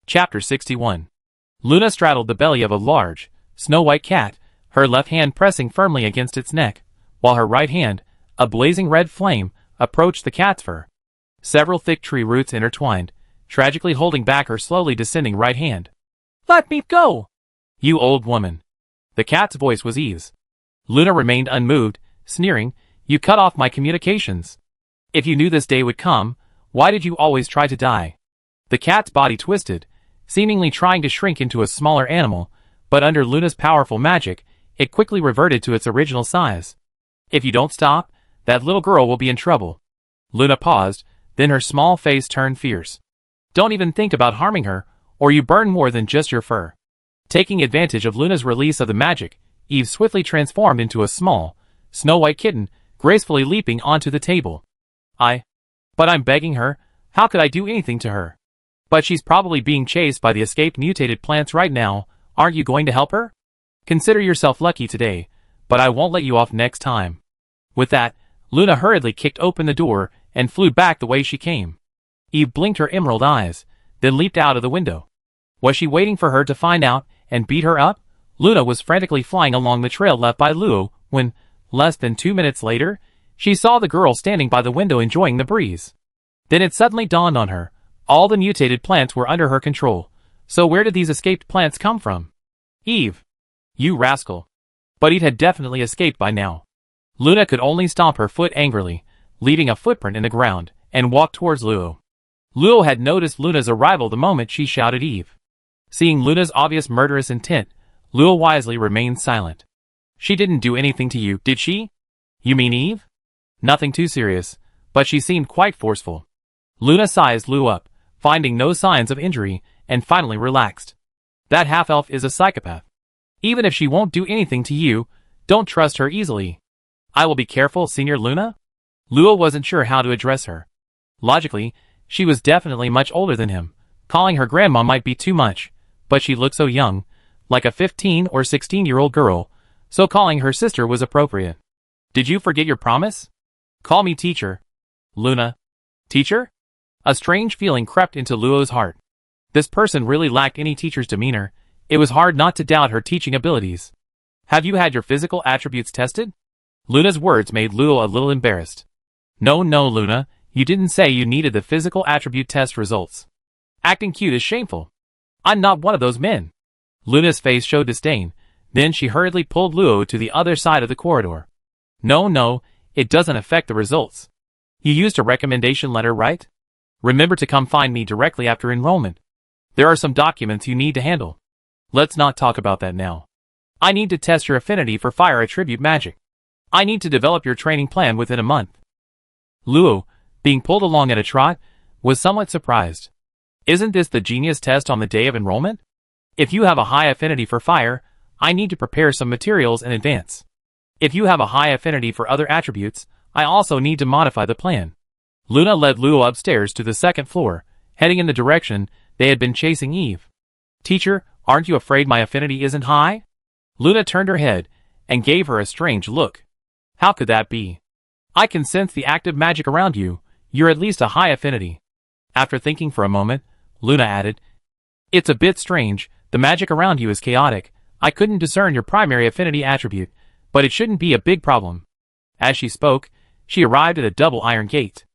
Chapter 61. Luna straddled the belly of a large, snow-white cat, her left hand pressing firmly against its neck, while her right hand, a blazing red flame, approached the cat's fur. Several thick tree roots intertwined, tragically holding back her slowly descending right hand. "Let me go! You old woman!" The cat's voice was Eve's. Luna remained unmoved, sneering, "You cut off my communications. If you knew this day would come, why did you always try to die?" The cat's body twisted, seemingly trying to shrink into a smaller animal, but under Luna's powerful magic, it quickly reverted to its original size. "If you don't stop, that little girl will be in trouble." Luna paused, then her small face turned fierce. "Don't even think about harming her, or you burn more than just your fur." Taking advantage of Luna's release of the magic, Eve swiftly transformed into a small, snow-white kitten, gracefully leaping onto the table. But I'm begging her, how could I do anything to her? But she's probably being chased by the escaped mutated plants right now, aren't you going to help her? Consider yourself lucky today, but I won't let you off next time." With that, Luna hurriedly kicked open the door and flew back the way she came. Eve blinked her emerald eyes, then leaped out of the window. Was she waiting for her to find out and beat her up? Luna was frantically flying along the trail left by Luo when, less than 2 minutes later, she saw the girl standing by the window enjoying the breeze. Then it suddenly dawned on her, all the mutated plants were under her control, so where did these escaped plants come from? "Eve! You rascal!" But Eve had definitely escaped by now. Luna could only stomp her foot angrily, leaving a footprint in the ground, and walk towards Luo. Luo had noticed Luna's arrival the moment she shouted Eve. Seeing Luna's obvious murderous intent, Luo wisely remained silent. "She didn't do anything to you, did she?" "You mean Eve?" "Nothing too serious, but she seemed quite forceful." Luna sized Luo up, finding no signs of injury, and finally relaxed. "That half-elf is a psychopath. Even if she won't do anything to you, don't trust her easily." "I will be careful, Senior Luna." Luo wasn't sure how to address her. Logically, she was definitely much older than him. Calling her grandma might be too much, but she looked so young, like a 15 or 16-year-old girl, so calling her sister was appropriate. "Did you forget your promise? Call me teacher." "Luna." "Teacher?" A strange feeling crept into Luo's heart. This person really lacked any teacher's demeanor. It was hard not to doubt her teaching abilities. "Have you had your physical attributes tested?" Luna's words made Luo a little embarrassed. No, Luna, you didn't say you needed the physical attribute test results. Acting cute is shameful. I'm not one of those men." Luna's face showed disdain, then she hurriedly pulled Luo to the other side of the corridor. No, it doesn't affect the results. You used a recommendation letter, right? Remember to come find me directly after enrollment. There are some documents you need to handle. Let's not talk about that now. I need to test your affinity for fire attribute magic. I need to develop your training plan within a month." Luo, being pulled along at a trot, was somewhat surprised. "Isn't this the genius test on the day of enrollment? If you have a high affinity for fire, I need to prepare some materials in advance. If you have a high affinity for other attributes, I also need to modify the plan." Luna led Luo upstairs to the second floor, heading in the direction they had been chasing Eve. "Teacher, aren't you afraid my affinity isn't high?" Luna turned her head and gave her a strange look. "How could that be? I can sense the active magic around you. You're at least a high affinity." After thinking for a moment, Luna added, "It's a bit strange, the magic around you is chaotic. I couldn't discern your primary affinity attribute, but it shouldn't be a big problem." As she spoke, she arrived at a double iron gate.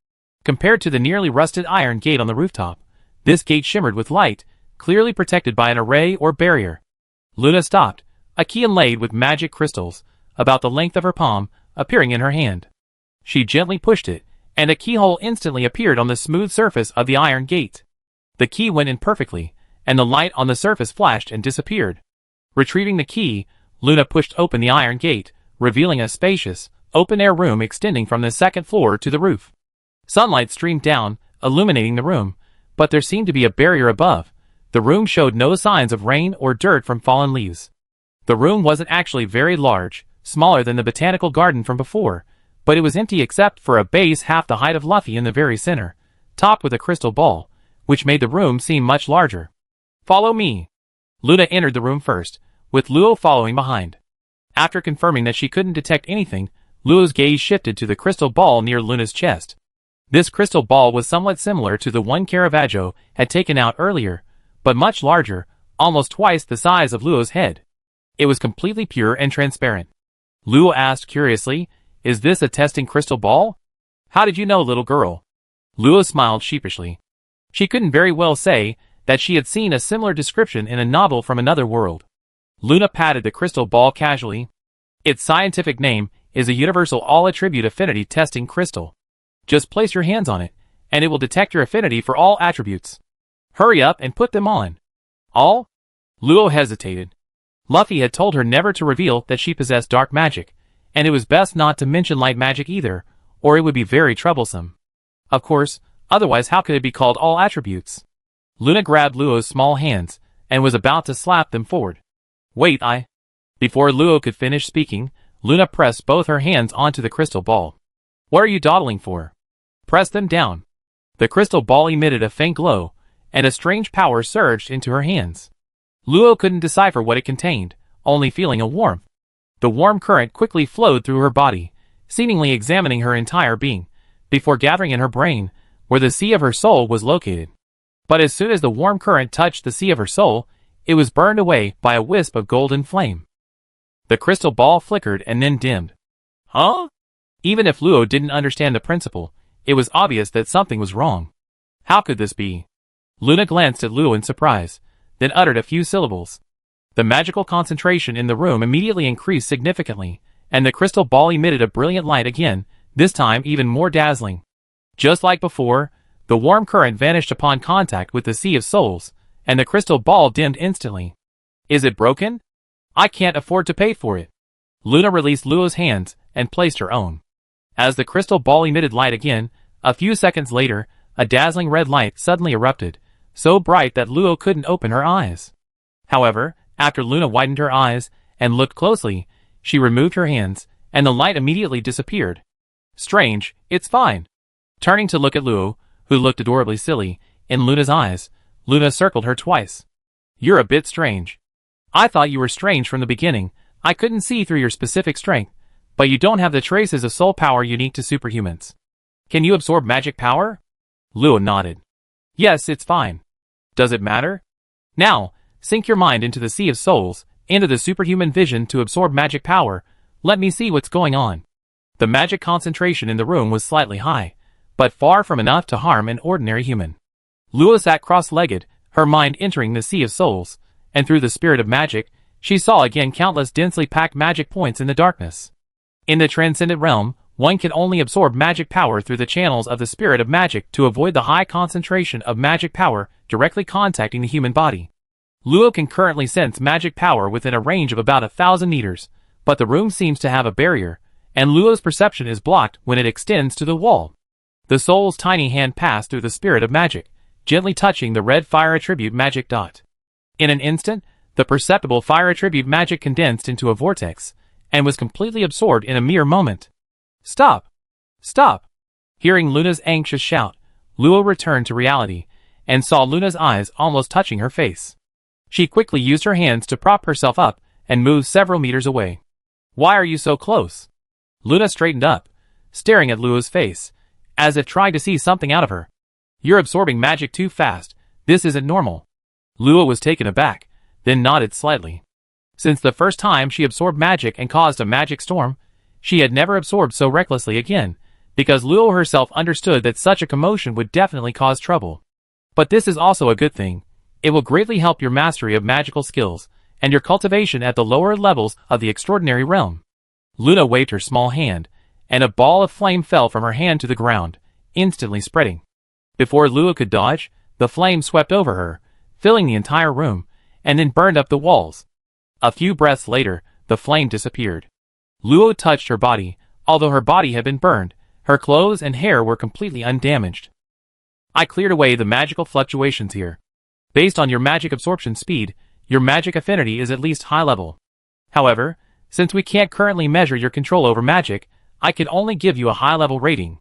Compared to the nearly rusted iron gate on the rooftop, this gate shimmered with light, clearly protected by an array or barrier. Luna stopped, a key inlaid with magic crystals, about the length of her palm, appearing in her hand. She gently pushed it, and a keyhole instantly appeared on the smooth surface of the iron gate. The key went in perfectly, and the light on the surface flashed and disappeared. Retrieving the key, Luna pushed open the iron gate, revealing a spacious, open-air room extending from the second floor to the roof. Sunlight streamed down, illuminating the room, but there seemed to be a barrier above. The room showed no signs of rain or dirt from fallen leaves. The room wasn't actually very large, smaller than the botanical garden from before, but it was empty except for a base half the height of Luffy in the very center, topped with a crystal ball, which made the room seem much larger. "Follow me." Luna entered the room first, with Luo following behind. After confirming that she couldn't detect anything, Luo's gaze shifted to the crystal ball near Luna's chest. This crystal ball was somewhat similar to the one Caravaggio had taken out earlier, but much larger, almost twice the size of Luo's head. It was completely pure and transparent. Luo asked curiously, "Is this a testing crystal ball?" "How did you know, little girl?" Luo smiled sheepishly. She couldn't very well say that she had seen a similar description in a novel from another world. Luna patted the crystal ball casually. "Its scientific name is a universal all-attribute affinity testing crystal. Just place your hands on it, and it will detect your affinity for all attributes. Hurry up and put them on." "All?" Luo hesitated. Luffy had told her never to reveal that she possessed dark magic, and it was best not to mention light magic either, or it would be very troublesome. Of course, otherwise how could it be called all attributes? Luna grabbed Luo's small hands, and was about to slap them forward. "Wait, Before Luo could finish speaking, Luna pressed both her hands onto the crystal ball. "What are you dawdling for? Press them down." The crystal ball emitted a faint glow, and a strange power surged into her hands. Luo couldn't decipher what it contained, only feeling a warmth. The warm current quickly flowed through her body, seemingly examining her entire being, before gathering in her brain, where the sea of her soul was located. But as soon as the warm current touched the sea of her soul, it was burned away by a wisp of golden flame. The crystal ball flickered and then dimmed. Huh? Even if Luo didn't understand the principle, it was obvious that something was wrong. How could this be? Luna glanced at Luo in surprise, then uttered a few syllables. The magical concentration in the room immediately increased significantly, and the crystal ball emitted a brilliant light again, this time even more dazzling. Just like before, the warm current vanished upon contact with the Sea of Souls, and the crystal ball dimmed instantly. "Is it broken? I can't afford to pay for it." Luna released Luo's hands and placed her own. As the crystal ball emitted light again, a few seconds later, a dazzling red light suddenly erupted, so bright that Luo couldn't open her eyes. However, after Luna widened her eyes and looked closely, she removed her hands, and the light immediately disappeared. "Strange, it's fine." Turning to look at Luo, who looked adorably silly, in Luna's eyes, Luna circled her twice. "You're a bit strange. I thought you were strange from the beginning. I couldn't see through your specific strength, but you don't have the traces of soul power unique to superhumans. Can you absorb magic power?" Luo nodded. "Yes, it's fine. Does it matter? Now, sink your mind into the Sea of Souls, into the superhuman vision to absorb magic power. Let me see what's going on." The magic concentration in the room was slightly high, but far from enough to harm an ordinary human. Luo sat cross-legged, her mind entering the Sea of Souls, and through the spirit of magic, she saw again countless densely packed magic points in the darkness. In the transcendent realm, one can only absorb magic power through the channels of the spirit of magic to avoid the high concentration of magic power directly contacting the human body. Luo can currently sense magic power within a range of about 1,000 meters, but the room seems to have a barrier, and Luo's perception is blocked when it extends to the wall. The soul's tiny hand passed through the spirit of magic, gently touching the red fire attribute magic dot. In an instant, the perceptible fire attribute magic condensed into a vortex, and was completely absorbed in a mere moment. "Stop! Stop!" Hearing Luna's anxious shout, Luo returned to reality, and saw Luna's eyes almost touching her face. She quickly used her hands to prop herself up, and moved several meters away. "Why are you so close?" Luna straightened up, staring at Luo's face, as if trying to see something out of her. "You're absorbing magic too fast. This isn't normal." Luo was taken aback, then nodded slightly. Since the first time she absorbed magic and caused a magic storm, she had never absorbed so recklessly again, because Luo herself understood that such a commotion would definitely cause trouble. But this is also a good thing. It will greatly help your mastery of magical skills, and your cultivation at the lower levels of the extraordinary realm. Luna waved her small hand, and a ball of flame fell from her hand to the ground, instantly spreading. Before Luo could dodge, the flame swept over her, filling the entire room, and then burned up the walls. A few breaths later, the flame disappeared. Luo touched her body. Although her body had been burned, her clothes and hair were completely undamaged. "I cleared away the magical fluctuations here. Based on your magic absorption speed, your magic affinity is at least high level. However, since we can't currently measure your control over magic, I can only give you a high-level rating.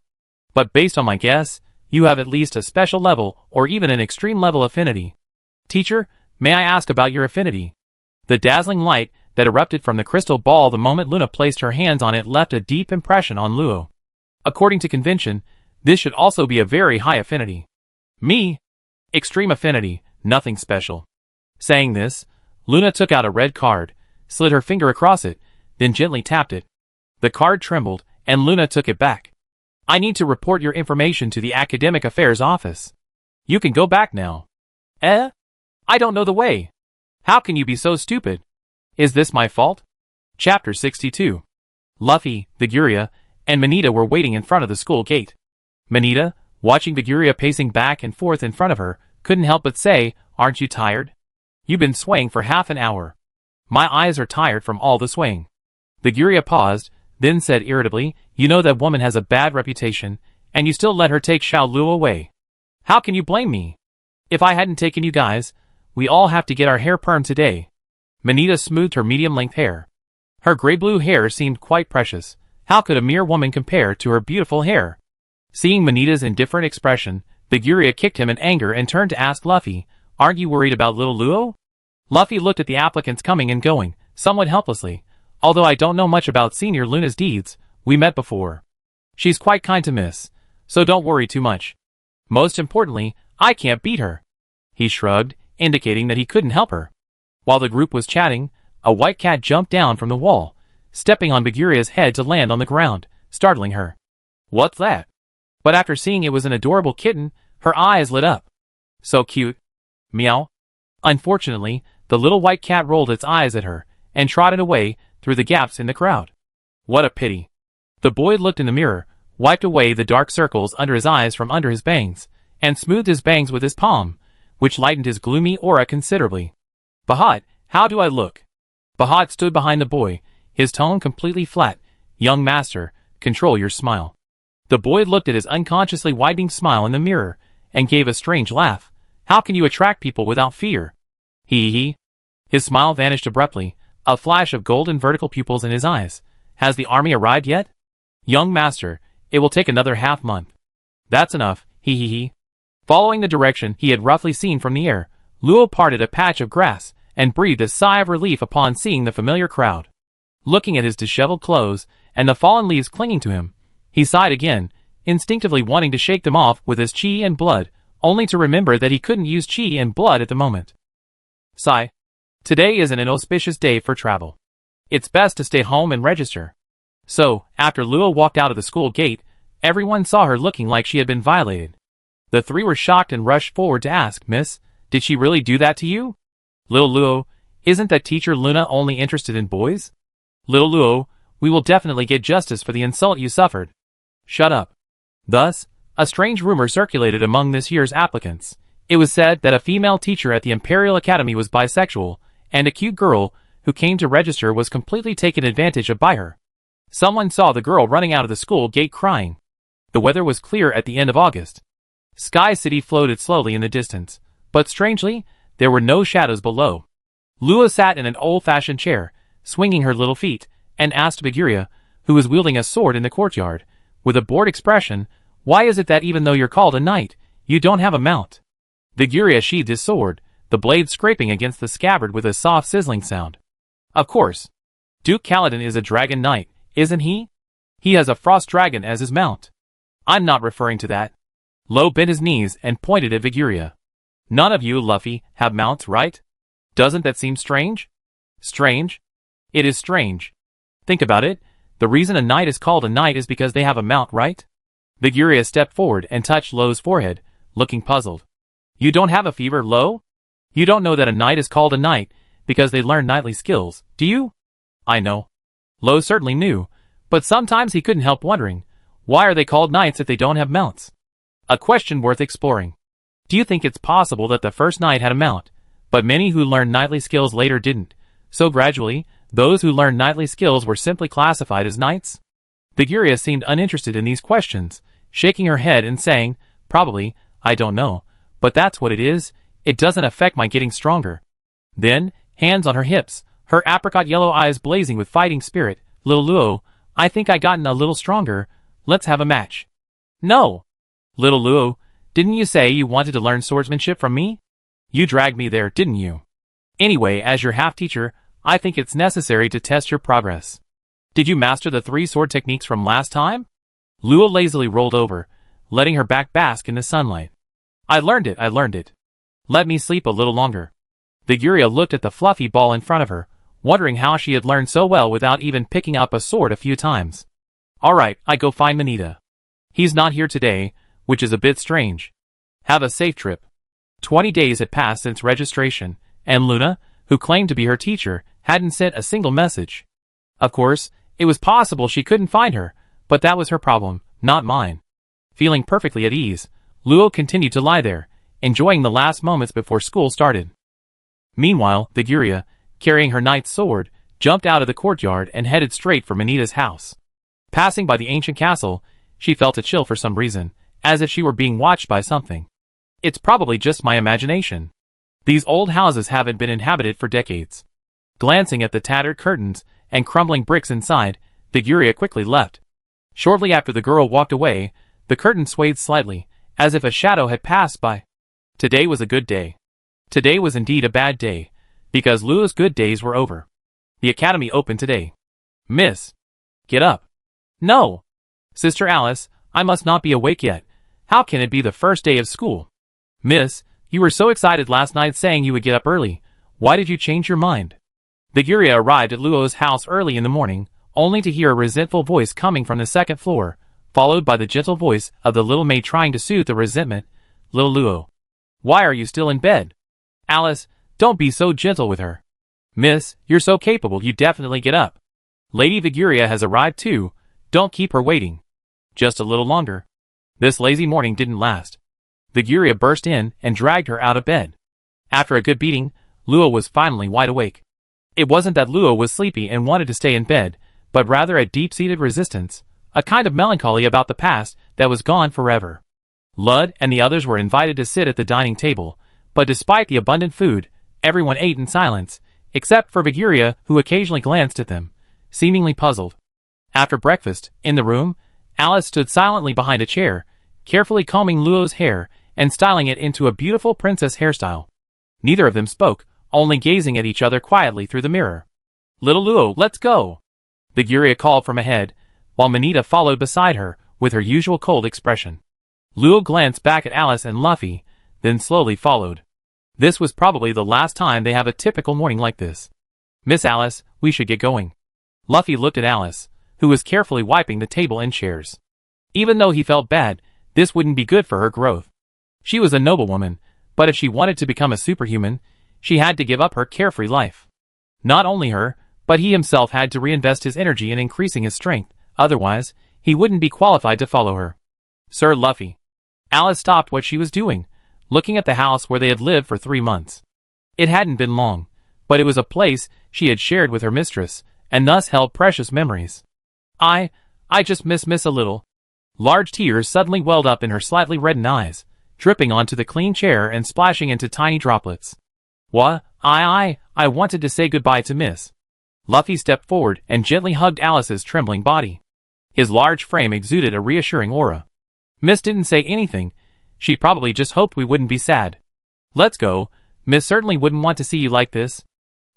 But based on my guess, you have at least a special level or even an extreme level affinity. Teacher, may I ask about your affinity?" The dazzling light that erupted from the crystal ball the moment Luna placed her hands on it left a deep impression on Luo. According to convention, this should also be a very high affinity. "Me? Extreme affinity," Nothing special. Saying this, Luna took out a red card, slid her finger across it, then gently tapped it. The card trembled, and Luna took it back. I need to report your information to the Academic Affairs Office. You can go back now. I don't know the way. How can you be so stupid? Is this my fault? Chapter 62. Luffy, Viguria, and Manita were waiting in front of the school gate. Manita, watching Viguria pacing back and forth in front of her, couldn't help but say, "Aren't you tired? You've been swaying for half an hour." "My eyes are tired from all the swaying." Viguria paused, then said irritably, "You know that woman has a bad reputation, and you still let her take Xiao Lu away. How can you blame me? If I hadn't taken you guys, we all have to get our hair permed today." Manita smoothed her medium-length hair. Her gray-blue hair seemed quite precious. How could a mere woman compare to her beautiful hair? Seeing Manita's indifferent expression, Viguria kicked him in anger and turned to ask Luffy, "Aren't you worried about little Luo?" Luffy looked at the applicants coming and going, somewhat helplessly. "Although I don't know much about Senior Luna's deeds, we met before. She's quite kind to Miss, so don't worry too much. Most importantly, I can't beat her." He shrugged, indicating that he couldn't help her. While the group was chatting, a white cat jumped down from the wall, stepping on Viguria's head to land on the ground, startling her. "What's that?" But after seeing it was an adorable kitten, her eyes lit up. "So cute. Meow." Unfortunately, the little white cat rolled its eyes at her, and trotted away through the gaps in the crowd. What a pity. The boy looked in the mirror, wiped away the dark circles under his eyes from under his bangs, and smoothed his bangs with his palm, which lightened his gloomy aura considerably. "Bahat, how do I look?" Bahat stood behind the boy, his tone completely flat. "Young master, control your smile." The boy looked at his unconsciously widening smile in the mirror, and gave a strange laugh. "How can you attract people without fear?" He. His smile vanished abruptly, a flash of golden vertical pupils in his eyes. "Has the army arrived yet?" "Young master, it will take another half-month." "That's enough, he. Following the direction he had roughly seen from the air, Luo parted a patch of grass, and breathed a sigh of relief upon seeing the familiar crowd. Looking at his disheveled clothes, and the fallen leaves clinging to him, he sighed again, instinctively wanting to shake them off with his chi and blood, only to remember that he couldn't use chi and blood at the moment. Sigh. Today isn't an auspicious day for travel. It's best to stay home and register. So, after Luo walked out of the school gate, everyone saw her looking like she had been violated. The three were shocked and rushed forward to ask, "Miss, did she really do that to you?" "Little Luo, isn't that teacher Luna only interested in boys?" "Little Luo, we will definitely get justice for the insult you suffered." "Shut up." Thus, a strange rumor circulated among this year's applicants. It was said that a female teacher at the Imperial Academy was bisexual, and a cute girl who came to register was completely taken advantage of by her. Someone saw the girl running out of the school gate crying. The weather was clear at the end of August. Sky City floated slowly in the distance, but strangely, there were no shadows below. Lua sat in an old-fashioned chair, swinging her little feet, and asked Viguria, who was wielding a sword in the courtyard, with a bored expression, "Why is it that even though you're called a knight, you don't have a mount?" Viguria sheathed his sword, the blade scraping against the scabbard with a soft sizzling sound. "Of course. Duke Kaladin is a dragon knight, isn't he? He has a frost dragon as his mount." "I'm not referring to that." Lo bent his knees and pointed at Viguria. "None of you, Luffy, have mounts, right? Doesn't that seem strange?" "Strange? It is strange. Think about it. The reason a knight is called a knight is because they have a mount, right?" Viguria stepped forward and touched Lo's forehead, looking puzzled. "You don't have a fever, Lo? You don't know that a knight is called a knight because they learn knightly skills, do you?" "I know." Lo certainly knew, but sometimes he couldn't help wondering, why are they called knights if they don't have mounts? A question worth exploring. Do you think it's possible that the first knight had a mount, but many who learned knightly skills later didn't, so gradually, those who learned knightly skills were simply classified as knights? Viguria seemed uninterested in these questions, shaking her head and saying, "Probably, I don't know, but that's what it is. It doesn't affect my getting stronger." Then, hands on her hips, her apricot yellow eyes blazing with fighting spirit, "Little Luo, I think I gotten a little stronger. Let's have a match." "No! Little Luo, didn't you say you wanted to learn swordsmanship from me? You dragged me there, didn't you? Anyway, as your half-teacher, I think it's necessary to test your progress. Did you master the 3 sword techniques from last time?" Luo lazily rolled over, letting her back bask in the sunlight. I learned it. Let me sleep a little longer. Vigouria looked at the fluffy ball in front of her, wondering how she had learned so well without even picking up a sword a few times. Alright, I go find Manita. He's not here today, which is a bit strange. Have a safe trip. 20 days had passed since registration, and Luna, who claimed to be her teacher, hadn't sent a single message. Of course, it was possible she couldn't find her, but that was her problem, not mine. Feeling perfectly at ease, Luo continued to lie there, enjoying the last moments before school started. Meanwhile, Vigouria, carrying her knight's sword, jumped out of the courtyard and headed straight for Manita's house. Passing by the ancient castle, she felt a chill for some reason, as if she were being watched by something. It's probably just my imagination. These old houses haven't been inhabited for decades. Glancing at the tattered curtains and crumbling bricks inside, Vigouria quickly left. Shortly after the girl walked away, the curtain swayed slightly, as if a shadow had passed by. Today was a good day. Today was indeed a bad day, because Luo's good days were over. The academy opened today. Miss. Get up. No. Sister Alice, I must not be awake yet. How can it be the first day of school? Miss, you were so excited last night saying you would get up early. Why did you change your mind? Vigouria arrived at Luo's house early in the morning, only to hear a resentful voice coming from the second floor, followed by the gentle voice of the little maid trying to soothe the resentment. Little Luo. Why are you still in bed? Alice, don't be so gentle with her. Miss, you're so capable you definitely get up. Lady Vigouria has arrived too. Don't keep her waiting. Just a little longer. This lazy morning didn't last. Vigouria burst in and dragged her out of bed. After a good beating, Luo was finally wide awake. It wasn't that Luo was sleepy and wanted to stay in bed, but rather a deep-seated resistance, a kind of melancholy about the past that was gone forever. Lud and the others were invited to sit at the dining table, but despite the abundant food, everyone ate in silence, except for Vigouria, who occasionally glanced at them, seemingly puzzled. After breakfast, in the room, Alice stood silently behind a chair, carefully combing Luo's hair and styling it into a beautiful princess hairstyle. Neither of them spoke, only gazing at each other quietly through the mirror. Little Luo, let's go! Vigouria called from ahead, while Manita followed beside her with her usual cold expression. Luo glanced back at Alice and Luffy, then slowly followed. This was probably the last time they have a typical morning like this. Miss Alice, we should get going. Luffy looked at Alice, who was carefully wiping the table and chairs. Even though he felt bad, this wouldn't be good for her growth. She was a noblewoman, but if she wanted to become a superhuman, she had to give up her carefree life. Not only her, but he himself had to reinvest his energy in increasing his strength, otherwise, he wouldn't be qualified to follow her. Sir Luffy. Alice stopped what she was doing, looking at the house where they had lived for 3 months. It hadn't been long, but it was a place she had shared with her mistress, and thus held precious memories. I just miss a little. Large tears suddenly welled up in her slightly reddened eyes, dripping onto the clean chair and splashing into tiny droplets. What? I wanted to say goodbye to Miss. Luffy stepped forward and gently hugged Alice's trembling body. His large frame exuded a reassuring aura. Miss didn't say anything. She probably just hoped we wouldn't be sad. Let's go. Miss certainly wouldn't want to see you like this.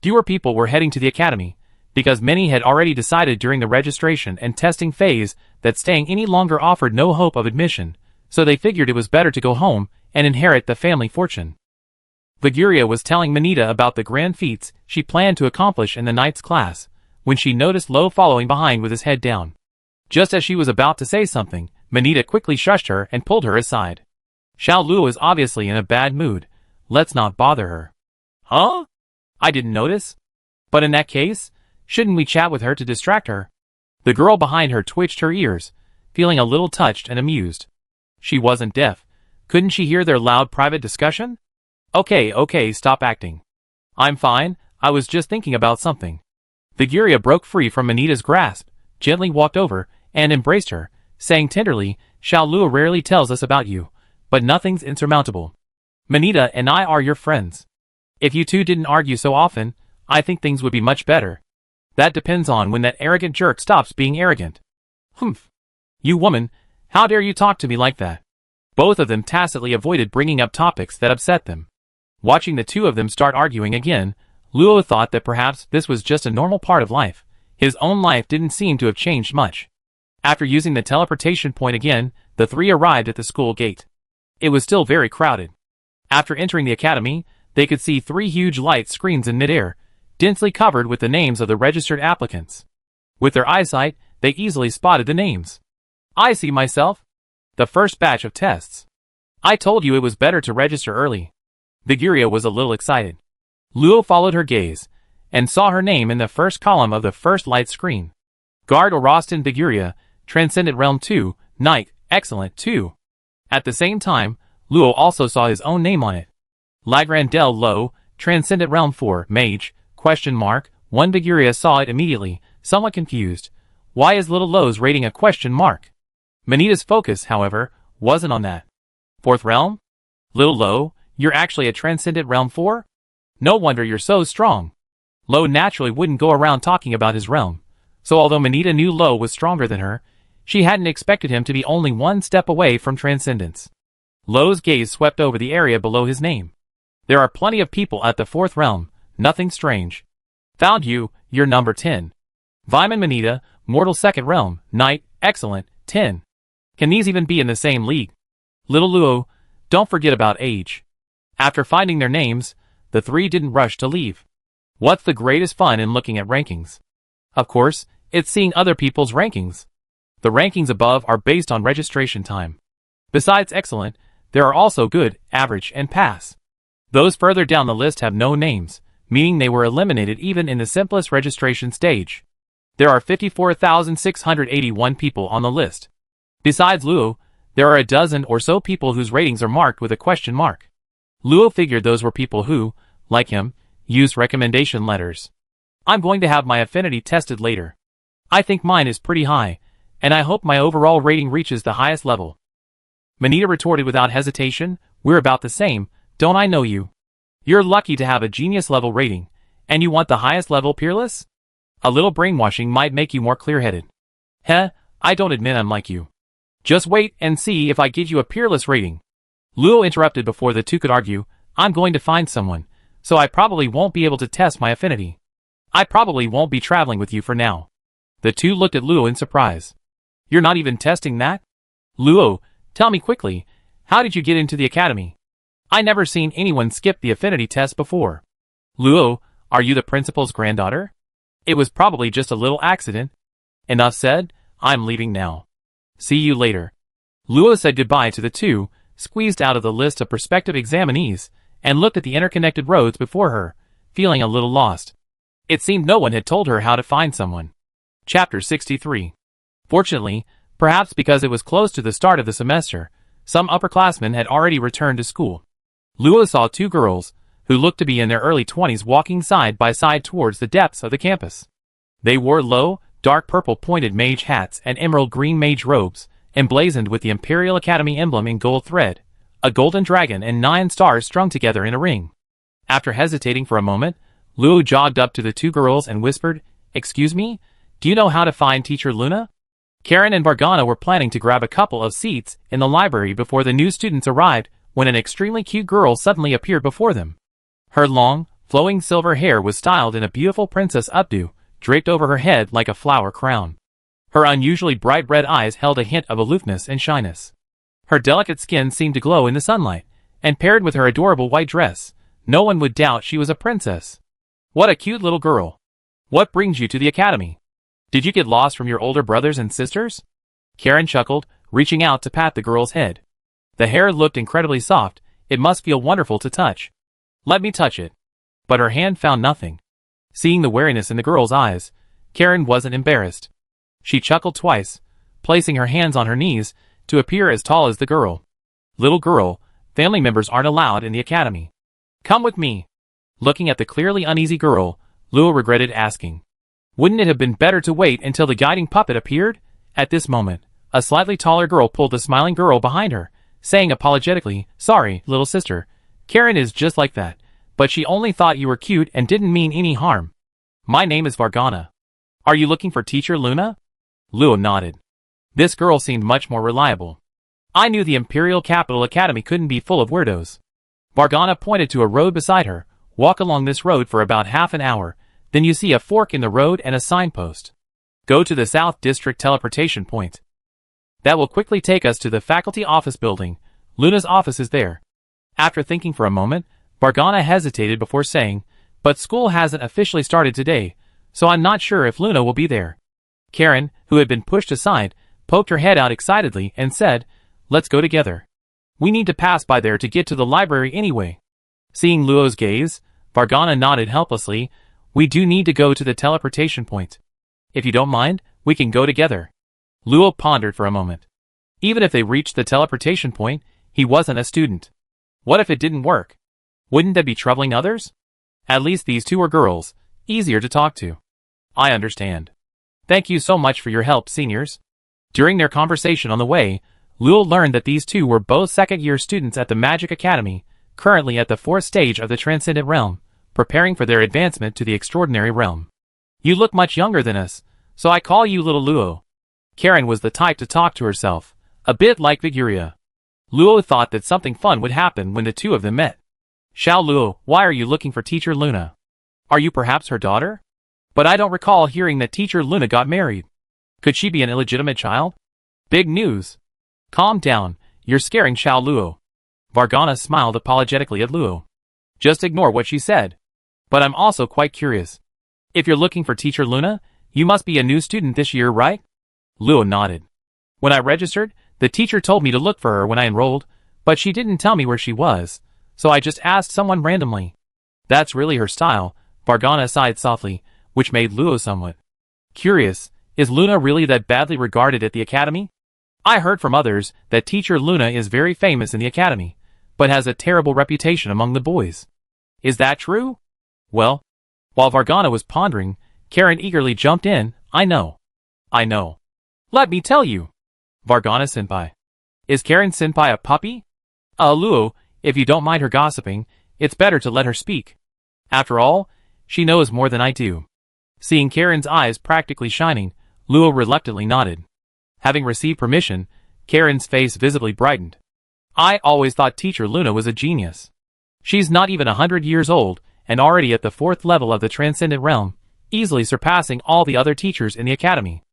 Fewer people were heading to the academy, because many had already decided during the registration and testing phase that staying any longer offered no hope of admission, so they figured it was better to go home and inherit the family fortune. Vigouria was telling Manita about the grand feats she planned to accomplish in the knight's class, when she noticed Lo following behind with his head down. Just as she was about to say something, Manita quickly shushed her and pulled her aside. Xiao Luo is obviously in a bad mood. Let's not bother her. Huh? I didn't notice. But in that case, shouldn't we chat with her to distract her? The girl behind her twitched her ears, feeling a little touched and amused. She wasn't deaf. Couldn't she hear their loud private discussion? Okay, stop acting. I'm fine, I was just thinking about something. Vigouria broke free from Manita's grasp, gently walked over, and embraced her, saying tenderly, Xiao Luo rarely tells us about you, but nothing's insurmountable. Manita and I are your friends. If you two didn't argue so often, I think things would be much better. That depends on when that arrogant jerk stops being arrogant. Humph. You woman, how dare you talk to me like that? Both of them tacitly avoided bringing up topics that upset them. Watching the two of them start arguing again, Luo thought that perhaps this was just a normal part of life. His own life didn't seem to have changed much. After using the teleportation point again, the three arrived at the school gate. It was still very crowded. After entering the academy, they could see 3 huge light screens in midair, densely covered with the names of the registered applicants. With their eyesight, they easily spotted the names. I see myself. The first batch of tests. I told you it was better to register early. Viguria was a little excited. Luo followed her gaze, and saw her name in the first column of the first light screen. Guard Orostin Viguria, Transcendent Realm 2, Knight, Excellent 2. At the same time, Luo also saw his own name on it. Lagrandel Lo, Transcendent Realm 4, Mage, ? 1 Viguria saw it immediately, somewhat confused. Why is little Lo's rating a ? Manita's focus, however, wasn't on that. 4th Realm? Little Lo, you're actually a Transcendent Realm 4? No wonder you're so strong. Lo naturally wouldn't go around talking about his realm, so although Manita knew Lo was stronger than her, she hadn't expected him to be only 1 step away from transcendence. Lo's gaze swept over the area below his name. There are plenty of people at the 4th Realm, nothing strange. Found you, you're number 10. Vyman Manita, Mortal 2nd Realm, Knight, Excellent, 10. Can these even be in the same league? Little Luo, don't forget about age. After finding their names, the 3 didn't rush to leave. What's the greatest fun in looking at rankings? Of course, it's seeing other people's rankings. The rankings above are based on registration time. Besides Excellent, there are also Good, Average, and Pass. Those further down the list have no names, meaning they were eliminated even in the simplest registration stage. There are 54,681 people on the list. Besides Luo, there are a dozen or so people whose ratings are marked with a ? Luo figured those were people who, like him, used recommendation letters. I'm going to have my affinity tested later. I think mine is pretty high, and I hope my overall rating reaches the highest level. Manita retorted without hesitation, we're about the same, don't I know you? You're lucky to have a genius level rating, and you want the highest level peerless? A little brainwashing might make you more clear-headed. Heh, I don't admit I'm like you. Just wait and see if I give you a peerless rating. Luo interrupted before the 2 could argue, I'm going to find someone, so I probably won't be able to test my affinity. I probably won't be traveling with you for now. The 2 looked at Luo in surprise. You're not even testing that? Luo, tell me quickly, how did you get into the academy? I never seen anyone skip the affinity test before. Luo, are you the principal's granddaughter? It was probably just a little accident. Enough said, I'm leaving now. See you later. Luo said goodbye to the 2, squeezed out of the list of prospective examinees, and looked at the interconnected roads before her, feeling a little lost. It seemed no one had told her how to find someone. Chapter 63. Fortunately, perhaps because it was close to the start of the semester, some upperclassmen had already returned to school. Luo saw 2 girls, who looked to be in their early 20s walking side by side towards the depths of the campus. They wore low, dark purple pointed mage hats and emerald green mage robes, emblazoned with the Imperial Academy emblem in gold thread, a golden dragon and 9 stars strung together in a ring. After hesitating for a moment, Luo jogged up to the 2 girls and whispered, Excuse me, do you know how to find Teacher Luna? Karen and Vargana were planning to grab a couple of seats in the library before the new students arrived when an extremely cute girl suddenly appeared before them. Her long, flowing silver hair was styled in a beautiful princess updo, draped over her head like a flower crown. Her unusually bright red eyes held a hint of aloofness and shyness. Her delicate skin seemed to glow in the sunlight, and paired with her adorable white dress, no one would doubt she was a princess. What a cute little girl. What brings you to the academy? Did you get lost from your older brothers and sisters? Karen chuckled, reaching out to pat the girl's head. The hair looked incredibly soft, it must feel wonderful to touch. Let me touch it. But her hand found nothing. Seeing the wariness in the girl's eyes, Karen wasn't embarrassed. She chuckled twice, placing her hands on her knees to appear as tall as the girl. Little girl, family members aren't allowed in the academy. Come with me. Looking at the clearly uneasy girl, Luo regretted asking. Wouldn't it have been better to wait until the guiding puppet appeared? At this moment, a slightly taller girl pulled the smiling girl behind her, saying apologetically, Sorry, little sister. Karen is just like that, but she only thought you were cute and didn't mean any harm. My name is Vargana. Are you looking for Teacher Luna? Luo nodded. This girl seemed much more reliable. I knew the Imperial Capital Academy couldn't be full of weirdos. Vargana pointed to a road beside her. Walk along this road for about half an hour, then you see a fork in the road and a signpost. Go to the South District teleportation point. That will quickly take us to the faculty office building. Luna's office is there. After thinking for a moment, Vargana hesitated before saying, "But school hasn't officially started today, so I'm not sure if Luna will be there." Karen, who had been pushed aside, poked her head out excitedly and said, "Let's go together. We need to pass by there to get to the library anyway." Seeing Luo's gaze, Vargana nodded helplessly. "We do need to go to the teleportation point. If you don't mind, we can go together." Luo pondered for a moment. Even if they reached the teleportation point, he wasn't a student. What if it didn't work? Wouldn't that be troubling others? At least these two were girls, easier to talk to. "I understand. Thank you so much for your help, seniors." During their conversation on the way, Luo learned that these two were both second-year students at the Magic Academy, currently at the 4th stage of the Transcendent Realm, preparing for their advancement to the Extraordinary Realm. "You look much younger than us, so I call you Little Luo." Karen was the type to talk to herself, a bit like Viguria. Luo thought that something fun would happen when the two of them met. "Xiao Luo, why are you looking for Teacher Luna? Are you perhaps her daughter? But I don't recall hearing that Teacher Luna got married. Could she be an illegitimate child? Big news." "Calm down, you're scaring Xiao Luo." Vargana smiled apologetically at Luo. "Just ignore what she said. But I'm also quite curious. If you're looking for Teacher Luna, you must be a new student this year, right?" Luo nodded. "When I registered, the teacher told me to look for her when I enrolled, but she didn't tell me where she was, so I just asked someone randomly." "That's really her style," Vargana sighed softly, which made Luo somewhat curious. "Is Luna really that badly regarded at the academy? I heard from others that Teacher Luna is very famous in the academy, but has a terrible reputation among the boys. Is that true?" "Well," while Vargana was pondering, Karen eagerly jumped in, "I know. I know. Let me tell you. Vargana-senpai. Is Karen-senpai a puppy? Luo, if you don't mind her gossiping, it's better to let her speak. After all, she knows more than I do." Seeing Karen's eyes practically shining, Luo reluctantly nodded. Having received permission, Karen's face visibly brightened. "I always thought Teacher Luna was a genius. She's not even 100 years old, and already at the 4th level of the Transcendent Realm, easily surpassing all the other teachers in the academy.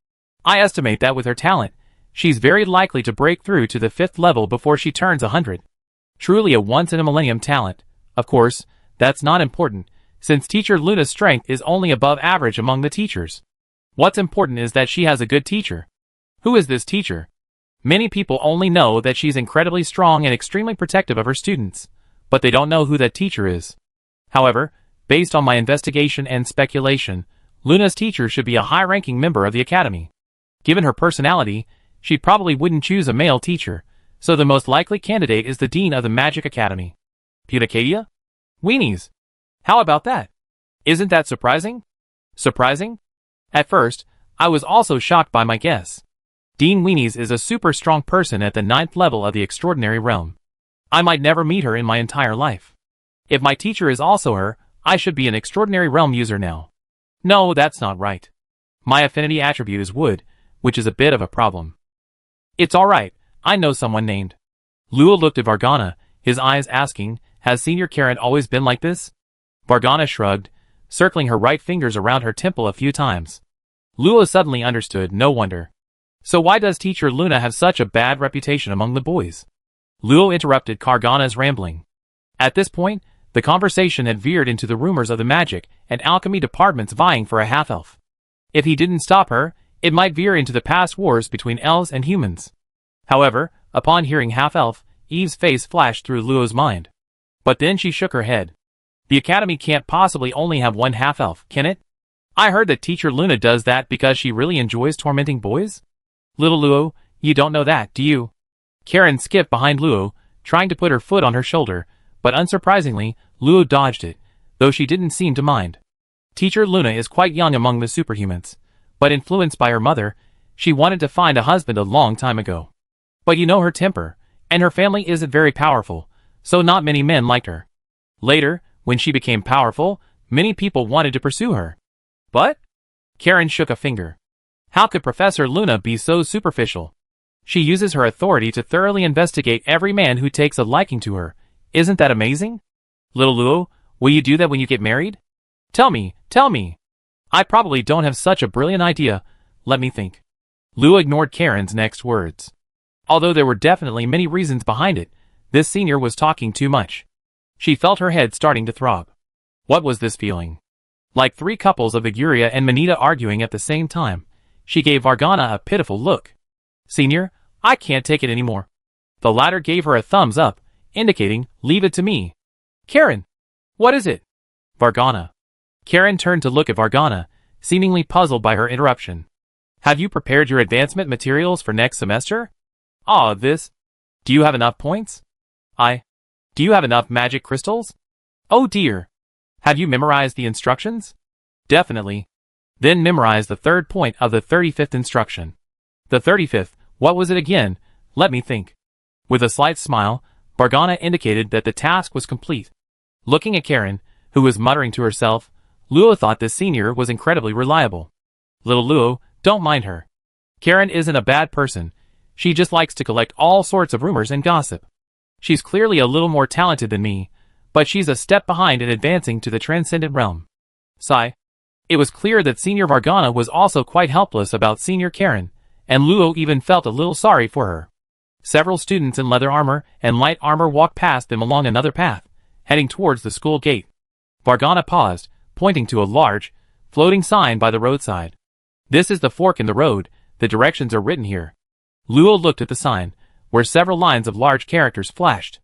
I estimate that with her talent, she's very likely to break through to the 5th level before she turns 100. Truly a once-in-a-millennium talent. Of course, that's not important, since Teacher Luna's strength is only above average among the teachers. What's important is that she has a good teacher. Who is this teacher? Many people only know that she's incredibly strong and extremely protective of her students, but they don't know who that teacher is. However, based on my investigation and speculation, Luna's teacher should be a high-ranking member of the academy. Given her personality, she probably wouldn't choose a male teacher, so the most likely candidate is the Dean of the Magic Academy. Putacadia? Weenies! How about that? Isn't that surprising? Surprising? At first, I was also shocked by my guess. Dean Weenies is a super strong person at the 9th level of the Extraordinary Realm. I might never meet her in my entire life. If my teacher is also her, I should be an Extraordinary Realm user now. No, that's not right. My affinity attribute is wood, which is a bit of a problem. It's alright, I know someone named. Luo looked at Vargana, his eyes asking, has Senior Karen always been like this? Vargana shrugged, circling her right fingers around her temple a few times. Luo suddenly understood, no wonder. So why does Teacher Luna have such a bad reputation among the boys? Luo interrupted Vargana's rambling. At this point, the conversation had veered into the rumors of the magic and alchemy departments vying for a half-elf. If he didn't stop her, it might veer into the past wars between elves and humans. However, upon hearing half-elf, Eve's face flashed through Luo's mind. But then she shook her head. The academy can't possibly only have one half-elf, can it? I heard that Teacher Luna does that because she really enjoys tormenting boys? Little Luo, you don't know that, do you? Karen skipped behind Luo, trying to put her foot on her shoulder, but unsurprisingly, Luo dodged it, though she didn't seem to mind. Teacher Luna is quite young among the superhumans, but influenced by her mother, she wanted to find a husband a long time ago. But you know her temper, and her family isn't very powerful, so not many men liked her. Later, when she became powerful, many people wanted to pursue her. But? Karen shook a finger. How could Professor Luna be so superficial? She uses her authority to thoroughly investigate every man who takes a liking to her. Isn't that amazing? Little Luo, will you do that when you get married? Tell me, tell me. I probably don't have such a brilliant idea. Let me think. Luo ignored Karen's next words. Although there were definitely many reasons behind it, This senior was talking too much. She felt her head starting to throb. What was this feeling? Like three couples of Iguria and Manita arguing at the same time. She gave Vargana a pitiful look. Senior, I can't take it anymore. The latter gave her a thumbs up, indicating, leave it to me. Karen! What is it? Vargana. Karen turned to look at Vargana, seemingly puzzled by her interruption. Have you prepared your advancement materials for next semester? This. Do you have enough points? Do you have enough magic crystals? Oh dear. Have you memorized the instructions? Definitely. Then memorize the third point of the 35th instruction. The 35th, what was it again? Let me think. With a slight smile, Vargana indicated that the task was complete. Looking at Karen, who was muttering to herself, Luo thought this senior was incredibly reliable. Little Luo, don't mind her. Karen isn't a bad person. She just likes to collect all sorts of rumors and gossip. She's clearly a little more talented than me, but she's a step behind in advancing to the transcendent realm. Sigh. It was clear that Senior Vargana was also quite helpless about Senior Karen, and Luo even felt a little sorry for her. Several students in leather armor and light armor walked past them along another path, heading towards the school gate. Vargana paused, pointing to a large, floating sign by the roadside. This is the fork in the road, the directions are written here. Luo looked at the sign, where several lines of large characters flashed.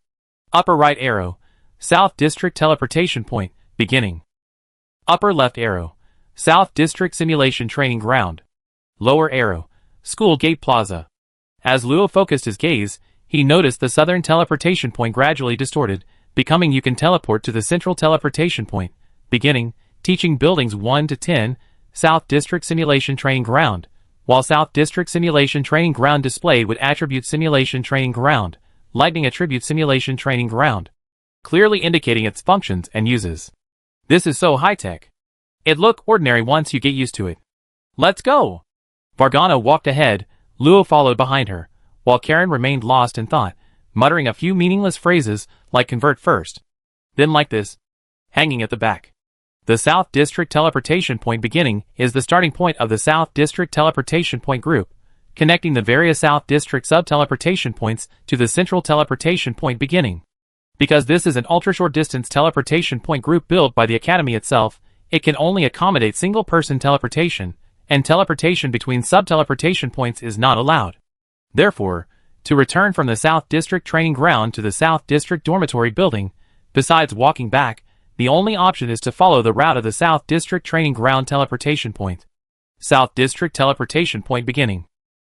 Upper right arrow, South District Teleportation Point, beginning. Upper left arrow, South District Simulation Training Ground. Lower arrow, School Gate Plaza. As Luo focused his gaze, he noticed the southern teleportation point gradually distorted, becoming you can teleport to the central teleportation point, beginning, teaching buildings 1 to 10, South District Simulation Training Ground, while South District Simulation Training Ground displayed would attribute Simulation Training Ground, lightning attribute Simulation Training Ground, clearly indicating its functions and uses. This is so high-tech. It'd look ordinary once you get used to it. Let's go! Vargana walked ahead, Luo followed behind her, while Karen remained lost in thought, muttering a few meaningless phrases like convert first, then like this, hanging at the back. The South District Teleportation Point beginning is the starting point of the South District Teleportation Point group, connecting the various South District sub-teleportation points to the central teleportation point beginning. Because this is an ultra-short distance teleportation point group built by the Academy itself, it can only accommodate single-person teleportation, and teleportation between sub-teleportation points is not allowed. Therefore, to return from the South District Training Ground to the South District Dormitory building, besides walking back, the only option is to follow the route of the South District Training Ground teleportation point. South District Teleportation Point beginning.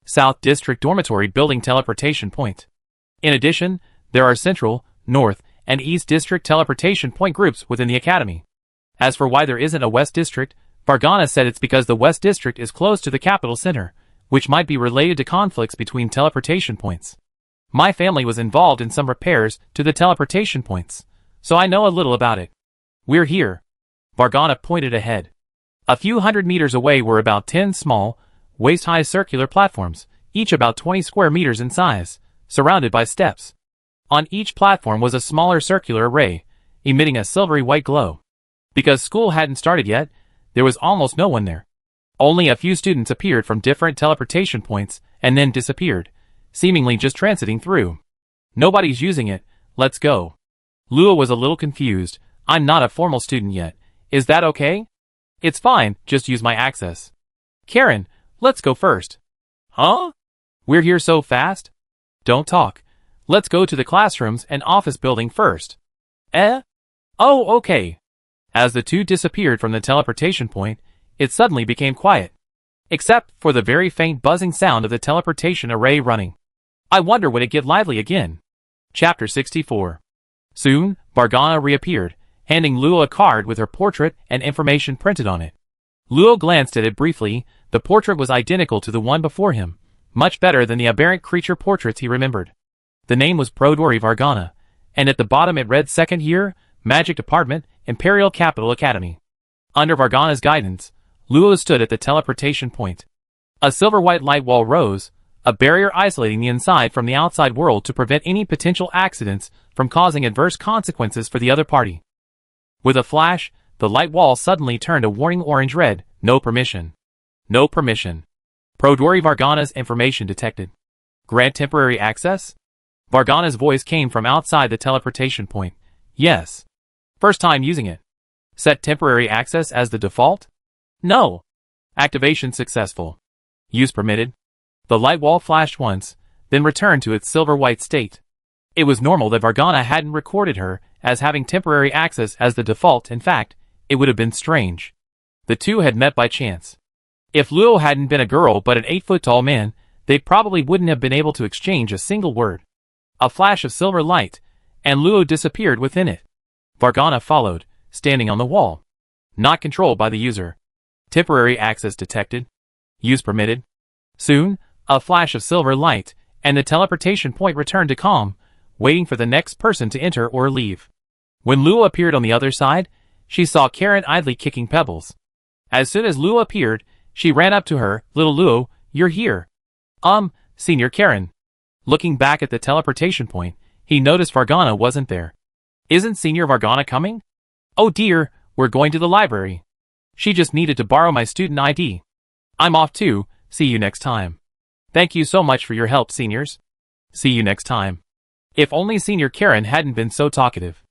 South District Dormitory building teleportation point. In addition, there are Central, North, and East District teleportation point groups within the Academy. As for why there isn't a West District, Vargana said it's because the West District is close to the capital center, which might be related to conflicts between teleportation points. My family was involved in some repairs to the teleportation points, so I know a little about it. We're here. Vargana pointed ahead. A few hundred meters away were about 10 small, waist-high circular platforms, each about 20 square meters in size, surrounded by steps. On each platform was a smaller circular array, emitting a silvery white glow. Because school hadn't started yet, there was almost no one there. Only a few students appeared from different teleportation points and then disappeared, seemingly just transiting through. Nobody's using it, let's go. Luo was a little confused. I'm not a formal student yet. Is that okay? It's fine, just use my access. Karen, let's go first. Huh? We're here so fast? Don't talk. Let's go to the classrooms and office building first. Oh, okay. As the two disappeared from the teleportation point, it suddenly became quiet. Except for the very faint buzzing sound of the teleportation array running. I wonder would it get lively again. Chapter 64. Soon, Vargana reappeared, handing Luo a card with her portrait and information printed on it. Luo glanced at it briefly. The portrait was identical to the one before him, much better than the aberrant creature portraits he remembered. The name was Prodori Vargana, and at the bottom it read Second Year, Magic Department, Imperial Capital Academy. Under Vargana's guidance, Luo stood at the teleportation point. A silver-white light wall rose, a barrier isolating the inside from the outside world to prevent any potential accidents from causing adverse consequences for the other party. With a flash, the light wall suddenly turned a warning orange-red, no permission. No permission. Prodori Vargana's information detected. Grant temporary access? Vargana's voice came from outside the teleportation point. Yes. First time using it. Set temporary access as the default? No. Activation successful. Use permitted. The light wall flashed once, then returned to its silver-white state. It was normal that Vargana hadn't recorded her as having temporary access as the default. In fact, it would have been strange. The two had met by chance. If Luo hadn't been a girl but an 8-foot-tall man, they probably wouldn't have been able to exchange a single word. A flash of silver light, and Luo disappeared within it. Vargana followed, standing on the wall. Not controlled by the user. Temporary access detected. Use permitted. Soon, a flash of silver light, and the teleportation point returned to calm, waiting for the next person to enter or leave. When Luo appeared on the other side, she saw Karen idly kicking pebbles. As soon as Luo appeared, she ran up to her. Little Luo, you're here. Senior Karen. Looking back at the teleportation point, he noticed Vargana wasn't there. Isn't Senior Vargana coming? Oh dear, we're going to the library. She just needed to borrow my student ID. I'm off too, see you next time. Thank you so much for your help, seniors. See you next time. If only Senior Karen hadn't been so talkative.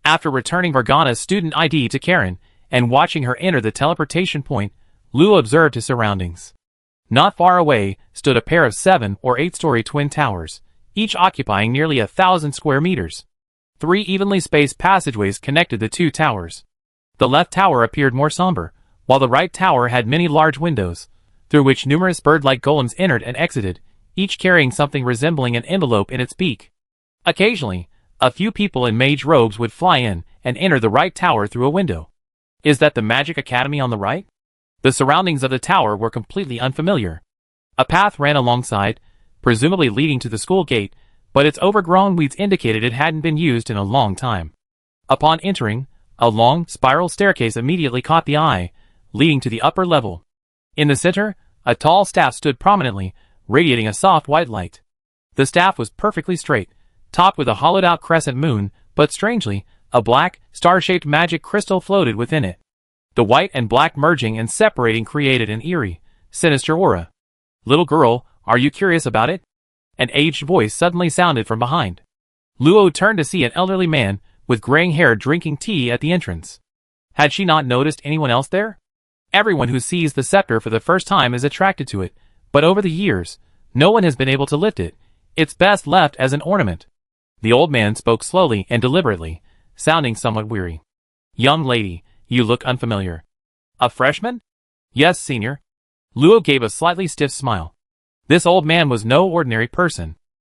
After returning Vargana's student ID to Karen, and watching her enter the teleportation point, Luo observed his surroundings. Not far away stood a pair of 7- or 8-story twin towers, each occupying nearly 1,000 square meters. 3 evenly spaced passageways connected the 2 towers. The left tower appeared more somber, while the right tower had many large windows, through which numerous bird-like golems entered and exited, each carrying something resembling an envelope in its beak. Occasionally, a few people in mage robes would fly in and enter the right tower through a window. Is that the Magic Academy on the right? The surroundings of the tower were completely unfamiliar. A path ran alongside, presumably leading to the school gate, but its overgrown weeds indicated it hadn't been used in a long time. Upon entering, a long, spiral staircase immediately caught the eye, leading to the upper level. In the center, a tall staff stood prominently, radiating a soft white light. The staff was perfectly straight, topped with a hollowed-out crescent moon, but strangely, a black, star-shaped magic crystal floated within it. The white and black merging and separating created an eerie, sinister aura. Little girl, are you curious about it? An aged voice suddenly sounded from behind. Luo turned to see an elderly man, with graying hair drinking tea at the entrance. Had she not noticed anyone else there? Everyone who sees the scepter for the first time is attracted to it, but over the years, no one has been able to lift it. It's best left as an ornament. The old man spoke slowly and deliberately, sounding somewhat weary. Young lady, you look unfamiliar. A freshman? Yes, senior. Luo gave a slightly stiff smile. This old man was no ordinary person.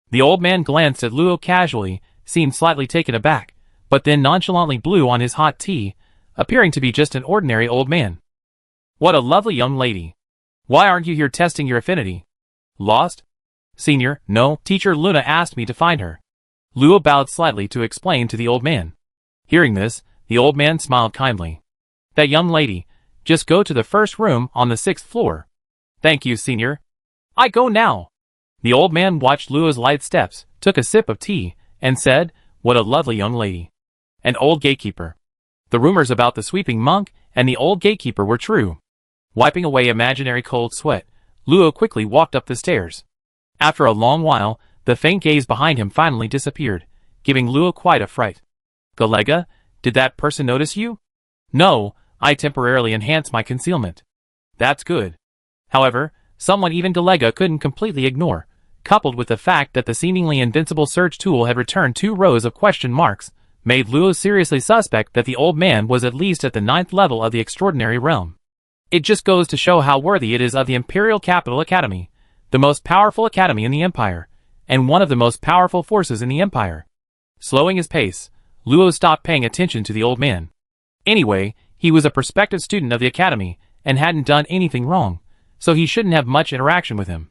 The old man glanced at Luo casually, seemed slightly taken aback, but then nonchalantly blew on his hot tea, appearing to be just an ordinary old man. What a lovely young lady. Why aren't you here testing your affinity? Lost? Senior, no, Teacher Luna asked me to find her. Luo bowed slightly to explain to the old man. Hearing this, the old man smiled kindly. That young lady, just go to the first room on the 6th floor. Thank you, senior. I go now. The old man watched Luo's light steps, took a sip of tea, and said, what a lovely young lady. An old gatekeeper. The rumors about the sweeping monk and the old gatekeeper were true. Wiping away imaginary cold sweat, Luo quickly walked up the stairs. After a long while, the faint gaze behind him finally disappeared, giving Luo quite a fright. Galega, did that person notice you? No, I temporarily enhanced my concealment. That's good. However, someone even Galega couldn't completely ignore, coupled with the fact that the seemingly invincible search tool had returned 2 rows of question marks, made Luo seriously suspect that the old man was at least at the 9th level of the extraordinary realm. It just goes to show how worthy it is of the Imperial Capital Academy, the most powerful academy in the Empire, and one of the most powerful forces in the Empire. Slowing his pace, Luo stopped paying attention to the old man. Anyway, he was a prospective student of the academy, and hadn't done anything wrong, so he shouldn't have much interaction with him.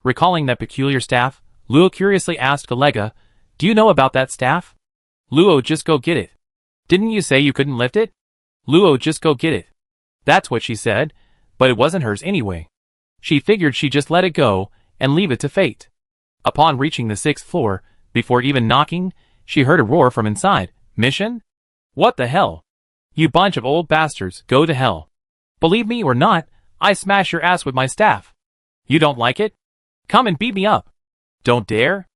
Recalling that peculiar staff, Luo curiously asked Galega, do you know about that staff? Luo, just go get it. Didn't you say you couldn't lift it? Luo, just go get it. That's what she said, but it wasn't hers anyway. She figured she'd just let it go, and leave it to fate. Upon reaching the 6th floor, before even knocking, she heard a roar from inside. Mission? What the hell? You bunch of old bastards, go to hell. Believe me or not, I smash your ass with my staff. You don't like it? Come and beat me up. Don't dare?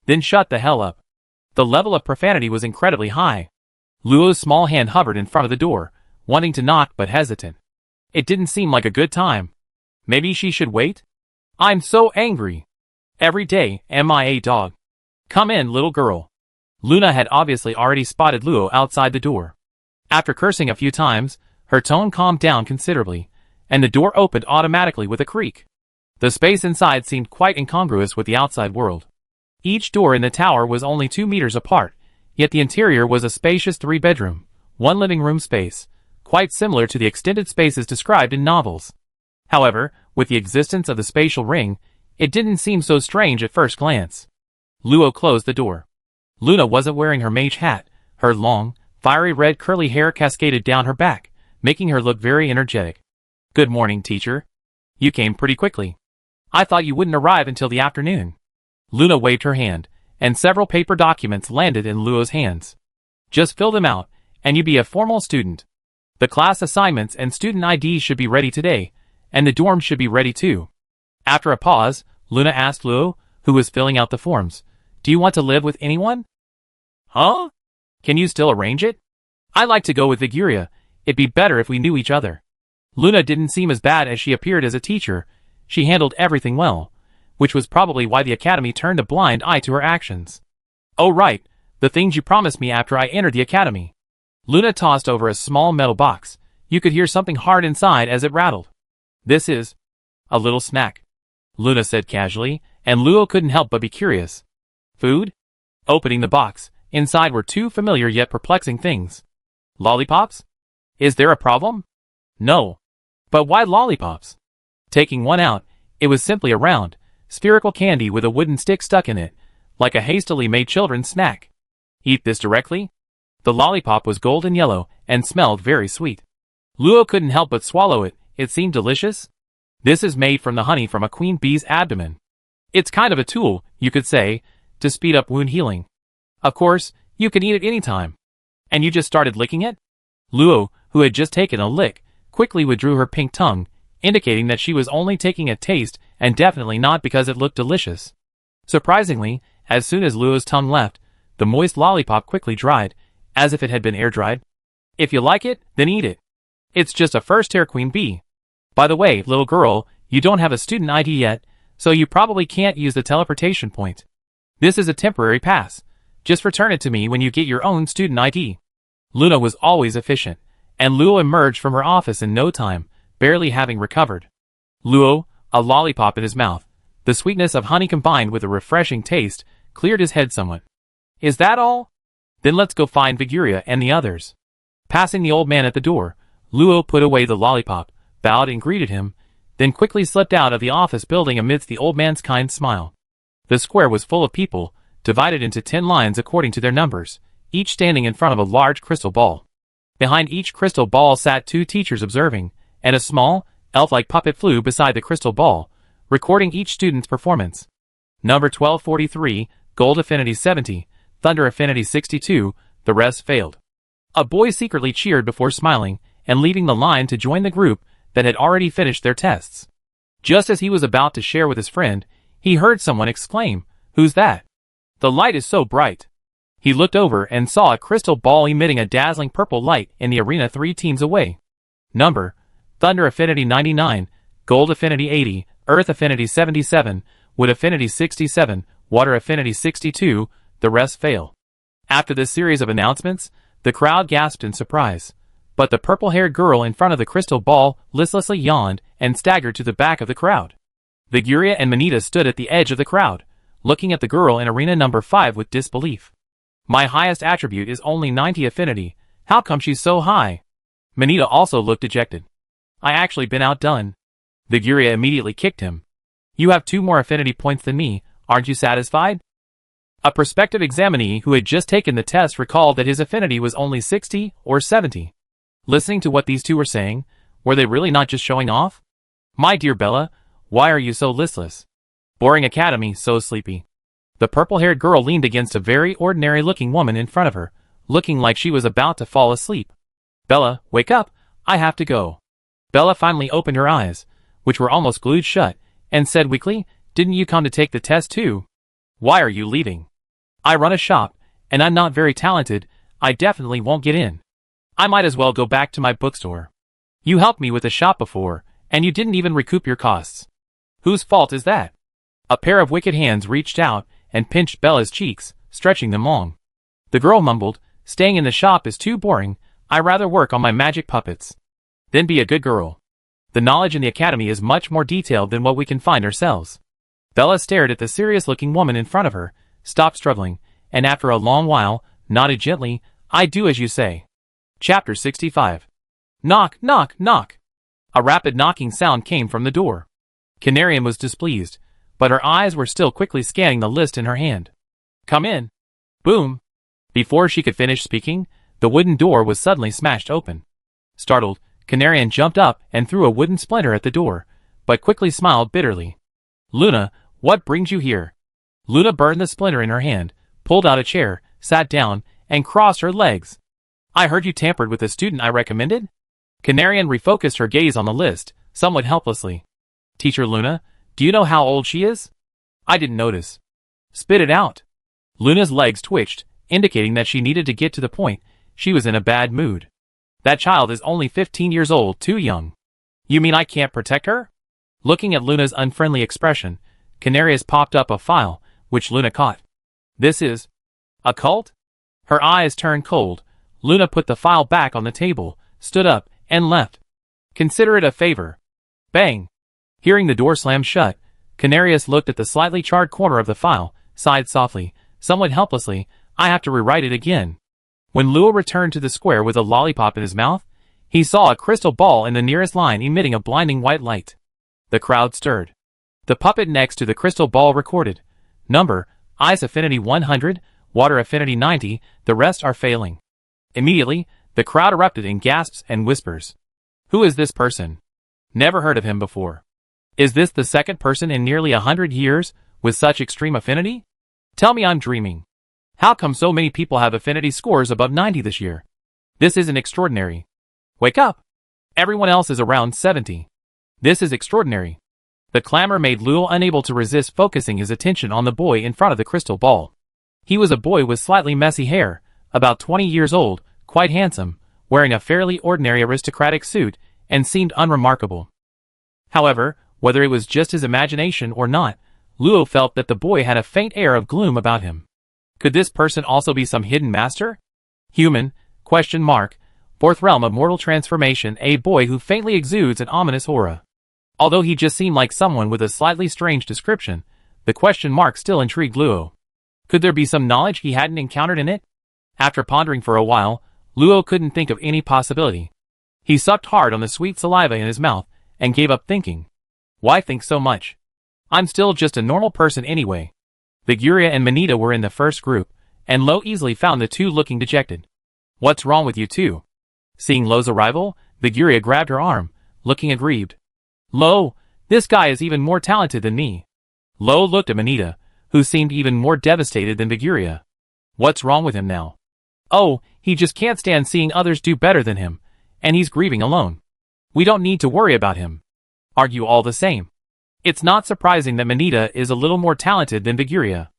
Then shut the hell up. The level of profanity was incredibly high. Luo's small hand hovered in front of the door, wanting to knock but hesitant. It didn't seem like a good time. Maybe she should wait? I'm so angry. Every day, MIA dog. Come in, little girl. Luna had obviously already spotted Luo outside the door. After cursing a few times, her tone calmed down considerably, and the door opened automatically with a creak. The space inside seemed quite incongruous with the outside world. Each door in the tower was only 2 meters apart, yet the interior was a spacious 3-bedroom, 1 living room space, quite similar to the extended spaces described in novels. However, with the existence of the spatial ring, it didn't seem so strange at first glance. Luo closed the door. Luna wasn't wearing her mage hat. Her long, fiery red curly hair cascaded down her back, making her look very energetic. Good morning, teacher. You came pretty quickly. I thought you wouldn't arrive until the afternoon. Luna waved her hand, and several paper documents landed in Luo's hands. Just fill them out, and you be a formal student. The class assignments and student IDs should be ready today, and the dorm should be ready too. After a pause, Luna asked Luo, who was filling out the forms, do you want to live with anyone? Huh? Can you still arrange it? I'd like to go with Viguria. It'd be better if we knew each other. Luna didn't seem as bad as she appeared as a teacher. She handled everything well, which was probably why the academy turned a blind eye to her actions. Oh right, the things you promised me after I entered the academy. Luna tossed over a small metal box. You could hear something hard inside as it rattled. This is a little snack, Luna said casually, and Luo couldn't help but be curious. Food? Opening the box, inside were 2 familiar yet perplexing things. Lollipops? Is there a problem? No. But why lollipops? Taking one out, it was simply a round, spherical candy with a wooden stick stuck in it, like a hastily made children's snack. Eat this directly? The lollipop was golden yellow and smelled very sweet. Luo couldn't help but swallow it. It seemed delicious. This is made from the honey from a queen bee's abdomen. It's kind of a tool, you could say, to speed up wound healing. Of course, you can eat it anytime. And you just started licking it? Luo, who had just taken a lick, quickly withdrew her pink tongue, indicating that she was only taking a taste and definitely not because it looked delicious. Surprisingly, as soon as Luo's tongue left, the moist lollipop quickly dried, as if it had been air-dried. If you like it, then eat it. It's just a first-tier queen bee. By the way, little girl, you don't have a student ID yet, so you probably can't use the teleportation point. This is a temporary pass. Just return it to me when you get your own student ID. Luna was always efficient, and Luo emerged from her office in no time, barely having recovered. Luo, a lollipop in his mouth, the sweetness of honey combined with a refreshing taste, cleared his head somewhat. Is that all? Then let's go find Viguria and the others. Passing the old man at the door, Luo put away the lollipop, bowed and greeted him, then quickly slipped out of the office building amidst the old man's kind smile. The square was full of people, divided into 10 lines according to their numbers, each standing in front of a large crystal ball. Behind each crystal ball sat 2 teachers observing, and a small, elf-like puppet flew beside the crystal ball, recording each student's performance. Number 1243, Gold Affinity 70, Thunder Affinity 62, the rest failed. A boy secretly cheered before smiling and leaving the line to join the group that had already finished their tests. Just as he was about to share with his friend, he heard someone exclaim, "Who's that? The light is so bright." He looked over and saw a crystal ball emitting a dazzling purple light in the arena 3 teams away. Number: Thunder Affinity 99, Gold Affinity 80, Earth Affinity 77, Wood Affinity 67, Water Affinity 62, the rest fail. After this series of announcements, the crowd gasped in surprise. But the purple-haired girl in front of the crystal ball listlessly yawned and staggered to the back of the crowd. Viguria and Manita stood at the edge of the crowd, looking at the girl in arena number 5 with disbelief. My highest attribute is only 90 affinity. How come she's so high? Manita also looked dejected. I actually been outdone. Viguria immediately kicked him. You have 2 more affinity points than me, aren't you satisfied? A prospective examinee who had just taken the test recalled that his affinity was only 60 or 70. Listening to what these 2 were saying, were they really not just showing off? My dear Bella, why are you so listless? Boring academy, so sleepy. The purple-haired girl leaned against a very ordinary-looking woman in front of her, looking like she was about to fall asleep. Bella, wake up, I have to go. Bella finally opened her eyes, which were almost glued shut, and said weakly, didn't you come to take the test too? Why are you leaving? I run a shop, and I'm not very talented. I definitely won't get in. I might as well go back to my bookstore. You helped me with the shop before, and you didn't even recoup your costs. Whose fault is that? A pair of wicked hands reached out and pinched Bella's cheeks, stretching them long. The girl mumbled, "Staying in the shop is too boring. I rather work on my magic puppets." Then be a good girl. The knowledge in the academy is much more detailed than what we can find ourselves. Bella stared at the serious-looking woman in front of her, stopped struggling, and after a long while, nodded gently, "I do as you say." Chapter 65. Knock, knock, knock. A rapid knocking sound came from the door. Canarian was displeased, but her eyes were still quickly scanning the list in her hand. "Come in." Boom. Before she could finish speaking, the wooden door was suddenly smashed open. Startled, Canarian jumped up and threw a wooden splinter at the door, but quickly smiled bitterly. "Luna, what brings you here?" Luna burned the splinter in her hand, pulled out a chair, sat down, and crossed her legs. "I heard you tampered with the student I recommended?" Canarian refocused her gaze on the list, somewhat helplessly. "Teacher Luna, do you know how old she is?" "I didn't notice." "Spit it out." Luna's legs twitched, indicating that she needed to get to the point. She was in a bad mood. "That child is only 15 years old, too young." "You mean I can't protect her?" Looking at Luna's unfriendly expression, Canarius popped up a file, which Luna caught. "This is a cult?" Her eyes turned cold. Luna put the file back on the table, stood up, and left. "Consider it a favor." Bang! Hearing the door slam shut, Canarius looked at the slightly charred corner of the file, sighed softly, somewhat helplessly, "I have to rewrite it again." When Luo returned to the square with a lollipop in his mouth, he saw a crystal ball in the nearest line emitting a blinding white light. The crowd stirred. The puppet next to the crystal ball recorded, "Number, Ice Affinity 100, Water Affinity 90, the rest are failing." Immediately, the crowd erupted in gasps and whispers. "Who is this person? Never heard of him before. Is this the second person in nearly 100 years with such extreme affinity? Tell me I'm dreaming. How come so many people have affinity scores above 90 this year? This isn't extraordinary. Wake up! Everyone else is around 70. This is extraordinary." The clamor made Luo unable to resist focusing his attention on the boy in front of the crystal ball. He was a boy with slightly messy hair, about 20 years old, quite handsome, wearing a fairly ordinary aristocratic suit, and seemed unremarkable. However, whether it was just his imagination or not, Luo felt that the boy had a faint air of gloom about him. Could this person also be some hidden master? Human? Question mark. Fourth realm of mortal transformation, a boy who faintly exudes an ominous aura. Although he just seemed like someone with a slightly strange description, the question mark still intrigued Luo. Could there be some knowledge he hadn't encountered in it? After pondering for a while, Luo couldn't think of any possibility. He sucked hard on the sweet saliva in his mouth and gave up thinking. Why think so much? I'm still just a normal person anyway. Viguria and Manita were in the first group, and Lo easily found the two looking dejected. "What's wrong with you two?" Seeing Lo's arrival, Viguria grabbed her arm, looking aggrieved. "Lo, this guy is even more talented than me." Lo looked at Manita, who seemed even more devastated than Viguria. "What's wrong with him now?" "Oh, he just can't stand seeing others do better than him, and he's grieving alone. We don't need to worry about him." Argue all the same. It's not surprising that Manita is a little more talented than Viguria.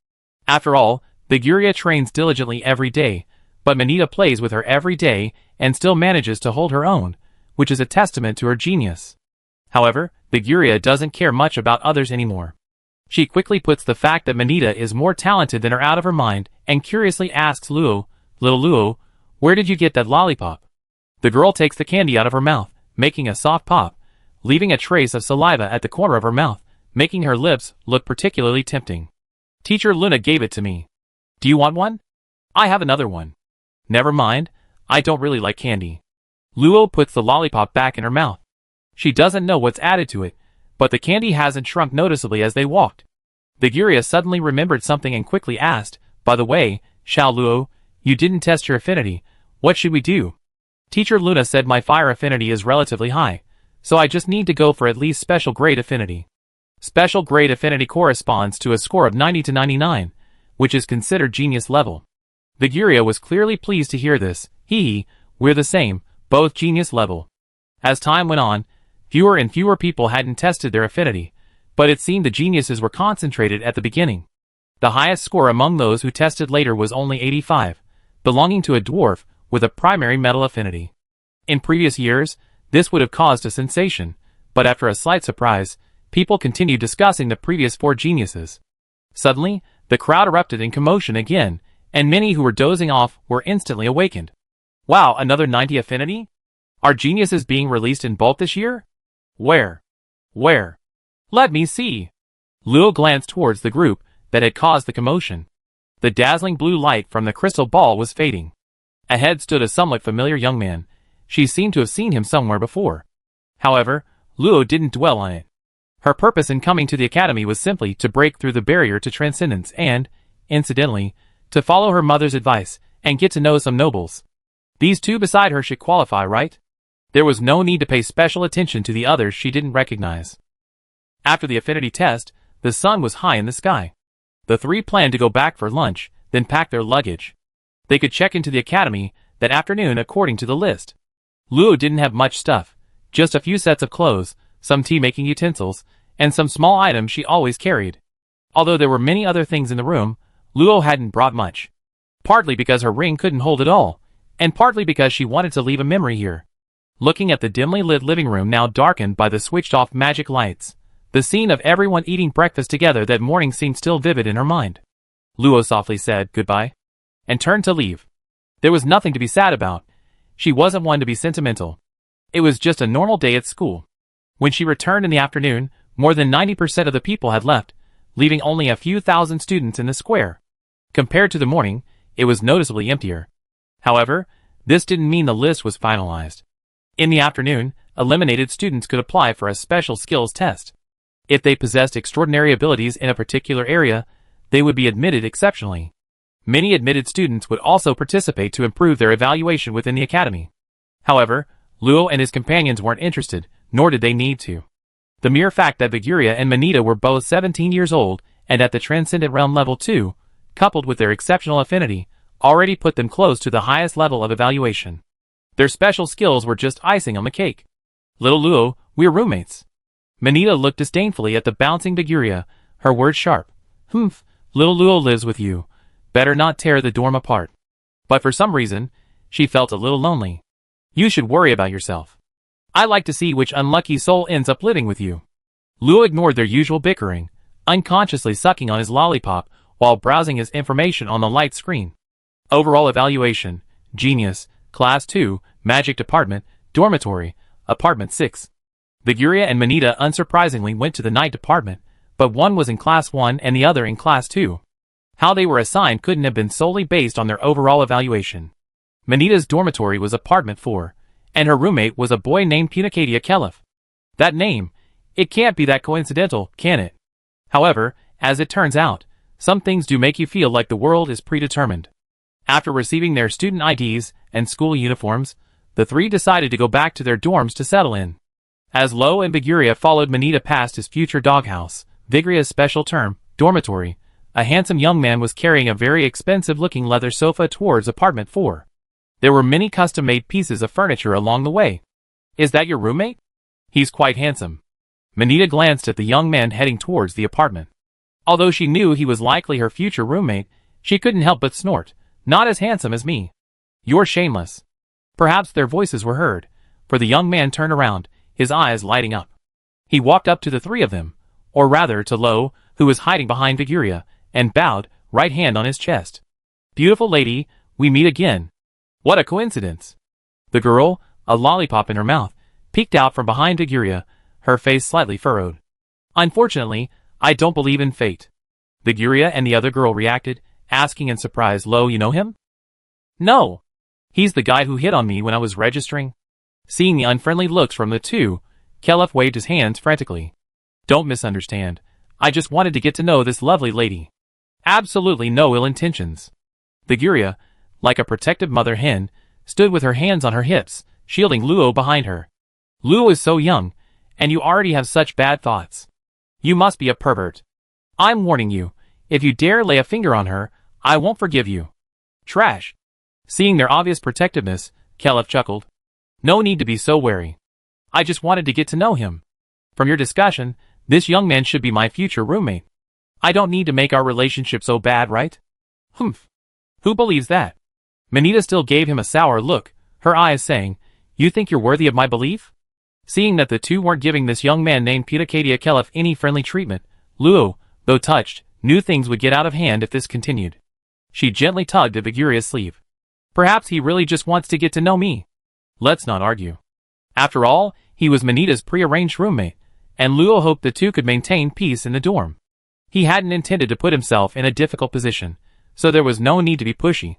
After all, Viguria trains diligently every day, but Manita plays with her every day and still manages to hold her own, which is a testament to her genius. However, Viguria doesn't care much about others anymore. She quickly puts the fact that Manita is more talented than her out of her mind and curiously asks Luo, "Little Luo, where did you get that lollipop?" The girl takes the candy out of her mouth, making a soft pop, leaving a trace of saliva at the corner of her mouth, making her lips look particularly tempting. "Teacher Luna gave it to me. Do you want one?" "I have another one." "Never mind, I don't really like candy." Luo puts the lollipop back in her mouth. She doesn't know what's added to it, but the candy hasn't shrunk noticeably as they walked. Viguria suddenly remembered something and quickly asked, "By the way, Xiao Luo, you didn't test your affinity. What should we do?" "Teacher Luna said my fire affinity is relatively high, so I just need to go for at least special grade affinity." Special grade affinity corresponds to a score of 90 to 99, which is considered genius level. Viguria was clearly pleased to hear this. We're the same, both genius level. As time went on, fewer and fewer people hadn't tested their affinity, but it seemed the geniuses were concentrated at the beginning. The highest score among those who tested later was only 85, belonging to a dwarf with a primary metal affinity. In previous years, this would have caused a sensation, but after a slight surprise, people continued discussing the previous 4 geniuses. Suddenly, the crowd erupted in commotion again, and many who were dozing off were instantly awakened. Wow, another 90 affinity? Are geniuses being released in bulk this year? Where? Where? Let me see. Luo glanced towards the group that had caused the commotion. The dazzling blue light from the crystal ball was fading. Ahead stood a somewhat familiar young man. She seemed to have seen him somewhere before. However, Luo didn't dwell on it. Her purpose in coming to the academy was simply to break through the barrier to transcendence and, incidentally, to follow her mother's advice and get to know some nobles. These 2 beside her should qualify, right? There was no need to pay special attention to the others she didn't recognize. After the affinity test, the sun was high in the sky. The 3 planned to go back for lunch, then pack their luggage. They could check into the academy that afternoon according to the list. Luo didn't have much stuff, just a few sets of clothes, some tea-making utensils, and some small items she always carried. Although there were many other things in the room, Luo hadn't brought much. Partly because her ring couldn't hold it all, and partly because she wanted to leave a memory here. Looking at the dimly lit living room now darkened by the switched-off magic lights, the scene of everyone eating breakfast together that morning seemed still vivid in her mind. Luo softly said goodbye, and turned to leave. There was nothing to be sad about. She wasn't one to be sentimental. It was just a normal day at school. When she returned in the afternoon, more than 90% of the people had left, leaving only a few thousand students in the square. Compared to the morning, it was noticeably emptier. However, this didn't mean the list was finalized. In the afternoon, eliminated students could apply for a special skills test. If they possessed extraordinary abilities in a particular area, they would be admitted exceptionally. Many admitted students would also participate to improve their evaluation within the academy. However, Luo and his companions weren't interested, nor did they need to. The mere fact that Viguria and Manita were both 17 years old and at the Transcendent Realm level 2, coupled with their exceptional affinity, already put them close to the highest level of evaluation. Their special skills were just icing on the cake. Little Luo, we're roommates. Manita looked disdainfully at the bouncing Viguria, her words sharp. Humph, little Luo lives with you. Better not tear the dorm apart. But for some reason, she felt a little lonely. You should worry about yourself. I like to see which unlucky soul ends up living with you. Luo ignored their usual bickering, unconsciously sucking on his lollipop while browsing his information on the light screen. Overall evaluation, Genius, Class 2, Magic Department, Dormitory, Apartment 6. Viguria and Manita unsurprisingly went to the Night Department, but one was in Class 1 and the other in Class 2. How they were assigned couldn't have been solely based on their overall evaluation. Manita's dormitory was Apartment 4, and her roommate was a boy named Punicadia Kelef. That name, it can't be that coincidental, can it? However, as it turns out, some things do make you feel like the world is predetermined. After receiving their student IDs and school uniforms, the 3 decided to go back to their dorms to settle in. As Lo and Viguria followed Manita past his future doghouse, Vigria's special term, dormitory, a handsome young man was carrying a very expensive-looking leather sofa towards Apartment 4. There were many custom-made pieces of furniture along the way. Is that your roommate? He's quite handsome. Manita glanced at the young man heading towards the apartment. Although she knew he was likely her future roommate, she couldn't help but snort. Not as handsome as me. You're shameless. Perhaps their voices were heard, for the young man turned around, his eyes lighting up. He walked up to the 3 of them, or rather to Lo, who was hiding behind Viguria, and bowed, right hand on his chest. Beautiful lady, we meet again. What a coincidence. The girl, a lollipop in her mouth, peeked out from behind Viguria, her face slightly furrowed. Unfortunately, I don't believe in fate. Viguria and the other girl reacted, asking in surprise, Lo, you know him? No. He's the guy who hit on me when I was registering. Seeing the unfriendly looks from the 2, Kelef waved his hands frantically. Don't misunderstand. I just wanted to get to know this lovely lady. Absolutely no ill intentions. Viguria, like a protective mother hen, stood with her hands on her hips, shielding Luo behind her. Luo is so young, and you already have such bad thoughts. You must be a pervert. I'm warning you, if you dare lay a finger on her, I won't forgive you. Trash. Seeing their obvious protectiveness, Kelef chuckled. No need to be so wary. I just wanted to get to know him. From your discussion, this young man should be my future roommate. I don't need to make our relationship so bad, right? Humph. Who believes that? Manita still gave him a sour look, her eyes saying, You think you're worthy of my belief? Seeing that the two weren't giving this young man named P61 any friendly treatment, Luo, though touched, knew things would get out of hand if this continued. She gently tugged at Viguria's sleeve. Perhaps he really just wants to get to know me. Let's not argue. After all, he was Manita's prearranged roommate, and Luo hoped the two could maintain peace in the dorm. He hadn't intended to put himself in a difficult position, so there was no need to be pushy.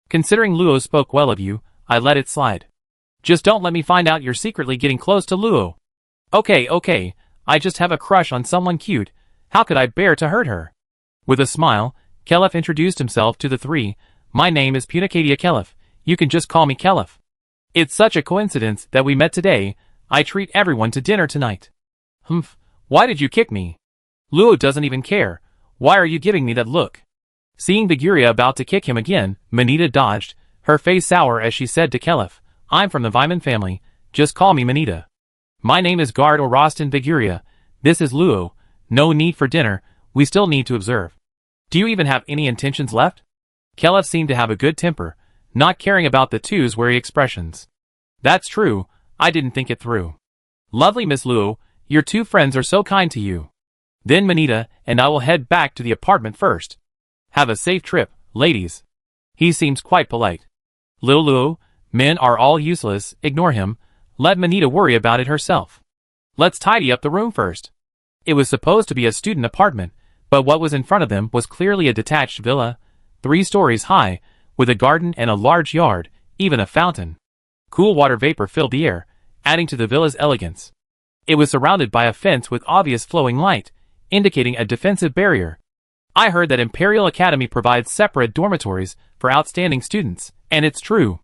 Considering Luo spoke well of you, I let it slide. Just don't let me find out you're secretly getting close to Luo. Okay, I just have a crush on someone cute. How could I bear to hurt her? With a smile, Kelef introduced himself to the three. My name is P61. You can just call me Kelef. It's such a coincidence that we met today. I treat everyone to dinner tonight. Humph, why did you kick me? Luo doesn't even care. Why are you giving me that look? Seeing Viguria about to kick him again, Manita dodged, her face sour as she said to Kelef, I'm from the Vyman family, just call me Manita. My name is Guard or Rostin Viguria. This is Luo. No need for dinner, we still need to observe. Do you even have any intentions left? Kelef seemed to have a good temper, not caring about the two's wary expressions. That's true, I didn't think it through. Lovely Miss Luo, your two friends are so kind to you. Then Manita and I will head back to the apartment first. Have a safe trip, ladies. He seems quite polite. Little Luo, men are all useless, ignore him, let Manita worry about it herself. Let's tidy up the room first. It was supposed to be a student apartment, but what was in front of them was clearly a detached villa, 3 stories high, with a garden and a large yard, even a fountain. Cool water vapor filled the air, adding to the villa's elegance. It was surrounded by a fence with obvious flowing light, indicating a defensive barrier. I heard that Imperial Academy provides separate dormitories for outstanding students, and it's true.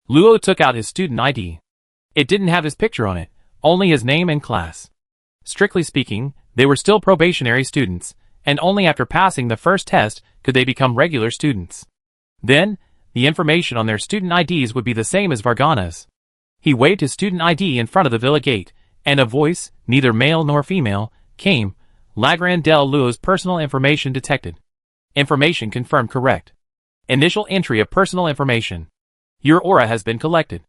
Luo took out his student ID. It didn't have his picture on it, only his name and class. Strictly speaking, they were still probationary students, and only after passing the first test could they become regular students. Then, the information on their student IDs would be the same as Vargana's. He waved his student ID in front of the villa gate, and a voice, neither male nor female, came. Lagran del Luo's personal information detected. Information confirmed correct. Initial entry of personal information. Your aura has been collected.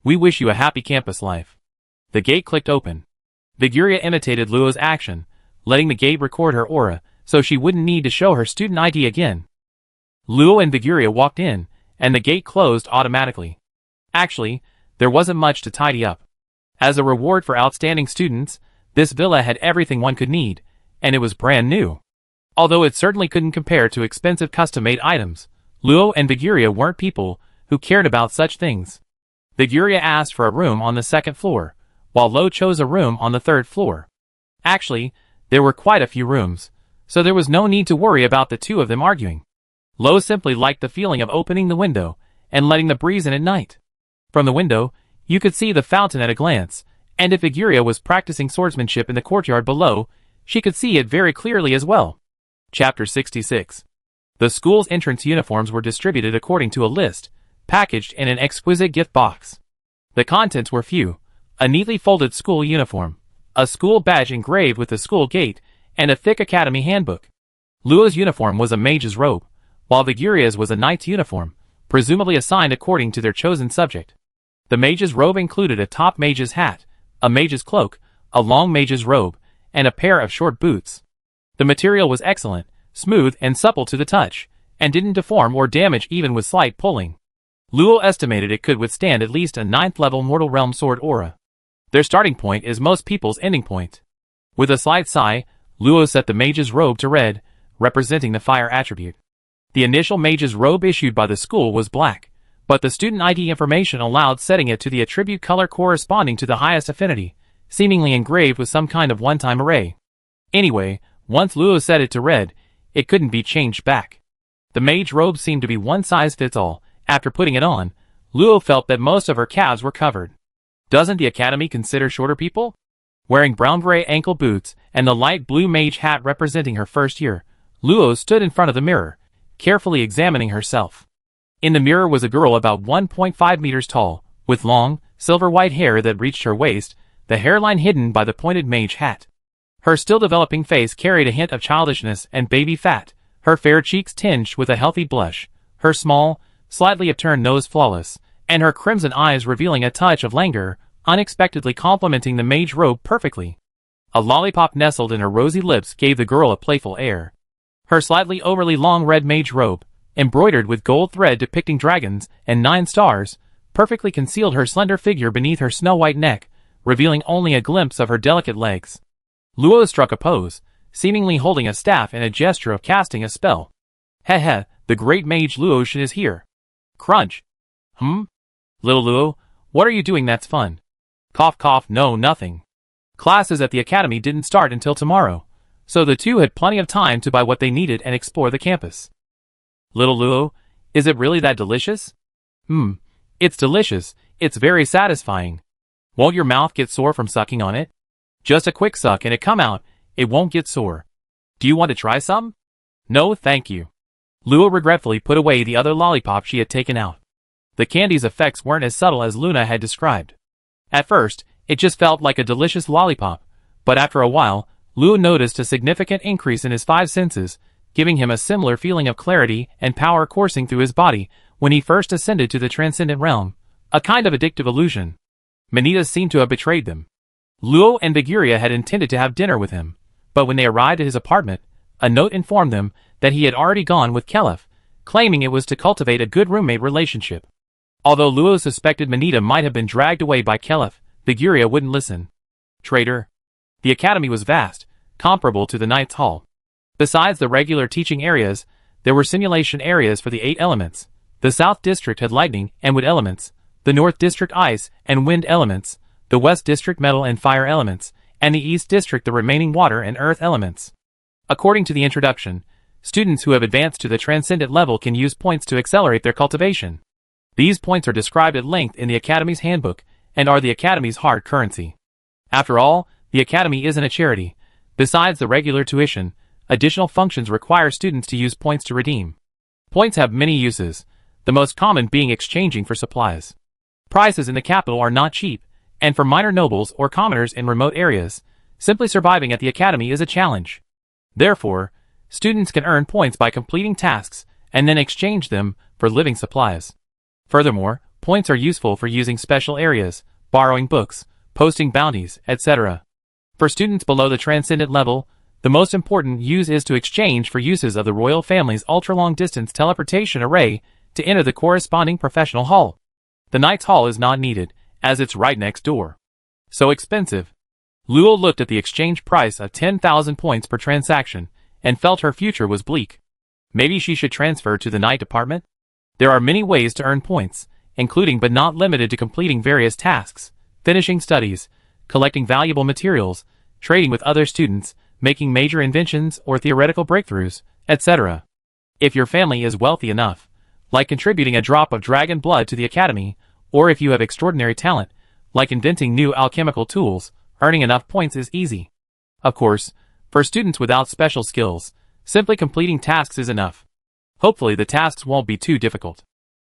We wish you a happy campus life. The gate clicked open. Viguria imitated Luo's action, letting the gate record her aura, so she wouldn't need to show her student ID again. Luo and Viguria walked in, and the gate closed automatically. Actually, there wasn't much to tidy up. As a reward for outstanding students, this villa had everything one could need, and it was brand new. Although it certainly couldn't compare to expensive custom-made items, Luo and Viguria weren't people who cared about such things. Viguria asked for a room on the 2nd floor, while Luo chose a room on the 3rd floor. Actually, there were quite a few rooms, so there was no need to worry about the two of them arguing. Luo simply liked the feeling of opening the window and letting the breeze in at night. From the window, you could see the fountain at a glance, and if Viguria was practicing swordsmanship in the courtyard below, she could see it very clearly as well. Chapter 66. The school's entrance uniforms were distributed according to a list, packaged in an exquisite gift box. The contents were few: a neatly folded school uniform, a school badge engraved with the school gate, and a thick academy handbook. Luo's uniform was a mage's robe, while Viguria's was a knight's uniform, presumably assigned according to their chosen subject. The mage's robe included a top mage's hat, a mage's cloak, a long mage's robe, and a pair of short boots. The material was excellent, smooth and supple to the touch, and didn't deform or damage even with slight pulling. Luo estimated it could withstand at least a 9th level Mortal Realm sword aura. Their starting point is most people's ending point. With a slight sigh, Luo set the mage's robe to red, representing the fire attribute. The initial mage's robe issued by the school was black, but the student ID information allowed setting it to the attribute color corresponding to the highest affinity, seemingly engraved with some kind of one-time array. Anyway, once Luo set it to red, it couldn't be changed back. The mage robe seemed to be one size fits all. After putting it on, Luo felt that most of her calves were covered. Doesn't the academy consider shorter people? Wearing brown-gray ankle boots and the light blue mage hat representing her first year, Luo stood in front of the mirror, carefully examining herself. In the mirror was a girl about 1.5 meters tall, with long, silver-white hair that reached her waist, the hairline hidden by the pointed mage hat. Her still developing face carried a hint of childishness and baby fat, her fair cheeks tinged with a healthy blush, her small, slightly upturned nose flawless, and her crimson eyes revealing a touch of languor, unexpectedly complementing the mage robe perfectly. A lollipop nestled in her rosy lips gave the girl a playful air. Her slightly overly long red mage robe, embroidered with gold thread depicting dragons and 9 stars, perfectly concealed her slender figure beneath her snow-white neck, revealing only a glimpse of her delicate legs. Luo struck a pose, seemingly holding a staff in a gesture of casting a spell. Heh, the great mage Luo is here. Crunch. Little Luo, what are you doing that's fun? Cough cough, no, nothing. Classes at the academy didn't start until tomorrow, so the two had plenty of time to buy what they needed and explore the campus. Little Luo, is it really that delicious? It's delicious, it's very satisfying. Won't your mouth get sore from sucking on it? Just a quick suck and it come out, it won't get sore. Do you want to try some? No, thank you. Luo regretfully put away the other lollipop she had taken out. The candy's effects weren't as subtle as Luna had described. At first, it just felt like a delicious lollipop, but after a while, Luo noticed a significant increase in his 5 senses, giving him a similar feeling of clarity and power coursing through his body when he first ascended to the transcendent realm, a kind of addictive illusion. Manita seemed to have betrayed them. Luo and Viguria had intended to have dinner with him, but when they arrived at his apartment, a note informed them that he had already gone with Kelef, claiming it was to cultivate a good roommate relationship. Although Luo suspected Manita might have been dragged away by Kelef, Viguria wouldn't listen. Traitor. The academy was vast, comparable to the Knight's Hall. Besides the regular teaching areas, there were simulation areas for the 8 elements. The South District had lightning and wood elements, the North District ice and wind elements, the West District metal and fire elements, and the East District the remaining water and earth elements. According to the introduction, students who have advanced to the transcendent level can use points to accelerate their cultivation. These points are described at length in the Academy's handbook, and are the Academy's hard currency. After all, the Academy isn't a charity. Besides the regular tuition, additional functions require students to use points to redeem. Points have many uses, the most common being exchanging for supplies. Prices in the capital are not cheap, and for minor nobles or commoners in remote areas, simply surviving at the Academy is a challenge. Therefore, students can earn points by completing tasks and then exchange them for living supplies. Furthermore, points are useful for using special areas, borrowing books, posting bounties, etc. For students below the transcendent level, the most important use is to exchange for uses of the royal family's ultra-long-distance teleportation array to enter the corresponding professional hall. The Knight's Hall is not needed, as it's right next door. So expensive. Luo looked at the exchange price of 10,000 points per transaction, and felt her future was bleak. Maybe she should transfer to the Knight Department? There are many ways to earn points, including but not limited to completing various tasks, finishing studies, collecting valuable materials, trading with other students, making major inventions or theoretical breakthroughs, etc. If your family is wealthy enough, like contributing a drop of dragon blood to the academy, or if you have extraordinary talent, like inventing new alchemical tools, earning enough points is easy. Of course, for students without special skills, simply completing tasks is enough. Hopefully the tasks won't be too difficult.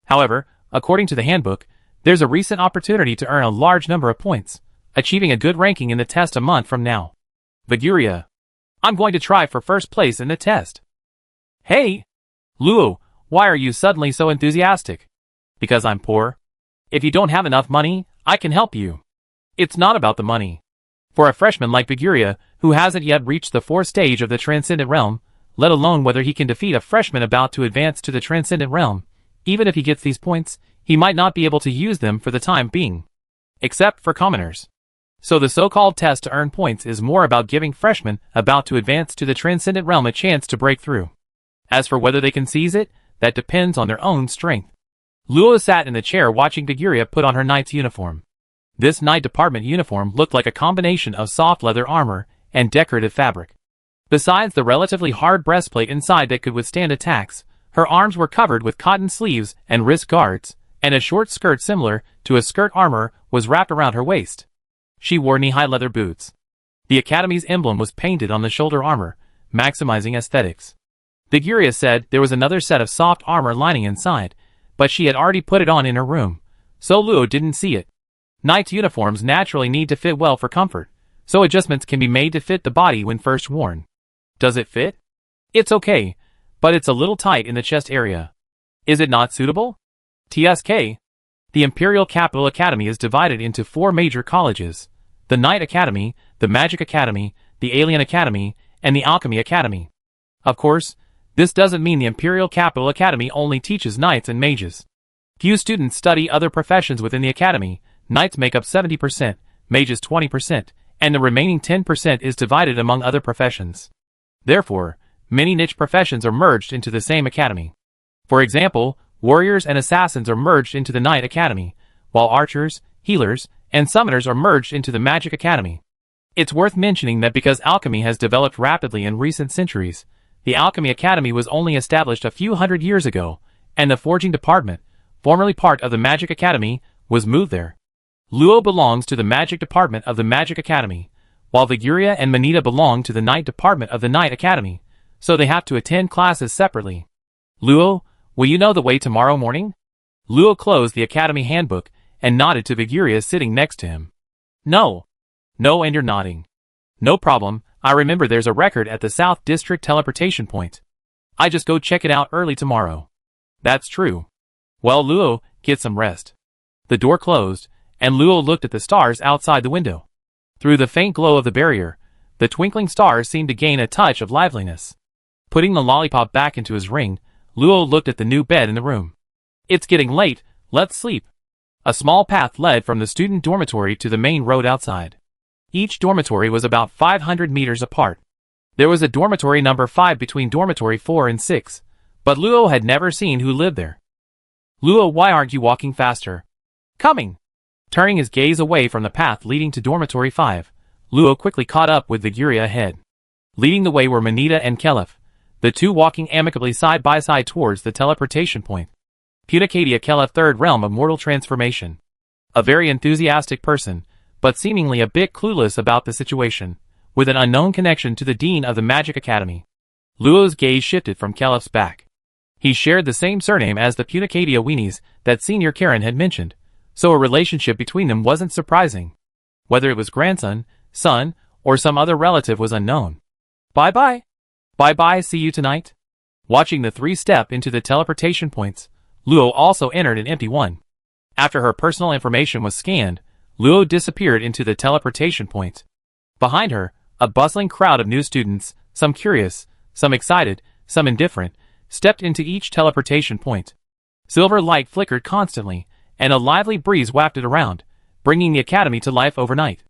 However, according to the handbook, there's a recent opportunity to earn a large number of points, achieving a good ranking in the test a month from now. Viguria. I'm going to try for first place in the test. Hey! Luo, why are you suddenly so enthusiastic? Because I'm poor? If you don't have enough money, I can help you. It's not about the money. For a freshman like Viguria, who hasn't yet reached the 4th stage of the Transcendent Realm, let alone whether he can defeat a freshman about to advance to the Transcendent Realm, even if he gets these points, he might not be able to use them for the time being. Except for commoners. So the so-called test to earn points is more about giving freshmen about to advance to the Transcendent Realm a chance to break through. As for whether they can seize it, that depends on their own strength. Luo sat in the chair watching Viguria put on her knight's uniform. This Knight Department uniform looked like a combination of soft leather armor and decorative fabric. Besides the relatively hard breastplate inside that could withstand attacks, her arms were covered with cotton sleeves and wrist guards, and a short skirt similar to a skirt armor was wrapped around her waist. She wore knee-high leather boots. The Academy's emblem was painted on the shoulder armor, maximizing aesthetics. Viguria said there was another set of soft armor lining inside, but she had already put it on in her room, so Luo didn't see it. Knight's uniforms naturally need to fit well for comfort, so adjustments can be made to fit the body when first worn. Does it fit? It's okay, but it's a little tight in the chest area. Is it not suitable? TSK. The Imperial Capital Academy is divided into 4 major colleges: the Knight Academy, the Magic Academy, the Alien Academy, and the Alchemy Academy. Of course, this doesn't mean the Imperial Capital Academy only teaches knights and mages. Few students study other professions within the academy. Knights make up 70%, mages 20%, and the remaining 10% is divided among other professions. Therefore, many niche professions are merged into the same academy. For example, warriors and assassins are merged into the Knight Academy, while archers, healers, and summoners are merged into the Magic Academy. It's worth mentioning that because alchemy has developed rapidly in recent centuries, the Alchemy Academy was only established a few hundred years ago, and the forging department, formerly part of the Magic Academy, was moved there. Luo belongs to the Magic Department of the Magic Academy, while Viguria and Manita belong to the Knight Department of the Knight Academy, so they have to attend classes separately. Luo, will you know the way tomorrow morning? Luo closed the academy handbook and nodded to Viguria sitting next to him. No. No, and you're nodding. No problem, I remember there's a record at the South District teleportation point. I just go check it out early tomorrow. That's true. Well, Luo, get some rest. The door closed, and Luo looked at the stars outside the window. Through the faint glow of the barrier, the twinkling stars seemed to gain a touch of liveliness. Putting the lollipop back into his ring, Luo looked at the new bed in the room. It's getting late, let's sleep. A small path led from the student dormitory to the main road outside. Each dormitory was about 500 meters apart. There was a dormitory number 5 between dormitory 4 and 6, but Luo had never seen who lived there. Luo, why aren't you walking faster? Coming! Turning his gaze away from the path leading to dormitory 5, Luo quickly caught up with Viguria ahead. Leading the way were Manita and Kelef, the two walking amicably side by side towards the teleportation point. Punicadia Kelef, 3rd realm of mortal transformation. A very enthusiastic person, but seemingly a bit clueless about the situation, with an unknown connection to the Dean of the Magic Academy. Luo's gaze shifted from Kelef's back. He shared the same surname as the Punicadia weenies that Senior Karen had mentioned, so a relationship between them wasn't surprising. Whether it was grandson, son, or some other relative was unknown. Bye-bye. Bye-bye, see you tonight. Watching the 3 step into the teleportation points, Luo also entered an empty one. After her personal information was scanned, Luo disappeared into the teleportation point. Behind her, a bustling crowd of new students, some curious, some excited, some indifferent, stepped into each teleportation point. Silver light flickered constantly, and a lively breeze wafted around, bringing the academy to life overnight.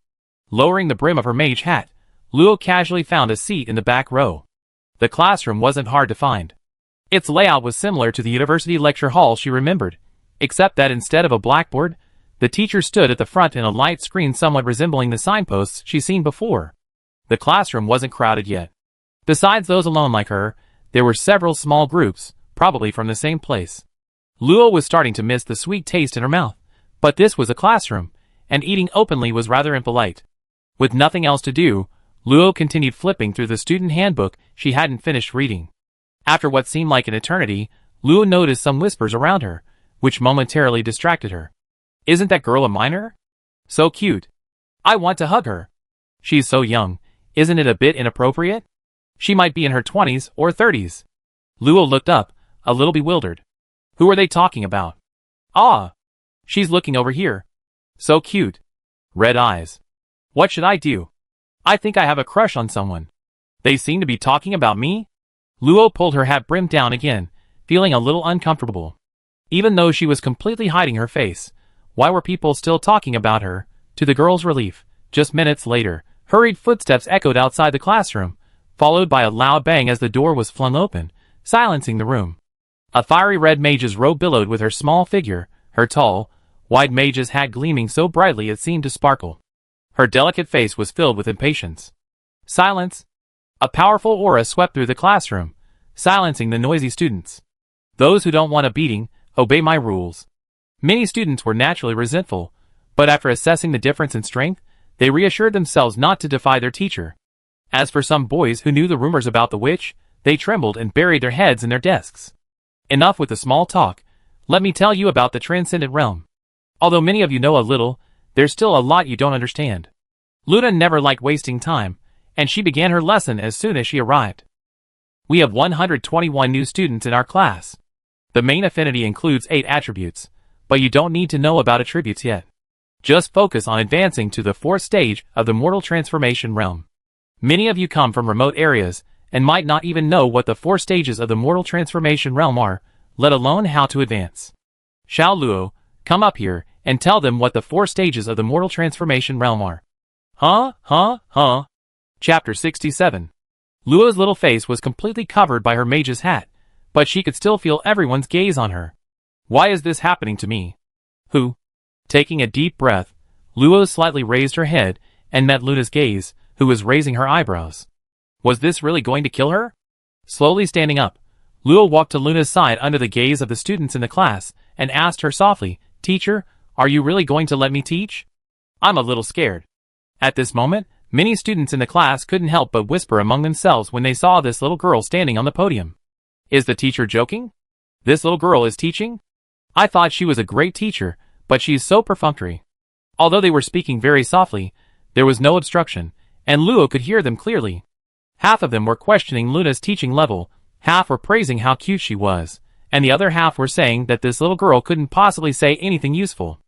Lowering the brim of her mage hat, Luo casually found a seat in the back row. The classroom wasn't hard to find. Its layout was similar to the university lecture hall she remembered, except that instead of a blackboard, the teacher stood at the front in a light screen somewhat resembling the signposts she'd seen before. The classroom wasn't crowded yet. Besides those alone like her, there were several small groups, probably from the same place. Luo was starting to miss the sweet taste in her mouth, but this was a classroom, and eating openly was rather impolite. With nothing else to do, Luo continued flipping through the student handbook she hadn't finished reading. After what seemed like an eternity, Luo noticed some whispers around her, which momentarily distracted her. Isn't that girl a minor? So cute. I want to hug her. She's so young, isn't it a bit inappropriate? She might be in her 20s or 30s. Luo looked up, a little bewildered. Who are they talking about? Ah! She's looking over here. So cute. Red eyes. What should I do? I think I have a crush on someone. They seem to be talking about me? Luo pulled her hat brim down again, feeling a little uncomfortable. Even though she was completely hiding her face, why were people still talking about her? To the girl's relief, just minutes later, hurried footsteps echoed outside the classroom, followed by a loud bang as the door was flung open, silencing the room. A fiery red mage's robe billowed with her small figure, her tall, wide mage's hat gleaming so brightly it seemed to sparkle. Her delicate face was filled with impatience. Silence! A powerful aura swept through the classroom, silencing the noisy students. Those who don't want a beating, obey my rules. Many students were naturally resentful, but after assessing the difference in strength, they reassured themselves not to defy their teacher. As for some boys who knew the rumors about the witch, they trembled and buried their heads in their desks. Enough with the small talk, let me tell you about the transcendent realm. Although many of you know a little, there's still a lot you don't understand. Luna never liked wasting time, and she began her lesson as soon as she arrived. We have 121 new students in our class. The main affinity includes 8 attributes, but you don't need to know about attributes yet. Just focus on advancing to the 4th stage of the mortal transformation realm. Many of you come from remote areas and might not even know what the 4 stages of the mortal transformation realm are, let alone how to advance. Xiao Luo, come up here and tell them what the 4 stages of the mortal transformation realm are. Huh? Chapter 67. Luo's little face was completely covered by her mage's hat, but she could still feel everyone's gaze on her. Why is this happening to me? Who? Taking a deep breath, Luo slightly raised her head and met Luna's gaze, who was raising her eyebrows. Was this really going to kill her? Slowly standing up, Luo walked to Luna's side under the gaze of the students in the class and asked her softly, "Teacher, are you really going to let me teach? I'm a little scared." At this moment, many students in the class couldn't help but whisper among themselves when they saw this little girl standing on the podium. Is the teacher joking? This little girl is teaching? I thought she was a great teacher, but she's so perfunctory. Although they were speaking very softly, there was no obstruction, and Luo could hear them clearly. Half of them were questioning Luna's teaching level, half were praising how cute she was, and the other half were saying that this little girl couldn't possibly say anything useful.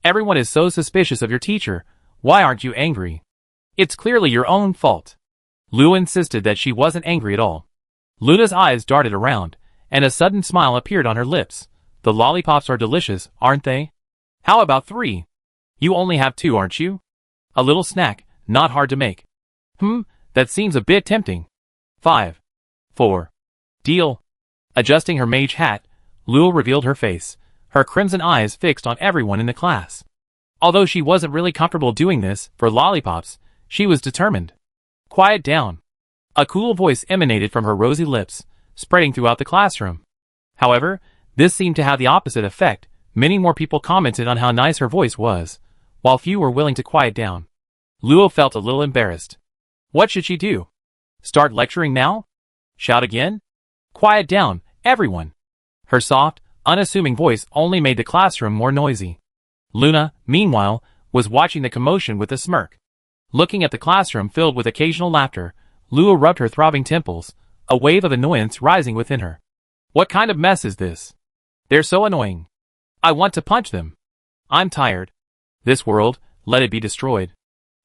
Everyone is so suspicious of your teacher. Why aren't you angry? It's clearly your own fault. Luo insisted that she wasn't angry at all. Luna's eyes darted around, and a sudden smile appeared on her lips. The lollipops are delicious, aren't they? How about 3? You only have 2, aren't you? A little snack, not hard to make. That seems a bit tempting. 5. 4. Deal. Adjusting her mage hat, Luo revealed her face, her crimson eyes fixed on everyone in the class. Although she wasn't really comfortable doing this for lollipops, she was determined. Quiet down. A cool voice emanated from her rosy lips, spreading throughout the classroom. However, this seemed to have the opposite effect. Many more people commented on how nice her voice was, while few were willing to quiet down. Luo felt a little embarrassed. What should she do? Start lecturing now? Shout again? Quiet down, everyone. Her soft, unassuming voice only made the classroom more noisy. Luna, meanwhile, was watching the commotion with a smirk. Looking at the classroom filled with occasional laughter, Luo rubbed her throbbing temples, a wave of annoyance rising within her. What kind of mess is this? They're so annoying. I want to punch them. I'm tired. This world, let it be destroyed.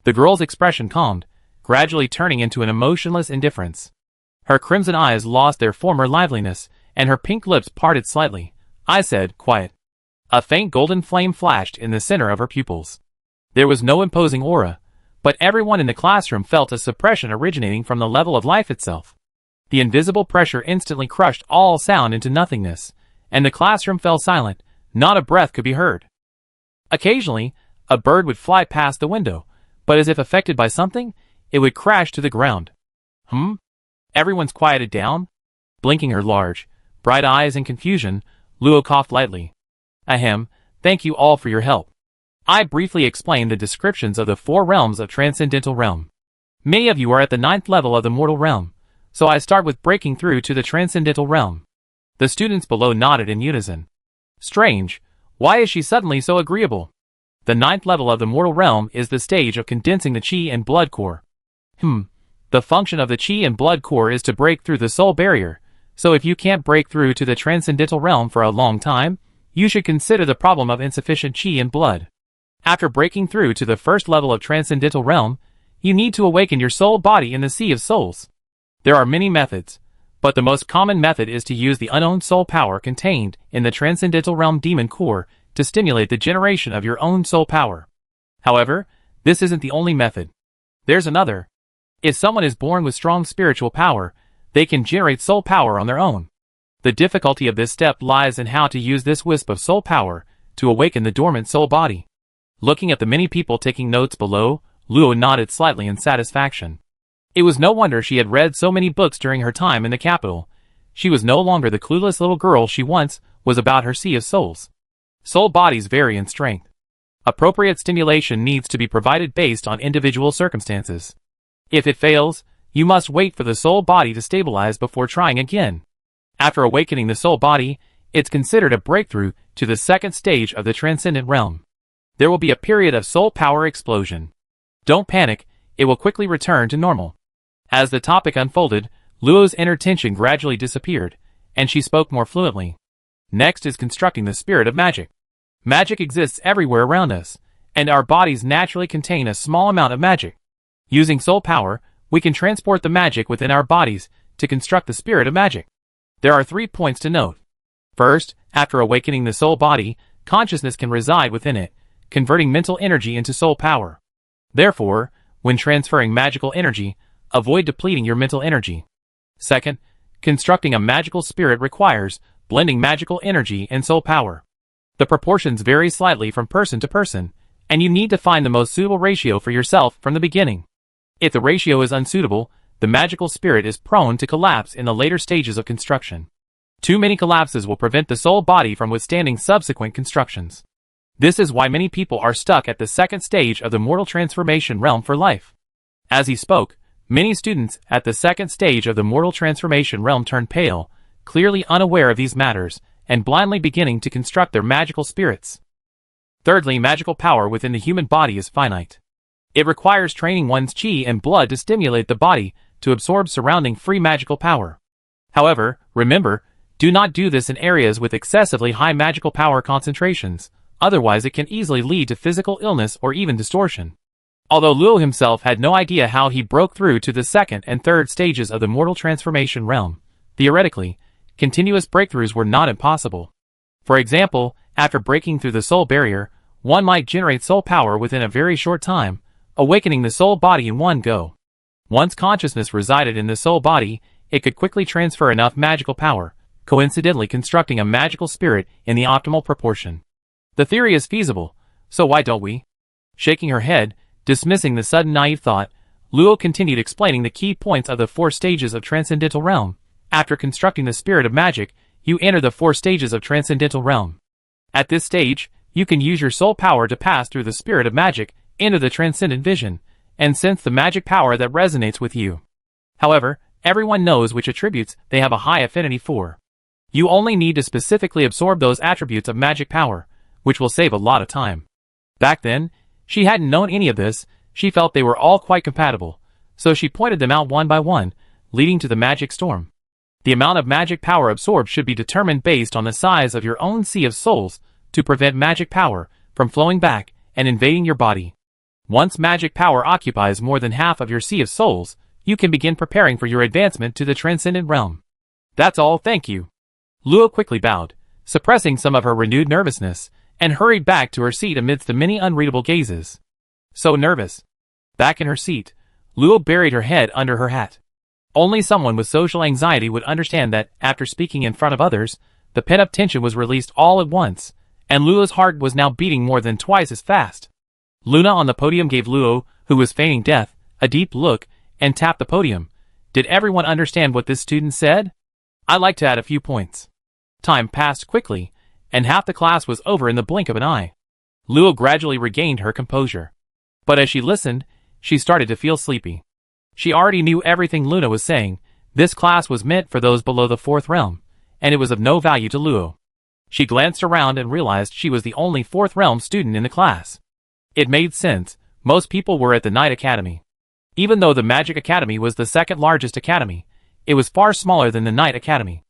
The girl's expression calmed, gradually turning into an emotionless indifference. Her crimson eyes lost their former liveliness, and her pink lips parted slightly. I said, quiet. A faint golden flame flashed in the center of her pupils. There was no imposing aura, but everyone in the classroom felt a suppression originating from the level of life itself. The invisible pressure instantly crushed all sound into nothingness, and the classroom fell silent. Not a breath could be heard. Occasionally, a bird would fly past the window, but as if affected by something, it would crash to the ground. Everyone's quieted down? Blinking her large, bright eyes in confusion, Luo coughed lightly. Ahem, thank you all for your help. I briefly explained the descriptions of the 4 realms of Transcendental Realm. Many of you are at the 9th level of the Mortal Realm, so I start with breaking through to the Transcendental Realm. The students below nodded in unison. Strange, why is she suddenly so agreeable? The 9th level of the Mortal Realm is the stage of condensing the Qi and Blood Core. The function of the Qi and Blood Core is to break through the soul barrier, so if you can't break through to the Transcendental Realm for a long time, you should consider the problem of insufficient Qi and blood. After breaking through to the 1st level of Transcendental Realm, you need to awaken your soul body in the Sea of Souls. There are many methods, but the most common method is to use the unowned soul power contained in the Transcendental Realm Demon Core to stimulate the generation of your own soul power. However, this isn't the only method. There's another. If someone is born with strong spiritual power, they can generate soul power on their own. The difficulty of this step lies in how to use this wisp of soul power to awaken the dormant soul body. Looking at the many people taking notes below, Luo nodded slightly in satisfaction. It was no wonder she had read so many books during her time in the capital. She was no longer the clueless little girl she once was about her Sea of Souls. Soul bodies vary in strength. Appropriate stimulation needs to be provided based on individual circumstances. If it fails, you must wait for the soul body to stabilize before trying again. After awakening the soul body, it's considered a breakthrough to the 2nd stage of the Transcendent Realm. There will be a period of soul power explosion. Don't panic, it will quickly return to normal. As the topic unfolded, Luo's inner tension gradually disappeared, and she spoke more fluently. Next is constructing the spirit of magic. Magic exists everywhere around us, and our bodies naturally contain a small amount of magic. Using soul power, we can transport the magic within our bodies to construct the spirit of magic. There are 3 points to note. First, after awakening the soul body, consciousness can reside within it, converting mental energy into soul power. Therefore, when transferring magical energy, avoid depleting your mental energy. Second, constructing a magical spirit requires blending magical energy and soul power. The proportions vary slightly from person to person, and you need to find the most suitable ratio for yourself from the beginning. If the ratio is unsuitable, the magical spirit is prone to collapse in the later stages of construction. Too many collapses will prevent the soul body from withstanding subsequent constructions. This is why many people are stuck at the second stage of the mortal transformation realm for life. As he spoke, many students at the second stage of the mortal transformation realm turned pale, clearly unaware of these matters, and blindly beginning to construct their magical spirits. Thirdly, magical power within the human body is finite. It requires training one's chi and blood to stimulate the body to absorb surrounding free magical power. However, remember, do not do this in areas with excessively high magical power concentrations, otherwise it can easily lead to physical illness or even distortion. Although Luo himself had no idea how he broke through to the second and third stages of the mortal transformation realm, theoretically, continuous breakthroughs were not impossible. For example, after breaking through the soul barrier, one might generate soul power within a very short time, awakening the soul body in one go. Once consciousness resided in the soul body, it could quickly transfer enough magical power, coincidentally constructing a magical spirit in the optimal proportion. The theory is feasible, so why don't we? Shaking her head, dismissing the sudden naive thought, Luo continued explaining the key points of the 4 stages of Transcendental Realm. After constructing the spirit of magic, you enter the 4 stages of Transcendental Realm. At this stage, you can use your soul power to pass through the spirit of magic into the transcendent vision, and sense the magic power that resonates with you. However, everyone knows which attributes they have a high affinity for. You only need to specifically absorb those attributes of magic power, which will save a lot of time. Back then, she hadn't known any of this, she felt they were all quite compatible, so she pointed them out one by one, leading to the magic storm. The amount of magic power absorbed should be determined based on the size of your own sea of souls to prevent magic power from flowing back and invading your body. Once magic power occupies more than half of your sea of souls, you can begin preparing for your advancement to the transcendent realm. That's all, thank you. Luo quickly bowed, suppressing some of her renewed nervousness, and hurried back to her seat amidst the many unreadable gazes. So nervous. Back in her seat, Luo buried her head under her hat. Only someone with social anxiety would understand that, after speaking in front of others, the pent-up tension was released all at once, and Luo's heart was now beating more than twice as fast. Luna on the podium gave Luo, who was feigning death, a deep look, and tapped the podium. Did everyone understand what this student said? I'd like to add a few points. Time passed quickly, and half the class was over in the blink of an eye. Luo gradually regained her composure. But as she listened, she started to feel sleepy. She already knew everything Luna was saying. This class was meant for those below the 4th realm, and it was of no value to Luo. She glanced around and realized she was the only 4th realm student in the class. It made sense, most people were at the Night Academy. Even though the Magic Academy was the second largest academy, it was far smaller than the Night Academy.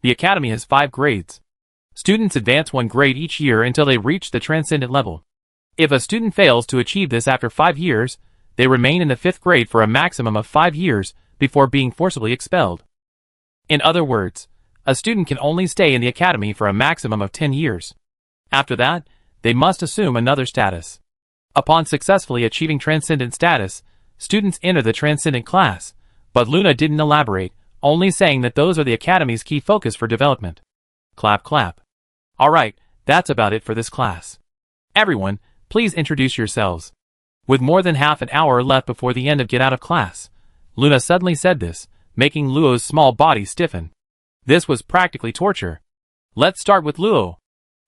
The academy has 5 grades. Students advance 1 grade each year until they reach the transcendent level. If a student fails to achieve this after 5 years, they remain in the 5th grade for a maximum of 5 years before being forcibly expelled. In other words, a student can only stay in the academy for a maximum of 10 years. After that, they must assume another status. Upon successfully achieving transcendent status, students enter the transcendent class, but Luna didn't elaborate, only saying that those are the academy's key focus for development. Clap clap. Alright, that's about it for this class. Everyone, please introduce yourselves. With more than half an hour left before the end of get out of class, Luna suddenly said this, making Luo's small body stiffen. This was practically torture. Let's start with Luo.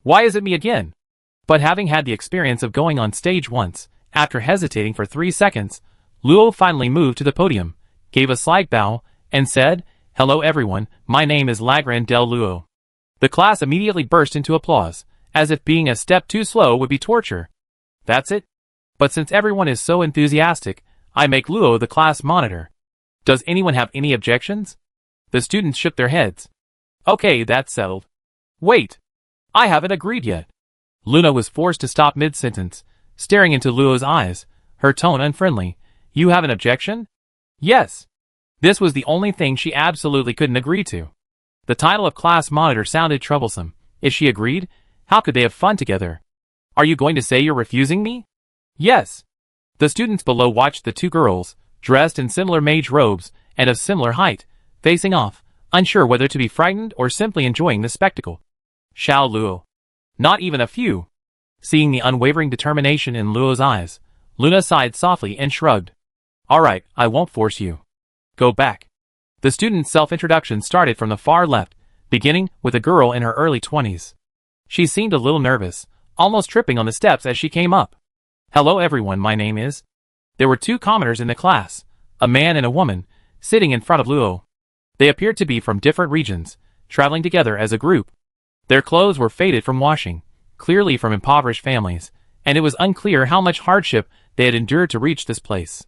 Why is it me again? But having had the experience of going on stage once, after hesitating for 3 seconds, Luo finally moved to the podium, gave a slight bow, and said, "Hello everyone, my name is Lagran del Luo." The class immediately burst into applause, as if being a step too slow would be torture. That's it? But since everyone is so enthusiastic, I make Luo the class monitor. Does anyone have any objections? The students shook their heads. Okay, that's settled. Wait. I haven't agreed yet. Luna was forced to stop mid-sentence, staring into Luo's eyes, her tone unfriendly. You have an objection? Yes. This was the only thing she absolutely couldn't agree to. The title of class monitor sounded troublesome. If she agreed, how could they have fun together? Are you going to say you're refusing me? Yes. The students below watched the two girls, dressed in similar mage robes and of similar height, facing off, unsure whether to be frightened or simply enjoying the spectacle. Xiao Luo. Not even a few. Seeing the unwavering determination in Luo's eyes, Luna sighed softly and shrugged. Alright, I won't force you. Go back. The student's self-introduction started from the far left, beginning with a girl in her early 20s. She seemed a little nervous, almost tripping on the steps as she came up. Hello everyone, my name is... There were two commoners in the class, a man and a woman, sitting in front of Luo. They appeared to be from different regions, traveling together as a group. Their clothes were faded from washing, clearly from impoverished families, and it was unclear how much hardship they had endured to reach this place.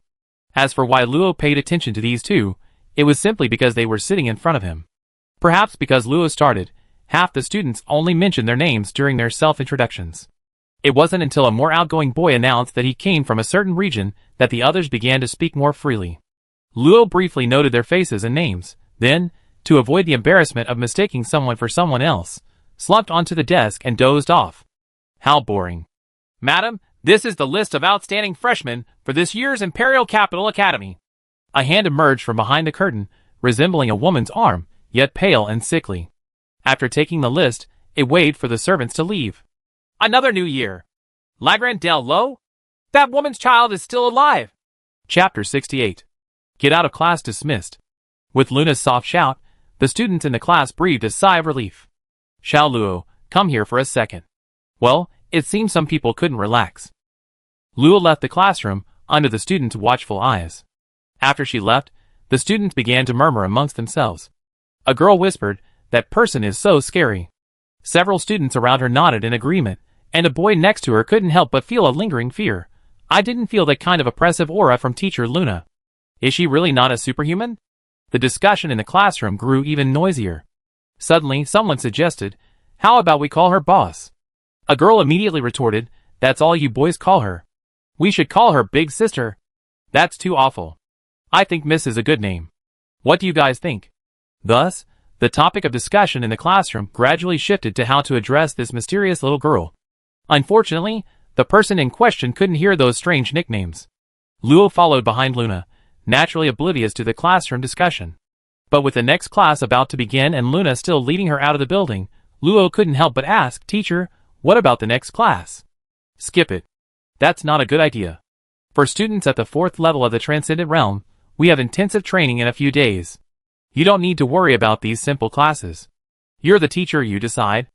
As for why Luo paid attention to these two, it was simply because they were sitting in front of him. Perhaps because Luo started, half the students only mentioned their names during their self-introductions. It wasn't until a more outgoing boy announced that he came from a certain region that the others began to speak more freely. Luo briefly noted their faces and names, then, to avoid the embarrassment of mistaking someone for someone else, slumped onto the desk and dozed off. How boring. Madam, this is the list of outstanding freshmen for this year's Imperial Capital Academy. A hand emerged from behind the curtain, resembling a woman's arm, yet pale and sickly. After taking the list, it waved for the servants to leave. Another new year. Lagrand Del Lo? That woman's child is still alive. Chapter 68. Get out of class dismissed. With Luna's soft shout, the students in the class breathed a sigh of relief. Xiao Luo, come here for a second. Well, it seems some people couldn't relax. Luo left the classroom, under the students' watchful eyes. After she left, the students began to murmur amongst themselves. A girl whispered, that person is so scary. Several students around her nodded in agreement, and a boy next to her couldn't help but feel a lingering fear. I didn't feel that kind of oppressive aura from teacher Luna. Is she really not a superhuman? The discussion in the classroom grew even noisier. Suddenly, someone suggested, how about we call her boss? A girl immediately retorted, that's all you boys call her. We should call her big sister. That's too awful. I think Miss is a good name. What do you guys think? Thus, the topic of discussion in the classroom gradually shifted to how to address this mysterious little girl. Unfortunately, the person in question couldn't hear those strange nicknames. Luo followed behind Luna, naturally oblivious to the classroom discussion. But with the next class about to begin and Luna still leading her out of the building, Luo couldn't help but ask, Teacher, what about the next class? Skip it. That's not a good idea. For students at the 4th level of the Transcendent Realm, we have intensive training in a few days. You don't need to worry about these simple classes. You're the teacher, you decide.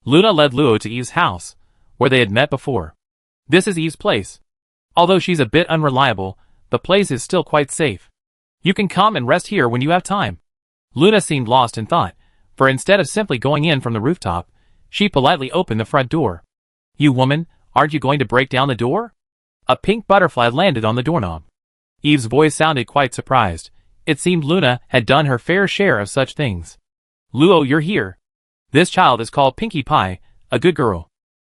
Luna led Luo to Eve's house, where they had met before. This is Eve's place. Although she's a bit unreliable, the place is still quite safe. You can come and rest here when you have time. Luna seemed lost in thought, for instead of simply going in from the rooftop, she politely opened the front door. You woman, aren't you going to break down the door? A pink butterfly landed on the doorknob. Eve's voice sounded quite surprised. It seemed Luna had done her fair share of such things. Luo, you're here. This child is called Pinkie Pie, a good girl.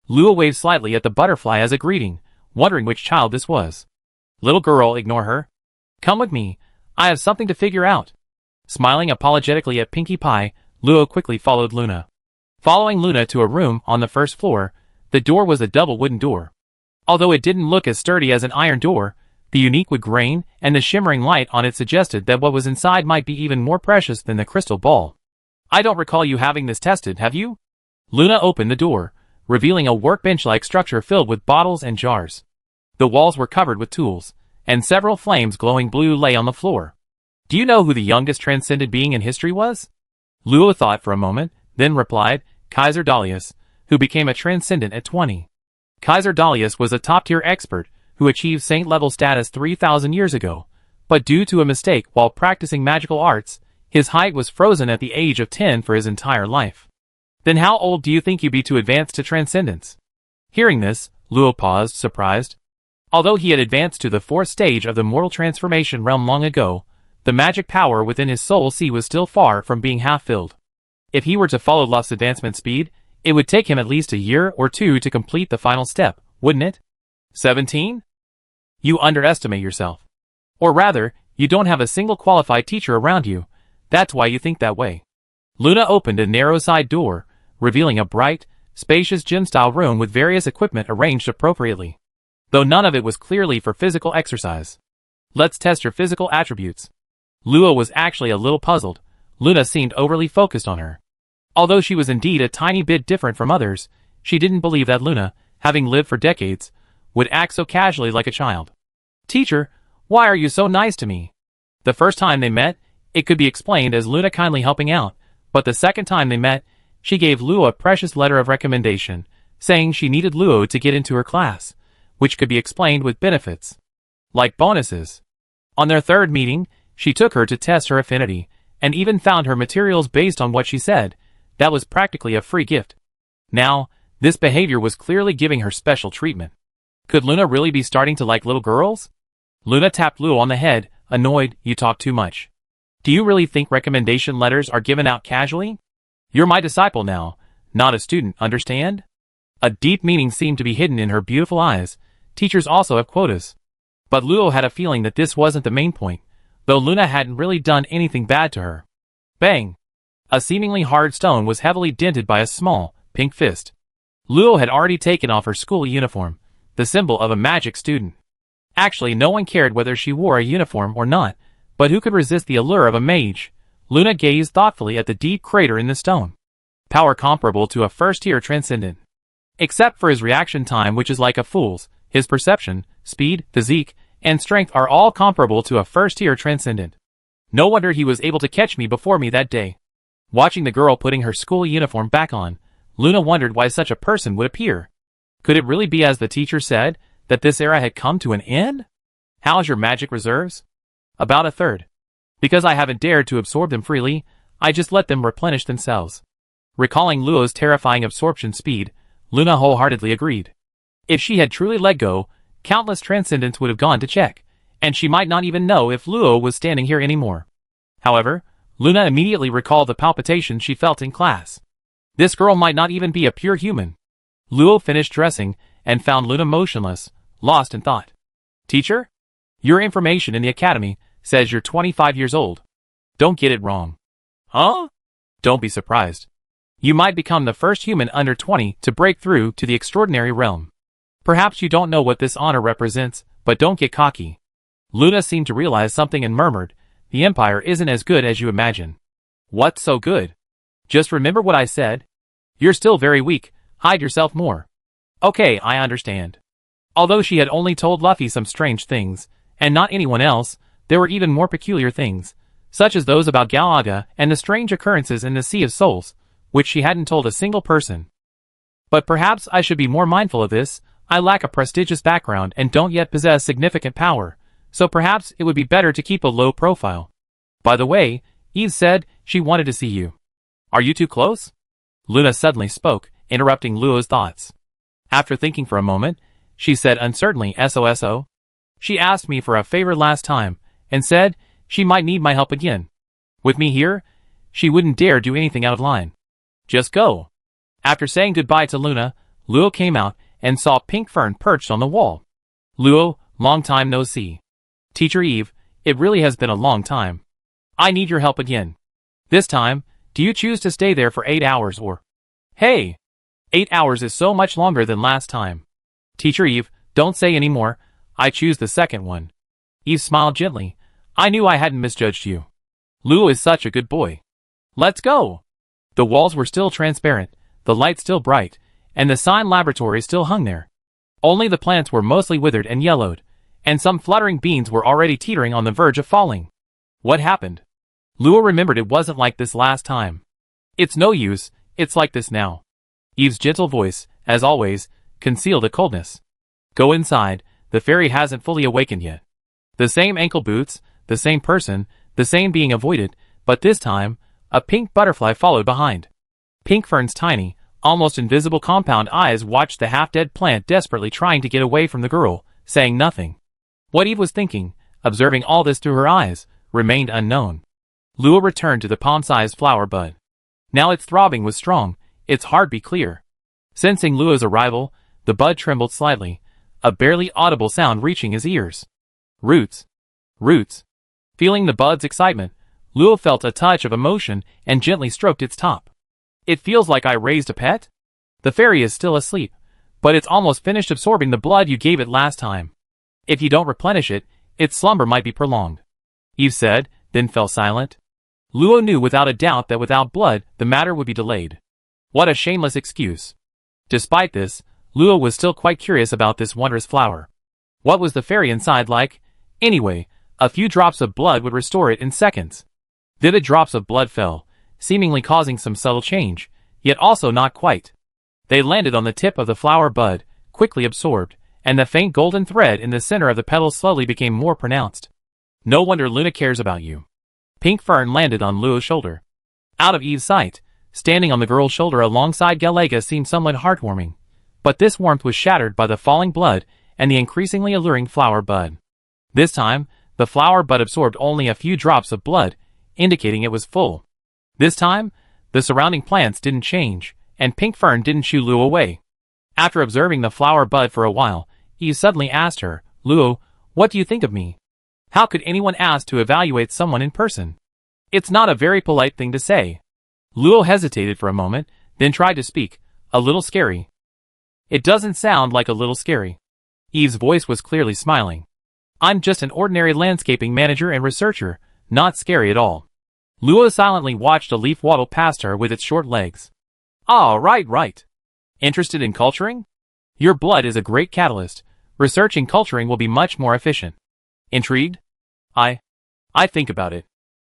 Luo waved slightly at the butterfly as a greeting, wondering which child this was. Little girl, ignore her. Come with me, I have something to figure out. Smiling apologetically at Pinkie Pie, Luo quickly followed Luna. Following Luna to a room on the 1st floor, the door was a double wooden door. Although it didn't look as sturdy as an iron door, the unique wood grain and the shimmering light on it suggested that what was inside might be even more precious than the crystal ball. I don't recall you having this tested, have you? Luna opened the door, revealing a workbench-like structure filled with bottles and jars. The walls were covered with tools, and several flames glowing blue lay on the floor. Do you know who the youngest transcended being in history was? Luo thought for a moment, then replied, Kaiser Dalius, who became a transcendent at 20. Kaiser Dalius was a top-tier expert who achieved saint-level status 3,000 years ago, but due to a mistake while practicing magical arts, his height was frozen at the age of 10 for his entire life. Then how old do you think you'd be to advance to transcendence? Hearing this, Luo paused, surprised. Although he had advanced to the 4th stage of the mortal transformation realm long ago, the magic power within his soul sea was still far from being half-filled. If he were to follow Luff's advancement speed, it would take him at least a year or two to complete the final step, wouldn't it? 17? You underestimate yourself. Or rather, you don't have a single qualified teacher around you. That's why you think that way. Luna opened a narrow side door, revealing a bright, spacious gym-style room with various equipment arranged appropriately. Though none of it was clearly for physical exercise. Let's test your physical attributes. Lua was actually a little puzzled. Luna seemed overly focused on her. Although she was indeed a tiny bit different from others, she didn't believe that Luna, having lived for decades, would act so casually like a child. Teacher, why are you so nice to me? The first time they met, it could be explained as Luna kindly helping out, but the second time they met, she gave Luo a precious letter of recommendation, saying she needed Luo to get into her class, which could be explained with benefits. Like bonuses. On their third meeting, she took her to test her affinity, and even found her materials based on what she said. That was practically a free gift. Now, this behavior was clearly giving her special treatment. Could Luna really be starting to like little girls? Luna tapped Luo on the head, annoyed. You talk too much. Do you really think recommendation letters are given out casually? You're my disciple now, not a student, understand? A deep meaning seemed to be hidden in her beautiful eyes. Teachers also have quotas. But Luo had a feeling that this wasn't the main point, though Luna hadn't really done anything bad to her. Bang! A seemingly hard stone was heavily dented by a small, pink fist. Luo had already taken off her school uniform, the symbol of a magic student. Actually, no one cared whether she wore a uniform or not, but who could resist the allure of a mage? Luna gazed thoughtfully at the deep crater in the stone. Power comparable to a first-tier transcendent. Except for his reaction time, which is like a fool's, his perception, speed, physique, and strength are all comparable to a first-tier transcendent. No wonder he was able to catch me before me that day. Watching the girl putting her school uniform back on, Luna wondered why such a person would appear. Could it really be as the teacher said, that this era had come to an end? How's your magic reserves? About a third. Because I haven't dared to absorb them freely, I just let them replenish themselves. Recalling Luo's terrifying absorption speed, Luna wholeheartedly agreed. If she had truly let go, countless transcendents would have gone to check, and she might not even know if Luo was standing here anymore. However, Luna immediately recalled the palpitations she felt in class. This girl might not even be a pure human. Luo finished dressing and found Luna motionless, lost in thought. Teacher? Your information in the academy says you're 25 years old. Don't get it wrong. Huh? Don't be surprised. You might become the first human under 20 to break through to the extraordinary realm. Perhaps you don't know what this honor represents, but don't get cocky. Luna seemed to realize something and murmured, the Empire isn't as good as you imagine. What's so good? Just remember what I said. You're still very weak, hide yourself more. Okay, I understand. Although she had only told Luffy some strange things, and not anyone else, there were even more peculiar things, such as those about Galaga and the strange occurrences in the Sea of Souls, which she hadn't told a single person. But perhaps I should be more mindful of this. I lack a prestigious background and don't yet possess significant power, so perhaps it would be better to keep a low profile. By the way, Eve said she wanted to see you. Are you too close? Luna suddenly spoke, interrupting Luo's thoughts. After thinking for a moment, she said uncertainly SOSO. She asked me for a favor last time, and said she might need my help again. With me here, she wouldn't dare do anything out of line. Just go. After saying goodbye to Luna, Luo came out and saw Pink Fern perched on the wall. Luo, long time no see. Teacher Eve, it really has been a long time. I need your help again. This time, do you choose to stay there for 8 hours or... Hey! 8 hours is so much longer than last time. Teacher Eve, don't say any more. I choose the second one. Eve smiled gently. I knew I hadn't misjudged you. Luo is such a good boy. Let's go! The walls were still transparent, the light still bright, and the sign laboratory still hung there. Only the plants were mostly withered and yellowed, and some fluttering beans were already teetering on the verge of falling. What happened? Luo remembered it wasn't like this last time. It's no use, it's like this now. Eve's gentle voice, as always, concealed a coldness. Go inside, the fairy hasn't fully awakened yet. The same ankle boots, the same person, the same being avoided, but this time, a pink butterfly followed behind. Pink Fern's tiny, almost invisible compound eyes watched the half-dead plant desperately trying to get away from the girl, saying nothing. What Eve was thinking, observing all this through her eyes, remained unknown. Luo returned to the palm-sized flower bud. Now its throbbing was strong, its heartbeat clear. Sensing Luo's arrival, the bud trembled slightly, a barely audible sound reaching his ears. Roots. Roots. Feeling the bud's excitement, Luo felt a touch of emotion and gently stroked its top. It feels like I raised a pet? The fairy is still asleep, but it's almost finished absorbing the blood you gave it last time. If you don't replenish it, its slumber might be prolonged. Eve said, then fell silent. Luo knew without a doubt that without blood, the matter would be delayed. What a shameless excuse. Despite this, Luo was still quite curious about this wondrous flower. What was the fairy inside like? Anyway, a few drops of blood would restore it in seconds. Vivid drops of blood fell, seemingly causing some subtle change, yet also not quite. They landed on the tip of the flower bud, quickly absorbed, and the faint golden thread in the center of the petals slowly became more pronounced. No wonder Luna cares about you. Pink fern landed on Luo's shoulder. Out of Eve's sight, standing on the girl's shoulder alongside Galega seemed somewhat heartwarming, but this warmth was shattered by the falling blood and the increasingly alluring flower bud. This time, the flower bud absorbed only a few drops of blood, indicating it was full. This time, the surrounding plants didn't change, and Pink Fern didn't shoo Luo away. After observing the flower bud for a while, Eve suddenly asked her, Luo, what do you think of me? How could anyone ask to evaluate someone in person? It's not a very polite thing to say. Luo hesitated for a moment, then tried to speak, a little scary. It doesn't sound like a little scary. Eve's voice was clearly smiling. I'm just an ordinary landscaping manager and researcher, not scary at all. Luo silently watched a leaf waddle past her with its short legs. Ah, right. Interested in culturing? Your blood is a great catalyst. Researching culturing will be much more efficient. Intrigued? I think about it.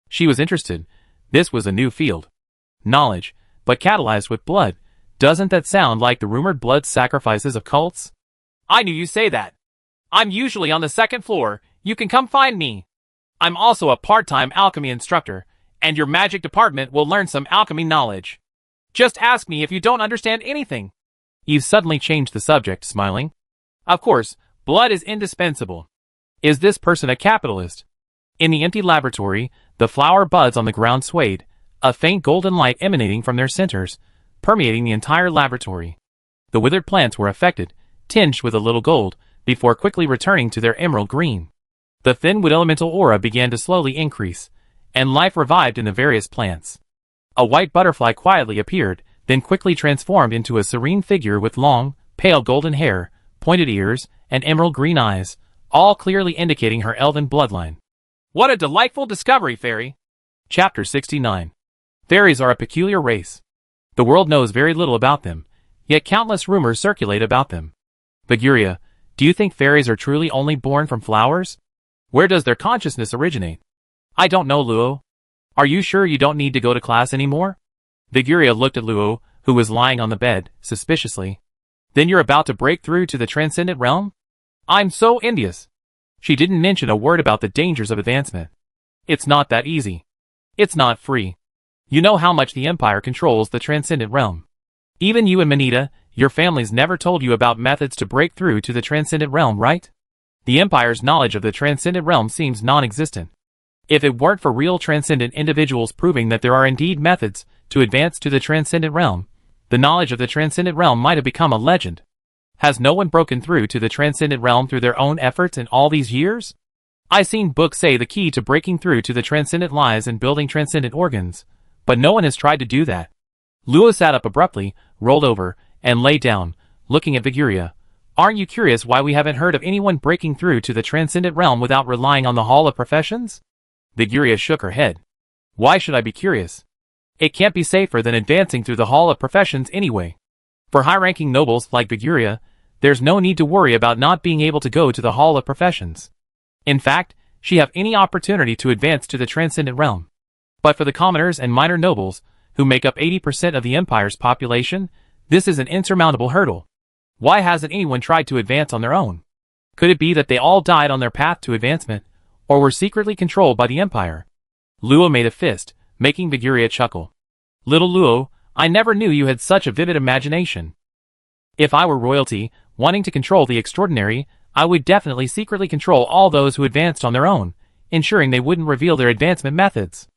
She was interested. This was a new field. Knowledge, but catalyzed with blood. Doesn't that sound like the rumored blood sacrifices of cults? I knew you'd say that. I'm usually on the second floor. You can come find me. I'm also a part-time alchemy instructor, and your magic department will learn some alchemy knowledge. Just ask me if you don't understand anything. Eve suddenly changed the subject, smiling. Of course, blood is indispensable. Is this person a capitalist? In the empty laboratory, the flower buds on the ground swayed, a faint golden light emanating from their centers, permeating the entire laboratory. The withered plants were affected, tinged with a little gold, before quickly returning to their emerald green. The thin wood elemental aura began to slowly increase, and life revived in the various plants. A white butterfly quietly appeared, then quickly transformed into a serene figure with long, pale golden hair, pointed ears, and emerald green eyes, all clearly indicating her elven bloodline. What a delightful discovery, Fairy! Chapter 69. Fairies are a peculiar race. The world knows very little about them, yet countless rumors circulate about them. Viguria, do you think fairies are truly only born from flowers? Where does their consciousness originate? I don't know, Luo. Are you sure you don't need to go to class anymore? Viguria looked at Luo, who was lying on the bed, suspiciously. Then you're about to break through to the transcendent realm? I'm so envious. She didn't mention a word about the dangers of advancement. It's not that easy. It's not free. You know how much the Empire controls the transcendent realm. Even you and Manita, your families never told you about methods to break through to the transcendent realm, right? The Empire's knowledge of the transcendent realm seems non-existent. If it weren't for real transcendent individuals proving that there are indeed methods to advance to the transcendent realm, the knowledge of the transcendent realm might have become a legend. Has no one broken through to the transcendent realm through their own efforts in all these years? I've seen books say the key to breaking through to the transcendent lies in building transcendent organs, but no one has tried to do that. Luo sat up abruptly, rolled over, and lay down, looking at Viguria. Aren't you curious why we haven't heard of anyone breaking through to the transcendent realm without relying on the Hall of Professions? Viguria shook her head. Why should I be curious? It can't be safer than advancing through the Hall of Professions anyway. For high-ranking nobles like Viguria, there's no need to worry about not being able to go to the Hall of Professions. In fact, she have any opportunity to advance to the transcendent realm. But for the commoners and minor nobles, who make up 80% of the Empire's population, this is an insurmountable hurdle. Why hasn't anyone tried to advance on their own? Could it be that they all died on their path to advancement, or were secretly controlled by the Empire? Luo made a fist, making Viguria chuckle. Little Luo, I never knew you had such a vivid imagination. If I were royalty, wanting to control the extraordinary, I would definitely secretly control all those who advanced on their own, ensuring they wouldn't reveal their advancement methods.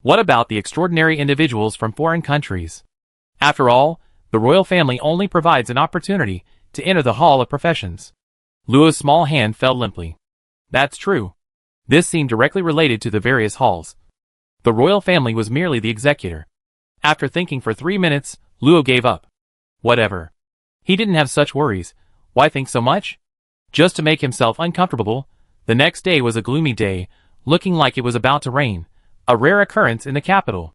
What about the extraordinary individuals from foreign countries? After all, the royal family only provides an opportunity to enter the Hall of Professions. Luo's small hand fell limply. That's true. This seemed directly related to the various halls. The royal family was merely the executor. After thinking for 3 minutes, Luo gave up. Whatever. He didn't have such worries. Why think so much? Just to make himself uncomfortable, the next day was a gloomy day, looking like it was about to rain, a rare occurrence in the capital.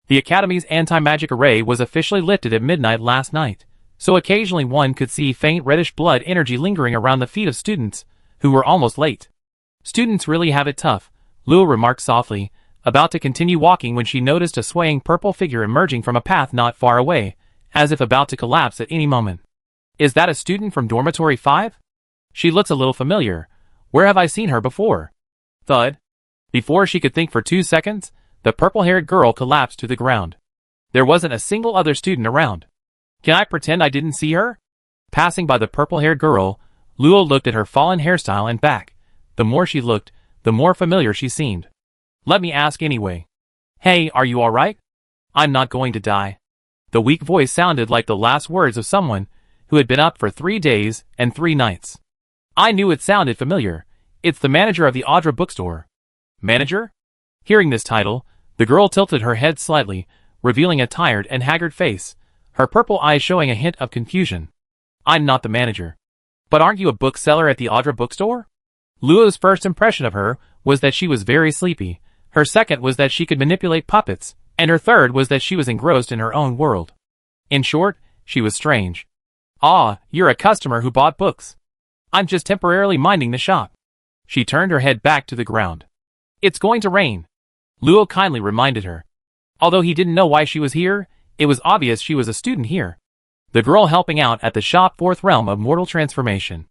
The Academy's anti-magic array was officially lifted at midnight last night, so occasionally one could see faint reddish blood energy lingering around the feet of students, who were almost late. Students really have it tough, Luo remarked softly, about to continue walking when she noticed a swaying purple figure emerging from a path not far away, as if about to collapse at any moment. Is that a student from Dormitory 5? She looks a little familiar. Where have I seen her before? Thud. Before she could think for 2 seconds, the purple-haired girl collapsed to the ground. There wasn't a single other student around. Can I pretend I didn't see her? Passing by the purple-haired girl, Luo looked at her fallen hairstyle and back. The more she looked, the more familiar she seemed. Let me ask anyway. Hey, are you alright? I'm not going to die. The weak voice sounded like the last words of someone who had been up for 3 days and 3 nights. I knew it sounded familiar. It's the manager of the Audra bookstore. Manager? Hearing this title, the girl tilted her head slightly, revealing a tired and haggard face, her purple eyes showing a hint of confusion. I'm not the manager. But aren't you a bookseller at the Audra bookstore? Luo's first impression of her was that she was very sleepy, her second was that she could manipulate puppets, and her third was that she was engrossed in her own world. In short, she was strange. Ah, you're a customer who bought books. I'm just temporarily minding the shop. She turned her head back to the ground. It's going to rain. Luo kindly reminded her. Although he didn't know why she was here, it was obvious she was a student here. The girl helping out at the shop, Fourth Realm of Mortal Transformation.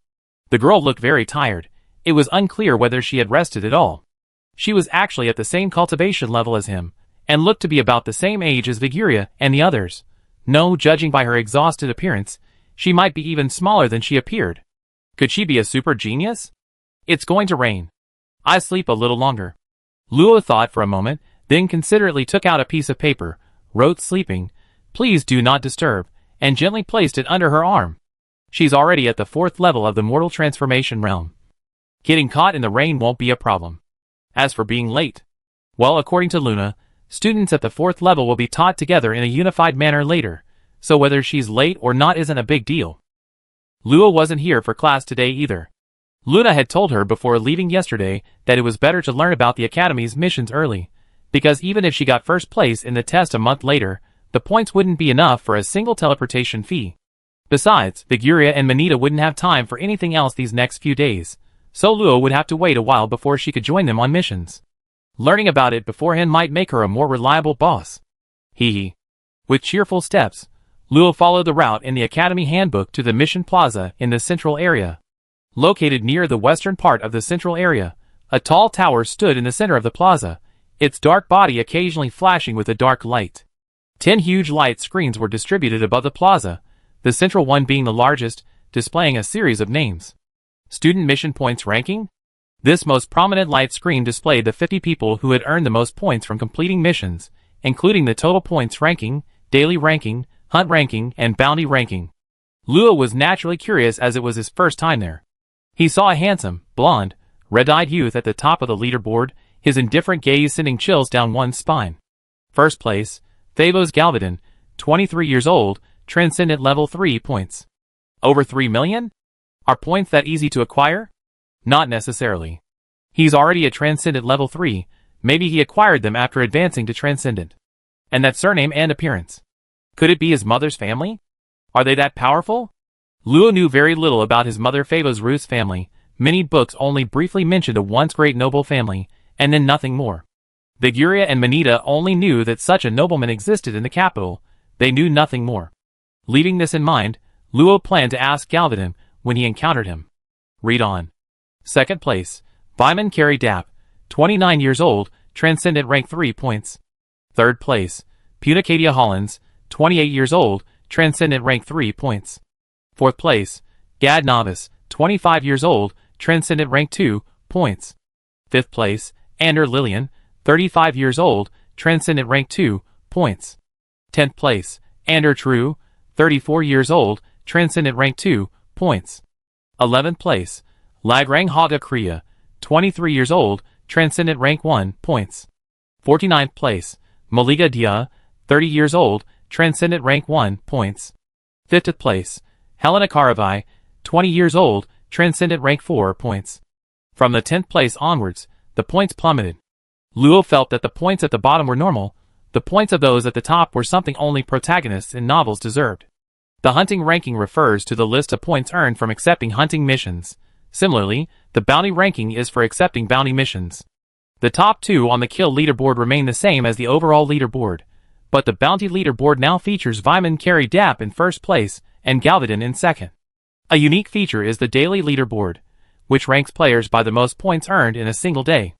The girl looked very tired. It was unclear whether she had rested at all. She was actually at the same cultivation level as him, and looked to be about the same age as Viguria and the others. No, judging by her exhausted appearance, she might be even smaller than she appeared. Could she be a super genius? It's going to rain. I sleep a little longer. Luo thought for a moment, then considerately took out a piece of paper, wrote sleeping, please do not disturb, and gently placed it under her arm. She's already at the 4th level of the Mortal Transformation realm. Getting caught in the rain won't be a problem. As for being late, well, according to Luna, students at the 4th level will be taught together in a unified manner later, so whether she's late or not isn't a big deal. Luo wasn't here for class today either. Luna had told her before leaving yesterday that it was better to learn about the Academy's missions early, because even if she got first place in the test a month later, the points wouldn't be enough for a single teleportation fee. Besides, Viguria and Manita wouldn't have time for anything else these next few days, so Luo would have to wait a while before she could join them on missions. Learning about it beforehand might make her a more reliable boss. Hee hee. With cheerful steps, Luo followed the route in the Academy handbook to the Mission Plaza in the central area. Located near the western part of the central area, a tall tower stood in the center of the plaza, its dark body occasionally flashing with a dark light. 10 huge light screens were distributed above the plaza, the central one being the largest, displaying a series of names. Student mission points ranking? This most prominent light screen displayed the 50 people who had earned the most points from completing missions, including the total points ranking, daily ranking, hunt ranking, and bounty ranking. Luo was naturally curious as it was his first time there. He saw a handsome, blonde, red-eyed youth at the top of the leaderboard, his indifferent gaze sending chills down one's spine. First place, Thavos Galvadon, 23 years old, Transcendent Level 3 points. Over 3 million? Are points that easy to acquire? Not necessarily. He's already at Transcendent Level 3, maybe he acquired them after advancing to Transcendent. And that surname and appearance. Could it be his mother's family? Are they that powerful? Luo knew very little about his mother Favos Ruth's family. Many books only briefly mentioned a once great noble family, and then nothing more. Viguria and Manita only knew that such a nobleman existed in the capital. They knew nothing more. Leaving this in mind, Luo planned to ask Galvadon when he encountered him. Read on. Second place, Vyman Carey Dapp, 29 years old, Transcendent rank 3 points. Third place, Punicadia Hollins, 28 years old, Transcendent rank 3 points. Fourth place, Gad Novice, 25 years old, Transcendent rank 2, points. 5th place, Ander Lillian, 35 years old, Transcendent rank 2, points. 10th place, Ander True, 34 years old, Transcendent rank 2, points. 11th place, Lagrang Haga Kriya, 23 years old, Transcendent rank 1, points. 49th place, Maliga Dia, 30 years old, Transcendent rank 1, points. 50th place, Helena Karavai, 20 years old, Transcendent rank 4, points. From the 10th place onwards, the points plummeted. Luo felt that the points at the bottom were normal. The points of those at the top were something only protagonists in novels deserved. The hunting ranking refers to the list of points earned from accepting hunting missions. Similarly, the bounty ranking is for accepting bounty missions. The top two on the kill leaderboard remain the same as the overall leaderboard, but the bounty leaderboard now features Vyman Carey Dapp in first place and Galvadin in second. A unique feature is the daily leaderboard, which ranks players by the most points earned in a single day.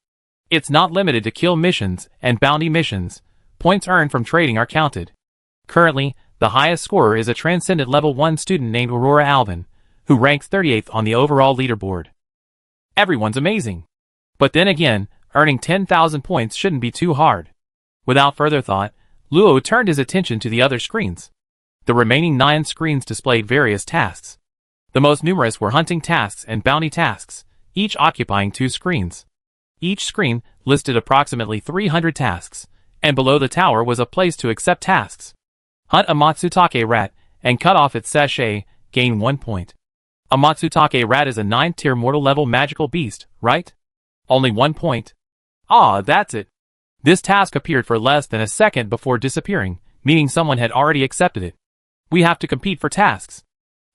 It's not limited to kill missions and bounty missions. Points earned from trading are counted. Currently, the highest scorer is a Transcendent Level 1 student named Aurora Alvin, who ranks 38th on the overall leaderboard. Everyone's amazing. But then again, earning 10,000 points shouldn't be too hard. Without further thought, Luo turned his attention to the other screens. The remaining 9 screens displayed various tasks. The most numerous were hunting tasks and bounty tasks, each occupying 2 screens. Each screen listed approximately 300 tasks, and below the tower was a place to accept tasks. Hunt a Matsutake rat and cut off its sachet, gain 1 point. A Matsutake rat is a 9th tier mortal level magical beast, right? Only 1 point. Ah, that's it. This task appeared for less than a second before disappearing, meaning someone had already accepted it. We have to compete for tasks.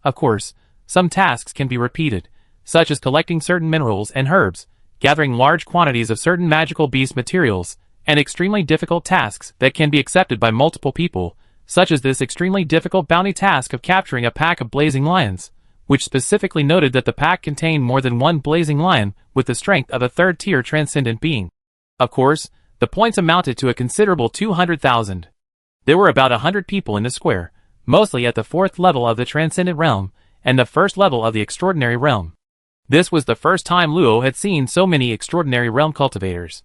Of course, some tasks can be repeated, such as collecting certain minerals and herbs, gathering large quantities of certain magical beast materials, and extremely difficult tasks that can be accepted by multiple people, such as this extremely difficult bounty task of capturing a pack of blazing lions, which specifically noted that the pack contained more than 1 blazing lion with the strength of a 3rd tier transcendent being. Of course, the points amounted to a considerable 200,000. There were about 100 people in the square, mostly at the 4th level of the Transcendent Realm, and the 1st level of the Extraordinary Realm. This was the first time Luo had seen so many Extraordinary Realm cultivators.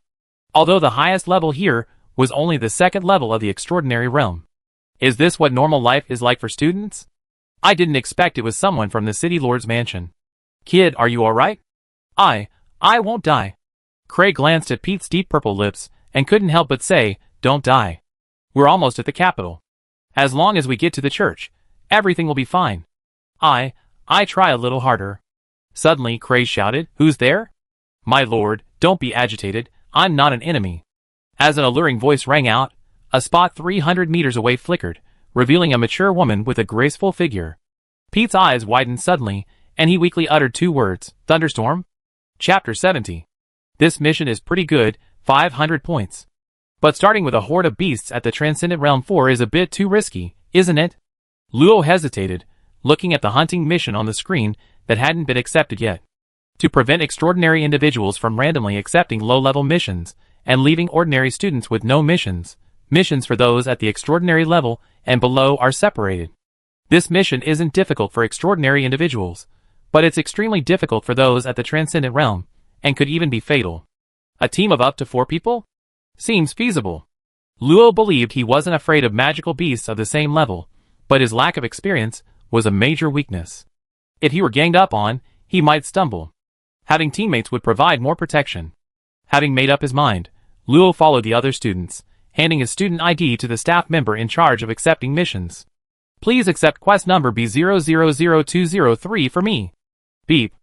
Although the highest level here was only the 2nd level of the Extraordinary Realm. Is this what normal life is like for students? I didn't expect it was someone from the City Lord's mansion. Kid, are you alright? I won't die. Craig glanced at Pete's deep purple lips and couldn't help but say, don't die. We're almost at the capital. As long as we get to the church, everything will be fine. I try a little harder. Suddenly, Craig shouted, who's there? My lord, don't be agitated, I'm not an enemy. As an alluring voice rang out, a spot 300 meters away flickered, revealing a mature woman with a graceful figure. Pete's eyes widened suddenly, and he weakly uttered 2 words, thunderstorm? Chapter 70. This mission is pretty good, 500 points. But starting with a horde of beasts at the Transcendent Realm 4 is a bit too risky, isn't it? Luo hesitated, looking at the hunting mission on the screen that hadn't been accepted yet. To prevent extraordinary individuals from randomly accepting low-level missions and leaving ordinary students with no missions, missions for those at the extraordinary level and below are separated. This mission isn't difficult for extraordinary individuals, but it's extremely difficult for those at the Transcendent Realm, and could even be fatal. A team of up to 4 people? Seems feasible. Luo believed he wasn't afraid of magical beasts of the same level, but his lack of experience was a major weakness. If he were ganged up on, he might stumble. Having teammates would provide more protection. Having made up his mind, Luo followed the other students, handing his student ID to the staff member in charge of accepting missions. Please accept quest number B000203 for me. Beep.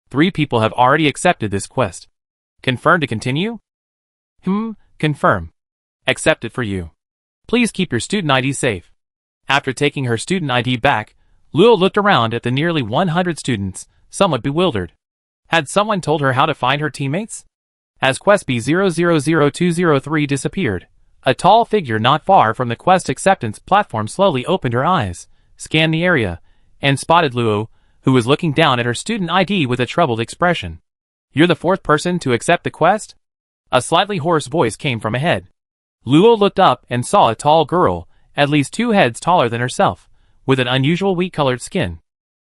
3 people have already accepted this quest. Confirm to continue? Confirm. Accepted for you. Please keep your student ID safe. After taking her student ID back, Luo looked around at the nearly 100 students, somewhat bewildered. Had someone told her how to find her teammates? As quest B000203 disappeared, a tall figure not far from the quest acceptance platform slowly opened her eyes, scanned the area, and spotted Luo, who was looking down at her student ID with a troubled expression. You're the 4th person to accept the quest? A slightly hoarse voice came from ahead. Luo looked up and saw a tall girl, at least 2 heads taller than herself, with an unusual wheat-colored skin.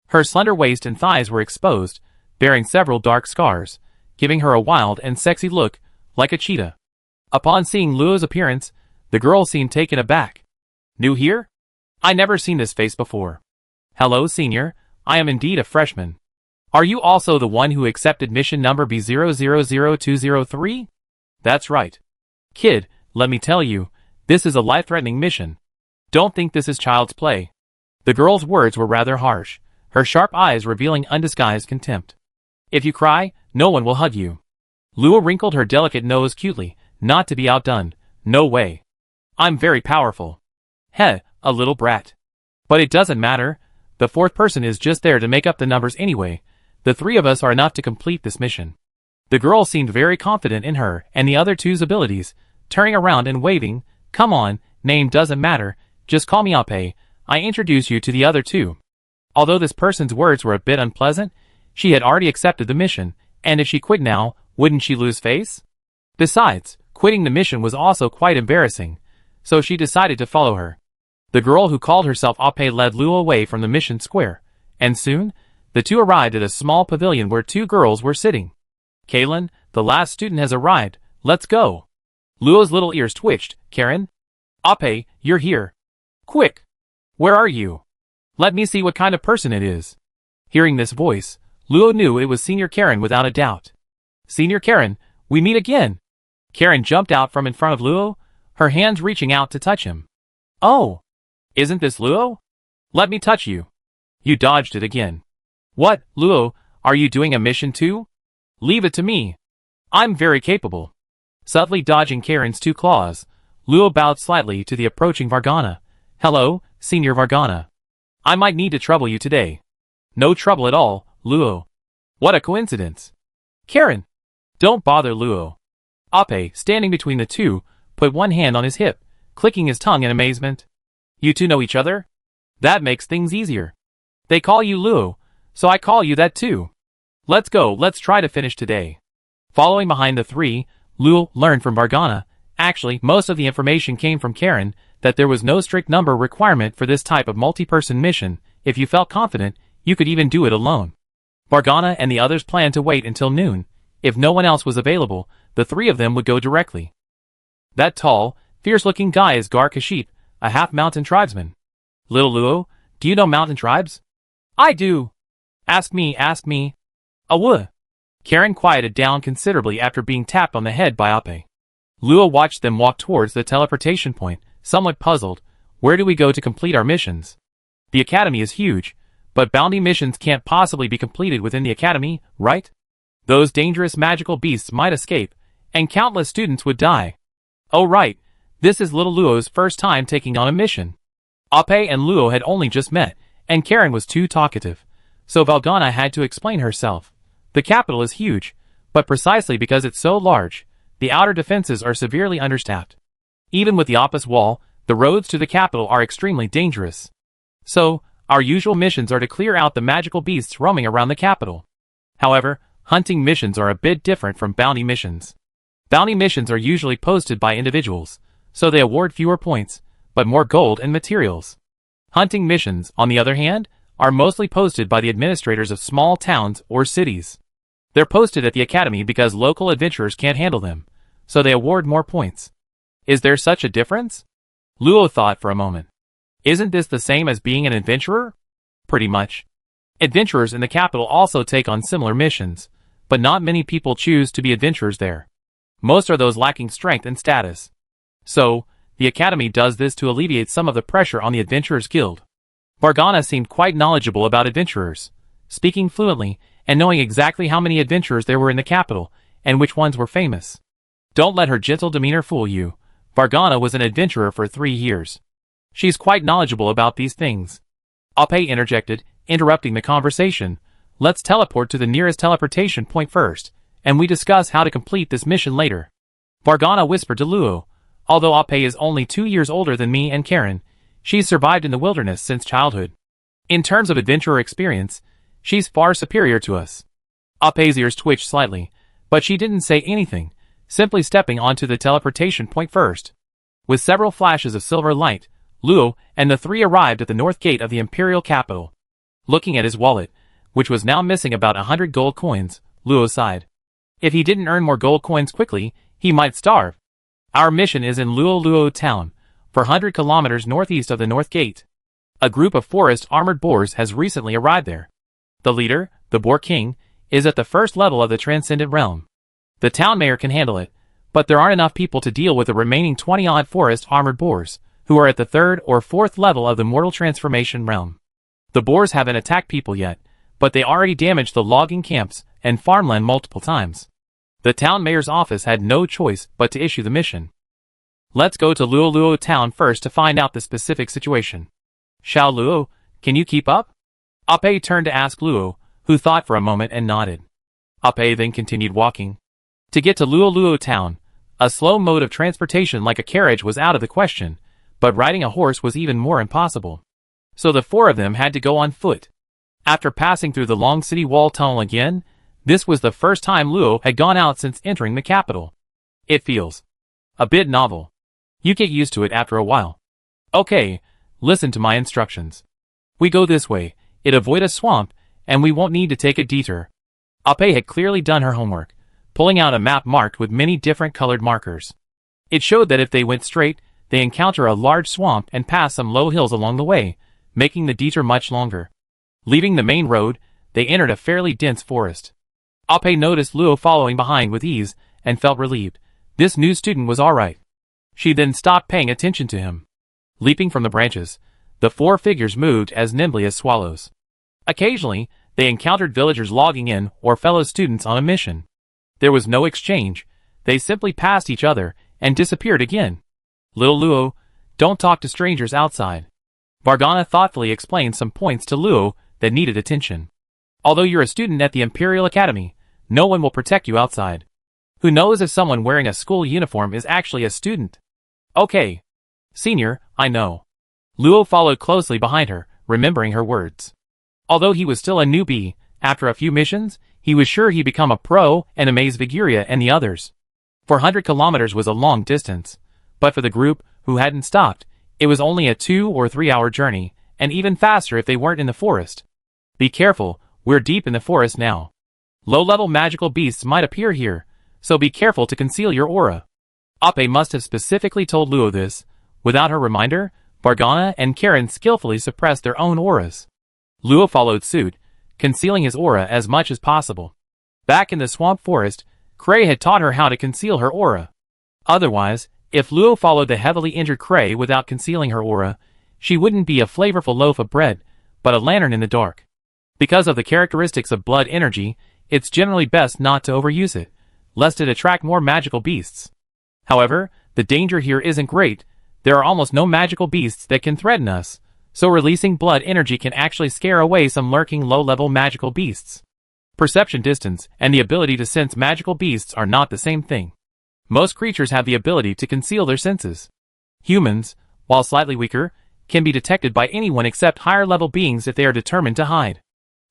Her slender waist and thighs were exposed, bearing several dark scars, giving her a wild and sexy look, like a cheetah. Upon seeing Luo's appearance, the girl seemed taken aback. New here? I never seen this face before. Hello, senior, I am indeed a freshman. Are you also the one who accepted mission number B000203? That's right. Kid, let me tell you, this is a life-threatening mission. Don't think this is child's play. The girl's words were rather harsh, her sharp eyes revealing undisguised contempt. If you cry, no one will hug you. Luo wrinkled her delicate nose cutely, not to be outdone. No way. I'm very powerful. Heh, a little brat. But it doesn't matter. The fourth person is just there to make up the numbers anyway. The three of us are enough to complete this mission. The girl seemed very confident in her and the other two's abilities, turning around and waving. Come on, name doesn't matter. Just call me Ape. I introduce you to the other two. Although this person's words were a bit unpleasant, she had already accepted the mission, and if she quit now, wouldn't she lose face? Besides, quitting the mission was also quite embarrassing, so she decided to follow her. The girl who called herself Ape led Luo away from the mission square, and soon, the two arrived at a small pavilion where two girls were sitting. Kaylin, the last student has arrived, let's go. Luo's little ears twitched. Karen? Ape, you're here. Quick! Where are you? Let me see what kind of person it is. Hearing this voice, Luo knew it was Senior Karen without a doubt. Senior Karen, we meet again. Karen jumped out from in front of Luo, her hands reaching out to touch him. Oh! Isn't this Luo? Let me touch you. You dodged it again. What, Luo, are you doing a mission too? Leave it to me. I'm very capable. Subtly dodging Karen's two claws, Luo bowed slightly to the approaching Vargana. Hello, Senior Vargana. I might need to trouble you today. No trouble at all, Luo. What a coincidence. Karen! Don't bother Luo. Ape, standing between the two, put one hand on his hip, clicking his tongue in amazement. You two know each other? That makes things easier. They call you Luo, so I call you that too. Let's go, let's try to finish today. Following behind the three, Luo learned from Vargana, actually most of the information came from Karen, that there was no strict number requirement for this type of multi-person mission. If you felt confident, you could even do it alone. Vargana and the others planned to wait until noon. If no one else was available, the three of them would go directly. That tall, fierce-looking guy is Gar Kaship, a half-mountain tribesman. Little Luo, do you know mountain tribes? I do. Ask me. Awuh. Karen quieted down considerably after being tapped on the head by Ape. Luo watched them walk towards the teleportation point, somewhat puzzled. Where do we go to complete our missions? The academy is huge, but bounty missions can't possibly be completed within the academy, right? Those dangerous magical beasts might escape, and countless students would die. Oh right, this is little Luo's first time taking on a mission. Ape and Luo had only just met, and Karen was too talkative, so Vargana had to explain herself. The capital is huge, but precisely because it's so large, the outer defenses are severely understaffed. Even with the opposite wall, the roads to the capital are extremely dangerous. So, our usual missions are to clear out the magical beasts roaming around the capital. However, hunting missions are a bit different from bounty missions. Bounty missions are usually posted by individuals, so they award fewer points, but more gold and materials. Hunting missions, on the other hand, are mostly posted by the administrators of small towns or cities. They're posted at the academy because local adventurers can't handle them, so they award more points. Is there such a difference? Luo thought for a moment. Isn't this the same as being an adventurer? Pretty much. Adventurers in the capital also take on similar missions, but not many people choose to be adventurers there. Most are those lacking strength and status. So, the academy does this to alleviate some of the pressure on the Adventurers Guild. Vargana seemed quite knowledgeable about adventurers, speaking fluently and knowing exactly how many adventurers there were in the capital and which ones were famous. Don't let her gentle demeanor fool you. Vargana was an adventurer for 3 years. She's quite knowledgeable about these things. Ape interjected, interrupting the conversation. Let's teleport to the nearest teleportation point first, and we discuss how to complete this mission later. Vargana whispered to Luo. Although Ape is only 2 years older than me and Karen, she's survived in the wilderness since childhood. In terms of adventurer experience, she's far superior to us. Ape's ears twitched slightly, but she didn't say anything, simply stepping onto the teleportation point first. With several flashes of silver light, Luo and the three arrived at the north gate of the imperial capital. Looking at his wallet, which was now missing about 100 gold coins, Luo sighed. If he didn't earn more gold coins quickly, he might starve. Our mission is in Luo town, 400 kilometers northeast of the North Gate. A group of forest armored boars has recently arrived there. The leader, the Boar King, is at the first level of the Transcendent Realm. The town mayor can handle it, but there aren't enough people to deal with the remaining 20-odd forest armored boars, who are at the third or fourth level of the Mortal Transformation Realm. The boars haven't attacked people yet, but they already damaged the logging camps and farmland multiple times. The town mayor's office had no choice but to issue the mission. Let's go to Luo town first to find out the specific situation. Xiao Luo, can you keep up? Ape turned to ask Luo, who thought for a moment and nodded. Ape then continued walking. To get to Luo town, a slow mode of transportation like a carriage was out of the question, but riding a horse was even more impossible. So the four of them had to go on foot. After passing through the long city wall tunnel again, this was the first time Luo had gone out since entering the capital. It feels a bit novel. You get used to it after a while. Okay, listen to my instructions. We go this way, it avoid a swamp, and we won't need to take a detour. Ape had clearly done her homework, pulling out a map marked with many different colored markers. It showed that if they went straight, they encounter a large swamp and pass some low hills along the way, making the detour much longer. Leaving the main road, they entered a fairly dense forest. Ape noticed Luo following behind with ease, and felt relieved. This new student was alright. She then stopped paying attention to him. Leaping from the branches, the four figures moved as nimbly as swallows. Occasionally, they encountered villagers logging in or fellow students on a mission. There was no exchange, they simply passed each other and disappeared again. Little Luo, don't talk to strangers outside. Vargana thoughtfully explained some points to Luo that needed attention. Although you're a student at the Imperial Academy, no one will protect you outside. Who knows if someone wearing a school uniform is actually a student? Okay. Senior, I know. Luo followed closely behind her, remembering her words. Although he was still a newbie, after a few missions, he was sure he'd become a pro and amaze Viguria and the others. 400 kilometers was a long distance, but for the group, who hadn't stopped, it was only a 2 or 3 hour journey, and even faster if they weren't in the forest. Be careful, we're deep in the forest now. Low-level magical beasts might appear here, so be careful to conceal your aura. Ape must have specifically told Luo this. Without her reminder, Vargana and Karen skillfully suppressed their own auras. Luo followed suit, concealing his aura as much as possible. Back in the swamp forest, Cray had taught her how to conceal her aura. Otherwise, if Luo followed the heavily injured Cray without concealing her aura, she wouldn't be a flavorful loaf of bread, but a lantern in the dark. Because of the characteristics of blood energy, it's generally best not to overuse it, lest it attract more magical beasts. However, the danger here isn't great. There are almost no magical beasts that can threaten us, so releasing blood energy can actually scare away some lurking low-level magical beasts. Perception distance and the ability to sense magical beasts are not the same thing. Most creatures have the ability to conceal their senses. Humans, while slightly weaker, can be detected by anyone except higher-level beings if they are determined to hide.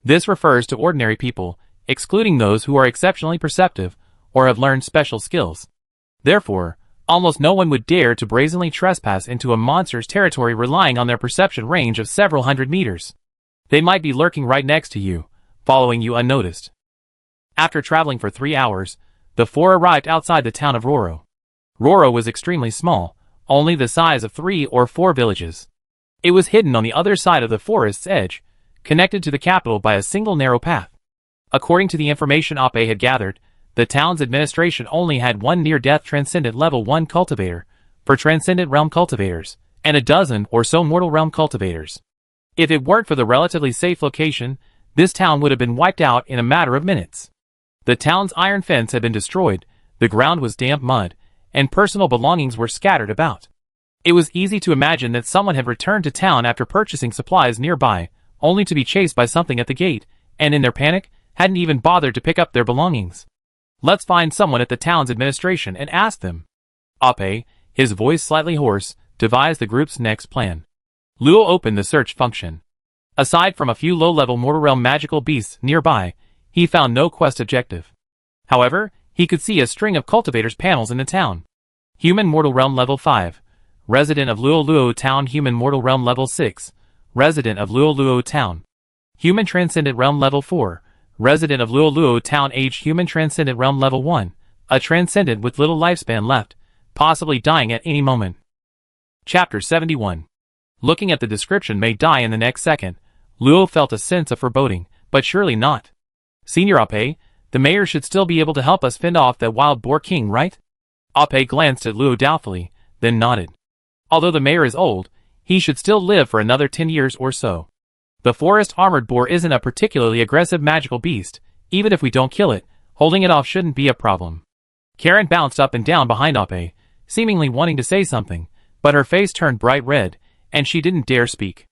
This refers to ordinary people, excluding those who are exceptionally perceptive or have learned special skills. Therefore, almost no one would dare to brazenly trespass into a monster's territory relying on their perception range of several hundred meters. They might be lurking right next to you, following you unnoticed. After traveling for 3 hours, the four arrived outside the town of Roro. Roro was extremely small, only the size of 3 or 4 villages. It was hidden on the other side of the forest's edge, connected to the capital by a single narrow path. According to the information Ape had gathered, the town's administration only had one near-death Transcendent Level 1 cultivator for Transcendent Realm cultivators, and a dozen or so Mortal Realm cultivators. If it weren't for the relatively safe location, this town would have been wiped out in a matter of minutes. The town's iron fence had been destroyed, the ground was damp mud, and personal belongings were scattered about. It was easy to imagine that someone had returned to town after purchasing supplies nearby, only to be chased by something at the gate, and in their panic, hadn't even bothered to pick up their belongings. Let's find someone at the town's administration and ask them. Ape, his voice slightly hoarse, devised the group's next plan. Luo opened the search function. Aside from a few low-level Mortal Realm magical beasts nearby, he found no quest objective. However, he could see a string of cultivators' panels in the town. Human Mortal Realm Level 5. Resident of Luo Town. Human Mortal Realm Level 6. Resident of Luo Town. Human Transcendent Realm Level 4. Resident of Luo Town. Age Human Transcendent Realm Level 1. A transcendent with little lifespan left, possibly dying at any moment. Chapter 71. Looking at the description, may die in the next second, Luo felt a sense of foreboding, but surely not. Senior Ape, the mayor should still be able to help us fend off that wild boar king, right? Ape glanced at Luo doubtfully, then nodded. Although the mayor is old, he should still live for another 10 years or so. The forest armored boar isn't a particularly aggressive magical beast. Even if we don't kill it, holding it off shouldn't be a problem. Karen bounced up and down behind Ape, seemingly wanting to say something, but her face turned bright red, and she didn't dare speak.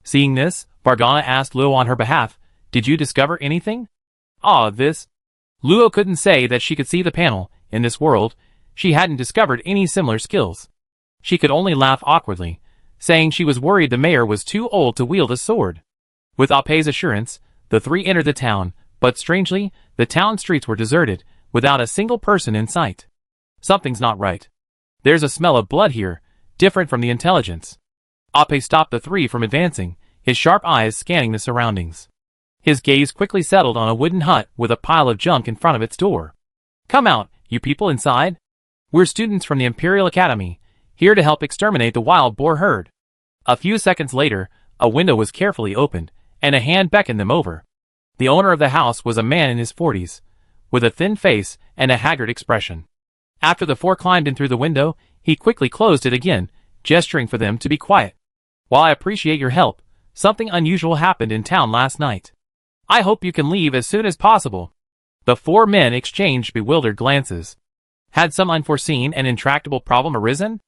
Seeing this, Vargana asked Luo on her behalf, "Did you discover anything?" This. Luo couldn't say that she could see the panel. In this world, she hadn't discovered any similar skills. She could only laugh awkwardly, saying she was worried the mayor was too old to wield a sword. With Ape's assurance, the three entered the town, but strangely, the town streets were deserted, without a single person in sight. Something's not right. There's a smell of blood here, different from the intelligence. Ape stopped the three from advancing, his sharp eyes scanning the surroundings. His gaze quickly settled on a wooden hut with a pile of junk in front of its door. "Come out, you people inside. We're students from the Imperial Academy, here to help exterminate the wild boar herd." A few seconds later, a window was carefully opened, and a hand beckoned them over. The owner of the house was a man in his 40s, with a thin face and a haggard expression. After the four climbed in through the window, he quickly closed it again, gesturing for them to be quiet. "While I appreciate your help, something unusual happened in town last night. I hope you can leave as soon as possible." The four men exchanged bewildered glances. Had some unforeseen and intractable problem arisen?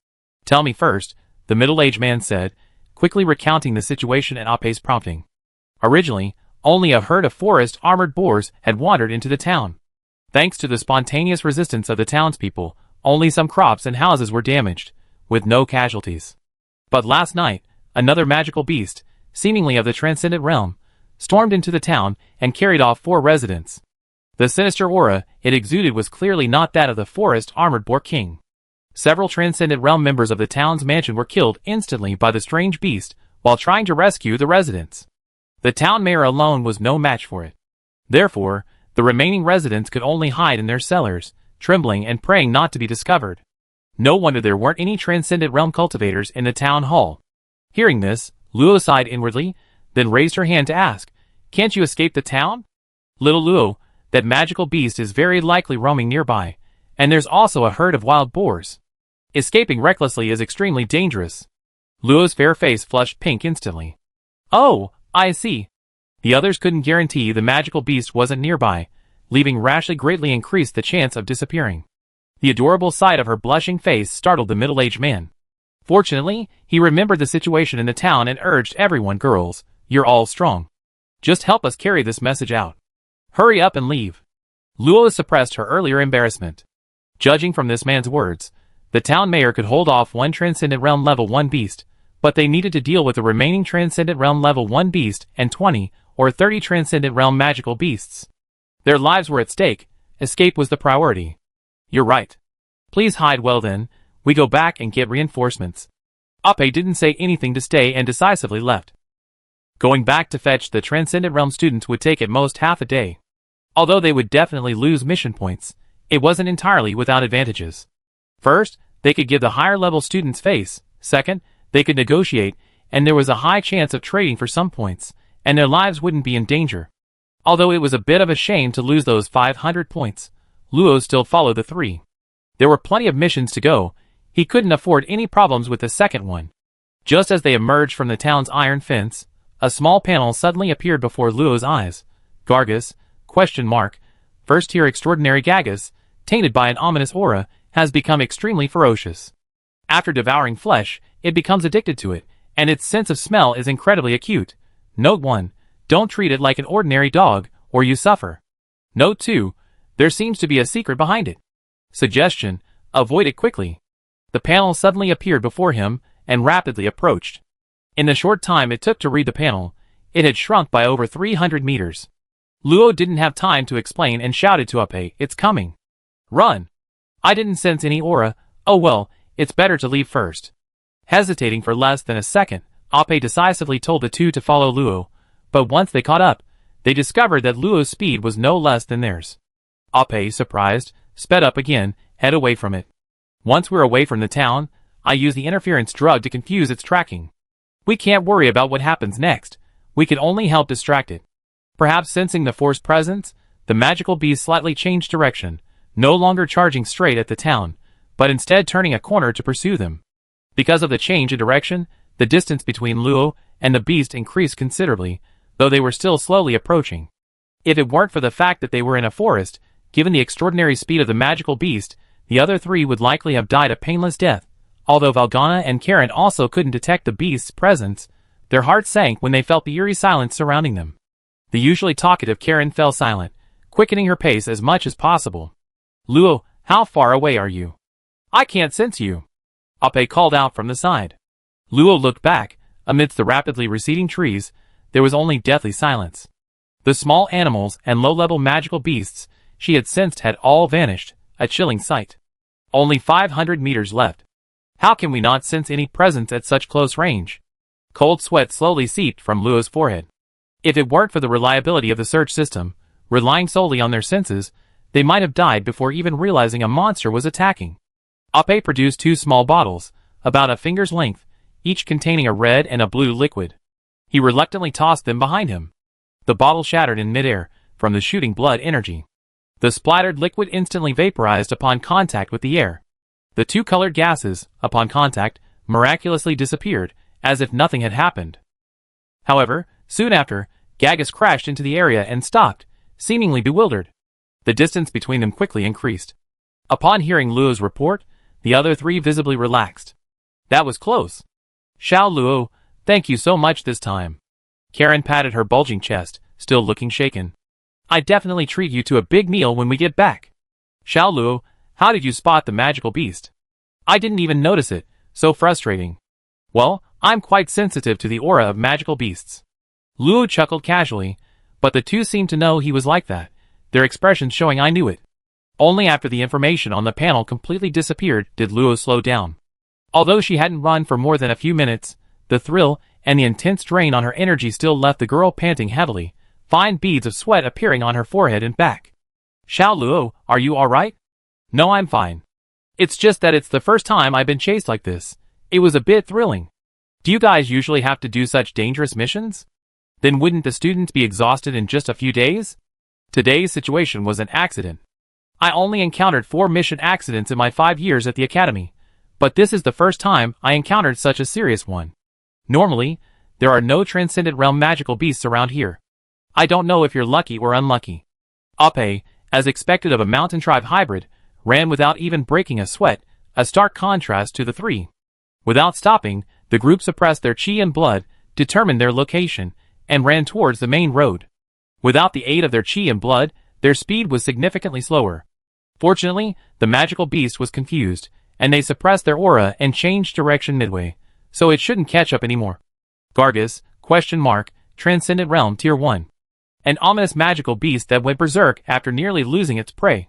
"Tell me first," the middle-aged man said, quickly recounting the situation at Ape's prompting. Originally, only a herd of forest armored boars had wandered into the town. Thanks to the spontaneous resistance of the townspeople, only some crops and houses were damaged, with no casualties. But last night, another magical beast, seemingly of the transcendent realm, stormed into the town and carried off 4 residents. The sinister aura it exuded was clearly not that of the forest armored boar king. Several transcendent realm members of the town's mansion were killed instantly by the strange beast while trying to rescue the residents. The town mayor alone was no match for it. Therefore, the remaining residents could only hide in their cellars, trembling and praying not to be discovered. No wonder there weren't any transcendent realm cultivators in the town hall. Hearing this, Luo sighed inwardly, then raised her hand to ask, "Can't you escape the town?" "Little Luo, that magical beast is very likely roaming nearby, and there's also a herd of wild boars. Escaping recklessly is extremely dangerous." Luo's fair face flushed pink instantly. "Oh, I see." The others couldn't guarantee the magical beast wasn't nearby, leaving rashly greatly increased the chance of disappearing. The adorable sight of her blushing face startled the middle-aged man. Fortunately, he remembered the situation in the town and urged everyone, "Girls, you're all strong. Just help us carry this message out. Hurry up and leave." Luo suppressed her earlier embarrassment. Judging from this man's words, the town mayor could hold off one Transcendent Realm Level 1 beast, but they needed to deal with the remaining Transcendent Realm Level 1 beast and 20 or 30 Transcendent Realm magical beasts. Their lives were at stake. Escape was the priority. "You're right. Please hide well then. We go back and get reinforcements." Ape didn't say anything to stay and decisively left. Going back to fetch the Transcendent Realm students would take at most half a day. Although they would definitely lose mission points, it wasn't entirely without advantages. First, they could give the higher level students face. Second, they could negotiate, and there was a high chance of trading for some points, and their lives wouldn't be in danger. Although it was a bit of a shame to lose those 500 points, Luo still followed the 3. There were plenty of missions to go. He couldn't afford any problems with the second one. Just as they emerged from the town's iron fence, a small panel suddenly appeared before Luo's eyes. Gargus, ? First-tier extraordinary Gagus, tainted by an ominous aura, has become extremely ferocious. After devouring flesh, it becomes addicted to it, and its sense of smell is incredibly acute. Note 1. Don't treat it like an ordinary dog, or you suffer. Note 2. There seems to be a secret behind it. Suggestion: avoid it quickly. The panel suddenly appeared before him, and rapidly approached. In the short time it took to read the panel, it had shrunk by over 300 meters. Luo didn't have time to explain and shouted to Ape, "It's coming. Run!" "I didn't sense any aura. Oh well, it's better to leave first." Hesitating for less than a second, Ape decisively told the two to follow Luo, But once they caught up, they discovered that Luo's speed was no less than theirs. Ape, surprised, sped up again, head away from it. Once we're away from the town, I use the interference drug to confuse its tracking. We can't worry about what happens next. We can only help distract it. Perhaps sensing the force presence, the magical beast slightly changed direction, no longer charging straight at the town, but instead turning a corner to pursue them. Because of the change in direction, the distance between Luo and the beast increased considerably, though they were still slowly approaching. If it weren't for the fact that they were in a forest, given the extraordinary speed of the magical beast, the other three would likely have died a painless death. Although Valgana and Karen also couldn't detect the beast's presence, their hearts sank when they felt the eerie silence surrounding them. The usually talkative Karen fell silent, quickening her pace as much as possible. Luo, how far away are you? I can't sense you. Ape called out from the side. Luo looked back. Amidst the rapidly receding trees, there was only deathly silence. The small animals and low-level magical beasts she had sensed had all vanished, a chilling sight. Only 500 meters left. How can we not sense any presence at such close range? Cold sweat slowly seeped from Luo's forehead. If it weren't for the reliability of the search system, relying solely on their senses, they might have died before even realizing a monster was attacking. Ape produced 2 small bottles, about a finger's length, each containing a red and a blue liquid. He reluctantly tossed them behind him. The bottle shattered in midair from the shooting blood energy. The splattered liquid instantly vaporized upon contact with the air. The 2 colored gases, upon contact, miraculously disappeared, as if nothing had happened. However, soon after, Gagas crashed into the area and stopped, seemingly bewildered. The distance between them quickly increased. Upon hearing Luo's report, the other 3 visibly relaxed. That was close. Xiao Luo, thank you so much this time. Karen patted her bulging chest, still looking shaken. I definitely treat you to a big meal when we get back. Xiao Luo, how did you spot the magical beast? I didn't even notice it, so frustrating. Well, I'm quite sensitive to the aura of magical beasts. Luo chuckled casually, but the 2 seemed to know he was like that, their expressions showing I knew it. Only after the information on the panel completely disappeared did Luo slow down. Although she hadn't run for more than a few minutes, the thrill and the intense drain on her energy still left the girl panting heavily, fine beads of sweat appearing on her forehead and back. Xiao Luo, are you alright? No, I'm fine. It's just that it's the first time I've been chased like this. It was a bit thrilling. Do you guys usually have to do such dangerous missions? Then wouldn't the students be exhausted in just a few days? Today's situation was an accident. I only encountered 4 mission accidents in my 5 years at the academy, but this is the first time I encountered such a serious one. Normally, there are no transcendent realm magical beasts around here. I don't know if you're lucky or unlucky. Ape, as expected of a mountain tribe hybrid, ran without even breaking a sweat, a stark contrast to the 3. Without stopping, the group suppressed their chi and blood, determined their location, and ran towards the main road. Without the aid of their chi and blood, their speed was significantly slower. Fortunately, the magical beast was confused, and they suppressed their aura and changed direction midway, so it shouldn't catch up anymore. Gargus, Transcendent Realm Tier 1. An ominous magical beast that went berserk after nearly losing its prey.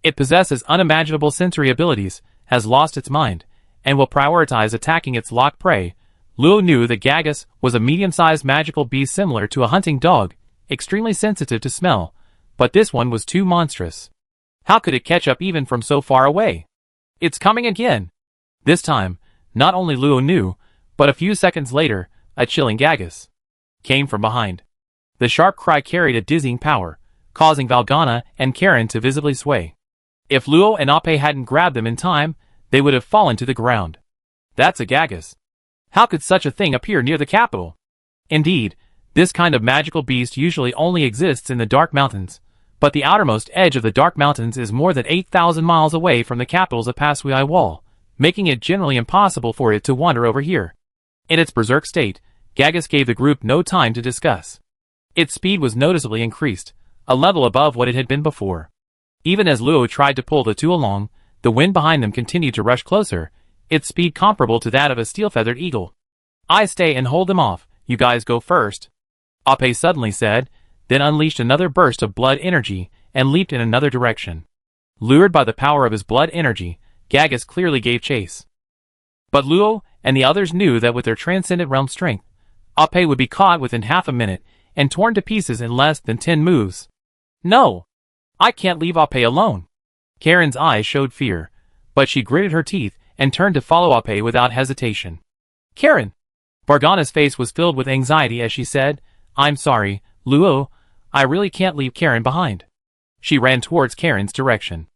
It possesses unimaginable sensory abilities, has lost its mind, and will prioritize attacking its locked prey. Luo knew that Gagas was a medium-sized magical beast similar to a hunting dog, extremely sensitive to smell, but this one was too monstrous. How could it catch up even from so far away? It's coming again! This time, not only Luo knew, but a few seconds later, a chilling Gagas came from behind. The sharp cry carried a dizzying power, causing Valgana and Karen to visibly sway. If Luo and Ape hadn't grabbed them in time, they would have fallen to the ground. That's a Gagas. How could such a thing appear near the capital? Indeed, this kind of magical beast usually only exists in the Dark Mountains, but the outermost edge of the Dark Mountains is more than 8,000 miles away from the capital's Apasui wall, making it generally impossible for it to wander over here. In its berserk state, Gagas gave the group no time to discuss. Its speed was noticeably increased, a level above what it had been before. Even as Luo tried to pull the 2 along, the wind behind them continued to rush closer, its speed comparable to that of a steel-feathered eagle. I stay and hold them off, you guys go first. Ape suddenly said, then unleashed another burst of blood energy and leaped in another direction. Lured by the power of his blood energy, Gagas clearly gave chase. But Luo and the others knew that with their transcendent realm strength, Ape would be caught within half a minute, and torn to pieces in less than 10 moves. No! I can't leave Ape alone. Karen's eyes showed fear, but she gritted her teeth and turned to follow Ape without hesitation. Karen! Vargana's face was filled with anxiety as she said, I'm sorry, Luo, I really can't leave Karen behind. She ran towards Karen's direction.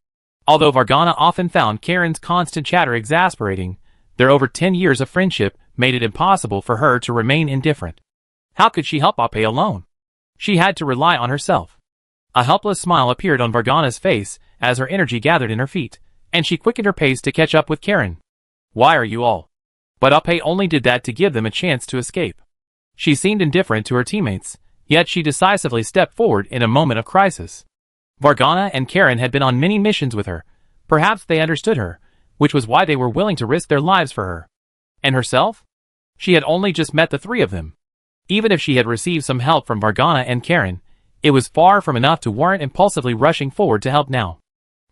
Although Vargana often found Karen's constant chatter exasperating, their over 10 years of friendship made it impossible for her to remain indifferent. How could she help Ape alone? She had to rely on herself. A helpless smile appeared on Vargana's face as her energy gathered in her feet, and she quickened her pace to catch up with Karen. Why are you all? But Ape only did that to give them a chance to escape. She seemed indifferent to her teammates, yet she decisively stepped forward in a moment of crisis. Vargana and Karen had been on many missions with her. Perhaps they understood her, which was why they were willing to risk their lives for her. And herself? She had only just met the three of them. Even if she had received some help from Vargana and Karen, it was far from enough to warrant impulsively rushing forward to help now.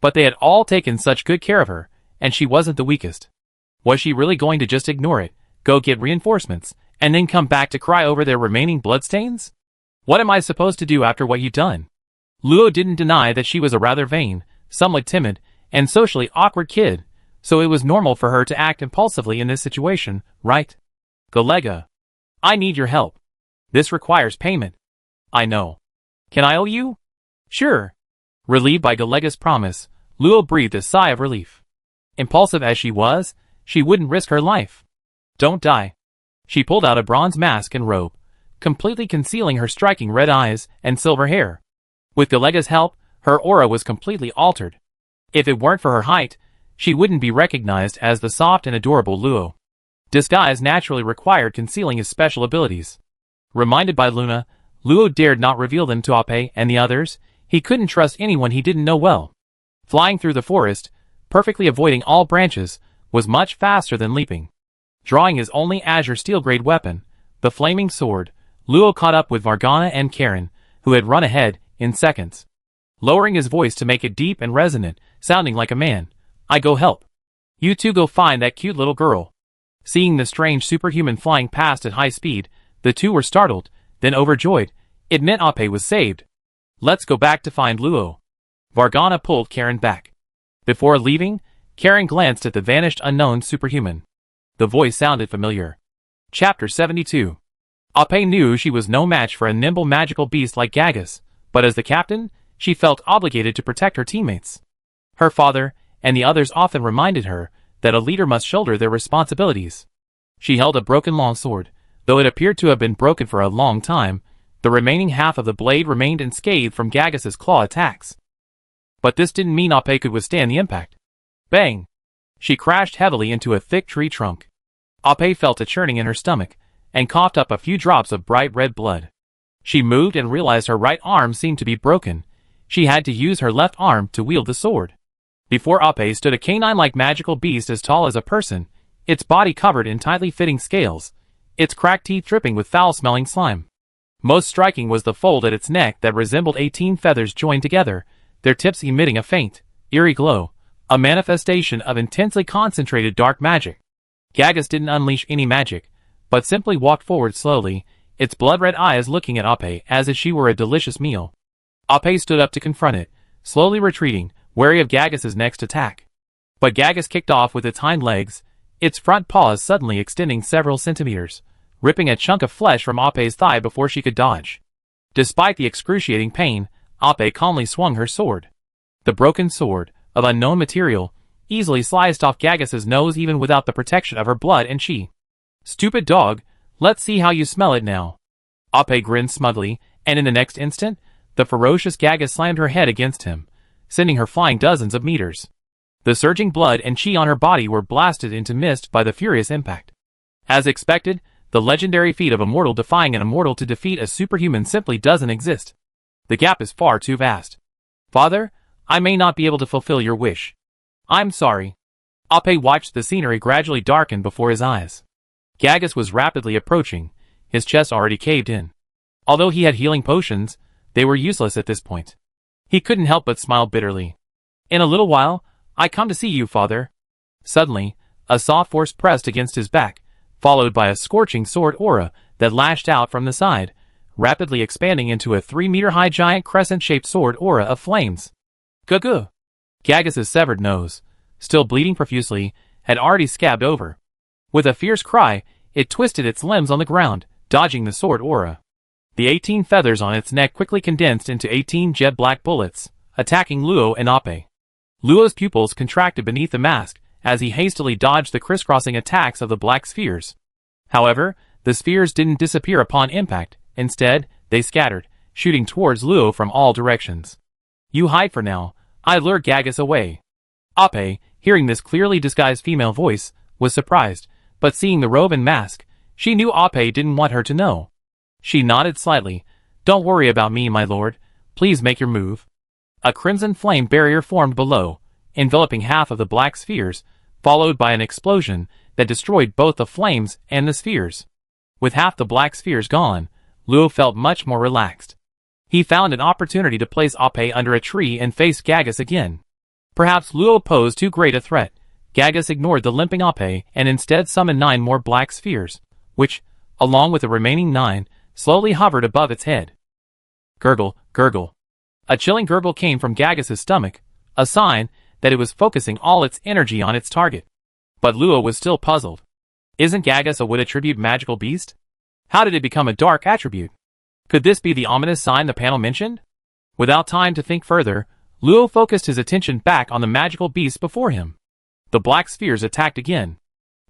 But they had all taken such good care of her, and she wasn't the weakest. Was she really going to just ignore it, go get reinforcements, and then come back to cry over their remaining bloodstains? What am I supposed to do after what you've done? Luo didn't deny that she was a rather vain, somewhat timid, and socially awkward kid, so it was normal for her to act impulsively in this situation, right? Galega. I need your help. This requires payment. I know. Can I owe you? Sure. Relieved by Galega's promise, Luo breathed a sigh of relief. Impulsive as she was, she wouldn't risk her life. Don't die. She pulled out a bronze mask and robe, completely concealing her striking red eyes and silver hair. With Galega's help, her aura was completely altered. If it weren't for her height, she wouldn't be recognized as the soft and adorable Luo. Disguise naturally required concealing his special abilities. Reminded by Luna, Luo dared not reveal them to Ape and the others. He couldn't trust anyone he didn't know well. Flying through the forest, perfectly avoiding all branches, was much faster than leaping. Drawing his only Azure Steel-grade weapon, the flaming sword, Luo caught up with Vargana and Karen, who had run ahead in seconds. Lowering his voice to make it deep and resonant, sounding like a man, I go help. You two go find that cute little girl. Seeing the strange superhuman flying past at high speed, the two were startled, then overjoyed. It meant Ape was saved. Let's go back to find Luo. Vargana pulled Karen back. Before leaving, Karen glanced at the vanished unknown superhuman. The voice sounded familiar. Chapter 72. Ape knew she was no match for a nimble magical beast like Gagas, but as the captain, she felt obligated to protect her teammates. Her father and the others often reminded her that a leader must shoulder their responsibilities. She held a broken longsword. Though it appeared to have been broken for a long time, the remaining half of the blade remained unscathed from Gagas's claw attacks. But this didn't mean Ape could withstand the impact. Bang! She crashed heavily into a thick tree trunk. Ape felt a churning in her stomach, and coughed up a few drops of bright red blood. She moved and realized her right arm seemed to be broken. She had to use her left arm to wield the sword. Before Ape stood a canine-like magical beast as tall as a person, its body covered in tightly fitting scales, its cracked teeth dripping with foul-smelling slime. Most striking was the fold at its neck that resembled 18 feathers joined together, their tips emitting a faint, eerie glow, a manifestation of intensely concentrated dark magic. Gagas didn't unleash any magic, but simply walked forward slowly, its blood-red eyes looking at Ape as if she were a delicious meal. Ape stood up to confront it, slowly retreating, wary of Gagas's next attack. But Gagas kicked off with its hind legs, its front paws suddenly extending several centimeters, ripping a chunk of flesh from Ape's thigh before she could dodge. Despite the excruciating pain, Ape calmly swung her sword. The broken sword, of unknown material, easily sliced off Gagas's nose even without the protection of her blood and chi. Stupid dog, let's see how you smell it now. Ape grinned smugly, and in the next instant, the ferocious Gagas slammed her head against him, sending her flying dozens of meters. The surging blood and chi on her body were blasted into mist by the furious impact. As expected, the legendary feat of a mortal defying an immortal to defeat a superhuman simply doesn't exist. The gap is far too vast. Father, I may not be able to fulfill your wish. I'm sorry. Ape watched the scenery gradually darken before his eyes. Gagas was rapidly approaching, his chest already caved in. Although he had healing potions, they were useless at this point. He couldn't help but smile bitterly. In a little while, I come to see you, father. Suddenly, a soft force pressed against his back, followed by a scorching sword aura that lashed out from the side, rapidly expanding into a 3-meter-high giant crescent-shaped sword aura of flames. Gugu! Gagas's severed nose, still bleeding profusely, had already scabbed over. With a fierce cry, it twisted its limbs on the ground, dodging the sword aura. The 18 feathers on its neck quickly condensed into 18 jet-black bullets, attacking Luo and Ape. Luo's pupils contracted beneath the mask as he hastily dodged the crisscrossing attacks of the black spheres. However, the spheres didn't disappear upon impact. Instead, they scattered, shooting towards Luo from all directions. "You hide for now. I lure Gagas away." Ape, hearing this clearly disguised female voice, was surprised, but seeing the robe and mask, she knew Ape didn't want her to know. She nodded slightly. "Don't worry about me, my lord. Please make your move." A crimson flame barrier formed below, enveloping half of the black spheres, followed by an explosion that destroyed both the flames and the spheres. With half the black spheres gone, Luo felt much more relaxed. He found an opportunity to place Ape under a tree and face Gagas again. Perhaps Luo posed too great a threat. Gagas ignored the limping Ape and instead summoned 9 more black spheres, which, along with the remaining 9, slowly hovered above its head. Gurgle, gurgle. A chilling gurgle came from Gagas's stomach, a sign that it was focusing all its energy on its target. But Luo was still puzzled. Isn't Gagas a wood attribute magical beast? How did it become a dark attribute? Could this be the ominous sign the panel mentioned? Without time to think further, Luo focused his attention back on the magical beast before him. The black spheres attacked again.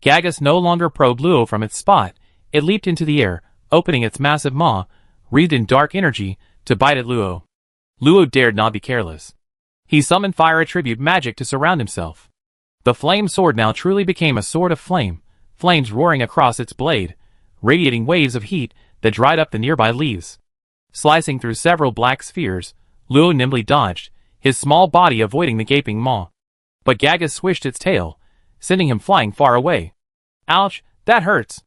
Gagas no longer probed Luo from its spot. It leaped into the air, opening its massive maw, wreathed in dark energy, to bite at Luo. Luo dared not be careless. He summoned fire attribute magic to surround himself. The flame sword now truly became a sword of flame, flames roaring across its blade, radiating waves of heat that dried up the nearby leaves. Slicing through several black spheres, Luo nimbly dodged, his small body avoiding the gaping maw. But Gagas swished its tail, sending him flying far away. "Ouch, that hurts."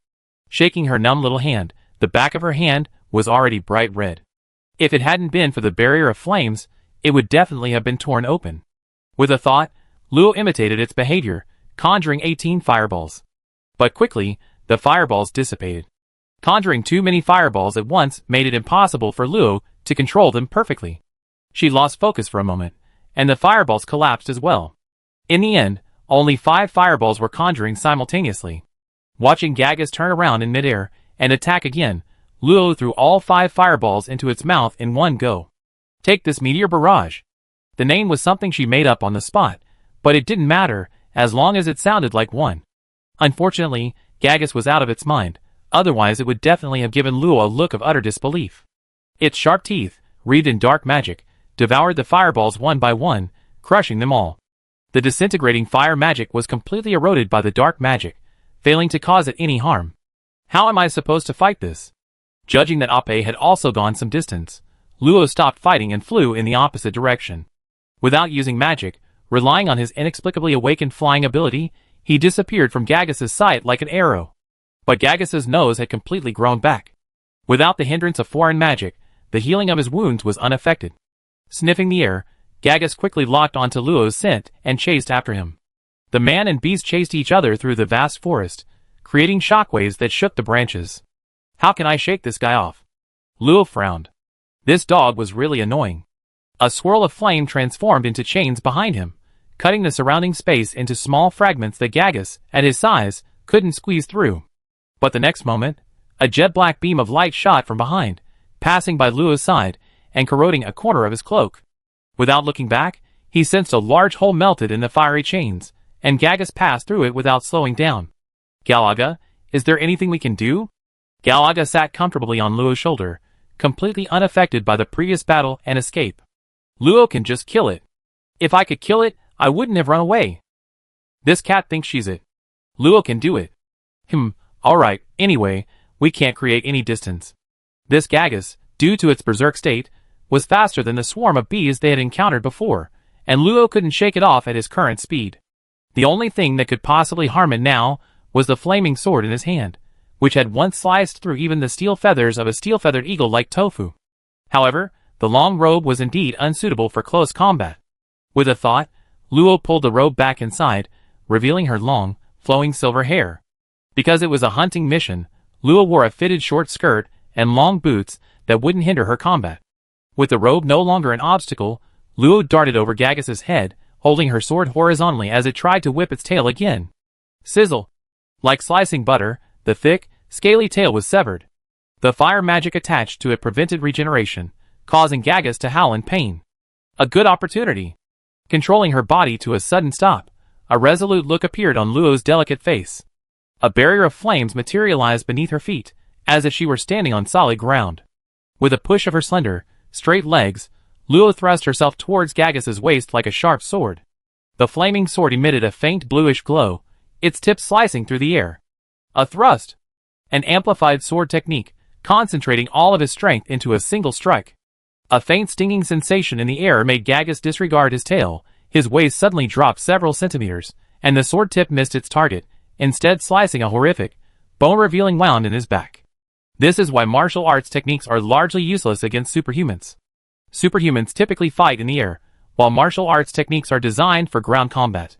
Shaking her numb little hand, the back of her hand was already bright red. If it hadn't been for the barrier of flames, it would definitely have been torn open. With a thought, Luo imitated its behavior, conjuring 18 fireballs. But quickly, the fireballs dissipated. Conjuring too many fireballs at once made it impossible for Luo to control them perfectly. She lost focus for a moment, and the fireballs collapsed as well. In the end, only 5 fireballs were conjuring simultaneously. Watching Gagas turn around in midair and attack again, Luo threw all 5 fireballs into its mouth in one go. "Take this meteor barrage." The name was something she made up on the spot, but it didn't matter as long as it sounded like one. Unfortunately, Gagas was out of its mind, otherwise it would definitely have given Luo a look of utter disbelief. Its sharp teeth, wreathed in dark magic, devoured the fireballs one by one, crushing them all. The disintegrating fire magic was completely eroded by the dark magic, failing to cause it any harm. How am I supposed to fight this? Judging that Ape had also gone some distance, Luo stopped fighting and flew in the opposite direction. Without using magic, relying on his inexplicably awakened flying ability, he disappeared from Gagas's sight like an arrow. But Gagas's nose had completely grown back. Without the hindrance of foreign magic, the healing of his wounds was unaffected. Sniffing the air, Gagas quickly locked onto Luo's scent and chased after him. The man and beast chased each other through the vast forest, creating shockwaves that shook the branches. "How can I shake this guy off?" Luo frowned. This dog was really annoying. A swirl of flame transformed into chains behind him, cutting the surrounding space into small fragments that Gagas, at his size, couldn't squeeze through. But the next moment, a jet-black beam of light shot from behind, passing by Luo's side and corroding a corner of his cloak. Without looking back, he sensed a large hole melted in the fiery chains, and Gagas passed through it without slowing down. "Galaga, is there anything we can do?" Galaga sat comfortably on Luo's shoulder, completely unaffected by the previous battle and escape. "Luo can just kill it. If I could kill it, I wouldn't have run away. This cat thinks she's it. Luo can do it." Alright, anyway, we can't create any distance." This Gagas, due to its berserk state, was faster than the swarm of bees they had encountered before, and Luo couldn't shake it off at his current speed. The only thing that could possibly harm it now was the flaming sword in his hand, which had once sliced through even the steel feathers of a steel-feathered eagle like Tofu. However, the long robe was indeed unsuitable for close combat. With a thought, Luo pulled the robe back inside, revealing her long, flowing silver hair. Because it was a hunting mission, Luo wore a fitted short skirt and long boots that wouldn't hinder her combat. With the robe no longer an obstacle, Luo darted over Gagis's head, holding her sword horizontally as it tried to whip its tail again. Sizzle! Like slicing butter, the thick, scaly tail was severed. The fire magic attached to it prevented regeneration, causing Gagis to howl in pain. A good opportunity. Controlling her body to a sudden stop, a resolute look appeared on Luo's delicate face. A barrier of flames materialized beneath her feet, as if she were standing on solid ground. With a push of her slender, straight legs, Luo thrust herself towards Gagis's waist like a sharp sword. The flaming sword emitted a faint bluish glow, its tip slicing through the air. A thrust. An amplified sword technique, concentrating all of his strength into a single strike. A faint stinging sensation in the air made Gagis disregard his tail, his waist suddenly dropped several centimeters, and the sword tip missed its target, instead slicing a horrific, bone-revealing wound in his back. This is why martial arts techniques are largely useless against superhumans. Superhumans typically fight in the air, while martial arts techniques are designed for ground combat.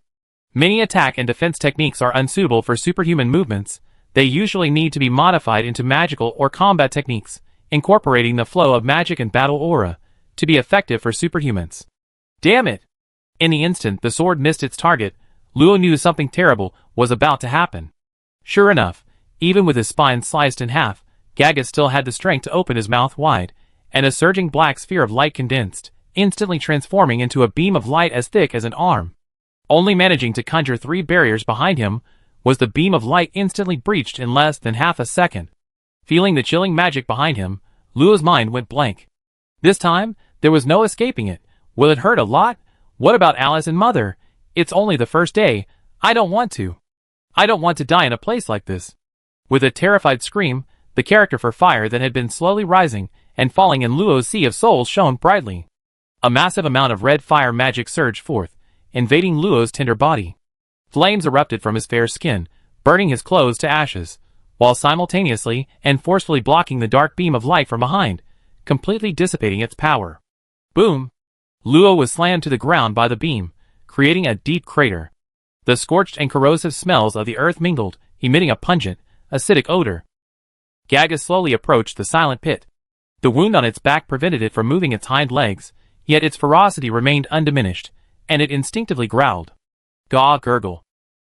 Many attack and defense techniques are unsuitable for superhuman movements. They usually need to be modified into magical or combat techniques, incorporating the flow of magic and battle aura, to be effective for superhumans. Damn it! In the instant the sword missed its target, Luo knew something terrible was about to happen. Sure enough, even with his spine sliced in half, Gagis still had the strength to open his mouth wide, and a surging black sphere of light condensed, instantly transforming into a beam of light as thick as an arm. Only managing to conjure 3 barriers behind him, was the beam of light instantly breached in less than half a second. Feeling the chilling magic behind him, Luo's mind went blank. This time, there was no escaping it. Will it hurt a lot? What about Alice and Mother? It's only the first day. I don't want to. I don't want to die in a place like this. With a terrified scream, the character for fire that had been slowly rising and falling in Luo's sea of souls shone brightly. A massive amount of red fire magic surged forth, invading Luo's tender body. Flames erupted from his fair skin, burning his clothes to ashes, while simultaneously and forcefully blocking the dark beam of light from behind, completely dissipating its power. Boom! Luo was slammed to the ground by the beam, creating a deep crater. The scorched and corrosive smells of the earth mingled, emitting a pungent, acidic odor. Gagis slowly approached the silent pit. The wound on its back prevented it from moving its hind legs, yet its ferocity remained undiminished, and it instinctively growled. Gaw gurgle.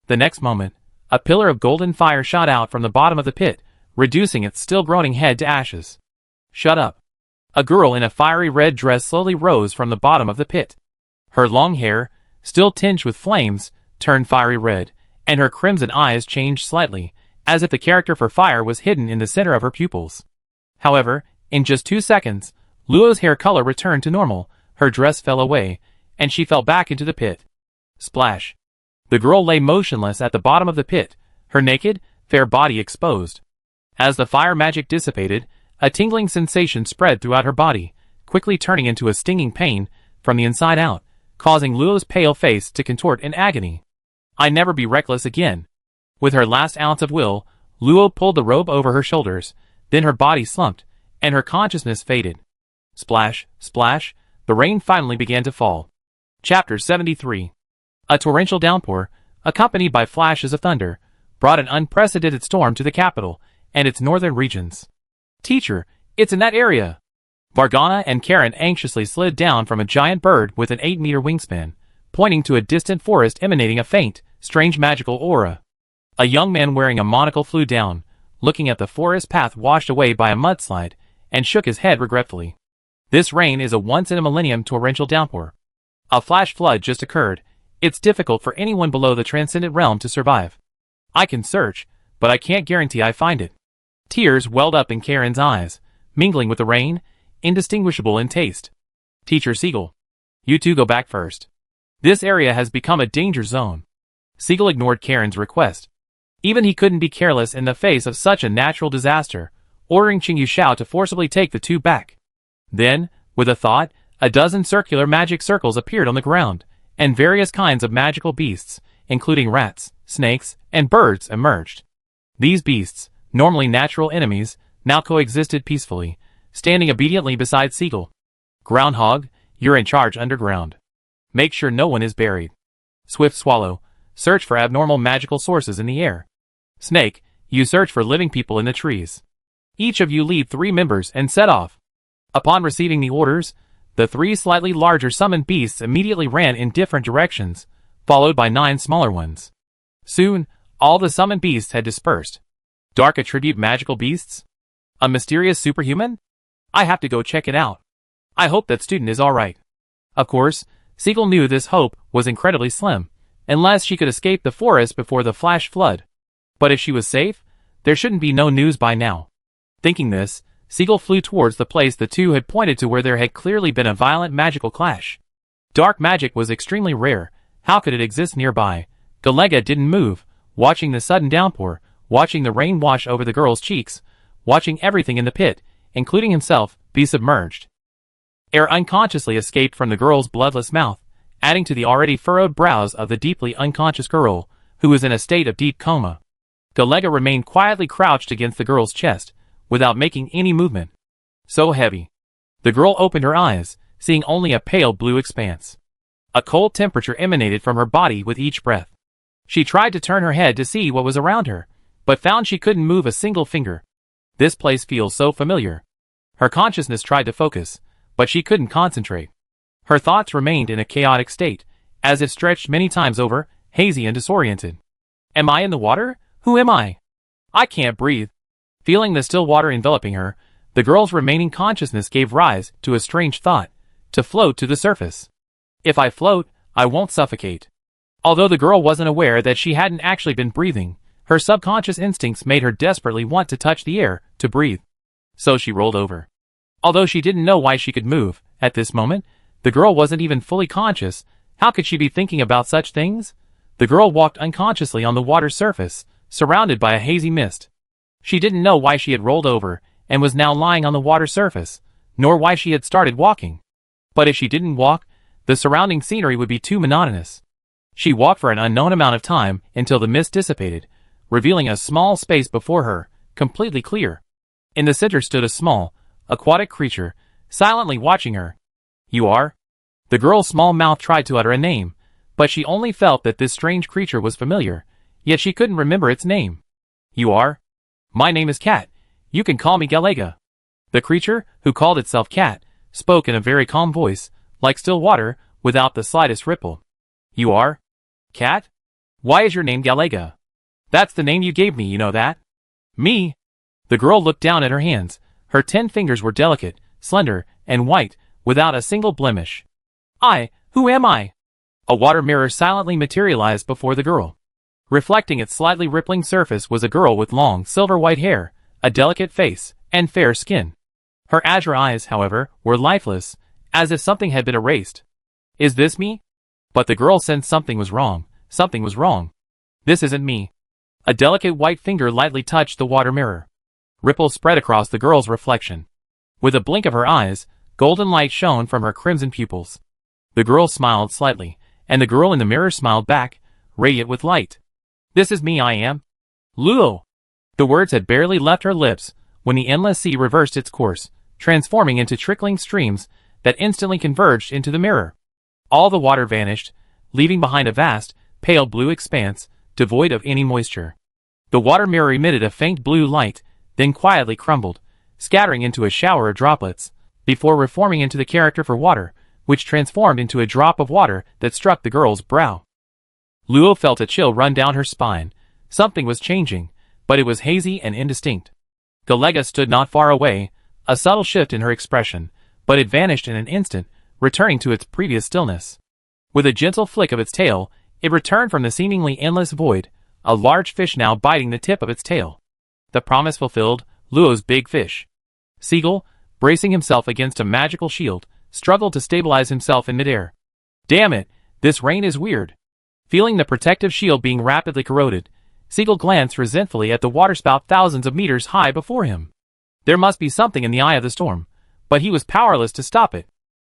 The next moment, a pillar of golden fire shot out from the bottom of the pit, reducing its still groaning head to ashes. Shut up. A girl in a fiery red dress slowly rose from the bottom of the pit. Her long hair, still tinged with flames, turned fiery red, and her crimson eyes changed slightly, as if the character for fire was hidden in the center of her pupils. However, in just 2 seconds, Luo's hair color returned to normal, her dress fell away, and she fell back into the pit. Splash. The girl lay motionless at the bottom of the pit, her naked, fair body exposed. As the fire magic dissipated, a tingling sensation spread throughout her body, quickly turning into a stinging pain from the inside out, causing Luo's pale face to contort in agony. I never be reckless again. With her last ounce of will, Luo pulled the robe over her shoulders, then her body slumped, and her consciousness faded. Splash, splash, the rain finally began to fall. Chapter 73. A torrential downpour, accompanied by flashes of thunder, brought an unprecedented storm to the capital and its northern regions. Teacher, it's in that area. Vargana and Karen anxiously slid down from a giant bird with an 8-meter wingspan, pointing to a distant forest emanating a faint, strange magical aura. A young man wearing a monocle flew down, looking at the forest path washed away by a mudslide, and shook his head regretfully. This rain is a once-in-a-millennium torrential downpour. A flash flood just occurred. It's difficult for anyone below the transcendent realm to survive. I can search, but I can't guarantee I find it. Tears welled up in Karen's eyes, mingling with the rain, indistinguishable in taste. Teacher Siegel. You two go back first. This area has become a danger zone. Siegel ignored Karen's request. Even he couldn't be careless in the face of such a natural disaster, ordering Qing Yuxiao to forcibly take the two back. Then, with a thought, a dozen circular magic circles appeared on the ground, and various kinds of magical beasts, including rats, snakes, and birds, emerged. These beasts, normally natural enemies, now coexisted peacefully, standing obediently beside Siegel. Groundhog, you're in charge underground. Make sure no one is buried. Swift Swallow, search for abnormal magical sources in the air. Snake, you search for living people in the trees. Each of you lead 3 members and set off. Upon receiving the orders, the 3 slightly larger summoned beasts immediately ran in different directions, followed by 9 smaller ones. Soon, all the summoned beasts had dispersed. Dark attribute magical beasts? A mysterious superhuman? I have to go check it out. I hope that student is alright. Of course, Siegel knew this hope was incredibly slim, unless she could escape the forest before the flash flood. But if she was safe, there shouldn't be no news by now. Thinking this, Siegel flew towards the place the two had pointed to where there had clearly been a violent magical clash. Dark magic was extremely rare. How could it exist nearby? Galega didn't move, watching the sudden downpour, watching the rain wash over the girl's cheeks, watching everything in the pit, including himself, be submerged. Air unconsciously escaped from the girl's bloodless mouth, adding to the already furrowed brows of the deeply unconscious girl, who was in a state of deep coma. Galega remained quietly crouched against the girl's chest, without making any movement. So heavy. The girl opened her eyes, seeing only a pale blue expanse. A cold temperature emanated from her body with each breath. She tried to turn her head to see what was around her, but found she couldn't move a single finger. This place feels so familiar. Her consciousness tried to focus, but she couldn't concentrate. Her thoughts remained in a chaotic state, as if stretched many times over, hazy and disoriented. Am I in the water? Who am I? I can't breathe. Feeling the still water enveloping her, the girl's remaining consciousness gave rise to a strange thought: to float to the surface. If I float, I won't suffocate. Although the girl wasn't aware that she hadn't actually been breathing, her subconscious instincts made her desperately want to touch the air, to breathe. So she rolled over. Although she didn't know why she could move, at this moment, the girl wasn't even fully conscious. How could she be thinking about such things? The girl walked unconsciously on the water's surface, surrounded by a hazy mist. She didn't know why she had rolled over, and was now lying on the water surface, nor why she had started walking. But if she didn't walk, the surrounding scenery would be too monotonous. She walked for an unknown amount of time until the mist dissipated, revealing a small space before her, completely clear. In the center stood a small, aquatic creature, silently watching her. You are? The girl's small mouth tried to utter a name, but she only felt that this strange creature was familiar, yet she couldn't remember its name. You are? My name is Cat. You can call me Galega. The creature, who called itself Cat, spoke in a very calm voice, like still water, without the slightest ripple. You are? Cat? Why is your name Galega? That's the name you gave me, you know that? Me? The girl looked down at her hands. Her 10 fingers were delicate, slender, and white, without a single blemish. Who am I? A water mirror silently materialized before the girl. Reflecting its slightly rippling surface was a girl with long, silver-white hair, a delicate face, and fair skin. Her azure eyes, however, were lifeless, as if something had been erased. Is this me? But the girl sensed something was wrong. Something was wrong. This isn't me. A delicate white finger lightly touched the water mirror. Ripples spread across the girl's reflection. With a blink of her eyes, golden light shone from her crimson pupils. The girl smiled slightly, and the girl in the mirror smiled back, radiant with light. This is me, I am. Luo. The words had barely left her lips when the endless sea reversed its course, transforming into trickling streams that instantly converged into the mirror. All the water vanished, leaving behind a vast, pale blue expanse, devoid of any moisture. The water mirror emitted a faint blue light, then quietly crumbled, scattering into a shower of droplets, before reforming into the character for water, which transformed into a drop of water that struck the girl's brow. Luo felt a chill run down her spine. Something was changing, but it was hazy and indistinct. Galega stood not far away, a subtle shift in her expression, but it vanished in an instant, returning to its previous stillness. With a gentle flick of its tail, it returned from the seemingly endless void, a large fish now biting the tip of its tail. The promise fulfilled, Luo's big fish. Siegel, bracing himself against a magical shield, struggled to stabilize himself in midair. Damn it, this rain is weird. Feeling the protective shield being rapidly corroded, Siegel glanced resentfully at the waterspout thousands of meters high before him. There must be something in the eye of the storm, but he was powerless to stop it.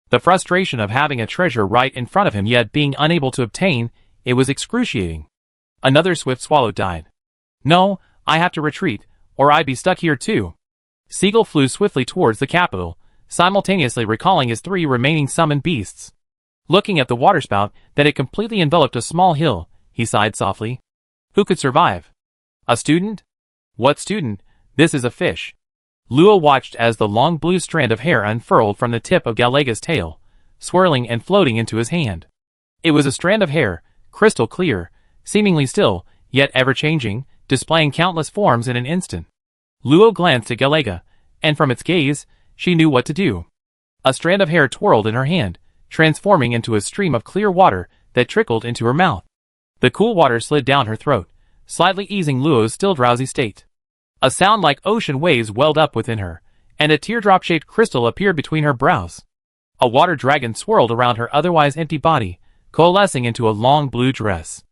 The frustration of having a treasure right in front of him yet being unable to obtain it was excruciating. Another swift swallow died. No, I have to retreat, or I'd be stuck here too. Siegel flew swiftly towards the capital, simultaneously recalling his 3 remaining summoned beasts. Looking at the waterspout that had completely enveloped a small hill, he sighed softly. Who could survive? A student? What student? This is a fish. Luo watched as the long blue strand of hair unfurled from the tip of Galega's tail, swirling and floating into his hand. It was a strand of hair, crystal clear, seemingly still, yet ever-changing, displaying countless forms in an instant. Luo glanced at Galega, and from its gaze, she knew what to do. A strand of hair twirled in her hand, transforming into a stream of clear water that trickled into her mouth. The cool water slid down her throat, slightly easing Luo's still drowsy state. A sound like ocean waves welled up within her, and a teardrop-shaped crystal appeared between her brows. A water dragon swirled around her otherwise empty body, coalescing into a long blue dress.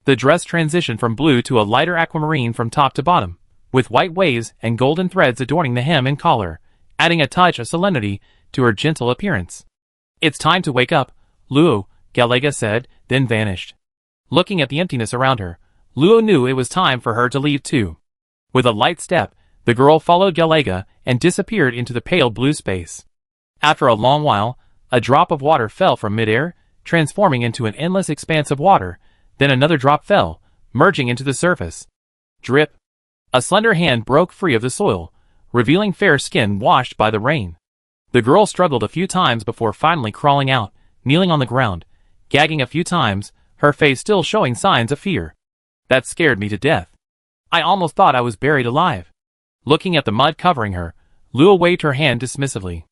The dress transitioned from blue to a lighter aquamarine from top to bottom, with white waves and golden threads adorning the hem and collar, adding a touch of solemnity to her gentle appearance. "It's time to wake up, Luo," Galega said, then vanished. Looking at the emptiness around her, Luo knew it was time for her to leave too. With a light step, the girl followed Galega and disappeared into the pale blue space. After a long while, a drop of water fell from midair, transforming into an endless expanse of water, then another drop fell, merging into the surface. Drip. A slender hand broke free of the soil, revealing fair skin washed by the rain. The girl struggled a few times before finally crawling out, kneeling on the ground, gagging a few times, her face still showing signs of fear. "That scared me to death. I almost thought I was buried alive." Looking at the mud covering her, Luo waved her hand dismissively.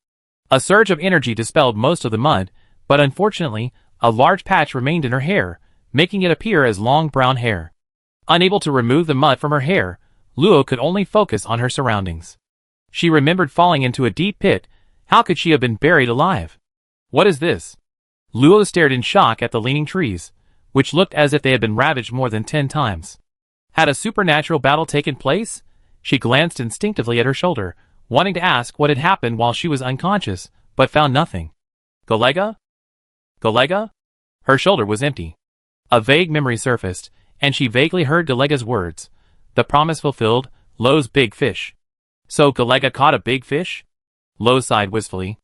A surge of energy dispelled most of the mud, but unfortunately, a large patch remained in her hair, making it appear as long brown hair. Unable to remove the mud from her hair, Luo could only focus on her surroundings. She remembered falling into a deep pit. How could she have been buried alive? "What is this?" Luo stared in shock at the leaning trees, which looked as if they had been ravaged more than 10 times. Had a supernatural battle taken place? She glanced instinctively at her shoulder, wanting to ask what had happened while she was unconscious, but found nothing. "Galega? Galega?" Her shoulder was empty. A vague memory surfaced, and she vaguely heard Galega's words. The promise fulfilled, Lo's big fish. So Galega caught a big fish? Lo sighed wistfully.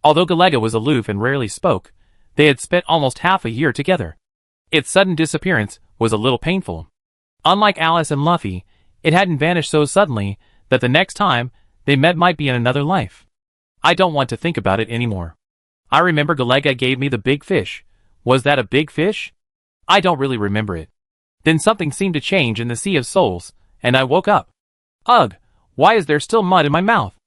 Although Galega was aloof and rarely spoke, they had spent almost half a year together. Its sudden disappearance was a little painful. Unlike Alice and Luffy, it hadn't vanished so suddenly that the next time they met might be in another life. "I don't want to think about it anymore. I remember Galega gave me the big fish. Was that a big fish? I don't really remember it. Then something seemed to change in the Sea of Souls, and I woke up. Ugh, why is there still mud in my mouth?"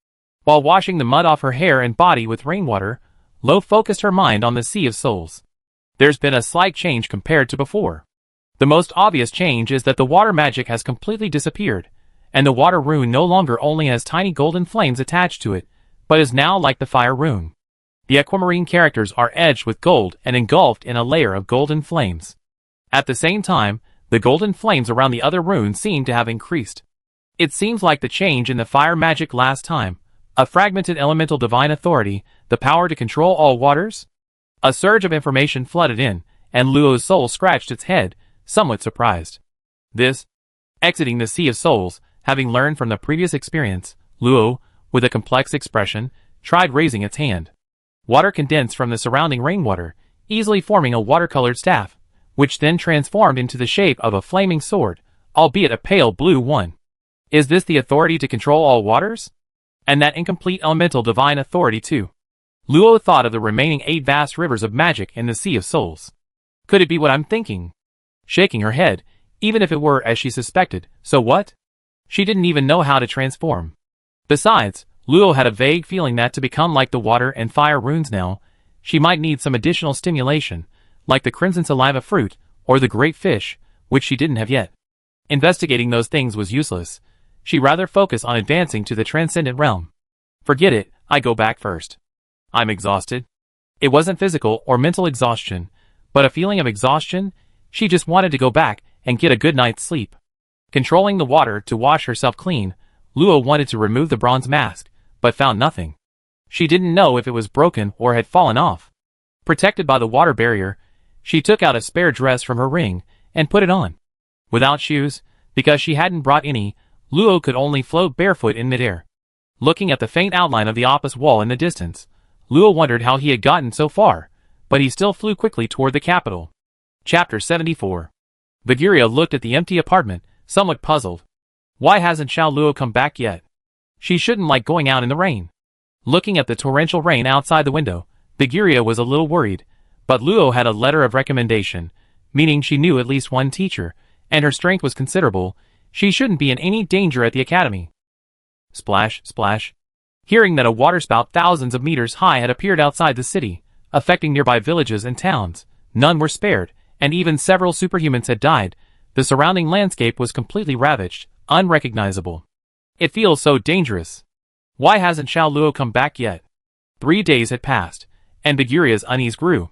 While washing the mud off her hair and body with rainwater, Lo focused her mind on the Sea of Souls. There's been a slight change compared to before. The most obvious change is that the water magic has completely disappeared, and the water rune no longer only has tiny golden flames attached to it, but is now like the fire rune. The aquamarine characters are edged with gold and engulfed in a layer of golden flames. At the same time, the golden flames around the other runes seem to have increased. It seems like the change in the fire magic last time. A fragmented elemental divine authority, the power to control all waters? A surge of information flooded in, and Luo's soul scratched its head, somewhat surprised. This? Exiting the Sea of Souls, having learned from the previous experience, Luo, with a complex expression, tried raising its hand. Water condensed from the surrounding rainwater, easily forming a watercolored staff, which then transformed into the shape of a flaming sword, albeit a pale blue one. Is this the authority to control all waters? And that incomplete elemental divine authority too? Luo thought of the remaining 8 vast rivers of magic in the Sea of Souls. Could it be what I'm thinking? Shaking her head, even if it were as she suspected, so what? She didn't even know how to transform. Besides, Luo had a vague feeling that to become like the water and fire runes now, she might need some additional stimulation, like the crimson saliva fruit, or the great fish, which she didn't have yet. Investigating those things was useless. She'd rather focus on advancing to the transcendent realm. Forget it, I go back first. I'm exhausted. It wasn't physical or mental exhaustion, but a feeling of exhaustion. She just wanted to go back and get a good night's sleep. Controlling the water to wash herself clean, Luo wanted to remove the bronze mask, but found nothing. She didn't know if it was broken or had fallen off. Protected by the water barrier, she took out a spare dress from her ring and put it on. Without shoes, because she hadn't brought any, Luo could only float barefoot in midair. Looking at the faint outline of the opposite wall in the distance, Luo wondered how he had gotten so far, but he still flew quickly toward the capital. Chapter 74. Bagheera looked at the empty apartment, somewhat puzzled. Why hasn't Xiao Luo come back yet? She shouldn't like going out in the rain. Looking at the torrential rain outside the window, Bagheera was a little worried, but Luo had a letter of recommendation, meaning she knew at least one teacher, and her strength was considerable. She shouldn't be in any danger at the academy. Splash, splash. Hearing that a waterspout thousands of meters high had appeared outside the city, affecting nearby villages and towns, none were spared, and even several superhumans had died. The surrounding landscape was completely ravaged, unrecognizable. It feels so dangerous. Why hasn't Xiao Luo come back yet? 3 days had passed, and Bagheera's unease grew.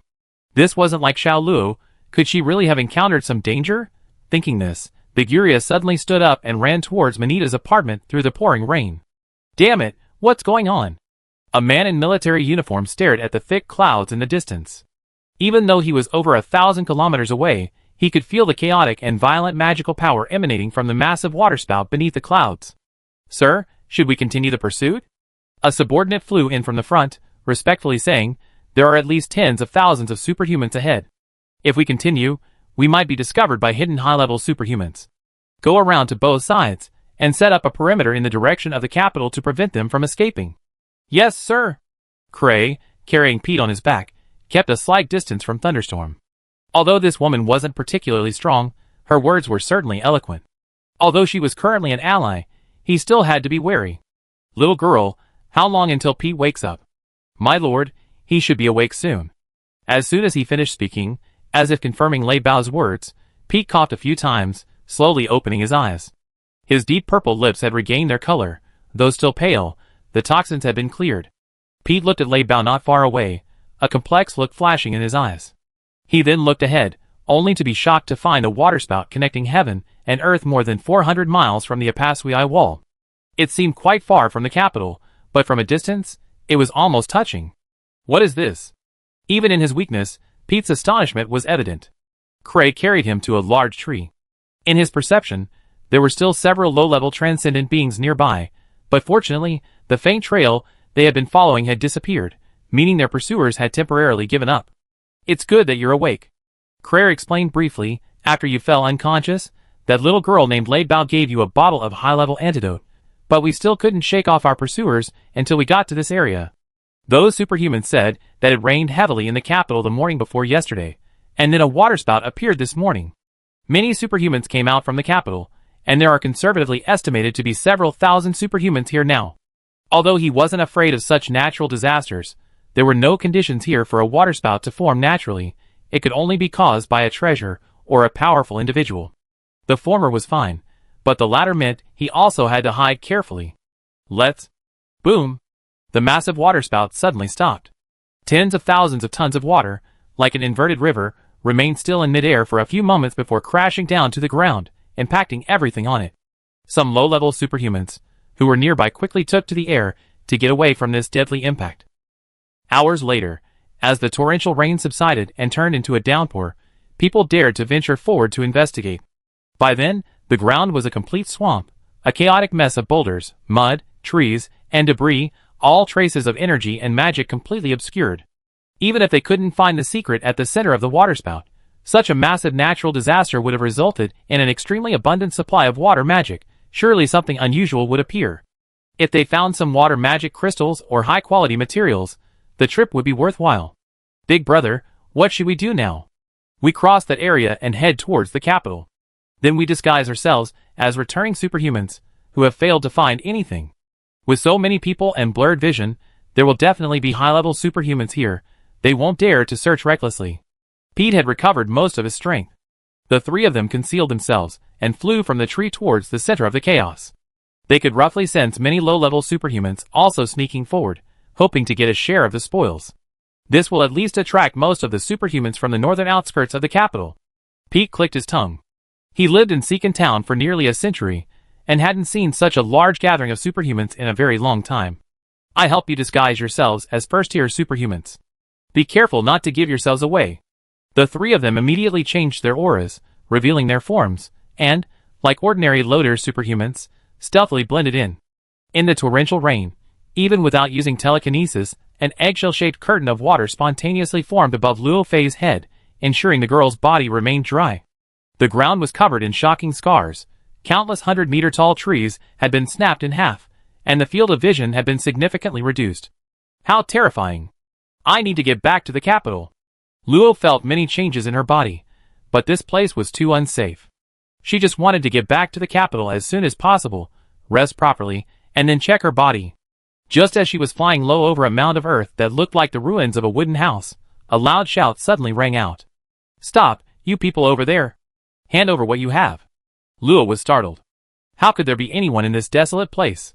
This wasn't like Xiao Luo. Could she really have encountered some danger? Thinking this, Bagheera suddenly stood up and ran towards Manita's apartment through the pouring rain. Damn it, what's going on? A man in military uniform stared at the thick clouds in the distance. Even though he was over 1,000 kilometers away, he could feel the chaotic and violent magical power emanating from the massive waterspout beneath the clouds. Sir, should we continue the pursuit? A subordinate flew in from the front, respectfully saying, there are at least tens of thousands of superhumans ahead. If we continue, we might be discovered by hidden high-level superhumans. Go around to both sides, and set up a perimeter in the direction of the capital to prevent them from escaping. Yes, sir. Cray, carrying Pete on his back, kept a slight distance from Thunderstorm. Although this woman wasn't particularly strong, her words were certainly eloquent. Although she was currently an ally, he still had to be wary. Little girl, how long until Pete wakes up? My lord, he should be awake soon. As soon as he finished speaking, as if confirming Lei Bao's words, Pete coughed a few times, slowly opening his eyes. His deep purple lips had regained their color, though still pale. The toxins had been cleared. Pete looked at Lei Bao not far away, a complex look flashing in his eyes. He then looked ahead, only to be shocked to find a waterspout connecting heaven and earth more than 400 miles from the Apasui wall. It seemed quite far from the capital, but from a distance, it was almost touching. What is this? Even in his weakness, Pete's astonishment was evident. Cray carried him to a large tree. In his perception, there were still several low-level transcendent beings nearby, but fortunately, the faint trail they had been following had disappeared, meaning their pursuers had temporarily given up. It's good that you're awake. Cray explained briefly, after you fell unconscious, that little girl named Lei Bao gave you a bottle of high-level antidote, but we still couldn't shake off our pursuers until we got to this area. Those superhumans said that it rained heavily in the capital the morning before yesterday, and then a waterspout appeared this morning. Many superhumans came out from the capital, and there are conservatively estimated to be several thousand superhumans here now. Although he wasn't afraid of such natural disasters, there were no conditions here for a waterspout to form naturally. It could only be caused by a treasure or a powerful individual. The former was fine, but the latter meant he also had to hide carefully. Let's... Boom! The massive waterspout suddenly stopped. Tens of thousands of tons of water, like an inverted river, remained still in midair for a few moments before crashing down to the ground, impacting everything on it. Some low-level superhumans, who were nearby, quickly took to the air to get away from this deadly impact. Hours later, as the torrential rain subsided and turned into a downpour, people dared to venture forward to investigate. By then, the ground was a complete swamp, a chaotic mess of boulders, mud, trees, and debris, all traces of energy and magic completely obscured. Even if they couldn't find the secret at the center of the waterspout, such a massive natural disaster would have resulted in an extremely abundant supply of water magic. Surely something unusual would appear. If they found some water magic crystals or high-quality materials, the trip would be worthwhile. Big brother, what should we do now? We cross that area and head towards the capital. Then we disguise ourselves as returning superhumans who have failed to find anything. With so many people and blurred vision, there will definitely be high-level superhumans here. They won't dare to search recklessly. Pete had recovered most of his strength. The three of them concealed themselves and flew from the tree towards the center of the chaos. They could roughly sense many low-level superhumans also sneaking forward, hoping to get a share of the spoils. This will at least attract most of the superhumans from the northern outskirts of the capital. Pete clicked his tongue. He lived in Seekin Town for nearly a century, and hadn't seen such a large gathering of superhumans in a very long time. I help you disguise yourselves as first-tier superhumans. Be careful not to give yourselves away. The three of them immediately changed their auras, revealing their forms, and, like ordinary loader superhumans, stealthily blended in. In the torrential rain, even without using telekinesis, an eggshell-shaped curtain of water spontaneously formed above Luo Fei's head, ensuring the girl's body remained dry. The ground was covered in shocking scars. Countless 100-meter-tall trees had been snapped in half, and the field of vision had been significantly reduced. How terrifying. I need to get back to the capital. Luo felt many changes in her body, but this place was too unsafe. She just wanted to get back to the capital as soon as possible, rest properly, and then check her body. Just as she was flying low over a mound of earth that looked like the ruins of a wooden house, a loud shout suddenly rang out. "Stop, you people over there! Hand over what you have!" Luo was startled. How could there be anyone in this desolate place?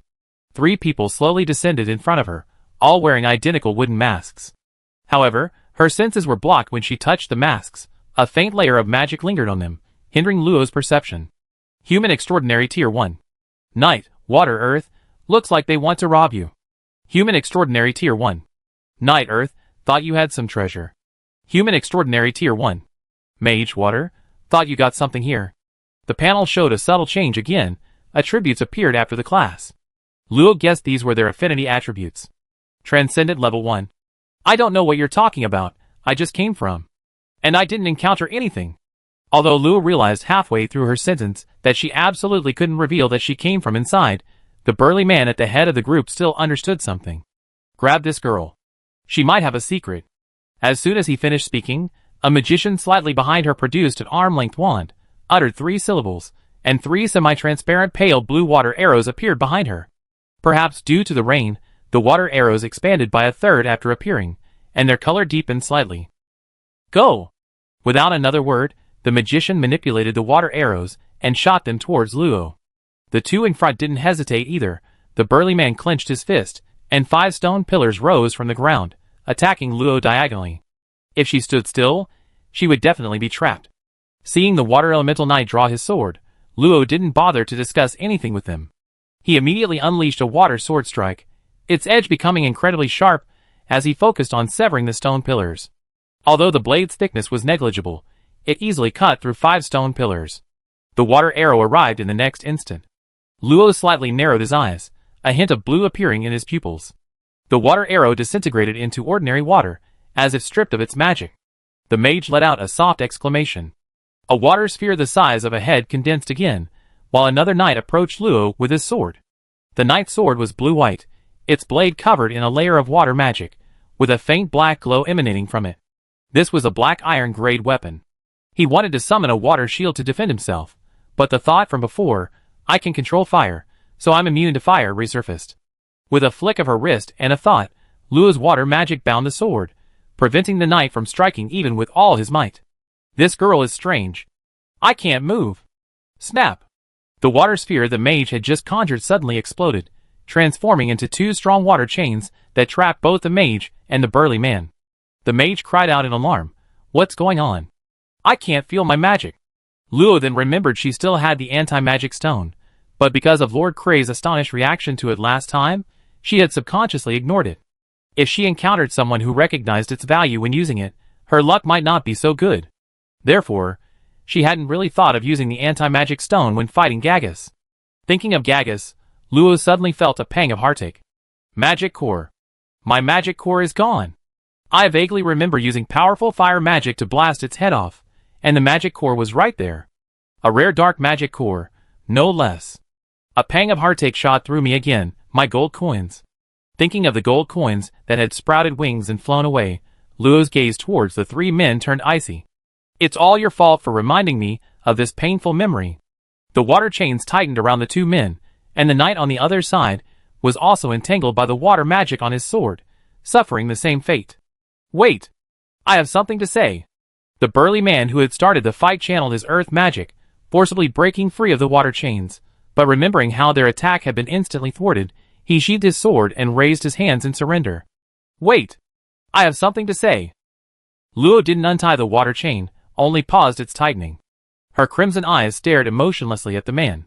3 people slowly descended in front of her, all wearing identical wooden masks. However, her senses were blocked when she touched the masks. A faint layer of magic lingered on them, hindering Luo's perception. Human Extraordinary Tier 1. Night, Water, Earth, looks like they want to rob you. Human Extraordinary Tier 1. Night, Earth, thought you had some treasure. Human Extraordinary Tier 1. Mage, Water, thought you got something here. The panel showed a subtle change again. Attributes appeared after the class. Luo guessed these were their affinity attributes. Transcendent Level 1. I don't know what you're talking about, I just came from. And I didn't encounter anything. Although Luo realized halfway through her sentence that she absolutely couldn't reveal that she came from inside, the burly man at the head of the group still understood something. Grab this girl. She might have a secret. As soon as he finished speaking, a magician slightly behind her produced an arm-length wand, uttered 3 syllables, and 3 semi-transparent pale blue water arrows appeared behind her. Perhaps due to the rain, the water arrows expanded by a third after appearing, and their color deepened slightly. Go! Without another word, the magician manipulated the water arrows and shot them towards Luo. The 2 in front didn't hesitate either. The burly man clenched his fist, and 5 stone pillars rose from the ground, attacking Luo diagonally. If she stood still, she would definitely be trapped. Seeing the water elemental knight draw his sword, Luo didn't bother to discuss anything with him. He immediately unleashed a water sword strike, its edge becoming incredibly sharp as he focused on severing the stone pillars. Although the blade's thickness was negligible, it easily cut through 5 stone pillars. The water arrow arrived in the next instant. Luo slightly narrowed his eyes, a hint of blue appearing in his pupils. The water arrow disintegrated into ordinary water, as if stripped of its magic. The mage let out a soft exclamation. A water sphere the size of a head condensed again, while another knight approached Luo with his sword. The knight's sword was blue-white, its blade covered in a layer of water magic, with a faint black glow emanating from it. This was a black iron-grade weapon. He wanted to summon a water shield to defend himself, but the thought from before, I can control fire, so I'm immune to fire, resurfaced. With a flick of her wrist and a thought, Luo's water magic bound the sword, preventing the knight from striking even with all his might. This girl is strange. I can't move. Snap! The water sphere the mage had just conjured suddenly exploded, transforming into 2 strong water chains that trapped both the mage and the burly man. The mage cried out in alarm. What's going on? I can't feel my magic. Luo then remembered she still had the anti-magic stone, but because of Lord Cray's astonished reaction to it last time, she had subconsciously ignored it. If she encountered someone who recognized its value when using it, her luck might not be so good. Therefore, she hadn't really thought of using the anti-magic stone when fighting Gagus. Thinking of Gagus, Luo suddenly felt a pang of heartache. Magic core. My magic core is gone. I vaguely remember using powerful fire magic to blast its head off, and the magic core was right there. A rare dark magic core, no less. A pang of heartache shot through me again, my gold coins. Thinking of the gold coins that had sprouted wings and flown away, Luo's gaze towards the 3 men turned icy. It's all your fault for reminding me of this painful memory. The water chains tightened around the 2 men, and the knight on the other side was also entangled by the water magic on his sword, suffering the same fate. Wait! I have something to say. The burly man who had started the fight channeled his earth magic, forcibly breaking free of the water chains, but remembering how their attack had been instantly thwarted, he sheathed his sword and raised his hands in surrender. Wait! I have something to say. Luo didn't untie the water chain, only paused its tightening. Her crimson eyes stared emotionlessly at the man.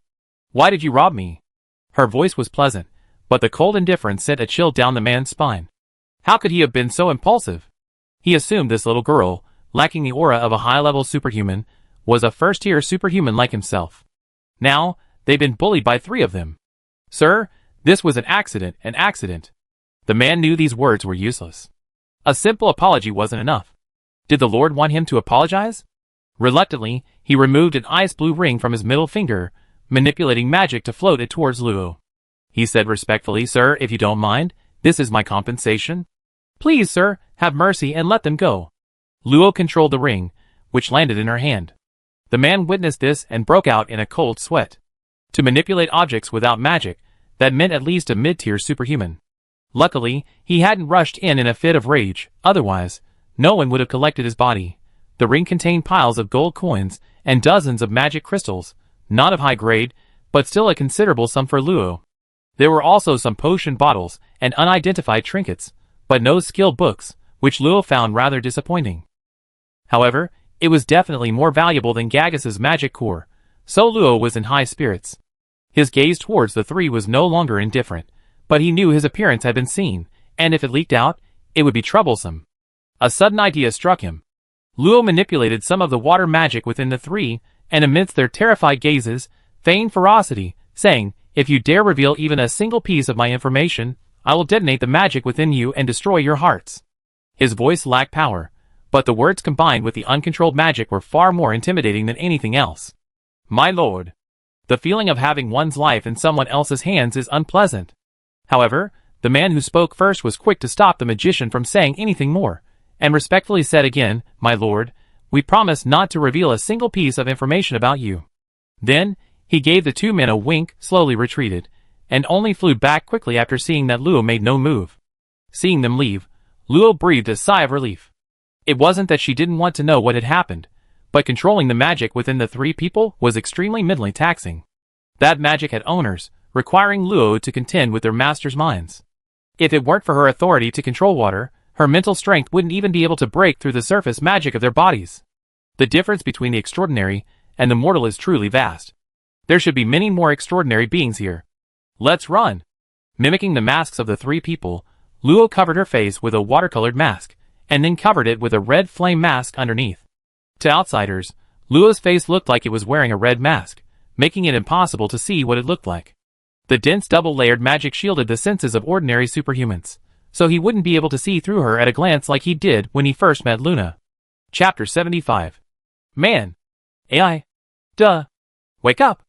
Why did you rob me? Her voice was pleasant, but the cold indifference sent a chill down the man's spine. How could he have been so impulsive? He assumed this little girl, lacking the aura of a high-level superhuman, was a first-tier superhuman like himself. Now, they'd been bullied by 3 of them. Sir, this was an accident. The man knew these words were useless. A simple apology wasn't enough. Did the Lord want him to apologize? Reluctantly, he removed an ice blue ring from his middle finger, manipulating magic to float it towards Luo. He said respectfully, "Sir, if you don't mind, this is my compensation. Please, sir, have mercy and let them go." Luo controlled the ring, which landed in her hand. The man witnessed this and broke out in a cold sweat. To manipulate objects without magic, that meant at least a mid-tier superhuman. Luckily, he hadn't rushed in a fit of rage, otherwise, no one would have collected his body. The ring contained piles of gold coins and dozens of magic crystals, not of high grade, but still a considerable sum for Luo. There were also some potion bottles and unidentified trinkets, but no skill books, which Luo found rather disappointing. However, it was definitely more valuable than Gagus's magic core, so Luo was in high spirits. His gaze towards the three was no longer indifferent, but he knew his appearance had been seen, and if it leaked out, it would be troublesome. A sudden idea struck him. Luo manipulated some of the water magic within the three, and amidst their terrified gazes, feigned ferocity, saying, "If you dare reveal even a single piece of my information, I will detonate the magic within you and destroy your hearts." His voice lacked power, but the words combined with the uncontrolled magic were far more intimidating than anything else. "My lord." The feeling of having one's life in someone else's hands is unpleasant. However, the man who spoke first was quick to stop the magician from saying anything more, and respectfully said again, "My lord, we promise not to reveal a single piece of information about you." Then, he gave the two men a wink, slowly retreated, and only flew back quickly after seeing that Luo made no move. Seeing them leave, Luo breathed a sigh of relief. It wasn't that she didn't want to know what had happened, but controlling the magic within the three people was extremely mentally taxing. That magic had owners, requiring Luo to contend with their masters' minds. If it weren't for her authority to control water, her mental strength wouldn't even be able to break through the surface magic of their bodies. The difference between the extraordinary and the mortal is truly vast. There should be many more extraordinary beings here. Let's run. Mimicking the masks of the three people, Luo covered her face with a watercolored mask, and then covered it with a red flame mask underneath. To outsiders, Luo's face looked like it was wearing a red mask, making it impossible to see what it looked like. The dense double-layered magic shielded the senses of ordinary superhumans, so he wouldn't be able to see through her at a glance like he did when he first met Luna. Chapter 75. Man. AI. Duh. Wake up.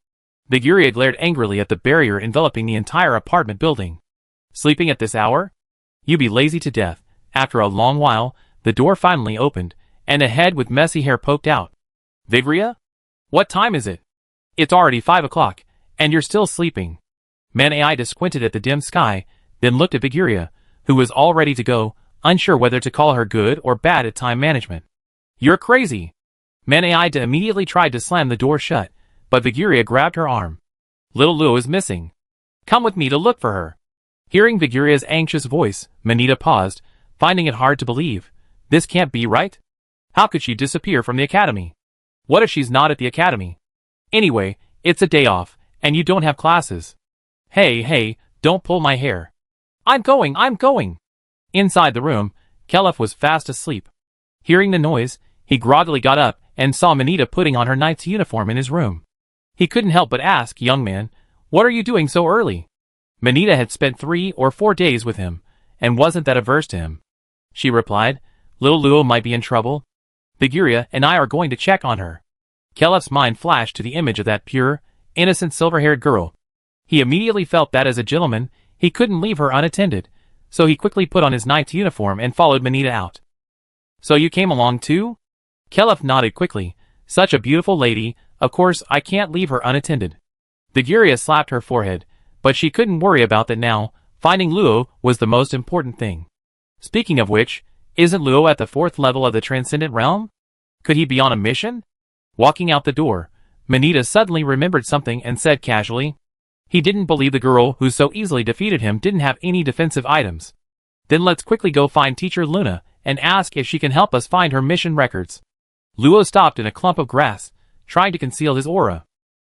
Viguria glared angrily at the barrier enveloping the entire apartment building. Sleeping at this hour? You be lazy to death. After a long while, the door finally opened, and a head with messy hair poked out. Viguria? What time is it? It's already 5 o'clock, and you're still sleeping. Man AI squinted at the dim sky, then looked at Viguria, who was all ready to go, unsure whether to call her good or bad at time management. You're crazy. Man AI immediately tried to slam the door shut, but Viguria grabbed her arm. Little Luo is missing. Come with me to look for her. Hearing Viguria's anxious voice, Manita paused, finding it hard to believe. This can't be right. How could she disappear from the academy? What if she's not at the academy? Anyway, it's a day off, and you don't have classes. Hey, don't pull my hair. I'm going. Inside the room, Kelef was fast asleep. Hearing the noise, he groggily got up and saw Manita putting on her knight's uniform in his room. He couldn't help but ask, "Young man, what are you doing so early?" Manita had spent 3 or 4 days with him, and wasn't that averse to him. She replied, "Little Luo might be in trouble. Viguria and I are going to check on her." Kelef's mind flashed to the image of that pure, innocent silver-haired girl. He immediately felt that as a gentleman, he couldn't leave her unattended, so he quickly put on his knight's uniform and followed Manita out. "So you came along too?" Kelef nodded quickly. "Such a beautiful lady, of course I can't leave her unattended." Viguria slapped her forehead, but she couldn't worry about that now. Finding Luo was the most important thing. Speaking of which, isn't Luo at the 4th level of the Transcendent Realm? Could he be on a mission? Walking out the door, Manita suddenly remembered something and said casually, "He didn't believe the girl who so easily defeated him didn't have any defensive items. Then let's quickly go find Teacher Luna and ask if she can help us find her mission records." Luo stopped in a clump of grass, trying to conceal his aura.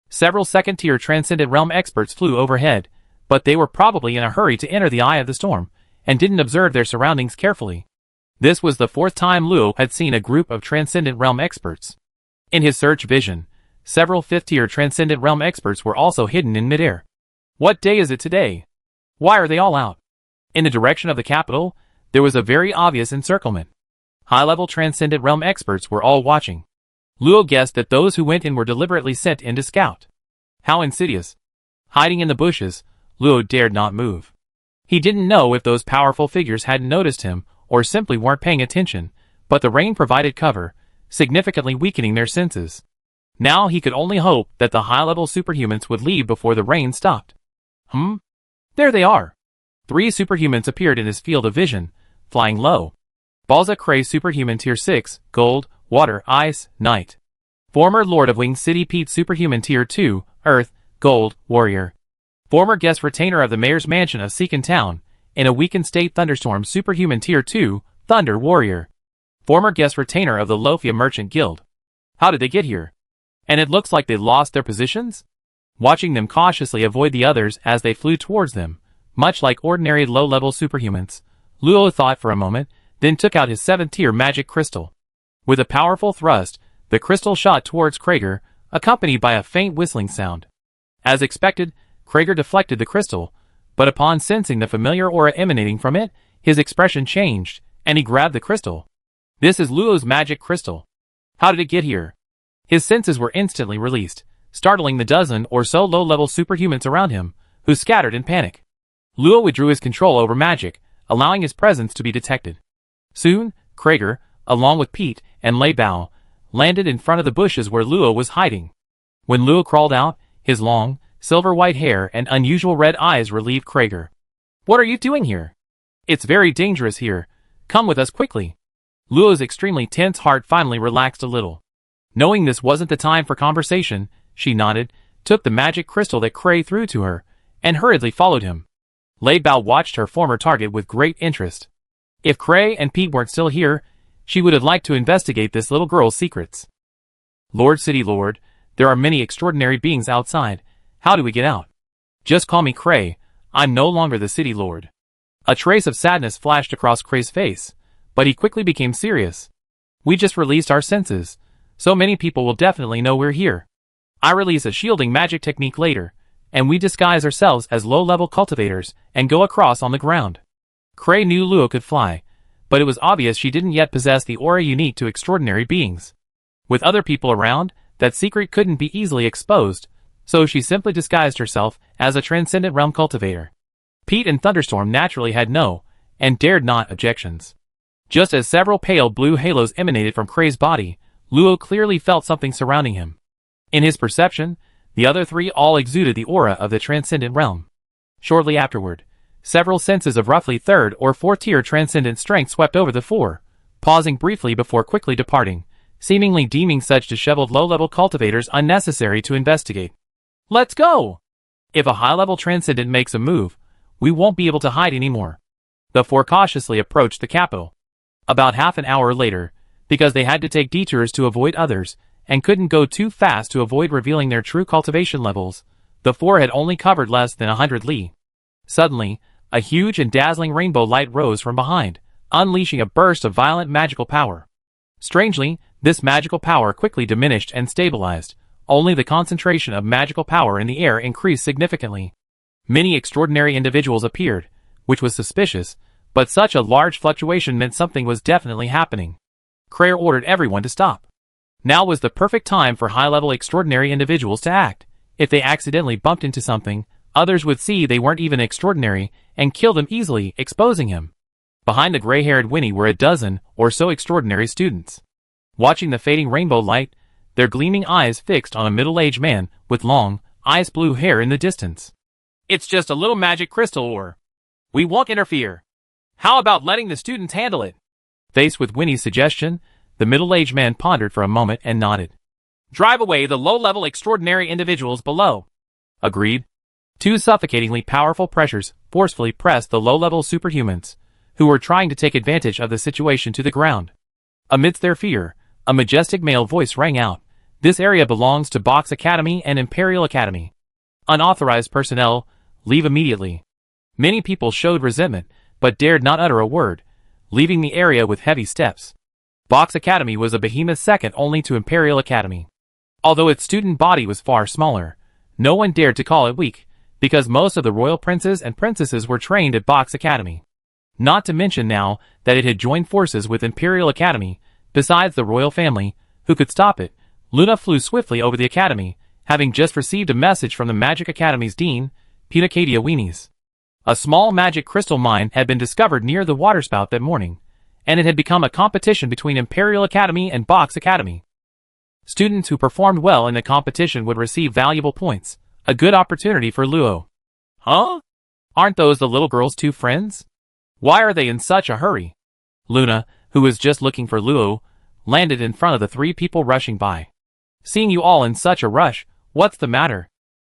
Several second-tier Transcendent Realm experts flew overhead, but they were probably in a hurry to enter the eye of the storm, and didn't observe their surroundings carefully. This was the 4th time Luo had seen a group of Transcendent Realm experts. In his search vision, several 5th-tier Transcendent Realm experts were also hidden in midair. What day is it today? Why are they all out? In the direction of the capital, there was a very obvious encirclement. High-level Transcendent Realm experts were all watching. Luo guessed that those who went in were deliberately sent in to scout. How insidious. Hiding in the bushes, Luo dared not move. He didn't know if those powerful figures hadn't noticed him or simply weren't paying attention, but the rain provided cover, significantly weakening their senses. Now he could only hope that the high-level superhumans would leave before the rain stopped. There they are. 3 superhumans appeared in his field of vision, flying low. Balza Cray Superhuman Tier 6, Gold, Water, Ice, Night. Former Lord of Wing City Pete Superhuman Tier 2, Earth, Gold, Warrior. Former guest retainer of the Mayor's Mansion of Seacon Town, in a weakened state Thunderstorm Superhuman Tier 2, Thunder Warrior. Former guest retainer of the Lofia Merchant Guild. How did they get here? And it looks like they lost their positions? Watching them cautiously avoid the others as they flew towards them, much like ordinary low-level superhumans, Luo thought for a moment, then took out his 7th-tier magic crystal. With a powerful thrust, the crystal shot towards Krager, accompanied by a faint whistling sound. As expected, Krager deflected the crystal, but upon sensing the familiar aura emanating from it, his expression changed, and he grabbed the crystal. This is Luo's magic crystal. How did it get here? His senses were instantly released, startling the dozen or so low-level superhumans around him, who scattered in panic. Luo withdrew his control over magic, allowing his presence to be detected. Soon, Krager, along with Pete and Lei Bao, landed in front of the bushes where Luo was hiding. When Luo crawled out, his long, silver-white hair and unusual red eyes relieved Krager. "What are you doing here? It's very dangerous here. Come with us quickly." Luo's extremely tense heart finally relaxed a little. Knowing this wasn't the time for conversation, she nodded, took the magic crystal that Cray threw to her, and hurriedly followed him. Lei Bao watched her former target with great interest. If Cray and Pete weren't still here, she would have liked to investigate this little girl's secrets. "Lord City Lord, there are many extraordinary beings outside. How do we get out?" "Just call me Cray. I'm no longer the City Lord." A trace of sadness flashed across Cray's face, but he quickly became serious. "We just released our senses, so many people will definitely know we're here. I release a shielding magic technique later, and we disguise ourselves as low-level cultivators and go across on the ground." Cray knew Luo could fly, but it was obvious she didn't yet possess the aura unique to extraordinary beings. With other people around, that secret couldn't be easily exposed, so she simply disguised herself as a transcendent realm cultivator. Pete and Thunderstorm naturally had no, and dared not, objections. Just as several pale blue halos emanated from Cray's body, Luo clearly felt something surrounding him. In his perception, the other 3 all exuded the aura of the transcendent realm. Shortly afterward, several senses of roughly 3rd or 4th tier transcendent strength swept over the 4, pausing briefly before quickly departing, seemingly deeming such disheveled low-level cultivators unnecessary to investigate. "Let's go! If a high-level transcendent makes a move, we won't be able to hide anymore." The 4 cautiously approached the capital. About half an hour later, because they had to take detours to avoid others, and couldn't go too fast to avoid revealing their true cultivation levels, the 4 had only covered less than 100 li. Suddenly, a huge and dazzling rainbow light rose from behind, unleashing a burst of violent magical power. Strangely, this magical power quickly diminished and stabilized. Only the concentration of magical power in the air increased significantly. Many extraordinary individuals appeared, which was suspicious, but such a large fluctuation meant something was definitely happening. Cray ordered everyone to stop. Now was the perfect time for high-level extraordinary individuals to act. If they accidentally bumped into something, others would see they weren't even extraordinary and kill them easily, exposing him. Behind the gray-haired Winnie were a dozen or so extraordinary students. Watching the fading rainbow light, their gleaming eyes fixed on a middle-aged man with long, ice-blue hair in the distance. "It's just a little magic crystal ore. We won't interfere. How about letting the students handle it?" Faced with Winnie's suggestion, the middle-aged man pondered for a moment and nodded. "Drive away the low-level extraordinary individuals below." Agreed. 2 suffocatingly powerful pressures forcefully pressed the low-level superhumans, who were trying to take advantage of the situation to the ground. Amidst their fear, a majestic male voice rang out. "This area belongs to Box Academy and Imperial Academy. Unauthorized personnel, leave immediately." Many people showed resentment, but dared not utter a word, leaving the area with heavy steps. Box Academy was a behemoth second only to Imperial Academy. Although its student body was far smaller, no one dared to call it weak, because most of the royal princes and princesses were trained at Box Academy. Not to mention now that it had joined forces with Imperial Academy, besides the royal family, who could stop it. Luna flew swiftly over the academy, having just received a message from the Magic Academy's dean, Pinacadia weenies. A small magic crystal mine had been discovered near the waterspout that morning, and it had become a competition between Imperial Academy and Box Academy. Students who performed well in the competition would receive valuable points, a good opportunity for Luo. Huh? Aren't those the little girl's two friends? Why are they in such a hurry? Luna, who was just looking for Luo, landed in front of the three people rushing by. Seeing you all in such a rush, what's the matter?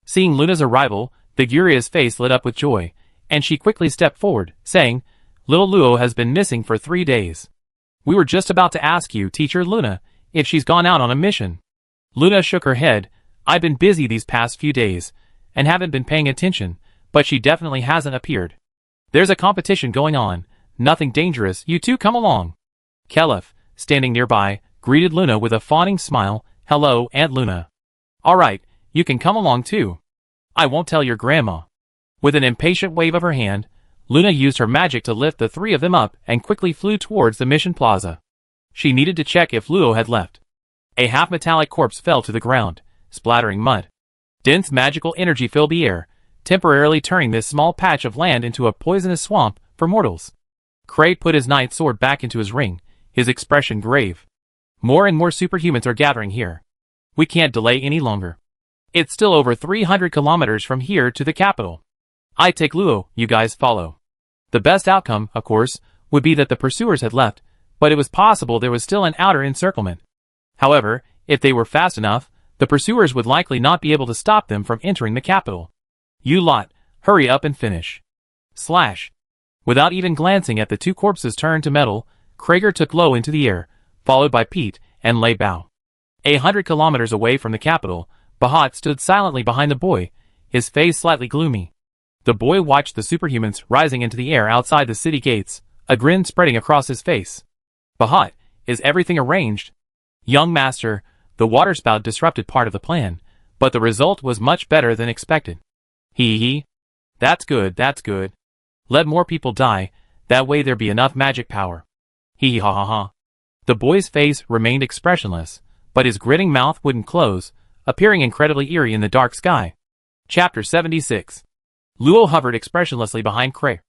Seeing Luna's arrival, the Guria's face lit up with joy, and she quickly stepped forward, saying, Little Luo has been missing for 3 days. We were just about to ask you, Teacher Luna, if she's gone out on a mission. Luna shook her head. I've been busy these past few days, and haven't been paying attention, but she definitely hasn't appeared. There's a competition going on, nothing dangerous, you two come along. Kelef, standing nearby, greeted Luna with a fawning smile. Hello, Aunt Luna. Alright, you can come along too. I won't tell your grandma. With an impatient wave of her hand, Luna used her magic to lift the three of them up and quickly flew towards the mission plaza. She needed to check if Luo had left. A half-metallic corpse fell to the ground, splattering mud. Dense magical energy filled the air, temporarily turning this small patch of land into a poisonous swamp for mortals. Cray put his knight's sword back into his ring, his expression grave. More and more superhumans are gathering here. We can't delay any longer. It's still over 300 kilometers from here to the capital. I take Luo, you guys follow. The best outcome, of course, would be that the pursuers had left, but it was possible there was still an outer encirclement. However, if they were fast enough, the pursuers would likely not be able to stop them from entering the capital. You lot, hurry up and finish. Slash. Without even glancing at the two corpses turned to metal, Krager took Lo into the air, followed by Pete and Lei Bao. 100 kilometers away from the capital, Bahat stood silently behind the boy, his face slightly gloomy. The boy watched the superhumans rising into the air outside the city gates, a grin spreading across his face. Bahat, is everything arranged? Young master, the waterspout disrupted part of the plan, but the result was much better than expected. Hee hee. That's good, that's good. Let more people die, that way there be enough magic power. Hee hee ha ha ha. The boy's face remained expressionless, but his gritting mouth wouldn't close, appearing incredibly eerie in the dark sky. Chapter 76. Luo hovered expressionlessly behind Cray.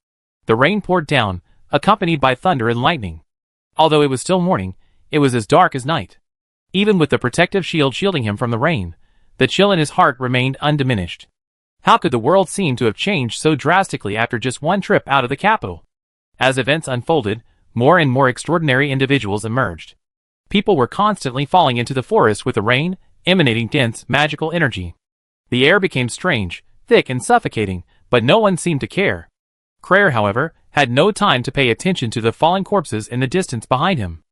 The rain poured down, accompanied by thunder and lightning. Although it was still morning, it was as dark as night. Even with the protective shield shielding him from the rain, the chill in his heart remained undiminished. How could the world seem to have changed so drastically after just one trip out of the capital? As events unfolded, more and more extraordinary individuals emerged. People were constantly falling into the forest with the rain, emanating dense, magical energy. The air became strange, thick and suffocating, but no one seemed to care. Crayer, however, had no time to pay attention to the fallen corpses in the distance behind him.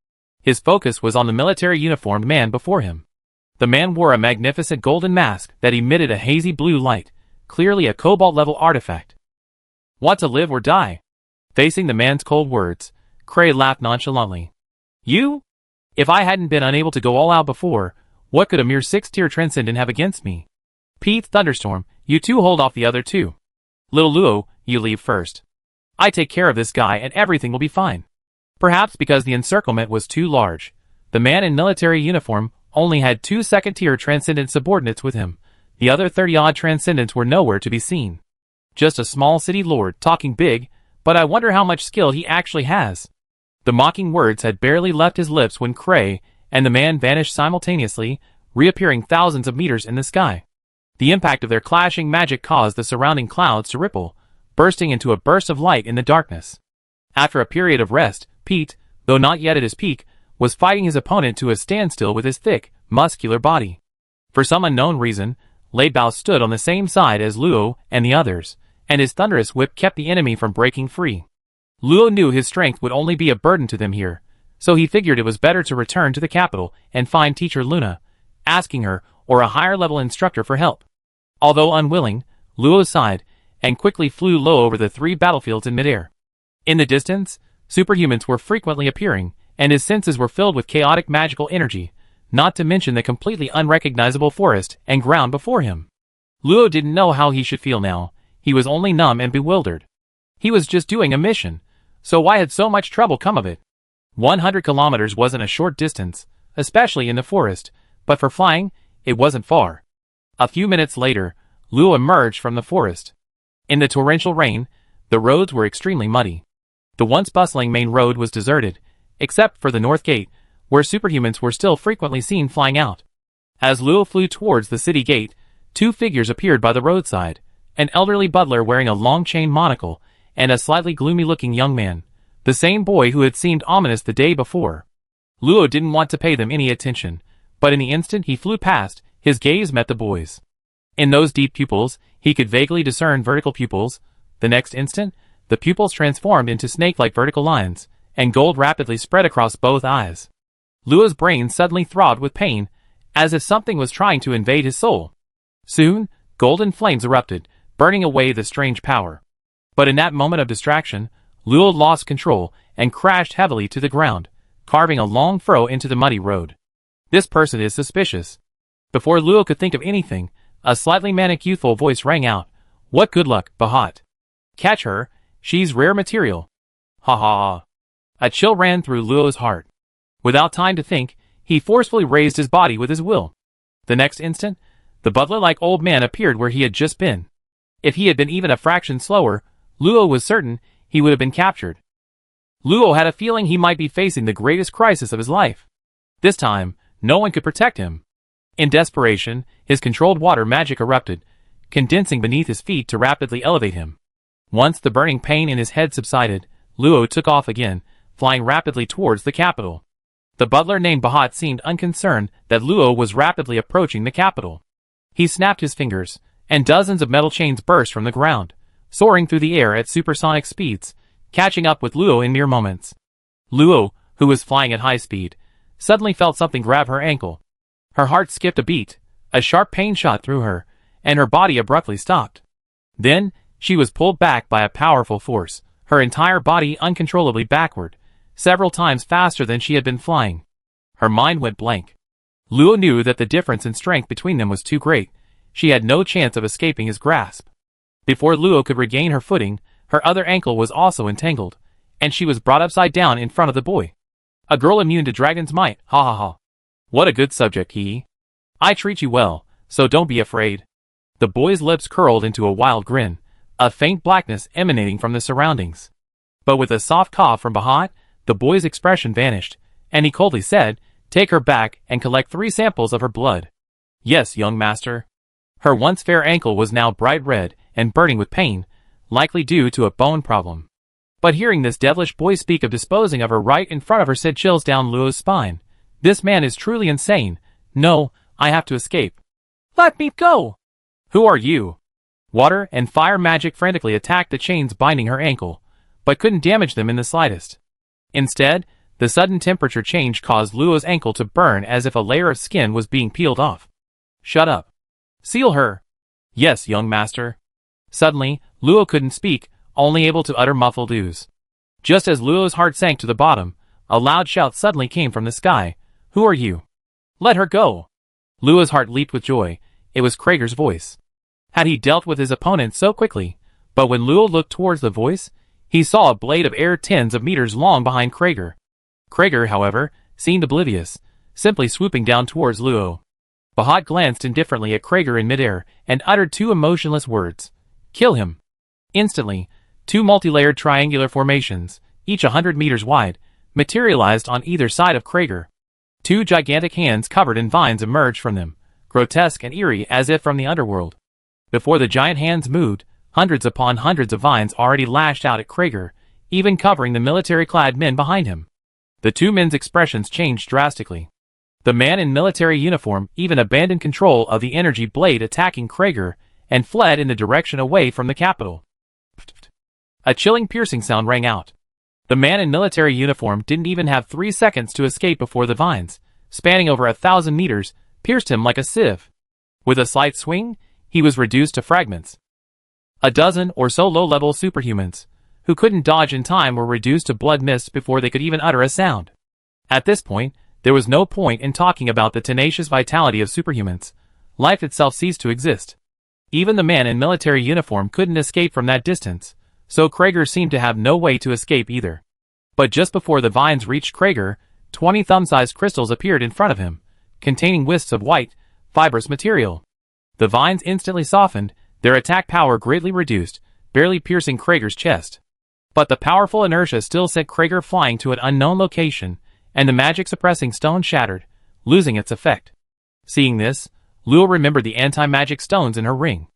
His focus was on the military uniformed man before him. The man wore a magnificent golden mask that emitted a hazy blue light, clearly a cobalt-level artifact. Want to live or die? Facing the man's cold words, Cray laughed nonchalantly. You? If I hadn't been unable to go all out before, what could a mere 6-tier transcendent have against me? Pete, Thunderstorm, you two hold off the other two. Little Luo, you leave first. I take care of this guy and everything will be fine. Perhaps because the encirclement was too large, the man in military uniform only had 2 second-tier transcendent subordinates with him. The other 30-odd transcendents were nowhere to be seen. Just a small city lord talking big, but I wonder how much skill he actually has. The mocking words had barely left his lips when Cray and the man vanished simultaneously, reappearing thousands of meters in the sky. The impact of their clashing magic caused the surrounding clouds to ripple, bursting into a burst of light in the darkness. After a period of rest, Pete, though not yet at his peak, was fighting his opponent to a standstill with his thick, muscular body. For some unknown reason, Lei Bao stood on the same side as Luo and the others, and his thunderous whip kept the enemy from breaking free. Luo knew his strength would only be a burden to them here, so he figured it was better to return to the capital and find Teacher Luna, asking her or a higher-level instructor for help. Although unwilling, Luo sighed and quickly flew low over the 3 battlefields in midair. In the distance, superhumans were frequently appearing, and his senses were filled with chaotic magical energy, not to mention the completely unrecognizable forest and ground before him. Luo didn't know how he should feel now. He was only numb and bewildered. He was just doing a mission, so why had so much trouble come of it? 100 kilometers wasn't a short distance, especially in the forest, but for flying, it wasn't far. A few minutes later, Luo emerged from the forest. In the torrential rain, the roads were extremely muddy. The once bustling main road was deserted, except for the north gate, where superhumans were still frequently seen flying out. As Luo flew towards the city gate, two figures appeared by the roadside, an elderly butler wearing a long chain monocle, and a slightly gloomy-looking young man, the same boy who had seemed ominous the day before. Luo didn't want to pay them any attention, but in the instant he flew past, his gaze met the boy's. In those deep pupils, he could vaguely discern vertical pupils. The next instant, the pupils transformed into snake-like vertical lines, and gold rapidly spread across both eyes. Luo's brain suddenly throbbed with pain, as if something was trying to invade his soul. Soon, golden flames erupted, burning away the strange power. But in that moment of distraction, Luo lost control and crashed heavily to the ground, carving a long furrow into the muddy road. This person is suspicious. Before Luo could think of anything, a slightly manic youthful voice rang out. What good luck, Bahat. Catch her, she's rare material. Ha ha ha. A chill ran through Luo's heart. Without time to think, he forcefully raised his body with his will. The next instant, the butler-like old man appeared where he had just been. If he had been even a fraction slower, Luo was certain he would have been captured. Luo had a feeling he might be facing the greatest crisis of his life. This time, no one could protect him. In desperation, his controlled water magic erupted, condensing beneath his feet to rapidly elevate him. Once the burning pain in his head subsided, Luo took off again, flying rapidly towards the capital. The butler named Bahat seemed unconcerned that Luo was rapidly approaching the capital. He snapped his fingers, and dozens of metal chains burst from the ground, soaring through the air at supersonic speeds, catching up with Luo in mere moments. Luo, who was flying at high speed, suddenly felt something grab her ankle. Her heart skipped a beat, a sharp pain shot through her, and her body abruptly stopped. Then, she was pulled back by a powerful force, her entire body uncontrollably backward, several times faster than she had been flying. Her mind went blank. Luo knew that the difference in strength between them was too great. She had no chance of escaping his grasp. Before Luo could regain her footing, her other ankle was also entangled, and she was brought upside down in front of the boy. A girl immune to dragon's might, ha ha ha. What a good subject, he. I treat you well, so don't be afraid. The boy's lips curled into a wild grin, a faint blackness emanating from the surroundings. But with a soft cough from Bahat, the boy's expression vanished, and he coldly said, Take her back and collect 3 samples of her blood. Yes, young master. Her once fair ankle was now bright red and burning with pain, likely due to a bone problem. But hearing this devilish boy speak of disposing of her right in front of her sent chills down Luo's spine. This man is truly insane. No, I have to escape. Let me go! Who are you? Water and fire magic frantically attacked the chains binding her ankle, but couldn't damage them in the slightest. Instead, the sudden temperature change caused Luo's ankle to burn as if a layer of skin was being peeled off. Shut up. Seal her. Yes, young master. Suddenly, Luo couldn't speak, only able to utter muffled ooze. Just as Luo's heart sank to the bottom, a loud shout suddenly came from the sky. Who are you? Let her go. Luo's heart leaped with joy. It was Krager's voice. Had he dealt with his opponent so quickly? But when Luo looked towards the voice, he saw a blade of air tens of meters long behind Krager. Krager, however, seemed oblivious, simply swooping down towards Luo. Bahat glanced indifferently at Krager in midair and uttered 2 emotionless words. Kill him. Instantly, 2 multi-layered triangular formations, each 100 meters wide, materialized on either side of Krager. 2 gigantic hands covered in vines emerged from them, grotesque and eerie as if from the underworld. Before the giant hands moved, hundreds upon hundreds of vines already lashed out at Krager, even covering the military-clad men behind him. The 2 men's expressions changed drastically. The man in military uniform even abandoned control of the energy blade attacking Krager and fled in the direction away from the capital. A chilling piercing sound rang out. The man in military uniform didn't even have 3 seconds to escape before the vines, spanning over 1,000 meters, pierced him like a sieve. With a slight swing, he was reduced to fragments. A dozen or so low-level superhumans, who couldn't dodge in time, were reduced to blood mist before they could even utter a sound. At this point, there was no point in talking about the tenacious vitality of superhumans. Life itself ceased to exist. Even the man in military uniform couldn't escape from that distance, so Krager seemed to have no way to escape either. But just before the vines reached Krager, 20 thumb-sized crystals appeared in front of him, containing wisps of white, fibrous material. The vines instantly softened, their attack power greatly reduced, barely piercing Krager's chest. But the powerful inertia still sent Krager flying to an unknown location, and the magic-suppressing stone shattered, losing its effect. Seeing this, Luo remembered the anti-magic stones in her ring.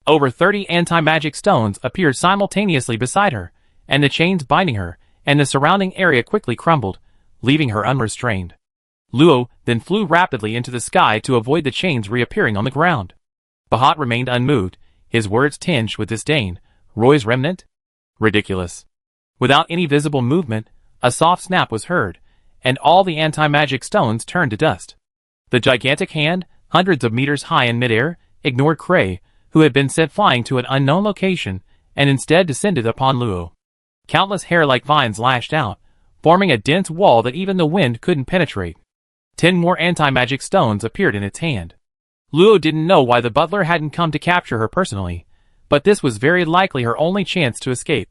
Over 30 anti-magic stones appeared simultaneously beside her, and the chains binding her and the surrounding area quickly crumbled, leaving her unrestrained. Luo then flew rapidly into the sky to avoid the chains reappearing on the ground. Bahat remained unmoved, his words tinged with disdain. Roy's remnant? Ridiculous. Without any visible movement, a soft snap was heard, and all the anti-magic stones turned to dust. The gigantic hand, hundreds of meters high in midair, ignored Kray, who had been sent flying to an unknown location, and instead descended upon Luo. Countless hair-like vines lashed out, forming a dense wall that even the wind couldn't penetrate. 10 more anti-magic stones appeared in its hand. Luo didn't know why the butler hadn't come to capture her personally, but this was very likely her only chance to escape.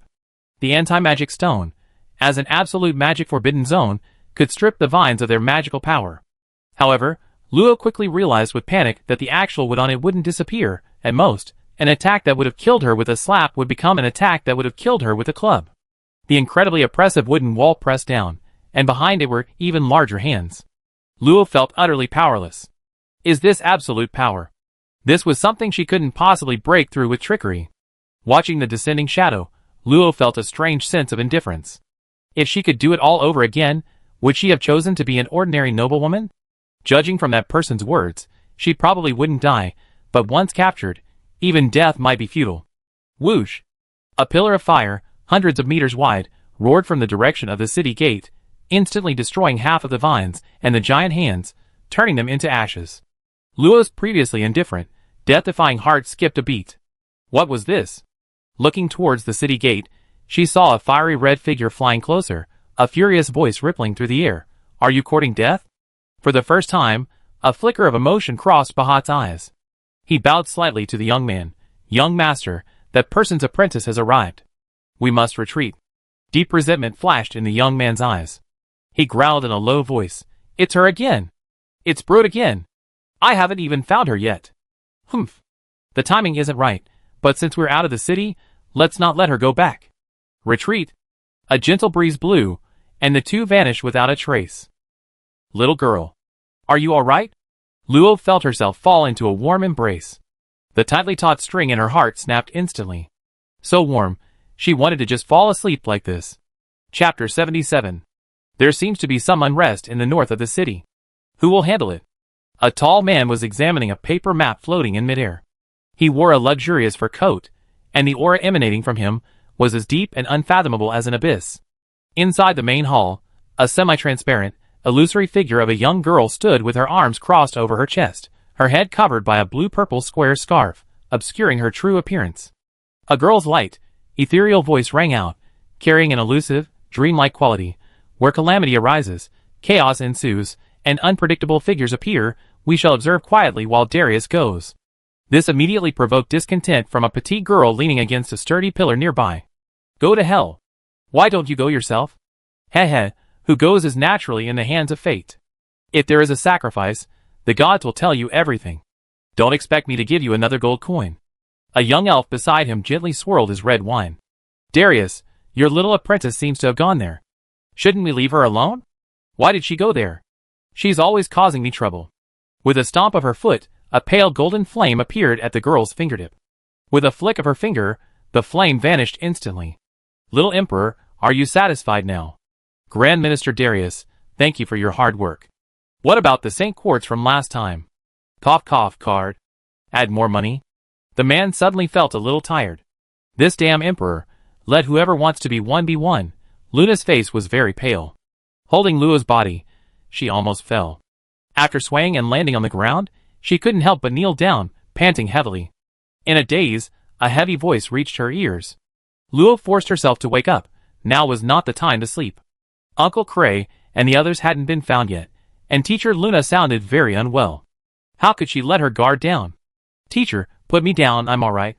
The anti-magic stone, as an absolute magic forbidden zone, could strip the vines of their magical power. However, Luo quickly realized with panic that the actual wood on it wouldn't disappear. At most, an attack that would have killed her with a slap would become an attack that would have killed her with a club. The incredibly oppressive wooden wall pressed down, and behind it were even larger hands. Luo felt utterly powerless. Is this absolute power? This was something she couldn't possibly break through with trickery. Watching the descending shadow, Luo felt a strange sense of indifference. If she could do it all over again, would she have chosen to be an ordinary noblewoman? Judging from that person's words, she probably wouldn't die, but once captured, even death might be futile. Whoosh! A pillar of fire, hundreds of meters wide, roared from the direction of the city gate, instantly destroying half of the vines and the giant hands, turning them into ashes. Luo's previously indifferent, death-defying heart skipped a beat. What was this? Looking towards the city gate, she saw a fiery red figure flying closer, a furious voice rippling through the air. Are you courting death? For the first time, a flicker of emotion crossed Bahat's eyes. He bowed slightly to the young man. Young master, that person's apprentice has arrived. We must retreat. Deep resentment flashed in the young man's eyes. He growled in a low voice. It's her again. It's Brood again. I haven't even found her yet. Humph. The timing isn't right, but since we're out of the city, let's not let her go back. Retreat. A gentle breeze blew, and the two vanished without a trace. Little girl. Are you all right? Luo felt herself fall into a warm embrace. The tightly taut string in her heart snapped instantly. So warm, she wanted to just fall asleep like this. Chapter 77. There seems to be some unrest in the north of the city. Who will handle it? A tall man was examining a paper map floating in midair. He wore a luxurious fur coat, and the aura emanating from him was as deep and unfathomable as an abyss. Inside the main hall, a semi-transparent, illusory figure of a young girl stood with her arms crossed over her chest, her head covered by a blue-purple square scarf, obscuring her true appearance. A girl's light, ethereal voice rang out, carrying an elusive, dreamlike quality. Where calamity arises, chaos ensues, and unpredictable figures appear, we shall observe quietly while Darius goes. This immediately provoked discontent from a petite girl leaning against a sturdy pillar nearby. Go to hell. Why don't you go yourself? Heh, who goes is naturally in the hands of fate. If there is a sacrifice, the gods will tell you everything. Don't expect me to give you another gold coin. A young elf beside him gently swirled his red wine. Darius, your little apprentice seems to have gone there. Shouldn't we leave her alone? Why did she go there? She's always causing me trouble. With a stomp of her foot, a pale golden flame appeared at the girl's fingertip. With a flick of her finger, the flame vanished instantly. Little Emperor, are you satisfied now? Grand Minister Darius, thank you for your hard work. What about the Saint Quartz from last time? Cough cough card. Add more money? The man suddenly felt a little tired. This damn Emperor, let whoever wants to be one be one. Luna's face was very pale. Holding Luo's body, she almost fell. After swaying and landing on the ground, she couldn't help but kneel down, panting heavily. In a daze, a heavy voice reached her ears. Luo forced herself to wake up. Now was not the time to sleep. Uncle Kray and the others hadn't been found yet, and Teacher Luna sounded very unwell. How could she let her guard down? Teacher, put me down, I'm all right.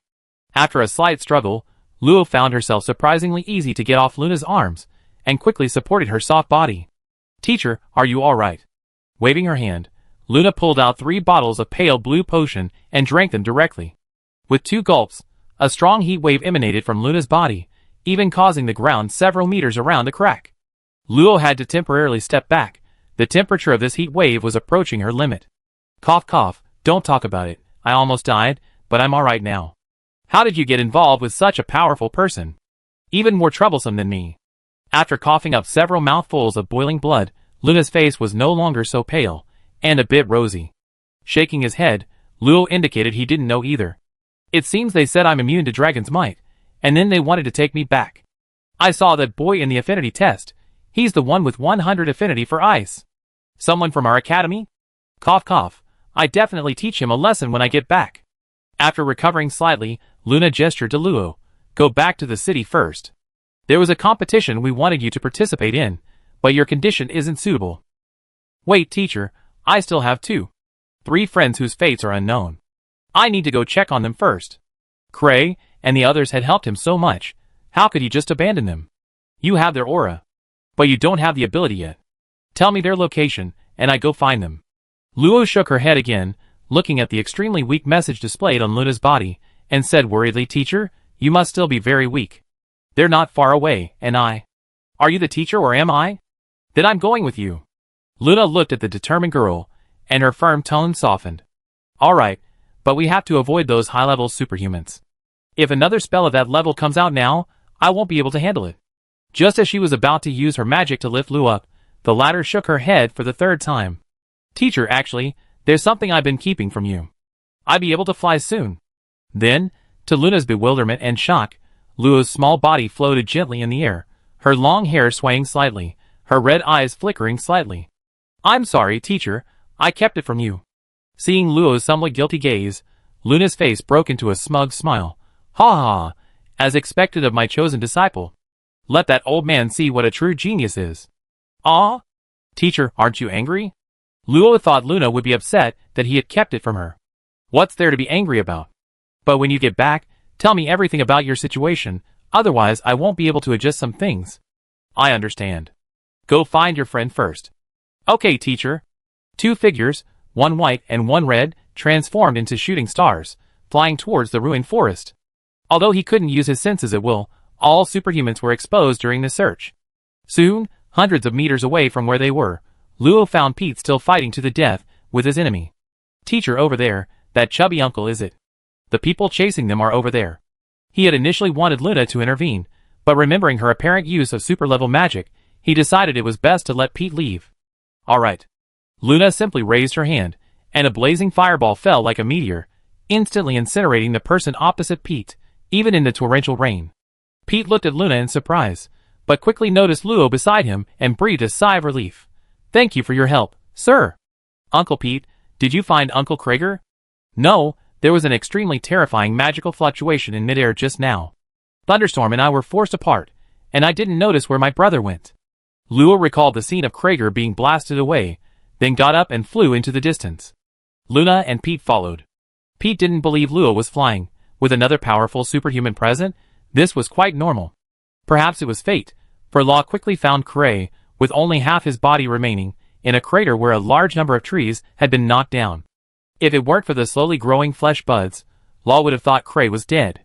After a slight struggle, Luo found herself surprisingly easy to get off Luna's arms, and quickly supported her soft body. Teacher, are you all right? Waving her hand, Luna pulled out 3 bottles of pale blue potion and drank them directly. With 2 gulps, A strong heat wave emanated from Luna's body, even causing the ground several meters around to crack. Luo had to temporarily step back. The temperature of this heat wave was approaching her limit. Cough cough, don't talk about it. I almost died, but I'm alright now. How did you get involved with such a powerful person? Even more troublesome than me. After coughing up several mouthfuls of boiling blood, Luna's face was no longer so pale, and a bit rosy. Shaking his head, Luo indicated he didn't know either. It seems they said I'm immune to dragon's might, and then they wanted to take me back. I saw that boy in the affinity test. He's the one with 100 affinity for ice. Someone from our academy? Cough cough, I definitely teach him a lesson when I get back. After recovering slightly, Luna gestured to Luo. Go back to the city first. There was a competition we wanted you to participate in, but your condition isn't suitable. Wait, teacher, I still have 3 friends whose fates are unknown. I need to go check on them first. Cray and the others had helped him so much. How could he just abandon them? You have their aura, but you don't have the ability yet. Tell me their location, and I go find them. Luo shook her head again, looking at the extremely weak message displayed on Luna's body, and said worriedly, Teacher, you must still be very weak. They're not far away, and I. Are you the teacher or am I? Then I'm going with you. Luna looked at the determined girl, and her firm tone softened. Alright, but we have to avoid those high-level superhumans. If another spell of that level comes out now, I won't be able to handle it. Just as she was about to use her magic to lift Luo up, the latter shook her head for the 3rd time. Teacher, actually, there's something I've been keeping from you. I'll be able to fly soon. Then, to Luna's bewilderment and shock, Luo's small body floated gently in the air, her long hair swaying slightly, her red eyes flickering slightly. I'm sorry, teacher, I kept it from you. Seeing Luo's somewhat guilty gaze, Luna's face broke into a smug smile. Ha ha, as expected of my chosen disciple. Let that old man see what a true genius is. Ah? Teacher, aren't you angry? Luo thought Luna would be upset that he had kept it from her. What's there to be angry about? But when you get back, tell me everything about your situation, otherwise I won't be able to adjust some things. I understand. Go find your friend first. Okay, teacher. 2 figures, one white and one red, transformed into shooting stars, flying towards the ruined forest. Although he couldn't use his senses at will, all superhumans were exposed during the search. Soon, hundreds of meters away from where they were, Luo found Pete still fighting to the death with his enemy. Teacher, over there, that chubby uncle, is it? The people chasing them are over there. He had initially wanted Luna to intervene, but remembering her apparent use of super-level magic, he decided it was best to let Pete leave. Alright. Luna simply raised her hand, and a blazing fireball fell like a meteor, instantly incinerating the person opposite Pete, even in the torrential rain. Pete looked at Luna in surprise, but quickly noticed Luo beside him and breathed a sigh of relief. Thank you for your help, sir. Uncle Pete, did you find Uncle Krager? No, there was an extremely terrifying magical fluctuation in midair just now. Thunderstorm and I were forced apart, and I didn't notice where my brother went. Luo recalled the scene of Krager being blasted away, then got up and flew into the distance. Luna and Pete followed. Pete didn't believe Luo was flying. With another powerful superhuman present, this was quite normal. Perhaps it was fate, for Law quickly found Cray, with only half his body remaining, in a crater where a large number of trees had been knocked down. If it weren't for the slowly growing flesh buds, Law would have thought Cray was dead.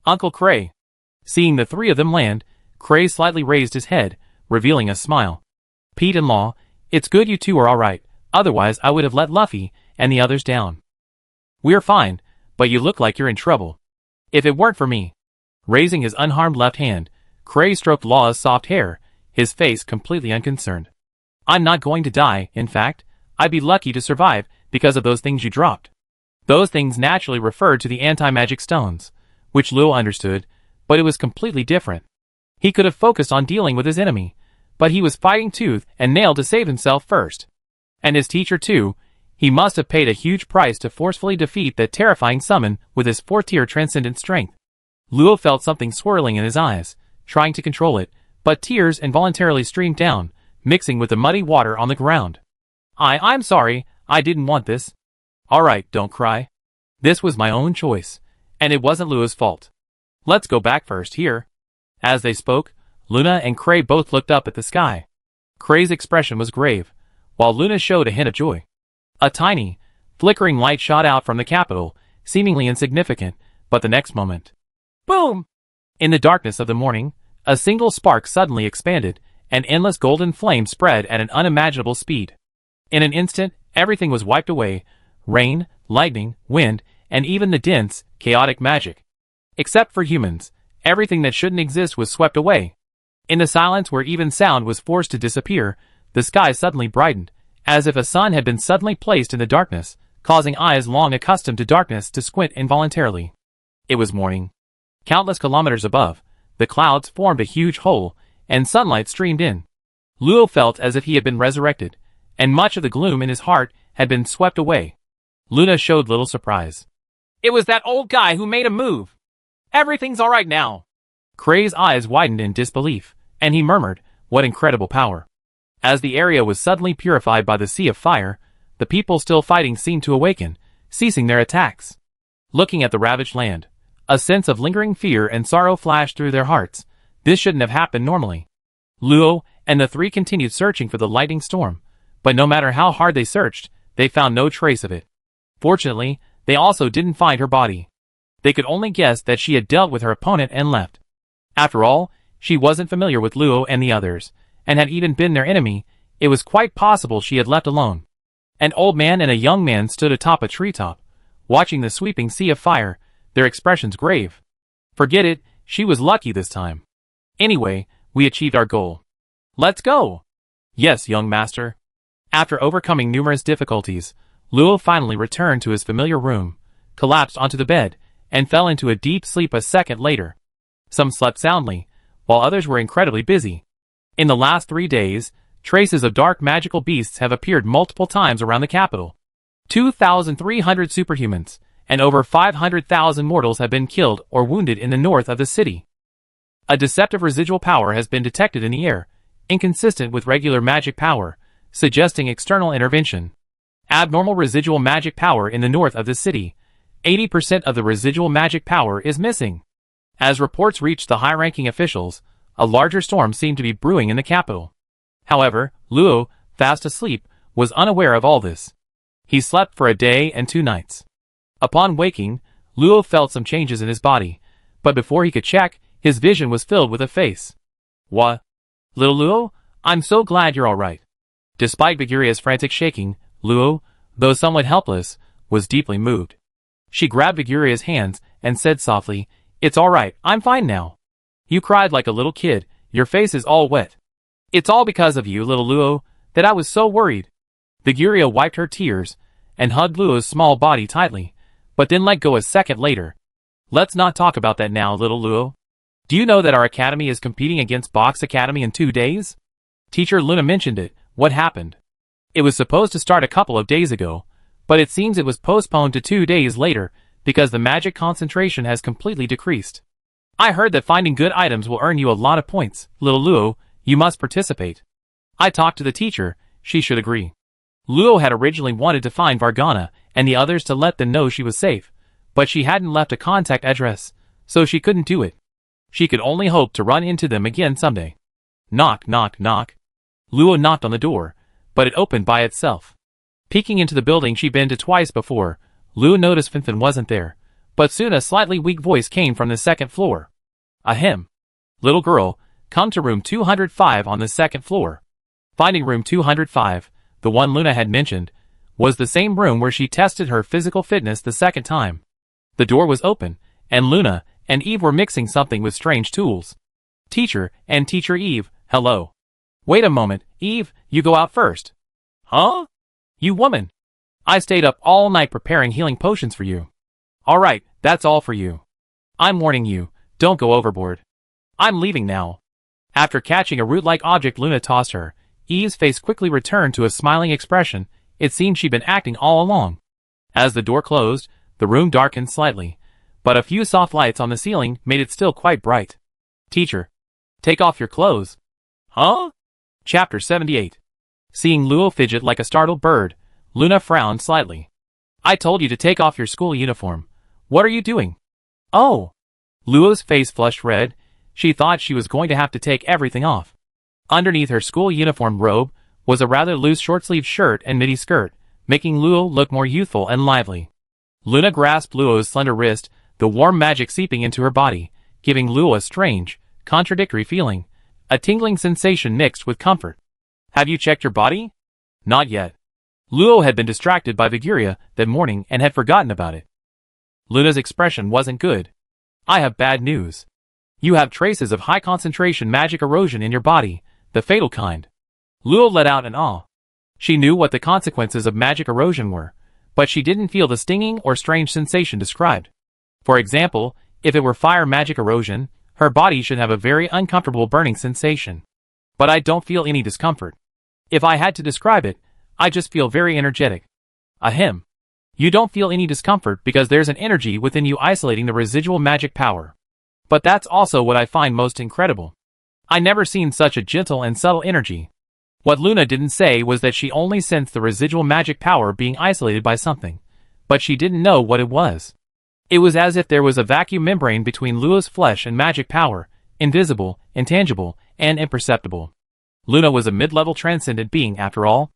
Uncle Cray. Seeing the 3 of them land, Cray slightly raised his head, revealing a smile. Pete and Law, it's good you 2 are alright, otherwise I would have let Luffy and the others down. We're fine, but you look like you're in trouble. If it weren't for me. Raising his unharmed left hand, Cray stroked Law's soft hair, his face completely unconcerned. I'm not going to die, in fact, I'd be lucky to survive because of those things you dropped. Those things naturally referred to the anti-magic stones, which Luo understood, but it was completely different. He could have focused on dealing with his enemy, but he was fighting tooth and nail to save himself first. And his teacher too, he must have paid a huge price to forcefully defeat that terrifying summon with his 4th-tier transcendent strength. Luo felt something swirling in his eyes, trying to control it, but tears involuntarily streamed down, mixing with the muddy water on the ground. I'm sorry, I didn't want this. Alright, don't cry. This was my own choice, and it wasn't Luo's fault. Let's go back first here. As they spoke, Luna and Cray both looked up at the sky. Cray's expression was grave, while Luna showed a hint of joy. A tiny, flickering light shot out from the capital, seemingly insignificant, but the next moment, Boom! In the darkness of the morning, a single spark suddenly expanded, and endless golden flame spread at an unimaginable speed. In an instant, everything was wiped away: rain, lightning, wind, and even the dense, chaotic magic. Except for humans, everything that shouldn't exist was swept away. In the silence where even sound was forced to disappear, the sky suddenly brightened, as if a sun had been suddenly placed in the darkness, causing eyes long accustomed to darkness to squint involuntarily. It was morning. Countless kilometers above, the clouds formed a huge hole, and sunlight streamed in. Luo felt as if he had been resurrected, and much of the gloom in his heart had been swept away. Luna showed little surprise. It was that old guy who made a move. Everything's alright now. Kray's eyes widened in disbelief, and he murmured, "What incredible power." As the area was suddenly purified by the sea of fire, the people still fighting seemed to awaken, ceasing their attacks. Looking at the ravaged land, a sense of lingering fear and sorrow flashed through their hearts. This shouldn't have happened normally. Luo and the three continued searching for the lightning storm, but no matter how hard they searched, they found no trace of it. Fortunately, they also didn't find her body. They could only guess that she had dealt with her opponent and left. After all, she wasn't familiar with Luo and the others, and had even been their enemy. It was quite possible she had left alone. An old man and a young man stood atop a treetop, watching the sweeping sea of fire, their expressions grave. Forget it, she was lucky this time. Anyway, we achieved our goal. Let's go! Yes, young master. After overcoming numerous difficulties, Luo finally returned to his familiar room, collapsed onto the bed, and fell into a deep sleep a second later. Some slept soundly, while others were incredibly busy. In the last 3 days, traces of dark magical beasts have appeared multiple times around the capital. 2,300 superhumans, and over 500,000 mortals have been killed or wounded in the north of the city. A deceptive residual power has been detected in the air, inconsistent with regular magic power, suggesting external intervention. Abnormal residual magic power in the north of the city. 80% of the residual magic power is missing. As reports reached the high-ranking officials, a larger storm seemed to be brewing in the capital. However, Luo, fast asleep, was unaware of all this. He slept for a day and 2 nights. Upon waking, Luo felt some changes in his body, but before he could check, his vision was filled with a face. What? Little Luo, I'm so glad you're alright. Despite Viguria's frantic shaking, Luo, though somewhat helpless, was deeply moved. She grabbed Viguria's hands and said softly, "It's alright, I'm fine now. You cried like a little kid, your face is all wet. It's all because of you, little Luo, that I was so worried." Viguria wiped her tears and hugged Luo's small body tightly, but then let go a second later. "Let's not talk about that now, little Luo. Do you know that our academy is competing against Box Academy in 2 days? Teacher Luna mentioned it. What happened? It was supposed to start a couple of days ago, but it seems it was postponed to 2 days later because the magic concentration has completely decreased. I heard that finding good items will earn you a lot of points. Little Luo, you must participate." I talked to the teacher, she should agree. Luo had originally wanted to find Vargana and the others to let them know she was safe, but she hadn't left a contact address, so she couldn't do it. She could only hope to run into them again someday. Knock, knock, knock. Luo knocked on the door, but it opened by itself. Peeking into the building she'd been to twice before, Luo noticed Finfin wasn't there, but soon a slightly weak voice came from the 2nd floor. Ahem. Little girl, come to room 205 on the 2nd floor. Finding room 205, the one Luna had mentioned, was the same room where she tested her physical fitness the 2nd time. The door was open, and Luna and Eve were mixing something with strange tools. Teacher and Teacher Eve, hello. Wait a moment, Eve, you go out first. Huh? You woman. I stayed up all night preparing healing potions for you. Alright, that's all for you. I'm warning you, don't go overboard. I'm leaving now. After catching a root-like object Luna tossed her, Eve's face quickly returned to a smiling expression. It seemed she'd been acting all along. As the door closed, the room darkened slightly, but a few soft lights on the ceiling made it still quite bright. Teacher, take off your clothes. Huh? Chapter 78. Seeing Luo fidget like a startled bird, Luna frowned slightly. I told you to take off your school uniform. What are you doing? Oh! Luo's face flushed red. She thought she was going to have to take everything off. Underneath her school uniform robe was a rather loose short-sleeved shirt and midi skirt, making Luo look more youthful and lively. Luna grasped Luo's slender wrist, the warm magic seeping into her body, giving Luo a strange, contradictory feeling, a tingling sensation mixed with comfort. Have you checked your body? Not yet. Luo had been distracted by Viguria that morning and had forgotten about it. Luna's expression wasn't good. I have bad news. You have traces of high concentration magic erosion in your body, the fatal kind. Luo let out an awe. She knew what the consequences of magic erosion were, but she didn't feel the stinging or strange sensation described. For example, if it were fire magic erosion, her body should have a very uncomfortable burning sensation. But I don't feel any discomfort. If I had to describe it, I just feel very energetic. Ahem. You don't feel any discomfort because there's an energy within you isolating the residual magic power. But that's also what I find most incredible. I never seen such a gentle and subtle energy. What Luna didn't say was that she only sensed the residual magic power being isolated by something, but she didn't know what it was. It was as if there was a vacuum membrane between Luo's flesh and magic power, invisible, intangible, and imperceptible. Luna was a mid-level transcendent being after all.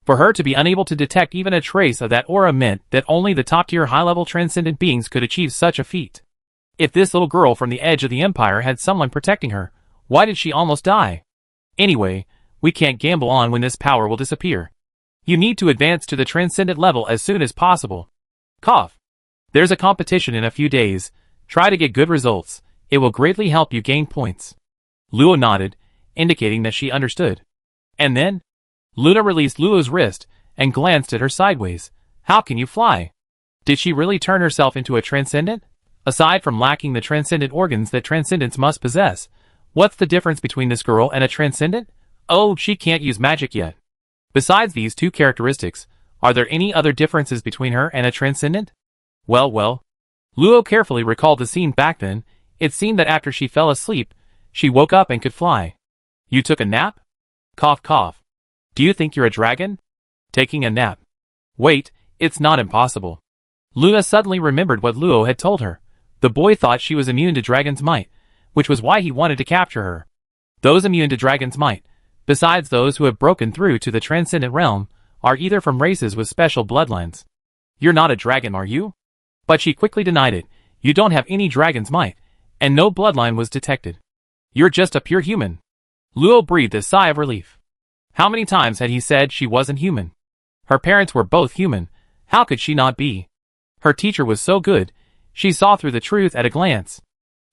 For her to be unable to detect even a trace of that aura meant that only the top-tier high-level transcendent beings could achieve such a feat. If this little girl from the edge of the empire had someone protecting her, why did she almost die? Anyway, we can't gamble on when this power will disappear. You need to advance to the transcendent level as soon as possible. Cough. There's a competition in a few days. Try to get good results. It will greatly help you gain points. Luo nodded, indicating that she understood. And then? Luna released Luo's wrist and glanced at her sideways. How can you fly? Did she really turn herself into a transcendent? Aside from lacking the transcendent organs that transcendents must possess, what's the difference between this girl and a transcendent? Oh, she can't use magic yet. Besides these two characteristics, are there any other differences between her and a transcendent? Well. Luo carefully recalled the scene back then. It seemed that after she fell asleep, she woke up and could fly. You took a nap? Cough cough. Do you think you're a dragon? Taking a nap. Wait, it's not impossible. Luna suddenly remembered what Luo had told her. The boy thought she was immune to dragon's might, which was why he wanted to capture her. Those immune to dragon's might, besides those who have broken through to the transcendent realm, are either from races with special bloodlines. You're not a dragon, are you? But she quickly denied it. You don't have any dragon's might, and no bloodline was detected. You're just a pure human. Luo breathed a sigh of relief. How many times had he said she wasn't human? Her parents were both human. How could she not be? Her teacher was so good. She saw through the truth at a glance.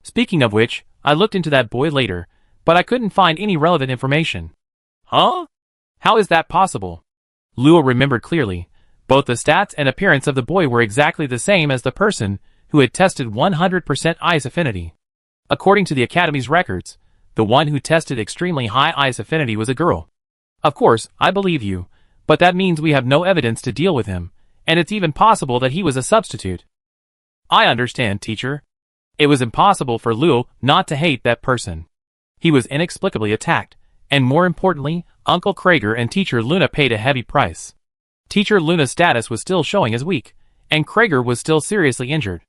Speaking of which, I looked into that boy later, but I couldn't find any relevant information. Huh? How is that possible? Luo remembered clearly. Both the stats and appearance of the boy were exactly the same as the person who had tested 100% ice affinity. According to the Academy's records, the one who tested extremely high ice affinity was a girl. Of course, I believe you, but that means we have no evidence to deal with him, and it's even possible that he was a substitute. I understand, teacher. It was impossible for Luo not to hate that person. He was inexplicably attacked, and more importantly, Uncle Krager and Teacher Luna paid a heavy price. Teacher Luna's status was still showing as weak, and Krager was still seriously injured.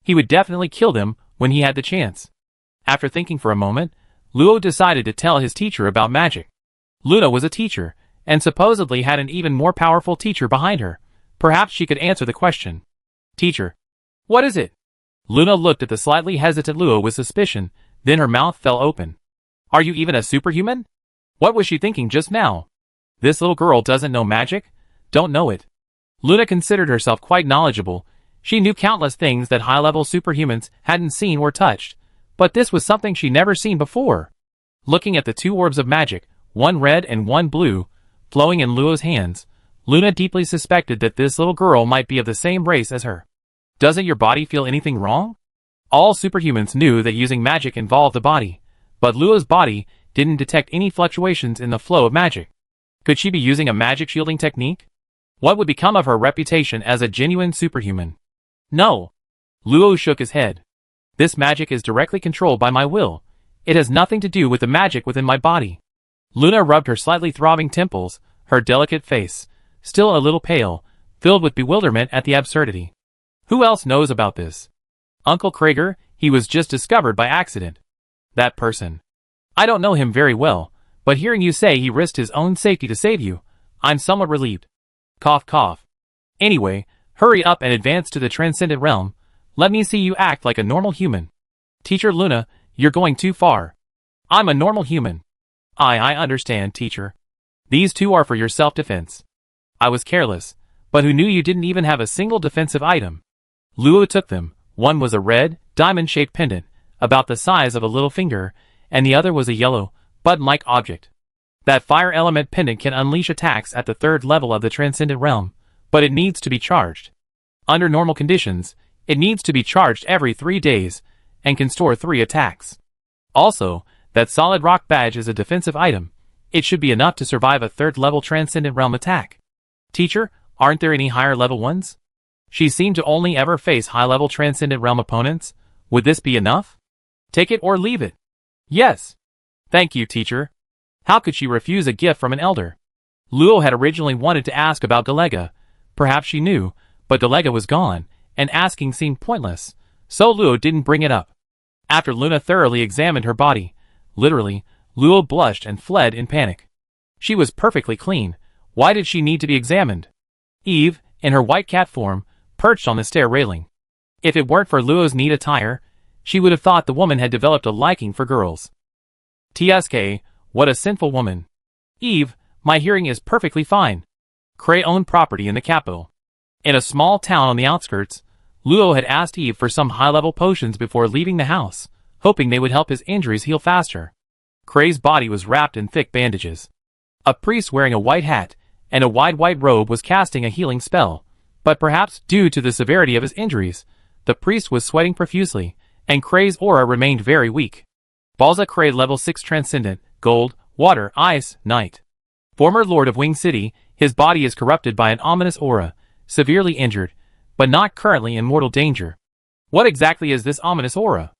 He would definitely kill them when he had the chance. After thinking for a moment, Luo decided to tell his teacher about magic. Luna was a teacher, and supposedly had an even more powerful teacher behind her. Perhaps she could answer the question. Teacher. What is it? Luna looked at the slightly hesitant Luo with suspicion, then her mouth fell open. Are you even a superhuman? What was she thinking just now? This little girl doesn't know magic? Don't know it. Luna considered herself quite knowledgeable. She knew countless things that high-level superhumans hadn't seen or touched, but this was something she'd never seen before. Looking at the two orbs of magic, one red and one blue, flowing in Luo's hands, Luna deeply suspected that this little girl might be of the same race as her. Doesn't your body feel anything wrong? All superhumans knew that using magic involved the body, but Luo's body didn't detect any fluctuations in the flow of magic. Could she be using a magic shielding technique? What would become of her reputation as a genuine superhuman? No. Luo shook his head. This magic is directly controlled by my will. It has nothing to do with the magic within my body. Luna rubbed her slightly throbbing temples, her delicate face, still a little pale, filled with bewilderment at the absurdity. Who else knows about this? Uncle Krager, he was just discovered by accident. That person. I don't know him very well, but hearing you say he risked his own safety to save you, I'm somewhat relieved. Cough cough. Anyway, hurry up and advance to the transcendent realm. Let me see you act like a normal human. Teacher Luna, you're going too far. I'm a normal human. I understand, teacher. These two are for your self-defense. I was careless, but who knew you didn't even have a single defensive item? Luo took them. One was a red, diamond-shaped pendant, about the size of a little finger, and the other was a yellow, button-like object. That fire element pendant can unleash attacks at the 3rd level of the Transcendent Realm, but it needs to be charged. Under normal conditions, it needs to be charged every 3 days, and can store 3 attacks. Also, that solid rock badge is a defensive item. It should be enough to survive a 3rd level Transcendent Realm attack. Teacher, aren't there any higher level ones? She seemed to only ever face high-level Transcendent Realm opponents. Would this be enough? Take it or leave it. Yes. Thank you, teacher. How could she refuse a gift from an elder? Luo had originally wanted to ask about Galega. Perhaps she knew, but Galega was gone, and asking seemed pointless, so Luo didn't bring it up. After Luna thoroughly examined her body, literally, Luo blushed and fled in panic. She was perfectly clean. Why did she need to be examined? Eve, in her white cat form, perched on the stair railing. If it weren't for Luo's neat attire, she would have thought the woman had developed a liking for girls. TSK, what a sinful woman. Eve, my hearing is perfectly fine. Cray owned property in the capital. In a small town on the outskirts, Luo had asked Eve for some high-level potions before leaving the house, hoping they would help his injuries heal faster. Cray's body was wrapped in thick bandages. A priest wearing a white hat and a wide white robe was casting a healing spell, but perhaps due to the severity of his injuries, the priest was sweating profusely, and Cray's aura remained very weak. Balza Cray level 6 Transcendent, Gold, Water, Ice, Night. Former Lord of Wing City, his body is corrupted by an ominous aura, severely injured, but not currently in mortal danger. What exactly is this ominous aura?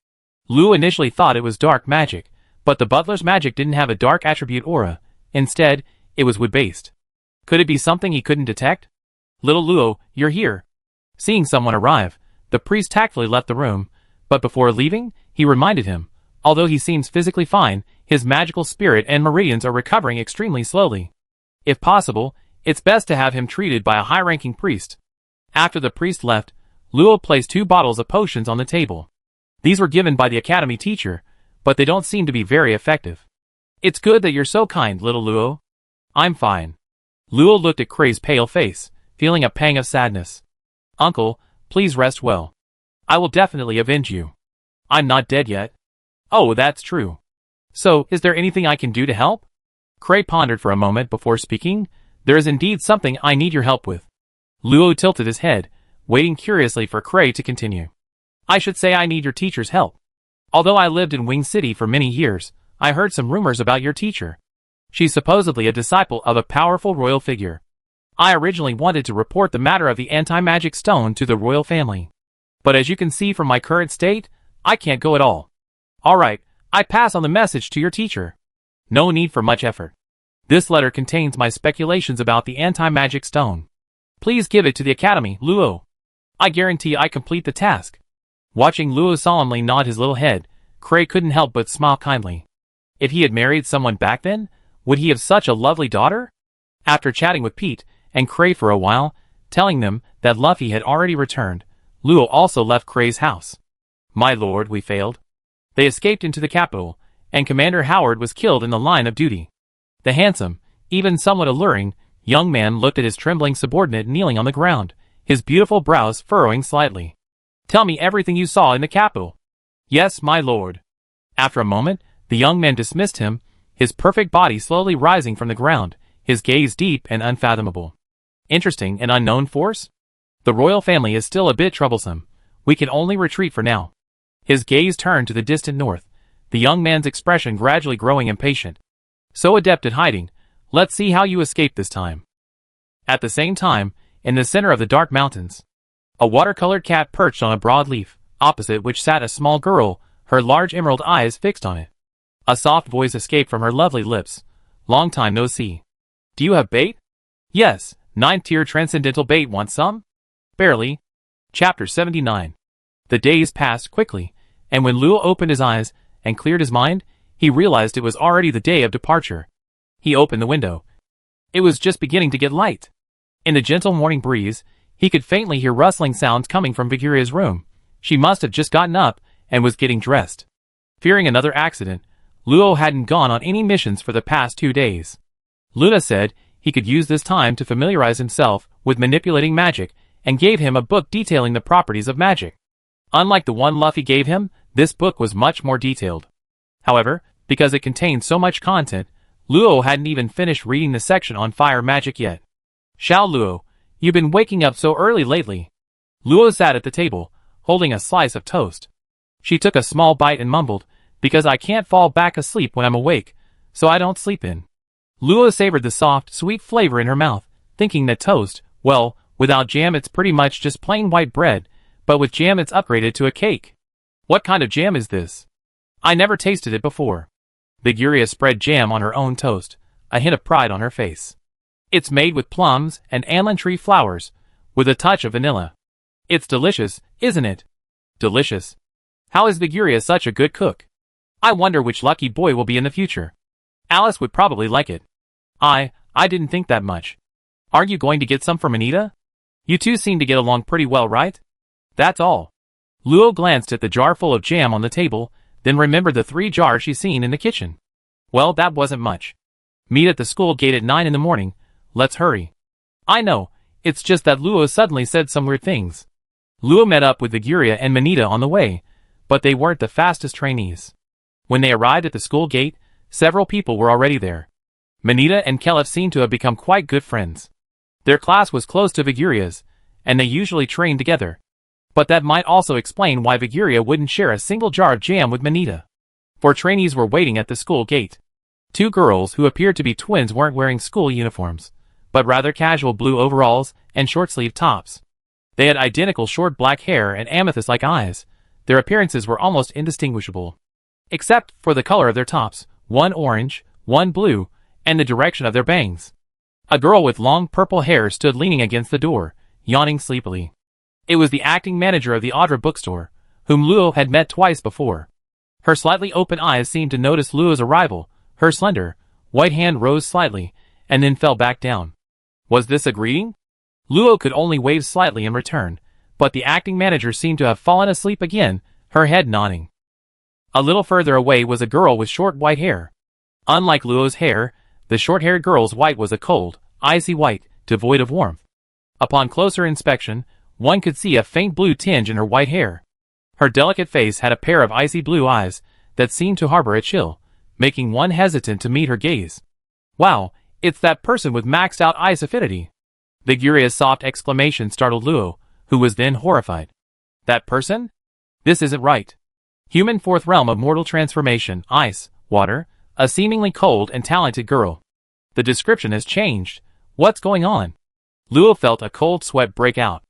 Lu initially thought it was dark magic, but the butler's magic didn't have a dark attribute aura. Instead, it was wood-based. Could it be something he couldn't detect? Little Luo, you're here. Seeing someone arrive, the priest tactfully left the room, but before leaving, he reminded him, although he seems physically fine, his magical spirit and meridians are recovering extremely slowly. If possible, it's best to have him treated by a high-ranking priest. After the priest left, Luo placed 2 bottles of potions on the table. These were given by the academy teacher, but they don't seem to be very effective. It's good that you're so kind, little Luo. I'm fine. Luo looked at Cray's pale face, feeling a pang of sadness. Uncle, please rest well. I will definitely avenge you. I'm not dead yet. Oh, that's true. So, is there anything I can do to help? Cray pondered for a moment before speaking. There is indeed something I need your help with. Luo tilted his head, waiting curiously for Cray to continue. I should say I need your teacher's help. Although I lived in Wing City for many years, I heard some rumors about your teacher. She's supposedly a disciple of a powerful royal figure. I originally wanted to report the matter of the anti-magic stone to the royal family. But as you can see from my current state, I can't go at all. Alright, I pass on the message to your teacher. No need for much effort. This letter contains my speculations about the anti-magic stone. Please give it to the academy, Luo. I guarantee I complete the task. Watching Luo solemnly nod his little head, Cray couldn't help but smile kindly. If he had married someone back then, would he have such a lovely daughter? After chatting with Pete and Cray for a while, telling them that Luffy had already returned, Luo also left Cray's house. My lord, we failed. They escaped into the capital, and Commander Howard was killed in the line of duty. The handsome, even somewhat alluring, young man looked at his trembling subordinate kneeling on the ground, his beautiful brows furrowing slightly. Tell me everything you saw in the capital. Yes, my lord. After a moment, the young man dismissed him, his perfect body slowly rising from the ground, his gaze deep and unfathomable. Interesting and unknown force? The royal family is still a bit troublesome. We can only retreat for now. His gaze turned to the distant north, the young man's expression gradually growing impatient. So adept at hiding, let's see how you escape this time. At the same time, in the center of the dark mountains, a watercolored cat perched on a broad leaf, opposite which sat a small girl, her large emerald eyes fixed on it. A soft voice escaped from her lovely lips. Long time no see. Do you have bait? Yes, 9th tier transcendental bait, want some? Barely. Chapter 79. The days passed quickly, and when Luo opened his eyes and cleared his mind, he realized it was already the day of departure. He opened the window. It was just beginning to get light. In the gentle morning breeze, he could faintly hear rustling sounds coming from Viguria's room. She must have just gotten up and was getting dressed. Fearing another accident, Luo hadn't gone on any missions for the past 2 days. Luna said he could use this time to familiarize himself with manipulating magic and gave him a book detailing the properties of magic. Unlike the one Luffy gave him, this book was much more detailed. However, because it contained so much content, Luo hadn't even finished reading the section on fire magic yet. "Xiao Luo, you've been waking up so early lately." Luo sat at the table, holding a slice of toast. She took a small bite and mumbled, "Because I can't fall back asleep when I'm awake, so I don't sleep in." Luo savored the soft, sweet flavor in her mouth, thinking that toast, well, without jam it's pretty much just plain white bread, but with jam it's upgraded to a cake. "What kind of jam is this? I never tasted it before." Viguria spread jam on her own toast, a hint of pride on her face. "It's made with plums and almond tree flowers, with a touch of vanilla. It's delicious, isn't it?" "Delicious? How is Viguria such a good cook? I wonder which lucky boy will be in the future. Alice would probably like it." I didn't think that much. Aren't you going to get some for Manita? You two seem to get along pretty well, right?" "That's all." Luo glanced at the jar full of jam on the table, then remembered the 3 jars she'd seen in the kitchen. "Well, that wasn't much. Meet at the school gate at 9 in the morning. Let's hurry." "I know, it's just that Luo suddenly said some weird things." Luo met up with Viguria and Manita on the way, but they weren't the fastest trainees. When they arrived at the school gate, several people were already there. Manita and Kelef seemed to have become quite good friends. Their class was close to Viguria's, and they usually trained together. But that might also explain why Viguria wouldn't share a single jar of jam with Manita. 4 trainees were waiting at the school gate. 2 girls who appeared to be twins weren't wearing school uniforms, but rather casual blue overalls and short-sleeved tops. They had identical short black hair and amethyst-like eyes. Their appearances were almost indistinguishable, except for the color of their tops, one orange, one blue, and the direction of their bangs. A girl with long purple hair stood leaning against the door, yawning sleepily. It was the acting manager of the Audra bookstore, whom Luo had met twice before. Her slightly open eyes seemed to notice Luo's arrival. Her slender, white hand rose slightly, and then fell back down. Was this a greeting? Luo could only wave slightly in return, but the acting manager seemed to have fallen asleep again, her head nodding. A little further away was a girl with short white hair. Unlike Luo's hair, the short-haired girl's white was a cold, icy white, devoid of warmth. Upon closer inspection, one could see a faint blue tinge in her white hair. Her delicate face had a pair of icy blue eyes that seemed to harbor a chill, making one hesitant to meet her gaze. "Wow, it's that person with maxed out ice affinity." Viguria's soft exclamation startled Luo, who was then horrified. "That person? This isn't right. Human 4th realm of mortal transformation, ice, water, a seemingly cold and talented girl. The description has changed. What's going on?" Luo felt a cold sweat break out.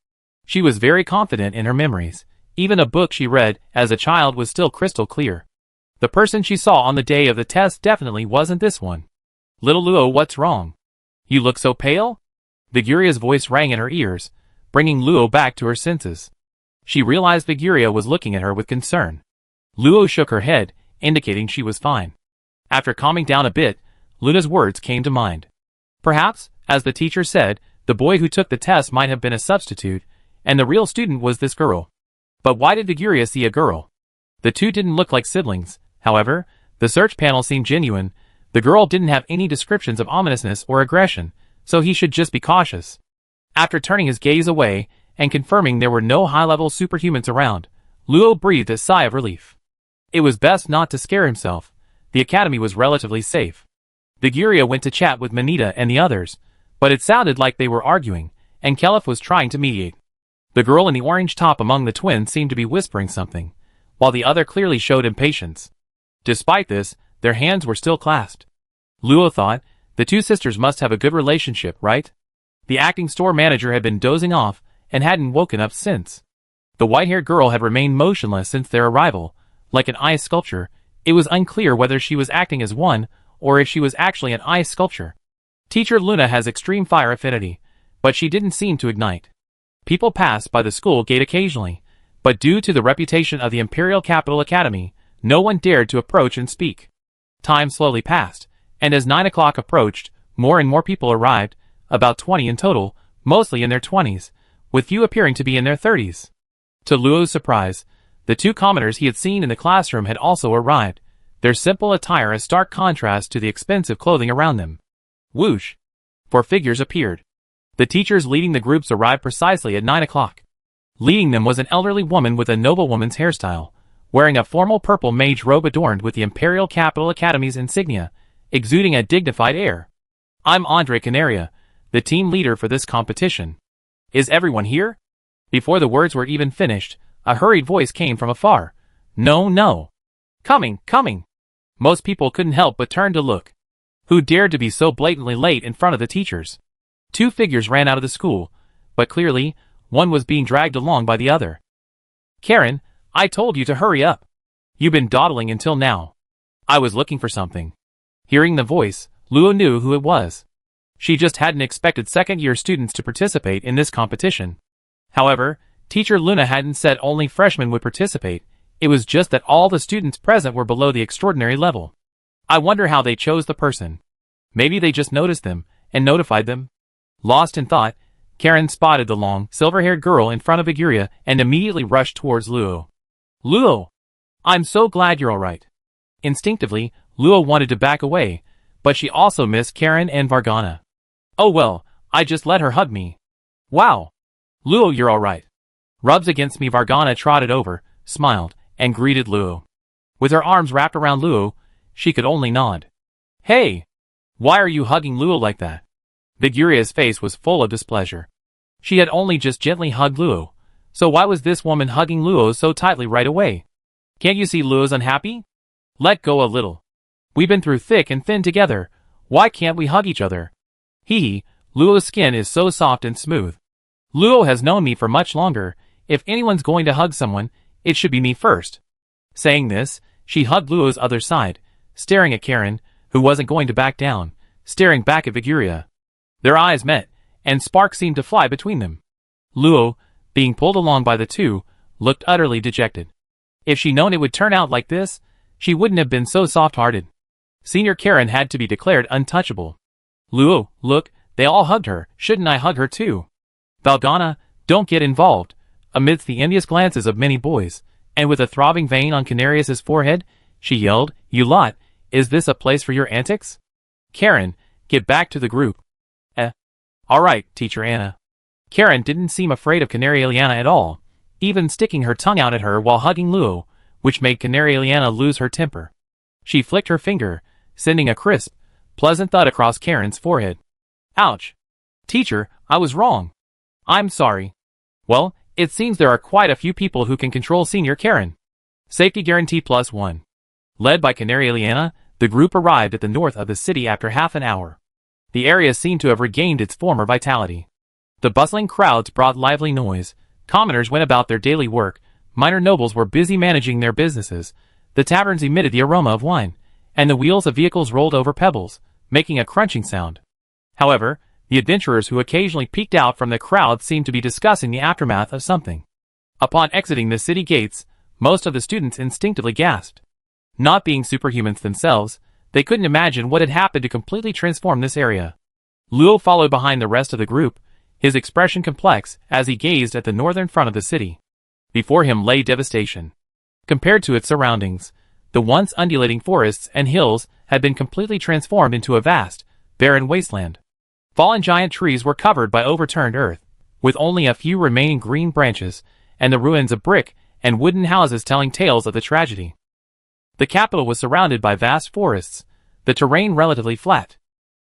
She was very confident in her memories. Even a book she read as a child was still crystal clear. The person she saw on the day of the test definitely wasn't this one. "Little Luo, what's wrong? You look so pale?" Viguria's voice rang in her ears, bringing Luo back to her senses. She realized Viguria was looking at her with concern. Luo shook her head, indicating she was fine. After calming down a bit, Luna's words came to mind. Perhaps, as the teacher said, the boy who took the test might have been a substitute, and the real student was this girl. But why did Viguria see a girl? The two didn't look like siblings. However, the search panel seemed genuine. The girl didn't have any descriptions of ominousness or aggression, so he should just be cautious. After turning his gaze away and confirming there were no high-level superhumans around, Luo breathed a sigh of relief. It was best not to scare himself. The academy was relatively safe. Viguria went to chat with Manita and the others, but it sounded like they were arguing, and Kelef was trying to mediate. The girl in the orange top among the twins seemed to be whispering something, while the other clearly showed impatience. Despite this, their hands were still clasped. Luo thought, the two sisters must have a good relationship, right? The acting store manager had been dozing off and hadn't woken up since. The white-haired girl had remained motionless since their arrival, like an ice sculpture. It was unclear whether she was acting as one, or if she was actually an ice sculpture. Teacher Luna has extreme fire affinity, but she didn't seem to ignite. People passed by the school gate occasionally, but due to the reputation of the Imperial Capital Academy, no one dared to approach and speak. Time slowly passed, and as 9 o'clock approached, more and more people arrived, about 20 in total, mostly in their 20s, with few appearing to be in their 30s. To Luo's surprise, The two commoners he had seen in the classroom had also arrived, their simple attire a stark contrast to the expensive clothing around them. Whoosh! 4 figures appeared. The teachers leading the groups arrived precisely at 9 o'clock. Leading them was an elderly woman with a noblewoman's hairstyle, wearing a formal purple mage robe adorned with the Imperial Capital Academy's insignia, exuding a dignified air. "I'm Andre Canaria, the team leader for this competition. Is everyone here?" Before the words were even finished, a hurried voice came from afar. "No, no. Coming, coming." Most people couldn't help but turn to look. Who dared to be so blatantly late in front of the teachers? 2 figures ran out of the school, but clearly, one was being dragged along by the other. "Karen, I told you to hurry up. You've been dawdling until now." "I was looking for something." Hearing the voice, Luo knew who it was. She just hadn't expected second-year students to participate in this competition. However, Teacher Luna hadn't said only freshmen would participate, it was just that all the students present were below the extraordinary level. I wonder how they chose the person. Maybe they just noticed them, and notified them. Lost in thought, Karen spotted the long, silver-haired girl in front of Viguria and immediately rushed towards Luo. "Luo! I'm so glad you're alright." Instinctively, Luo wanted to back away, but she also missed Karen and Vargana. "Oh well, I just let her hug me." "Wow! Luo, you're alright." Rubs against me. Vargana trotted over, smiled, and greeted Luo. With her arms wrapped around Luo, she could only nod. "Hey! Why are you hugging Luo like that?" Viguria's face was full of displeasure. She had only just gently hugged Luo, so why was this woman hugging Luo so tightly right away? "Can't you see Luo's unhappy? Let go a little. We've been through thick and thin together, why can't we hug each other?" Hee, Luo's skin is so soft and smooth. "Luo has known me for much longer, if anyone's going to hug someone, it should be me first." Saying this, she hugged Luo's other side, staring at Karen, who wasn't going to back down, staring back at Viguria. Their eyes met, and sparks seemed to fly between them. Luo, being pulled along by the two, looked utterly dejected. If she'd known it would turn out like this, she wouldn't have been so soft-hearted. Senior Karen had to be declared untouchable. "Luo, look, they all hugged her, shouldn't I hug her too?" "Valgana, don't get involved." Amidst the envious glances of many boys, and with a throbbing vein on Canarius's forehead, she yelled, "You lot, is this a place for your antics? Karen, get back to the group." All right, Teacher Anna." Karen didn't seem afraid of Canarieliana at all, even sticking her tongue out at her while hugging Luo, which made Canarieliana lose her temper. She flicked her finger, sending a crisp, pleasant thud across Karen's forehead. "Ouch! Teacher, I was wrong. I'm sorry." "Well, it seems there are quite a few people who can control Senior Karen. Safety guarantee +1. Led by Canarieliana, the group arrived at the north of the city after half an hour. The area seemed to have regained its former vitality. The bustling crowds brought lively noise, commoners went about their daily work, minor nobles were busy managing their businesses, the taverns emitted the aroma of wine, and the wheels of vehicles rolled over pebbles, making a crunching sound. However, the adventurers who occasionally peeked out from the crowd seemed to be discussing the aftermath of something. Upon exiting the city gates, most of the students instinctively gasped. Not being superhumans themselves, they couldn't imagine what had happened to completely transform this area. Luo followed behind the rest of the group, his expression complex as he gazed at the northern front of the city. Before him lay devastation. Compared to its surroundings, the once undulating forests and hills had been completely transformed into a vast, barren wasteland. Fallen giant trees were covered by overturned earth, with only a few remaining green branches, and the ruins of brick and wooden houses telling tales of the tragedy. The capital was surrounded by vast forests, the terrain relatively flat.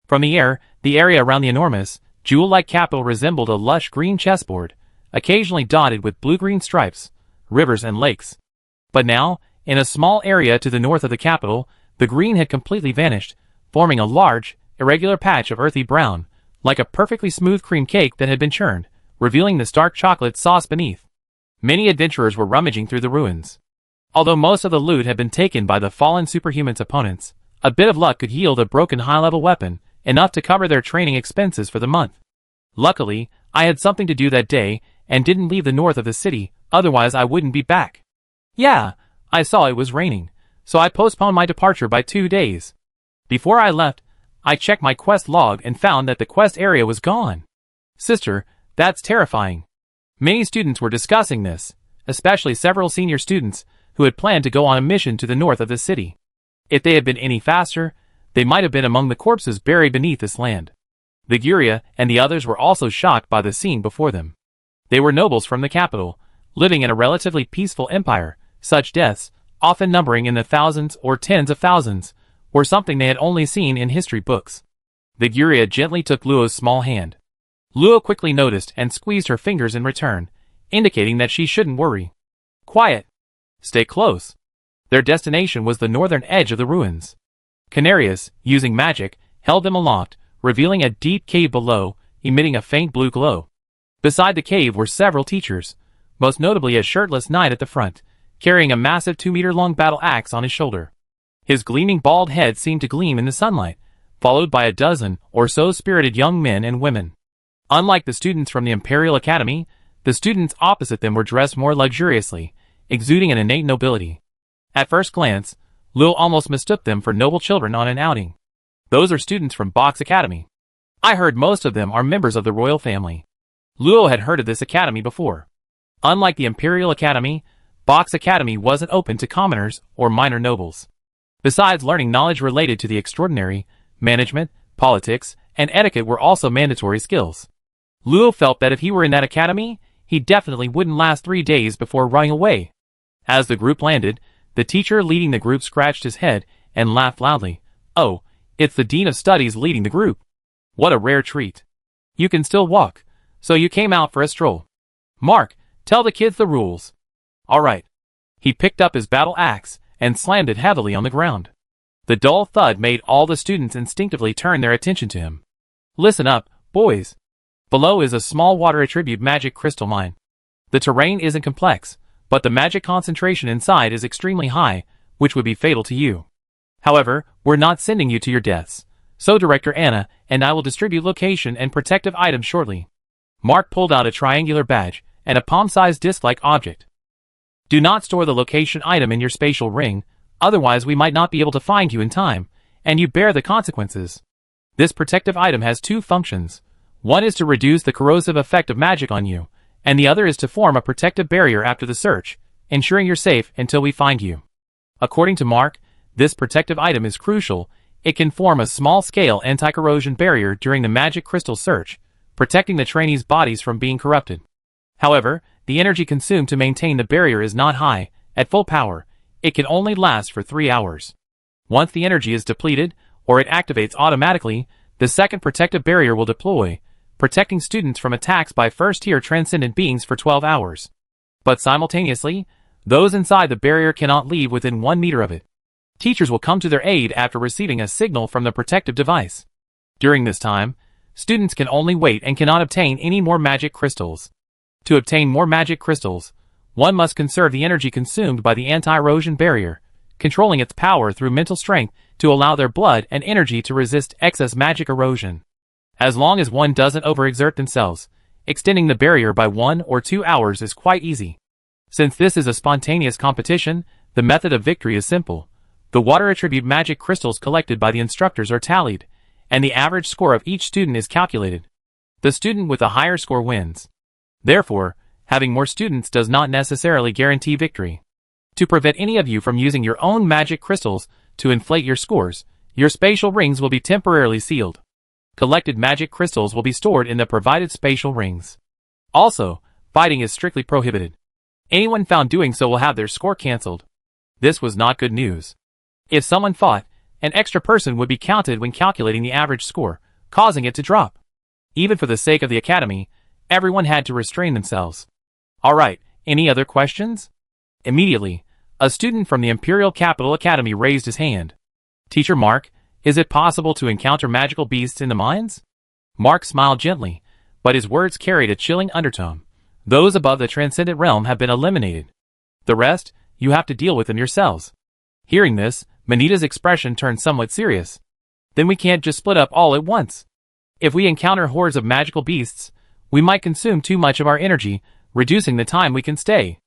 From the air, the area around the enormous, jewel-like capital resembled a lush green chessboard, occasionally dotted with blue-green stripes, rivers and lakes. But now, in a small area to the north of the capital, the green had completely vanished, forming a large, irregular patch of earthy brown, like a perfectly smooth cream cake that had been churned, revealing the stark chocolate sauce beneath. Many adventurers were rummaging through the ruins. Although most of the loot had been taken by the fallen superhumans' opponents, a bit of luck could yield a broken high-level weapon, enough to cover their training expenses for the month. Luckily, I had something to do that day, and didn't leave the north of the city, otherwise I wouldn't be back. Yeah, I saw it was raining, so I postponed my departure by 2 days. Before I left, I checked my quest log and found that the quest area was gone. Sister, that's terrifying. Many students were discussing this, especially several senior students who had planned to go on a mission to the north of the city. If they had been any faster, they might have been among the corpses buried beneath this land. Viguria and the others were also shocked by the scene before them. They were nobles from the capital, living in a relatively peaceful empire. Such deaths, often numbering in the thousands or tens of thousands, were something they had only seen in history books. Viguria gently took Luo's small hand. Luo quickly noticed and squeezed her fingers in return, indicating that she shouldn't worry. Quiet. Stay close. Their destination was the northern edge of the ruins. Canarius, using magic, held them aloft, revealing a deep cave below, emitting a faint blue glow. Beside the cave were several teachers, most notably a shirtless knight at the front, carrying a massive 2-meter-long battle axe on his shoulder. His gleaming bald head seemed to gleam in the sunlight, followed by a dozen or so spirited young men and women. Unlike the students from the Imperial Academy, the students opposite them were dressed more luxuriously, exuding an innate nobility. At first glance, Luo almost mistook them for noble children on an outing. Those are students from Box Academy. I heard most of them are members of the royal family. Luo had heard of this academy before. Unlike the Imperial Academy, Box Academy wasn't open to commoners or minor nobles. Besides, learning knowledge related to the extraordinary, management, politics, and etiquette were also mandatory skills. Luo felt that if he were in that academy, he definitely wouldn't last 3 days before running away. As the group landed, the teacher leading the group scratched his head and laughed loudly. Oh, it's the Dean of Studies leading the group. What a rare treat. You can still walk, so you came out for a stroll. Mark, tell the kids the rules. All right. He picked up his battle axe and slammed it heavily on the ground. The dull thud made all the students instinctively turn their attention to him. Listen up, boys. Below is a small water attribute magic crystal mine. The terrain isn't complex, but the magic concentration inside is extremely high, which would be fatal to you. However, we're not sending you to your deaths, so Director Anna and I will distribute location and protective items shortly. Mark pulled out a triangular badge and a palm-sized disc-like object. Do not store the location item in your spatial ring, otherwise we might not be able to find you in time, and you bear the consequences. This protective item has 2 functions. One is to reduce the corrosive effect of magic on you, and the other is to form a protective barrier after the search, ensuring you're safe until we find you. According to Mark, this protective item is crucial. It can form a small-scale anti-corrosion barrier during the magic crystal search, protecting the trainees' bodies from being corrupted. However, the energy consumed to maintain the barrier is not high. At full power, it can only last for 3 hours. Once the energy is depleted, or it activates automatically, the second protective barrier will deploy, protecting students from attacks by first-tier transcendent beings for 12 hours. But simultaneously, those inside the barrier cannot leave within 1 meter of it. Teachers will come to their aid after receiving a signal from the protective device. During this time, students can only wait and cannot obtain any more magic crystals. To obtain more magic crystals, one must conserve the energy consumed by the anti-erosion barrier, controlling its power through mental strength to allow their blood and energy to resist excess magic erosion. As long as one doesn't overexert themselves, extending the barrier by 1 or 2 hours is quite easy. Since this is a spontaneous competition, the method of victory is simple. The water attribute magic crystals collected by the instructors are tallied, and the average score of each student is calculated. The student with a higher score wins. Therefore, having more students does not necessarily guarantee victory. To prevent any of you from using your own magic crystals to inflate your scores, your spatial rings will be temporarily sealed. Collected magic crystals will be stored in the provided spatial rings. Also, fighting is strictly prohibited. Anyone found doing so will have their score cancelled. This was not good news. If someone fought, an extra person would be counted when calculating the average score, causing it to drop. Even for the sake of the academy, everyone had to restrain themselves. Alright, any other questions? Immediately, a student from the Imperial Capital Academy raised his hand. Teacher Mark, is it possible to encounter magical beasts in the mines? Mark smiled gently, but his words carried a chilling undertone. Those above the transcendent realm have been eliminated. The rest, you have to deal with them yourselves. Hearing this, Manita's expression turned somewhat serious. Then we can't just split up all at once. If we encounter hordes of magical beasts, we might consume too much of our energy, reducing the time we can stay.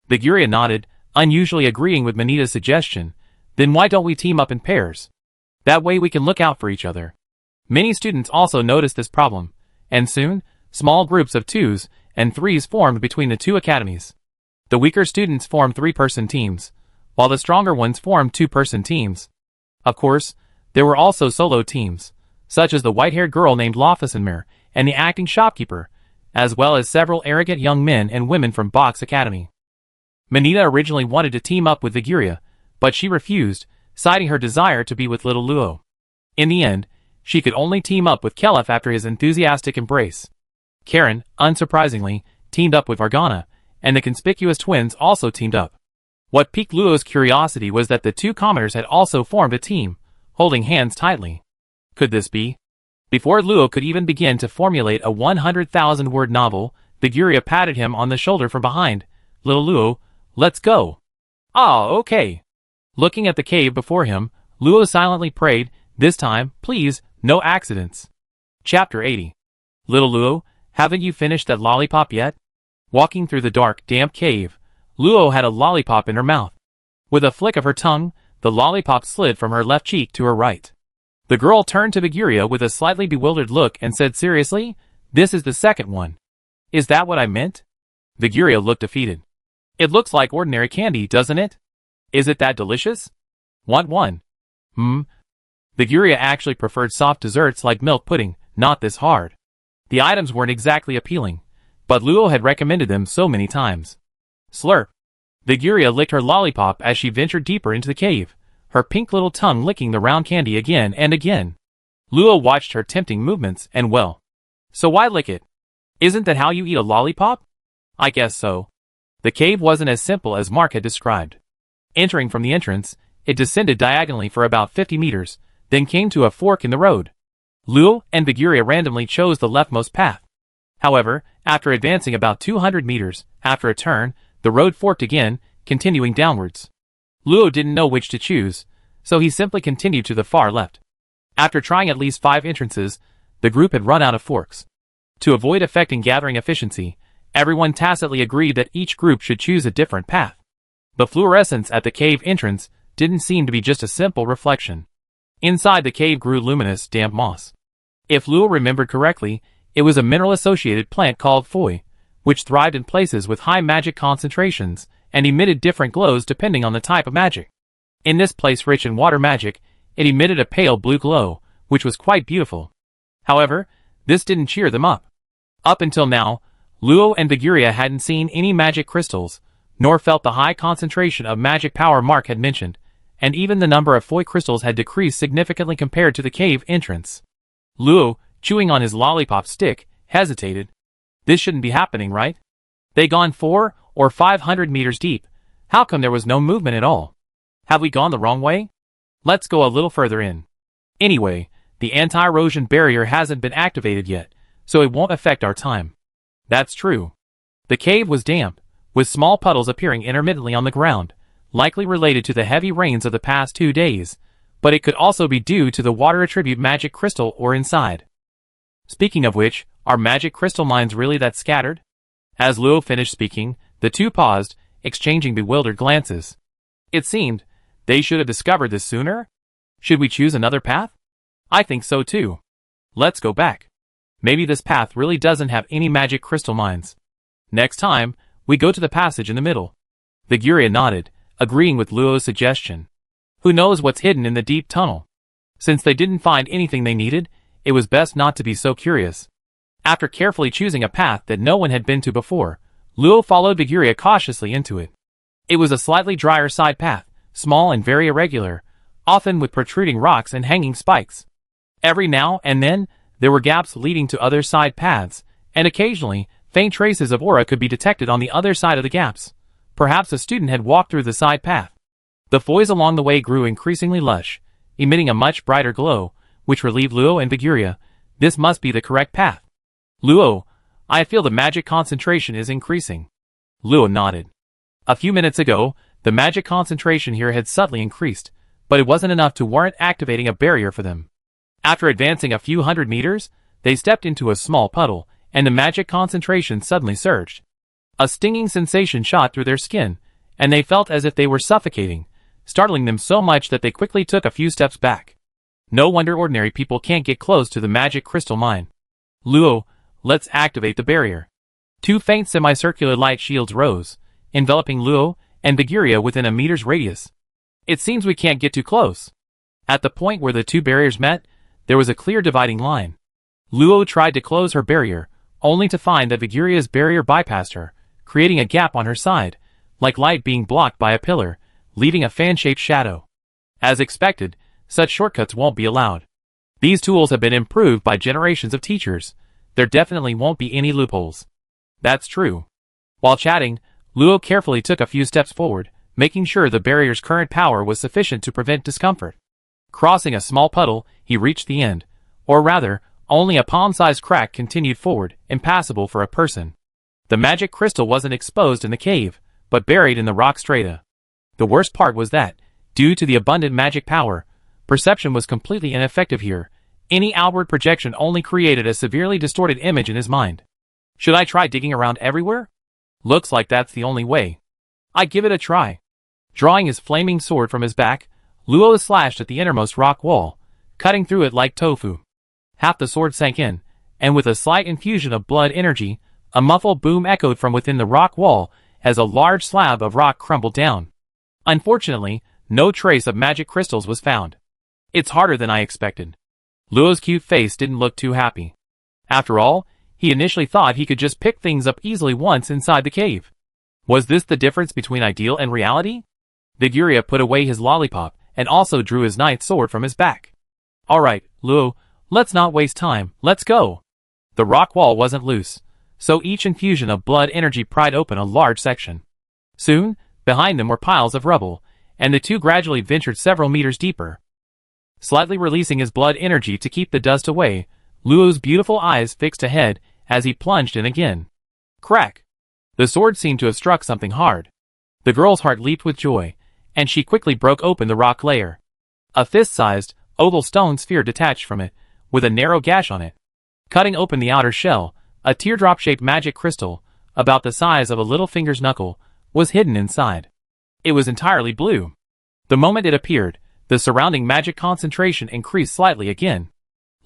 Viguria nodded, unusually agreeing with Manita's suggestion. Then why don't we team up in pairs? That way we can look out for each other. Many students also noticed this problem, and soon, small groups of 2s and 3s formed between the 2 academies. The weaker students formed 3-person teams, while the stronger ones formed 2-person teams. Of course, there were also solo teams, such as the white-haired girl named Lofesenmer and the acting shopkeeper, as well as several arrogant young men and women from Box Academy. Manita originally wanted to team up with Viguria, but she refused, citing her desire to be with little Luo. In the end, she could only team up with Kelef after his enthusiastic embrace. Karen, unsurprisingly, teamed up with Vargana, and the conspicuous twins also teamed up. What piqued Luo's curiosity was that the two commoners had also formed a team, holding hands tightly. Could this be? Before Luo could even begin to formulate a 100,000-word novel, Viguria patted him on the shoulder from behind. "Little Luo, let's go." "Ah, okay." Looking at the cave before him, Luo silently prayed, "This time, please, no accidents." Chapter 80. "Little Luo, haven't you finished that lollipop yet?" Walking through the dark, damp cave, Luo had a lollipop in her mouth. With a flick of her tongue, the lollipop slid from her left cheek to her right. The girl turned to Viguria with a slightly bewildered look and said seriously, "This is the second one." "Is that what I meant?" Viguria looked defeated. "It looks like ordinary candy, doesn't it? Is it that delicious?" "Want one?" Viguria actually preferred soft desserts like milk pudding, not this hard. The items weren't exactly appealing, but Luo had recommended them so many times. Slurp. Viguria licked her lollipop as she ventured deeper into the cave, her pink little tongue licking the round candy again and again. Luo watched her tempting movements and well. "So why lick it? Isn't that how you eat a lollipop?" "I guess so." The cave wasn't as simple as Mark had described. Entering from the entrance, it descended diagonally for about 50 meters, then came to a fork in the road. Luo and Viguria randomly chose the leftmost path. However, after advancing about 200 meters, after a turn, the road forked again, continuing downwards. Luo didn't know which to choose, so he simply continued to the far left. After trying at least 5 entrances, the group had run out of forks. To avoid affecting gathering efficiency, everyone tacitly agreed that each group should choose a different path. The fluorescence at the cave entrance didn't seem to be just a simple reflection. Inside the cave grew luminous, damp moss. If Luo remembered correctly, it was a mineral-associated plant called foi, which thrived in places with high magic concentrations and emitted different glows depending on the type of magic. In this place rich in water magic, it emitted a pale blue glow, which was quite beautiful. However, this didn't cheer them up. Up until now, Luo and Viguria hadn't seen any magic crystals, nor felt the high concentration of magic power Mark had mentioned, and even the number of foi crystals had decreased significantly compared to the cave entrance. Luo, chewing on his lollipop stick, hesitated. This shouldn't be happening, right? They gone 400 or 500 meters deep. How come there was no movement at all? Have we gone the wrong way? Let's go a little further in. Anyway, the anti-erosion barrier hasn't been activated yet, so it won't affect our time. That's true. The cave was damp, with small puddles appearing intermittently on the ground, likely related to the heavy rains of the past 2 days, but it could also be due to the water attribute magic crystal ore inside. Speaking of which, are magic crystal mines really that scattered? As Luo finished speaking, the two paused, exchanging bewildered glances. It seemed they should have discovered this sooner. Should we choose another path? I think so too. Let's go back. Maybe this path really doesn't have any magic crystal mines. Next time, we go to the passage in the middle. Viguria nodded, agreeing with Luo's suggestion. Who knows what's hidden in the deep tunnel? Since they didn't find anything they needed, it was best not to be so curious. After carefully choosing a path that no one had been to before, Luo followed Viguria cautiously into it. It was a slightly drier side path, small and very irregular, often with protruding rocks and hanging spikes. Every now and then, there were gaps leading to other side paths, and occasionally, faint traces of aura could be detected on the other side of the gaps. Perhaps a student had walked through the side path. The foils along the way grew increasingly lush, emitting a much brighter glow, which relieved Luo and Viguria. This must be the correct path. Luo, I feel the magic concentration is increasing. Luo nodded. A few minutes ago, the magic concentration here had subtly increased, but it wasn't enough to warrant activating a barrier for them. After advancing a few hundred meters, they stepped into a small puddle, and the magic concentration suddenly surged. A stinging sensation shot through their skin, and they felt as if they were suffocating, startling them so much that they quickly took a few steps back. No wonder ordinary people can't get close to the magic crystal mine. Luo, let's activate the barrier. 2 faint semicircular light shields rose, enveloping Luo and Bagheera within a meter's radius. It seems we can't get too close. At the point where the two barriers met, there was a clear dividing line. Luo tried to close her barrier, only to find that Bagheera's barrier bypassed her, creating a gap on her side, like light being blocked by a pillar, leaving a fan-shaped shadow. As expected, such shortcuts won't be allowed. These tools have been improved by generations of teachers. There definitely won't be any loopholes. That's true. While chatting, Luo carefully took a few steps forward, making sure the barrier's current power was sufficient to prevent discomfort. Crossing a small puddle, he reached the end, or rather, only a palm-sized crack continued forward, impassable for a person. The magic crystal wasn't exposed in the cave, but buried in the rock strata. The worst part was that, due to the abundant magic power, perception was completely ineffective here. Any outward projection only created a severely distorted image in his mind. Should I try digging around everywhere? Looks like that's the only way. I give it a try. Drawing his flaming sword from his back, Luo slashed at the innermost rock wall, cutting through it like tofu. Half the sword sank in, and with a slight infusion of blood energy, a muffled boom echoed from within the rock wall as a large slab of rock crumbled down. Unfortunately, no trace of magic crystals was found. It's harder than I expected. Luo's cute face didn't look too happy. After all, he initially thought he could just pick things up easily once inside the cave. Was this the difference between ideal and reality? Bagheera put away his lollipop and also drew his knight's sword from his back. Alright, Luo, let's not waste time, let's go. The rock wall wasn't loose, so each infusion of blood energy pried open a large section. Soon, behind them were piles of rubble, and the two gradually ventured several meters deeper. Slightly releasing his blood energy to keep the dust away, Luo's beautiful eyes fixed ahead as he plunged in again. Crack! The sword seemed to have struck something hard. The girl's heart leaped with joy, and she quickly broke open the rock layer. A fist-sized, oval stone sphere detached from it, with a narrow gash on it. Cutting open the outer shell, a teardrop-shaped magic crystal, about the size of a little finger's knuckle, was hidden inside. It was entirely blue. The moment it appeared, the surrounding magic concentration increased slightly again.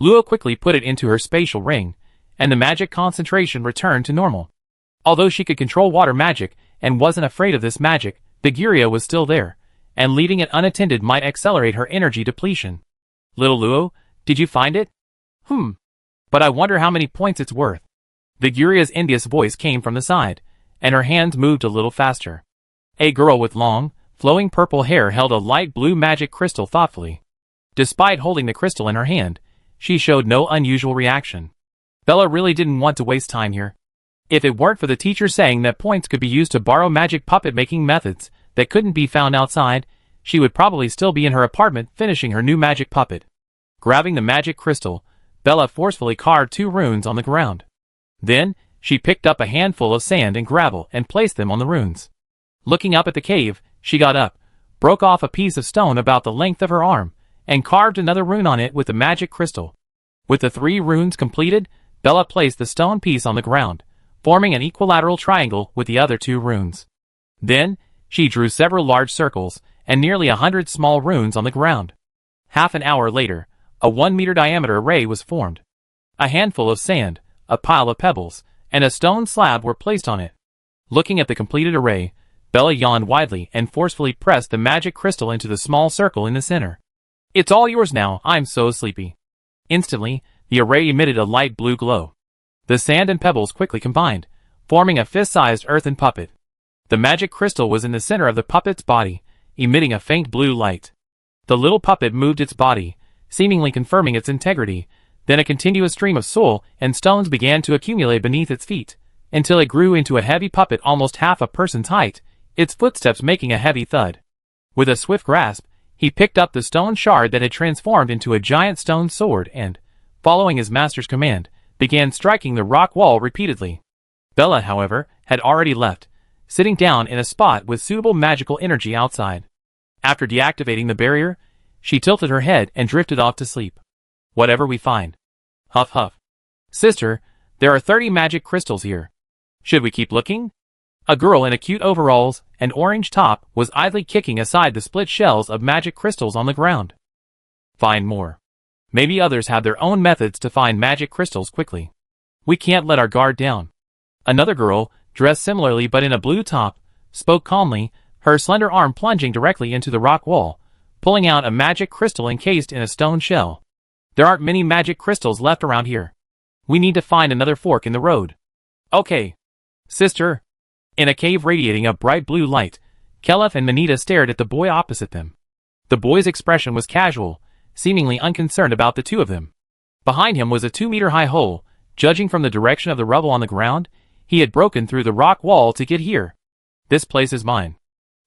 Luo quickly put it into her spatial ring, and the magic concentration returned to normal. Although she could control water magic and wasn't afraid of this magic, Bagheera was still there, and leaving it unattended might accelerate her energy depletion. Little Luo, did you find it? But I wonder how many points it's worth. Bagheera's envious voice came from the side, and her hands moved a little faster. A girl with long, flowing purple hair held a light blue magic crystal thoughtfully. Despite holding the crystal in her hand, she showed no unusual reaction. Bella really didn't want to waste time here. If it weren't for the teacher saying that points could be used to borrow magic puppet-making methods that couldn't be found outside, she would probably still be in her apartment finishing her new magic puppet. Grabbing the magic crystal, Bella forcefully carved 2 runes on the ground. Then, she picked up a handful of sand and gravel and placed them on the runes. Looking up at the cave, she got up, broke off a piece of stone about the length of her arm, and carved another rune on it with the magic crystal. With the 3 runes completed, Bella placed the stone piece on the ground, forming an equilateral triangle with the other 2 runes. Then, she drew several large circles and nearly 100 small runes on the ground. Half an hour later, a 1-meter diameter array was formed. A handful of sand, a pile of pebbles, and a stone slab were placed on it. Looking at the completed array, Bella yawned widely and forcefully pressed the magic crystal into the small circle in the center. It's all yours now, I'm so sleepy. Instantly, the array emitted a light blue glow. The sand and pebbles quickly combined, forming a fist-sized earthen puppet. The magic crystal was in the center of the puppet's body, emitting a faint blue light. The little puppet moved its body, seemingly confirming its integrity. Then a continuous stream of soil and stones began to accumulate beneath its feet, until it grew into a heavy puppet almost half a person's height, its footsteps making a heavy thud. With a swift grasp, he picked up the stone shard that had transformed into a giant stone sword and, following his master's command, began striking the rock wall repeatedly. Bella, however, had already left, sitting down in a spot with suitable magical energy outside. After deactivating the barrier, she tilted her head and drifted off to sleep. Whatever we find. Huff huff. Sister, there are 30 magic crystals here. Should we keep looking? A girl in a cute overalls and orange top was idly kicking aside the split shells of magic crystals on the ground. Find more. Maybe others have their own methods to find magic crystals quickly. We can't let our guard down. Another girl, dressed similarly but in a blue top, spoke calmly, her slender arm plunging directly into the rock wall, pulling out a magic crystal encased in a stone shell. There aren't many magic crystals left around here. We need to find another fork in the road. Okay. Sister. In a cave radiating a bright blue light, Kelef and Manita stared at the boy opposite them. The boy's expression was casual, seemingly unconcerned about the two of them. Behind him was a 2-meter-high hole. Judging from the direction of the rubble on the ground, he had broken through the rock wall to get here. This place is mine.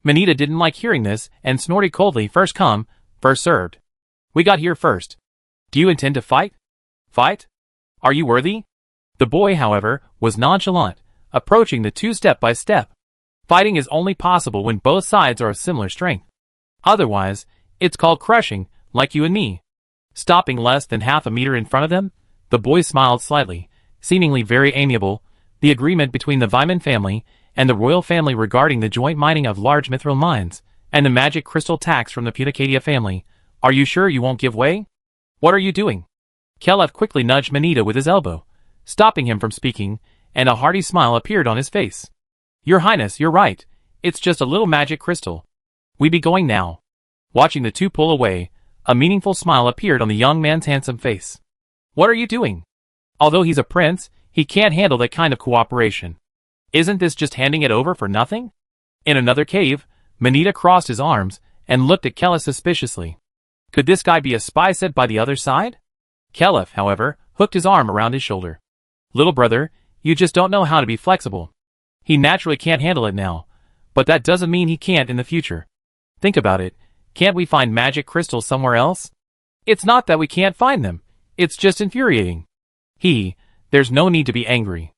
Manita didn't like hearing this and snorted coldly, first come, first served. We got here first. Do you intend to fight? Fight? Are you worthy? The boy, however, was nonchalant, approaching the two step by step. Fighting is only possible when both sides are of similar strength. Otherwise, it's called crushing, like you and me. Stopping less than half a meter in front of them, the boy smiled slightly, seemingly very amiable. The agreement between the Vyman family and the royal family regarding the joint mining of large mithril mines, and the magic crystal tax from the Putacadia family. Are you sure you won't give way? What are you doing? Kelef quickly nudged Manita with his elbow, stopping him from speaking, and a hearty smile appeared on his face. Your Highness, you're right. It's just a little magic crystal. We be going now. Watching the two pull away, a meaningful smile appeared on the young man's handsome face. What are you doing? Although he's a prince, he can't handle that kind of cooperation. Isn't this just handing it over for nothing? In another cave, Manita crossed his arms and looked at Kelef suspiciously. Could this guy be a spy sent by the other side? Kelef, however, hooked his arm around his shoulder. Little brother, you just don't know how to be flexible. He naturally can't handle it now, but that doesn't mean he can't in the future. Think about it. Can't we find magic crystals somewhere else? It's not that we can't find them. It's just infuriating. There's no need to be angry.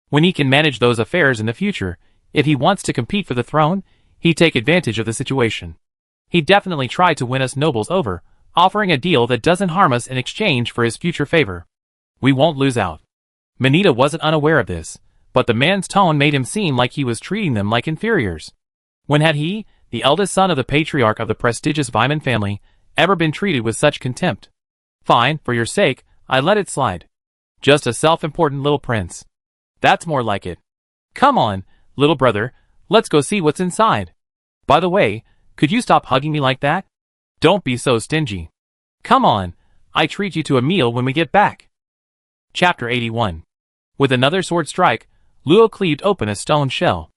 When he can manage those affairs in the future, if he wants to compete for the throne, he'd take advantage of the situation. He definitely tried to win us nobles over, offering a deal that doesn't harm us in exchange for his future favor. We won't lose out. Manita wasn't unaware of this, but the man's tone made him seem like he was treating them like inferiors. When had he, the eldest son of the patriarch of the prestigious Vyman family, ever been treated with such contempt? Fine, for your sake, I let it slide. Just a self-important little prince. That's more like it. Come on, little brother, let's go see what's inside. By the way, could you stop hugging me like that? Don't be so stingy. Come on, I treat you to a meal when we get back. Chapter 81. With another sword strike, Luo cleaved open a stone shell.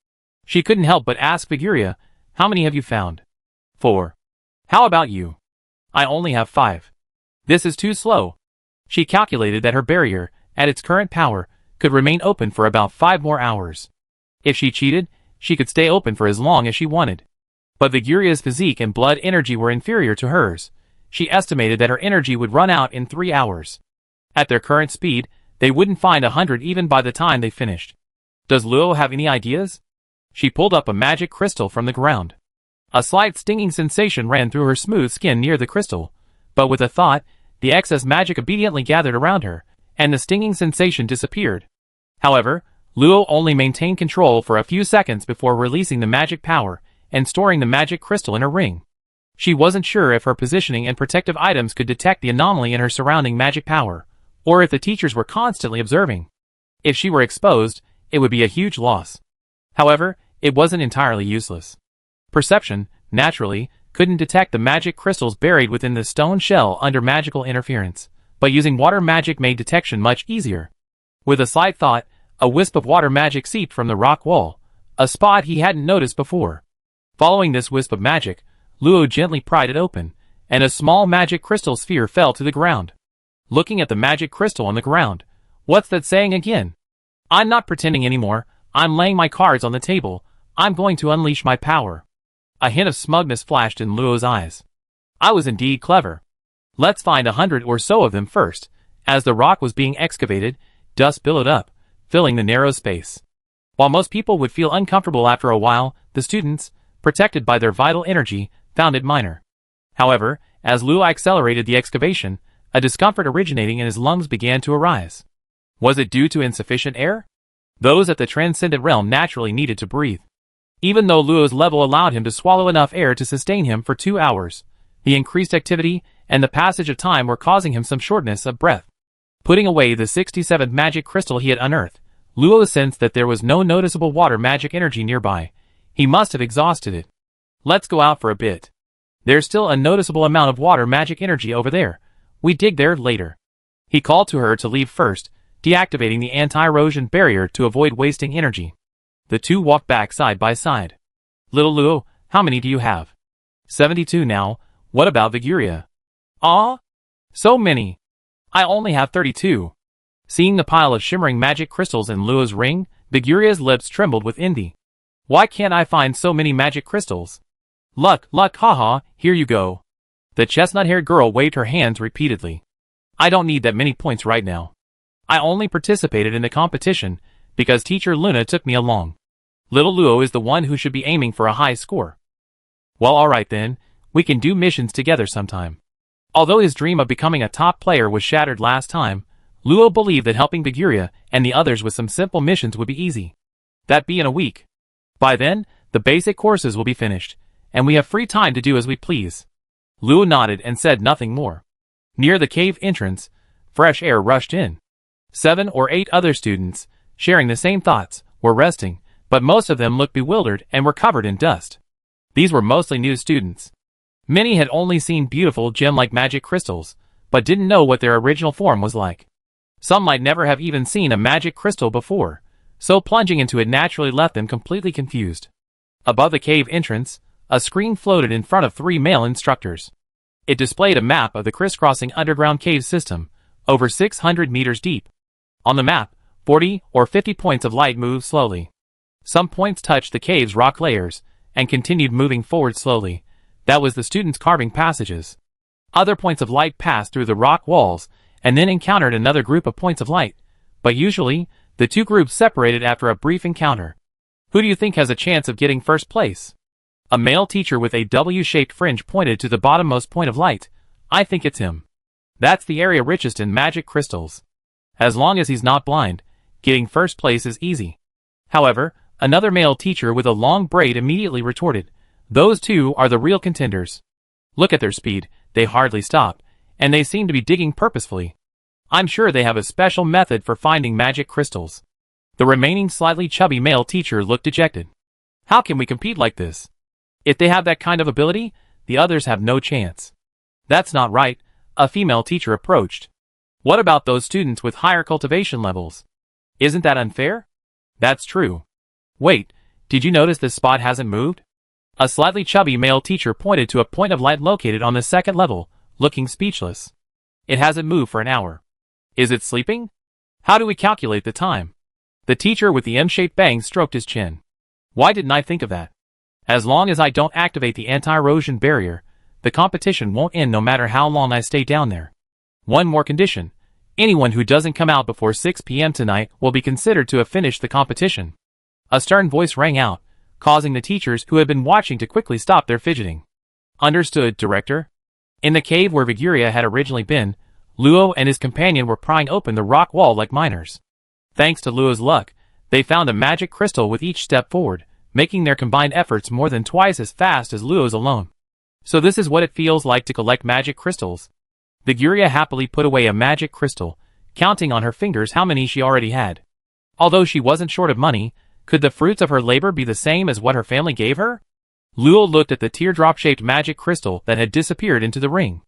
She couldn't help but ask Figuria, how many have you found? 4. How about you? I only have 5. This is too slow. She calculated that her barrier, at its current power, could remain open for about 5 more hours. If she cheated, she could stay open for as long as she wanted. But Viguria's physique and blood energy were inferior to hers. She estimated that her energy would run out in 3 hours. At their current speed, they wouldn't find 100 even by the time they finished. Does Luo have any ideas? She pulled up a magic crystal from the ground. A slight stinging sensation ran through her smooth skin near the crystal, but with a thought, the excess magic obediently gathered around her, and the stinging sensation disappeared. However, Luo only maintained control for a few seconds before releasing the magic power and storing the magic crystal in her ring. She wasn't sure if her positioning and protective items could detect the anomaly in her surrounding magic power, or if the teachers were constantly observing. If she were exposed, it would be a huge loss. However, it wasn't entirely useless. Perception, naturally, couldn't detect the magic crystals buried within the stone shell under magical interference, but using water magic made detection much easier. With a slight thought, a wisp of water magic seeped from the rock wall, a spot he hadn't noticed before. Following this wisp of magic, Luo gently pried it open, and a small magic crystal sphere fell to the ground. Looking at the magic crystal on the ground, what's that saying again? I'm not pretending anymore, I'm laying my cards on the table, I'm going to unleash my power. A hint of smugness flashed in Luo's eyes. I was indeed clever. Let's find 100 or so of them first. As the rock was being excavated, dust billowed up, filling the narrow space. While most people would feel uncomfortable after a while, the students, protected by their vital energy, found it minor. However, as Luo accelerated the excavation, a discomfort originating in his lungs began to arise. Was it due to insufficient air? Those at the transcendent realm naturally needed to breathe. Even though Luo's level allowed him to swallow enough air to sustain him for 2 hours, the increased activity and the passage of time were causing him some shortness of breath. Putting away the 67th magic crystal he had unearthed, Luo sensed that there was no noticeable water magic energy nearby. He must have exhausted it. Let's go out for a bit. There's still a noticeable amount of water magic energy over there. We dig there later. He called to her to leave first, deactivating the anti-erosion barrier to avoid wasting energy. The two walked back side by side. Little Luo, how many do you have? 72 now. What about Viguria? Ah? So many. I only have 32. Seeing the pile of shimmering magic crystals in Luo's ring, Viguria's lips trembled with envy. Why can't I find so many magic crystals? Luck, haha, here you go. The chestnut-haired girl waved her hands repeatedly. I don't need that many points right now. I only participated in the competition because Teacher Luna took me along. Little Luo is the one who should be aiming for a high score. Well, alright then, we can do missions together sometime. Although his dream of becoming a top player was shattered last time, Luo believed that helping Viguria and the others with some simple missions would be easy. That'd be in a week. By then, the basic courses will be finished, and we have free time to do as we please. Luo nodded and said nothing more. Near the cave entrance, fresh air rushed in. 7 or 8 other students, sharing the same thoughts, were resting, but most of them looked bewildered and were covered in dust. These were mostly new students. Many had only seen beautiful gem-like magic crystals, but didn't know what their original form was like. Some might never have even seen a magic crystal before, so plunging into it naturally left them completely confused. Above the cave entrance, a screen floated in front of 3 male instructors. It displayed a map of the crisscrossing underground cave system, over 600 meters deep. On the map, 40 or 50 points of light moved slowly. Some points touched the cave's rock layers, and continued moving forward slowly. That was the students carving passages. Other points of light passed through the rock walls, and then encountered another group of points of light, but usually, the two groups separated after a brief encounter. Who do you think has a chance of getting first place? A male teacher with a W-shaped fringe pointed to the bottommost point of light. I think it's him. That's the area richest in magic crystals. As long as he's not blind, getting first place is easy. However, another male teacher with a long braid immediately retorted, those two are the real contenders. Look at their speed, they hardly stop, and they seem to be digging purposefully. I'm sure they have a special method for finding magic crystals. The remaining slightly chubby male teacher looked dejected. How can we compete like this? If they have that kind of ability, the others have no chance. That's not right, a female teacher approached. What about those students with higher cultivation levels? Isn't that unfair? That's true. Wait, did you notice this spot hasn't moved? A slightly chubby male teacher pointed to a point of light located on the second level, looking speechless. It hasn't moved for an hour. Is it sleeping? How do we calculate the time? The teacher with the M-shaped bangs stroked his chin. Why didn't I think of that? As long as I don't activate the anti-erosion barrier, the competition won't end no matter how long I stay down there. One more condition. Anyone who doesn't come out before 6 p.m. tonight will be considered to have finished the competition. A stern voice rang out, causing the teachers who had been watching to quickly stop their fidgeting. Understood, Director. In the cave where Viguria had originally been, Luo and his companion were prying open the rock wall like miners. Thanks to Luo's luck, they found a magic crystal with each step forward, making their combined efforts more than twice as fast as Luo's alone. So this is what it feels like to collect magic crystals. Viguria happily put away a magic crystal, counting on her fingers how many she already had. Although she wasn't short of money, could the fruits of her labor be the same as what her family gave her? Luo looked at the teardrop-shaped magic crystal that had disappeared into the ring.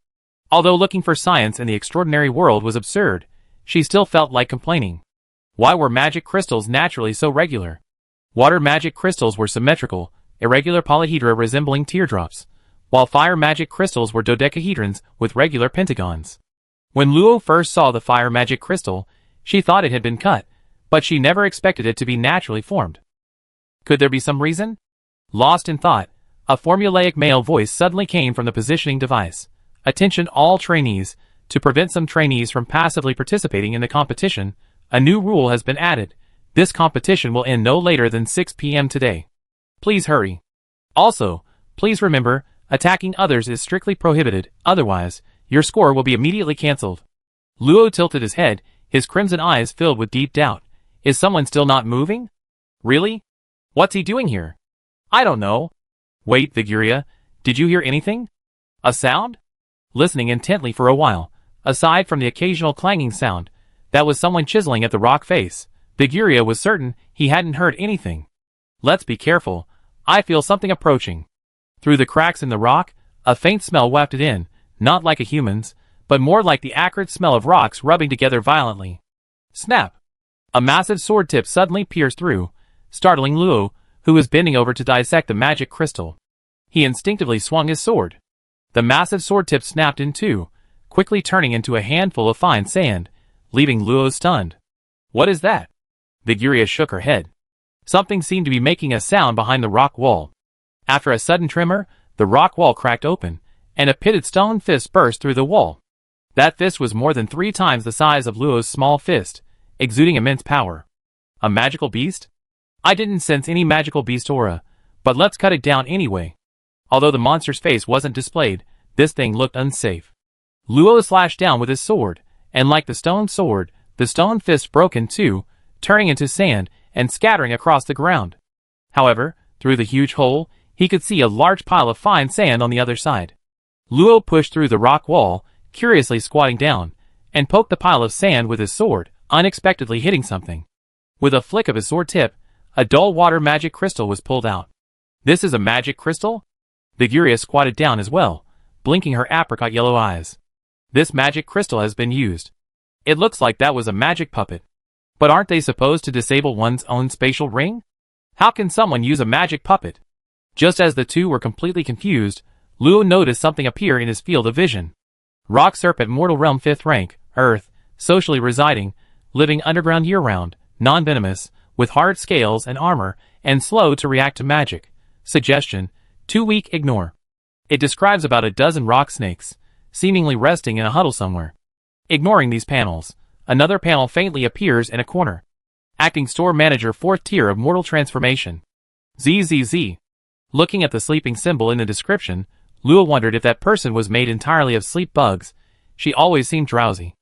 Although looking for science in the extraordinary world was absurd, she still felt like complaining. Why were magic crystals naturally so regular? Water magic crystals were symmetrical, irregular polyhedra resembling teardrops, while fire magic crystals were dodecahedrons with regular pentagons. When Luo first saw the fire magic crystal, she thought it had been cut, but she never expected it to be naturally formed. Could there be some reason? Lost in thought, a formulaic male voice suddenly came from the positioning device. Attention all trainees, to prevent some trainees from passively participating in the competition, a new rule has been added. This competition will end no later than 6 p.m. today. Please hurry. Also, please remember, attacking others is strictly prohibited, otherwise, your score will be immediately cancelled. Luo tilted his head, his crimson eyes filled with deep doubt. Is someone still not moving? Really? What's he doing here? I don't know. Wait, Viguria, did you hear anything? A sound? Listening intently for a while, aside from the occasional clanging sound, that was someone chiseling at the rock face. Viguria was certain he hadn't heard anything. Let's be careful. I feel something approaching. Through the cracks in the rock, a faint smell wafted in, not like a human's, but more like the acrid smell of rocks rubbing together violently. Snap! A massive sword tip suddenly pierced through, startling Luo, who was bending over to dissect the magic crystal. He instinctively swung his sword. The massive sword tip snapped in two, quickly turning into a handful of fine sand, leaving Luo stunned. What is that? Viguria shook her head. Something seemed to be making a sound behind the rock wall. After a sudden tremor, the rock wall cracked open, and a pitted stone fist burst through the wall. That fist was more than 3 times the size of Luo's small fist, exuding immense power. A magical beast? I didn't sense any magical beast aura, but let's cut it down anyway. Although the monster's face wasn't displayed, this thing looked unsafe. Luo slashed down with his sword, and like the stone sword, the stone fist broke in two, turning into sand and scattering across the ground. However, through the huge hole, he could see a large pile of fine sand on the other side. Luo pushed through the rock wall, curiously squatting down, and poked the pile of sand with his sword, unexpectedly hitting something. With a flick of his sword tip, a dull water magic crystal was pulled out. This is a magic crystal? Viguria squatted down as well, blinking her apricot yellow eyes. This magic crystal has been used. It looks like that was a magic puppet. But aren't they supposed to disable one's own spatial ring? How can someone use a magic puppet? Just as the two were completely confused, Luo noticed something appear in his field of vision. Rock Serpent Mortal Realm 5th rank, Earth, socially residing, living underground year-round, non-venomous, with hard scales and armor, and slow to react to magic. Suggestion: too weak, ignore. It describes about a dozen rock snakes, seemingly resting in a huddle somewhere. Ignoring these panels, another panel faintly appears in a corner. Acting Store Manager 4th tier of Mortal Transformation. ZZZ. Looking at the sleeping symbol in the description, Luo wondered if that person was made entirely of sleep bugs. She always seemed drowsy.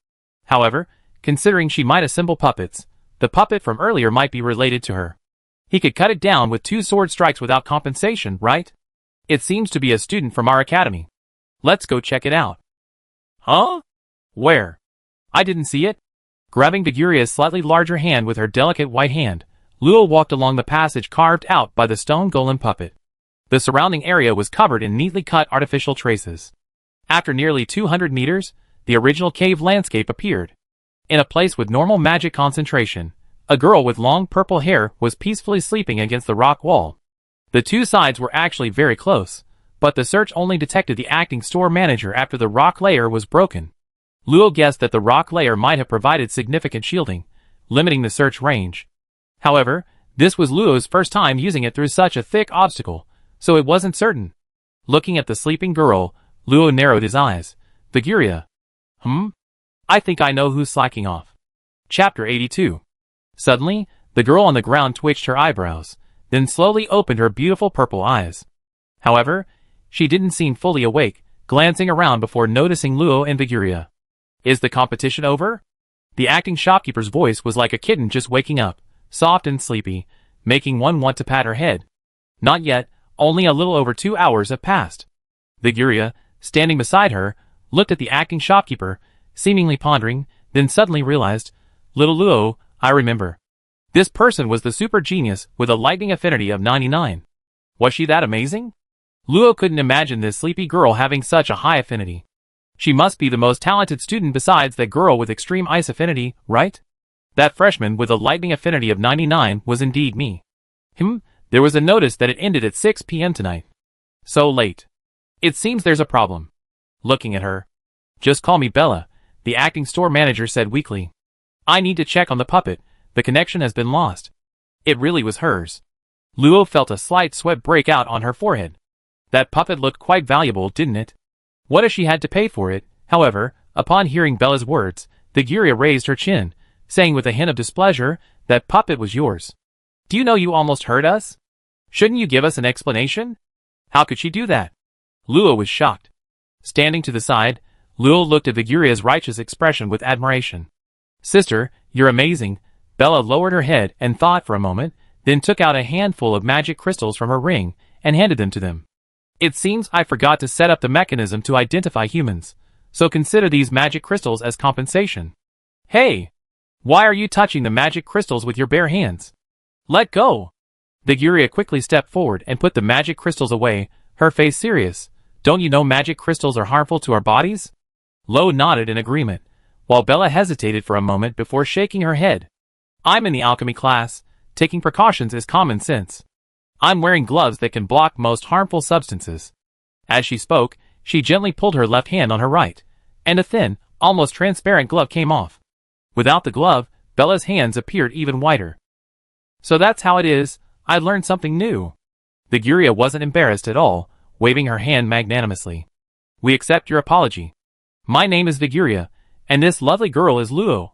However, considering she might assemble puppets, the puppet from earlier might be related to her. He could cut it down with 2 sword strikes without compensation, right? It seems to be a student from our academy. Let's go check it out. Huh? Where? I didn't see it. Grabbing Viguria's slightly larger hand with her delicate white hand, Luo walked along the passage carved out by the stone golem puppet. The surrounding area was covered in neatly cut artificial traces. After nearly 200 meters, the original cave landscape appeared. In a place with normal magic concentration, a girl with long purple hair was peacefully sleeping against the rock wall. The two sides were actually very close, but the search only detected the acting store manager after the rock layer was broken. Luo guessed that the rock layer might have provided significant shielding, limiting the search range. However, this was Luo's first time using it through such a thick obstacle, so it wasn't certain. Looking at the sleeping girl, Luo narrowed his eyes. Viguria. I think I know who's slacking off. Chapter 82. Suddenly, the girl on the ground twitched her eyebrows, then slowly opened her beautiful purple eyes. However, she didn't seem fully awake, glancing around before noticing Luo and Viguria. Is the competition over? The acting shopkeeper's voice was like a kitten just waking up, soft and sleepy, making one want to pat her head. Not yet, only a little over 2 hours have passed. Viguria, standing beside her, looked at the acting shopkeeper, seemingly pondering, then suddenly realized, Little Luo, I remember. This person was the super genius with a lightning affinity of 99. Was she that amazing? Luo couldn't imagine this sleepy girl having such a high affinity. She must be the most talented student besides that girl with extreme ice affinity, right? That freshman with a lightning affinity of 99 was indeed me. There was a notice that it ended at 6 p.m. tonight. So late. It seems there's a problem. Looking at her. Just call me Bella, the acting store manager said weakly. I need to check on the puppet, the connection has been lost. It really was hers. Luo felt a slight sweat break out on her forehead. That puppet looked quite valuable, didn't it? What if she had to pay for it? However, upon hearing Bella's words, Viguria raised her chin, saying with a hint of displeasure, that puppet was yours. Do you know you almost hurt us? Shouldn't you give us an explanation? How could she do that? Luo was shocked. Standing to the side, Luo looked at Viguria's righteous expression with admiration. Sister, you're amazing. Bella lowered her head and thought for a moment, then took out a handful of magic crystals from her ring and handed them to them. It seems I forgot to set up the mechanism to identify humans, so consider these magic crystals as compensation. Hey! Why are you touching the magic crystals with your bare hands? Let go! Viguria quickly stepped forward and put the magic crystals away, her face serious. Don't you know magic crystals are harmful to our bodies? Lo nodded in agreement, while Bella hesitated for a moment before shaking her head. I'm in the alchemy class. Taking precautions is common sense. I'm wearing gloves that can block most harmful substances. As she spoke, she gently pulled her left hand on her right, and a thin, almost transparent glove came off. Without the glove, Bella's hands appeared even whiter. So that's how it is. I learned something new. Viguria wasn't embarrassed at all, waving her hand magnanimously. We accept your apology. My name is Viguria, and this lovely girl is Luo.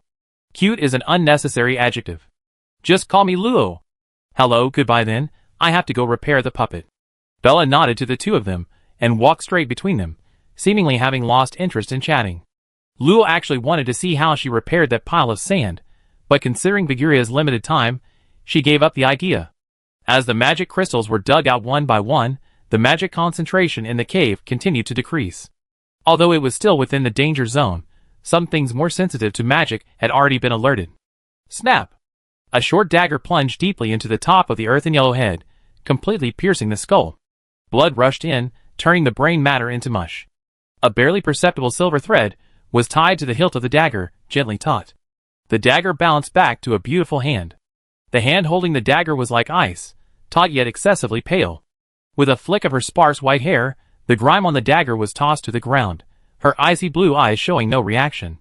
Cute is an unnecessary adjective. Just call me Luo. Hello, goodbye then. I have to go repair the puppet. Bella nodded to the two of them, and walked straight between them, seemingly having lost interest in chatting. Luo actually wanted to see how she repaired that pile of sand, but considering Viguria's limited time, she gave up the idea. As the magic crystals were dug out one by one, the magic concentration in the cave continued to decrease. Although it was still within the danger zone, some things more sensitive to magic had already been alerted. Snap! A short dagger plunged deeply into the top of the earthen yellow head, completely piercing the skull. Blood rushed in, turning the brain matter into mush. A barely perceptible silver thread was tied to the hilt of the dagger, gently taut. The dagger bounced back to a beautiful hand. The hand holding the dagger was like ice, taut yet excessively pale. With a flick of her sparse white hair, the grime on the dagger was tossed to the ground, her icy blue eyes showing no reaction.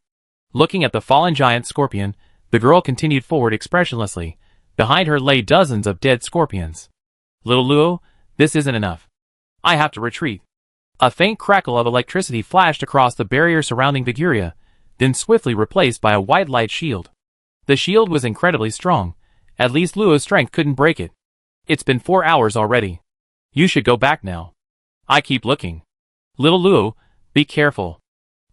Looking at the fallen giant scorpion, the girl continued forward expressionlessly. Behind her lay dozens of dead scorpions. Little Luo, this isn't enough. I have to retreat. A faint crackle of electricity flashed across the barrier surrounding Viguria, then swiftly replaced by a white light shield. The shield was incredibly strong. At least Luo's strength couldn't break it. It's been 4 hours already. You should go back now. I keep looking. Little Luo, be careful.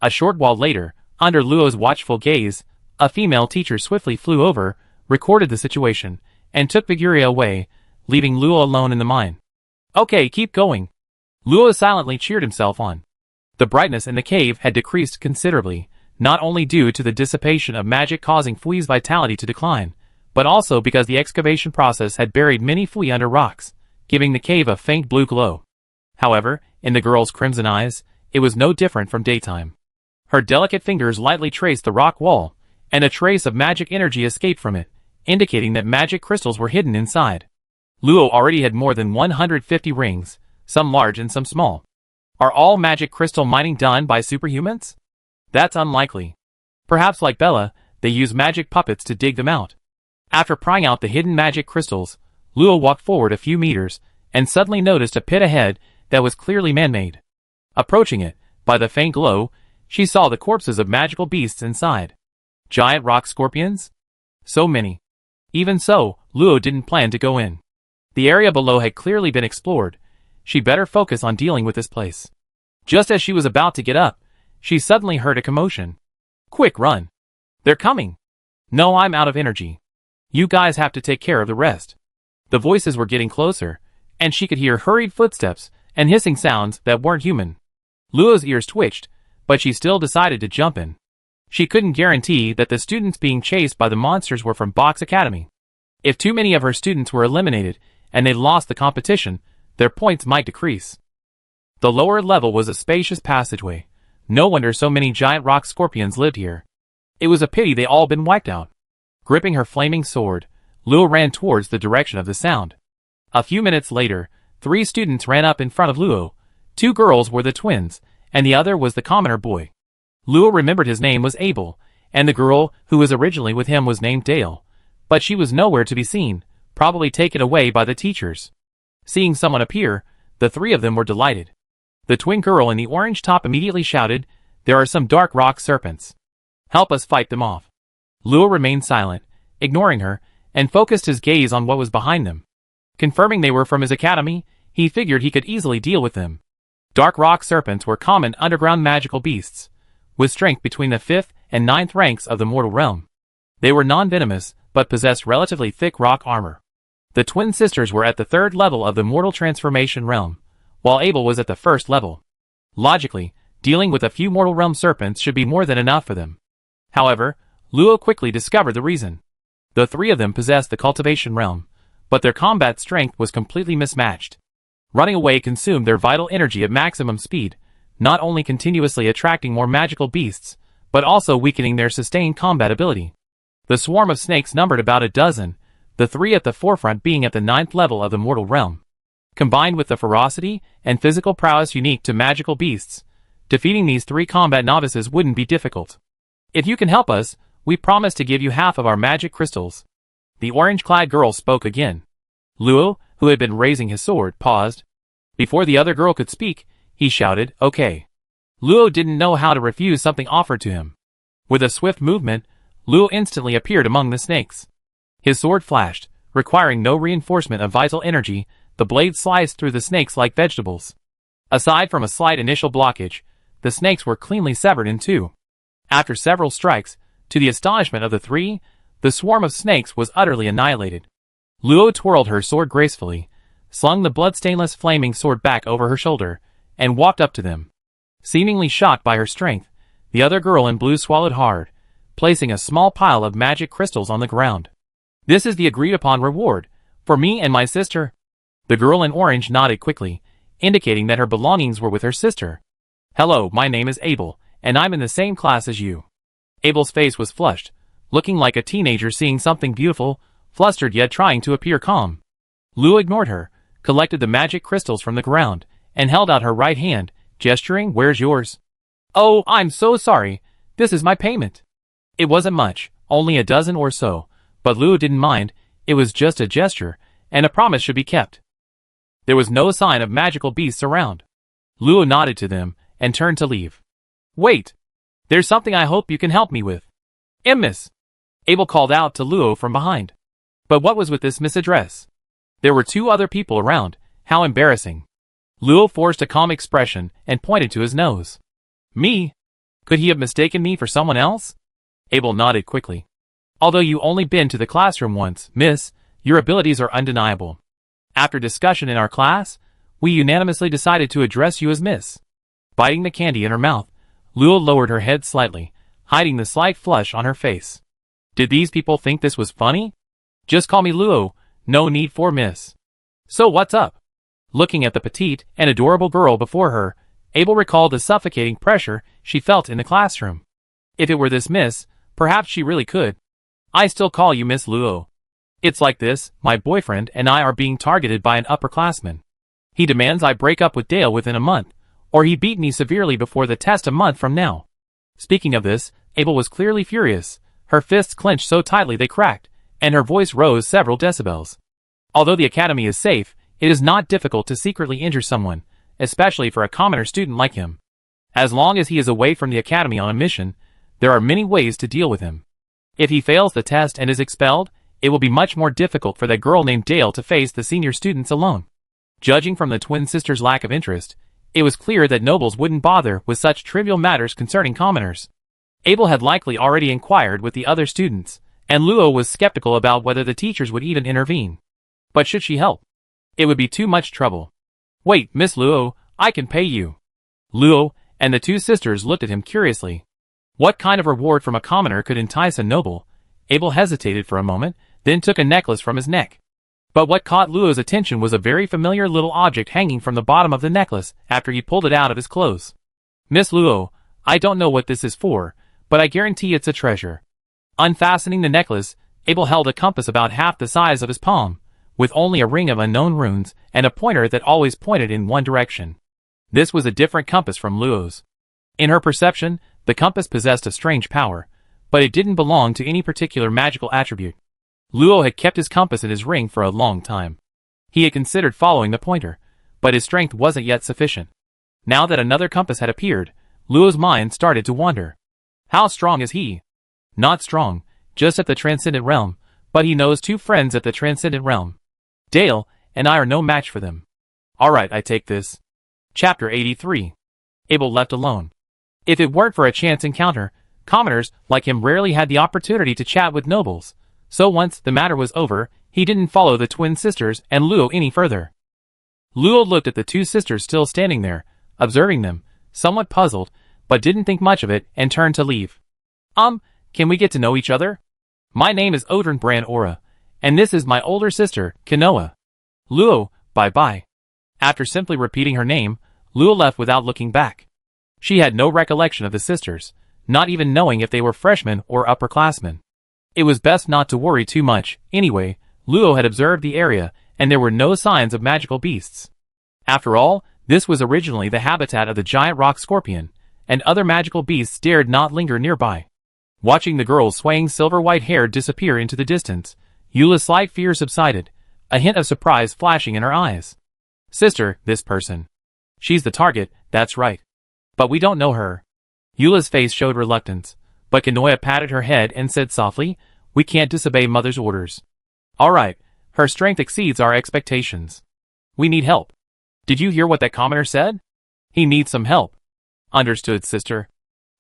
A short while later, under Luo's watchful gaze, a female teacher swiftly flew over, recorded the situation, and took Viguria away, leaving Luo alone in the mine. Okay, keep going. Luo silently cheered himself on. The brightness in the cave had decreased considerably, not only due to the dissipation of magic causing Fui's vitality to decline, but also because the excavation process had buried many Fui under rocks, giving the cave a faint blue glow. However, in the girl's crimson eyes, it was no different from daytime. Her delicate fingers lightly traced the rock wall, and a trace of magic energy escaped from it, indicating that magic crystals were hidden inside. Luo already had more than 150 rings, some large and some small. Are all magic crystal mining done by superhumans? That's unlikely. Perhaps like Bella, they use magic puppets to dig them out. After prying out the hidden magic crystals, Luo walked forward a few meters, and suddenly noticed a pit ahead that was clearly man-made. Approaching it, by the faint glow, she saw the corpses of magical beasts inside. Giant rock scorpions? So many. Even so, Luo didn't plan to go in. The area below had clearly been explored. She better focus on dealing with this place. Just as she was about to get up, she suddenly heard a commotion. Quick, run. They're coming. No, I'm out of energy. You guys have to take care of the rest. The voices were getting closer, and she could hear hurried footsteps and hissing sounds that weren't human. Luo's ears twitched, but she still decided to jump in. She couldn't guarantee that the students being chased by the monsters were from Box Academy. If too many of her students were eliminated, and they lost the competition, their points might decrease. The lower level was a spacious passageway. No wonder so many giant rock scorpions lived here. It was a pity they all been wiped out. Gripping her flaming sword, Luo ran towards the direction of the sound. A few minutes later, 3 students ran up in front of Luo. 2 girls were the twins, and the other was the commoner boy. Luo remembered his name was Abel, and the girl who was originally with him was named Dale, but she was nowhere to be seen, probably taken away by the teachers. Seeing someone appear, the 3 of them were delighted. The twin girl in the orange top immediately shouted, "There are some dark rock serpents. Help us fight them off." Luo remained silent, ignoring her, and focused his gaze on what was behind them. Confirming they were from his academy, he figured he could easily deal with them. Dark rock serpents were common underground magical beasts, with strength between the 5th and 9th ranks of the mortal realm. They were non-venomous, but possessed relatively thick rock armor. The twin sisters were at the 3rd level of the mortal transformation realm, while Abel was at the 1st level. Logically, dealing with a few mortal realm serpents should be more than enough for them. However, Luo quickly discovered the reason. The 3 of them possessed the cultivation realm, but their combat strength was completely mismatched. Running away consumed their vital energy at maximum speed, not only continuously attracting more magical beasts, but also weakening their sustained combat ability. The swarm of snakes numbered about a dozen, the 3 at the forefront being at the 9th level of the mortal realm. Combined with the ferocity and physical prowess unique to magical beasts, defeating these 3 combat novices wouldn't be difficult. If you can help us, we promise to give you half of our magic crystals. The orange-clad girl spoke again. Luo, who had been raising his sword, paused. Before the other girl could speak, he shouted, "Okay." Luo didn't know how to refuse something offered to him. With a swift movement, Luo instantly appeared among the snakes. His sword flashed, requiring no reinforcement of vital energy. The blade sliced through the snakes like vegetables. Aside from a slight initial blockage, the snakes were cleanly severed in 2. After several strikes, to the astonishment of the 3, the swarm of snakes was utterly annihilated. Luo twirled her sword gracefully, slung the bloodstainless flaming sword back over her shoulder, and walked up to them. Seemingly shocked by her strength, the other girl in blue swallowed hard, placing a small pile of magic crystals on the ground. "This is the agreed-upon reward, for me and my sister." The girl in orange nodded quickly, indicating that her belongings were with her sister. "Hello, my name is Abel, and I'm in the same class as you." Abel's face was flushed, looking like a teenager seeing something beautiful, flustered yet trying to appear calm. Luo ignored her, collected the magic crystals from the ground, and held out her right hand, gesturing, "Where's yours?" "Oh, I'm so sorry. This is my payment." It wasn't much, only a dozen or so, but Luo didn't mind. It was just a gesture, and a promise should be kept. There was no sign of magical beasts around. Luo nodded to them, and turned to leave. "Wait! There's something I hope you can help me with." "Miss!" Abel called out to Luo from behind. But what was with this misaddress? There were 2 other people around. How embarrassing. Luo forced a calm expression and pointed to his nose. "Me? Could he have mistaken me for someone else?" Abel nodded quickly. "Although you only been to the classroom once, miss, your abilities are undeniable. After discussion in our class, we unanimously decided to address you as Miss." Biting the candy in her mouth, Luo lowered her head slightly, hiding the slight flush on her face. Did these people think this was funny? "Just call me Luo, no need for Miss." "So what's up?" Looking at the petite and adorable girl before her, Abel recalled the suffocating pressure she felt in the classroom. If it were this Miss, perhaps she really could. "I still call you Miss Luo. It's like this, my boyfriend and I are being targeted by an upperclassman. He demands I break up with Dale within a month, or he beat me severely before the test a month from now." Speaking of this, Abel was clearly furious. Her fists clenched so tightly they cracked, and her voice rose several decibels. Although the academy is safe, it is not difficult to secretly injure someone, especially for a commoner student like him. As long as he is away from the academy on a mission, there are many ways to deal with him. If he fails the test and is expelled, it will be much more difficult for that girl named Dale to face the senior students alone. Judging from the twin sisters' lack of interest, it was clear that nobles wouldn't bother with such trivial matters concerning commoners. Abel had likely already inquired with the other students, and Luo was skeptical about whether the teachers would even intervene. But should she help? It would be too much trouble. "Wait, Miss Luo, I can pay you." Luo and the 2 sisters looked at him curiously. What kind of reward from a commoner could entice a noble? Abel hesitated for a moment, then took a necklace from his neck. But what caught Luo's attention was a very familiar little object hanging from the bottom of the necklace after he pulled it out of his clothes. "Miss Luo, I don't know what this is for, but I guarantee it's a treasure." Unfastening the necklace, Abel held a compass about half the size of his palm, with only a ring of unknown runes and a pointer that always pointed in one direction. This was a different compass from Luo's. In her perception, the compass possessed a strange power, but it didn't belong to any particular magical attribute. Luo had kept his compass in his ring for a long time. He had considered following the pointer, but his strength wasn't yet sufficient. Now that another compass had appeared, Luo's mind started to wander. How strong is he? Not strong, just at the Transcendent Realm, but he knows 2 friends at the Transcendent Realm. Dale and I are no match for them. Alright, I take this. Chapter 83. Abel left alone. If it weren't for a chance encounter, commoners like him rarely had the opportunity to chat with nobles, so once the matter was over, he didn't follow the twin sisters and Luo any further. Luo looked at the 2 sisters still standing there, observing them, somewhat puzzled, but didn't think much of it and turned to leave. Can we get to know each other? My name is Odrin Bran Aura, And this is my older sister, Kanoa. Luo, bye-bye. After simply repeating her name, Luo left without looking back. She had no recollection of the sisters, not even knowing if they were freshmen or upperclassmen. It was best not to worry too much. Anyway, Luo had observed the area, and there were no signs of magical beasts. After all, this was originally the habitat of the giant rock scorpion, and other magical beasts dared not linger nearby. Watching the girl's swaying silver-white hair disappear into the distance, Eula's slight fear subsided, a hint of surprise flashing in her eyes. Sister, this person. She's the target, that's right. But we don't know her. Eula's face showed reluctance, but Kanoa patted her head and said softly, we can't disobey Mother's orders. Alright, her strength exceeds our expectations. We need help. Did you hear what that commoner said? He needs some help. Understood, sister.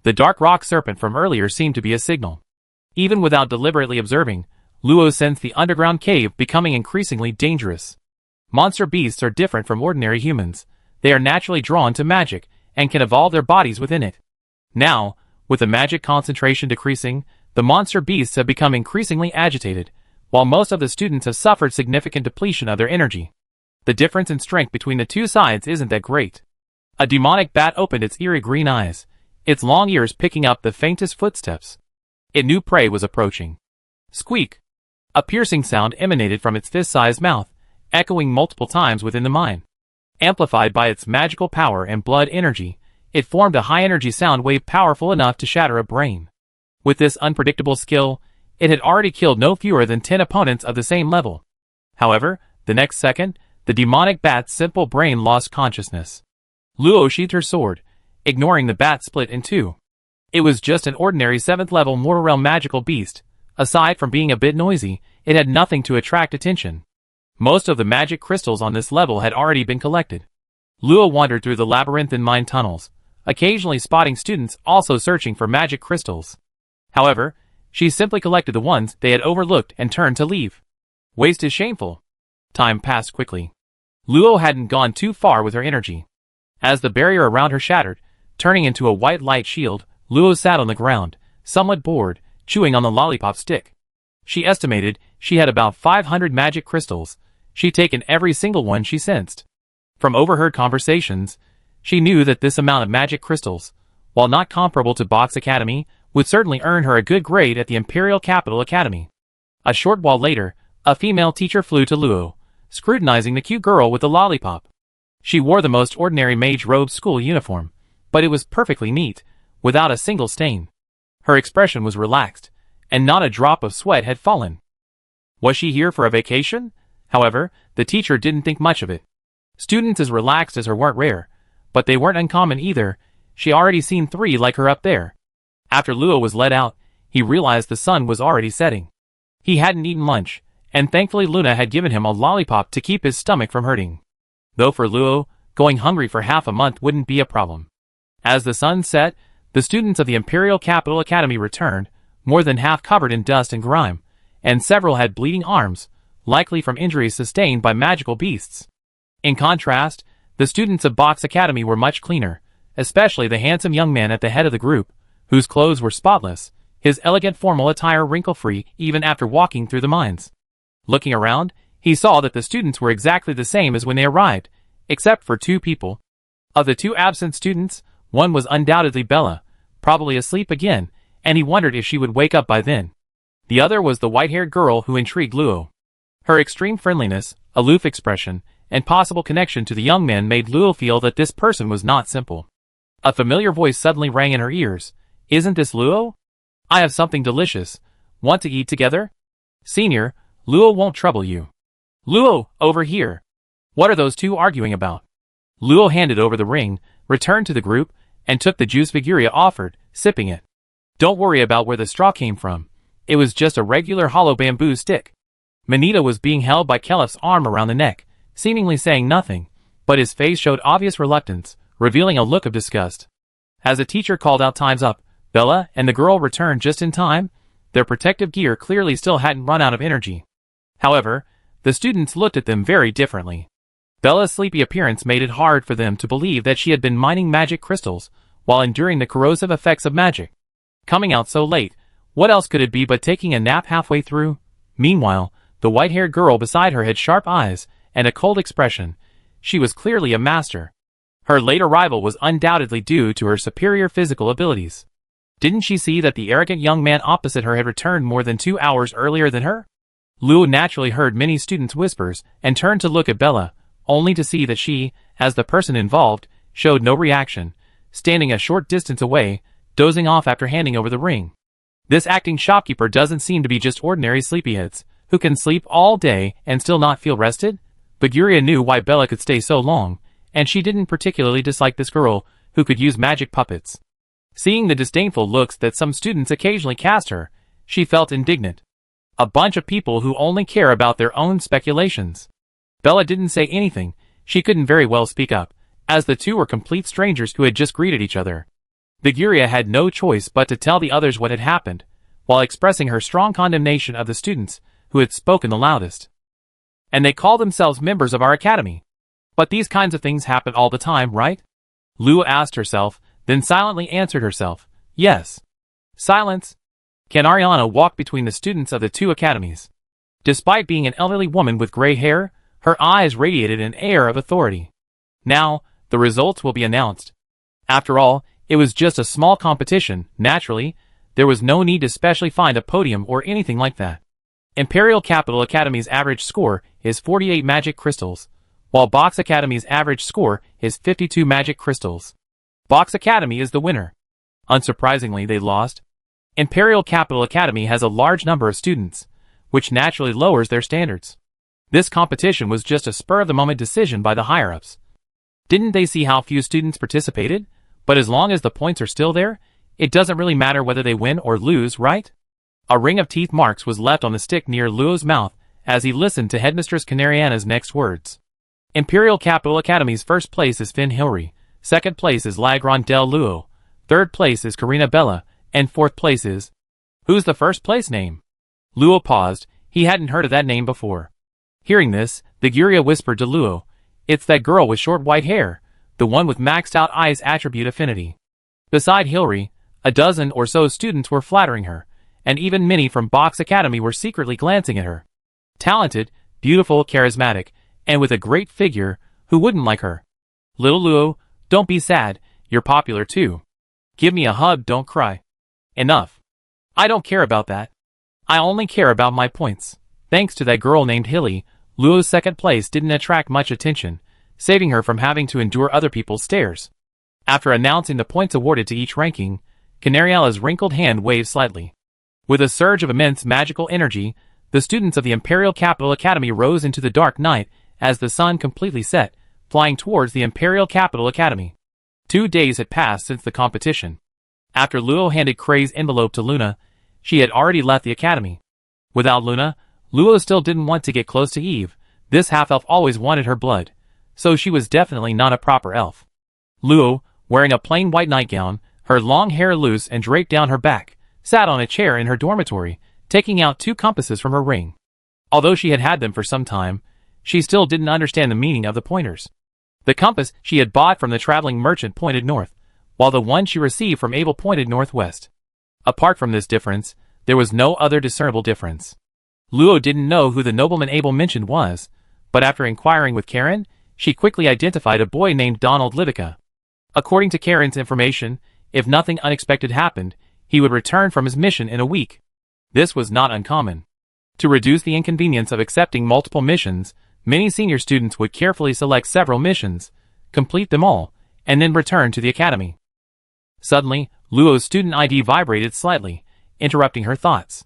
The dark rock serpent from earlier seemed to be a signal. Even without deliberately observing, Luo sensed the underground cave becoming increasingly dangerous. Monster beasts are different from ordinary humans. They are naturally drawn to magic, and can evolve their bodies within it. Now, with the magic concentration decreasing, the monster beasts have become increasingly agitated, while most of the students have suffered significant depletion of their energy. The difference in strength between the two sides isn't that great. A demonic bat opened its eerie green eyes, its long ears picking up the faintest footsteps. It knew prey was approaching. Squeak! A piercing sound emanated from its fist-sized mouth, echoing multiple times within the mine. Amplified by its magical power and blood energy, it formed a high-energy sound wave powerful enough to shatter a brain. With this unpredictable skill, it had already killed no fewer than 10 opponents of the same level. However, the next second, the demonic bat's simple brain lost consciousness. Luo sheathed her sword, ignoring the bat split in two. It was just an ordinary 7th-level mortal realm magical beast. Aside from being a bit noisy, it had nothing to attract attention. Most of the magic crystals on this level had already been collected. Luo wandered through the labyrinthine mine tunnels, occasionally spotting students also searching for magic crystals. However, she simply collected the ones they had overlooked and turned to leave. Waste is shameful. Time passed quickly. Luo hadn't gone too far with her energy. As the barrier around her shattered, turning into a white light shield, Luo sat on the ground, somewhat bored, chewing on the lollipop stick. She estimated she had about 500 magic crystals. She'd taken every single one she sensed. From overheard conversations, she knew that this amount of magic crystals, while not comparable to Box Academy, would certainly earn her a good grade at the Imperial Capital Academy. A short while later, a female teacher flew to Luo, scrutinizing the cute girl with the lollipop. She wore the most ordinary mage robe school uniform, but it was perfectly neat, without a single stain. Her expression was relaxed, and not a drop of sweat had fallen. Was she here for a vacation? However, the teacher didn't think much of it. Students as relaxed as her weren't rare, but they weren't uncommon either. She already seen 3 like her up there. After Luo was let out, he realized the sun was already setting. He hadn't eaten lunch, and thankfully Luna had given him a lollipop to keep his stomach from hurting. Though for Luo, going hungry for half a month wouldn't be a problem. As the sun set, the students of the Imperial Capital Academy returned, more than half covered in dust and grime, and several had bleeding arms, likely from injuries sustained by magical beasts. In contrast, the students of Box Academy were much cleaner, especially the handsome young man at the head of the group, whose clothes were spotless, his elegant formal attire wrinkle-free even after walking through the mines. Looking around, he saw that the students were exactly the same as when they arrived, except for 2 people. Of the 2 absent students, one was undoubtedly Bella, probably asleep again, and he wondered if she would wake up by then. The other was the white-haired girl who intrigued Luo. Her extreme friendliness, aloof expression, and possible connection to the young man made Luo feel that this person was not simple. A familiar voice suddenly rang in her ears. Isn't this Luo? I have something delicious. Want to eat together? Senior, Luo won't trouble you. Luo, over here. What are those 2 arguing about? Luo handed over the ring, returned to the group, and took the juice Viguria offered, sipping it. Don't worry about where the straw came from. It was just a regular hollow bamboo stick. Manita was being held by Kelef's arm around the neck, seemingly saying nothing, but his face showed obvious reluctance, revealing a look of disgust. As the teacher called out time's up, Bella and the girl returned just in time. Their protective gear clearly still hadn't run out of energy. However, the students looked at them very differently. Bella's sleepy appearance made it hard for them to believe that she had been mining magic crystals, while enduring the corrosive effects of magic. Coming out so late, what else could it be but taking a nap halfway through? Meanwhile, The white-haired girl beside her had sharp eyes and a cold expression. She was clearly a master. Her late arrival was undoubtedly due to her superior physical abilities. Didn't she see that the arrogant young man opposite her had returned more than 2 hours earlier than her? Luo naturally heard many students' whispers and turned to look at Bella, only to see that she, as the person involved, showed no reaction, standing a short distance away, dozing off after handing over the ring. This acting shopkeeper doesn't seem to be just ordinary sleepyheads, who can sleep all day and still not feel rested? Bagheera knew why Bella could stay so long, and she didn't particularly dislike this girl, who could use magic puppets. Seeing the disdainful looks that some students occasionally cast her, she felt indignant. A bunch of people who only care about their own speculations. Bella didn't say anything. She couldn't very well speak up, as the two were complete strangers who had just greeted each other. Bagheera had no choice but to tell the others what had happened, while expressing her strong condemnation of the students who had spoken the loudest. And they call themselves members of our academy. But these kinds of things happen all the time, right? Luo asked herself, then silently answered herself, yes. Silence. Can Ariana walk between the students of the two academies? Despite being an elderly woman with gray hair, her eyes radiated an air of authority. Now, the results will be announced. After all, it was just a small competition. Naturally, there was no need to specially find a podium or anything like that. Imperial Capital Academy's average score is 48 magic crystals, while Box Academy's average score is 52 magic crystals. Box Academy is the winner. Unsurprisingly, they lost. Imperial Capital Academy has a large number of students, which naturally lowers their standards. This competition was just a spur-of-the-moment decision by the higher-ups. Didn't they see how few students participated? But as long as the points are still there, it doesn't really matter whether they win or lose, right? A ring of teeth marks was left on the stick near Luo's mouth as he listened to Headmistress Canariana's next words. Imperial Capital Academy's first place is Finn Hilary, second place is Lagron del Luo, third place is Karina Bella, and fourth place is... Who's the first place name? Luo paused. He hadn't heard of that name before. Hearing this, Bagheera whispered to Luo, it's that girl with short white hair, the one with maxed out eyes attribute affinity. Beside Hilary, a dozen or so students were flattering her, and even many from Box Academy were secretly glancing at her. Talented, beautiful, charismatic, and with a great figure, who wouldn't like her? Little Luo, don't be sad, you're popular too. Give me a hug, don't cry. Enough. I don't care about that. I only care about my points. Thanks to that girl named Hilly, Luo's second place didn't attract much attention, saving her from having to endure other people's stares. After announcing the points awarded to each ranking, Canariela's wrinkled hand waved slightly. With a surge of immense magical energy, the students of the Imperial Capital Academy rose into the dark night as the sun completely set, flying towards the Imperial Capital Academy. 2 days had passed since the competition. After Luo handed Cray's envelope to Luna, she had already left the academy. Without Luna, Luo still didn't want to get close to Eve. This half-elf always wanted her blood, so she was definitely not a proper elf. Luo, wearing a plain white nightgown, her long hair loose and draped down her back, sat on a chair in her dormitory, taking out 2 compasses from her ring. Although she had had them for some time, she still didn't understand the meaning of the pointers. The compass she had bought from the traveling merchant pointed north, while the one she received from Abel pointed northwest. Apart from this difference, there was no other discernible difference. Luo didn't know who the nobleman Abel mentioned was, but after inquiring with Karen, she quickly identified a boy named Donald Livica. According to Karen's information, if nothing unexpected happened, he would return from his mission in a week. This was not uncommon. To reduce the inconvenience of accepting multiple missions, many senior students would carefully select several missions, complete them all, and then return to the academy. Suddenly, Luo's student ID vibrated slightly, interrupting her thoughts.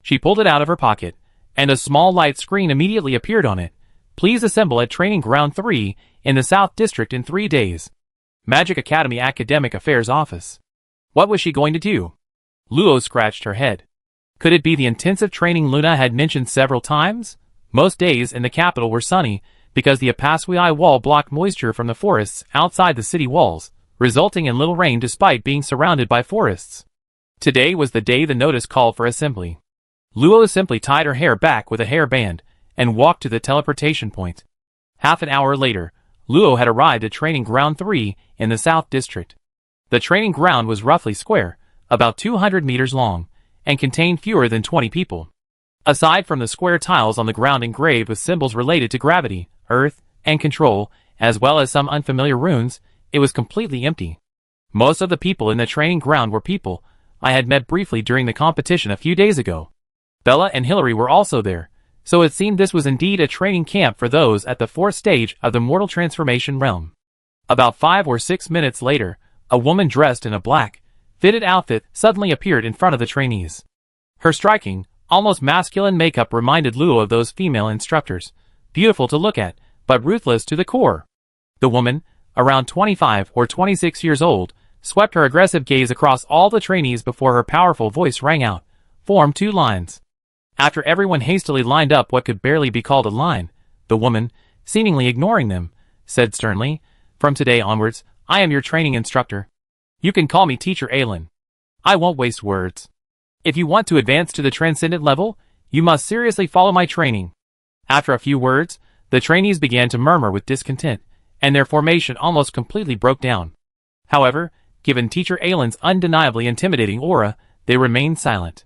She pulled it out of her pocket, and a small light screen immediately appeared on it. Please assemble at Training Ground 3 in the South District in 3 days. Magic Academy Academic Affairs Office. What was she going to do? Luo scratched her head. Could it be the intensive training Luna had mentioned several times? Most days in the capital were sunny, because the Apasui wall blocked moisture from the forests outside the city walls, resulting in little rain despite being surrounded by forests. Today was the day the notice called for assembly. Luo simply tied her hair back with a hairband, and walked to the teleportation point. Half an hour later, Luo had arrived at Training Ground 3 in the South District. The training ground was roughly square, about 200 meters long, and contained fewer than 20 people. Aside from the square tiles on the ground engraved with symbols related to gravity, earth, and control, as well as some unfamiliar runes, it was completely empty. Most of the people in the training ground were people I had met briefly during the competition a few days ago. Bella and Hillary were also there, so it seemed this was indeed a training camp for those at the fourth stage of the mortal transformation realm. About 5 or 6 minutes later, a woman dressed in a black, fitted outfit suddenly appeared in front of the trainees. Her striking, almost masculine makeup reminded Luo of those female instructors, beautiful to look at, but ruthless to the core. The woman, around 25 or 26 years old, swept her aggressive gaze across all the trainees before her powerful voice rang out, "Form 2 lines." After everyone hastily lined up what could barely be called a line, the woman, seemingly ignoring them, said sternly, "From today onwards, I am your training instructor. You can call me Teacher Aylin. I won't waste words. If you want to advance to the transcendent level, you must seriously follow my training." After a few words, the trainees began to murmur with discontent, and their formation almost completely broke down. However, given Teacher Aylin's undeniably intimidating aura, they remained silent.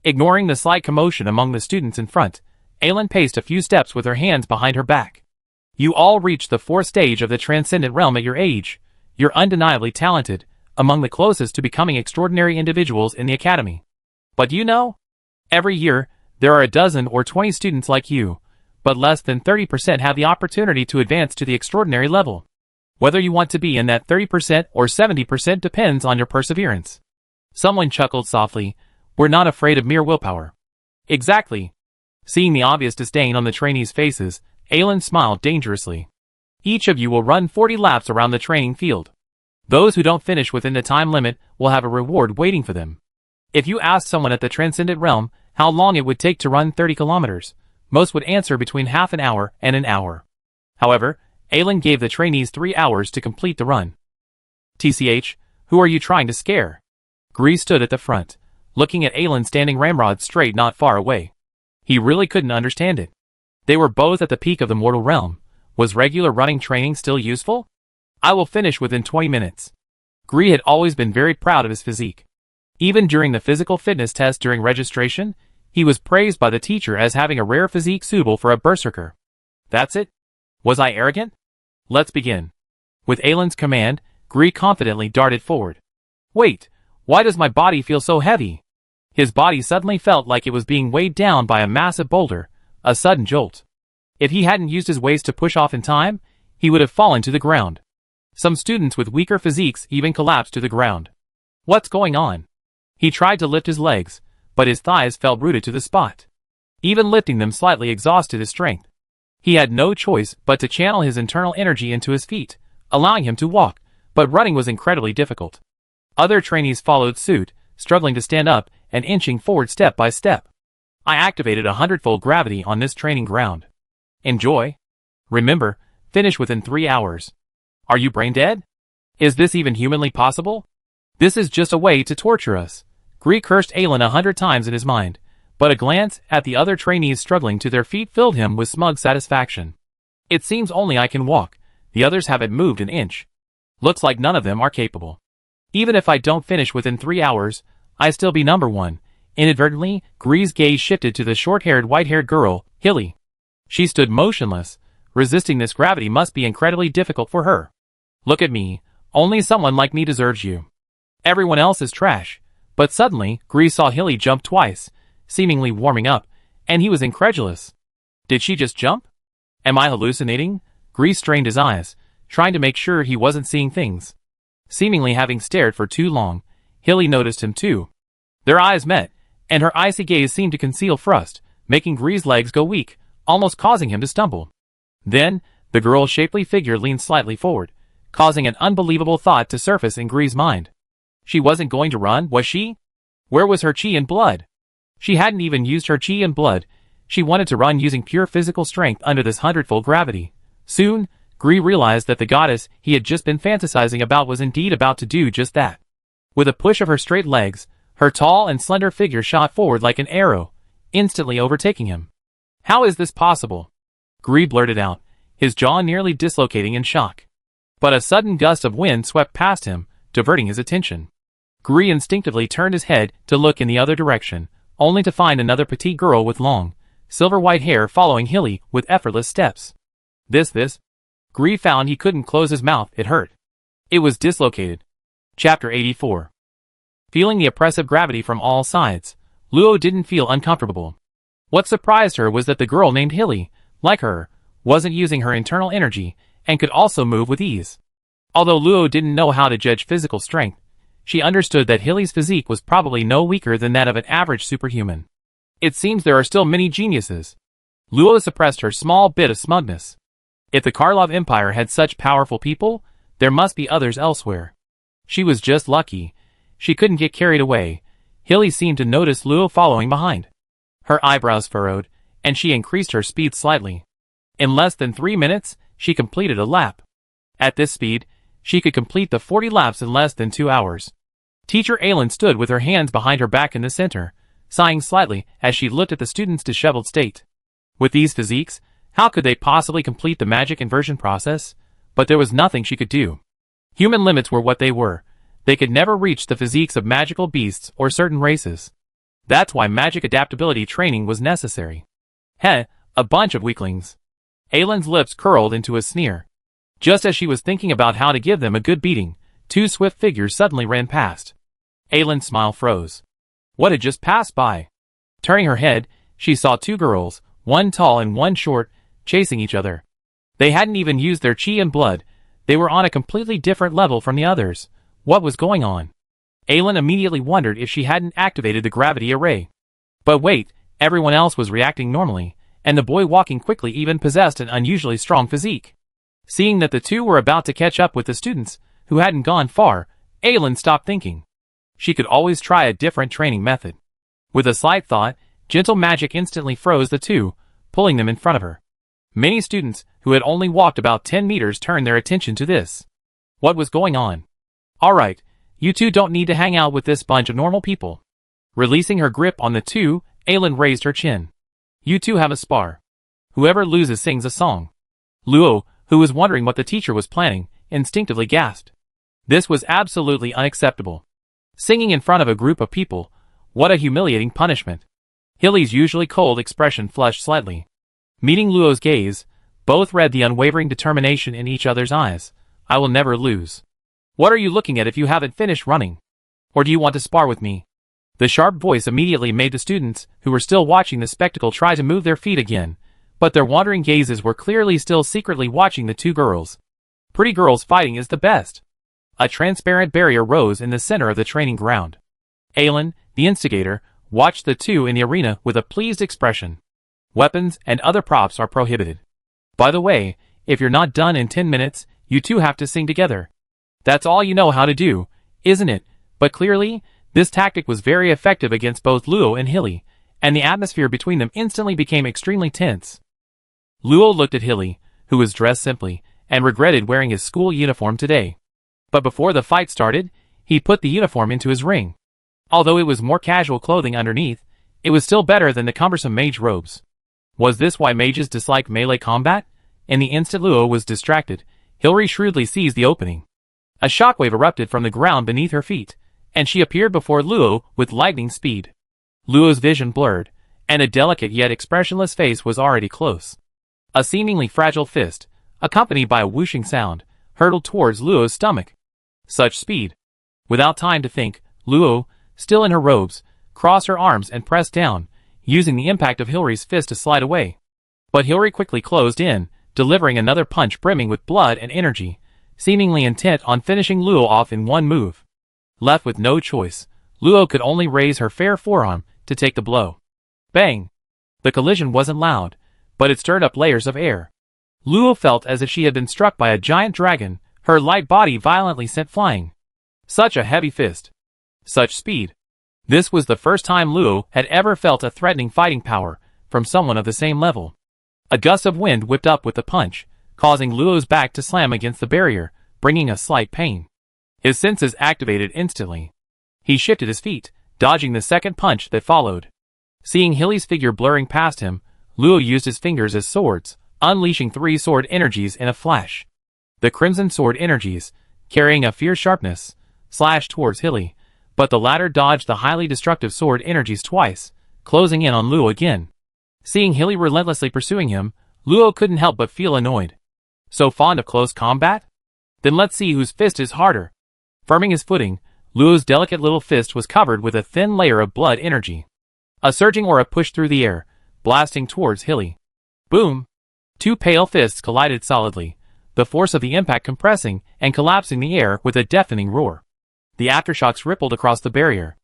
Ignoring the slight commotion among the students in front, Aylin paced a few steps with her hands behind her back. "You all reached the fourth stage of the transcendent realm at your age. You're undeniably talented, among the closest to becoming extraordinary individuals in the academy. But you know, every year, there are a dozen or 20 students like you, but less than 30% have the opportunity to advance to the extraordinary level. Whether you want to be in that 30% or 70% depends on your perseverance." Someone chuckled softly, "We're not afraid of mere willpower." "Exactly." Seeing the obvious disdain on the trainees' faces, Aylin smiled dangerously. "Each of you will run 40 laps around the training field. Those who don't finish within the time limit will have a reward waiting for them. If you asked someone at the Transcendent Realm how long it would take to run 30 kilometers, most would answer between half an hour and an hour. However, Aylin gave the trainees 3 hours to complete the run. "TCH, who are you trying to scare?" Gree stood at the front, looking at Aylin standing ramrod straight not far away. He really couldn't understand it. They were both at the peak of the mortal realm. Was regular running training still useful? "I will finish within 20 minutes. Gree had always been very proud of his physique. Even during the physical fitness test during registration, he was praised by the teacher as having a rare physique suitable for a berserker. "That's it? Was I arrogant? Let's begin." With Aylin's command, Gree confidently darted forward. "Wait, why does my body feel so heavy?" His body suddenly felt like it was being weighed down by a massive boulder, a sudden jolt. If he hadn't used his waist to push off in time, he would have fallen to the ground. Some students with weaker physiques even collapsed to the ground. What's going on? He tried to lift his legs, but his thighs felt rooted to the spot. Even lifting them slightly exhausted his strength. He had no choice but to channel his internal energy into his feet, allowing him to walk, but running was incredibly difficult. Other trainees followed suit, struggling to stand up and inching forward step by step. "I activated 100-fold gravity on this training ground. Enjoy. Remember, finish within 3 hours. Are you brain dead? Is this even humanly possible? This is just a way to torture us." Gree cursed Aylin 100 times in his mind, but a glance at the other trainees struggling to their feet filled him with smug satisfaction. "It seems only I can walk. The others haven't moved an inch. Looks like none of them are capable. Even if I don't finish within 3 hours, I still be number one." Inadvertently, Gree's gaze shifted to the short-haired, white-haired girl, Hilly. She stood motionless. Resisting this gravity must be incredibly difficult for her. "Look at me. Only someone like me deserves you. Everyone else is trash." But suddenly, Gree saw Hilly jump twice, seemingly warming up, and he was incredulous. Did she just jump? Am I hallucinating? Gree strained his eyes, trying to make sure he wasn't seeing things. Seemingly having stared for too long, Hilly noticed him too. Their eyes met, and her icy gaze seemed to conceal frust, making Gree's legs go weak, almost causing him to stumble. Then, the girl's shapely figure leaned slightly forward, causing an unbelievable thought to surface in Gree's mind. She wasn't going to run, was she? Where was her chi and blood? She hadn't even used her chi and blood. She wanted to run using pure physical strength under this 100-fold gravity. Soon, Gree realized that the goddess he had just been fantasizing about was indeed about to do just that. With a push of her straight legs, her tall and slender figure shot forward like an arrow, instantly overtaking him. How is this possible? Gree blurted out, his jaw nearly dislocating in shock. But a sudden gust of wind swept past him, diverting his attention. Gree instinctively turned his head to look in the other direction, only to find another petite girl with long, silver-white hair following Hilly with effortless steps. This. Gree found he couldn't close his mouth, it hurt. It was dislocated. Chapter 84. Feeling the oppressive gravity from all sides, Luo didn't feel uncomfortable. What surprised her was that the girl named Hilly, like her, wasn't using her internal energy and could also move with ease. Although Luo didn't know how to judge physical strength, she understood that Hilly's physique was probably no weaker than that of an average superhuman. It seems there are still many geniuses. Luo suppressed her small bit of smugness. If the Karlov Empire had such powerful people, there must be others elsewhere. She was just lucky. She couldn't get carried away. Hilly seemed to notice Luo following behind. Her eyebrows furrowed, and she increased her speed slightly. In less than 3 minutes, she completed a lap. At this speed, she could complete the 40 laps in less than 2 hours. Teacher Aylin stood with her hands behind her back in the center, sighing slightly as she looked at the students' disheveled state. With these physiques, how could they possibly complete the magic inversion process? But there was nothing she could do. Human limits were what they were. They could never reach the physiques of magical beasts or certain races. That's why magic adaptability training was necessary. Heh, a bunch of weaklings. Aylin's lips curled into a sneer. Just as she was thinking about how to give them a good beating, 2 swift figures suddenly ran past. Aylin's smile froze. What had just passed by? Turning her head, she saw 2 girls, one tall and one short, chasing each other. They hadn't even used their chi and blood. They were on a completely different level from the others. What was going on? Aylin immediately wondered if she hadn't activated the gravity array. But wait, everyone else was reacting normally, and the boy walking quickly even possessed an unusually strong physique. Seeing that the 2 were about to catch up with the students, who hadn't gone far, Aylin stopped thinking. She could always try a different training method. With a slight thought, gentle magic instantly froze the 2, pulling them in front of her. Many students, who had only walked about 10 meters, turned their attention to this. What was going on? Alright, you 2 don't need to hang out with this bunch of normal people. Releasing her grip on the 2, Aylin raised her chin. You 2 have a spar. Whoever loses sings a song. Luo, who was wondering what the teacher was planning, instinctively gasped. This was absolutely unacceptable. Singing in front of a group of people, what a humiliating punishment. Hilly's usually cold expression flushed slightly. Meeting Luo's gaze, both read the unwavering determination in each other's eyes. I will never lose. What are you looking at if you haven't finished running? Or do you want to spar with me? The sharp voice immediately made the students, who were still watching the spectacle, try to move their feet again, but their wandering gazes were clearly still secretly watching the 2 girls. Pretty girls fighting is the best. A transparent barrier rose in the center of the training ground. Aylin, the instigator, watched the 2 in the arena with a pleased expression. Weapons and other props are prohibited. By the way, if you're not done in 10 minutes, you 2 have to sing together. That's all you know how to do, isn't it? But clearly, this tactic was very effective against both Luo and Hilly, and the atmosphere between them instantly became extremely tense. Luo looked at Hilly, who was dressed simply, and regretted wearing his school uniform today. But before the fight started, he put the uniform into his ring. Although it was more casual clothing underneath, it was still better than the cumbersome mage robes. Was this why mages disliked melee combat? In the instant Luo was distracted, Hilary shrewdly seized the opening. A shockwave erupted from the ground beneath her feet, and she appeared before Luo with lightning speed. Luo's vision blurred, and a delicate yet expressionless face was already close. A seemingly fragile fist, accompanied by a whooshing sound, hurtled towards Luo's stomach. Such speed! Without time to think, Luo, still in her robes, crossed her arms and pressed down, using the impact of Hilary's fist to slide away. But Hilary quickly closed in, delivering another punch brimming with blood and energy, seemingly intent on finishing Luo off in one move. Left with no choice, Luo could only raise her fair forearm to take the blow. Bang! The collision wasn't loud, but it stirred up layers of air. Luo felt as if she had been struck by a giant dragon, her light body violently sent flying. Such a heavy fist. Such speed. This was the first time Luo had ever felt a threatening fighting power from someone of the same level. A gust of wind whipped up with the punch, causing Luo's back to slam against the barrier, bringing a slight pain. His senses activated instantly. He shifted his feet, dodging the second punch that followed. Seeing Hilly's figure blurring past him, Luo used his fingers as swords, unleashing 3 sword energies in a flash. The crimson sword energies, carrying a fierce sharpness, slashed towards Hilly, but the latter dodged the highly destructive sword energies twice, closing in on Luo again. Seeing Hilly relentlessly pursuing him, Luo couldn't help but feel annoyed. So fond of close combat? Then let's see whose fist is harder. Firming his footing, Luo's delicate little fist was covered with a thin layer of blood energy. A surging aura pushed through the air, blasting towards Hilly. Boom! Two pale fists collided solidly, the force of the impact compressing and collapsing the air with a deafening roar. The aftershocks rippled across the barrier.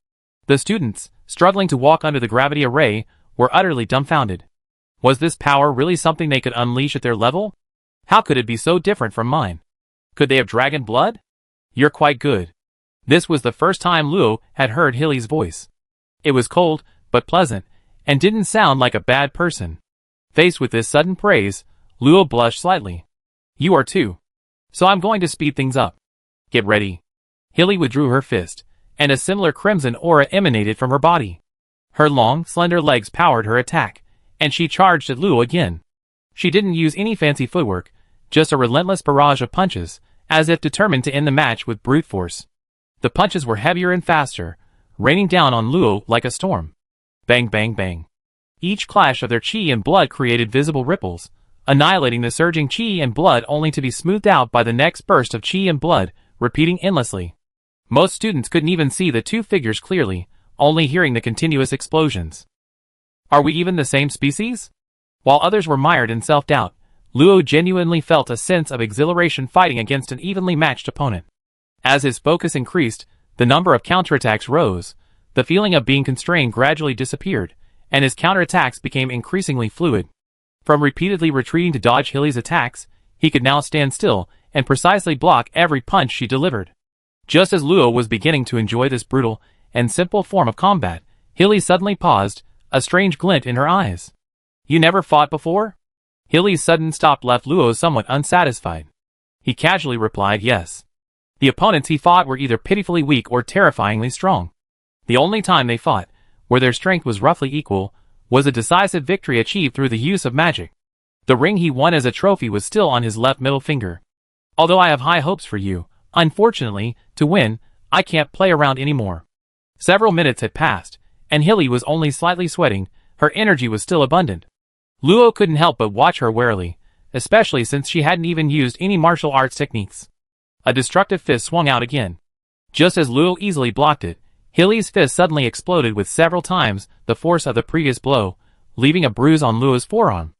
The students, struggling to walk under the gravity array, were utterly dumbfounded. Was this power really something they could unleash at their level? How could it be so different from mine? Could they have dragon blood? You're quite good. This was the first time Luo had heard Hilly's voice. It was cold, but pleasant, and didn't sound like a bad person. Faced with this sudden praise, Luo blushed slightly. You are too. So I'm going to speed things up. Get ready. Hilly withdrew her fist, and a similar crimson aura emanated from her body. Her long, slender legs powered her attack, and she charged at Luo again. She didn't use any fancy footwork, just a relentless barrage of punches, as if determined to end the match with brute force. The punches were heavier and faster, raining down on Luo like a storm. Bang bang bang. Each clash of their chi and blood created visible ripples, annihilating the surging chi and blood only to be smoothed out by the next burst of chi and blood, repeating endlessly. Most students couldn't even see the two figures clearly, only hearing the continuous explosions. Are we even the same species? While others were mired in self-doubt, Luo genuinely felt a sense of exhilaration fighting against an evenly matched opponent. As his focus increased, the number of counterattacks rose, the feeling of being constrained gradually disappeared, and his counterattacks became increasingly fluid. From repeatedly retreating to dodge Hilly's attacks, he could now stand still and precisely block every punch she delivered. Just as Luo was beginning to enjoy this brutal and simple form of combat, Hilly suddenly paused, a strange glint in her eyes. You never fought before? Hilly's sudden stop left Luo somewhat unsatisfied. He casually replied yes. The opponents he fought were either pitifully weak or terrifyingly strong. The only time they fought, where their strength was roughly equal, was a decisive victory achieved through the use of magic. The ring he won as a trophy was still on his left middle finger. Although I have high hopes for you, unfortunately, to win, I can't play around anymore. Several minutes had passed, and Hilly was only slightly sweating, her energy was still abundant. Luo couldn't help but watch her warily, especially since she hadn't even used any martial arts techniques. A destructive fist swung out again. Just as Luo easily blocked it, Hilly's fist suddenly exploded with several times the force of the previous blow, leaving a bruise on Luo's forearm.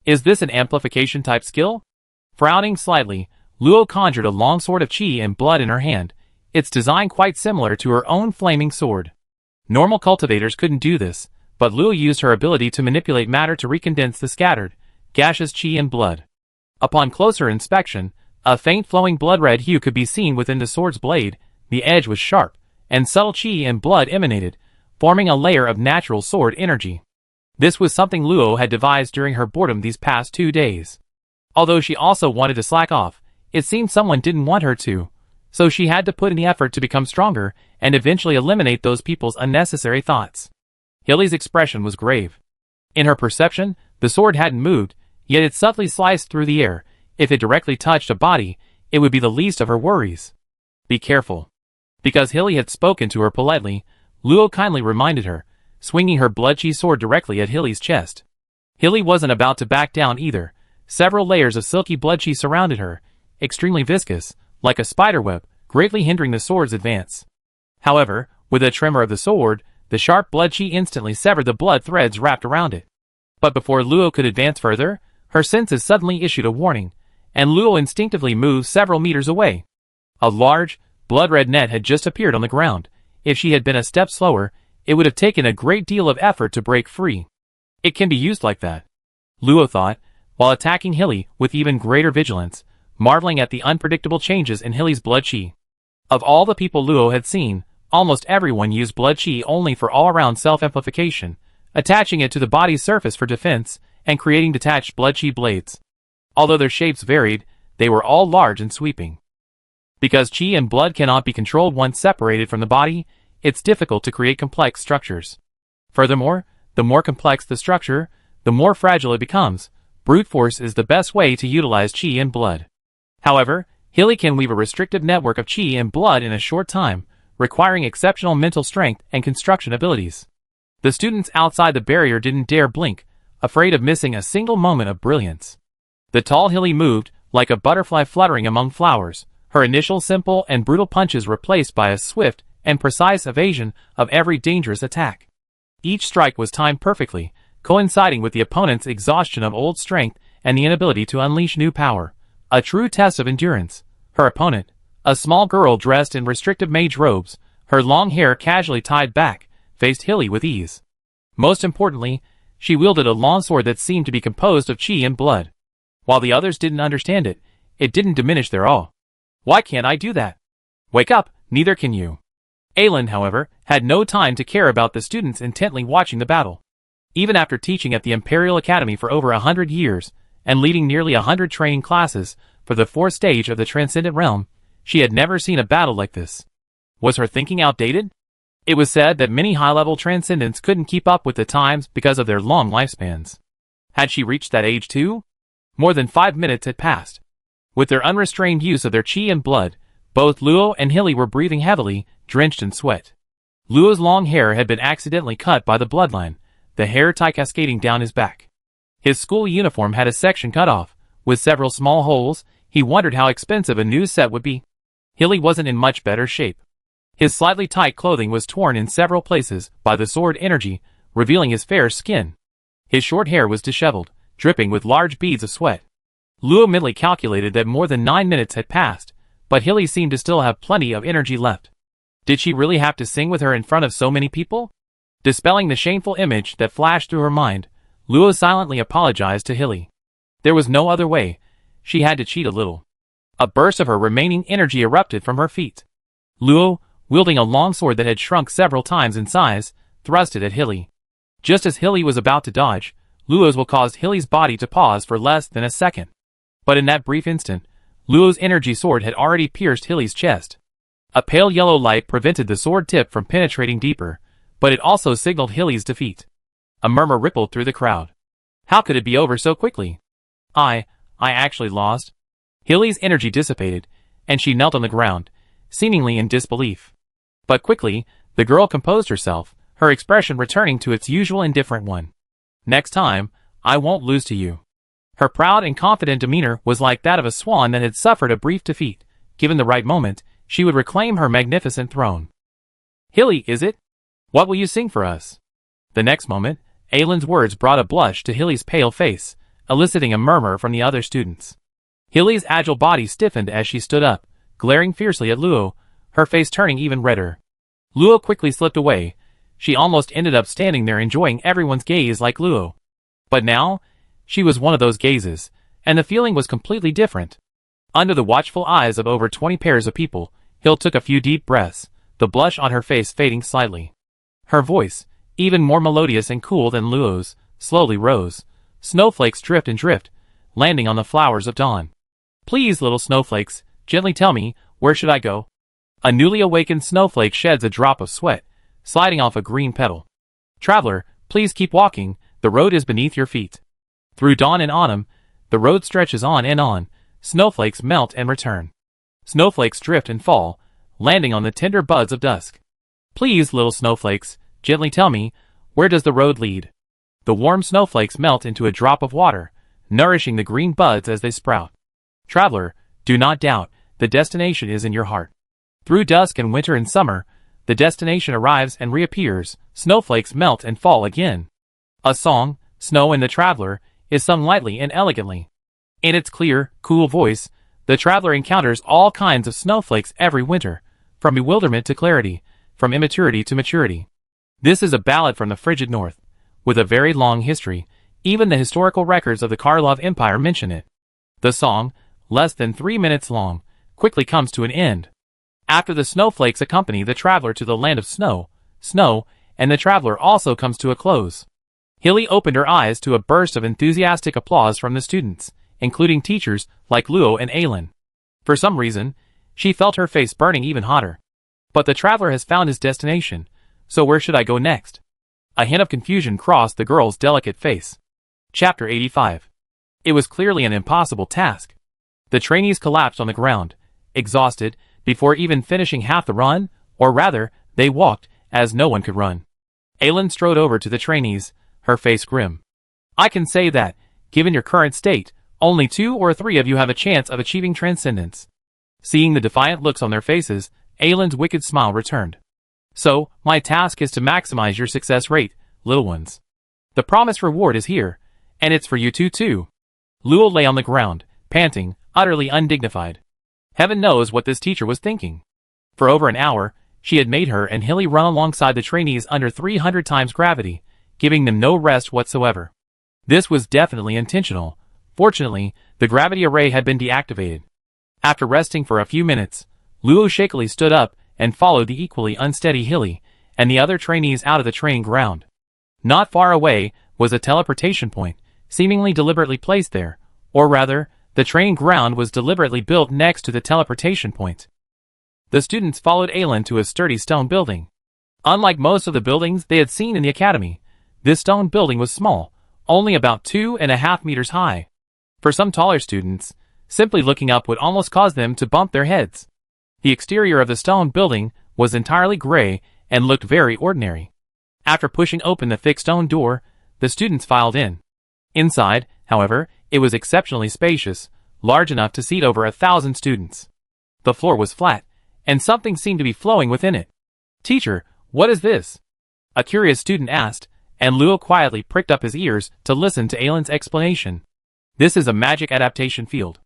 Is this an amplification type skill? Frowning slightly, Luo conjured a long sword of chi and blood in her hand, its design quite similar to her own flaming sword. Normal cultivators couldn't do this, but Luo used her ability to manipulate matter to recondense the scattered, gaseous chi and blood. Upon closer inspection, a faint flowing blood-red hue could be seen within the sword's blade, the edge was sharp, and subtle chi and blood emanated, forming a layer of natural sword energy. This was something Luo had devised during her boredom these past 2 days. Although she also wanted to slack off, it seemed someone didn't want her to, so she had to put in the effort to become stronger and eventually eliminate those people's unnecessary thoughts. Hilly's expression was grave. In her perception, the sword hadn't moved, yet it subtly sliced through the air. If it directly touched a body, it would be the least of her worries. Be careful. Because Hilly had spoken to her politely, Luo kindly reminded her, swinging her blood-chi sword directly at Hilly's chest. Hilly wasn't about to back down either. Several layers of silky blood-chi surrounded her, extremely viscous, like a spiderweb, greatly hindering the sword's advance. However, with a tremor of the sword, the sharp blood-chi instantly severed the blood threads wrapped around it. But before Luo could advance further, her senses suddenly issued a warning, and Luo instinctively moved several meters away. A large, blood-red net had just appeared on the ground. If she had been a step slower, it would have taken a great deal of effort to break free. It can be used like that, Luo thought, while attacking Hilly with even greater vigilance, marveling at the unpredictable changes in Hilly's blood-chi. Of all the people Luo had seen, almost everyone used blood-chi only for all-around self-amplification, attaching it to the body's surface for defense, and creating detached blood-chi blades. Although their shapes varied, they were all large and sweeping. Because chi and blood cannot be controlled once separated from the body, it's difficult to create complex structures. Furthermore, the more complex the structure, the more fragile it becomes. Brute force is the best way to utilize chi and blood. However, Hilly can weave a restrictive network of chi and blood in a short time, requiring exceptional mental strength and construction abilities. The students outside the barrier didn't dare blink, afraid of missing a single moment of brilliance. The tall Hilly moved, like a butterfly fluttering among flowers, her initial simple and brutal punches replaced by a swift and precise evasion of every dangerous attack. Each strike was timed perfectly, coinciding with the opponent's exhaustion of old strength and the inability to unleash new power. A true test of endurance. Her opponent, a small girl dressed in restrictive mage robes, her long hair casually tied back, faced Hilly with ease. Most importantly, she wielded a long sword that seemed to be composed of chi and blood. While the others didn't understand it, it didn't diminish their awe. Why can't I do that? Wake up, neither can you. Aelin, however, had no time to care about the students intently watching the battle. Even after teaching at the Imperial Academy for over 100 years, and leading nearly 100 training classes for the fourth stage of the Transcendent Realm, she had never seen a battle like this. Was her thinking outdated? It was said that many high-level transcendents couldn't keep up with the times because of their long lifespans. Had she reached that age too? More than 5 minutes had passed. With their unrestrained use of their chi and blood, both Luo and Hilly were breathing heavily, drenched in sweat. Luo's long hair had been accidentally cut by the bloodline, the hair tie cascading down his back. His school uniform had a section cut off, with several small holes. He wondered how expensive a new set would be. Hilly wasn't in much better shape. His slightly tight clothing was torn in several places by the sword energy, revealing his fair skin. His short hair was disheveled, dripping with large beads of sweat. Luo mentally calculated that more than 9 minutes had passed, but Hilly seemed to still have plenty of energy left. Did she really have to sing with her in front of so many people? Dispelling the shameful image that flashed through her mind, Luo silently apologized to Hilly. There was no other way. She had to cheat a little. A burst of her remaining energy erupted from her feet. Luo, wielding a long sword that had shrunk several times in size, thrust it at Hilly. Just as Hilly was about to dodge, Luo's will caused Hilly's body to pause for less than a second. But in that brief instant, Luo's energy sword had already pierced Hilly's chest. A pale yellow light prevented the sword tip from penetrating deeper, but it also signaled Hilly's defeat. A murmur rippled through the crowd. How could it be over so quickly? I actually lost. Hilly's energy dissipated, and she knelt on the ground, seemingly in disbelief. But quickly, the girl composed herself, her expression returning to its usual indifferent one. Next time, I won't lose to you. Her proud and confident demeanor was like that of a swan that had suffered a brief defeat. Given the right moment, she would reclaim her magnificent throne. Hilly, is it? What will you sing for us? The next moment, Aelin's words brought a blush to Hilly's pale face, eliciting a murmur from the other students. Hilly's agile body stiffened as she stood up, glaring fiercely at Luo, her face turning even redder. Luo quickly slipped away. She almost ended up standing there enjoying everyone's gaze like Luo. But now, she was one of those gazes, and the feeling was completely different. Under the watchful eyes of over 20 pairs of people, Hill took a few deep breaths, the blush on her face fading slightly. Her voice, even more melodious and cool than Luo's, slowly rose. Snowflakes drift and drift, landing on the flowers of dawn. Please, little snowflakes, gently tell me, where should I go? A newly awakened snowflake sheds a drop of sweat, sliding off a green petal. Traveler, please keep walking, the road is beneath your feet. Through dawn and autumn, the road stretches on and on, snowflakes melt and return. Snowflakes drift and fall, landing on the tender buds of dusk. Please, little snowflakes, gently tell me, where does the road lead? The warm snowflakes melt into a drop of water, nourishing the green buds as they sprout. Traveler, do not doubt, the destination is in your heart. Through dusk and winter and summer, the destination arrives and reappears, snowflakes melt and fall again. A song, Snow and the Traveler, is sung lightly and elegantly. In its clear, cool voice, the traveler encounters all kinds of snowflakes every winter, from bewilderment to clarity, from immaturity to maturity. This is a ballad from the frigid north, with a very long history. Even the historical records of the Karlov Empire mention it. The song, less than 3 minutes long, quickly comes to an end. After the snowflakes accompany the traveler to the land of snow, and the traveler also comes to a close. Hilly opened her eyes to a burst of enthusiastic applause from the students, including teachers like Luo and Aelin. For some reason, she felt her face burning even hotter. But the traveler has found his destination, so where should I go next? A hint of confusion crossed the girl's delicate face. Chapter 85. It was clearly an impossible task. The trainees collapsed on the ground, exhausted, before even finishing half the run, or rather, they walked, as no one could run. Aylin strode over to the trainees, her face grim. I can say that, given your current state, only 2 or 3 of you have a chance of achieving transcendence. Seeing the defiant looks on their faces, Aylin's wicked smile returned. So, my task is to maximize your success rate, little ones. The promised reward is here, and it's for you two too. Luo lay on the ground, panting, utterly undignified. Heaven knows what this teacher was thinking. For over an hour, she had made her and Hilly run alongside the trainees under 300 times gravity, giving them no rest whatsoever. This was definitely intentional. Fortunately, the gravity array had been deactivated. After resting for a few minutes, Luo shakily stood up and followed the equally unsteady Hilly and the other trainees out of the training ground. Not far away was a teleportation point, seemingly deliberately placed there, or rather, the training ground was deliberately built next to the teleportation point. The students followed Aylin to a sturdy stone building. Unlike most of the buildings they had seen in the academy, this stone building was small, only about 2.5 meters high. For some taller students, simply looking up would almost cause them to bump their heads. The exterior of the stone building was entirely gray and looked very ordinary. After pushing open the thick stone door, the students filed in. Inside, however, it was exceptionally spacious, large enough to seat over 1,000 students. The floor was flat, and something seemed to be flowing within it. Teacher, what is this? A curious student asked, and Luo quietly pricked up his ears to listen to Aylin's explanation. This is a magic adaptation field.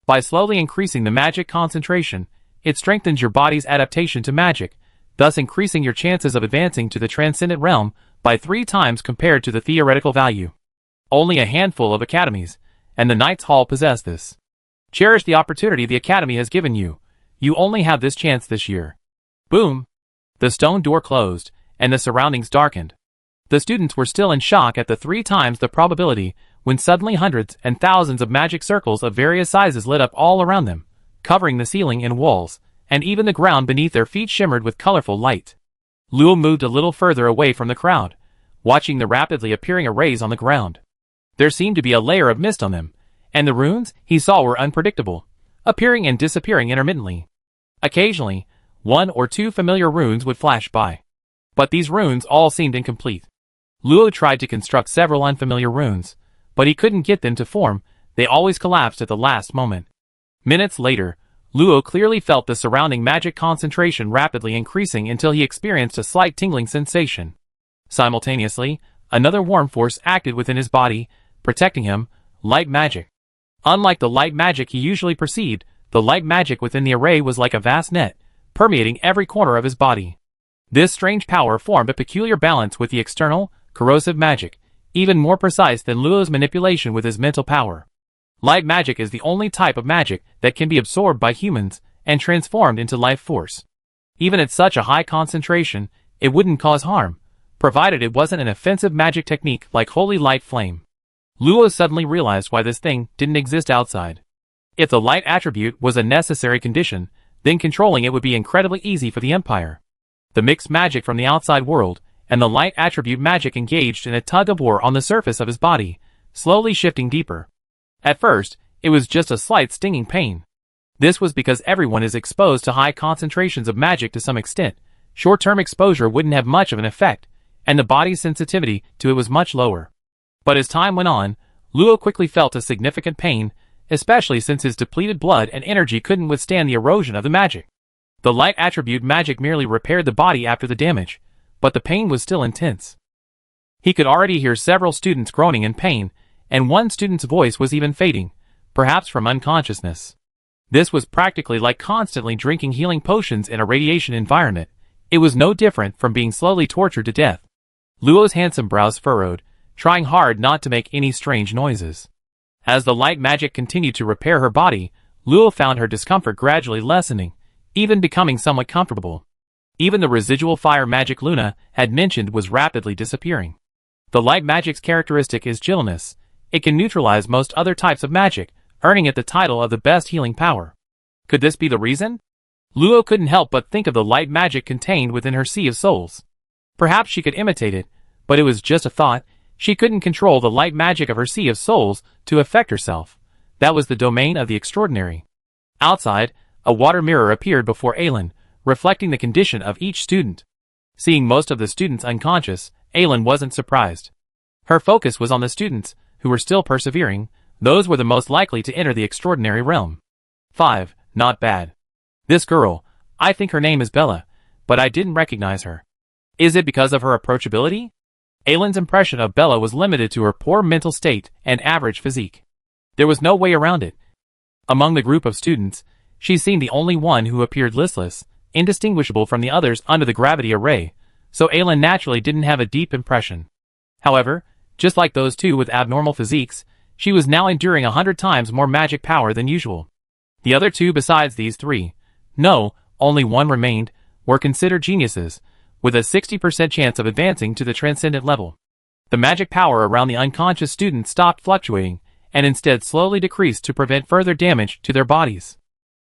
By slowly increasing the magic concentration, it strengthens your body's adaptation to magic, thus increasing your chances of advancing to the transcendent realm by 3 times compared to the theoretical value. Only a handful of academies, and the Knights Hall possess this. Cherish the opportunity the academy has given you. You only have this chance this year. Boom! The stone door closed, and the surroundings darkened. The students were still in shock at the 3 times the probability, when suddenly hundreds and thousands of magic circles of various sizes lit up all around them, covering the ceiling and walls, and even the ground beneath their feet shimmered with colorful light. Luo moved a little further away from the crowd, watching the rapidly appearing arrays on the ground. There seemed to be a layer of mist on them, and the runes he saw were unpredictable, appearing and disappearing intermittently. Occasionally, 1 or 2 familiar runes would flash by. But these runes all seemed incomplete. Luo tried to construct several unfamiliar runes, but he couldn't get them to form. They always collapsed at the last moment. Minutes later, Luo clearly felt the surrounding magic concentration rapidly increasing until he experienced a slight tingling sensation. Simultaneously, another warm force acted within his body, protecting him, light magic. Unlike the light magic he usually perceived, the light magic within the array was like a vast net, permeating every corner of his body. This strange power formed a peculiar balance with the external, corrosive magic, even more precise than Luo's manipulation with his mental power. Light magic is the only type of magic that can be absorbed by humans and transformed into life force. Even at such a high concentration, it wouldn't cause harm, provided it wasn't an offensive magic technique like Holy Light Flame. Luo suddenly realized why this thing didn't exist outside. If the light attribute was a necessary condition, then controlling it would be incredibly easy for the Empire. The mixed magic from the outside world and the light attribute magic engaged in a tug-of-war on the surface of his body, slowly shifting deeper. At first, it was just a slight stinging pain. This was because everyone is exposed to high concentrations of magic to some extent. Short-term exposure wouldn't have much of an effect, and the body's sensitivity to it was much lower. But as time went on, Luo quickly felt a significant pain, especially since his depleted blood and energy couldn't withstand the erosion of the magic. The light attribute magic merely repaired the body after the damage, but the pain was still intense. He could already hear several students groaning in pain, and one student's voice was even fading, perhaps from unconsciousness. This was practically like constantly drinking healing potions in a radiation environment. It was no different from being slowly tortured to death. Luo's handsome brows furrowed, trying hard not to make any strange noises. As the light magic continued to repair her body, Luo found her discomfort gradually lessening, even becoming somewhat comfortable. Even the residual fire magic Luna had mentioned was rapidly disappearing. The light magic's characteristic is gentleness. It can neutralize most other types of magic, earning it the title of the best healing power. Could this be the reason? Luo couldn't help but think of the light magic contained within her Sea of Souls. Perhaps she could imitate it, but it was just a thought. She couldn't control the light magic of her Sea of Souls to affect herself. That was the domain of the extraordinary. Outside, a water mirror appeared before Aylin, reflecting the condition of each student. Seeing most of the students unconscious, Aylin wasn't surprised. Her focus was on the students, who were still persevering. Those were the most likely to enter the extraordinary realm. 5. Not bad. This girl, I think her name is Bella, but I didn't recognize her. Is it because of her approachability? Aylin's impression of Bella was limited to her poor mental state and average physique. There was no way around it. Among the group of students, she seemed the only one who appeared listless, indistinguishable from the others under the gravity array, so Aylin naturally didn't have a deep impression. However, just like those two with abnormal physiques, she was now enduring 100 times more magic power than usual. The other two besides these three, no, only one remained, were considered geniuses, with a 60% chance of advancing to the transcendent level. The magic power around the unconscious students stopped fluctuating, and instead slowly decreased to prevent further damage to their bodies.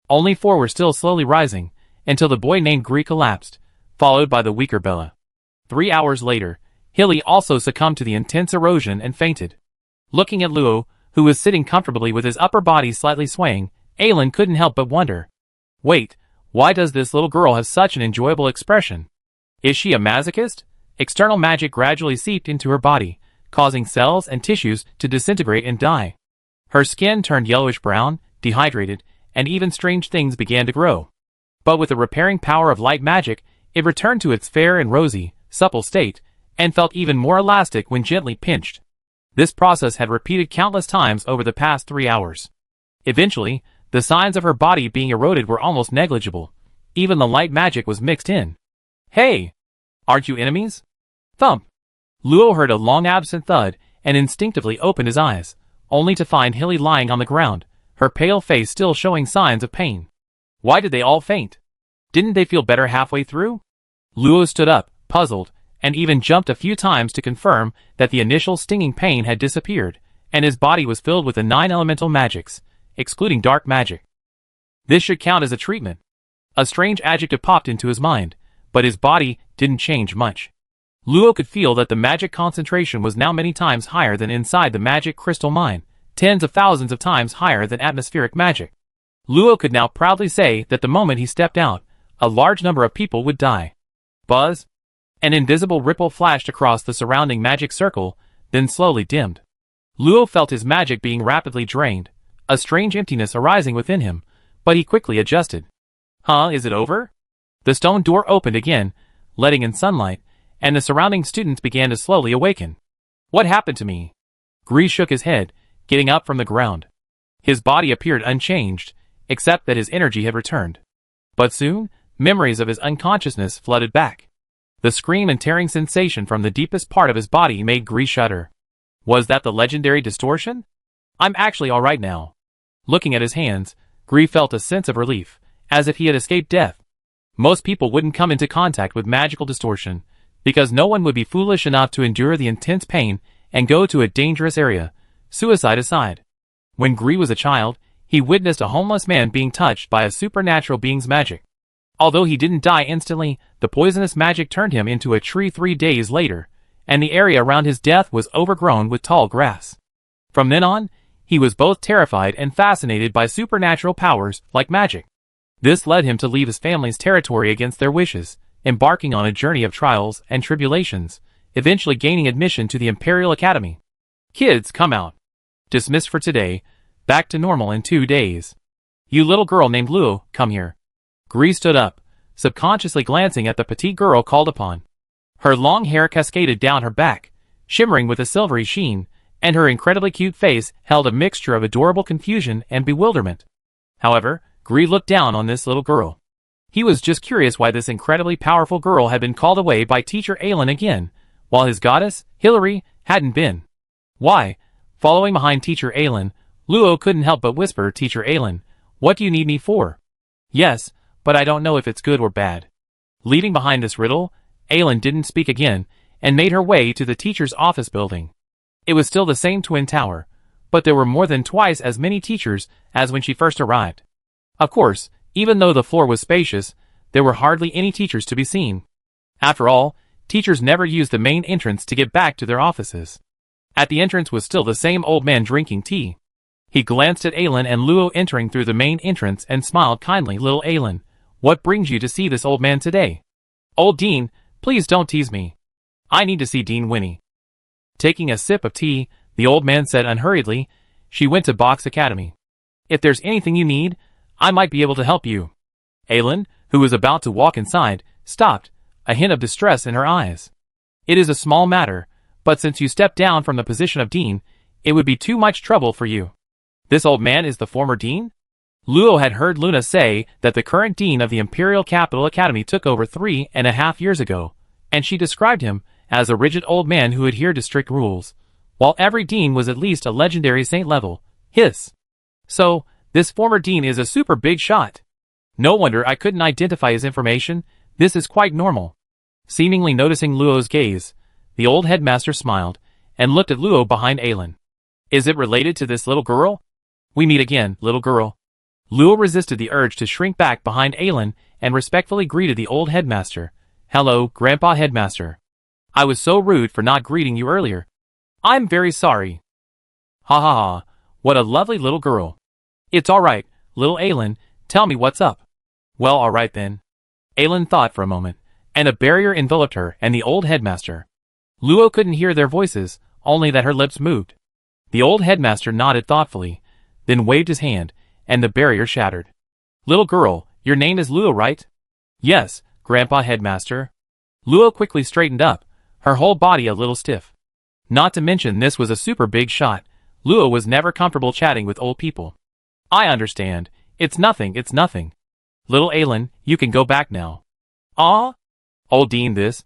Only 4 were still slowly rising, until the boy named Gree collapsed, followed by the weaker Bella. 3 hours later, Hilly also succumbed to the intense erosion and fainted. Looking at Luo, who was sitting comfortably with his upper body slightly swaying, Aylin couldn't help but wonder. Wait, why does this little girl have such an enjoyable expression? Is she a masochist? External magic gradually seeped into her body, causing cells and tissues to disintegrate and die. Her skin turned yellowish-brown, dehydrated, and even strange things began to grow. But with the repairing power of light magic, it returned to its fair and rosy, supple state, and felt even more elastic when gently pinched. This process had repeated countless times over the past 3 hours. Eventually, the signs of her body being eroded were almost negligible. Even the light magic was mixed in. Hey! Aren't you enemies? Thump! Luo heard a long-absent thud and instinctively opened his eyes, only to find Hilly lying on the ground, her pale face still showing signs of pain. Why did they all faint? Didn't they feel better halfway through? Luo stood up, puzzled, and even jumped a few times to confirm that the initial stinging pain had disappeared, and his body was filled with the 9 elemental magics, excluding dark magic. This should count as a treatment. A strange adjective popped into his mind, but his body didn't change much. Luo could feel that the magic concentration was now many times higher than inside the magic crystal mine, tens of thousands of times higher than atmospheric magic. Luo could now proudly say that the moment he stepped out, a large number of people would die. Buzz! An invisible ripple flashed across the surrounding magic circle, then slowly dimmed. Luo felt his magic being rapidly drained, a strange emptiness arising within him, but he quickly adjusted. Huh, is it over? The stone door opened again, letting in sunlight, and the surrounding students began to slowly awaken. What happened to me? Gree shook his head, getting up from the ground. His body appeared unchanged, except that his energy had returned. But soon, memories of his unconsciousness flooded back. The scream and tearing sensation from the deepest part of his body made Gree shudder. Was that the legendary distortion? I'm actually alright now. Looking at his hands, Gree felt a sense of relief, as if he had escaped death. Most people wouldn't come into contact with magical distortion, because no one would be foolish enough to endure the intense pain and go to a dangerous area, suicide aside. When Gree was a child, he witnessed a homeless man being touched by a supernatural being's magic. Although he didn't die instantly, the poisonous magic turned him into a tree 3 days later, and the area around his death was overgrown with tall grass. From then on, he was both terrified and fascinated by supernatural powers like magic. This led him to leave his family's territory against their wishes, embarking on a journey of trials and tribulations, eventually gaining admission to the Imperial Academy. Kids, come out. Dismissed for today, back to normal in 2 days. You little girl named Luo, come here. Gree stood up, subconsciously glancing at the petite girl called upon. Her long hair cascaded down her back, shimmering with a silvery sheen, and her incredibly cute face held a mixture of adorable confusion and bewilderment. However, Gree looked down on this little girl. He was just curious why this incredibly powerful girl had been called away by Teacher Aylin again, while his goddess, Hilary, hadn't been. Why? Following behind Teacher Aylin, Luo couldn't help but whisper, Teacher Aylin, what do you need me for? Yes, but I don't know if it's good or bad. Leaving behind this riddle, Aylin didn't speak again, and made her way to the teacher's office building. It was still the same twin tower, but there were more than twice as many teachers as when she first arrived. Of course, even though the floor was spacious, there were hardly any teachers to be seen. After all, teachers never used the main entrance to get back to their offices. At the entrance was still the same old man drinking tea. He glanced at Aylin and Luo entering through the main entrance and smiled kindly. Little Aylin, what brings you to see this old man today? Old Dean, please don't tease me. I need to see Dean Winnie. Taking a sip of tea, the old man said unhurriedly, she went to Box Academy. If there's anything you need, I might be able to help you. Aylin, who was about to walk inside, stopped, a hint of distress in her eyes. It is a small matter, but since you stepped down from the position of dean, it would be too much trouble for you. This old man is the former dean? Luo had heard Luna say that the current dean of the Imperial Capital Academy took over 3.5 years ago, and she described him as a rigid old man who adhered to strict rules, while every dean was at least a legendary saint level. Hiss. So, this former dean is a super big shot. No wonder I couldn't identify his information, this is quite normal. Seemingly noticing Luo's gaze, the old headmaster smiled, and looked at Luo behind Aylin. Is it related to this little girl? We meet again, little girl. Luo resisted the urge to shrink back behind Aylin and respectfully greeted the old headmaster. Hello, Grandpa Headmaster. I was so rude for not greeting you earlier. I'm very sorry. Ha ha ha, what a lovely little girl. It's alright, little Aylin, tell me what's up. Well, alright then. Aylin thought for a moment, and a barrier enveloped her and the old headmaster. Luo couldn't hear their voices, only that her lips moved. The old headmaster nodded thoughtfully, then waved his hand, and the barrier shattered. Little girl, your name is Luo, right? Yes, Grandpa Headmaster. Luo quickly straightened up, her whole body a little stiff. Not to mention this was a super big shot. Luo was never comfortable chatting with old people. I understand. It's nothing, it's nothing. Little Aylin, you can go back now. Ah? Old Dean this?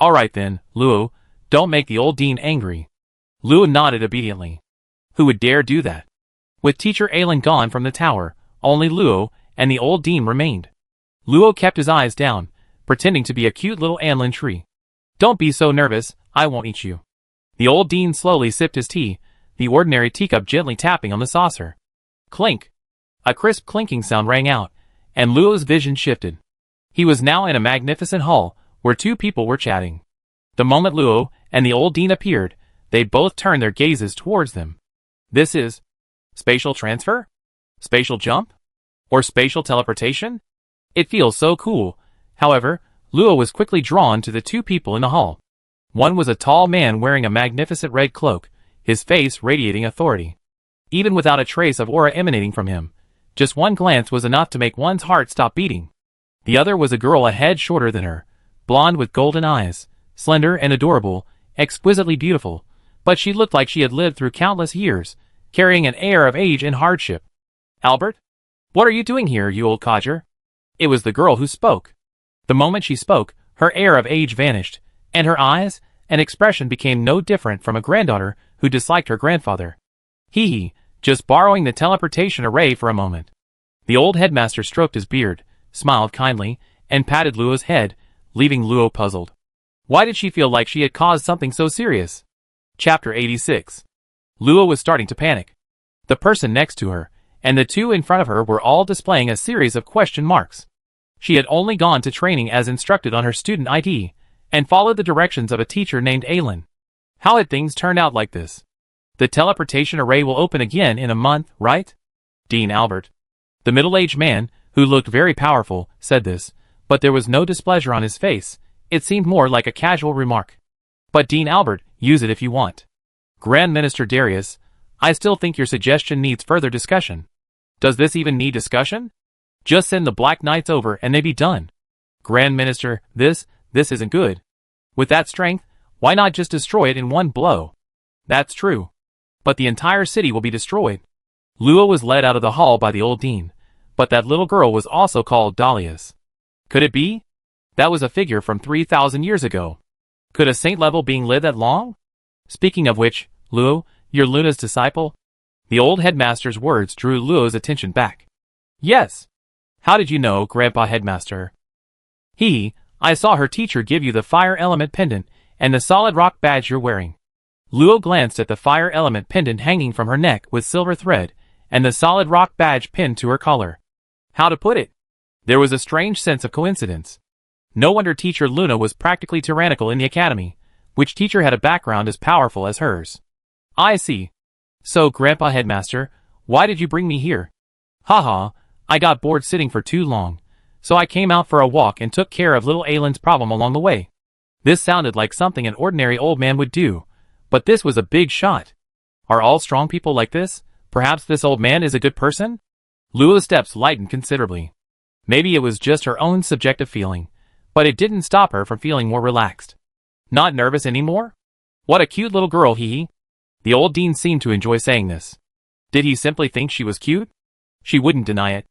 Alright then, Luo, don't make the old Dean angry. Luo nodded obediently. Who would dare do that? With Teacher Aylin gone from the tower, only Luo and the old Dean remained. Luo kept his eyes down, pretending to be a cute little anlin tree. Don't be so nervous, I won't eat you. The old Dean slowly sipped his tea, the ordinary teacup gently tapping on the saucer. Clink! A crisp clinking sound rang out, and Luo's vision shifted. He was now in a magnificent hall, where two people were chatting. The moment Luo and the old Dean appeared, they both turned their gazes towards them. This is spatial transfer? Spatial jump? Or spatial teleportation? It feels so cool. However, Luo was quickly drawn to the two people in the hall. One was a tall man wearing a magnificent red cloak, his face radiating authority. Even without a trace of aura emanating from him, just one glance was enough to make one's heart stop beating. The other was a girl a head shorter than her, blonde with golden eyes, slender and adorable, exquisitely beautiful, but she looked like she had lived through countless years, carrying an air of age and hardship. Albert? What are you doing here, you old codger? It was the girl who spoke. The moment she spoke, her air of age vanished, and her eyes and expression became no different from a granddaughter who disliked her grandfather. Hee, just borrowing the teleportation array for a moment. The old headmaster stroked his beard, smiled kindly, and patted Luo's head, leaving Luo puzzled. Why did she feel like she had caused something so serious? Chapter 86. Luo was starting to panic. The person next to her, and the two in front of her were all displaying a series of question marks. She had only gone to training as instructed on her student ID, and followed the directions of a teacher named Aylin. How had things turned out like this? The teleportation array will open again in a month, right? Dean Albert. The middle-aged man, who looked very powerful, said this, but there was no displeasure on his face. It seemed more like a casual remark. But Dean Albert, use it if you want. Grand Minister Darius, I still think your suggestion needs further discussion. Does this even need discussion? Just send the Black Knights over and they be done. Grand Minister, this isn't good. With that strength, why not just destroy it in one blow? That's true. But the entire city will be destroyed. Luo was led out of the hall by the old dean, but that little girl was also called Dahlias. Could it be? That was a figure from 3,000 years ago. Could a saint level being live that long? Speaking of which, Luo, you're Luna's disciple? The old headmaster's words drew Luo's attention back. Yes. How did you know, Grandpa Headmaster? I saw her teacher give you the fire element pendant and the solid rock badge you're wearing. Luo glanced at the fire element pendant hanging from her neck with silver thread, and the solid rock badge pinned to her collar. How to put it? There was a strange sense of coincidence. No wonder Teacher Luna was practically tyrannical in the academy, which teacher had a background as powerful as hers. I see. So, Grandpa Headmaster, why did you bring me here? Haha, I got bored sitting for too long, so I came out for a walk and took care of little Aylin's problem along the way. This sounded like something an ordinary old man would do, but this was a big shot. Are all strong people like this? Perhaps this old man is a good person? Luo's steps lightened considerably. Maybe it was just her own subjective feeling, but it didn't stop her from feeling more relaxed. Not nervous anymore? What a cute little girl, hee. The old dean seemed to enjoy saying this. Did he simply think she was cute? She wouldn't deny it.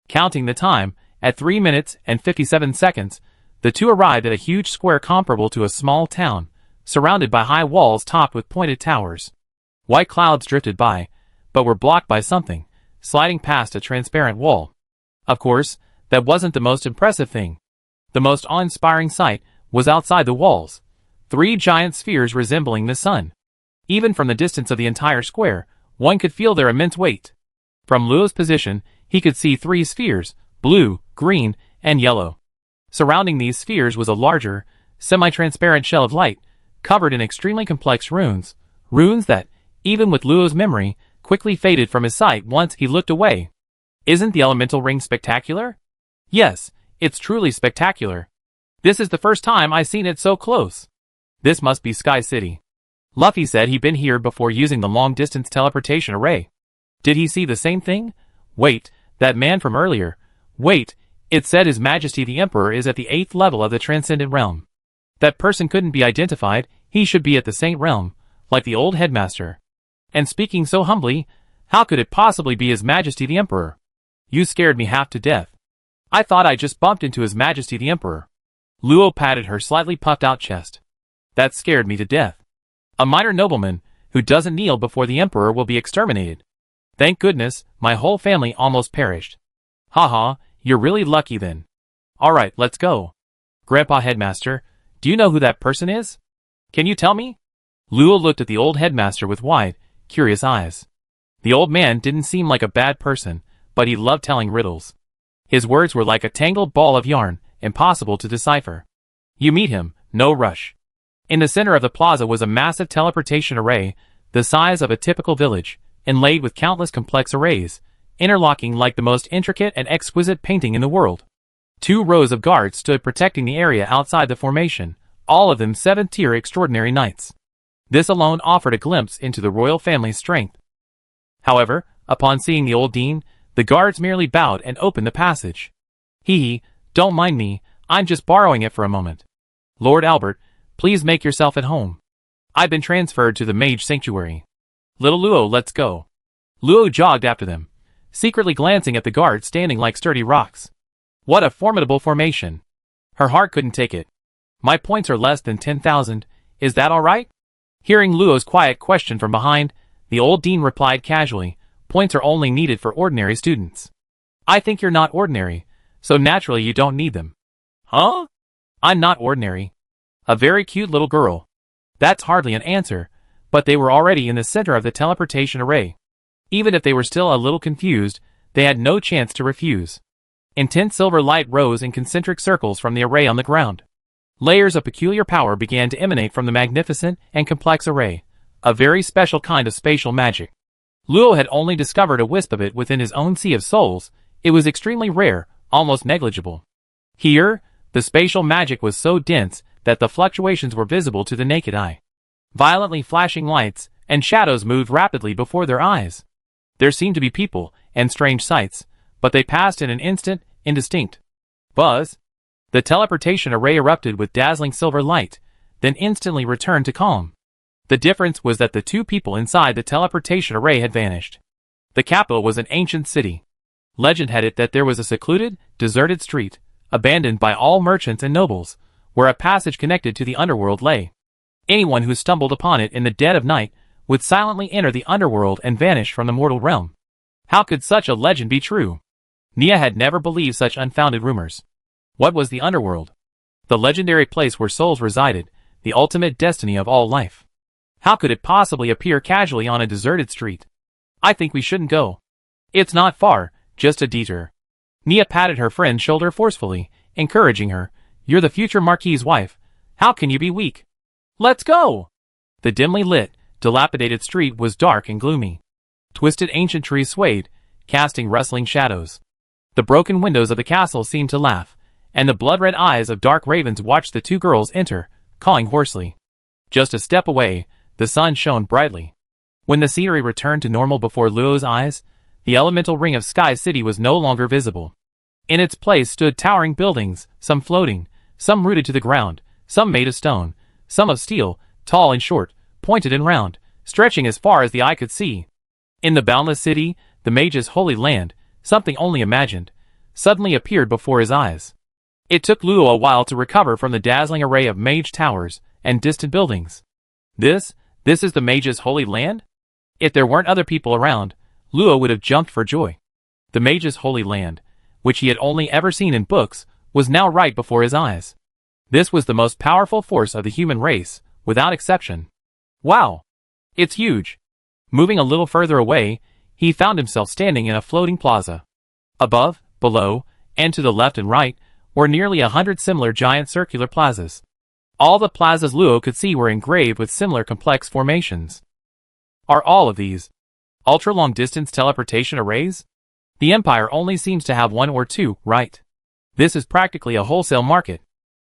Counting the time, at 3 minutes and 57 seconds, the two arrived at a huge square comparable to a small town, surrounded by high walls topped with pointed towers. White clouds drifted by, but were blocked by something, sliding past a transparent wall. Of course, that wasn't the most impressive thing. The most awe-inspiring sight was outside the walls. 3 giant spheres resembling the sun. Even from the distance of the entire square, one could feel their immense weight. From Luo's position, he could see 3 spheres, blue, green, and yellow. Surrounding these spheres was a larger, semi-transparent shell of light, covered in extremely complex runes. Runes that, even with Luo's memory, quickly faded from his sight once he looked away. Isn't the elemental ring spectacular? Yes, it's truly spectacular. This is the first time I've seen it so close. This must be Sky City. Luffy said he'd been here before using the long-distance teleportation array. Did he see the same thing? Wait, that man from earlier. Wait, it said His Majesty the Emperor is at the 8th level of the Transcendent Realm. That person couldn't be identified, he should be at the Saint Realm, like the old headmaster. And speaking so humbly, how could it possibly be His Majesty the Emperor? You scared me half to death. I thought I just bumped into His Majesty the Emperor. Luo patted her slightly puffed-out chest. That scared me to death. A minor nobleman, who doesn't kneel before the Emperor will be exterminated. Thank goodness, my whole family almost perished. Haha, you're really lucky then. Alright, let's go. Grandpa Headmaster, do you know who that person is? Can you tell me? Luo looked at the old headmaster with wide, curious eyes. The old man didn't seem like a bad person, but he loved telling riddles. His words were like a tangled ball of yarn, impossible to decipher. You meet him, no rush. In the center of the plaza was a massive teleportation array, the size of a typical village, inlaid with countless complex arrays, interlocking like the most intricate and exquisite painting in the world. 2 rows of guards stood protecting the area outside the formation, all of them 7th-tier extraordinary knights. This alone offered a glimpse into the royal family's strength. However, upon seeing the old dean, the guards merely bowed and opened the passage. Hee, don't mind me, I'm just borrowing it for a moment. Lord Albert, please make yourself at home. I've been transferred to the Mage Sanctuary. Little Luo, let's go. Luo jogged after them, secretly glancing at the guards standing like sturdy rocks. What a formidable formation. Her heart couldn't take it. My points are less than 10,000, is that alright? Hearing Luo's quiet question from behind, the old dean replied casually, points are only needed for ordinary students. I think you're not ordinary, so naturally you don't need them. Huh? I'm not ordinary. A very cute little girl. That's hardly an answer, but they were already in the center of the teleportation array. Even if they were still a little confused, they had no chance to refuse. Intense silver light rose in concentric circles from the array on the ground. Layers of peculiar power began to emanate from the magnificent and complex array, a very special kind of spatial magic. Luo had only discovered a wisp of it within his own sea of souls. It was extremely rare, almost negligible. Here, the spatial magic was so dense that the fluctuations were visible to the naked eye. Violently flashing lights and shadows moved rapidly before their eyes. There seemed to be people and strange sights, but they passed in an instant, indistinct. Buzz! The teleportation array erupted with dazzling silver light, then instantly returned to calm. The difference was that the 2 people inside the teleportation array had vanished. The capital was an ancient city. Legend had it that there was a secluded, deserted street, abandoned by all merchants and nobles, where a passage connected to the underworld lay. Anyone who stumbled upon it in the dead of night would silently enter the underworld and vanish from the mortal realm. How could such a legend be true? Nia had never believed such unfounded rumors. What was the underworld? The legendary place where souls resided, the ultimate destiny of all life. How could it possibly appear casually on a deserted street? I think we shouldn't go. It's not far, just a detour. Nia patted her friend's shoulder forcefully, encouraging her. You're the future Marquis's wife. How can you be weak? Let's go! The dimly lit, dilapidated street was dark and gloomy. Twisted ancient trees swayed, casting rustling shadows. The broken windows of the castle seemed to laugh, and the blood-red eyes of dark ravens watched the 2 girls enter, calling hoarsely. Just a step away, the sun shone brightly. When the scenery returned to normal before Luo's eyes, the elemental ring of Sky City was no longer visible. In its place stood towering buildings, some floating, some rooted to the ground, some made of stone, some of steel, tall and short, pointed and round, stretching as far as the eye could see. In the boundless city, the mage's holy land, something only imagined, suddenly appeared before his eyes. It took Luo a while to recover from the dazzling array of mage towers and distant buildings. This is the mage's holy land? If there weren't other people around, Luo would have jumped for joy. The mage's holy land, which he had only ever seen in books, was now right before his eyes. This was the most powerful force of the human race, without exception. Wow! It's huge! Moving a little further away, he found himself standing in a floating plaza. Above, below, and to the left and right, were nearly 100 similar giant circular plazas. All the plazas Luo could see were engraved with similar complex formations. Are all of these ultra-long-distance teleportation arrays? The Empire only seems to have one or two, right? This is practically a wholesale market.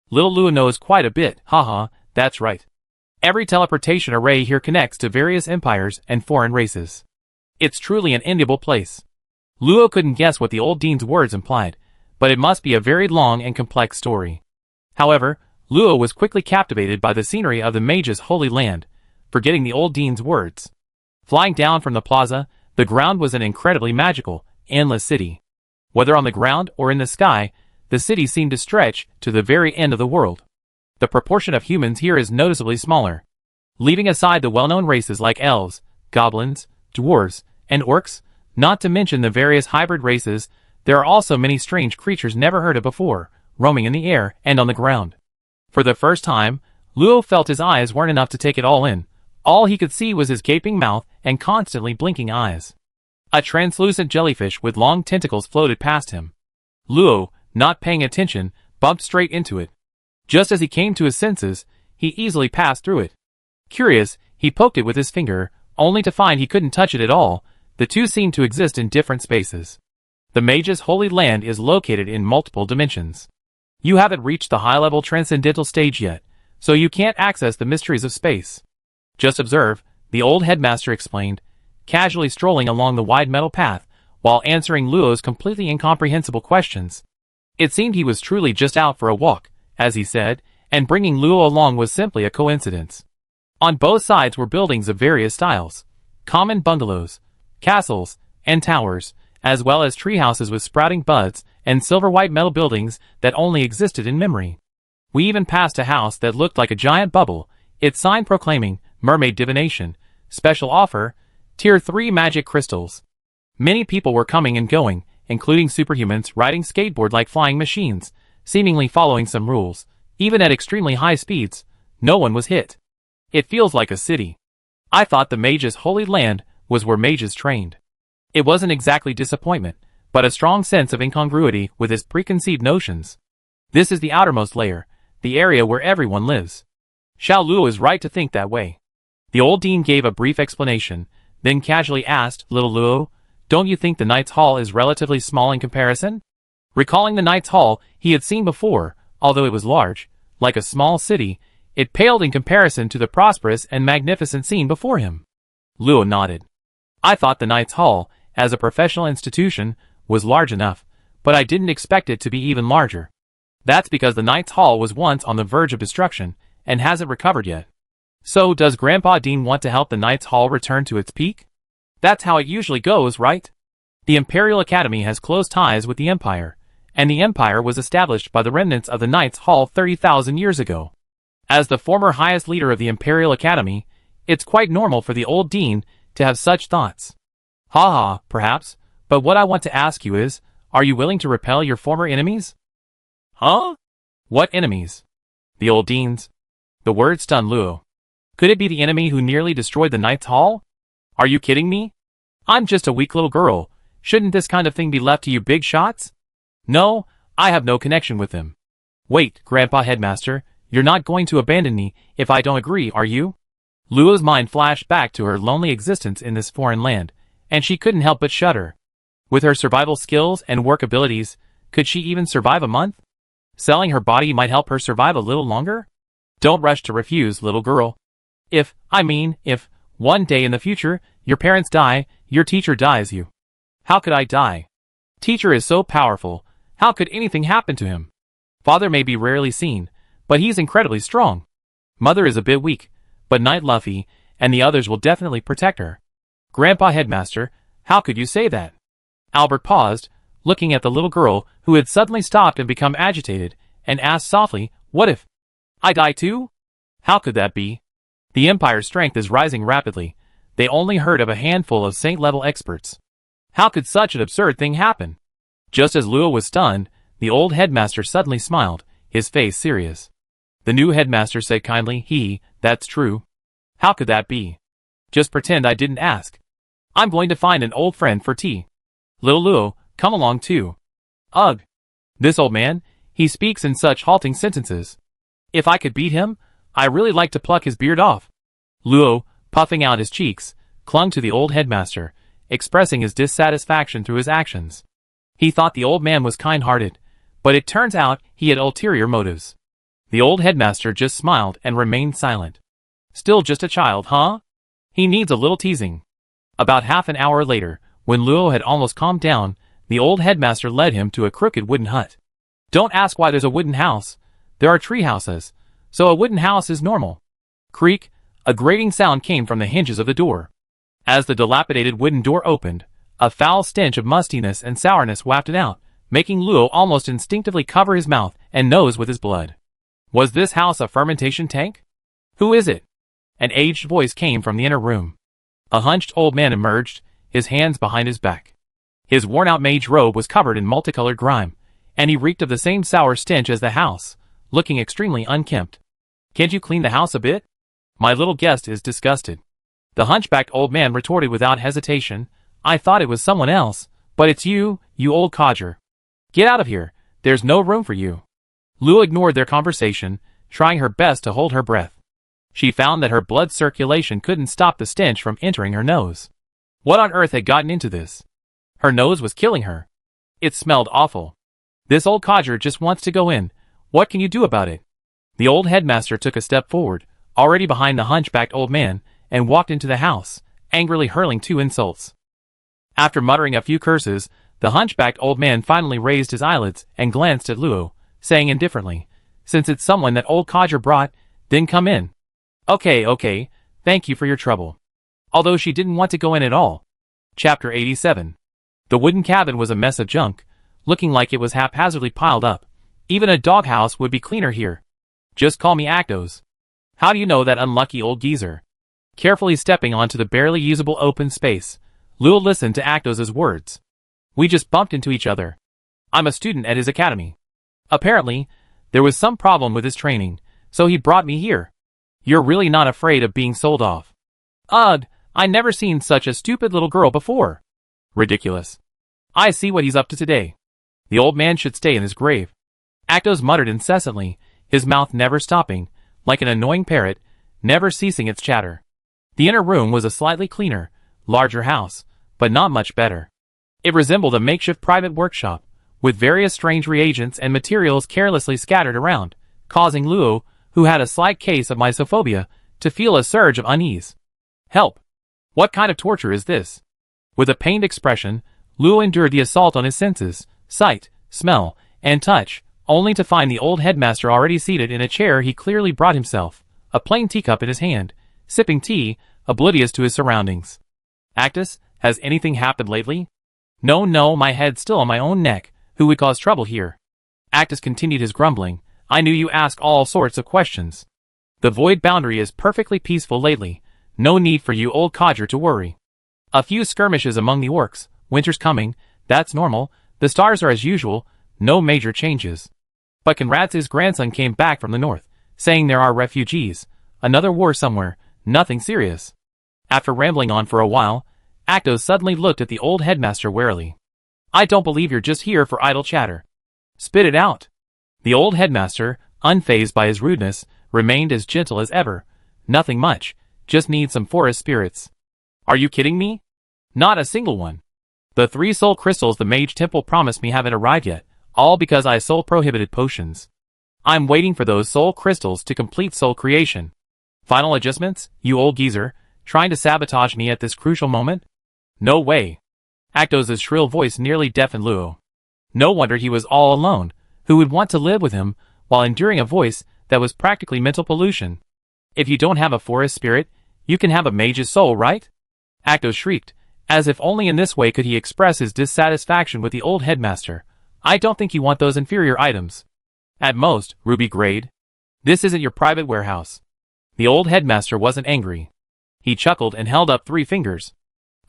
Little Luo knows quite a bit, haha, that's right. Every teleportation array here connects to various empires and foreign races. It's truly an enviable place. Luo couldn't guess what the old dean's words implied, but it must be a very long and complex story. However, Luo was quickly captivated by the scenery of the mage's holy land, forgetting the old dean's words. Flying down from the plaza, the ground was an incredibly magical, endless city. Whether on the ground or in the sky, the city seemed to stretch to the very end of the world. The proportion of humans here is noticeably smaller. Leaving aside the well-known races like elves, goblins, dwarves, and orcs, not to mention the various hybrid races, there are also many strange creatures never heard of before, roaming in the air and on the ground. For the first time, Luo felt his eyes weren't enough to take it all in. All he could see was his gaping mouth and constantly blinking eyes. A translucent jellyfish with long tentacles floated past him. Luo, not paying attention, bumped straight into it. Just as he came to his senses, he easily passed through it. Curious, he poked it with his finger, only to find he couldn't touch it at all. The two seemed to exist in different spaces. The mage's holy land is located in multiple dimensions. You haven't reached the high-level transcendental stage yet, so you can't access the mysteries of space. Just observe, the old headmaster explained, casually strolling along the wide metal path, while answering Luo's completely incomprehensible questions. It seemed he was truly just out for a walk, as he said, and bringing Luo along was simply a coincidence. On both sides were buildings of various styles, common bungalows, castles, and towers, as well as treehouses with sprouting buds and silver-white metal buildings that only existed in memory. We even passed a house that looked like a giant bubble, its sign proclaiming, Mermaid Divination, Special Offer, Tier 3 Magic Crystals. Many people were coming and going, including superhumans riding skateboard like flying machines, seemingly following some rules. Even at extremely high speeds, no one was hit. It feels like a city. I thought the mage's holy land was where mages trained. It wasn't exactly disappointment, but a strong sense of incongruity with his preconceived notions. This is the outermost layer, the area where everyone lives. Xiao Luo is right to think that way. The old dean gave a brief explanation, then casually asked, Little Luo, don't you think the Knight's Hall is relatively small in comparison? Recalling the Knight's Hall he had seen before, although it was large, like a small city, it paled in comparison to the prosperous and magnificent scene before him. Luo nodded. I thought the Knight's Hall, as a professional institution, was large enough, but I didn't expect it to be even larger. That's because the Knight's Hall was once on the verge of destruction, and hasn't recovered yet. So does Grandpa Dean want to help the Knight's Hall return to its peak? That's how it usually goes, right? The Imperial Academy has close ties with the Empire, and the Empire was established by the remnants of the Knight's Hall 30,000 years ago. As the former highest leader of the Imperial Academy, it's quite normal for the old dean to have such thoughts. Haha, perhaps, but what I want to ask you is, are you willing to repel your former enemies? Huh? What enemies? The old deans. The word stunned Luo. Could it be the enemy who nearly destroyed the Knight's Hall? Are you kidding me? I'm just a weak little girl. Shouldn't this kind of thing be left to you big shots? No, I have no connection with them. Wait, Grandpa Headmaster, you're not going to abandon me if I don't agree, are you? Luo's mind flashed back to her lonely existence in this foreign land, and she couldn't help but shudder. With her survival skills and work abilities, could she even survive a month? Selling her body might help her survive a little longer? Don't rush to refuse, little girl. If one day in the future, your parents die, your teacher dies you. How could I die? Teacher is so powerful, how could anything happen to him? Father may be rarely seen, but he's incredibly strong. Mother is a bit weak, but Knight Luffy and the others will definitely protect her. Grandpa Headmaster, how could you say that? Albert paused, looking at the little girl who had suddenly stopped and become agitated, and asked softly, what if I die too? How could that be? The Empire's strength is rising rapidly. They only heard of a handful of Saint-level experts. How could such an absurd thing happen? Just as Luo was stunned, the old headmaster suddenly smiled, his face serious. The new headmaster said kindly, that's true. How could that be? Just pretend I didn't ask. I'm going to find an old friend for tea. Little Luo, come along too. Ugh. This old man, he speaks in such halting sentences. If I could beat him, I really like to pluck his beard off. Luo, puffing out his cheeks, clung to the old headmaster, expressing his dissatisfaction through his actions. He thought the old man was kind-hearted, but it turns out he had ulterior motives. The old headmaster just smiled and remained silent. Still just a child, huh? He needs a little teasing. About half an hour later, when Luo had almost calmed down, the old headmaster led him to a crooked wooden hut. Don't ask why there's a wooden house. There are tree houses, so a wooden house is normal. Creak, a grating sound came from the hinges of the door. As the dilapidated wooden door opened, a foul stench of mustiness and sourness wafted out, making Luo almost instinctively cover his mouth and nose with his blood. Was this house a fermentation tank? Who is it? An aged voice came from the inner room. A hunched old man emerged, his hands behind his back. His worn-out mage robe was covered in multicolored grime, and he reeked of the same sour stench as the house, looking extremely unkempt. Can't you clean the house a bit? My little guest is disgusted. The hunchbacked old man retorted without hesitation, I thought it was someone else, but it's you, you old codger. Get out of here, there's no room for you. Luo ignored their conversation, trying her best to hold her breath. She found that her blood circulation couldn't stop the stench from entering her nose. What on earth had gotten into this? Her nose was killing her. It smelled awful. This old codger just wants to go in. What can you do about it? The old headmaster took a step forward, already behind the hunchbacked old man, and walked into the house, angrily hurling 2 insults. After muttering a few curses, the hunchbacked old man finally raised his eyelids and glanced at Luo, saying indifferently, since it's someone that old codger brought, then come in. Okay, thank you for your trouble. Although she didn't want to go in at all. Chapter 87. The wooden cabin was a mess of junk, looking like it was haphazardly piled up. Even a doghouse would be cleaner here. Just call me Actos. How do you know that unlucky old geezer? Carefully stepping onto the barely usable open space, Luo listened to Actos' words. We just bumped into each other. I'm a student at his academy. Apparently, there was some problem with his training, so he brought me here. You're really not afraid of being sold off. Ugh, I never seen such a stupid little girl before. Ridiculous. I see what he's up to today. The old man should stay in his grave. Actos muttered incessantly, his mouth never stopping, like an annoying parrot, never ceasing its chatter. The inner room was a slightly cleaner, larger house, but not much better. It resembled a makeshift private workshop, with various strange reagents and materials carelessly scattered around, causing Luo, who had a slight case of mysophobia, to feel a surge of unease. Help! What kind of torture is this? With a pained expression, Luo endured the assault on his senses, sight, smell, and touch, only to find the old headmaster already seated in a chair he clearly brought himself, a plain teacup in his hand, sipping tea, oblivious to his surroundings. Actus, has anything happened lately? No, my head's still on my own neck. Who would cause trouble here? Actus continued his grumbling. I knew you ask all sorts of questions. The void boundary is perfectly peaceful lately. No need for you old codger to worry. A few skirmishes among the orcs. Winter's coming. That's normal. The stars are as usual. No major changes. But Conrad's grandson came back from the north, saying there are refugees. Another war somewhere. Nothing serious. After rambling on for a while, Actos suddenly looked at the old headmaster warily. I don't believe you're just here for idle chatter. Spit it out. The old headmaster, unfazed by his rudeness, remained as gentle as ever. Nothing much, just need some forest spirits. Are you kidding me? Not a single one. The 3 soul crystals the mage temple promised me haven't arrived yet, all because I sold prohibited potions. I'm waiting for those soul crystals to complete soul creation. Final adjustments, you old geezer, trying to sabotage me at this crucial moment? No way. Actos' shrill voice nearly deafened Luo. No wonder he was all alone. Who would want to live with him while enduring a voice that was practically mental pollution? If you don't have a forest spirit, you can have a mage's soul, right? Actos shrieked, as if only in this way could he express his dissatisfaction with the old headmaster. I don't think you want those inferior items. At most, ruby grade. This isn't your private warehouse. The old headmaster wasn't angry. He chuckled and held up 3 fingers.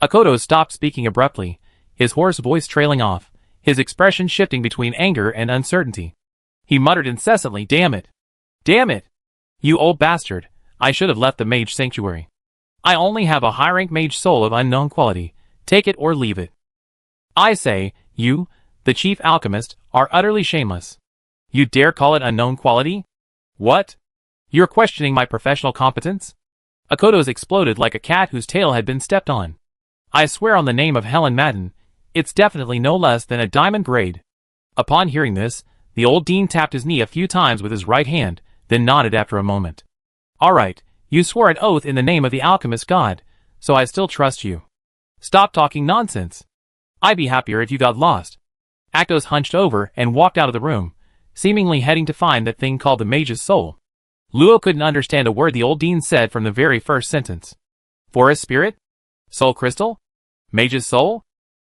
Akoto stopped speaking abruptly, his hoarse voice trailing off, his expression shifting between anger and uncertainty. He muttered incessantly, "Damn it! Damn it! You old bastard, I should have left the mage sanctuary. I only have a high-rank mage soul of unknown quality. Take it or leave it. I say, you, the chief alchemist, are utterly shameless. You dare call it unknown quality? What? You're questioning my professional competence?" Akoto's exploded like a cat whose tail had been stepped on. "I swear on the name of Helen Madden, it's definitely no less than a diamond grade." Upon hearing this, the old dean tapped his knee a few times with his right hand, then nodded after a moment. "All right, you swore an oath in the name of the alchemist god, so I still trust you. Stop talking nonsense. I'd be happier if you got lost." Actos hunched over and walked out of the room, seemingly heading to find that thing called the mage's soul. Luo couldn't understand a word the old dean said from the very first sentence. Forest spirit? Soul crystal? Mage's soul?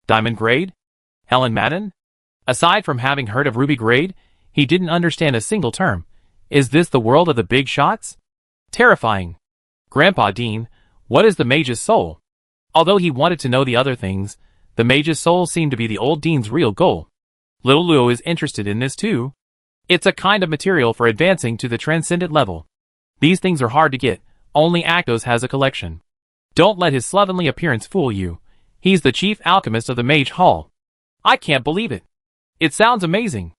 Diamond grade? Helen Madden? Aside from having heard of ruby grade, he didn't understand a single term. Is this the world of the big shots? Terrifying. Grandpa Dean, what is the mage's soul? Although he wanted to know the other things, the mage's soul seemed to be the old dean's real goal. Little Luo is interested in this too. It's a kind of material for advancing to the transcendent level. These things are hard to get, only Actos has a collection. Don't let his slovenly appearance fool you. He's the chief alchemist of the Mage Hall. I can't believe it. It sounds amazing.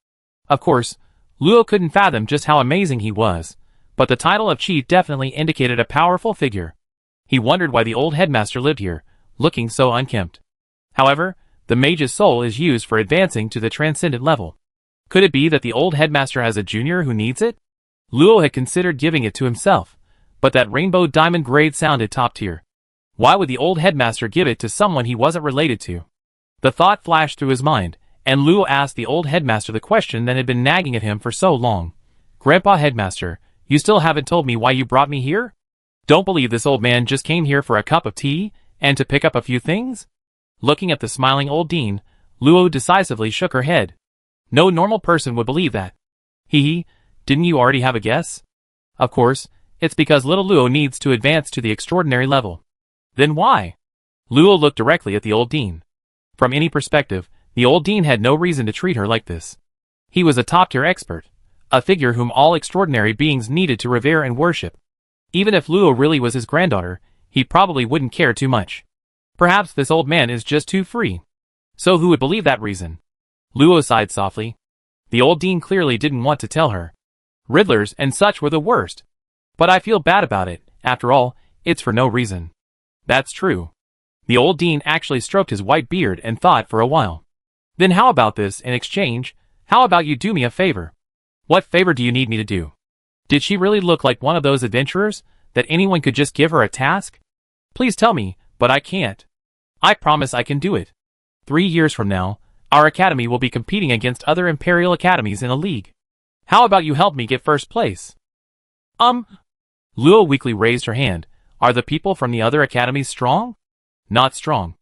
Of course, Luo couldn't fathom just how amazing he was, but the title of chief definitely indicated a powerful figure. He wondered why the old headmaster lived here, looking so unkempt. However, the mage's soul is used for advancing to the transcendent level. Could it be that the old headmaster has a junior who needs it? Luo had considered giving it to himself, but that rainbow diamond grade sounded top tier. Why would the old headmaster give it to someone he wasn't related to? The thought flashed through his mind, and Luo asked the old headmaster the question that had been nagging at him for so long. Grandpa Headmaster, you still haven't told me why you brought me here? Don't believe this old man just came here for a cup of tea, and to pick up a few things? Looking at the smiling old dean, Luo decisively shook her head. No normal person would believe that. Hee, didn't you already have a guess? Of course, it's because little Luo needs to advance to the extraordinary level. Then why? Luo looked directly at the old dean. From any perspective, the old dean had no reason to treat her like this. He was a top-tier expert, a figure whom all extraordinary beings needed to revere and worship. Even if Luo really was his granddaughter, he probably wouldn't care too much. Perhaps this old man is just too free. So who would believe that reason? Luo sighed softly. The old dean clearly didn't want to tell her. Riddlers and such were the worst. But I feel bad about it. After all, it's for no reason. That's true. The old dean actually stroked his white beard and thought for a while. Then how about this in exchange? How about you do me a favor? What favor do you need me to do? Did she really look like one of those adventurers that anyone could just give her a task? Please tell me, but I can't. I promise I can do it. 3 years from now, our academy will be competing against other imperial academies in a league. How about you help me get first place? Luo weakly raised her hand. Are the people from the other academies strong? Not strong.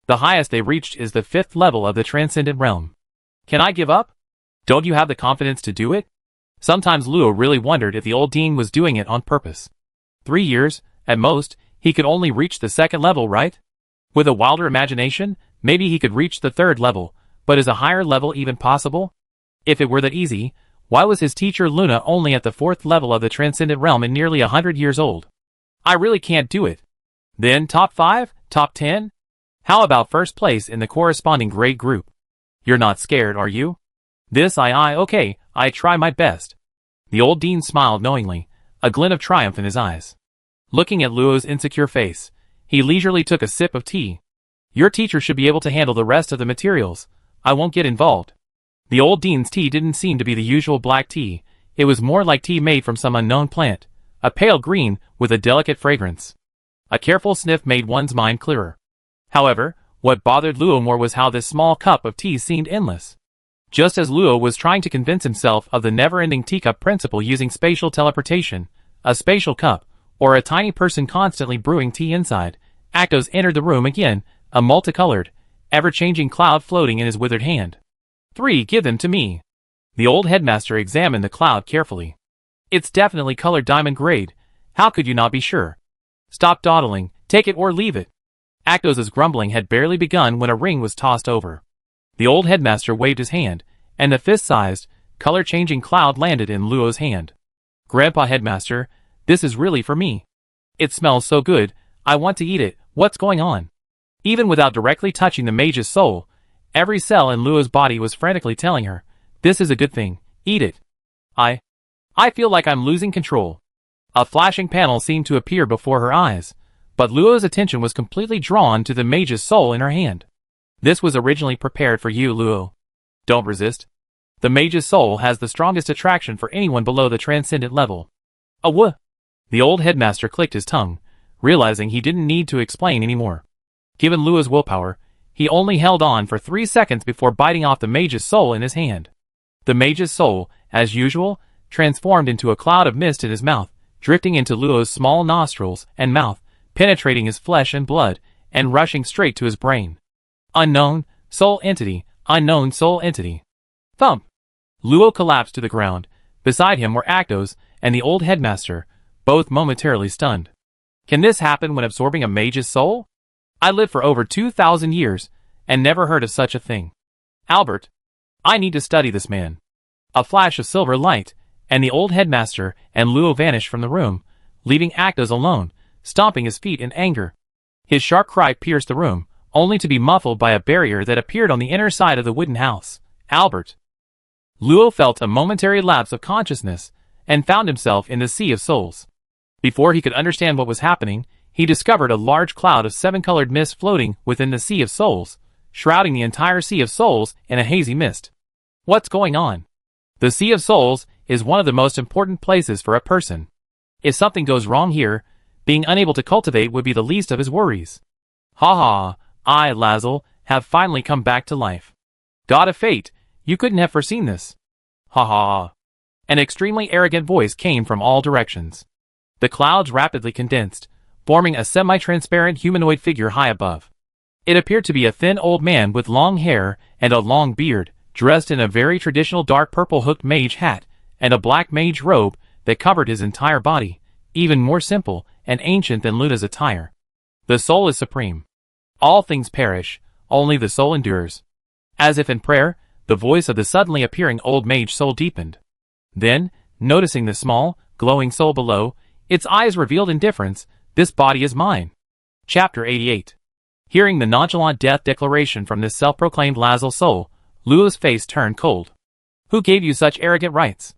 The highest they reached is the 5th level of the transcendent realm. Can I give up? Don't you have the confidence to do it? Sometimes Luo really wondered if the old dean was doing it on purpose. 3 years, at most, he could only reach the 2nd level, right? With a wilder imagination, maybe he could reach the 3rd level, but is a higher level even possible? If it were that easy, why was his teacher Luna only at the 4th level of the transcendent realm and nearly 100 years old? I really can't do it. Then top 5? Top 10? How about first place in the corresponding grade group? You're not scared, are you? Okay, I try my best. The old dean smiled knowingly, a glint of triumph in his eyes. Looking at Luo's insecure face, he leisurely took a sip of tea. Your teacher should be able to handle the rest of the materials. I won't get involved. The old dean's tea didn't seem to be the usual black tea. It was more like tea made from some unknown plant, a pale green with a delicate fragrance. A careful sniff made one's mind clearer. However, what bothered Luo more was how this small cup of tea seemed endless. Just as Luo was trying to convince himself of the never-ending teacup principle using spatial teleportation, a spatial cup, or a tiny person constantly brewing tea inside, Aktos entered the room again, a multicolored, ever-changing cloud floating in his withered hand. 3. Give them to me. The old headmaster examined the cloud carefully. It's definitely colored diamond grade. How could you not be sure? Stop dawdling, take it or leave it. Aktos' grumbling had barely begun when a ring was tossed over. The old headmaster waved his hand, and the fist-sized, color-changing cloud landed in Luo's hand. Grandpa Headmaster, this is really for me. It smells so good, I want to eat it. What's going on? Even without directly touching the mage's soul, every cell in Luo's body was frantically telling her, this is a good thing, eat it. I feel like I'm losing control. A flashing panel seemed to appear before her eyes, but Luo's attention was completely drawn to the mage's soul in her hand. This was originally prepared for you, Luo. Don't resist. The mage's soul has the strongest attraction for anyone below the transcendent level. The old headmaster clicked his tongue, realizing he didn't need to explain anymore. Given Luo's willpower, he only held on for 3 seconds before biting off the mage's soul in his hand. The mage's soul, as usual, transformed into a cloud of mist in his mouth, drifting into Luo's small nostrils and mouth, penetrating his flesh and blood, and rushing straight to his brain. Unknown soul entity, unknown soul entity. Thump! Luo collapsed to the ground. Beside him were Aktos and the old headmaster, both momentarily stunned. Can this happen when absorbing a mage's soul? I lived for over 2,000 years, and never heard of such a thing. Albert, I need to study this man. A flash of silver light, and the old headmaster and Luo vanished from the room, leaving Aktos alone, stomping his feet in anger. His sharp cry pierced the room, only to be muffled by a barrier that appeared on the inner side of the wooden house. Albert. Luo felt a momentary lapse of consciousness, and found himself in the Sea of Souls. Before he could understand what was happening, he discovered a large cloud of 7-colored mist floating within the Sea of Souls, shrouding the entire Sea of Souls in a hazy mist. What's going on? The Sea of Souls is one of the most important places for a person. If something goes wrong here, being unable to cultivate would be the least of his worries. I, Lazel, have finally come back to life. God of fate, you couldn't have foreseen this. An extremely arrogant voice came from all directions. The clouds rapidly condensed, forming a semi-transparent humanoid figure high above. It appeared to be a thin old man with long hair and a long beard, dressed in a very traditional dark purple hooked mage hat, and a black mage robe that covered his entire body, even more simple and ancient than Luna's attire. The soul is supreme. All things perish, only the soul endures. As if in prayer, the voice of the suddenly appearing old mage soul deepened. Then, noticing the small, glowing soul below, its eyes revealed indifference. This body is mine. Chapter 88. Hearing the nonchalant death declaration from this self-proclaimed Lazel soul, Luo's face turned cold. Who gave you such arrogant rights?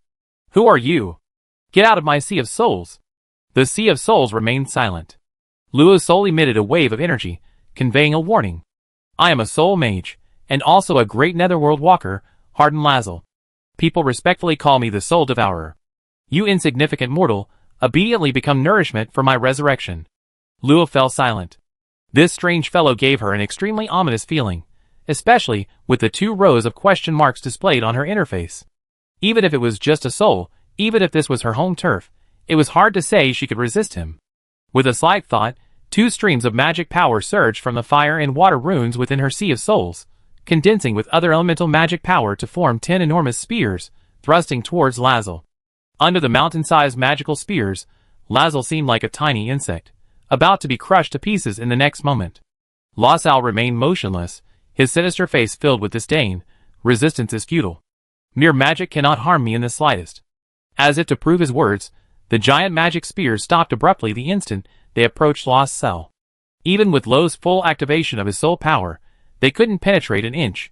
Who are you? Get out of my Sea of Souls. The Sea of Souls remained silent. Luo's soul emitted a wave of energy, conveying a warning. I am a soul mage, and also a great netherworld walker, hardened Lazel. People respectfully call me the Soul Devourer. You insignificant mortal, obediently become nourishment for my resurrection. Luo fell silent. This strange fellow gave her an extremely ominous feeling, especially with the 2 rows of question marks displayed on her interface. Even if it was just a soul, even if this was her home turf, it was hard to say she could resist him. With a slight thought, 2 streams of magic power surged from the fire and water runes within her Sea of Souls, condensing with other elemental magic power to form 10 enormous spears, thrusting towards Lazel. Under the mountain-sized magical spears, Lazel seemed like a tiny insect, about to be crushed to pieces in the next moment. Lazel remained motionless, his sinister face filled with disdain. Resistance is futile. Mere magic cannot harm me in the slightest. As if to prove his words, the giant magic spears stopped abruptly the instant they approached Lazel. Even with Lo's full activation of his soul power, they couldn't penetrate an inch.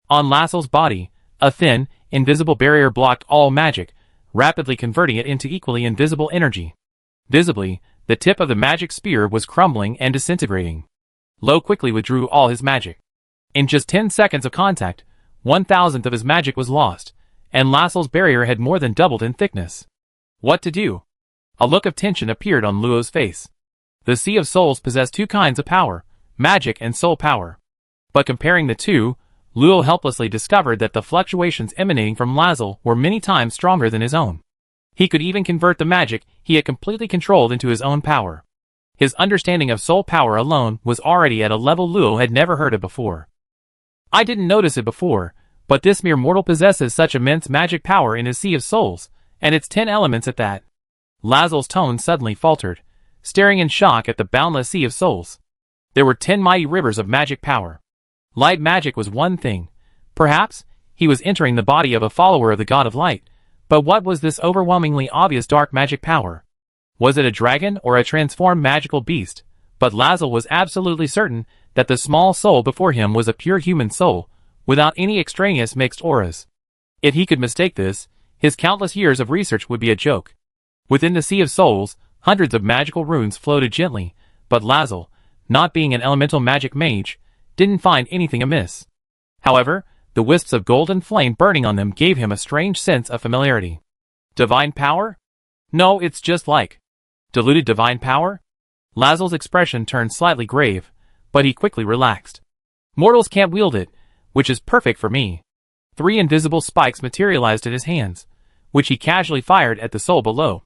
On Lazel's body, a thin, invisible barrier blocked all magic, rapidly converting it into equally invisible energy. Visibly, the tip of the magic spear was crumbling and disintegrating. Lo quickly withdrew all his magic. In just 10 seconds of contact, 1,000th of his magic was lost, and Lassel's barrier had more than doubled in thickness. What to do? A look of tension appeared on Luo's face. The Sea of Souls possessed two kinds of power, magic and soul power. But comparing the two, Luo helplessly discovered that the fluctuations emanating from Lassel were many times stronger than his own. He could even convert the magic he had completely controlled into his own power. His understanding of soul power alone was already at a level Luo had never heard of before. I didn't notice it before, but this mere mortal possesses such immense magic power in his Sea of Souls, and its 10 elements at that. Lassel's tone suddenly faltered, staring in shock at the boundless Sea of Souls. There were 10 mighty rivers of magic power. Light magic was one thing. Perhaps he was entering the body of a follower of the God of Light, but what was this overwhelmingly obvious dark magic power? Was it a dragon or a transformed magical beast? But Lassel was absolutely certain that the small soul before him was a pure human soul, without any extraneous mixed auras. If he could mistake this, his countless years of research would be a joke. Within the Sea of Souls, hundreds of magical runes floated gently, but Lassel, not being an elemental magic mage, didn't find anything amiss. However, the wisps of golden flame burning on them gave him a strange sense of familiarity. Divine power? No, it's just like diluted divine power? Lassel's expression turned slightly grave, but he quickly relaxed. Mortals can't wield it, which is perfect for me. 3 invisible spikes materialized in his hands, which he casually fired at the soul below.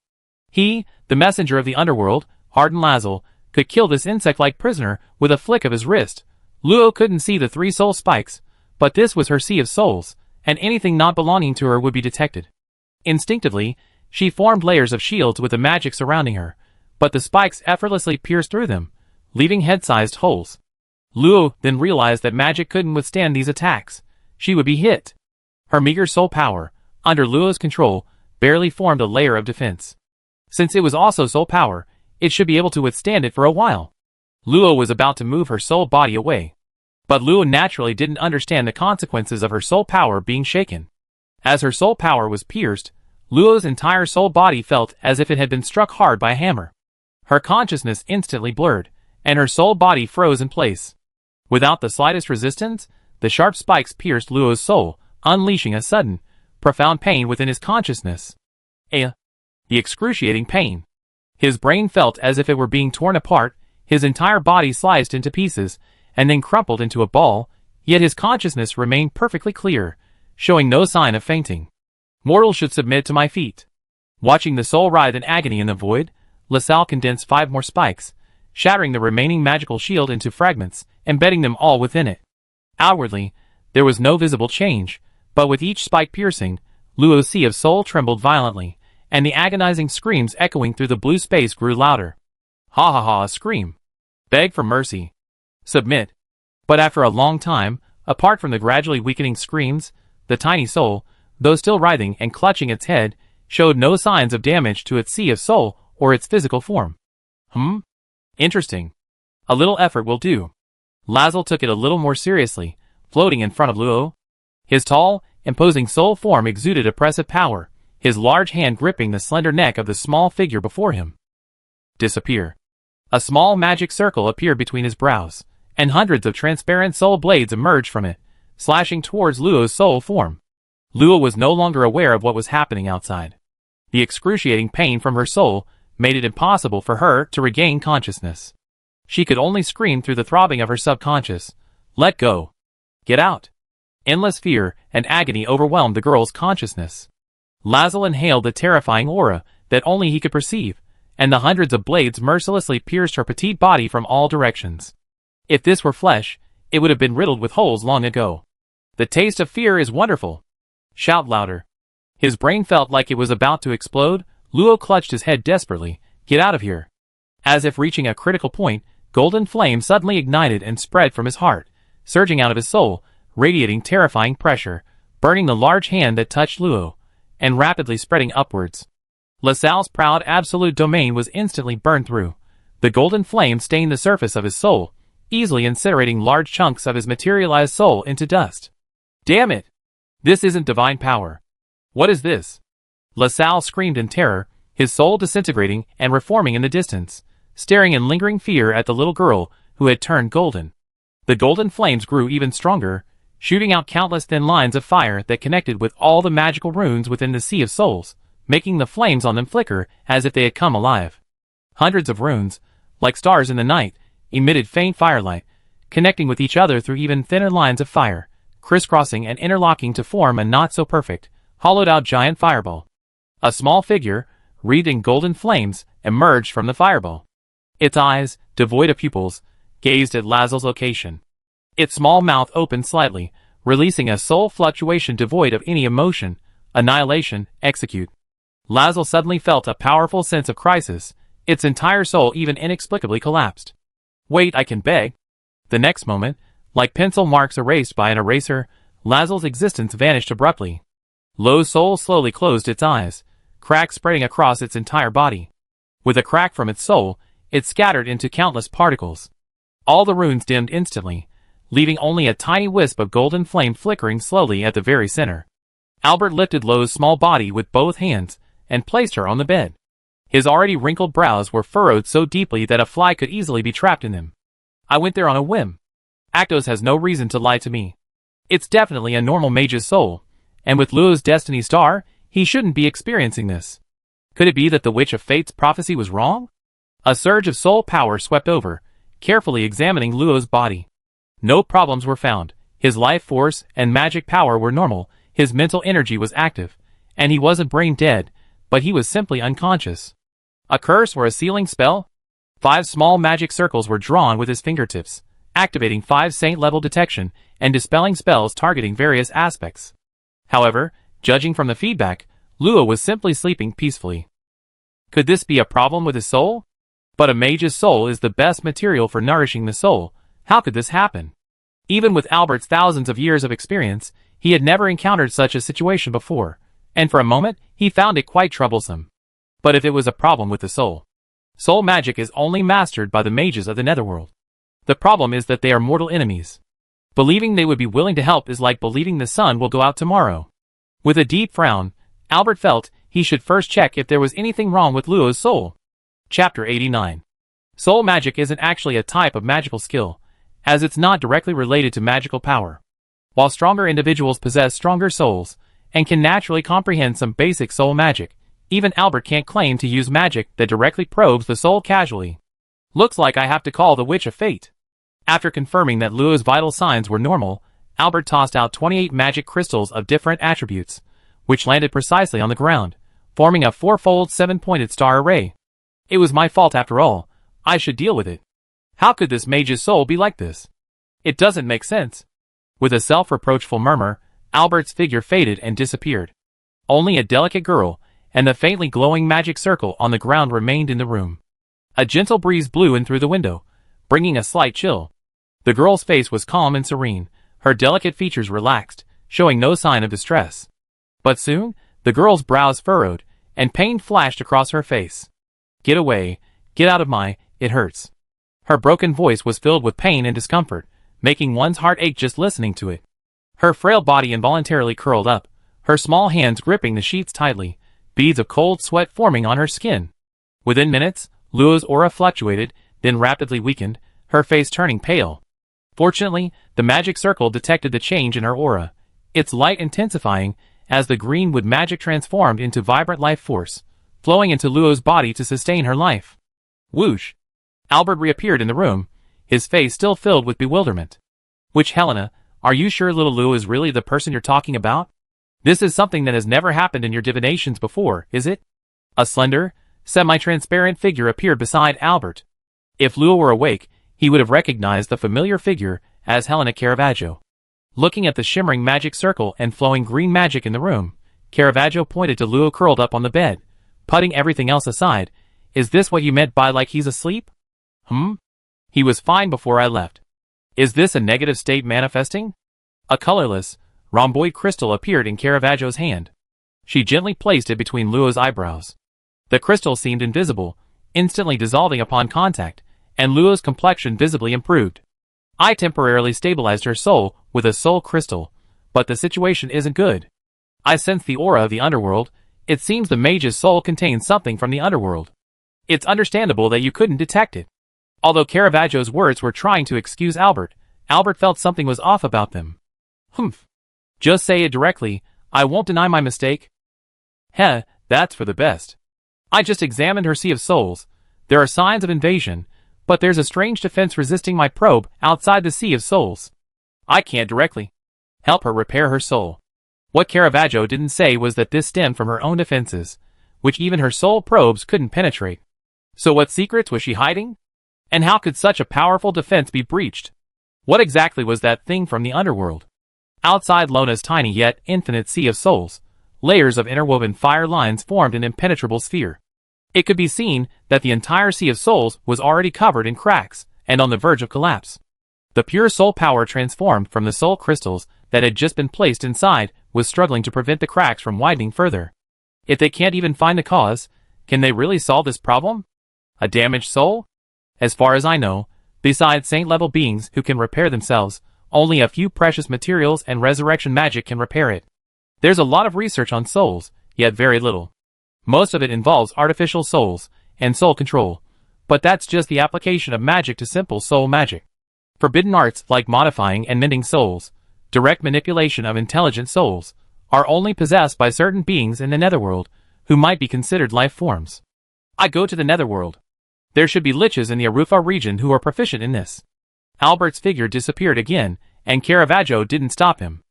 He, the messenger of the underworld, hardened Lassel, could kill this insect-like prisoner with a flick of his wrist. Luo couldn't see the 3 soul spikes, but this was her Sea of Souls, and anything not belonging to her would be detected. Instinctively, she formed layers of shields with the magic surrounding her, but the spikes effortlessly pierced through them, leaving head-sized holes. Luo then realized that magic couldn't withstand these attacks. She would be hit. Her meager soul power, under Luo's control, barely formed a layer of defense. Since it was also soul power, it should be able to withstand it for a while. Luo was about to move her soul body away. But Luo naturally didn't understand the consequences of her soul power being shaken. As her soul power was pierced, Luo's entire soul body felt as if it had been struck hard by a hammer. Her consciousness instantly blurred, and her soul body froze in place. Without the slightest resistance, the sharp spikes pierced Luo's soul, unleashing a sudden, profound pain within his consciousness. The excruciating pain. His brain felt as if it were being torn apart, his entire body sliced into pieces, and then crumpled into a ball, yet his consciousness remained perfectly clear, showing no sign of fainting. Mortals should submit to my feet. Watching the soul writhe in agony in the void, Lassel condensed 5 more spikes, shattering the remaining magical shield into fragments, embedding them all within it. Outwardly, there was no visible change, but with each spike piercing, Luo's Sea of Soul trembled violently, and the agonizing screams echoing through the blue space grew louder. Ha ha ha, a scream. Beg for mercy. Submit. But after a long time, apart from the gradually weakening screams, the tiny soul, though still writhing and clutching its head, showed no signs of damage to its Sea of Soul or its physical form. Interesting. A little effort will do. Lassel took it a little more seriously, floating in front of Luo. His tall, imposing soul form exuded oppressive power, his large hand gripping the slender neck of the small figure before him. Disappear. A small magic circle appeared between his brows, and hundreds of transparent soul blades emerged from it, slashing towards Luo's soul form. Luo was no longer aware of what was happening outside. The excruciating pain from her soul made it impossible for her to regain consciousness. She could only scream through the throbbing of her subconscious. Let go. Get out. Endless fear and agony overwhelmed the girl's consciousness. Lassel inhaled the terrifying aura that only he could perceive, and the hundreds of blades mercilessly pierced her petite body from all directions. If this were flesh, it would have been riddled with holes long ago. The taste of fear is wonderful. Shout louder. His brain felt like it was about to explode. Luo clutched his head desperately. Get out of here. As if reaching a critical point, golden flame suddenly ignited and spread from his heart, surging out of his soul, radiating terrifying pressure, burning the large hand that touched Luo, and rapidly spreading upwards. Lassel's proud absolute domain was instantly burned through. The golden flame stained the surface of his soul, easily incinerating large chunks of his materialized soul into dust. Damn it! This isn't divine power. What is this? Lassel screamed in terror, his soul disintegrating and reforming in the distance, staring in lingering fear at the little girl who had turned golden. The golden flames grew even stronger, shooting out countless thin lines of fire that connected with all the magical runes within the Sea of Souls, making the flames on them flicker as if they had come alive. Hundreds of runes, like stars in the night, emitted faint firelight, connecting with each other through even thinner lines of fire, crisscrossing and interlocking to form a not-so-perfect, hollowed-out giant fireball. A small figure, wreathed in golden flames, emerged from the fireball. Its eyes, devoid of pupils, gazed at Lazel's location. Its small mouth opened slightly, releasing a soul fluctuation devoid of any emotion. Annihilation, execute. Lazel suddenly felt a powerful sense of crisis. Its entire soul even inexplicably collapsed. Wait, I can beg. The next moment, like pencil marks erased by an eraser, Lazel's existence vanished abruptly. Lo's soul slowly closed its eyes, cracks spreading across its entire body. With a crack from its soul, it scattered into countless particles. All the runes dimmed instantly, leaving only a tiny wisp of golden flame flickering slowly at the very center. Albert lifted Lo's small body with both hands and placed her on the bed. His already wrinkled brows were furrowed so deeply that a fly could easily be trapped in them. I went there on a whim. Actos has no reason to lie to me. It's definitely a normal mage's soul, and with Luo's destiny star, he shouldn't be experiencing this. Could it be that the Witch of Fate's prophecy was wrong? A surge of soul power swept over, carefully examining Luo's body. No problems were found. His life force and magic power were normal, his mental energy was active, and he wasn't brain dead, but he was simply unconscious. A curse or a sealing spell? 5 small magic circles were drawn with his fingertips, activating 5 saint-level detection and dispelling spells targeting various aspects. However, judging from the feedback, Luo was simply sleeping peacefully. Could this be a problem with his soul? But a mage's soul is the best material for nourishing the soul. How could this happen? Even with Albert's thousands of years of experience, he had never encountered such a situation before, and for a moment, he found it quite troublesome. But if it was a problem with the soul, soul magic is only mastered by the mages of the Netherworld. The problem is that they are mortal enemies. Believing they would be willing to help is like believing the sun will go out tomorrow. With a deep frown, Albert felt he should first check if there was anything wrong with Luo's soul. Chapter 89. Soul magic isn't actually a type of magical skill, as it's not directly related to magical power. While stronger individuals possess stronger souls, and can naturally comprehend some basic soul magic, even Albert can't claim to use magic that directly probes the soul casually. Looks like I have to call the Witch of Fate. After confirming that Luo's vital signs were normal, Albert tossed out 28 magic crystals of different attributes, which landed precisely on the ground, forming a 4-fold 7-pointed star array. It was my fault after all. I should deal with it. How could this mage's soul be like this? It doesn't make sense. With a self-reproachful murmur, Albert's figure faded and disappeared. Only a delicate girl, and the faintly glowing magic circle on the ground remained in the room. A gentle breeze blew in through the window, bringing a slight chill. The girl's face was calm and serene, her delicate features relaxed, showing no sign of distress. But soon, the girl's brows furrowed, and pain flashed across her face. Get away, get out of my, it hurts. Her broken voice was filled with pain and discomfort, making one's heart ache just listening to it. Her frail body involuntarily curled up, her small hands gripping the sheets tightly, beads of cold sweat forming on her skin. Within minutes, Luo's aura fluctuated, then rapidly weakened, her face turning pale. Fortunately, the magic circle detected the change in her aura, its light intensifying as the green wood magic transformed into vibrant life force, flowing into Luo's body to sustain her life. Whoosh! Albert reappeared in the room, his face still filled with bewilderment. Which Helena, are you sure little Luo is really the person you're talking about? This is something that has never happened in your divinations before, is it? A slender, semi-transparent figure appeared beside Albert. If Luo were awake, he would have recognized the familiar figure as Helena Caravaggio. Looking at the shimmering magic circle and flowing green magic in the room, Caravaggio pointed to Luo curled up on the bed, putting everything else aside. Is this what you meant by like he's asleep? He was fine before I left. Is this a negative state manifesting? A colorless, rhomboid crystal appeared in Caravaggio's hand. She gently placed it between Luo's eyebrows. The crystal seemed invisible, instantly dissolving upon contact, and Luo's complexion visibly improved. I temporarily stabilized her soul with a soul crystal, but the situation isn't good. I sense the aura of the underworld. It seems the mage's soul contains something from the underworld. It's understandable that you couldn't detect it. Although Caravaggio's words were trying to excuse Albert, Albert felt something was off about them. Humph. Just say it directly, I won't deny my mistake. Heh, that's for the best. I just examined her sea of souls. There are signs of invasion, but there's a strange defense resisting my probe outside the sea of souls. I can't directly help her repair her soul. What Caravaggio didn't say was that this stemmed from her own defenses, which even her soul probes couldn't penetrate. So what secrets was she hiding? And how could such a powerful defense be breached? What exactly was that thing from the underworld? Outside Lona's tiny yet infinite sea of souls, layers of interwoven fire lines formed an impenetrable sphere. It could be seen that the entire sea of souls was already covered in cracks and on the verge of collapse. The pure soul power transformed from the soul crystals that had just been placed inside was struggling to prevent the cracks from widening further. If they can't even find the cause, can they really solve this problem? A damaged soul? As far as I know, besides saint-level beings who can repair themselves, only a few precious materials and resurrection magic can repair it. There's a lot of research on souls, yet very little. Most of it involves artificial souls and soul control, but that's just the application of magic to simple soul magic. Forbidden arts like modifying and mending souls, direct manipulation of intelligent souls, are only possessed by certain beings in the netherworld who might be considered life forms. I go to the netherworld. There should be liches in the Arufa region who are proficient in this. Albert's figure disappeared again, and Caravaggio didn't stop him.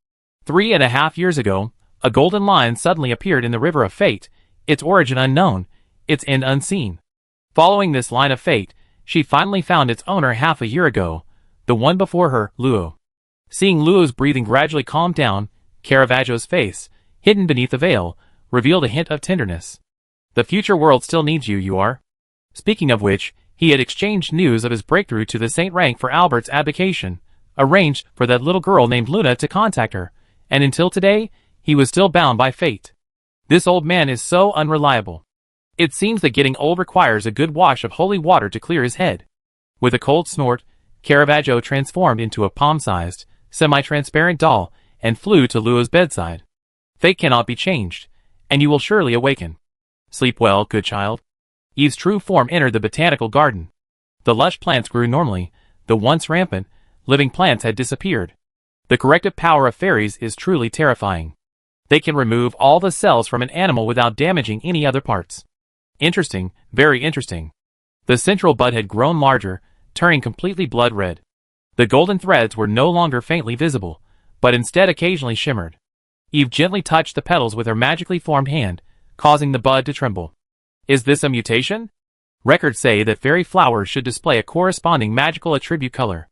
3.5 years ago, a golden line suddenly appeared in the River of Fate, its origin unknown, its end unseen. Following this line of fate, she finally found its owner half a year ago, the one before her, Luo. Seeing Luo's breathing gradually calm down, Caravaggio's face, hidden beneath the veil, revealed a hint of tenderness. The future world still needs you, you are. Speaking of which, he had exchanged news of his breakthrough to the saint rank for Albert's abdication, arranged for that little girl named Luna to contact her, and until today, he was still bound by fate. This old man is so unreliable. It seems that getting old requires a good wash of holy water to clear his head. With a cold snort, Caravaggio transformed into a palm-sized, semi-transparent doll and flew to Luo's bedside. Fate cannot be changed, and you will surely awaken. Sleep well, good child. Eve's true form entered the botanical garden. The lush plants grew normally, the once rampant, living plants had disappeared. The corrective power of fairies is truly terrifying. They can remove all the cells from an animal without damaging any other parts. Interesting, very interesting. The central bud had grown larger, turning completely blood red. The golden threads were no longer faintly visible, but instead occasionally shimmered. Eve gently touched the petals with her magically formed hand, causing the bud to tremble. Is this a mutation? Records say that fairy flowers should display a corresponding magical attribute color.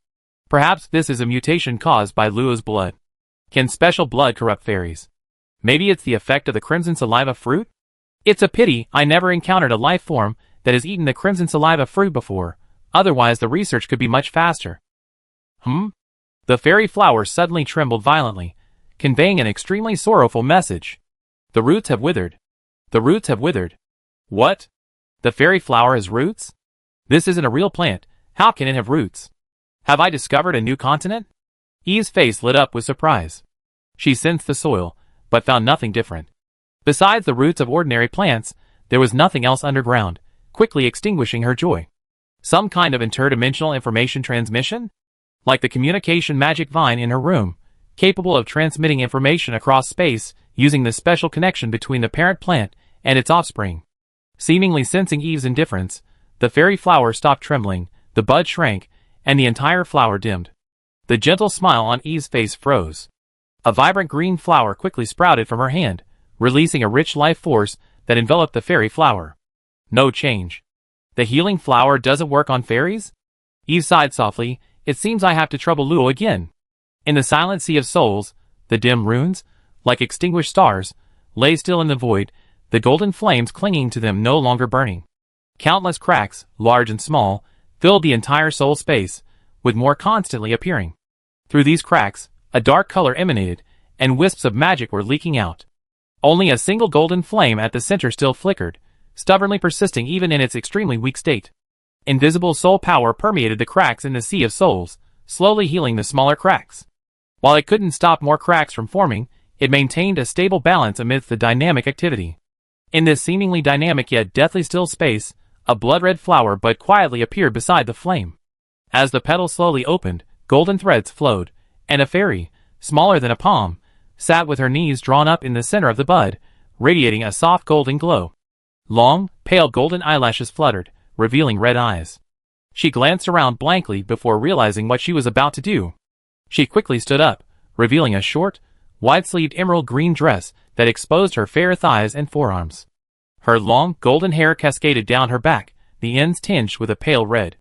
Perhaps this is a mutation caused by Luo's blood. Can special blood corrupt fairies? Maybe it's the effect of the crimson saliva fruit? It's a pity I never encountered a life form that has eaten the crimson saliva fruit before, otherwise the research could be much faster. The fairy flower suddenly trembled violently, conveying an extremely sorrowful message. The roots have withered. The roots have withered. What? The fairy flower has roots? This isn't a real plant. How can it have roots? Have I discovered a new continent? Eve's face lit up with surprise. She sensed the soil, but found nothing different. Besides the roots of ordinary plants, there was nothing else underground, quickly extinguishing her joy. Some kind of interdimensional information transmission? Like the communication magic vine in her room, capable of transmitting information across space using the special connection between the parent plant and its offspring. Seemingly sensing Eve's indifference, the fairy flower stopped trembling, the bud shrank, and the entire flower dimmed. The gentle smile on Eve's face froze. A vibrant green flower quickly sprouted from her hand, releasing a rich life force that enveloped the fairy flower. No change. The healing flower doesn't work on fairies? Eve sighed softly. It seems I have to trouble Luo again. In the silent sea of souls, the dim runes, like extinguished stars, lay still in the void, the golden flames clinging to them no longer burning. Countless cracks, large and small, filled the entire soul space, with more constantly appearing. Through these cracks, a dark color emanated, and wisps of magic were leaking out. Only a single golden flame at the center still flickered, stubbornly persisting even in its extremely weak state. Invisible soul power permeated the cracks in the sea of souls, slowly healing the smaller cracks. While it couldn't stop more cracks from forming, it maintained a stable balance amidst the dynamic activity. In this seemingly dynamic yet deathly still space, a blood-red flower bud quietly appeared beside the flame. As the petals slowly opened, golden threads flowed, and a fairy, smaller than a palm, sat with her knees drawn up in the center of the bud, radiating a soft golden glow. Long, pale golden eyelashes fluttered, revealing red eyes. She glanced around blankly before realizing what she was about to do. She quickly stood up, revealing a short, wide-sleeved emerald green dress that exposed her fair thighs and forearms. Her long, golden hair cascaded down her back, the ends tinged with a pale red.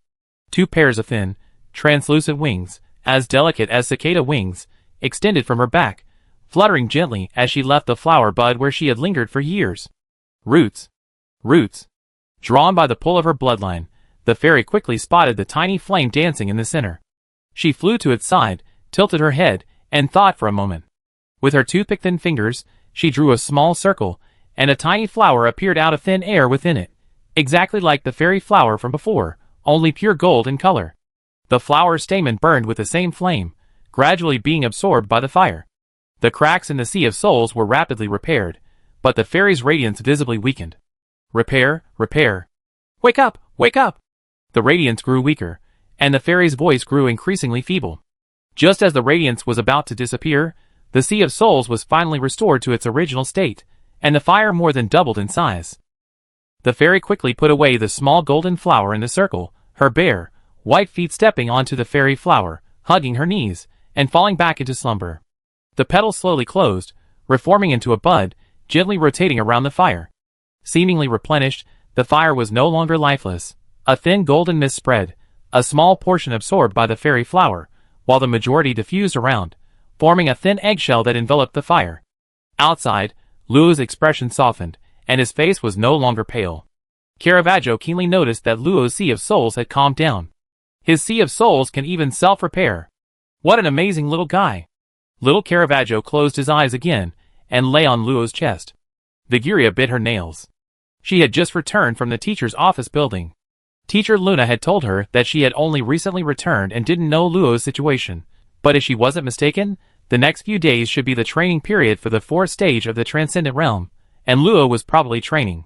2 pairs of thin, translucent wings, as delicate as cicada wings, extended from her back, fluttering gently as she left the flower bud where she had lingered for years. Roots. Roots. Drawn by the pull of her bloodline, the fairy quickly spotted the tiny flame dancing in the center. She flew to its side, tilted her head, and thought for a moment. With her toothpick-thin fingers, she drew a small circle, and a tiny flower appeared out of thin air within it, exactly like the fairy flower from before, only pure gold in color. The flower's stamen burned with the same flame, gradually being absorbed by the fire. The cracks in the sea of souls were rapidly repaired, but the fairy's radiance visibly weakened. Repair, repair. Wake up, wake up! The radiance grew weaker, and the fairy's voice grew increasingly feeble. Just as the radiance was about to disappear, the sea of souls was finally restored to its original state, and the fire more than doubled in size. The fairy quickly put away the small golden flower in the circle, her bare, white feet stepping onto the fairy flower, hugging her knees, and falling back into slumber. The petals slowly closed, reforming into a bud, gently rotating around the fire. Seemingly replenished, the fire was no longer lifeless. A thin golden mist spread, a small portion absorbed by the fairy flower, while the majority diffused around, forming a thin eggshell that enveloped the fire. Outside, Luo's expression softened, and his face was no longer pale. Caravaggio keenly noticed that Luo's sea of souls had calmed down. His sea of souls can even self-repair. What an amazing little guy! Little Caravaggio closed his eyes again, and lay on Luo's chest. Viguria bit her nails. She had just returned from the teacher's office building. Teacher Luna had told her that she had only recently returned and didn't know Luo's situation, but if she wasn't mistaken, the next few days should be the training period for the 4th stage of the Transcendent Realm, and Luo was probably training.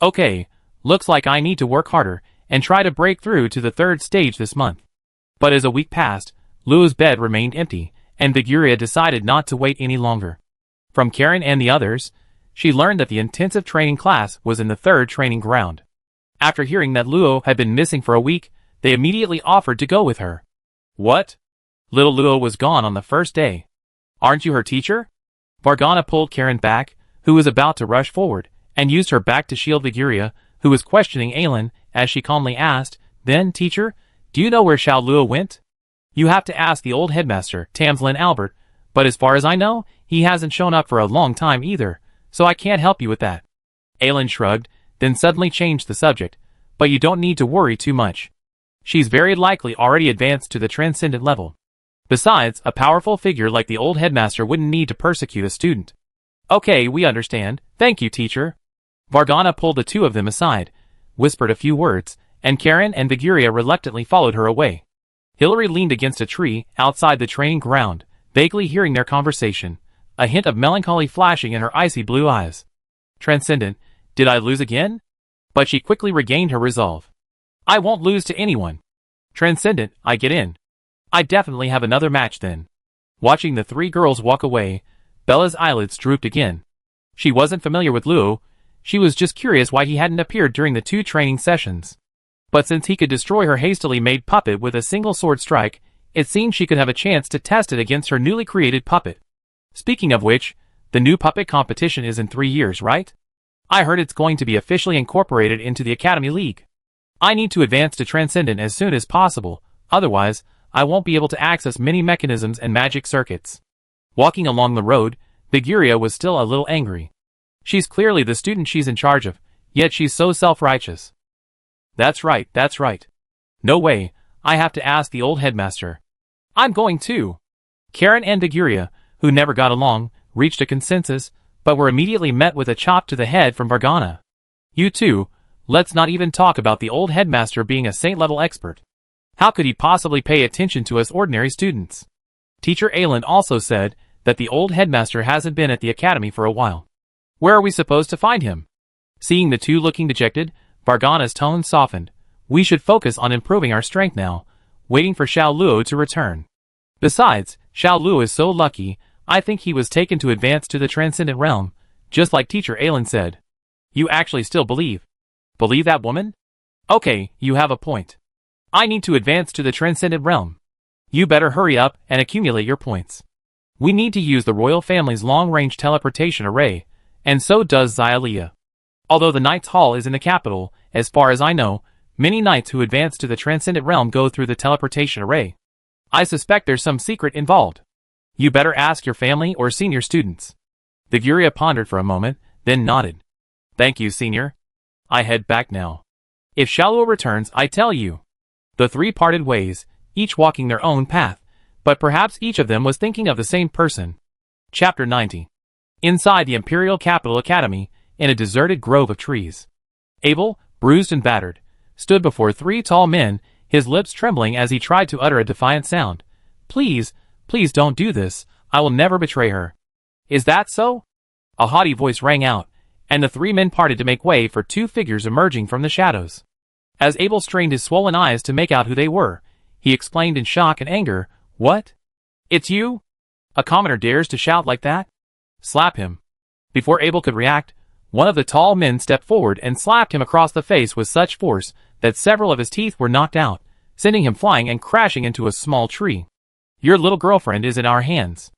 Okay, looks like I need to work harder and try to break through to the 3rd stage this month. But as a week passed, Luo's bed remained empty, and Viguria decided not to wait any longer. From Karen and the others, she learned that the intensive training class was in the 3rd training ground. After hearing that Luo had been missing for a week, they immediately offered to go with her. What? Little Luo was gone on the first day. Aren't you her teacher? Vargana pulled Karen back, who was about to rush forward, and used her back to shield Viguria, who was questioning Aylin, as she calmly asked, Then, teacher, do you know where Xiao Luo went? You have to ask the old headmaster, Tamslin Albert, but as far as I know, he hasn't shown up for a long time either, so I can't help you with that. Aylin shrugged, then suddenly changed the subject, but you don't need to worry too much. She's very likely already advanced to the transcendent level. Besides, a powerful figure like the old headmaster wouldn't need to persecute a student. Okay, we understand. Thank you, teacher. Vargana pulled the 2 of them aside, whispered a few words, and Karen and Viguria reluctantly followed her away. Hilary leaned against a tree outside the training ground, vaguely hearing their conversation, a hint of melancholy flashing in her icy blue eyes. Transcendent, did I lose again? But she quickly regained her resolve. I won't lose to anyone. Transcendent, I get in. I definitely have another match then. Watching the 3 girls walk away, Bella's eyelids drooped again. She wasn't familiar with Luo, she was just curious why he hadn't appeared during the 2 training sessions. But since he could destroy her hastily made puppet with a single sword strike, it seemed she could have a chance to test it against her newly created puppet. Speaking of which, the new puppet competition is in 3 years, right? I heard it's going to be officially incorporated into the Academy League. I need to advance to Transcendent as soon as possible, otherwise, I won't be able to access many mechanisms and magic circuits. Walking along the road, Viguria was still a little angry. She's clearly the student she's in charge of, yet she's so self-righteous. That's right, that's right. No way, I have to ask the old headmaster. I'm going too. Karen and Viguria, who never got along, reached a consensus, but were immediately met with a chop to the head from Vargana. You two, let's not even talk about the old headmaster being a saint-level expert. How could he possibly pay attention to us ordinary students? Teacher Aylin also said that the old headmaster hasn't been at the academy for a while. Where are we supposed to find him? Seeing the 2 looking dejected, Vargana's tone softened. We should focus on improving our strength now, waiting for Xiao Luo to return. Besides, Xiao Lu is so lucky, I think he was taken to advance to the transcendent realm, just like Teacher Alan said. You actually still believe? Believe that woman? Okay, you have a point. I need to advance to the transcendent realm. You better hurry up and accumulate your points. We need to use the royal family's long-range teleportation array, and so does Xylia. Although the Knights' Hall is in the capital, as far as I know, many knights who advance to the transcendent realm go through the teleportation array. I suspect there's some secret involved. You better ask your family or senior students. The Guria pondered for a moment, then nodded. Thank you, senior. I head back now. If Xiaoluo returns, I tell you. The three parted ways, each walking their own path, but perhaps each of them was thinking of the same person. Chapter 90. Inside the Imperial Capital Academy, in a deserted grove of trees, Abel, bruised and battered, stood before three tall men, his lips trembling as he tried to utter a defiant sound. Please, please don't do this, I will never betray her. Is that so? A haughty voice rang out, and the three men parted to make way for two figures emerging from the shadows. As Abel strained his swollen eyes to make out who they were, he exclaimed in shock and anger, What? It's you? A commoner dares to shout like that? Slap him. Before Abel could react, one of the tall men stepped forward and slapped him across the face with such force that several of his teeth were knocked out, sending him flying and crashing into a small tree. Your little girlfriend is in our hands.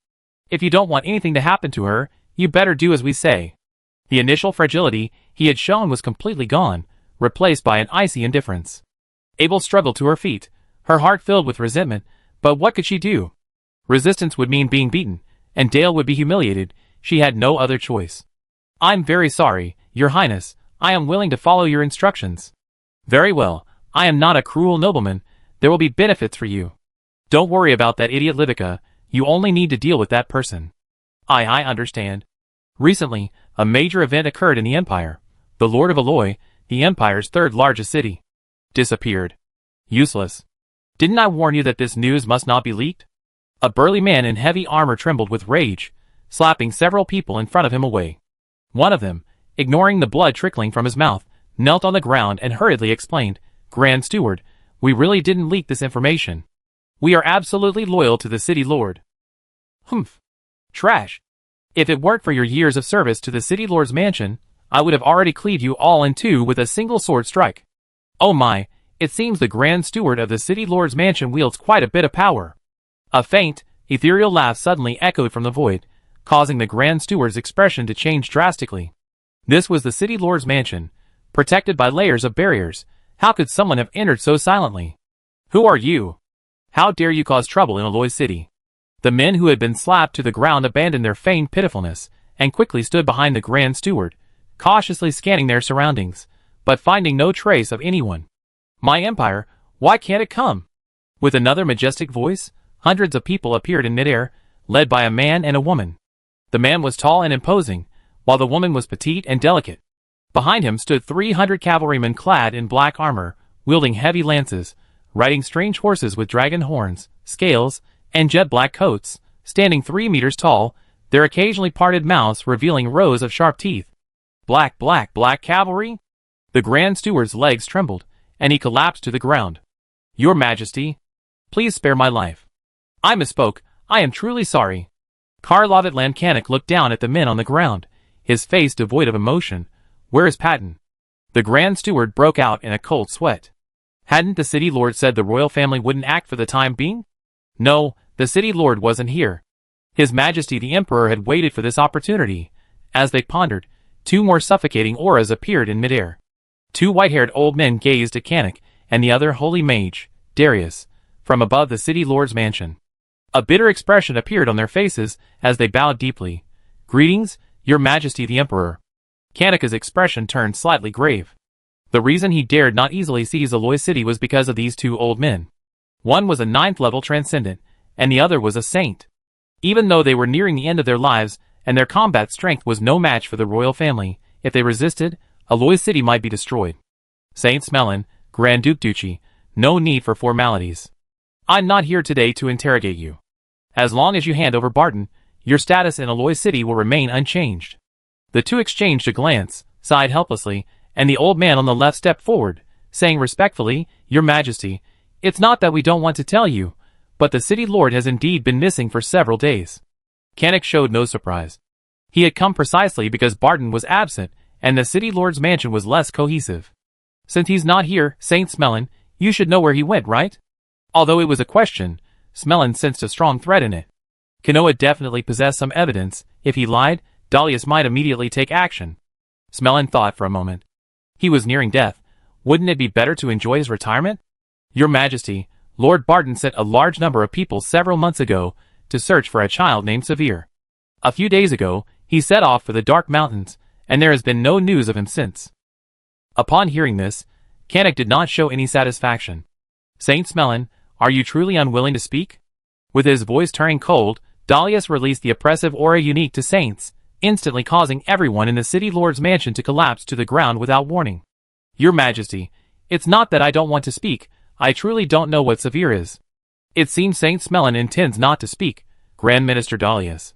If you don't want anything to happen to her, you better do as we say. The initial fragility he had shown was completely gone, replaced by an icy indifference. Abel struggled to her feet, her heart filled with resentment, but what could she do? Resistance would mean being beaten, and Dale would be humiliated. She had no other choice. I'm very sorry, Your Highness. I am willing to follow your instructions. Very well. I am not a cruel nobleman. There will be benefits for you. Don't worry about that idiot Livica. You only need to deal with that person. I understand. Recently, a major event occurred in the Empire. The Lord of Aloy, the Empire's third largest city, disappeared. Useless. Didn't I warn you that this news must not be leaked? A burly man in heavy armor trembled with rage, slapping several people in front of him away. One of them, ignoring the blood trickling from his mouth, knelt on the ground and hurriedly explained, Grand Steward, we really didn't leak this information. We are absolutely loyal to the city lord. Humph. Trash. If it weren't for your years of service to the city lord's mansion, I would have already cleaved you all in two with a single sword strike. Oh my, it seems the Grand Steward of the city lord's mansion wields quite a bit of power. A faint, ethereal laugh suddenly echoed from the void, causing the Grand Steward's expression to change drastically. This was the city lord's mansion, protected by layers of barriers. How could someone have entered so silently? Who are you? How dare you cause trouble in Aloy City? The men who had been slapped to the ground abandoned their feigned pitifulness, and quickly stood behind the Grand Steward, cautiously scanning their surroundings, but finding no trace of anyone. My empire, why can't it come? With another majestic voice, hundreds of people appeared in midair, led by a man and a woman. The man was tall and imposing, while the woman was petite and delicate. Behind him stood 300 cavalrymen clad in black armor, wielding heavy lances, riding strange horses with dragon horns, scales, and jet-black coats, standing 3 meters tall, their occasionally parted mouths revealing rows of sharp teeth. Black cavalry? The Grand Steward's legs trembled, and he collapsed to the ground. Your Majesty, please spare my life. I misspoke, I am truly sorry. Karlovet Lankanik looked down at the men on the ground, his face devoid of emotion. Where is Patton? The Grand Steward broke out in a cold sweat. Hadn't the city lord said the royal family wouldn't act for the time being? No, the city lord wasn't here. His Majesty the Emperor had waited for this opportunity. As they pondered, 2 more suffocating auras appeared in midair. 2 white-haired old men gazed at Kanik, and the other holy mage, Darius, from above the city lord's mansion. A bitter expression appeared on their faces as they bowed deeply. Greetings, Your Majesty the Emperor. Kanika's expression turned slightly grave. The reason he dared not easily seize Aloy City was because of these 2 old men. One was a 9th-level transcendent, and the other was a saint. Even though they were nearing the end of their lives, and their combat strength was no match for the royal family, if they resisted, Aloy City might be destroyed. Saint Smelin, Grand Duke Duchy, no need for formalities. I'm not here today to interrogate you. As long as you hand over Barton, your status in Aloy City will remain unchanged. The 2 exchanged a glance, sighed helplessly, and the old man on the left stepped forward, saying respectfully, Your Majesty, it's not that we don't want to tell you, but the city lord has indeed been missing for several days. Canik showed no surprise. He had come precisely because Barton was absent, and the city lord's mansion was less cohesive. Since he's not here, Saint Smellin, you should know where he went, right? Although it was a question, Smellin sensed a strong threat in it. Kanoa definitely possessed some evidence. If he lied, Dahlias might immediately take action. Smellin thought for a moment. He was nearing death. Wouldn't it be better to enjoy his retirement? Your Majesty, Lord Barton sent a large number of people several months ago to search for a child named Severe. A few days ago, he set off for the Dark Mountains, and there has been no news of him since. Upon hearing this, Canik did not show any satisfaction. Saint Smellin, are you truly unwilling to speak? With his voice turning cold, Dahlias released the oppressive aura unique to saints, instantly causing everyone in the city lord's mansion to collapse to the ground without warning. Your Majesty, it's not that I don't want to speak, I truly don't know what Severe is. It seems Saint Smellin intends not to speak, Grand Minister Dahlias.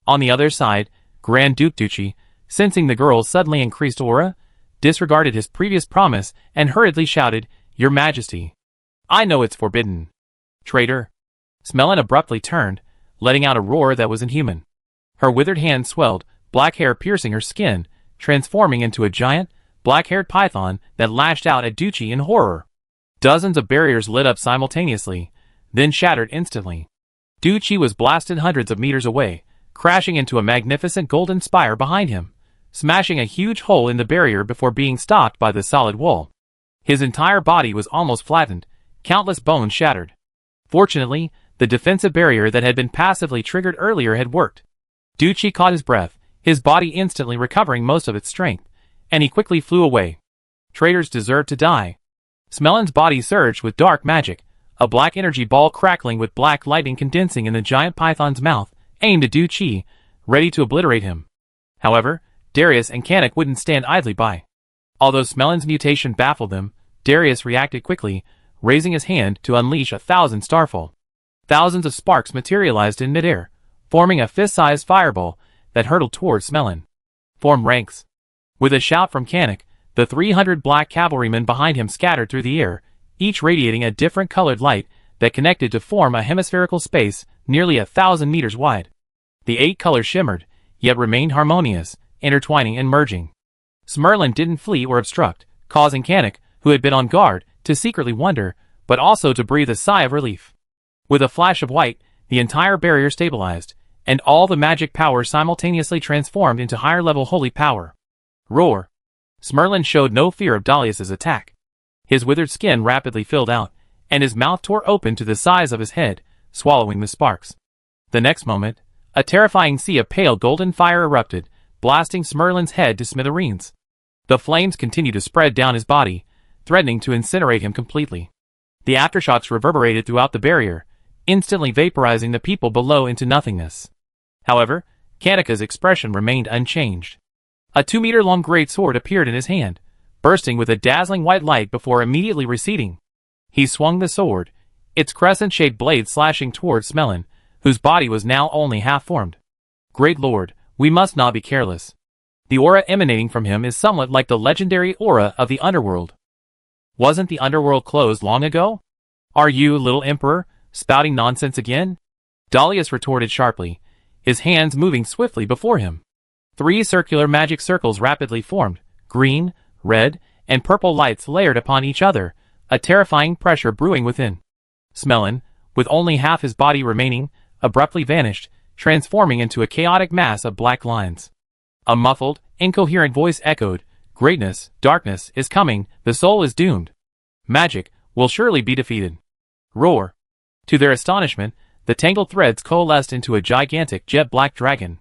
On the other side, Grand Duke Ducci, sensing the girl's suddenly increased aura, disregarded his previous promise and hurriedly shouted, Your Majesty. I know it's forbidden. Traitor. Smellin abruptly turned, letting out a roar that was inhuman. Her withered hand swelled, black hair piercing her skin, transforming into a giant, black-haired python that lashed out at Ducci in horror. Dozens of barriers lit up simultaneously, then shattered instantly. Ducci was blasted hundreds of meters away, crashing into a magnificent golden spire behind him, smashing a huge hole in the barrier before being stopped by the solid wall. His entire body was almost flattened, countless bones shattered. Fortunately, the defensive barrier that had been passively triggered earlier had worked. Ducci caught his breath, his body instantly recovering most of its strength, and he quickly flew away. Traitors deserve to die. Smellin's body surged with dark magic, a black energy ball crackling with black lightning condensing in the giant python's mouth, aimed at Ducci, ready to obliterate him. However, Darius and Canik wouldn't stand idly by. Although Smellin's mutation baffled them, Darius reacted quickly, raising his hand to unleash 1,000 starfall. Thousands of sparks materialized in midair, forming a fist-sized fireball that hurtled towards Smellin. Form ranks. With a shout from Canik, the 300 black cavalrymen behind him scattered through the air, each radiating a different colored light that connected to form a hemispherical space nearly 1,000 meters wide. The 8 colors shimmered, yet remained harmonious, intertwining and merging. Smellin didn't flee or obstruct, causing Canik, who had been on guard, to secretly wonder, but also to breathe a sigh of relief. With a flash of white, the entire barrier stabilized, and all the magic power simultaneously transformed into higher-level holy power. Roar! Smellin showed no fear of Dahlias's attack. His withered skin rapidly filled out, and his mouth tore open to the size of his head, swallowing the sparks. The next moment, a terrifying sea of pale golden fire erupted, blasting Smerlin's head to smithereens. The flames continued to spread down his body, threatening to incinerate him completely. The aftershocks reverberated throughout the barrier, instantly vaporizing the people below into nothingness. However, Kanika's expression remained unchanged. A 2-meter-long great sword appeared in his hand, bursting with a dazzling white light before immediately receding. He swung the sword, its crescent-shaped blade slashing towards Smellin, whose body was now only half-formed. Great Lord, we must not be careless. The aura emanating from him is somewhat like the legendary aura of the underworld. Wasn't the underworld closed long ago? Are you, little emperor, spouting nonsense again? Dahlias retorted sharply, his hands moving swiftly before him. 3 circular magic circles rapidly formed, green, red, and purple lights layered upon each other, a terrifying pressure brewing within. Smellin, with only half his body remaining, abruptly vanished, transforming into a chaotic mass of black lines. A muffled, incoherent voice echoed, Greatness, darkness, is coming, the soul is doomed. Magic will surely be defeated. Roar! To their astonishment, the tangled threads coalesced into a gigantic jet-black dragon.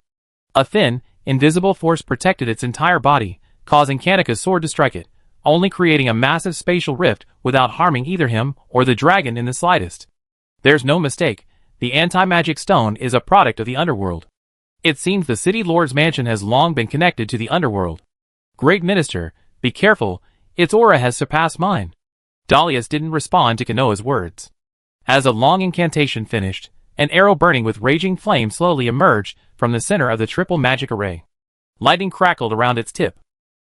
A thin, invisible force protected its entire body, causing Kanika's sword to strike it, only creating a massive spatial rift without harming either him or the dragon in the slightest. There's no mistake, the anti-magic stone is a product of the underworld. It seems the city lord's mansion has long been connected to the underworld. Great Minister, be careful, its aura has surpassed mine. Dahlias didn't respond to Kanoa's words. As a long incantation finished, an arrow burning with raging flame slowly emerged from the center of the triple magic array. Lightning crackled around its tip.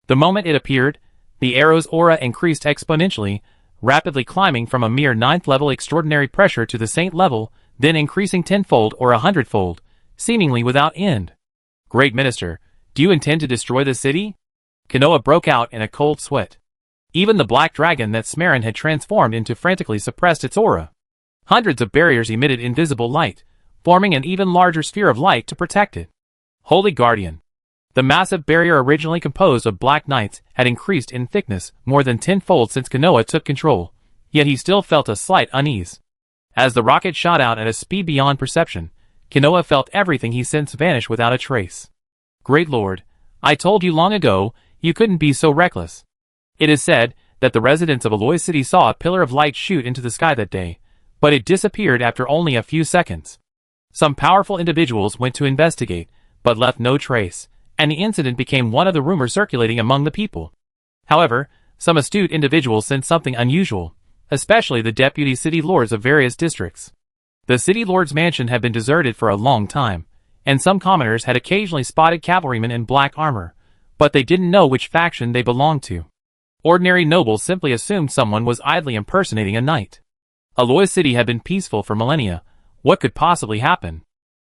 The moment it appeared, the arrow's aura increased exponentially, rapidly climbing from a mere 9th level extraordinary pressure to the Saint level, then increasing 10-fold or 100-fold, seemingly without end. Great Minister, do you intend to destroy the city? Kanoa broke out in a cold sweat. Even the black dragon that Smarin had transformed into frantically suppressed its aura. Hundreds of barriers emitted invisible light, forming an even larger sphere of light to protect it. Holy Guardian. The massive barrier originally composed of black knights had increased in thickness more than 10-fold since Kanoa took control, yet he still felt a slight unease. As the rocket shot out at a speed beyond perception, Kanoa felt everything he sensed vanish without a trace. Great Lord, I told you long ago, you couldn't be so reckless. It is said that the residents of Aloy City saw a pillar of light shoot into the sky that day, but it disappeared after only a few seconds. Some powerful individuals went to investigate, but left no trace, and the incident became one of the rumors circulating among the people. However, some astute individuals sensed something unusual, especially the deputy city lords of various districts. The city lord's mansion had been deserted for a long time, and some commoners had occasionally spotted cavalrymen in black armor, but they didn't know which faction they belonged to. Ordinary nobles simply assumed someone was idly impersonating a knight. Aloy City had been peaceful for millennia. What could possibly happen?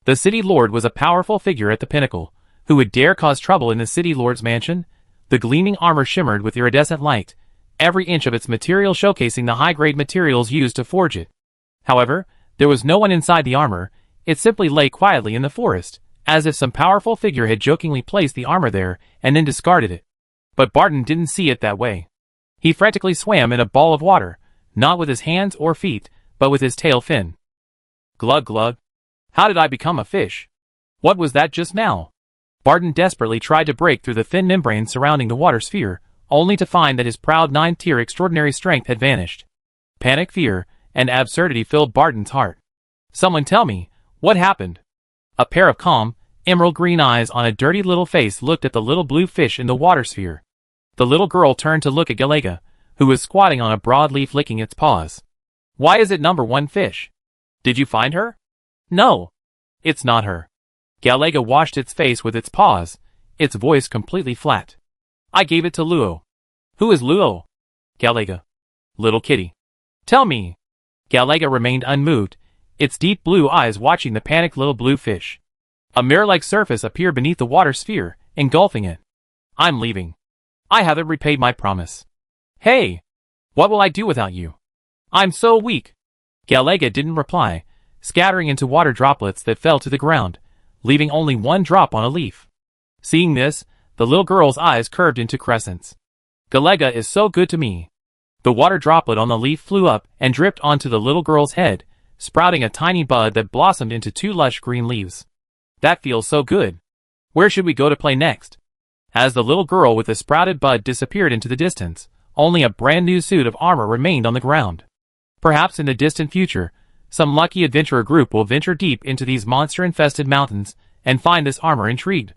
The city lord was a powerful figure at the pinnacle. Who would dare cause trouble in the city lord's mansion? The gleaming armor shimmered with iridescent light, every inch of its material showcasing the high-grade materials used to forge it. However, there was no one inside the armor. It simply lay quietly in the forest, as if some powerful figure had jokingly placed the armor there and then discarded it. But Barton didn't see it that way. He frantically swam in a ball of water, not with his hands or feet, but with his tail fin. Glug glug. How did I become a fish? What was that just now? Barton desperately tried to break through the thin membrane surrounding the water sphere, only to find that his proud 9th-tier extraordinary strength had vanished. Panic, fear, and absurdity filled Barton's heart. Someone tell me, what happened? A pair of calm, emerald green eyes on a dirty little face looked at the little blue fish in the water sphere. The little girl turned to look at Galega, who was squatting on a broad leaf licking its paws. Why is it number 1 fish? Did you find her? No. It's not her. Galega washed its face with its paws, its voice completely flat. I gave it to Luo. Who is Luo? Galega. Little kitty. Tell me. Galega remained unmoved, its deep blue eyes watching the panicked little blue fish. A mirror-like surface appeared beneath the water sphere, engulfing it. I'm leaving. I haven't repaid my promise. Hey! What will I do without you? I'm so weak. Galega didn't reply, scattering into water droplets that fell to the ground, leaving only one drop on a leaf. Seeing this, the little girl's eyes curved into crescents. Galega is so good to me. The water droplet on the leaf flew up and dripped onto the little girl's head, sprouting a tiny bud that blossomed into 2 lush green leaves. That feels so good. Where should we go to play next? As the little girl with the sprouted bud disappeared into the distance, only a brand new suit of armor remained on the ground. Perhaps in the distant future, some lucky adventurer group will venture deep into these monster-infested mountains and find this armor intrigued.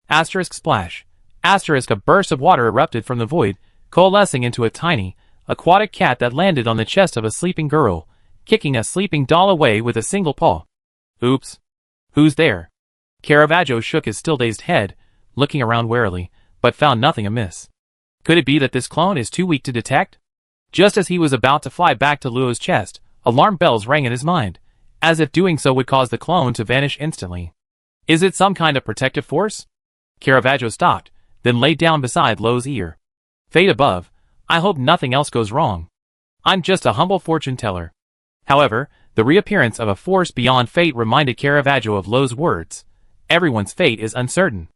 Asterisk splash. Asterisk a burst of water erupted from the void, coalescing into a tiny, aquatic cat that landed on the chest of a sleeping girl, kicking a sleeping doll away with a single paw. Oops. Who's there? Caravaggio shook his still-dazed head, looking around warily, but found nothing amiss. Could it be that this clone is too weak to detect? Just as he was about to fly back to Luo's chest, alarm bells rang in his mind, as if doing so would cause the clone to vanish instantly. Is it some kind of protective force? Caravaggio stopped, then lay down beside Luo's ear. Fate above, I hope nothing else goes wrong. I'm just a humble fortune teller. However, the reappearance of a force beyond fate reminded Caravaggio of Luo's words. Everyone's fate is uncertain.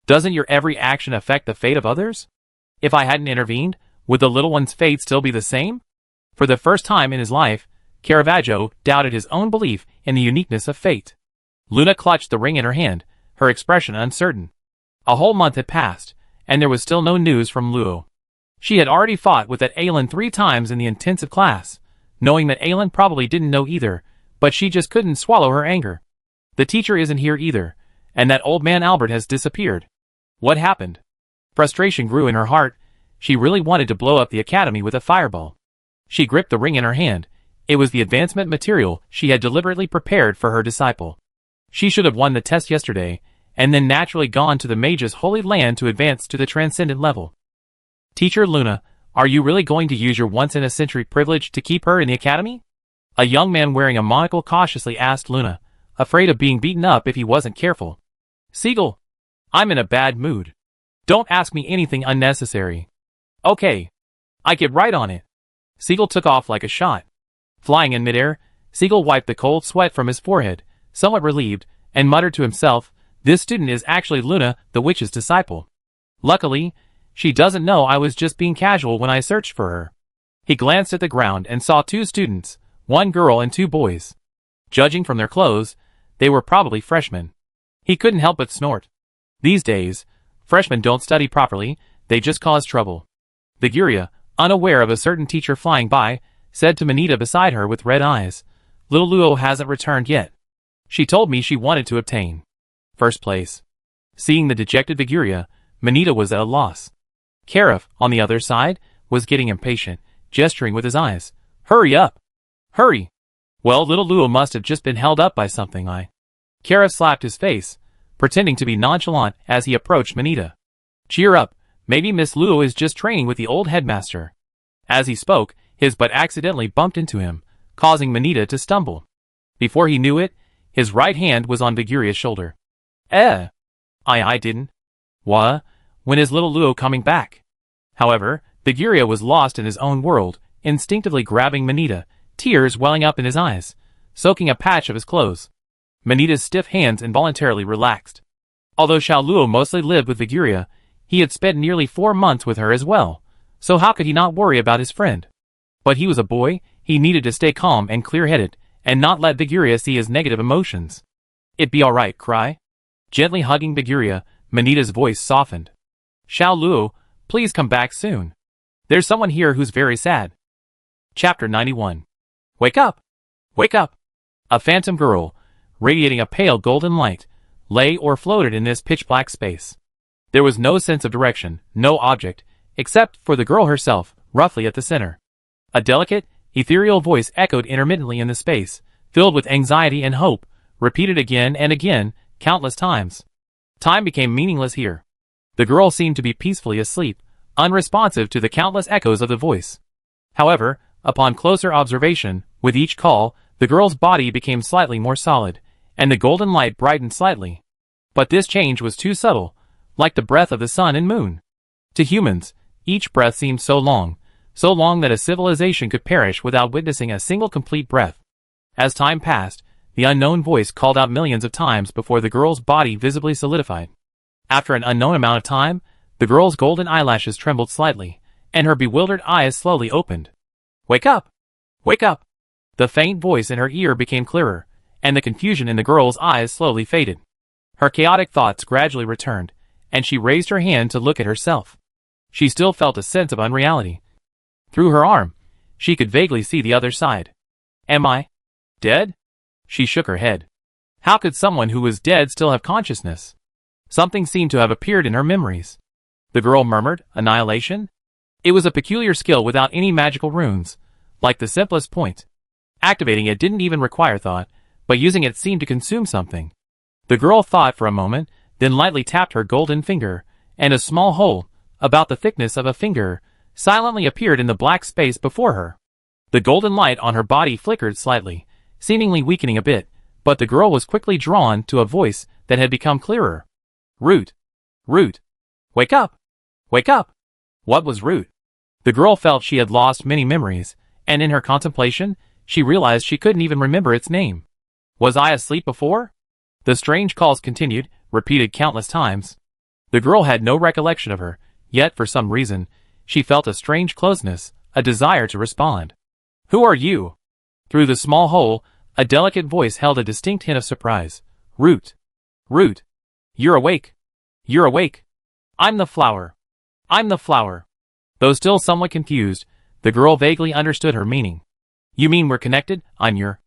Doesn't your every action affect the fate of others? If I hadn't intervened, would the little one's fate still be the same? For the first time in his life, Caravaggio doubted his own belief in the uniqueness of fate. Luna clutched the ring in her hand, her expression uncertain. A whole month had passed, and there was still no news from Luo. She had already fought with that Aelin 3 times in the intensive class, knowing that Aelin probably didn't know either, but she just couldn't swallow her anger. The teacher isn't here either, and that old man Albert has disappeared. What happened? Frustration grew in her heart. She really wanted to blow up the academy with a fireball. She gripped the ring in her hand. It was the advancement material she had deliberately prepared for her disciple. She should have won the test yesterday, and then naturally gone to the mage's holy land to advance to the transcendent level. Teacher Luna, Are you really going to use your once-in-a-century privilege to keep her in the academy? A young man wearing a monocle cautiously asked Luna, afraid of being beaten up if he wasn't careful. Siegel, I'm in a bad mood. Don't ask me anything unnecessary. Okay. I get right on it. Siegel took off like a shot. Flying in midair, Siegel wiped the cold sweat from his forehead, somewhat relieved, and muttered to himself, this student is actually Luna, the witch's disciple. Luckily, she doesn't know I was just being casual when I searched for her. He glanced at the ground and saw 2 students, 1 girl and 2 boys. Judging from their clothes, they were probably freshmen. He couldn't help but snort. These days, freshmen don't study properly, they just cause trouble. Viguria, unaware of a certain teacher flying by, said to Manita beside her with red eyes, Little Luo hasn't returned yet. She told me she wanted to obtain first place. Seeing the dejected Viguria, Manita was at a loss. Karif, on the other side, was getting impatient, gesturing with his eyes. Hurry up! Hurry! Well, little Luo must have just been held up by something. Karif slapped his face, pretending to be nonchalant as he approached Manita. Cheer up, maybe Miss Luo is just training with the old headmaster. As he spoke, his butt accidentally bumped into him, causing Manita to stumble. Before he knew it, his right hand was on Viguria's shoulder. I didn't. What? When is little Luo coming back? However, Viguria was lost in his own world, instinctively grabbing Manita, tears welling up in his eyes, soaking a patch of his clothes. Manita's stiff hands involuntarily relaxed. Although Xiao Luo mostly lived with Viguria, he had spent nearly 4 months with her as well, so how could he not worry about his friend? But he was a boy, he needed to stay calm and clear-headed, and not let Viguria see his negative emotions. It'd be alright, cry. Gently hugging Viguria, Manita's voice softened. Xiao Luo, please come back soon. There's someone here who's very sad. Chapter 91. Wake up! Wake up! A phantom girl, radiating a pale golden light, lay or floated in this pitch-black space. There was no sense of direction, no object, except for the girl herself, roughly at the center. A delicate, ethereal voice echoed intermittently in the space, filled with anxiety and hope, repeated again and again, countless times. Time became meaningless here. The girl seemed to be peacefully asleep, unresponsive to the countless echoes of the voice. However, upon closer observation, with each call, the girl's body became slightly more solid, and the golden light brightened slightly. But this change was too subtle, like the breath of the sun and moon. To humans, each breath seemed so long that a civilization could perish without witnessing a single complete breath. As time passed, the unknown voice called out millions of times before the girl's body visibly solidified. After an unknown amount of time, the girl's golden eyelashes trembled slightly, and her bewildered eyes slowly opened. Wake up! Wake up! The faint voice in her ear became clearer, and the confusion in the girl's eyes slowly faded. Her chaotic thoughts gradually returned, and she raised her hand to look at herself. She still felt a sense of unreality. Through her arm, she could vaguely see the other side. Am I dead? She shook her head. How could someone who was dead still have consciousness? Something seemed to have appeared in her memories. The girl murmured, annihilation? It was a peculiar skill without any magical runes, like the simplest point. Activating it didn't even require thought, but using it seemed to consume something. The girl thought for a moment, then lightly tapped her golden finger, and a small hole, about the thickness of a finger, silently appeared in the black space before her. The golden light on her body flickered slightly, seemingly weakening a bit, but the girl was quickly drawn to a voice that had become clearer. Root! Root! Wake up! Wake up! What was Root? The girl felt she had lost many memories, and in her contemplation, she realized she couldn't even remember its name. Was I asleep before? The strange calls continued, repeated countless times. The girl had no recollection of her, yet for some reason, she felt a strange closeness, a desire to respond. Who are you? Through the small hole, a delicate voice held a distinct hint of surprise. Root! Root! You're awake! You're awake! I'm the flower! I'm the flower! Though still somewhat confused, the girl vaguely understood her meaning. You mean we're connected? I'm your...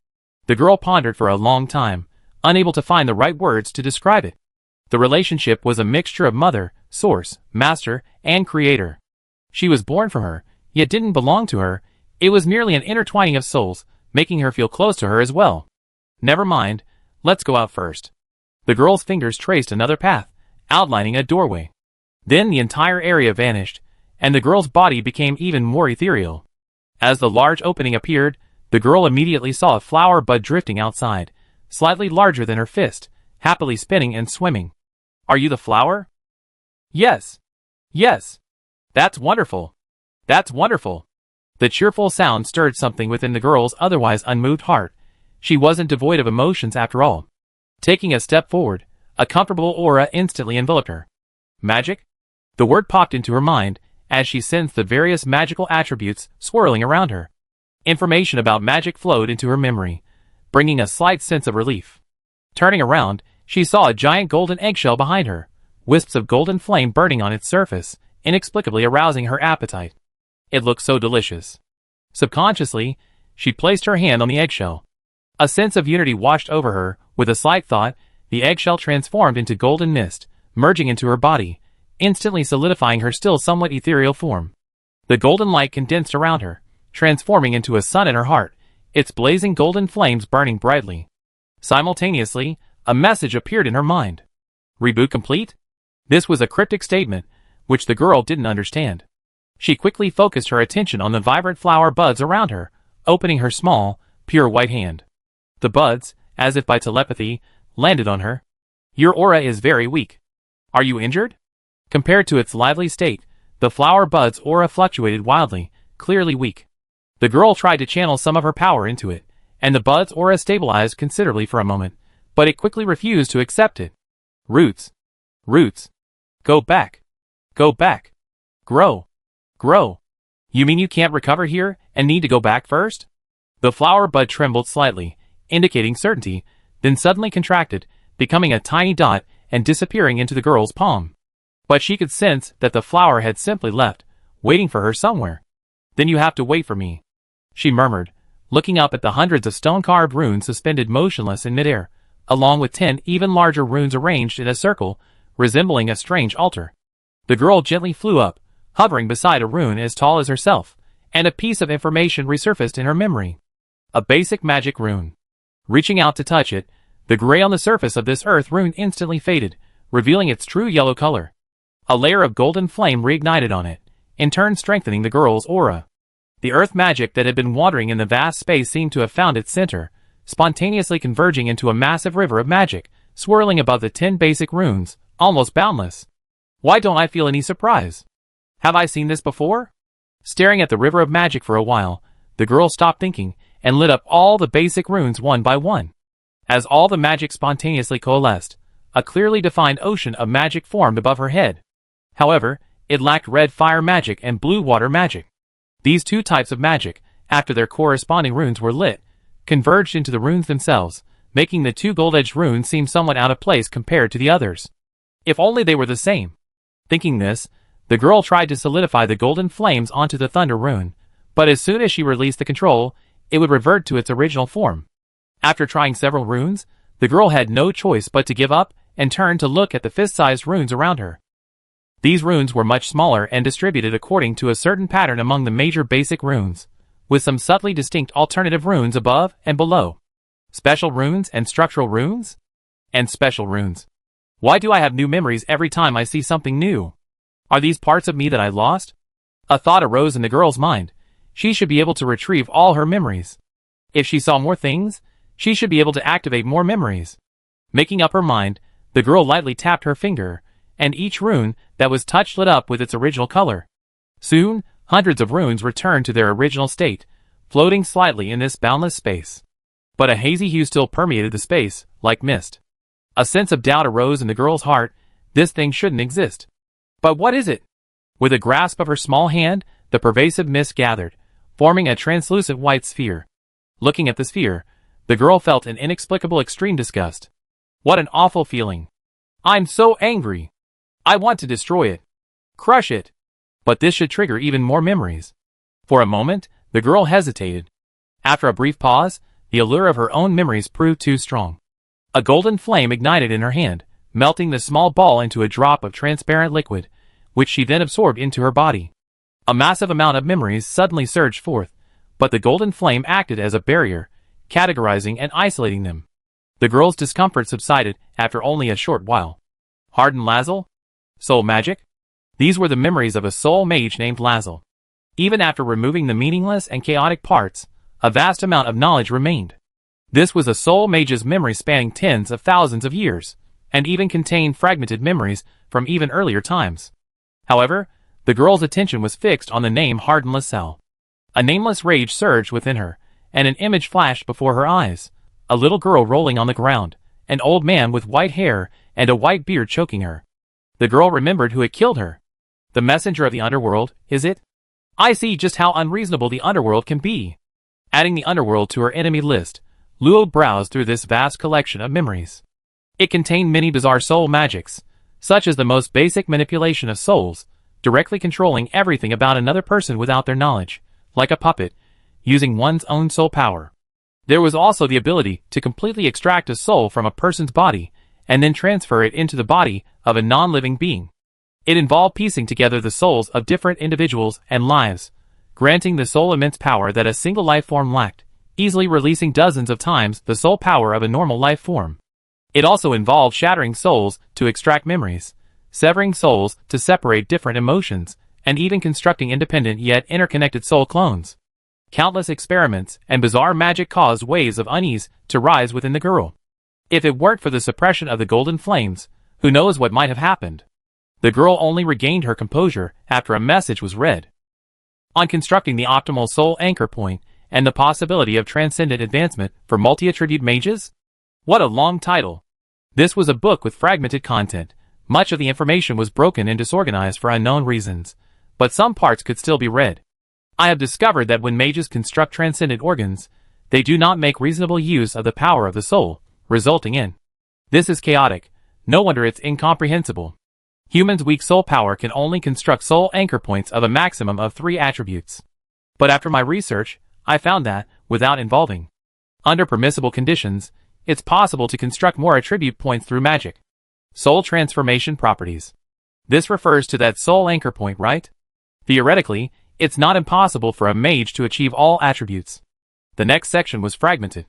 The girl pondered for a long time, unable to find the right words to describe it. The relationship was a mixture of mother, source, master, and creator. She was born from her, yet didn't belong to her. It was merely an intertwining of souls, making her feel close to her as well. Never mind, let's go out first. The girl's fingers traced another path, outlining a doorway. Then the entire area vanished, and the girl's body became even more ethereal. As the large opening appeared, the girl immediately saw a flower bud drifting outside, slightly larger than her fist, happily spinning and swimming. "Are you the flower?" "Yes. Yes. That's wonderful. That's wonderful." The cheerful sound stirred something within the girl's otherwise unmoved heart. She wasn't devoid of emotions after all. Taking a step forward, a comfortable aura instantly enveloped her. Magic? The word popped into her mind as she sensed the various magical attributes swirling around her. Information about magic flowed into her memory, bringing a slight sense of relief. Turning around, she saw a giant golden eggshell behind her, wisps of golden flame burning on its surface, inexplicably arousing her appetite. It looked so delicious. Subconsciously, she placed her hand on the eggshell. A sense of unity washed over her. With a slight thought, the eggshell transformed into golden mist, merging into her body, instantly solidifying her still somewhat ethereal form. The golden light condensed around her, transforming into a sun in her heart, its blazing golden flames burning brightly. Simultaneously, a message appeared in her mind. Reboot complete? This was a cryptic statement, which the girl didn't understand. She quickly focused her attention on the vibrant flower buds around her, opening her small, pure white hand. The buds, as if by telepathy, landed on her. "Your aura is very weak. Are you injured?" Compared to its lively state, the flower bud's aura fluctuated wildly, clearly weak. The girl tried to channel some of her power into it, and the bud's aura stabilized considerably for a moment, but it quickly refused to accept it. "Roots. Roots. Go back. Go back. Grow. Grow. You mean you can't recover here and need to go back first?" The flower bud trembled slightly, indicating certainty, then suddenly contracted, becoming a tiny dot and disappearing into the girl's palm. But she could sense that the flower had simply left, waiting for her somewhere. "Then you have to wait for me," she murmured, looking up at the hundreds of stone-carved runes suspended motionless in midair, along with 10 even larger runes arranged in a circle, resembling a strange altar. The girl gently flew up, hovering beside a rune as tall as herself, and a piece of information resurfaced in her memory. A basic magic rune. Reaching out to touch it, the gray on the surface of this earth rune instantly faded, revealing its true yellow color. A layer of golden flame reignited on it, in turn strengthening the girl's aura. The earth magic that had been wandering in the vast space seemed to have found its center, spontaneously converging into a massive river of magic, swirling above the 10 basic runes, almost boundless. Why don't I feel any surprise? Have I seen this before? Staring at the river of magic for a while, the girl stopped thinking, and lit up all the basic runes one by one. As all the magic spontaneously coalesced, a clearly defined ocean of magic formed above her head. However, it lacked red fire magic and blue water magic. These two types of magic, after their corresponding runes were lit, converged into the runes themselves, making the two gold-edged runes seem somewhat out of place compared to the others. If only they were the same. Thinking this, the girl tried to solidify the golden flames onto the thunder rune, but as soon as she released the control, it would revert to its original form. After trying several runes, the girl had no choice but to give up and turn to look at the fist-sized runes around her. These runes were much smaller and distributed according to a certain pattern among the major basic runes, with some subtly distinct alternative runes above and below. Special runes and structural runes? And special runes. Why do I have new memories every time I see something new? Are these parts of me that I lost? A thought arose in the girl's mind. She should be able to retrieve all her memories. If she saw more things, she should be able to activate more memories. Making up her mind, the girl lightly tapped her finger, and each rune that was touched lit up with its original color. Soon, hundreds of runes returned to their original state, floating slightly in this boundless space. But a hazy hue still permeated the space, like mist. A sense of doubt arose in the girl's heart. This thing shouldn't exist. But what is it? With a grasp of her small hand, the pervasive mist gathered, forming a translucent white sphere. Looking at the sphere, the girl felt an inexplicable extreme disgust. What an awful feeling. I'm so angry. I want to destroy it. Crush it. But this should trigger even more memories. For a moment, the girl hesitated. After a brief pause, the allure of her own memories proved too strong. A golden flame ignited in her hand, melting the small ball into a drop of transparent liquid, which she then absorbed into her body. A massive amount of memories suddenly surged forth, but the golden flame acted as a barrier, categorizing and isolating them. The girl's discomfort subsided after only a short while. Hardened Lazel? Soul magic? These were the memories of a soul mage named Lazel. Even after removing the meaningless and chaotic parts, a vast amount of knowledge remained. This was a soul mage's memory spanning tens of thousands of years, and even contained fragmented memories from even earlier times. However, the girl's attention was fixed on the name Harden Lazel. A nameless rage surged within her, and an image flashed before her eyes. A little girl rolling on the ground, an old man with white hair and a white beard choking her. The girl remembered who had killed her. The messenger of the underworld, is it? I see just how unreasonable the underworld can be. Adding the underworld to her enemy list, Luo browsed through this vast collection of memories. It contained many bizarre soul magics, such as the most basic manipulation of souls, directly controlling everything about another person without their knowledge, like a puppet, using one's own soul power. There was also the ability to completely extract a soul from a person's body, and then transfer it into the body of a non-living being. It involved piecing together the souls of different individuals and lives, granting the soul immense power that a single life form lacked, easily releasing dozens of times the soul power of a normal life form. It also involved shattering souls to extract memories, severing souls to separate different emotions, and even constructing independent yet interconnected soul clones. Countless experiments and bizarre magic caused waves of unease to rise within the girl. If it weren't for the suppression of the golden flames, who knows what might have happened? The girl only regained her composure after a message was read. On constructing the optimal soul anchor point and the possibility of transcendent advancement for multi-attribute mages? What a long title. This was a book with fragmented content. Much of the information was broken and disorganized for unknown reasons, but some parts could still be read. I have discovered that when mages construct transcendent organs, they do not make reasonable use of the power of the soul, resulting in. This is chaotic. No wonder it's incomprehensible. Humans' weak soul power can only construct soul anchor points of a maximum of 3 attributes. But after my research, I found that, without involving, under permissible conditions, it's possible to construct more attribute points through magic. Soul transformation properties. This refers to that soul anchor point, right? Theoretically, it's not impossible for a mage to achieve all attributes. The next section was fragmented.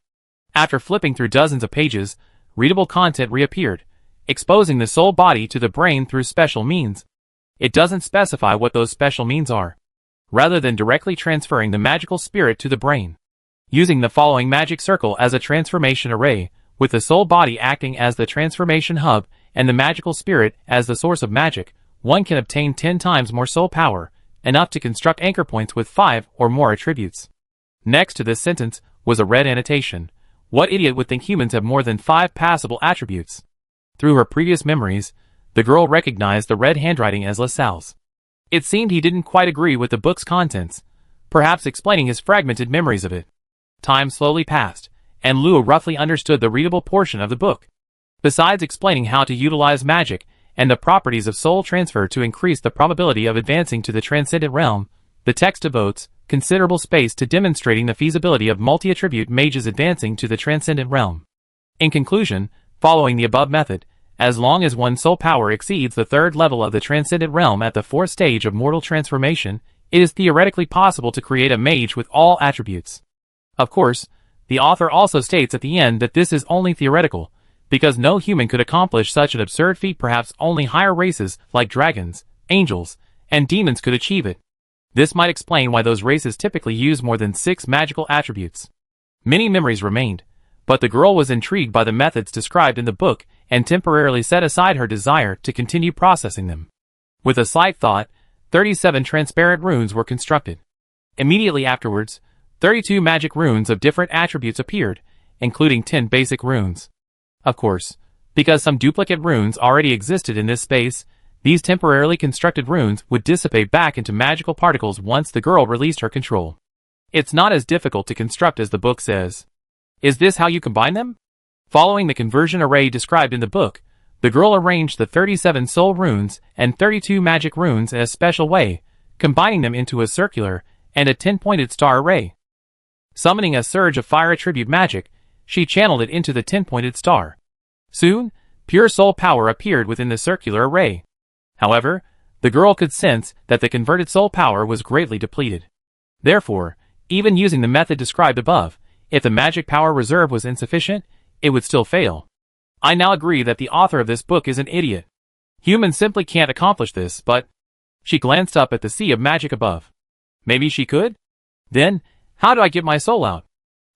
After flipping through dozens of pages, readable content reappeared, exposing the soul body to the brain through special means. It doesn't specify what those special means are, rather than directly transferring the magical spirit to the brain. Using the following magic circle as a transformation array, with the soul body acting as the transformation hub and the magical spirit as the source of magic, one can obtain 10 times more soul power, enough to construct anchor points with 5 or more attributes. Next to this sentence was a red annotation. What idiot would think humans have more than 5 passable attributes? Through her previous memories, the girl recognized the red handwriting as Lazel's. It seemed he didn't quite agree with the book's contents, perhaps explaining his fragmented memories of it. Time slowly passed, and Luo roughly understood the readable portion of the book. Besides explaining how to utilize magic and the properties of soul transfer to increase the probability of advancing to the transcendent realm, the text devotes considerable space to demonstrating the feasibility of multi-attribute mages advancing to the transcendent realm. In conclusion, following the above method, as long as one's soul power exceeds the 3rd level of the transcendent realm at the 4th stage of mortal transformation, it is theoretically possible to create a mage with all attributes. Of course, the author also states at the end that this is only theoretical, because no human could accomplish such an absurd feat. Perhaps only higher races like dragons, angels, and demons could achieve it. This might explain why those races typically use more than 6 magical attributes. Many memories remained, but the girl was intrigued by the methods described in the book and temporarily set aside her desire to continue processing them. With a slight thought, 37 transparent runes were constructed. Immediately afterwards, 32 magic runes of different attributes appeared, including 10 basic runes. Of course, because some duplicate runes already existed in this space, these temporarily constructed runes would dissipate back into magical particles once the girl released her control. It's not as difficult to construct as the book says. Is this how you combine them? Following the conversion array described in the book, the girl arranged the 37 soul runes and 32 magic runes in a special way, combining them into a circular and a 10-pointed star array. Summoning a surge of fire attribute magic, she channeled it into the 10-pointed star. Soon, pure soul power appeared within the circular array. However, the girl could sense that the converted soul power was greatly depleted. Therefore, even using the method described above, if the magic power reserve was insufficient, it would still fail. I now agree that the author of this book is an idiot. Humans simply can't accomplish this, but She glanced up at the sea of magic above. Maybe she could? Then, how do I get my soul out?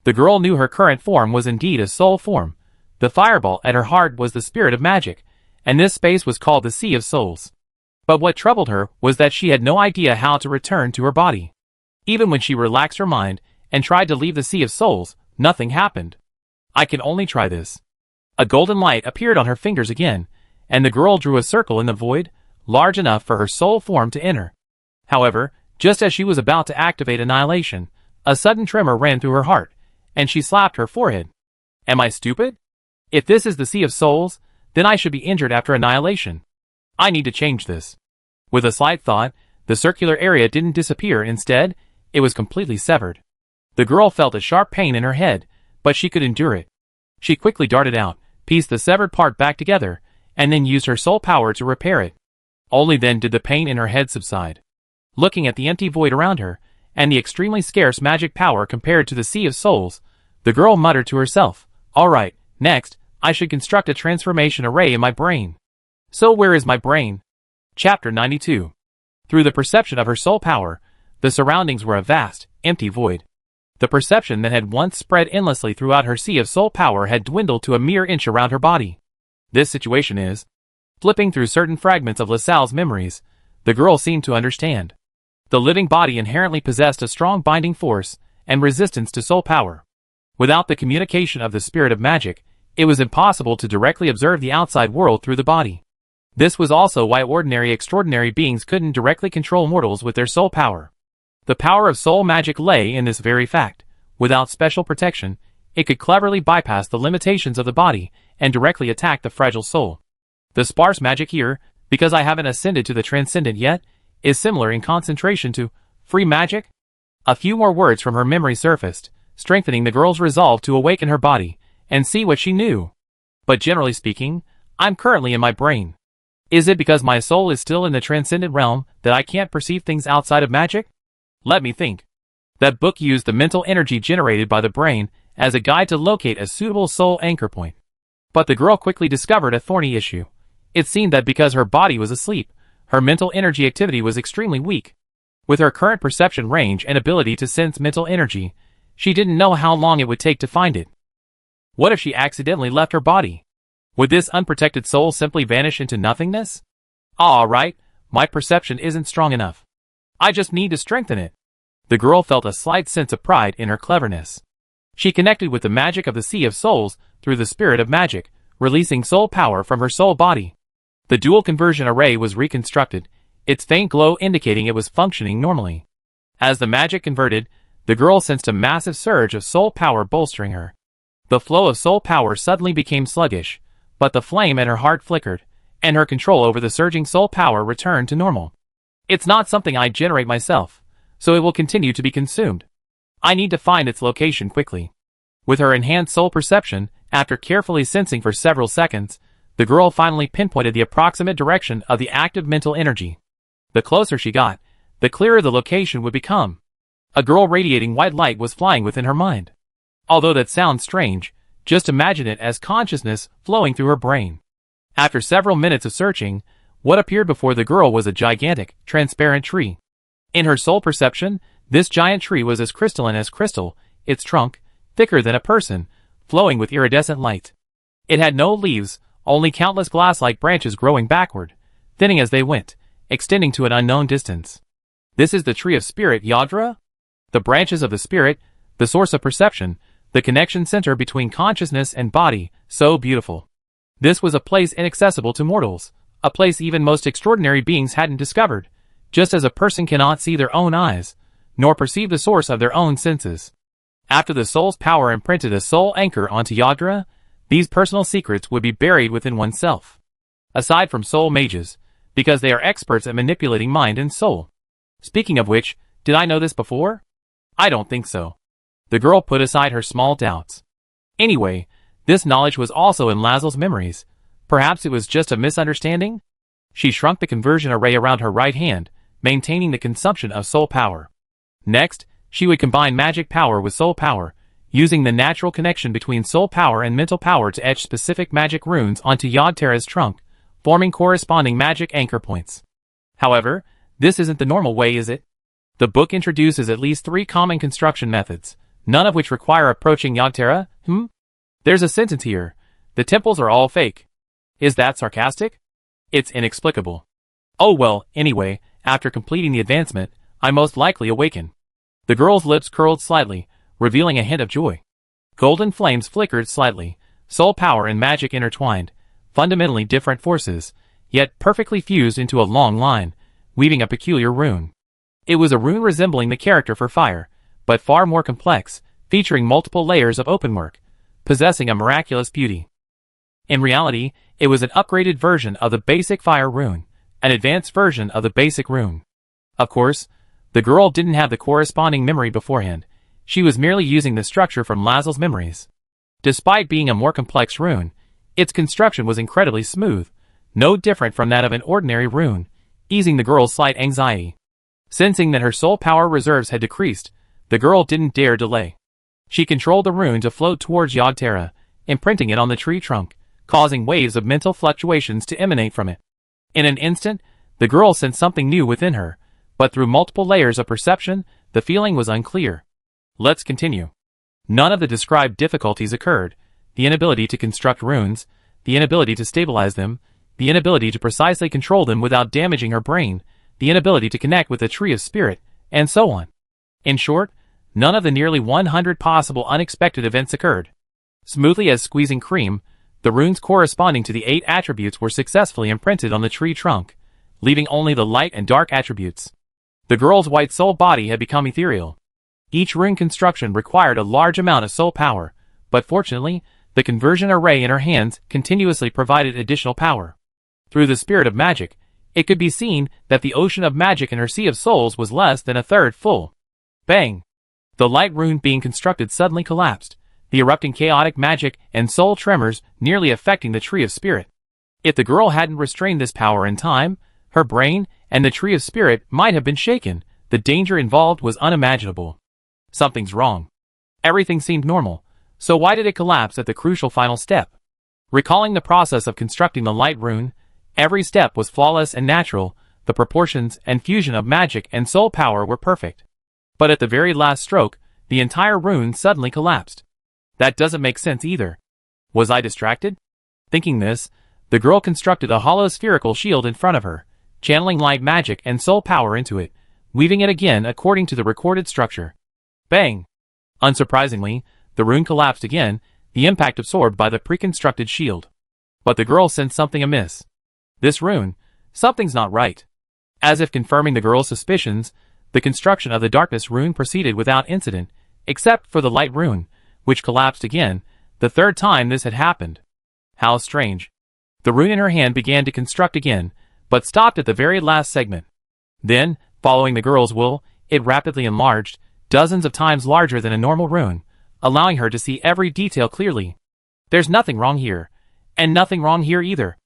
The girl knew her current form was indeed a soul form. The fireball at her heart was the spirit of magic, and this space was called the Sea of Souls. But what troubled her was that she had no idea how to return to her body. Even when she relaxed her mind and tried to leave the Sea of Souls, nothing happened. I can only try this. A golden light appeared on her fingers again, and the girl drew a circle in the void, large enough for her soul form to enter. However, just as she was about to activate annihilation, a sudden tremor ran through her heart, and she slapped her forehead. Am I stupid? If this is the Sea of Souls, then I should be injured after annihilation. I need to change this. With a slight thought, the circular area didn't disappear. Instead, it was completely severed. The girl felt a sharp pain in her head, but she could endure it. She quickly darted out, pieced the severed part back together, and then used her soul power to repair it. Only then did the pain in her head subside. Looking at the empty void around her, and the extremely scarce magic power compared to the Sea of Souls, the girl muttered to herself, "Alright, next, I should construct a transformation array in my brain." So where is my brain? Chapter 92. Through the perception of her soul power, the surroundings were a vast, empty void. The perception that had once spread endlessly throughout her sea of soul power had dwindled to a mere inch around her body. This situation is... Flipping through certain fragments of LaSalle's memories, the girl seemed to understand. The living body inherently possessed a strong binding force and resistance to soul power. Without the communication of the spirit of magic, it was impossible to directly observe the outside world through the body. This was also why ordinary extraordinary beings couldn't directly control mortals with their soul power. The power of soul magic lay in this very fact. Without special protection, it could cleverly bypass the limitations of the body and directly attack the fragile soul. The sparse magic here, because I haven't ascended to the transcendent yet, is similar in concentration to free magic. A few more words from her memory surfaced, strengthening the girl's resolve to awaken her body and see what she knew. But generally speaking, I'm currently in my brain. Is it because my soul is still in the transcendent realm that I can't perceive things outside of magic? Let me think. That book used the mental energy generated by the brain as a guide to locate a suitable soul anchor point. But the girl quickly discovered a thorny issue. It seemed that because her body was asleep, her mental energy activity was extremely weak. With her current perception range and ability to sense mental energy, she didn't know how long it would take to find it. What if she accidentally left her body? Would this unprotected soul simply vanish into nothingness? Alright, my perception isn't strong enough. I just need to strengthen it. The girl felt a slight sense of pride in her cleverness. She connected with the magic of the Sea of Souls through the spirit of magic, releasing soul power from her soul body. The dual conversion array was reconstructed, its faint glow indicating it was functioning normally. As the magic converted, the girl sensed a massive surge of soul power bolstering her. The flow of soul power suddenly became sluggish, but the flame in her heart flickered, and her control over the surging soul power returned to normal. It's not something I generate myself, so it will continue to be consumed. I need to find its location quickly. With her enhanced soul perception, after carefully sensing for several seconds, the girl finally pinpointed the approximate direction of the active mental energy. The closer she got, the clearer the location would become. A girl radiating white light was flying within her mind. Although that sounds strange, just imagine it as consciousness flowing through her brain. After several minutes of searching, what appeared before the girl was a gigantic, transparent tree. In her soul perception, this giant tree was as crystalline as crystal, its trunk, thicker than a person, flowing with iridescent light. It had no leaves, only countless glass-like branches growing backward, thinning as they went, extending to an unknown distance. This is the tree of spirit, Yadra? The branches of the spirit, the source of perception, the connection center between consciousness and body, so beautiful. This was a place inaccessible to mortals, a place even most extraordinary beings hadn't discovered, just as a person cannot see their own eyes, nor perceive the source of their own senses. After the soul's power imprinted a soul anchor onto Yadra, these personal secrets would be buried within oneself. Aside from soul mages, because they are experts at manipulating mind and soul. Speaking of which, did I know this before? I don't think so. The girl put aside her small doubts. Anyway, this knowledge was also in Lazel's memories. Perhaps it was just a misunderstanding? She shrunk the conversion array around her right hand, maintaining the consumption of soul power. Next, she would combine magic power with soul power, using the natural connection between soul power and mental power to etch specific magic runes onto Yadtera's trunk, forming corresponding magic anchor points. However, This isn't the normal way, is it? The book introduces at least 3 common construction methods, none of which require approaching Yogg-Tara. There's a sentence here. The temples are all fake. Is that sarcastic? It's inexplicable. Oh well, anyway, after completing the advancement, I most likely awaken. The girl's lips curled slightly, revealing a hint of joy. Golden flames flickered slightly, soul power and magic intertwined, fundamentally different forces, yet perfectly fused into a long line, weaving a peculiar rune. It was a rune resembling the character for fire, but far more complex, featuring multiple layers of openwork, possessing a miraculous beauty. In reality, it was an upgraded version of the basic fire rune, an advanced version of the basic rune. Of course, the girl didn't have the corresponding memory beforehand. She was merely using the structure from Lazel's memories. Despite being a more complex rune, its construction was incredibly smooth, no different from that of an ordinary rune, easing the girl's slight anxiety. Sensing that her soul power reserves had decreased, the girl didn't dare delay. She controlled the rune to float towards Yogg-Tara, imprinting it on the tree trunk, causing waves of mental fluctuations to emanate from it. In an instant, the girl sensed something new within her, but through multiple layers of perception, the feeling was unclear. Let's continue. None of the described difficulties occurred: the inability to construct runes, the inability to stabilize them, the inability to precisely control them without damaging her brain, the inability to connect with the tree of spirit, and so on. In short, none of the nearly 100 possible unexpected events occurred. Smoothly as squeezing cream, the runes corresponding to the 8 attributes were successfully imprinted on the tree trunk, leaving only the light and dark attributes. The girl's white soul body had become ethereal. Each rune construction required a large amount of soul power, but fortunately, the conversion array in her hands continuously provided additional power. Through the spirit of magic, it could be seen that the ocean of magic in her sea of souls was less than a third full. Bang! The light rune being constructed suddenly collapsed, the erupting chaotic magic and soul tremors nearly affecting the tree of spirit. If the girl hadn't restrained this power in time, her brain and the tree of spirit might have been shaken. The danger involved was unimaginable. Something's wrong. Everything seemed normal, so why did it collapse at the crucial final step? Recalling the process of constructing the light rune, every step was flawless and natural, the proportions and fusion of magic and soul power were perfect. But at the very last stroke, the entire rune suddenly collapsed. That doesn't make sense either. Was I distracted? Thinking this, the girl constructed a hollow spherical shield in front of her, channeling light magic and soul power into it, weaving it again according to the recorded structure. Bang! Unsurprisingly, the rune collapsed again, the impact absorbed by the pre-constructed shield. But the girl sensed something amiss. This rune, something's not right. As if confirming the girl's suspicions, the construction of the darkness rune proceeded without incident, except for the light rune, which collapsed again, the third time this had happened. How strange. The rune in her hand began to construct again, but stopped at the very last segment. Then, following the girl's will, it rapidly enlarged, dozens of times larger than a normal rune, allowing her to see every detail clearly. There's nothing wrong here, and nothing wrong here either.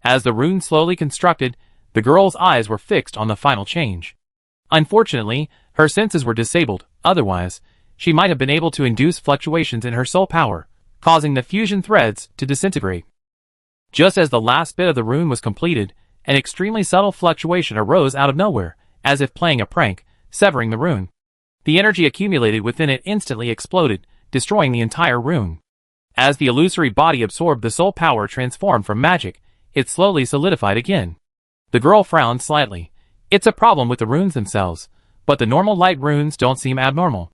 As the rune slowly constructed, the girl's eyes were fixed on the final change. Unfortunately, her senses were disabled, otherwise, she might have been able to induce fluctuations in her soul power, causing the fusion threads to disintegrate. Just as the last bit of the rune was completed, an extremely subtle fluctuation arose out of nowhere, as if playing a prank, severing the rune. The energy accumulated within it instantly exploded, destroying the entire rune. As the illusory body absorbed the soul power transformed from magic, it slowly solidified again. The girl frowned slightly. It's a problem with the runes themselves, but the normal light runes don't seem abnormal.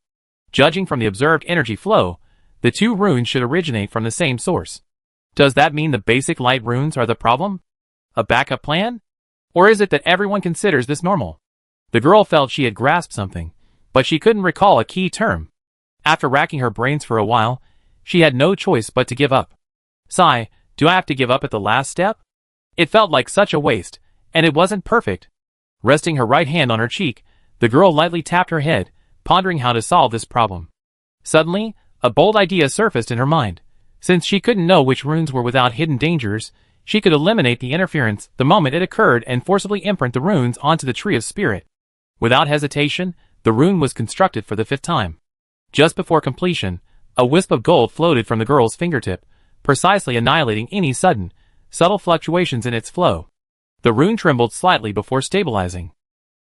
Judging from the observed energy flow, the two runes should originate from the same source. Does that mean the basic light runes are the problem? A backup plan? Or is it that everyone considers this normal? The girl felt she had grasped something, but she couldn't recall a key term. After racking her brains for a while, she had no choice but to give up. Sigh, do I have to give up at the last step? It felt like such a waste, and it wasn't perfect. Resting her right hand on her cheek, the girl lightly tapped her head, pondering how to solve this problem. Suddenly, a bold idea surfaced in her mind. Since she couldn't know which runes were without hidden dangers, she could eliminate the interference the moment it occurred and forcibly imprint the runes onto the tree of spirit. Without hesitation, the rune was constructed for the 5th time. Just before completion, a wisp of gold floated from the girl's fingertip, precisely annihilating any sudden, subtle fluctuations in its flow. The rune trembled slightly before stabilizing.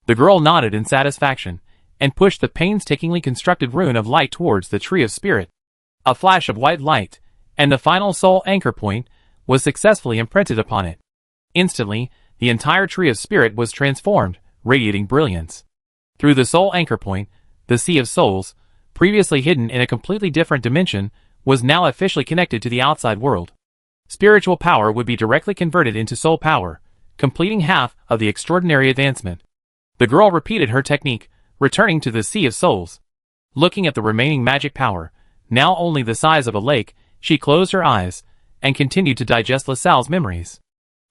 The girl nodded in satisfaction, and pushed the painstakingly constructed rune of light towards the tree of spirit. A flash of white light, and the final soul anchor point was successfully imprinted upon it. Instantly, the entire tree of spirit was transformed, radiating brilliance. Through the soul anchor point, the sea of souls, previously hidden in a completely different dimension, was now officially connected to the outside world. Spiritual power would be directly converted into soul power, completing half of the extraordinary advancement. The girl repeated her technique, returning to the sea of souls. Looking at the remaining magic power, now only the size of a lake, she closed her eyes, and continued to digest LaSalle's memories.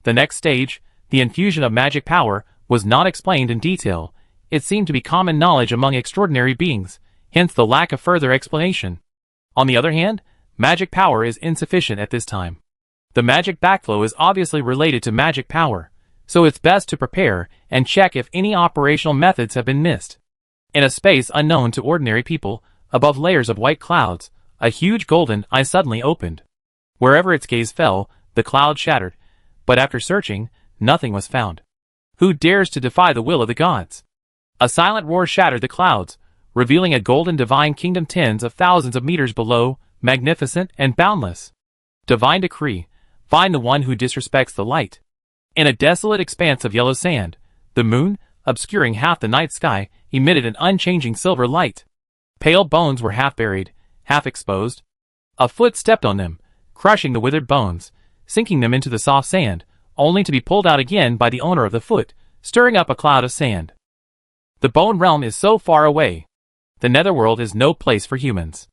The next stage, the infusion of magic power, was not explained in detail. It seemed to be common knowledge among extraordinary beings, hence the lack of further explanation. On the other hand, magic power is insufficient at this time. The magic backflow is obviously related to magic power, so it's best to prepare and check if any operational methods have been missed. In a space unknown to ordinary people, above layers of white clouds, a huge golden eye suddenly opened. Wherever its gaze fell, the cloud shattered, but after searching, nothing was found. Who dares to defy the will of the gods? A silent roar shattered the clouds, revealing a golden divine kingdom tens of thousands of meters below, magnificent and boundless. Divine decree, find the one who disrespects the light. In a desolate expanse of yellow sand, the moon, obscuring half the night sky, emitted an unchanging silver light. Pale bones were half buried, half exposed. A foot stepped on them, crushing the withered bones, sinking them into the soft sand, only to be pulled out again by the owner of the foot, stirring up a cloud of sand. The bone realm is so far away. The netherworld is no place for humans.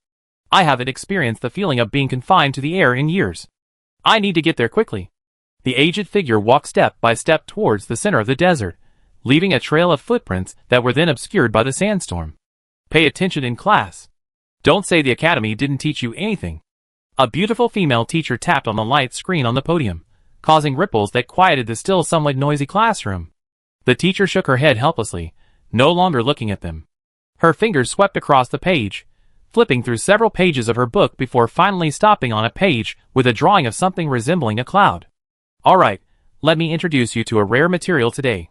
I haven't experienced the feeling of being confined to the air in years. I need to get there quickly. The aged figure walked step by step towards the center of the desert, leaving a trail of footprints that were then obscured by the sandstorm. Pay attention in class. Don't say the academy didn't teach you anything. A beautiful female teacher tapped on the light screen on the podium, causing ripples that quieted the still somewhat noisy classroom. The teacher shook her head helplessly, no longer looking at them. Her fingers swept across the page, flipping through several pages of her book before finally stopping on a page with a drawing of something resembling a cloud. Alright, let me introduce you to a rare material today.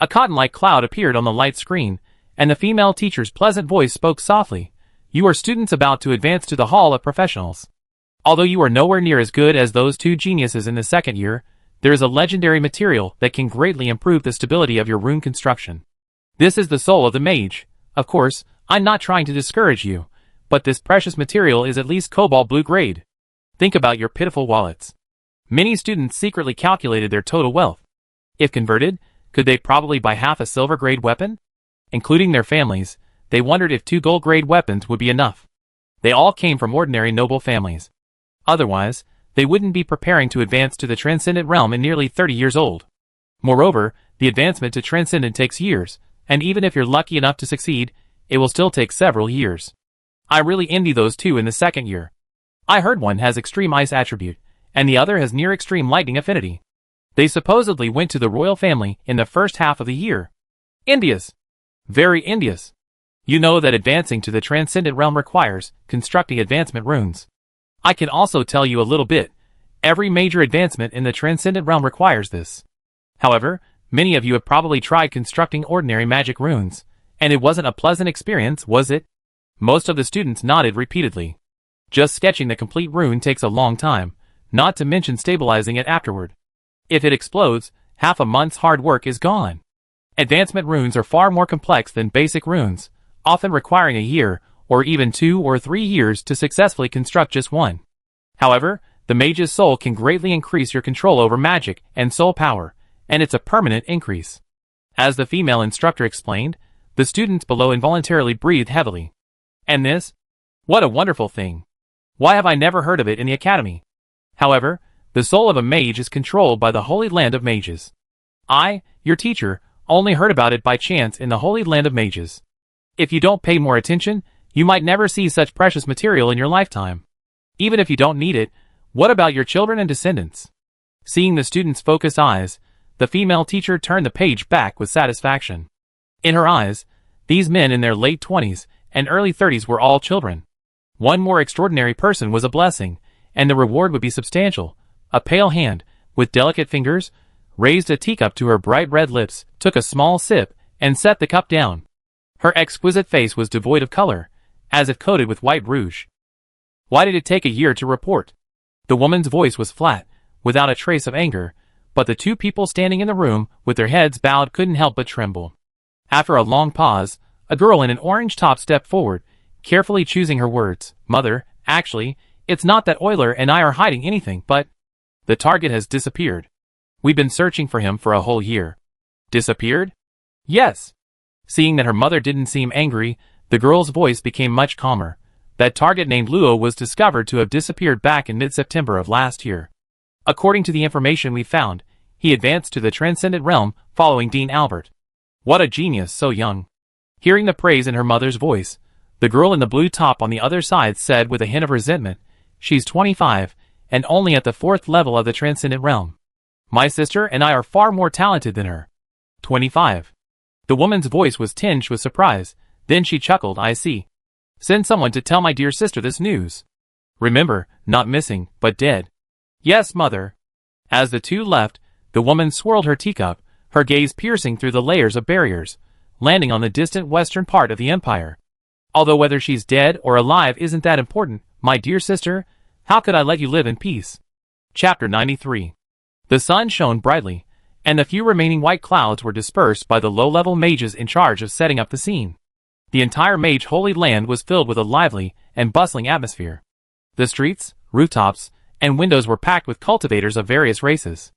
A cotton-like cloud appeared on the light screen, and the female teacher's pleasant voice spoke softly. You are students about to advance to the Hall of Professionals. Although you are nowhere near as good as those two geniuses in the second year, there is a legendary material that can greatly improve the stability of your rune construction. This is the soul of the mage. Of course, I'm not trying to discourage you, but this precious material is at least cobalt blue grade. Think about your pitiful wallets. Many students secretly calculated their total wealth. If converted, could they probably buy half a silver grade weapon? Including their families, they wondered if 2 gold grade weapons would be enough. They all came from ordinary noble families. Otherwise, they wouldn't be preparing to advance to the Transcendent Realm in nearly 30 years old. Moreover, the advancement to Transcendent takes years, and even if you're lucky enough to succeed, it will still take several years. I really envy those two in the second year. I heard one has extreme ice attribute, and the other has near extreme lightning affinity. They supposedly went to the royal family in the first half of the year. Envious. Very envious. You know that advancing to the Transcendent Realm requires constructing advancement runes. I can also tell you a little bit. Every major advancement in the Transcendent Realm requires this. However, many of you have probably tried constructing ordinary magic runes, and it wasn't a pleasant experience, was it? Most of the students nodded repeatedly. Just sketching the complete rune takes a long time, not to mention stabilizing it afterward. If it explodes, half a month's hard work is gone. Advancement runes are far more complex than basic runes, often requiring a year, or even 2 or 3 years to successfully construct just one. However, the mage's soul can greatly increase your control over magic and soul power, and it's a permanent increase. As the female instructor explained, the students below involuntarily breathed heavily. And this? What a wonderful thing. Why have I never heard of it in the academy? However, the soul of a mage is controlled by the Holy Land of Mages. I, your teacher, only heard about it by chance in the Holy Land of Mages. If you don't pay more attention, you might never see such precious material in your lifetime. Even if you don't need it, what about your children and descendants? Seeing the students' focused eyes, the female teacher turned the page back with satisfaction. In her eyes, these men in their late 20s and early 30s were all children. One more extraordinary person was a blessing, and the reward would be substantial. A pale hand, with delicate fingers, raised a teacup to her bright red lips, took a small sip, and set the cup down. Her exquisite face was devoid of color, as if coated with white rouge. Why did it take a year to report? The woman's voice was flat, without a trace of anger, but the two people standing in the room, with their heads bowed, couldn't help but tremble. After a long pause, a girl in an orange top stepped forward, carefully choosing her words. Mother, actually, it's not that Euler and I are hiding anything, but the target has disappeared. We've been searching for him for a whole year. Disappeared? Yes. Seeing that her mother didn't seem angry, the girl's voice became much calmer. That target named Luo was discovered to have disappeared back in mid-September of last year. According to the information we found, he advanced to the transcendent realm following Dean Albert. What a genius so young. Hearing the praise in her mother's voice, the girl in the blue top on the other side said with a hint of resentment, she's 25, and only at the 4th level of the transcendent realm. My sister and I are far more talented than her. 25. The woman's voice was tinged with surprise, then she chuckled. I see. Send someone to tell my dear sister this news. Remember, not missing, but dead. Yes, mother. As the two left, the woman swirled her teacup, her gaze piercing through the layers of barriers, landing on the distant western part of the empire. Although whether she's dead or alive isn't that important, my dear sister, how could I let you live in peace? Chapter 93. The sun shone brightly, and the few remaining white clouds were dispersed by the low-level mages in charge of setting up the scene. The entire Mage Holy Land was filled with a lively and bustling atmosphere. The streets, rooftops, and windows were packed with cultivators of various races.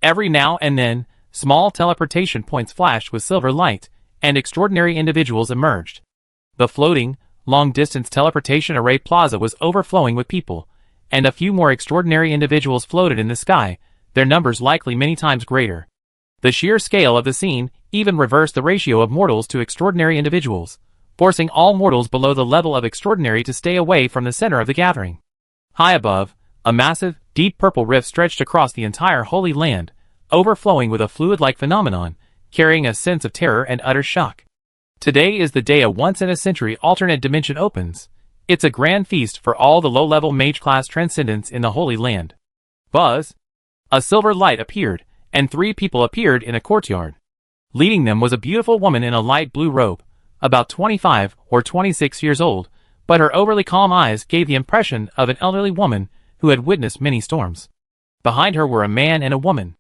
Every now and then, small teleportation points flashed with silver light, and extraordinary individuals emerged. The floating, long-distance teleportation array plaza was overflowing with people, and a few more extraordinary individuals floated in the sky, their numbers likely many times greater. The sheer scale of the scene even reversed the ratio of mortals to extraordinary individuals, forcing all mortals below the level of extraordinary to stay away from the center of the gathering. High above, a massive, deep purple rift stretched across the entire Holy Land, overflowing with a fluid-like phenomenon, carrying a sense of terror and utter shock. Today is the day a once-in-a-century alternate dimension opens. It's a grand feast for all the low-level mage-class transcendents in the Holy Land. Buzz! A silver light appeared, and 3 people appeared in a courtyard. Leading them was a beautiful woman in a light blue robe, about 25 or 26 years old, but her overly calm eyes gave the impression of an elderly woman who had witnessed many storms. Behind her were a man and a woman.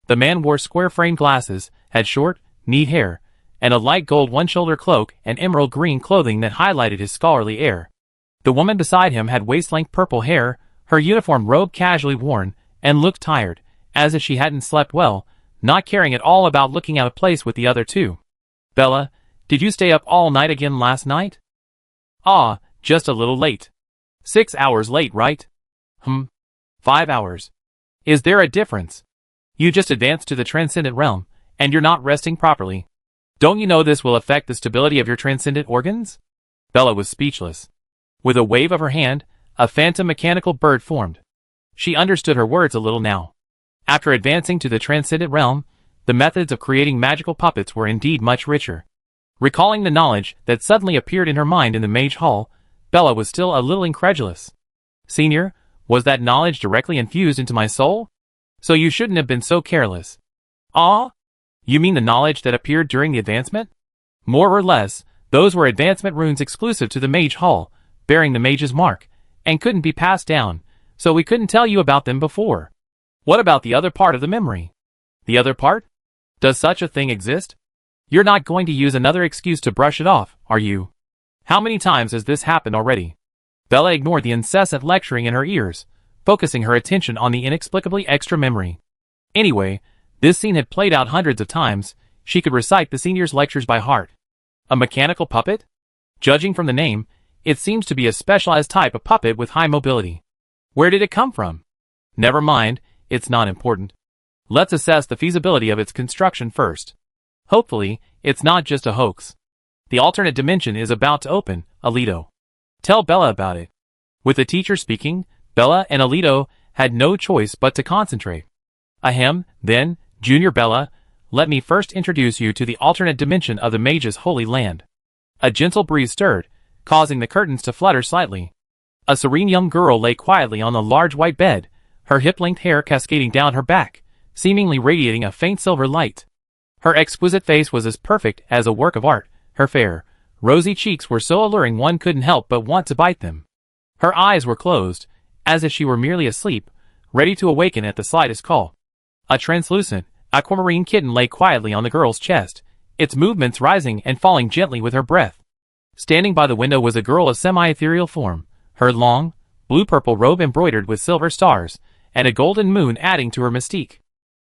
The man wore square-framed glasses, had short, neat hair, and a light gold one-shoulder cloak and emerald green clothing that highlighted his scholarly air. The woman beside him had waist-length purple hair, her uniform robe casually worn, and looked tired, as if she hadn't slept well, not caring at all about looking out of place with the other two. Bella, did you stay up all night again last night? Ah, just a little late. 6 hours late, right? 5 hours. Is there a difference? You just advanced to the transcendent realm, and you're not resting properly. Don't you know this will affect the stability of your transcendent organs? Bella was speechless. With a wave of her hand, a phantom mechanical bird formed. She understood her words a little now. After advancing to the transcendent realm, the methods of creating magical puppets were indeed much richer. Recalling the knowledge that suddenly appeared in her mind in the Mage Hall, Bella was still a little incredulous. Senior, was that knowledge directly infused into my soul? So you shouldn't have been so careless. Ah? You mean the knowledge that appeared during the advancement? More or less, those were advancement runes exclusive to the Mage Hall, bearing the Mage's mark, and couldn't be passed down, so we couldn't tell you about them before. What about the other part of the memory? The other part? Does such a thing exist? You're not going to use another excuse to brush it off, are you? How many times has this happened already? Bella ignored the incessant lecturing in her ears, focusing her attention on the inexplicably extra memory. Anyway, this scene had played out hundreds of times. She could recite the senior's lectures by heart. A mechanical puppet? Judging from the name, it seems to be a specialized type of puppet with high mobility. Where did it come from? Never mind, it's not important. Let's assess the feasibility of its construction first. Hopefully, it's not just a hoax. The alternate dimension is about to open, Alito. Tell Bella about it. With the teacher speaking, Bella and Alito had no choice but to concentrate. Ahem, then, Junior Bella, let me first introduce you to the alternate dimension of the Mage's Holy Land. A gentle breeze stirred, causing the curtains to flutter slightly. A serene young girl lay quietly on the large white bed, her hip-length hair cascading down her back, seemingly radiating a faint silver light. Her exquisite face was as perfect as a work of art. Her fair, rosy cheeks were so alluring one couldn't help but want to bite them. Her eyes were closed, as if she were merely asleep, ready to awaken at the slightest call. A translucent, aquamarine kitten lay quietly on the girl's chest, its movements rising and falling gently with her breath. Standing by the window was a girl of semi-ethereal form, her long, blue-purple robe embroidered with silver stars, and a golden moon adding to her mystique.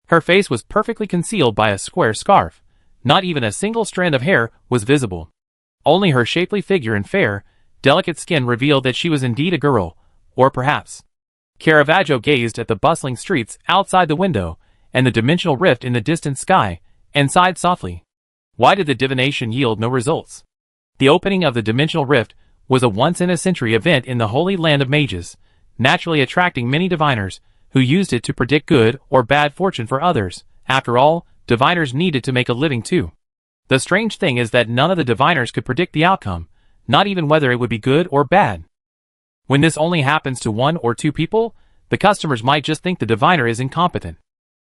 Her face was perfectly concealed by a square scarf. Not even a single strand of hair was visible. Only her shapely figure and fair, delicate skin revealed that she was indeed a girl, or perhaps. Caravaggio gazed at the bustling streets outside the window, and the dimensional rift in the distant sky, and sighed softly. Why did the divination yield no results? The opening of the dimensional rift was a once-in-a-century event in the holy land of mages, naturally attracting many diviners, who used it to predict good or bad fortune for others. After all, diviners needed to make a living too. The strange thing is that none of the diviners could predict the outcome, not even whether it would be good or bad. When this only happens to 1 or 2 people, the customers might just think the diviner is incompetent.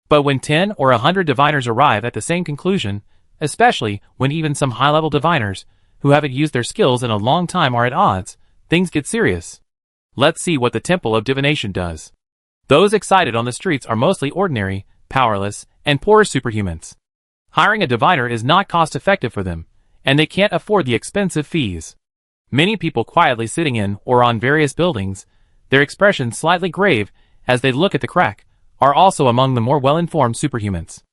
But when 10 or 100 diviners arrive at the same conclusion, especially when even some high-level diviners, who haven't used their skills in a long time are at odds, things get serious. Let's see what the Temple of Divination does. Those excited on the streets are mostly ordinary, powerless, and poor superhumans. Hiring a diviner is not cost-effective for them, and they can't afford the expensive fees. Many people quietly sitting in or on various buildings, their expressions slightly grave as they look at the crack, are also among the more well-informed superhumans.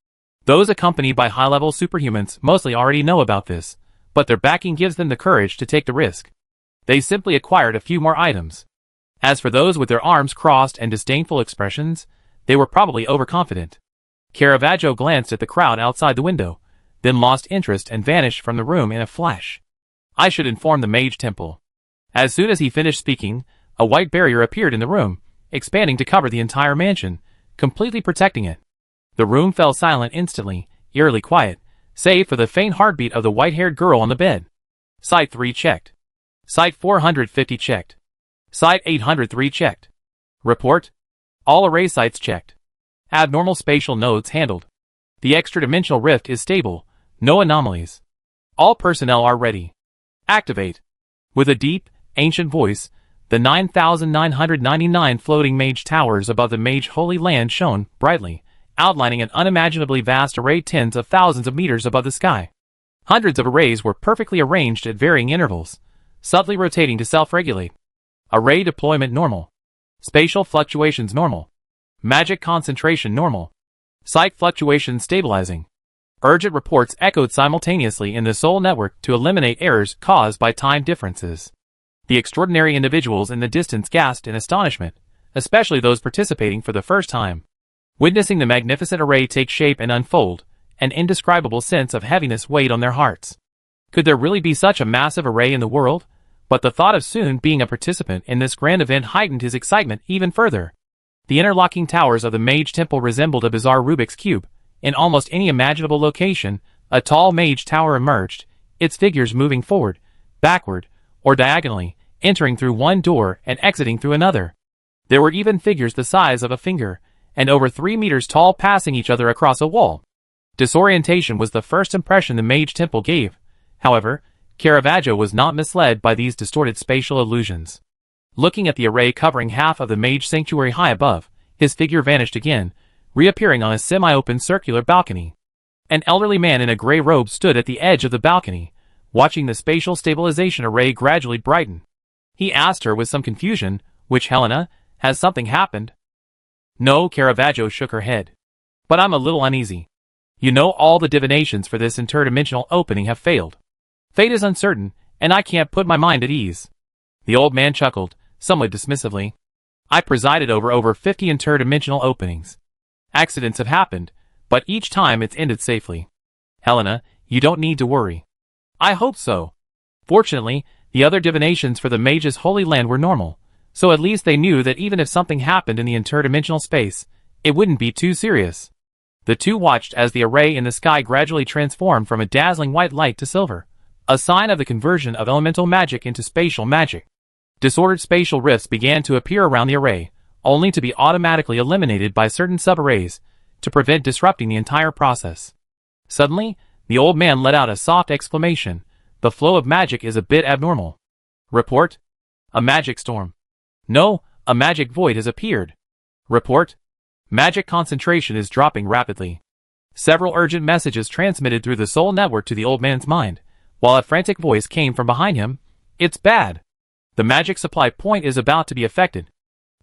Those accompanied by high-level superhumans mostly already know about this, but their backing gives them the courage to take the risk. They simply acquired a few more items. As for those with their arms crossed and disdainful expressions, they were probably overconfident. Caravaggio glanced at the crowd outside the window, then lost interest and vanished from the room in a flash. I should inform the Mage Temple. As soon as he finished speaking, a white barrier appeared in the room, expanding to cover the entire mansion, completely protecting it. The room fell silent instantly, eerily quiet, save for the faint heartbeat of the white-haired girl on the bed. Site 3 checked. Site 450 checked. Site 803 checked. Report. All array sites checked. Abnormal spatial nodes handled. The extra-dimensional rift is stable, no anomalies. All personnel are ready. Activate. With a deep, ancient voice, the 9,999 floating mage towers above the mage holy land shone brightly, outlining an unimaginably vast array tens of thousands of meters above the sky. Hundreds of arrays were perfectly arranged at varying intervals, subtly rotating to self-regulate. Array deployment normal. Spatial fluctuations normal. Magic concentration normal. Site fluctuations stabilizing. Urgent reports echoed simultaneously in the Soul Network to eliminate errors caused by time differences. The extraordinary individuals in the distance gasped in astonishment, especially those participating for the first time. Witnessing the magnificent array take shape and unfold, an indescribable sense of heaviness weighed on their hearts. Could there really be such a massive array in the world? But the thought of soon being a participant in this grand event heightened his excitement even further. The interlocking towers of the Mage Temple resembled a bizarre Rubik's Cube. In almost any imaginable location, a tall mage tower emerged, its figures moving forward, backward, or diagonally, entering through one door and exiting through another. There were even figures the size of a finger, and over 3 meters tall passing each other across a wall. Disorientation was the first impression the Mage Temple gave. However, Caravaggio was not misled by these distorted spatial illusions. Looking at the array covering half of the Mage Sanctuary high above, his figure vanished again, reappearing on a semi-open circular balcony. An elderly man in a gray robe stood at the edge of the balcony, watching the spatial stabilization array gradually brighten. He asked her with some confusion, "Which Helena? Has something happened?" "No," Caravaggio shook her head. "But I'm a little uneasy. You know, all the divinations for this interdimensional opening have failed. Fate is uncertain, and I can't put my mind at ease." The old man chuckled, somewhat dismissively. "I presided over 50 interdimensional openings. Accidents have happened, but each time it's ended safely. Helena, you don't need to worry." "I hope so." Fortunately, the other divinations for the Mage's Holy Land were normal, so at least they knew that even if something happened in the interdimensional space, it wouldn't be too serious. The two watched as the array in the sky gradually transformed from a dazzling white light to silver, a sign of the conversion of elemental magic into spatial magic. Disordered spatial rifts began to appear around the array, only to be automatically eliminated by certain subarrays, to prevent disrupting the entire process. Suddenly, the old man let out a soft exclamation. The flow of magic is a bit abnormal. Report. A magic storm. No, a magic void has appeared. Report. Magic concentration is dropping rapidly. Several urgent messages transmitted through the soul network to the old man's mind, while a frantic voice came from behind him. It's bad. The magic supply point is about to be affected.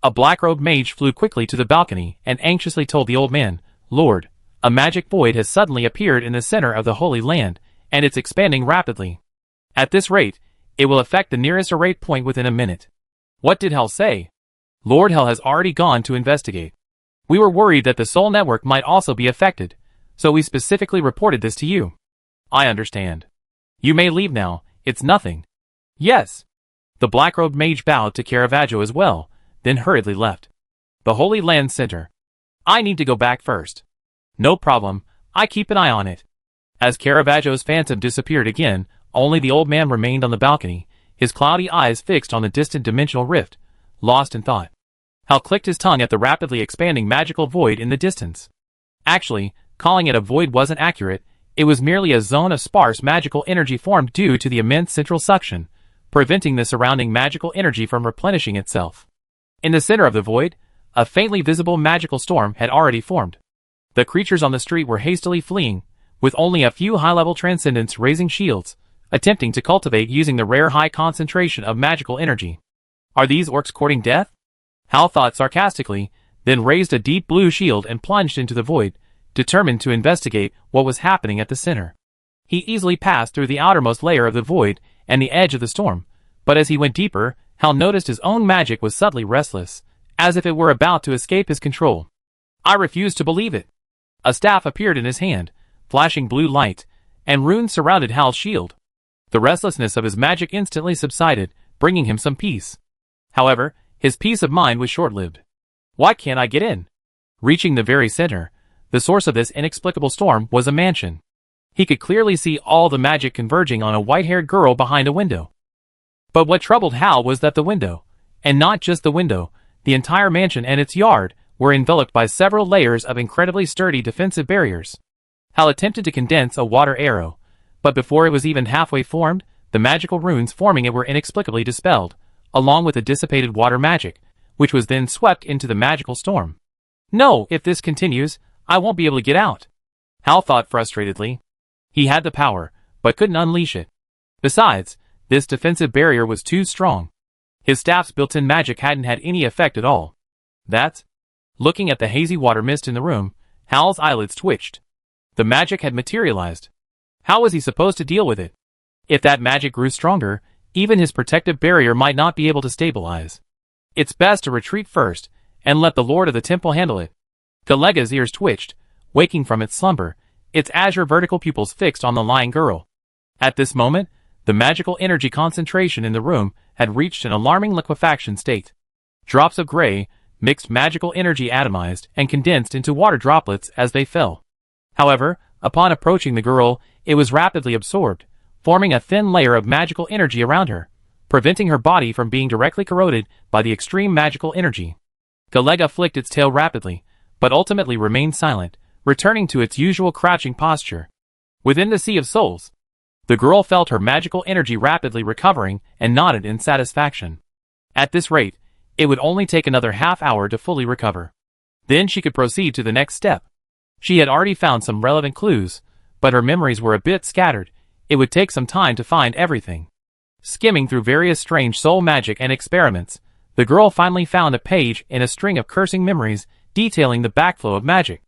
A black-robed mage flew quickly to the balcony and anxiously told the old man, Lord, a magic void has suddenly appeared in the center of the Holy Land, and it's expanding rapidly. At this rate, it will affect the nearest array point within a minute. What did Hell say? Lord Hell has already gone to investigate. We were worried that the soul network might also be affected, so we specifically reported this to you. I understand. You may leave now, it's nothing. Yes. The black-robed mage bowed to Caravaggio as well, then hurriedly left. The Holy Land Center. I need to go back first. No problem, I keep an eye on it. As Caravaggio's phantom disappeared again, only the old man remained on the balcony, his cloudy eyes fixed on the distant dimensional rift, lost in thought. Hal clicked his tongue at the rapidly expanding magical void in the distance. Actually, calling it a void wasn't accurate, it was merely a zone of sparse magical energy formed due to the immense central suction, preventing the surrounding magical energy from replenishing itself. In the center of the void, a faintly visible magical storm had already formed. The creatures on the street were hastily fleeing, with only a few high-level transcendents raising shields, attempting to cultivate using the rare high concentration of magical energy. Are these orcs courting death? Hal thought sarcastically, then raised a deep blue shield and plunged into the void, determined to investigate what was happening at the center. He easily passed through the outermost layer of the void and the edge of the storm, but as he went deeper, Hal noticed his own magic was subtly restless, as if it were about to escape his control. I refuse to believe it. A staff appeared in his hand, flashing blue light, and runes surrounded Hal's shield. The restlessness of his magic instantly subsided, bringing him some peace. However, his peace of mind was short-lived. Why can't I get in? Reaching the very center, the source of this inexplicable storm was a mansion. He could clearly see all the magic converging on a white-haired girl behind a window. But what troubled Hal was that the window, and not just the window, the entire mansion and its yard, were enveloped by several layers of incredibly sturdy defensive barriers. Hal attempted to condense a water arrow, but before it was even halfway formed, the magical runes forming it were inexplicably dispelled, along with the dissipated water magic, which was then swept into the magical storm. No, if this continues, I won't be able to get out. Hal thought frustratedly. He had the power, but couldn't unleash it. Besides, this defensive barrier was too strong. His staff's built-in magic hadn't had any effect at all. Looking at the hazy water mist in the room, Hal's eyelids twitched. The magic had materialized. How was he supposed to deal with it? If that magic grew stronger, even his protective barrier might not be able to stabilize. It's best to retreat first, and let the Lord of the Temple handle it. Galega's ears twitched, waking from its slumber, its azure vertical pupils fixed on the lying girl. At this moment, the magical energy concentration in the room had reached an alarming liquefaction state. Drops of gray, mixed magical energy atomized and condensed into water droplets as they fell. However, upon approaching the girl, it was rapidly absorbed, forming a thin layer of magical energy around her, preventing her body from being directly corroded by the extreme magical energy. Galega flicked its tail rapidly, but ultimately remained silent, returning to its usual crouching posture. Within the Sea of Souls, the girl felt her magical energy rapidly recovering and nodded in satisfaction. At this rate, it would only take another half-hour to fully recover. Then she could proceed to the next step. She had already found some relevant clues, but her memories were a bit scattered. It would take some time to find everything. Skimming through various strange soul magic and experiments, the girl finally found a page in a string of cursing memories detailing the backflow of magic.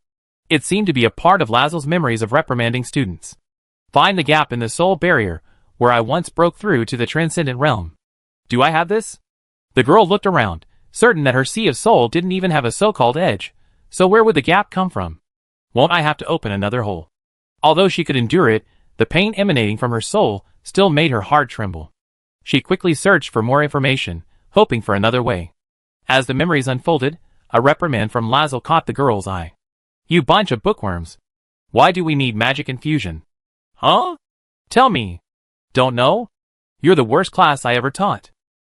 It seemed to be a part of Lazel's memories of reprimanding students. Find the gap in the soul barrier, where I once broke through to the transcendent realm. Do I have this? The girl looked around, certain that her Sea of Soul didn't even have a so-called edge, so where would the gap come from? Won't I have to open another hole? Although she could endure it, the pain emanating from her soul still made her heart tremble. She quickly searched for more information, hoping for another way. As the memories unfolded, a reprimand from Lazel caught the girl's eye. You bunch of bookworms. Why do we need magic infusion? Huh? Tell me. Don't know? You're the worst class I ever taught.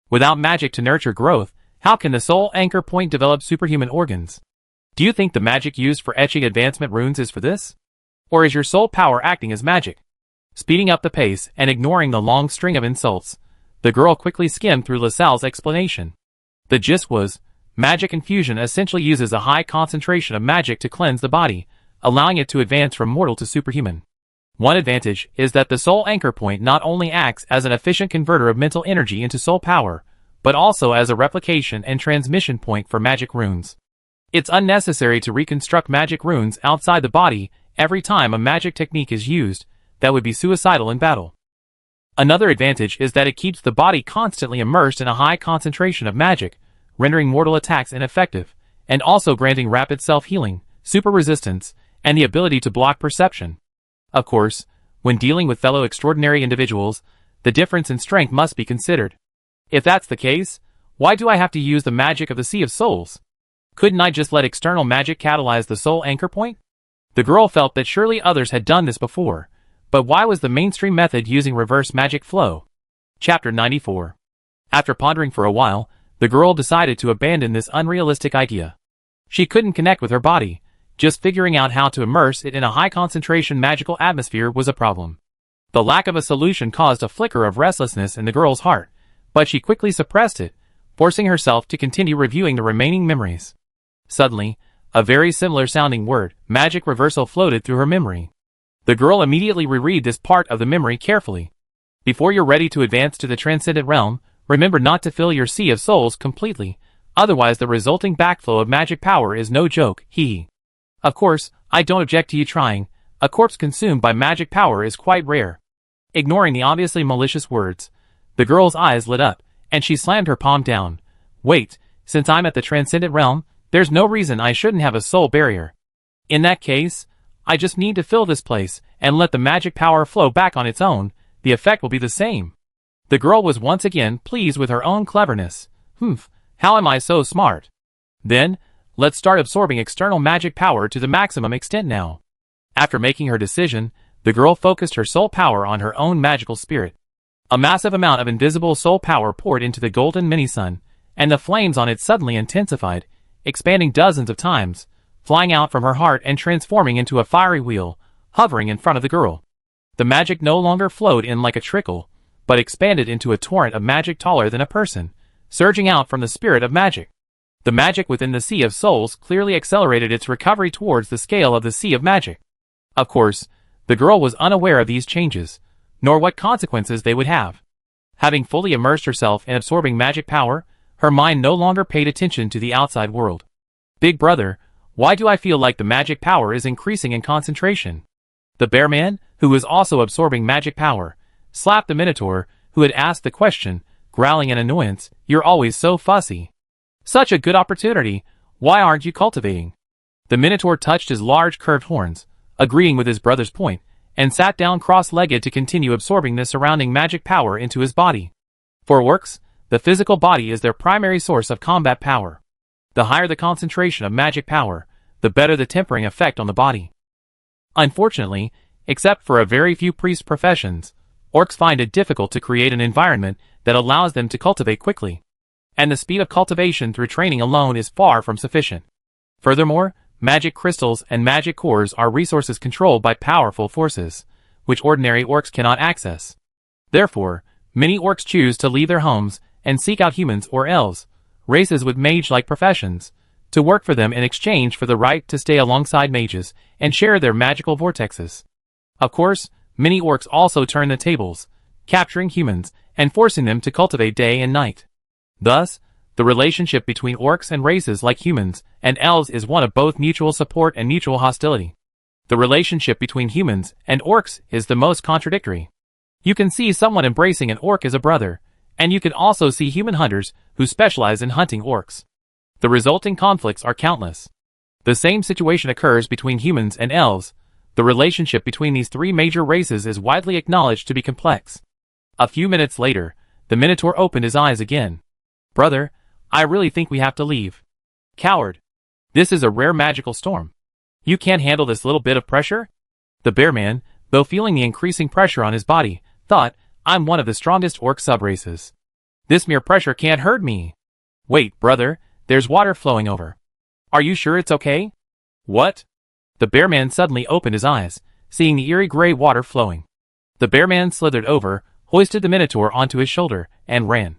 Without magic to nurture growth, how can the soul anchor point develop superhuman organs? Do you think the magic used for etching advancement runes is for this? Or is your soul power acting as magic? Speeding up the pace and ignoring the long string of insults, the girl quickly skimmed through LaSalle's explanation. The gist was, magic infusion essentially uses a high concentration of magic to cleanse the body, allowing it to advance from mortal to superhuman. One advantage is that the soul anchor point not only acts as an efficient converter of mental energy into soul power, but also as a replication and transmission point for magic runes. It's unnecessary to reconstruct magic runes outside the body every time a magic technique is used. That would be suicidal in battle. Another advantage is that it keeps the body constantly immersed in a high concentration of magic, rendering mortal attacks ineffective, and also granting rapid self-healing, super resistance, and the ability to block perception. Of course, when dealing with fellow extraordinary individuals, the difference in strength must be considered. If that's the case, why do I have to use the magic of the Sea of Souls? Couldn't I just let external magic catalyze the soul anchor point? The girl felt that surely others had done this before, but why was the mainstream method using reverse magic flow? Chapter 94. After pondering for a while, the girl decided to abandon this unrealistic idea. She couldn't connect with her body. Just figuring out how to immerse it in a high-concentration magical atmosphere was a problem. The lack of a solution caused a flicker of restlessness in the girl's heart, but she quickly suppressed it, forcing herself to continue reviewing the remaining memories. Suddenly, a very similar-sounding word, magic reversal, floated through her memory. The girl immediately reread this part of the memory carefully. Before you're ready to advance to the transcendent realm, remember not to fill your Sea of Souls completely, otherwise the resulting backflow of magic power is no joke, hee. Of course, I don't object to you trying. A corpse consumed by magic power is quite rare. Ignoring the obviously malicious words, the girl's eyes lit up, and she slammed her palm down. Wait, since I'm at the transcendent realm, there's no reason I shouldn't have a soul barrier. In that case, I just need to fill this place and let the magic power flow back on its own. The effect will be the same. The girl was once again pleased with her own cleverness. How am I so smart? Then, let's start absorbing external magic power to the maximum extent now. After making her decision, the girl focused her soul power on her own magical spirit. A massive amount of invisible soul power poured into the golden mini-sun, and the flames on it suddenly intensified, expanding dozens of times, flying out from her heart and transforming into a fiery wheel, hovering in front of the girl. The magic no longer flowed in like a trickle, but expanded into a torrent of magic taller than a person, surging out from the spirit of magic. The magic within the Sea of Souls clearly accelerated its recovery towards the scale of the Sea of Magic. Of course, the girl was unaware of these changes, nor what consequences they would have. Having fully immersed herself in absorbing magic power, her mind no longer paid attention to the outside world. Big brother, why do I feel like the magic power is increasing in concentration? The bear man, who was also absorbing magic power, slapped the Minotaur, who had asked the question, growling in annoyance. You're always so fussy. Such a good opportunity, why aren't you cultivating? The Minotaur touched his large curved horns, agreeing with his brother's point, and sat down cross-legged to continue absorbing the surrounding magic power into his body. For orcs, the physical body is their primary source of combat power. The higher the concentration of magic power, the better the tempering effect on the body. Unfortunately, except for a very few priest professions, orcs find it difficult to create an environment that allows them to cultivate quickly. And the speed of cultivation through training alone is far from sufficient. Furthermore, magic crystals and magic cores are resources controlled by powerful forces, which ordinary orcs cannot access. Therefore, many orcs choose to leave their homes and seek out humans or elves, races with mage-like professions, to work for them in exchange for the right to stay alongside mages and share their magical vortexes. Of course, many orcs also turn the tables, capturing humans and forcing them to cultivate day and night. Thus, the relationship between orcs and races like humans and elves is one of both mutual support and mutual hostility. The relationship between humans and orcs is the most contradictory. You can see someone embracing an orc as a brother, and you can also see human hunters who specialize in hunting orcs. The resulting conflicts are countless. The same situation occurs between humans and elves. The relationship between these three major races is widely acknowledged to be complex. A few minutes later, the Minotaur opened his eyes again. Brother, I really think we have to leave. Coward. This is a rare magical storm. You can't handle this little bit of pressure? The bear man, though feeling the increasing pressure on his body, thought, I'm one of the strongest orc subraces. This mere pressure can't hurt me. Wait, brother, there's water flowing over. Are you sure it's okay? What? The bear man suddenly opened his eyes, seeing the eerie gray water flowing. The bear man slithered over, hoisted the minotaur onto his shoulder, and ran.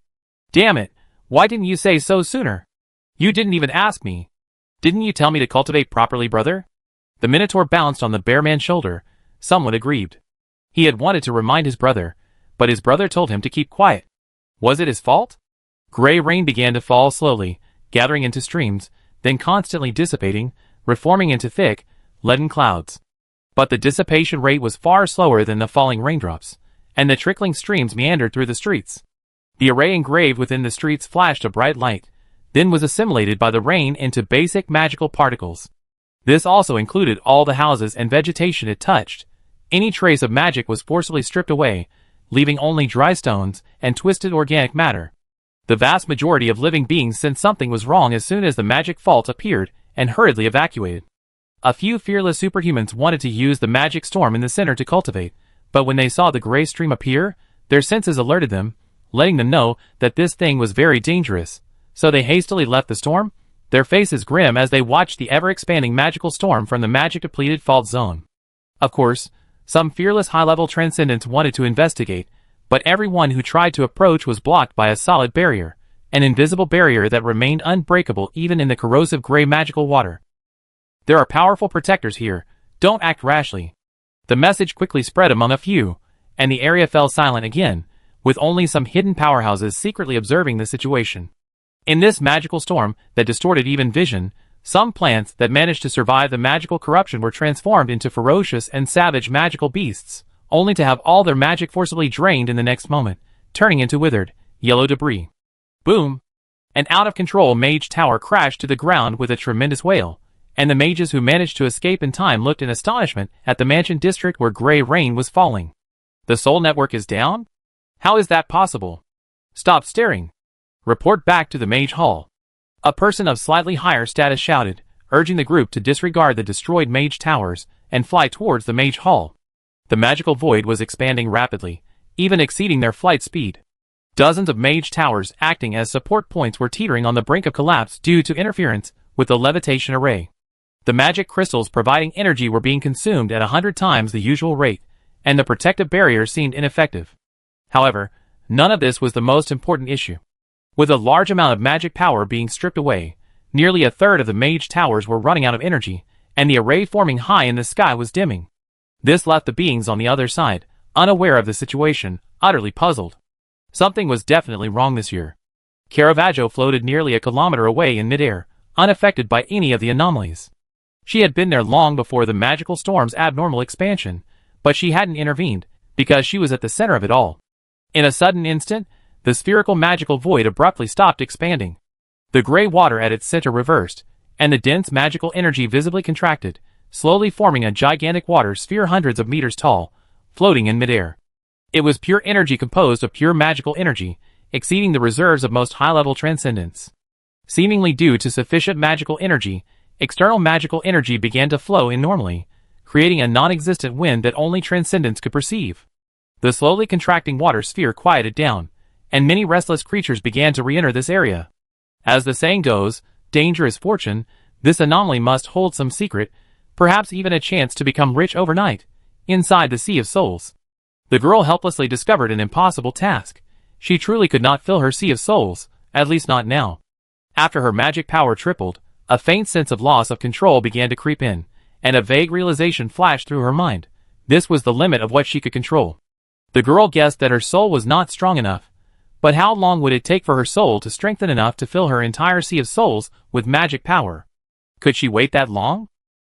Damn it, why didn't you say so sooner? You didn't even ask me. Didn't you tell me to cultivate properly, brother? The minotaur bounced on the bear man's shoulder, somewhat aggrieved. He had wanted to remind his brother, but his brother told him to keep quiet. Was it his fault? Gray rain began to fall slowly, gathering into streams, then constantly dissipating, reforming into thick, leaden clouds. But the dissipation rate was far slower than the falling raindrops, and the trickling streams meandered through the streets. The array engraved within the streets flashed a bright light, then was assimilated by the rain into basic magical particles. This also included all the houses and vegetation it touched. Any trace of magic was forcibly stripped away, leaving only dry stones and twisted organic matter. The vast majority of living beings sensed something was wrong as soon as the magic fault appeared and hurriedly evacuated. A few fearless superhumans wanted to use the magic storm in the center to cultivate, but when they saw the gray stream appear, their senses alerted them, letting them know that this thing was very dangerous. So they hastily left the storm, their faces grim as they watched the ever-expanding magical storm from the magic-depleted fault zone. Of course, some fearless high-level transcendents wanted to investigate, but everyone who tried to approach was blocked by a solid barrier, an invisible barrier that remained unbreakable even in the corrosive gray magical water. There are powerful protectors here, don't act rashly. The message quickly spread among a few, and the area fell silent again, with only some hidden powerhouses secretly observing the situation. In this magical storm that distorted even vision, some plants that managed to survive the magical corruption were transformed into ferocious and savage magical beasts, only to have all their magic forcibly drained in the next moment, turning into withered, yellow debris. Boom! An out-of-control mage tower crashed to the ground with a tremendous wail, and the mages who managed to escape in time looked in astonishment at the mansion district where gray rain was falling. The soul network is down? How is that possible? Stop staring. Report back to the mage hall. A person of slightly higher status shouted, urging the group to disregard the destroyed mage towers and fly towards the mage hall. The magical void was expanding rapidly, even exceeding their flight speed. Dozens of mage towers acting as support points were teetering on the brink of collapse due to interference with the levitation array. The magic crystals providing energy were being consumed at 100 times the usual rate, and the protective barrier seemed ineffective. However, none of this was the most important issue. With a large amount of magic power being stripped away, nearly a third of the mage towers were running out of energy, and the array forming high in the sky was dimming. This left the beings on the other side, unaware of the situation, utterly puzzled. Something was definitely wrong this year. Caravaggio floated nearly a kilometer away in midair, unaffected by any of the anomalies. She had been there long before the magical storm's abnormal expansion, but she hadn't intervened, because she was at the center of it all. In a sudden instant, the spherical magical void abruptly stopped expanding. The gray water at its center reversed, and the dense magical energy visibly contracted, slowly forming a gigantic water sphere hundreds of meters tall, floating in midair. It was pure energy composed of pure magical energy, exceeding the reserves of most high-level transcendents. Seemingly due to sufficient magical energy, external magical energy began to flow in normally, creating a non-existent wind that only transcendents could perceive. The slowly contracting water sphere quieted down, and many restless creatures began to re-enter this area. As the saying goes, danger is fortune, this anomaly must hold some secret, perhaps even a chance to become rich overnight, inside the Sea of Souls. The girl helplessly discovered an impossible task. She truly could not fill her Sea of Souls, at least not now. After her magic power tripled, a faint sense of loss of control began to creep in, and a vague realization flashed through her mind. This was the limit of what she could control. The girl guessed that her soul was not strong enough, but how long would it take for her soul to strengthen enough to fill her entire Sea of Souls with magic power? Could she wait that long?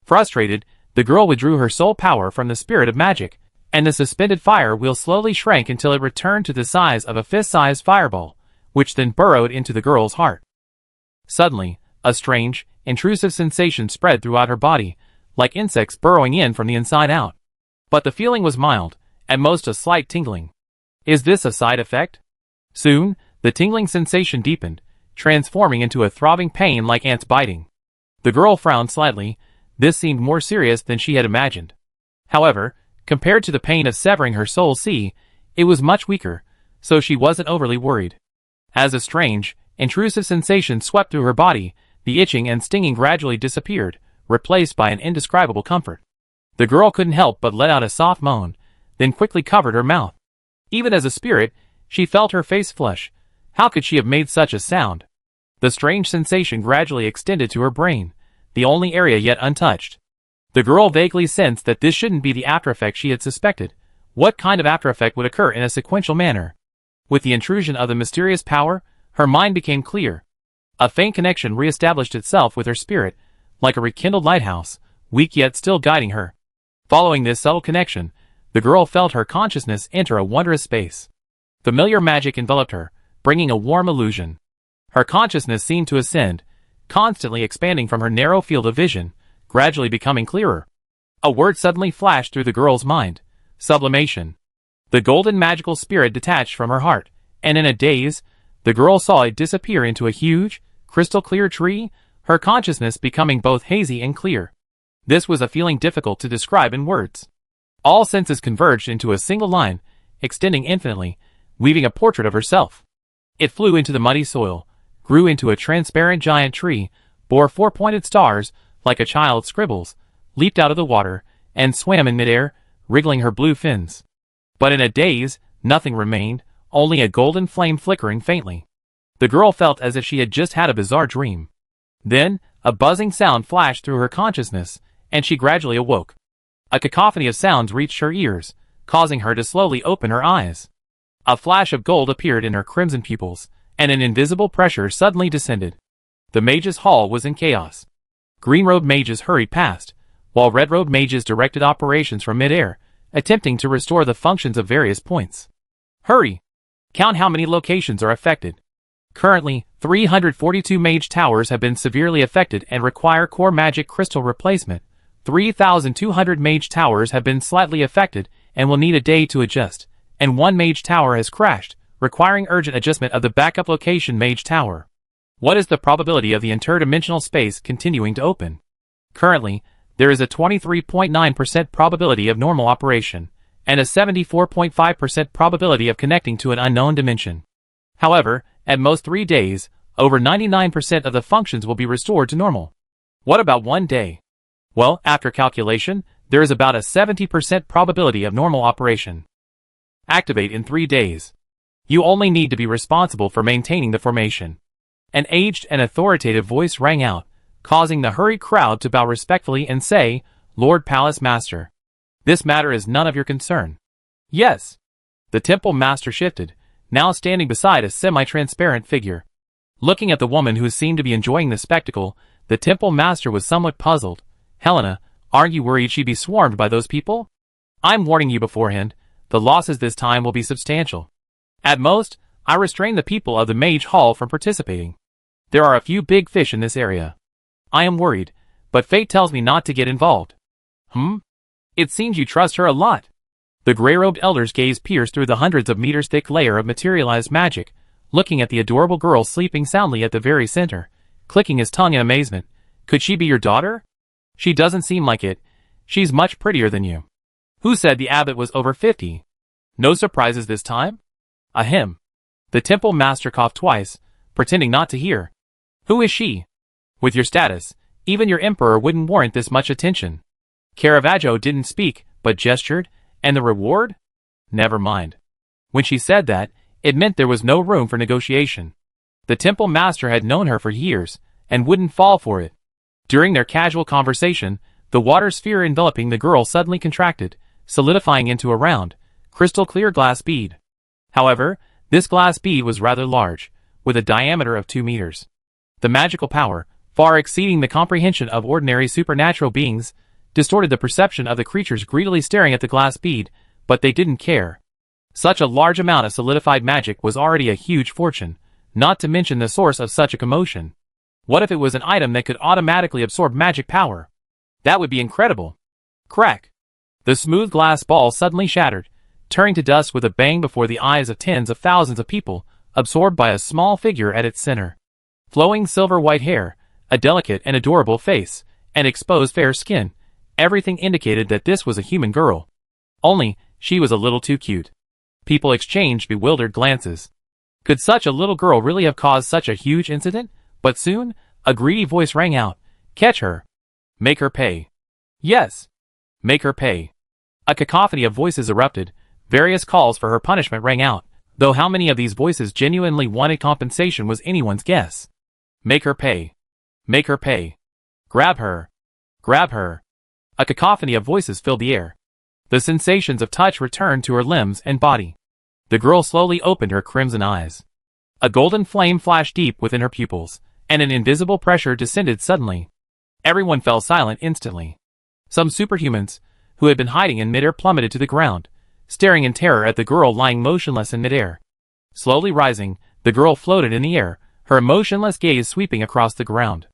Frustrated, the girl withdrew her soul power from the spirit of magic, and the suspended fire wheel slowly shrank until it returned to the size of a fist-sized fireball, which then burrowed into the girl's heart. Suddenly, a strange, intrusive sensation spread throughout her body, like insects burrowing in from the inside out. But the feeling was mild, at most a slight tingling. Is this a side effect? Soon, the tingling sensation deepened, transforming into a throbbing pain like ants biting. The girl frowned slightly. This seemed more serious than she had imagined. However, compared to the pain of severing her soul sea, it was much weaker, so she wasn't overly worried. As a strange, intrusive sensation swept through her body, the itching and stinging gradually disappeared, replaced by an indescribable comfort. The girl couldn't help but let out a soft moan, then quickly covered her mouth. Even as a spirit, she felt her face flush. How could she have made such a sound? The strange sensation gradually extended to her brain, the only area yet untouched. The girl vaguely sensed that this shouldn't be the aftereffect she had suspected. What kind of aftereffect would occur in a sequential manner? With the intrusion of the mysterious power, her mind became clear. A faint connection re-established itself with her spirit, like a rekindled lighthouse, weak yet still guiding her. Following this subtle connection, the girl felt her consciousness enter a wondrous space. Familiar magic enveloped her, bringing a warm illusion. Her consciousness seemed to ascend, constantly expanding from her narrow field of vision, gradually becoming clearer. A word suddenly flashed through the girl's mind: sublimation. The golden magical spirit detached from her heart, and in a daze, the girl saw it disappear into a huge, crystal-clear tree, her consciousness becoming both hazy and clear. This was a feeling difficult to describe in words. All senses converged into a single line, extending infinitely, weaving a portrait of herself. It flew into the muddy soil, grew into a transparent giant tree, bore four-pointed stars, like a child's scribbles, leaped out of the water, and swam in midair, wriggling her blue fins. But in a daze, nothing remained, only a golden flame flickering faintly. The girl felt as if she had just had a bizarre dream. Then, a buzzing sound flashed through her consciousness, and she gradually awoke. A cacophony of sounds reached her ears, causing her to slowly open her eyes. A flash of gold appeared in her crimson pupils, and an invisible pressure suddenly descended. The mages' hall was in chaos. Green-robed mages hurried past, while red-robed mages directed operations from midair, attempting to restore the functions of various points. Hurry! Count how many locations are affected. Currently, 342 mage towers have been severely affected and require core magic crystal replacement. 3,200 mage towers have been slightly affected and will need a day to adjust, and one mage tower has crashed, requiring urgent adjustment of the backup location mage tower. What is the probability of the interdimensional space continuing to open? Currently, there is a 23.9% probability of normal operation, and a 74.5% probability of connecting to an unknown dimension. However, at most 3 days, over 99% of the functions will be restored to normal. What about 1 day? Well, after calculation, there is about a 70% probability of normal operation. Activate in 3 days. You only need to be responsible for maintaining the formation. An aged and authoritative voice rang out, causing the hurried crowd to bow respectfully and say, "Lord Palace Master, this matter is none of your concern." Yes. The temple master shifted, now standing beside a semi-transparent figure. Looking at the woman who seemed to be enjoying the spectacle, the temple master was somewhat puzzled. "Helena, aren't you worried she'd be swarmed by those people? I'm warning you beforehand, the losses this time will be substantial. At most, I restrain the people of the Mage Hall from participating. There are a few big fish in this area. I am worried, but fate tells me not to get involved." It seems you trust her a lot. The gray-robed elder's gaze pierced through the hundreds of meters thick layer of materialized magic, looking at the adorable girl sleeping soundly at the very center, clicking his tongue in amazement. "Could she be your daughter? She doesn't seem like it. She's much prettier than you." Who said the abbot was over 50? No surprises this time? Ahem. The temple master coughed twice, pretending not to hear. "Who is she? With your status, even your emperor wouldn't warrant this much attention." Caravaggio didn't speak, but gestured. "And the reward?" Never mind. When she said that, it meant there was no room for negotiation. The temple master had known her for years, and wouldn't fall for it. During their casual conversation, the water sphere enveloping the girl suddenly contracted, solidifying into a round, crystal-clear glass bead. However, this glass bead was rather large, with a diameter of 2 meters. The magical power, far exceeding the comprehension of ordinary supernatural beings, distorted the perception of the creatures greedily staring at the glass bead, but they didn't care. Such a large amount of solidified magic was already a huge fortune, not to mention the source of such a commotion. What if it was an item that could automatically absorb magic power? That would be incredible. Crack! The smooth glass ball suddenly shattered, turning to dust with a bang before the eyes of tens of thousands of people, absorbed by a small figure at its center. Flowing silver-white hair, a delicate and adorable face, and exposed fair skin, everything indicated that this was a human girl. Only, she was a little too cute. People exchanged bewildered glances. Could such a little girl really have caused such a huge incident? But soon, a greedy voice rang out, "Catch her. Make her pay." Yes. Make her pay. A cacophony of voices erupted. Various calls for her punishment rang out, though how many of these voices genuinely wanted compensation was anyone's guess. Make her pay. Make her pay. Grab her. Grab her. A cacophony of voices filled the air. The sensations of touch returned to her limbs and body. The girl slowly opened her crimson eyes. A golden flame flashed deep within her pupils, and an invisible pressure descended suddenly. Everyone fell silent instantly. Some superhumans, who had been hiding in midair, plummeted to the ground, staring in terror at the girl lying motionless in midair. Slowly rising, the girl floated in the air, her emotionless gaze sweeping across the ground.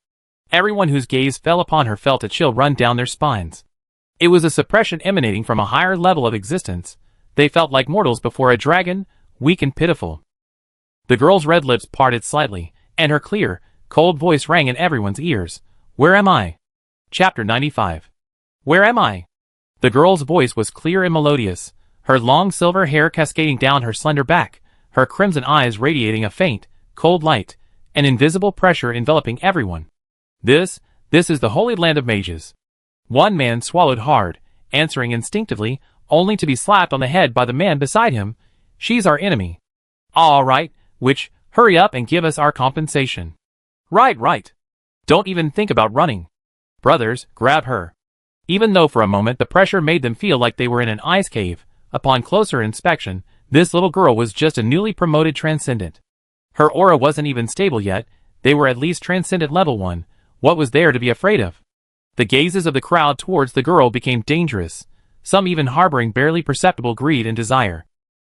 Everyone whose gaze fell upon her felt a chill run down their spines. It was a suppression emanating from a higher level of existence. They felt like mortals before a dragon, weak and pitiful. The girl's red lips parted slightly, and her clear, cold voice rang in everyone's ears. Where am I? Chapter 95. Where am I? The girl's voice was clear and melodious, her long silver hair cascading down her slender back, her crimson eyes radiating a faint, cold light, an invisible pressure enveloping everyone. This is the holy land of mages. One man swallowed hard, answering instinctively, only to be slapped on the head by the man beside him. She's our enemy. All right, witch, hurry up and give us our compensation. Right. Don't even think about running. Brothers, grab her. Even though for a moment the pressure made them feel like they were in an ice cave, upon closer inspection, this little girl was just a newly promoted transcendent. Her aura wasn't even stable yet. They were at least transcendent level 1. What was there to be afraid of? The gazes of the crowd towards the girl became dangerous, some even harboring barely perceptible greed and desire.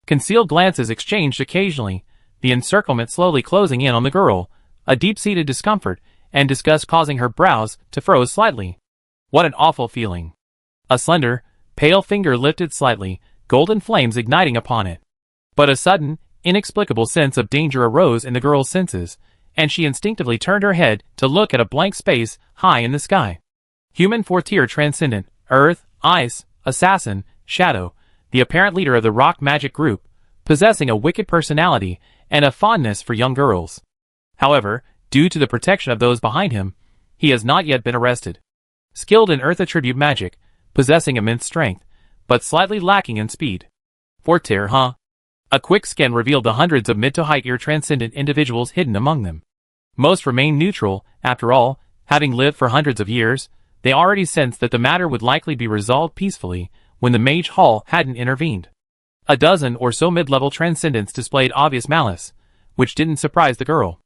Concealed glances exchanged occasionally, the encirclement slowly closing in on the girl, a deep-seated discomfort and disgust causing her brows to furrow slightly. What an awful feeling. A slender, pale finger lifted slightly, golden flames igniting upon it. But a sudden, inexplicable sense of danger arose in the girl's senses, and she instinctively turned her head to look at a blank space high in the sky. Human 4th-tier transcendent, earth, ice, assassin, shadow, the apparent leader of the rock magic group, possessing a wicked personality and a fondness for young girls. However, due to the protection of those behind him, he has not yet been arrested. Skilled in earth attribute magic, possessing immense strength, but slightly lacking in speed. 4th tier, huh? A quick scan revealed the hundreds of mid to high tier transcendent individuals hidden among them. Most remained neutral, after all, having lived for hundreds of years. They already sensed that the matter would likely be resolved peacefully when the Mage Hall hadn't intervened. A dozen or so mid-level transcendents displayed obvious malice, which didn't surprise the girl.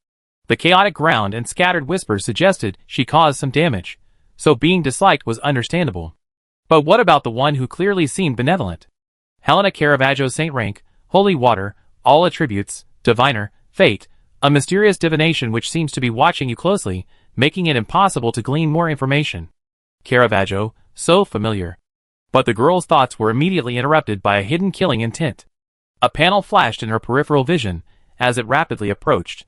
The chaotic ground and scattered whispers suggested she caused some damage, so being disliked was understandable. But what about the one who clearly seemed benevolent? Helena Caravaggio, Saint Rank, Holy Water, all attributes, Diviner, Fate, a mysterious divination which seems to be watching you closely, making it impossible to glean more information. Caravaggio, so familiar. But the girl's thoughts were immediately interrupted by a hidden killing intent. A panel flashed in her peripheral vision as it rapidly approached.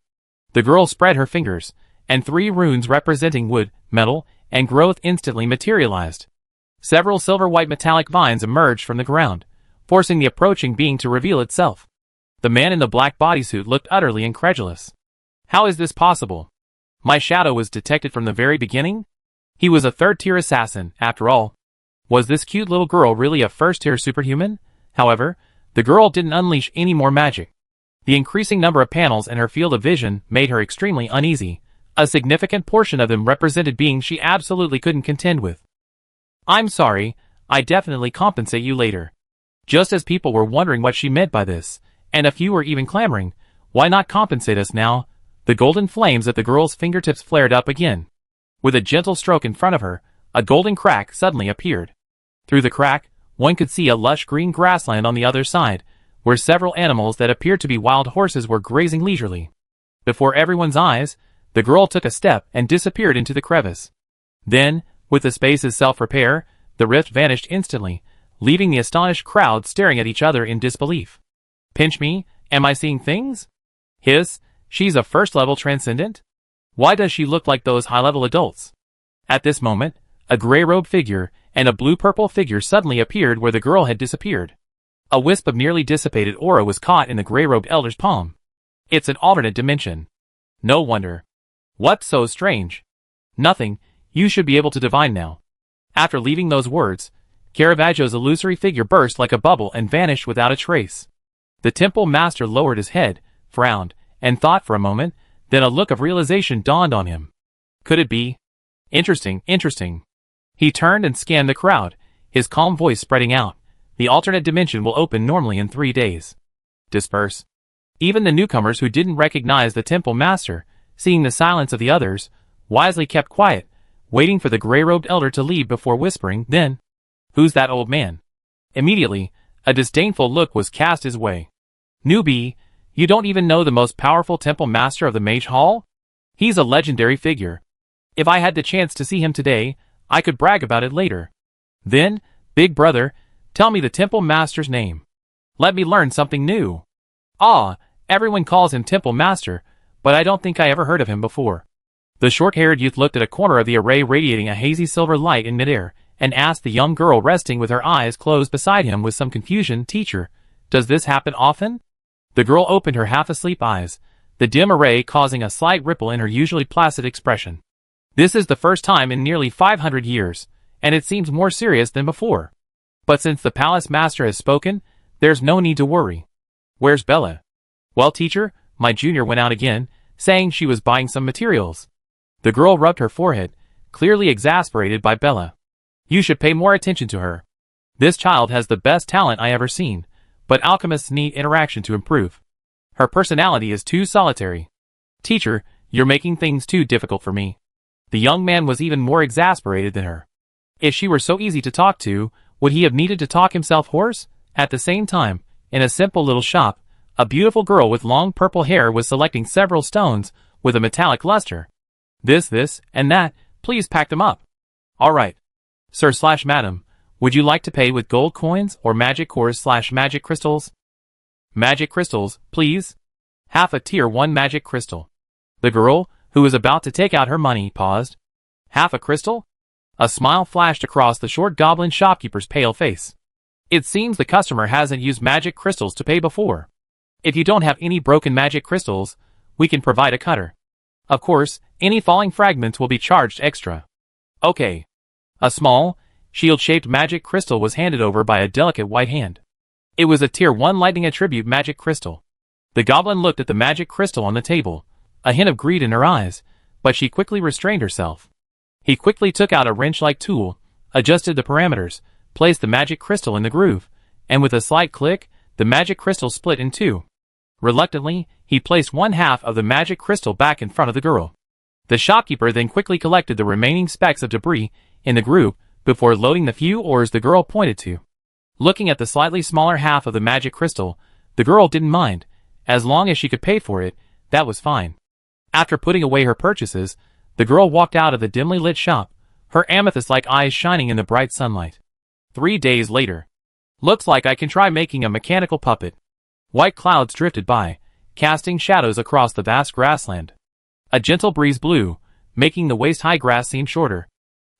The girl spread her fingers, and 3 runes representing wood, metal, and growth instantly materialized. Several silver-white metallic vines emerged from the ground, forcing the approaching being to reveal itself. The man in the black bodysuit looked utterly incredulous. How is this possible? My shadow was detected from the very beginning? He was a 3rd-tier assassin, after all. Was this cute little girl really a 1st-tier superhuman? However, the girl didn't unleash any more magic. The increasing number of panels in her field of vision made her extremely uneasy. A significant portion of them represented beings she absolutely couldn't contend with. I'm sorry, I definitely compensate you later. Just as people were wondering what she meant by this, and a few were even clamoring, why not compensate us now? The golden flames at the girl's fingertips flared up again. With a gentle stroke in front of her, a golden crack suddenly appeared. Through the crack, one could see a lush green grassland on the other side, where several animals that appeared to be wild horses were grazing leisurely. Before everyone's eyes, the girl took a step and disappeared into the crevice. Then, with the space's self-repair, the rift vanished instantly, leaving the astonished crowd staring at each other in disbelief. Pinch me, am I seeing things? Hiss, she's a 1st-level transcendent? Why does she look like those high-level adults? At this moment, a gray-robed figure and a blue-purple figure suddenly appeared where the girl had disappeared. A wisp of nearly dissipated aura was caught in the gray-robed elder's palm. It's an alternate dimension. No wonder. What's so strange? Nothing, you should be able to divine now. After leaving those words, Caravaggio's illusory figure burst like a bubble and vanished without a trace. The temple master lowered his head, frowned, and thought for a moment, then a look of realization dawned on him. Could it be? Interesting. He turned and scanned the crowd, his calm voice spreading out. The alternate dimension will open normally in 3 days. Disperse. Even the newcomers who didn't recognize the temple master, seeing the silence of the others, wisely kept quiet, waiting for the gray-robed elder to leave before whispering, then, "Who's that old man?" Immediately, a disdainful look was cast his way. "Newbie, you don't even know the most powerful temple master of the Mage Hall? He's a legendary figure. If I had the chance to see him today, I could brag about it later. Then, big brother, tell me the temple master's name. Let me learn something new." "Ah, everyone calls him temple master, but I don't think I ever heard of him before." The short-haired youth looked at a corner of the array radiating a hazy silver light in midair, and asked the young girl resting with her eyes closed beside him with some confusion, "Teacher, does this happen often?" The girl opened her half-asleep eyes, the dim array causing a slight ripple in her usually placid expression. "This is the first time in nearly 500 years, and it seems more serious than before. But since the palace master has spoken, there's no need to worry. Where's Bella?" "Well, teacher, my junior went out again, saying she was buying some materials." The girl rubbed her forehead, clearly exasperated by Bella. "You should pay more attention to her. This child has the best talent I ever seen, but alchemists need interaction to improve. Her personality is too solitary. Teacher, you're making things too difficult for me." The young man was even more exasperated than her. If she were so easy to talk to, would he have needed to talk himself hoarse? At the same time, in a simple little shop, a beautiful girl with long purple hair was selecting several stones with a metallic luster. This, and that, please pack them up." "All right. Sir/Madam, would you like to pay with gold coins or magic cores/magic crystals?" "Magic crystals, please. Half a tier 1 magic crystal." The girl, who was about to take out her money, paused. "Half a crystal?" A smile flashed across the short goblin shopkeeper's pale face. "It seems the customer hasn't used magic crystals to pay before. If you don't have any broken magic crystals, we can provide a cutter. Of course, any falling fragments will be charged extra." "Okay." A small, shield-shaped magic crystal was handed over by a delicate white hand. It was a tier 1 lightning attribute magic crystal. The goblin looked at the magic crystal on the table, a hint of greed in her eyes, but she quickly restrained herself. He quickly took out a wrench-like tool, adjusted the parameters, placed the magic crystal in the groove, and with a slight click, the magic crystal split in two. Reluctantly, he placed one half of the magic crystal back in front of the girl. The shopkeeper then quickly collected the remaining specks of debris in the groove before loading the few ores the girl pointed to. Looking at the slightly smaller half of the magic crystal, the girl didn't mind. As long as she could pay for it, that was fine. After putting away her purchases, the girl walked out of the dimly lit shop, her amethyst-like eyes shining in the bright sunlight. 3 days later. "Looks like I can try making a mechanical puppet." White clouds drifted by, casting shadows across the vast grassland. A gentle breeze blew, making the waist-high grass seem shorter.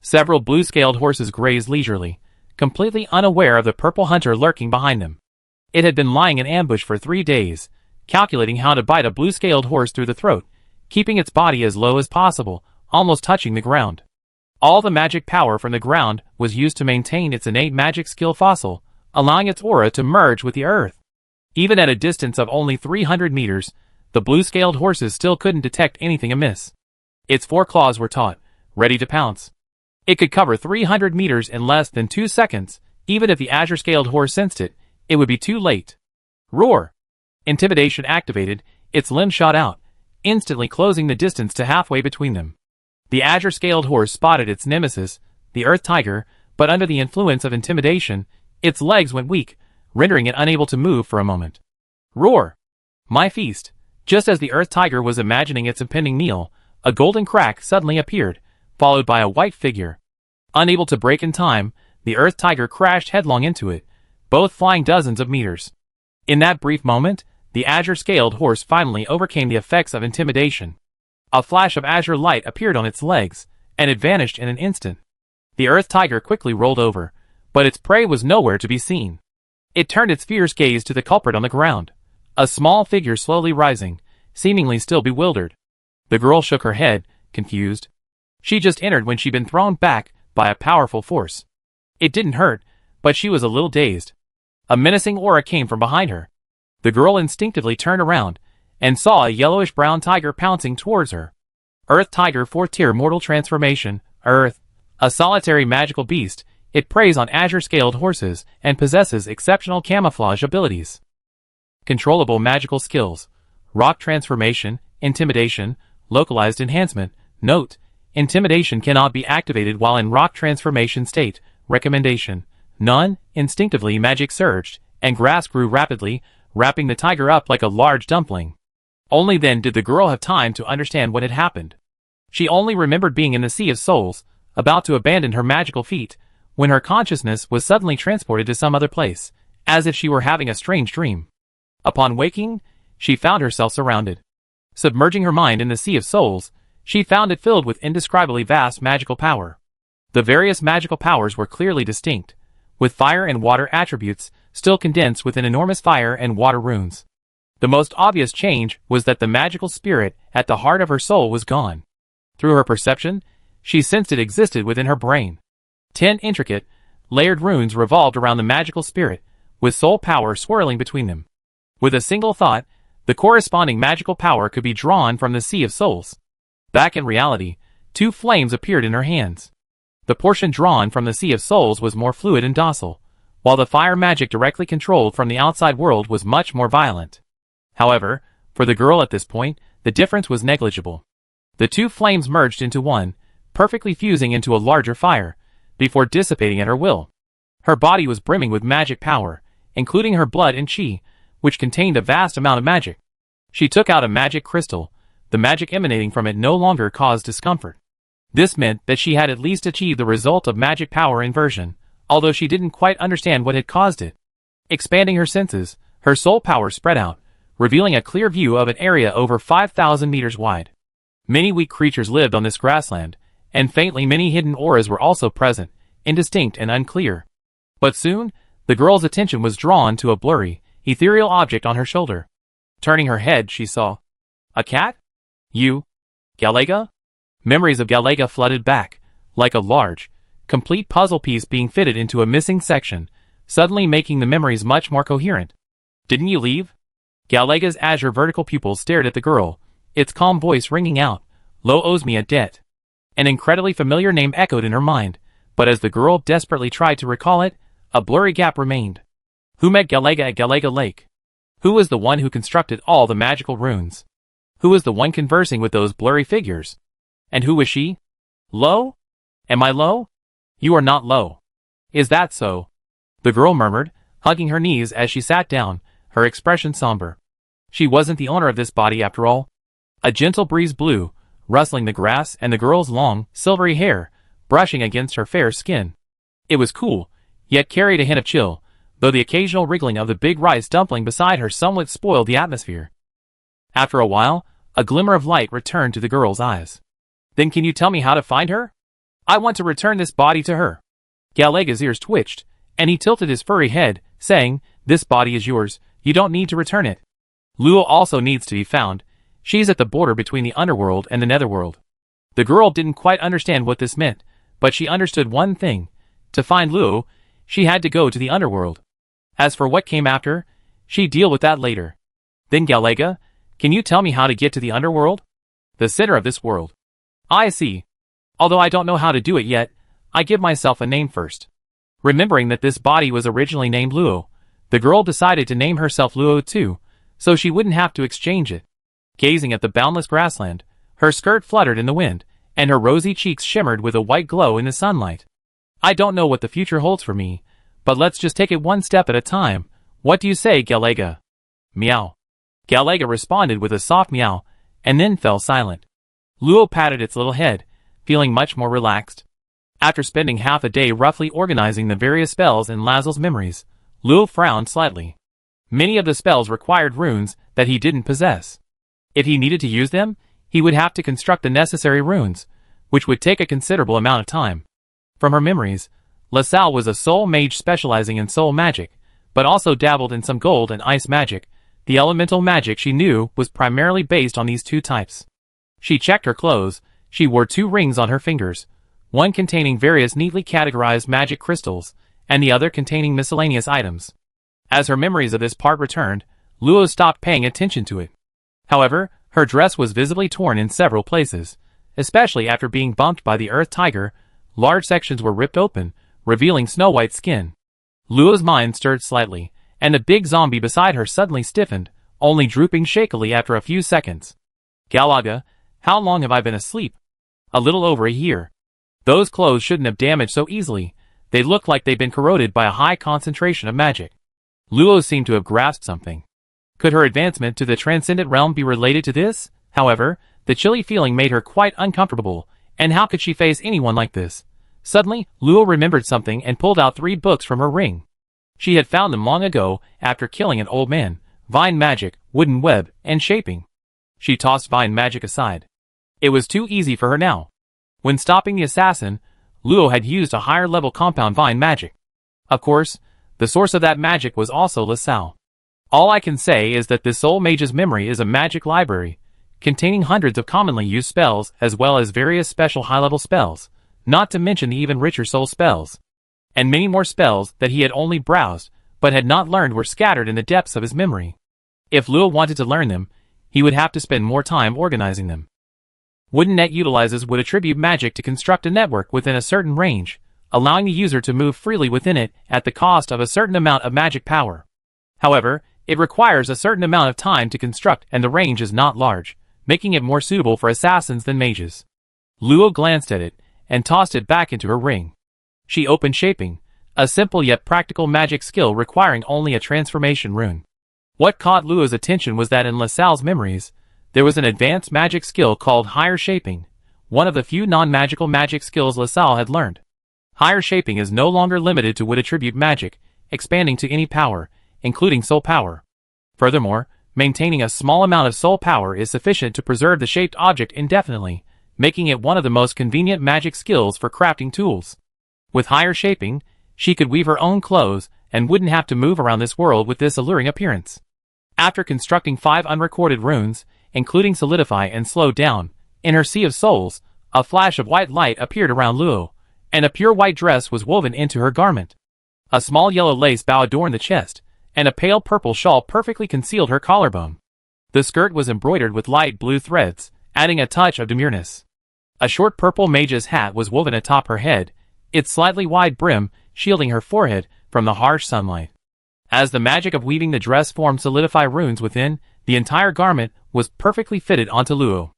Several blue-scaled horses grazed leisurely, completely unaware of the purple hunter lurking behind them. It had been lying in ambush for 3 days, calculating how to bite a blue-scaled horse through the throat, keeping its body as low as possible, almost touching the ground. All the magic power from the ground was used to maintain its innate magic skill fossil, allowing its aura to merge with the earth. Even at a distance of only 300 meters, the blue-scaled horses still couldn't detect anything amiss. Its 4 claws were taut, ready to pounce. It could cover 300 meters in less than 2 seconds. Even if the azure-scaled horse sensed it, it would be too late. Roar! Intimidation activated, its limbs shot out, instantly closing the distance to halfway between them. The azure-scaled horse spotted its nemesis, the earth tiger, but under the influence of intimidation, its legs went weak, rendering it unable to move for a moment. Roar! My feast! Just as the earth tiger was imagining its impending meal, a golden crack suddenly appeared, followed by a white figure. Unable to break in time, the earth tiger crashed headlong into it, both flying dozens of meters. In that brief moment, the azure-scaled horse finally overcame the effects of intimidation. A flash of azure light appeared on its legs, and it vanished in an instant. The earth tiger quickly rolled over, but its prey was nowhere to be seen. It turned its fierce gaze to the culprit on the ground, a small figure slowly rising, seemingly still bewildered. The girl shook her head, confused. She just entered when she'd been thrown back by a powerful force. It didn't hurt, but she was a little dazed. A menacing aura came from behind her. The girl instinctively turned around and saw a yellowish-brown tiger pouncing towards her. Earth Tiger 4th Tier Mortal Transformation, Earth. A solitary magical beast, it preys on azure-scaled horses and possesses exceptional camouflage abilities. Controllable magical skills. Rock Transformation, Intimidation, Localized Enhancement. Note: Intimidation cannot be activated while in rock transformation state. Recommendation: None. Instinctively magic surged, and grass grew rapidly, wrapping the tiger up like a large dumpling. Only then did the girl have time to understand what had happened. She only remembered being in the Sea of Souls, about to abandon her magical feat, when her consciousness was suddenly transported to some other place, as if she were having a strange dream. Upon waking, she found herself surrounded. Submerging her mind in the Sea of Souls, she found it filled with indescribably vast magical power. The various magical powers were clearly distinct, with fire and water attributes still condensed within enormous fire and water runes. The most obvious change was that the magical spirit at the heart of her soul was gone. Through her perception, she sensed it existed within her brain. 10 intricate, layered runes revolved around the magical spirit, with soul power swirling between them. With a single thought, the corresponding magical power could be drawn from the Sea of Souls. Back in reality, 2 flames appeared in her hands. The portion drawn from the Sea of Souls was more fluid and docile, while the fire magic directly controlled from the outside world was much more violent. However, for the girl at this point, the difference was negligible. The 2 flames merged into one, perfectly fusing into a larger fire, before dissipating at her will. Her body was brimming with magic power, including her blood and chi, which contained a vast amount of magic. She took out a magic crystal. The magic emanating from it no longer caused discomfort. This meant that she had at least achieved the result of magic power inversion, although she didn't quite understand what had caused it. Expanding her senses, her soul power spread out, revealing a clear view of an area over 5,000 meters wide. Many weak creatures lived on this grassland, and faintly many hidden auras were also present, indistinct and unclear. But soon, the girl's attention was drawn to a blurry, ethereal object on her shoulder. Turning her head, she saw a cat? You? Galaga? Memories of Galaga flooded back, like a large, complete puzzle piece being fitted into a missing section, suddenly making the memories much more coherent. Didn't you leave? Galaga's azure vertical pupils stared at the girl, its calm voice ringing out, Lo owes me a debt. An incredibly familiar name echoed in her mind, but as the girl desperately tried to recall it, a blurry gap remained. Who met Galaga at Galaga Lake? Who was the one who constructed all the magical runes? Who was the one conversing with those blurry figures? And who was she? Lo? Am I Lo? You are not Lo. Is that so? The girl murmured, hugging her knees as she sat down, her expression somber. She wasn't the owner of this body after all. A gentle breeze blew, rustling the grass and the girl's long, silvery hair, brushing against her fair skin. It was cool, yet carried a hint of chill, though the occasional wriggling of the big rice dumpling beside her somewhat spoiled the atmosphere. After a while, a glimmer of light returned to the girl's eyes. Then can you tell me how to find her? I want to return this body to her. Galaga's ears twitched, and he tilted his furry head, saying, This body is yours, you don't need to return it. Luo also needs to be found. She's at the border between the underworld and the netherworld. The girl didn't quite understand what this meant, but she understood one thing. To find Luo, she had to go to the underworld. As for what came after, she'd deal with that later. Then Galaga, can you tell me how to get to the underworld? The center of this world. I see. Although I don't know how to do it yet, I give myself a name first. Remembering that this body was originally named Luo, the girl decided to name herself Luo too, so she wouldn't have to exchange it. Gazing at the boundless grassland, her skirt fluttered in the wind, and her rosy cheeks shimmered with a white glow in the sunlight. I don't know what the future holds for me, but let's just take it one step at a time. What do you say, Galaga? Meow. Galaga responded with a soft meow, and then fell silent. Luo patted its little head, feeling much more relaxed. After spending half a day roughly organizing the various spells in Lazel's memories, Luo frowned slightly. Many of the spells required runes that he didn't possess. If he needed to use them, he would have to construct the necessary runes, which would take a considerable amount of time. From her memories, Lazel was a soul mage specializing in soul magic, but also dabbled in some gold and ice magic. The elemental magic she knew was primarily based on these 2 types. She checked her clothes. She wore 2 rings on her fingers, one containing various neatly categorized magic crystals, and the other containing miscellaneous items. As her memories of this part returned, Luo stopped paying attention to it. However, her dress was visibly torn in several places, especially after being bumped by the earth tiger. Large sections were ripped open, revealing Snow White's skin. Luo's mind stirred slightly, and the big zombie beside her suddenly stiffened, only drooping shakily after a few seconds. Galaga, how long have I been asleep? A little over a year. Those clothes shouldn't have damaged so easily. They looked like they'd been corroded by a high concentration of magic. Luo seemed to have grasped something. Could her advancement to the transcendent realm be related to this? However, the chilly feeling made her quite uncomfortable, and how could she face anyone like this? Suddenly, Luo remembered something and pulled out 3 books from her ring. She had found them long ago, after killing an old man: Vine Magic, Wooden Web, and Shaping. She tossed Vine Magic aside. It was too easy for her now. When stopping the assassin, Luo had used a higher-level compound Vine Magic. Of course, the source of that magic was also LaSalle. All I can say is that this Soul Mage's memory is a magic library, containing hundreds of commonly used spells as well as various special high-level spells, not to mention the even richer soul spells. And many more spells that he had only browsed, but had not learned were scattered in the depths of his memory. If Luo wanted to learn them, he would have to spend more time organizing them. Wooden Net utilizes would attribute magic to construct a network within a certain range, allowing the user to move freely within it at the cost of a certain amount of magic power. However, it requires a certain amount of time to construct and the range is not large, making it more suitable for assassins than mages. Luo glanced at it, and tossed it back into her ring. She opened Shaping, a simple yet practical magic skill requiring only a transformation rune. What caught Luo's attention was that in LaSalle's memories, there was an advanced magic skill called Higher Shaping, one of the few non-magical magic skills LaSalle had learned. Higher Shaping is no longer limited to wood attribute magic, expanding to any power, including soul power. Furthermore, maintaining a small amount of soul power is sufficient to preserve the shaped object indefinitely, making it one of the most convenient magic skills for crafting tools. With Higher Shaping, she could weave her own clothes and wouldn't have to move around this world with this alluring appearance. After constructing 5 unrecorded runes, including Solidify and Slow Down, in her Sea of Souls, a flash of white light appeared around Luo, and a pure white dress was woven into her garment. A small yellow lace bow adorned the chest, and a pale purple shawl perfectly concealed her collarbone. The skirt was embroidered with light blue threads, adding a touch of demureness. A short purple mage's hat was woven atop her head, its slightly wide brim shielding her forehead from the harsh sunlight. As the magic of weaving the dress formed Solidify runes within, the entire garment was perfectly fitted onto Luo.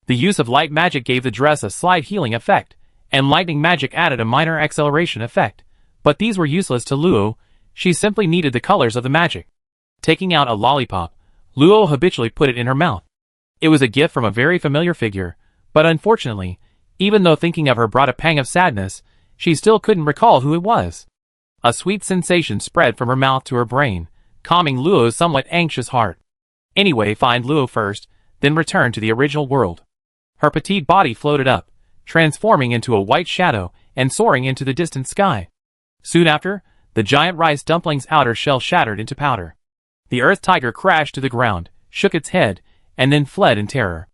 The use of light magic gave the dress a slight healing effect, and lightning magic added a minor acceleration effect, but these were useless to Luo. She simply needed the colors of the magic. Taking out a lollipop, Luo habitually put it in her mouth. It was a gift from a very familiar figure, but unfortunately, even though thinking of her brought a pang of sadness, she still couldn't recall who it was. A sweet sensation spread from her mouth to her brain, calming Luo's somewhat anxious heart. Anyway, find Luo first, then return to the original world. Her petite body floated up, transforming into a white shadow and soaring into the distant sky. Soon after, the giant rice dumpling's outer shell shattered into powder. The earth tiger crashed to the ground, shook its head, and then fled in terror.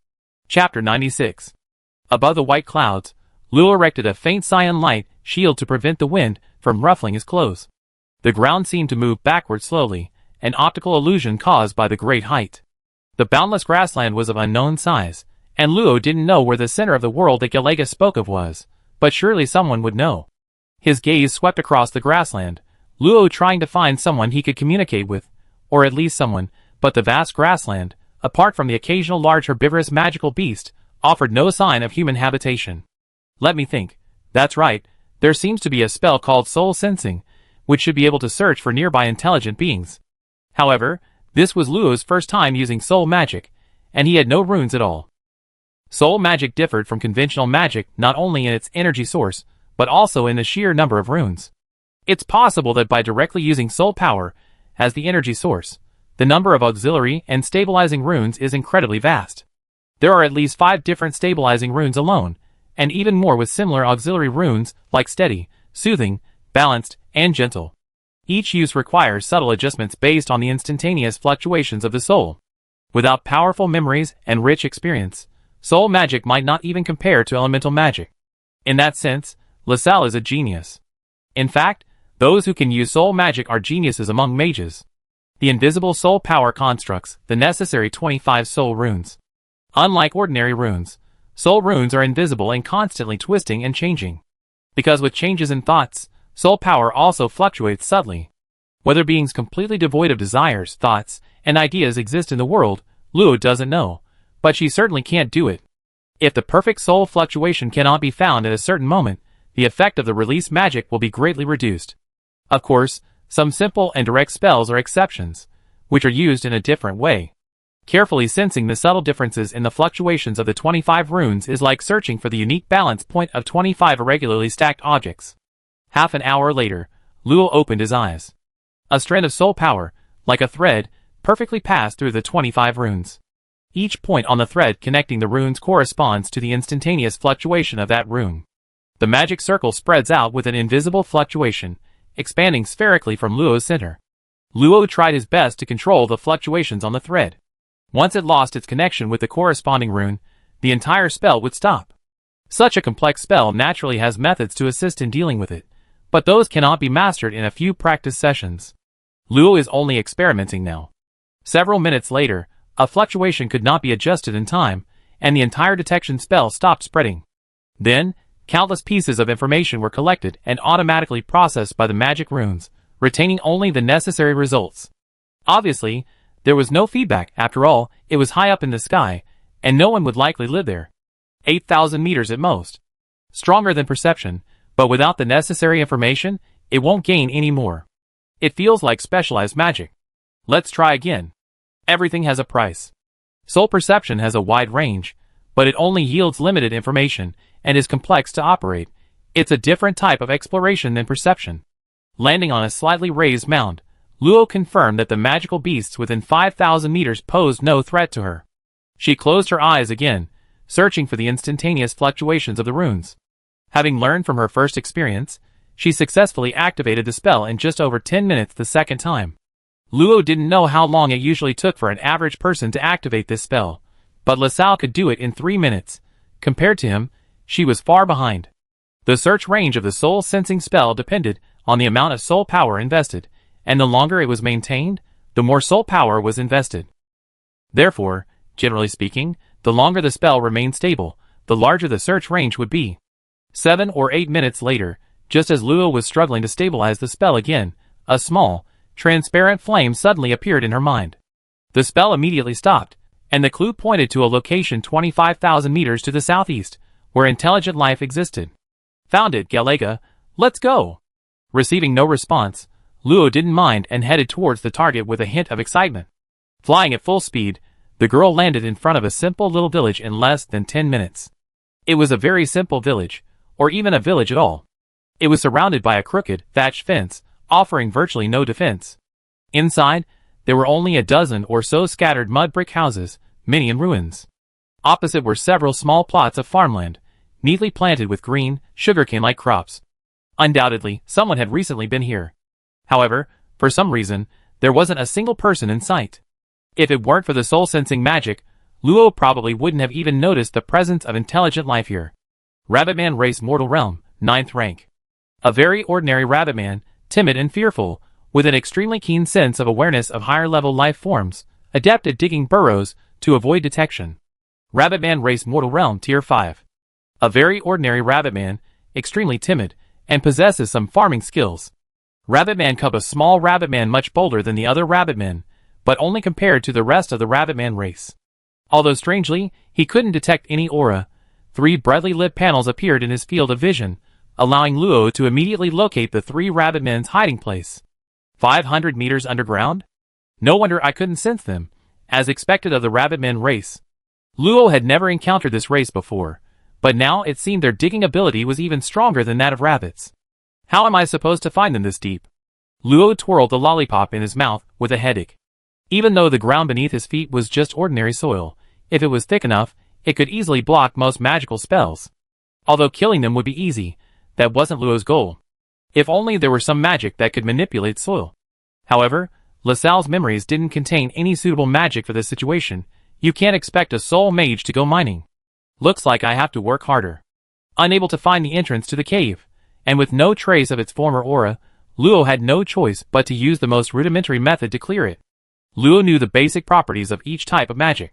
Chapter 96. Above the white clouds, Luo erected a faint cyan light shield to prevent the wind from ruffling his clothes. The ground seemed to move backward slowly, an optical illusion caused by the great height. The boundless grassland was of unknown size, and Luo didn't know where the center of the world that Galaga spoke of was, but surely someone would know. His gaze swept across the grassland, Luo trying to find someone he could communicate with, or at least someone, but the vast grassland, apart from the occasional large herbivorous magical beast, offered no sign of human habitation. Let me think. That's right, there seems to be a spell called Soul Sensing, which should be able to search for nearby intelligent beings. However, this was Luo's first time using soul magic, and he had no runes at all. Soul magic differed from conventional magic not only in its energy source, but also in the sheer number of runes. It's possible that by directly using soul power as the energy source, the number of auxiliary and stabilizing runes is incredibly vast. There are at least 5 different stabilizing runes alone, and even more with similar auxiliary runes like steady, soothing, balanced, and gentle. Each use requires subtle adjustments based on the instantaneous fluctuations of the soul. Without powerful memories and rich experience, soul magic might not even compare to elemental magic. In that sense, LaSalle is a genius. In fact, Those who can use soul magic are geniuses among mages. The invisible soul power constructs the necessary 25 soul runes. Unlike ordinary runes, soul runes are invisible and constantly twisting and changing. Because with changes in thoughts, soul power also fluctuates subtly. Whether beings completely devoid of desires, thoughts, and ideas exist in the world, Luo doesn't know, but she certainly can't do it. If the perfect soul fluctuation cannot be found at a certain moment, the effect of the release magic will be greatly reduced. Of course, some simple and direct spells are exceptions, which are used in a different way. Carefully sensing the subtle differences in the fluctuations of the 25 runes is like searching for the unique balance point of 25 irregularly stacked objects. Half an hour later, Luo opened his eyes. A strand of soul power, like a thread, perfectly passed through the 25 runes. Each point on the thread connecting the runes corresponds to the instantaneous fluctuation of that rune. The magic circle spreads out with an invisible fluctuation, expanding spherically from Luo's center. Luo tried his best to control the fluctuations on the thread. Once it lost its connection with the corresponding rune, the entire spell would stop. Such a complex spell naturally has methods to assist in dealing with it, but those cannot be mastered in a few practice sessions. Luo is only experimenting now. Several minutes later, a fluctuation could not be adjusted in time, and the entire detection spell stopped spreading. Then, countless pieces of information were collected and automatically processed by the magic runes, retaining only the necessary results. Obviously, there was no feedback. After all, it was high up in the sky, and no one would likely live there. 8,000 meters at most. Stronger than perception, but without the necessary information, it won't gain any more. It feels like specialized magic. Let's try again. Everything has a price. Soul perception has a wide range, but it only yields limited information and is complex to operate. It's a different type of exploration than perception. Landing on a slightly raised mound, Luo confirmed that the magical beasts within 5,000 meters posed no threat to her. She closed her eyes again, searching for the instantaneous fluctuations of the runes. Having learned from her first experience, she successfully activated the spell in just over 10 minutes the second time. Luo didn't know how long it usually took for an average person to activate this spell, but LaSalle could do it in 3 minutes. Compared to him, she was far behind. The search range of the soul-sensing spell depended on the amount of soul power invested, and the longer it was maintained, the more soul power was invested. Therefore, generally speaking, the longer the spell remained stable, the larger the search range would be. 7 or 8 minutes later, just as Luo was struggling to stabilize the spell again, a small, transparent flame suddenly appeared in her mind. The spell immediately stopped, and the clue pointed to a location 25,000 meters to the southeast, where intelligent life existed. Found it, Galega. Let's go. Receiving no response, Luo didn't mind and headed towards the target with a hint of excitement. Flying at full speed, the girl landed in front of a simple little village in less than 10 minutes. It was a very simple village, or even a village at all. It was surrounded by a crooked, thatched fence, offering virtually no defense. Inside, there were only a dozen or so scattered mud brick houses, many in ruins. Opposite were several small plots of farmland, neatly planted with green, sugarcane-like crops. Undoubtedly, someone had recently been here. However, for some reason, there wasn't a single person in sight. If it weren't for the soul-sensing magic, Luo probably wouldn't have even noticed the presence of intelligent life here. Rabbitman Race Mortal Realm, 9th rank. A very ordinary Rabbitman, timid and fearful, with an extremely keen sense of awareness of higher-level life forms, adept at digging burrows to avoid detection. Rabbitman Race Mortal Realm Tier 5. A very ordinary Rabbitman, extremely timid, and possesses some farming skills. Rabbitman Cub, a small Rabbitman much bolder than the other Rabbitmen, but only compared to the rest of the Rabbitman race. Although strangely, he couldn't detect any aura. 3 brightly lit panels appeared in his field of vision, allowing Luo to immediately locate the 3 Rabbitmen's hiding place. 500 meters underground? No wonder I couldn't sense them, as expected of the Rabbitmen race. Luo had never encountered this race before, but now it seemed their digging ability was even stronger than that of rabbits. How am I supposed to find them this deep? Luo twirled the lollipop in his mouth with a headache. Even though the ground beneath his feet was just ordinary soil, if it was thick enough, it could easily block most magical spells. Although killing them would be easy, that wasn't Luo's goal. If only there were some magic that could manipulate soil. However, LaSalle's memories didn't contain any suitable magic for this situation. You can't expect a soul mage to go mining. Looks like I have to work harder. Unable to find the entrance to the cave, and with no trace of its former aura, Luo had no choice but to use the most rudimentary method to clear it. Luo knew the basic properties of each type of magic.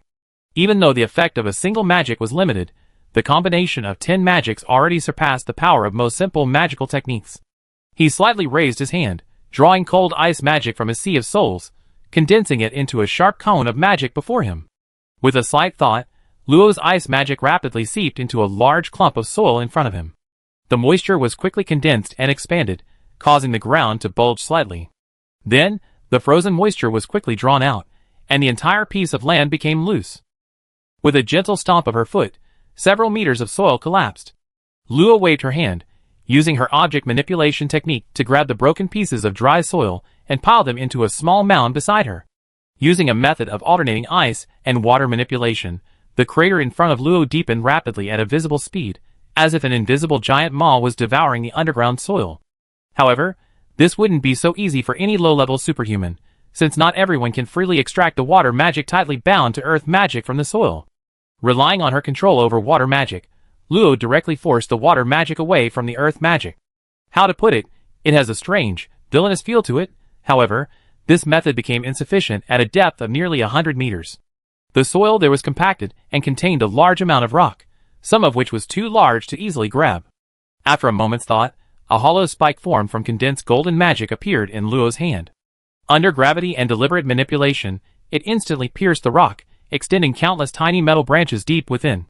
Even though the effect of a single magic was limited, the combination of 10 magics already surpassed the power of most simple magical techniques. He slightly raised his hand, drawing cold ice magic from his sea of souls, condensing it into a sharp cone of magic before him. With a slight thought, Luo's ice magic rapidly seeped into a large clump of soil in front of him. The moisture was quickly condensed and expanded, causing the ground to bulge slightly. Then, the frozen moisture was quickly drawn out, and the entire piece of land became loose. With a gentle stomp of her foot, several meters of soil collapsed. Luo waved her hand, using her object manipulation technique to grab the broken pieces of dry soil and pile them into a small mound beside her. Using a method of alternating ice and water manipulation, the crater in front of Luo deepened rapidly at a visible speed, as if an invisible giant maw was devouring the underground soil. However, this wouldn't be so easy for any low-level superhuman, since not everyone can freely extract the water magic tightly bound to earth magic from the soil. Relying on her control over water magic, Luo directly forced the water magic away from the earth magic. How to put it, it has a strange, villainous feel to it. However, this method became insufficient at a depth of nearly 100 meters. The soil there was compacted and contained a large amount of rock, some of which was too large to easily grab. After a moment's thought, a hollow spike formed from condensed golden magic appeared in Luo's hand. Under gravity and deliberate manipulation, it instantly pierced the rock, extending countless tiny metal branches deep within.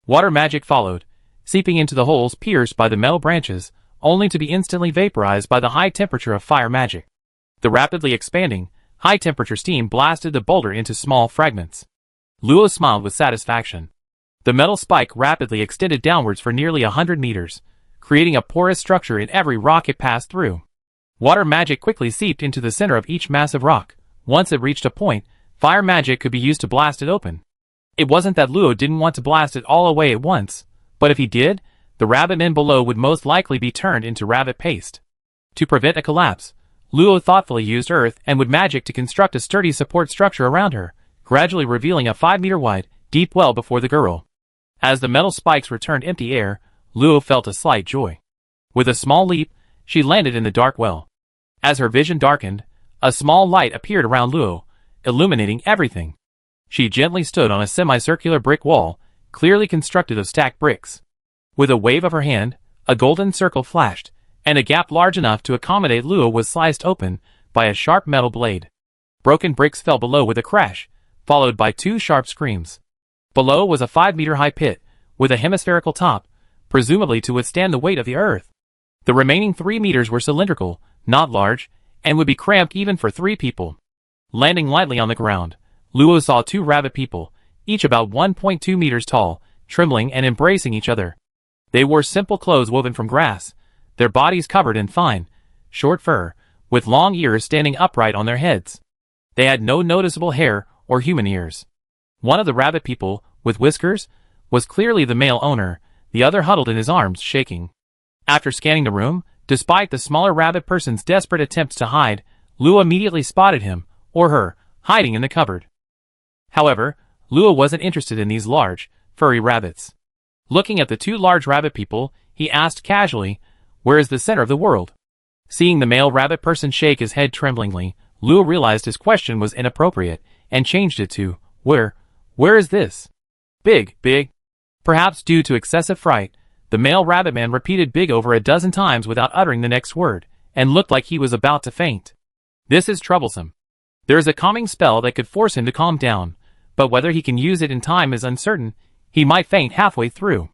Water magic followed, seeping into the holes pierced by the metal branches, only to be instantly vaporized by the high temperature of fire magic. The rapidly expanding, high-temperature steam blasted the boulder into small fragments. Luo smiled with satisfaction. The metal spike rapidly extended downwards for nearly 100 meters, creating a porous structure in every rock it passed through. Water magic quickly seeped into the center of each massive rock. Once it reached a point, fire magic could be used to blast it open. It wasn't that Luo didn't want to blast it all away at once, but if he did, the rabbit men below would most likely be turned into rabbit paste. To prevent a collapse, Luo thoughtfully used earth and wood magic to construct a sturdy support structure around her, gradually revealing a 5-meter-wide, deep well before the girl. As the metal spikes returned empty air, Luo felt a slight joy. With a small leap, she landed in the dark well. As her vision darkened, a small light appeared around Luo, illuminating everything. She gently stood on a semicircular brick wall, clearly constructed of stacked bricks. With a wave of her hand, a golden circle flashed, and a gap large enough to accommodate Luo was sliced open by a sharp metal blade. Broken bricks fell below with a crash, followed by 2 sharp screams. Below was a 5-meter-high pit, with a hemispherical top, presumably to withstand the weight of the earth. The remaining 3 meters were cylindrical, not large, and would be cramped even for 3 people. Landing lightly on the ground, Luo saw 2 rabbit people, each about 1.2 meters tall, trembling and embracing each other. They wore simple clothes woven from grass, their bodies covered in fine, short fur, with long ears standing upright on their heads. They had no noticeable hair or human ears. One of the rabbit people, with whiskers, was clearly the male owner, the other huddled in his arms, shaking. After scanning the room, despite the smaller rabbit person's desperate attempts to hide, Luo immediately spotted him, or her, hiding in the cupboard. However, Luo wasn't interested in these large, furry rabbits. Looking at the 2 large rabbit people, he asked casually, "Where is the center of the world?" Seeing the male rabbit person shake his head tremblingly, Luo realized his question was inappropriate, and changed it to, Where is this? Big. Perhaps due to excessive fright, the male rabbit man repeated big over a dozen times without uttering the next word, and looked like he was about to faint. This is troublesome. There is a calming spell that could force him to calm down, but whether he can use it in time is uncertain. He might faint halfway through.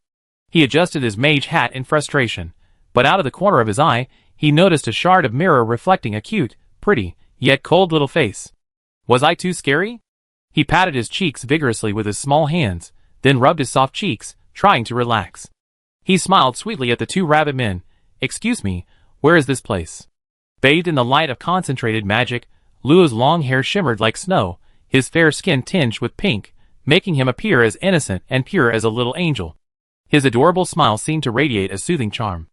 He adjusted his mage hat in frustration, but out of the corner of his eye, he noticed a shard of mirror reflecting a cute, pretty, yet cold little face. Was I too scary? He patted his cheeks vigorously with his small hands, then rubbed his soft cheeks, trying to relax. He smiled sweetly at the 2 rabbit men. "Excuse me, where is this place?" Bathed in the light of concentrated magic, Luo's long hair shimmered like snow, his fair skin tinged with pink, making him appear as innocent and pure as a little angel. His adorable smile seemed to radiate a soothing charm.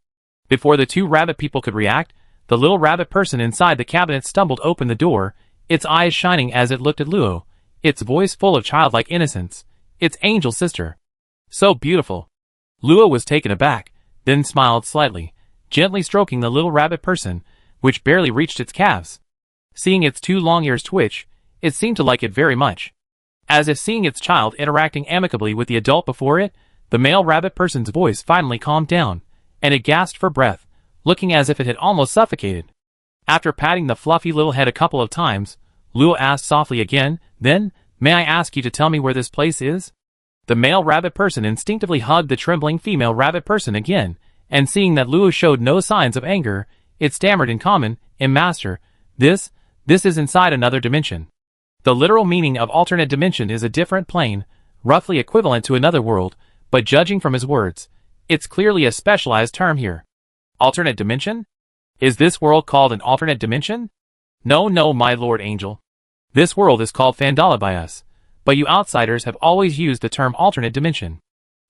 Before the 2 rabbit people could react, the little rabbit person inside the cabinet stumbled open the door, its eyes shining as it looked at Luo, its voice full of childlike innocence. Its angel sister. So beautiful. Luo was taken aback, then smiled slightly, gently stroking the little rabbit person, which barely reached its calves. Seeing its two long ears twitch, it seemed to like it very much. As if seeing its child interacting amicably with the adult before it, the male rabbit person's voice finally calmed down, and it gasped for breath, looking as if it had almost suffocated. After patting the fluffy little head a couple of times, Luo asked softly again, "Then, may I ask you to tell me where this place is?" The male rabbit person instinctively hugged the trembling female rabbit person again, and seeing that Luo showed no signs of anger, it stammered in common, "Master, this is inside another dimension." The literal meaning of alternate dimension is a different plane, roughly equivalent to another world, but judging from his words, it's clearly a specialized term here. Alternate dimension? Is this world called an alternate dimension? No, my Lord Angel. This world is called Fandala by us, but you outsiders have always used the term alternate dimension.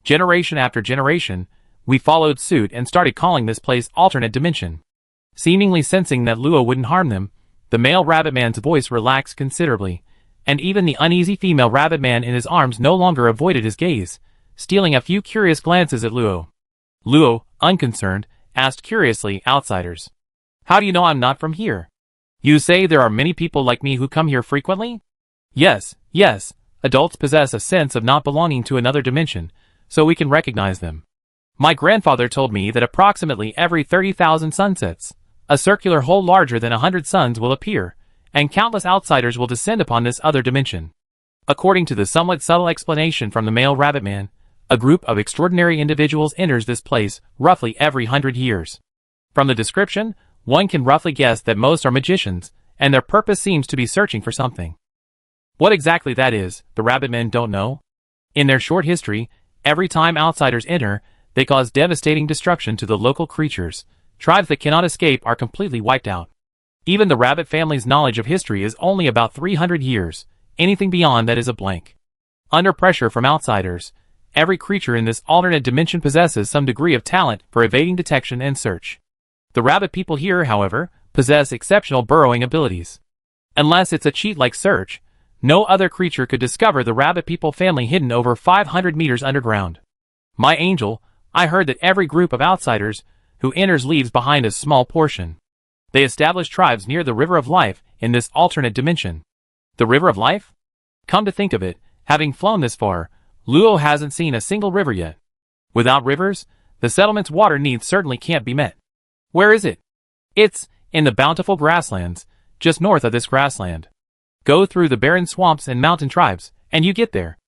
Generation after generation, we followed suit and started calling this place alternate dimension. Seemingly sensing that Luo wouldn't harm them, the male rabbit man's voice relaxed considerably, and even the uneasy female rabbit man in his arms no longer avoided his gaze, stealing a few curious glances at Luo. Luo, unconcerned, asked curiously, "Outsiders, how do you know I'm not from here? You say there are many people like me who come here frequently?" Yes, adults possess a sense of not belonging to another dimension, so we can recognize them. My grandfather told me that approximately every 30,000 sunsets, a circular hole larger than 100 suns will appear, and countless outsiders will descend upon this other dimension. According to the somewhat subtle explanation from the male rabbit man, a group of extraordinary individuals enters this place roughly every 100 years. From the description, one can roughly guess that most are magicians, and their purpose seems to be searching for something. What exactly that is, the rabbit men don't know. In their short history, every time outsiders enter, they cause devastating destruction to the local creatures. Tribes that cannot escape are completely wiped out. Even the rabbit family's knowledge of history is only about 300 years, anything beyond that is a blank. Under pressure from outsiders, every creature in this alternate dimension possesses some degree of talent for evading detection and search. The rabbit people here, however, possess exceptional burrowing abilities. Unless it's a cheat like search, no other creature could discover the rabbit people family hidden over 500 meters underground. My angel, I heard that every group of outsiders who enters leaves behind a small portion. They establish tribes near the River of Life in this alternate dimension. The River of Life? Come to think of it, having flown this far, Luo hasn't seen a single river yet. Without rivers, the settlement's water needs certainly can't be met. Where is it? It's in the bountiful grasslands, just north of this grassland. Go through the barren swamps and mountain tribes, and you get there.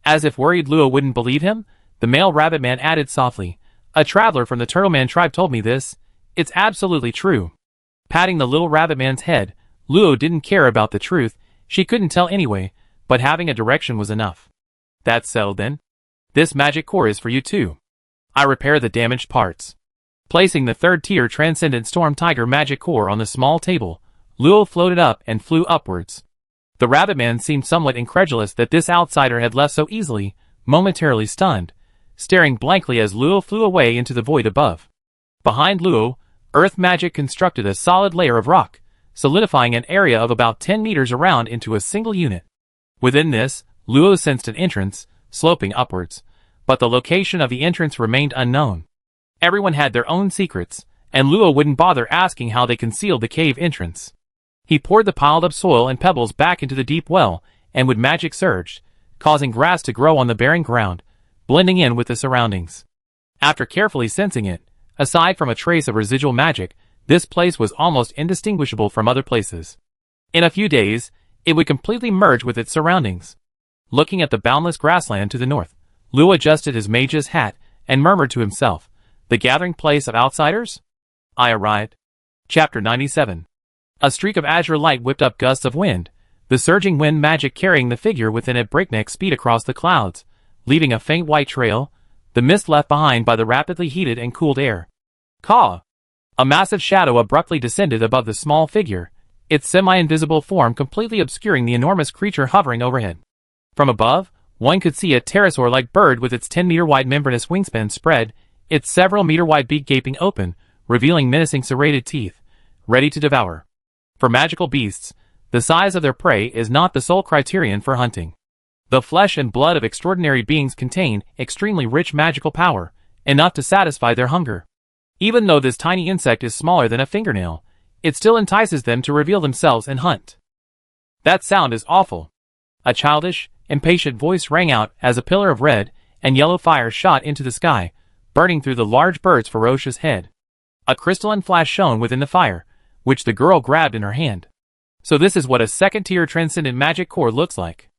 As if worried Luo wouldn't believe him, the male rabbit man added softly, "A traveler from the Turtle Man tribe told me this. It's absolutely true." Patting the little rabbit man's head, Luo didn't care about the truth, she couldn't tell anyway, but having a direction was enough. "That's settled then. This magic core is for you too. I repair the damaged parts." Placing the third tier Transcendent Storm Tiger magic core on the small table, Luo floated up and flew upwards. The rabbit man seemed somewhat incredulous that this outsider had left so easily, momentarily stunned, staring blankly as Luo flew away into the void above. Behind Luo, earth magic constructed a solid layer of rock, solidifying an area of about 10 meters around into a single unit. Within this, Luo sensed an entrance, sloping upwards, but the location of the entrance remained unknown. Everyone had their own secrets, and Luo wouldn't bother asking how they concealed the cave entrance. He poured the piled up soil and pebbles back into the deep well, and with magic surged, causing grass to grow on the barren ground, blending in with the surroundings. After carefully sensing it, aside from a trace of residual magic, this place was almost indistinguishable from other places. In a few days, it would completely merge with its surroundings. Looking at the boundless grassland to the north, Luo adjusted his mage's hat and murmured to himself, "The gathering place of outsiders? I arrived." Chapter 97. A streak of azure light whipped up gusts of wind, the surging wind magic carrying the figure within at breakneck speed across the clouds, leaving a faint white trail, the mist left behind by the rapidly heated and cooled air. Caw! A massive shadow abruptly descended above the small figure, its semi-invisible form completely obscuring the enormous creature hovering overhead. From above, one could see a pterosaur-like bird with its 10-meter-wide membranous wingspan spread, its several-meter-wide beak gaping open, revealing menacing serrated teeth, ready to devour. For magical beasts, the size of their prey is not the sole criterion for hunting. The flesh and blood of extraordinary beings contain extremely rich magical power, enough to satisfy their hunger. Even though this tiny insect is smaller than a fingernail, it still entices them to reveal themselves and hunt. That sound is awful. A childish, impatient voice rang out as a pillar of red and yellow fire shot into the sky, burning through the large bird's ferocious head. A crystalline flash shone within the fire, which the girl grabbed in her hand. So this is what a second-tier transcendent magic core looks like.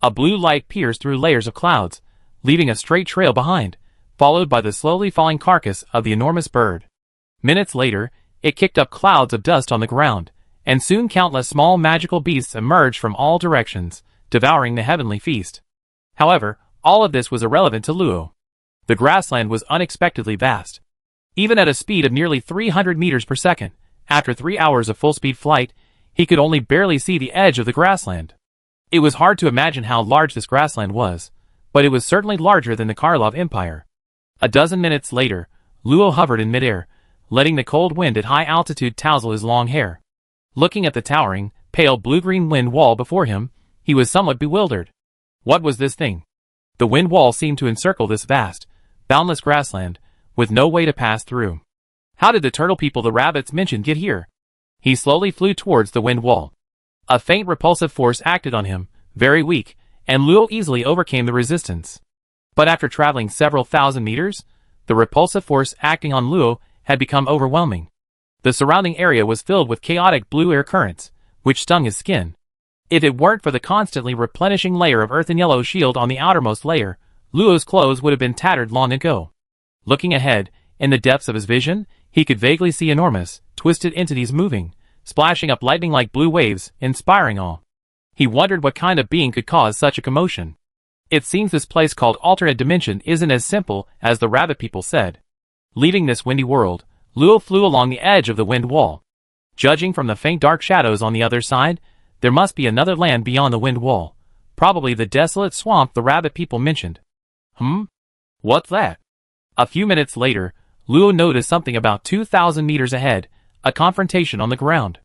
A blue light pierced through layers of clouds, leaving a straight trail behind, followed by the slowly falling carcass of the enormous bird. Minutes later, it kicked up clouds of dust on the ground, and soon countless small magical beasts emerged from all directions, devouring the heavenly feast. However, all of this was irrelevant to Luo. The grassland was unexpectedly vast. Even at a speed of nearly 300 meters per second, after 3 hours of full-speed flight, he could only barely see the edge of the grassland. It was hard to imagine how large this grassland was, but it was certainly larger than the Karlov Empire. A dozen minutes later, Luo hovered in midair, letting the cold wind at high altitude tousle his long hair. Looking at the towering, pale blue-green wind wall before him, he was somewhat bewildered. What was this thing? The wind wall seemed to encircle this vast, boundless grassland, with no way to pass through. How did the turtle people the rabbits mentioned get here? He slowly flew towards the wind wall. A faint repulsive force acted on him, very weak, and Luo easily overcame the resistance. But after traveling several thousand meters, the repulsive force acting on Luo had become overwhelming. The surrounding area was filled with chaotic blue air currents, which stung his skin. If it weren't for the constantly replenishing layer of earth and yellow shield on the outermost layer, Luo's clothes would have been tattered long ago. Looking ahead, in the depths of his vision, he could vaguely see enormous, twisted entities moving, splashing up lightning-like blue waves, inspiring awe. He wondered what kind of being could cause such a commotion. It seems this place called alternate dimension isn't as simple as the rabbit people said. Leaving this windy world, Luo flew along the edge of the wind wall. Judging from the faint dark shadows on the other side, there must be another land beyond the wind wall, probably the desolate swamp the rabbit people mentioned. What's that? A few minutes later, Luo noticed something about 2,000 meters ahead, a confrontation on the ground.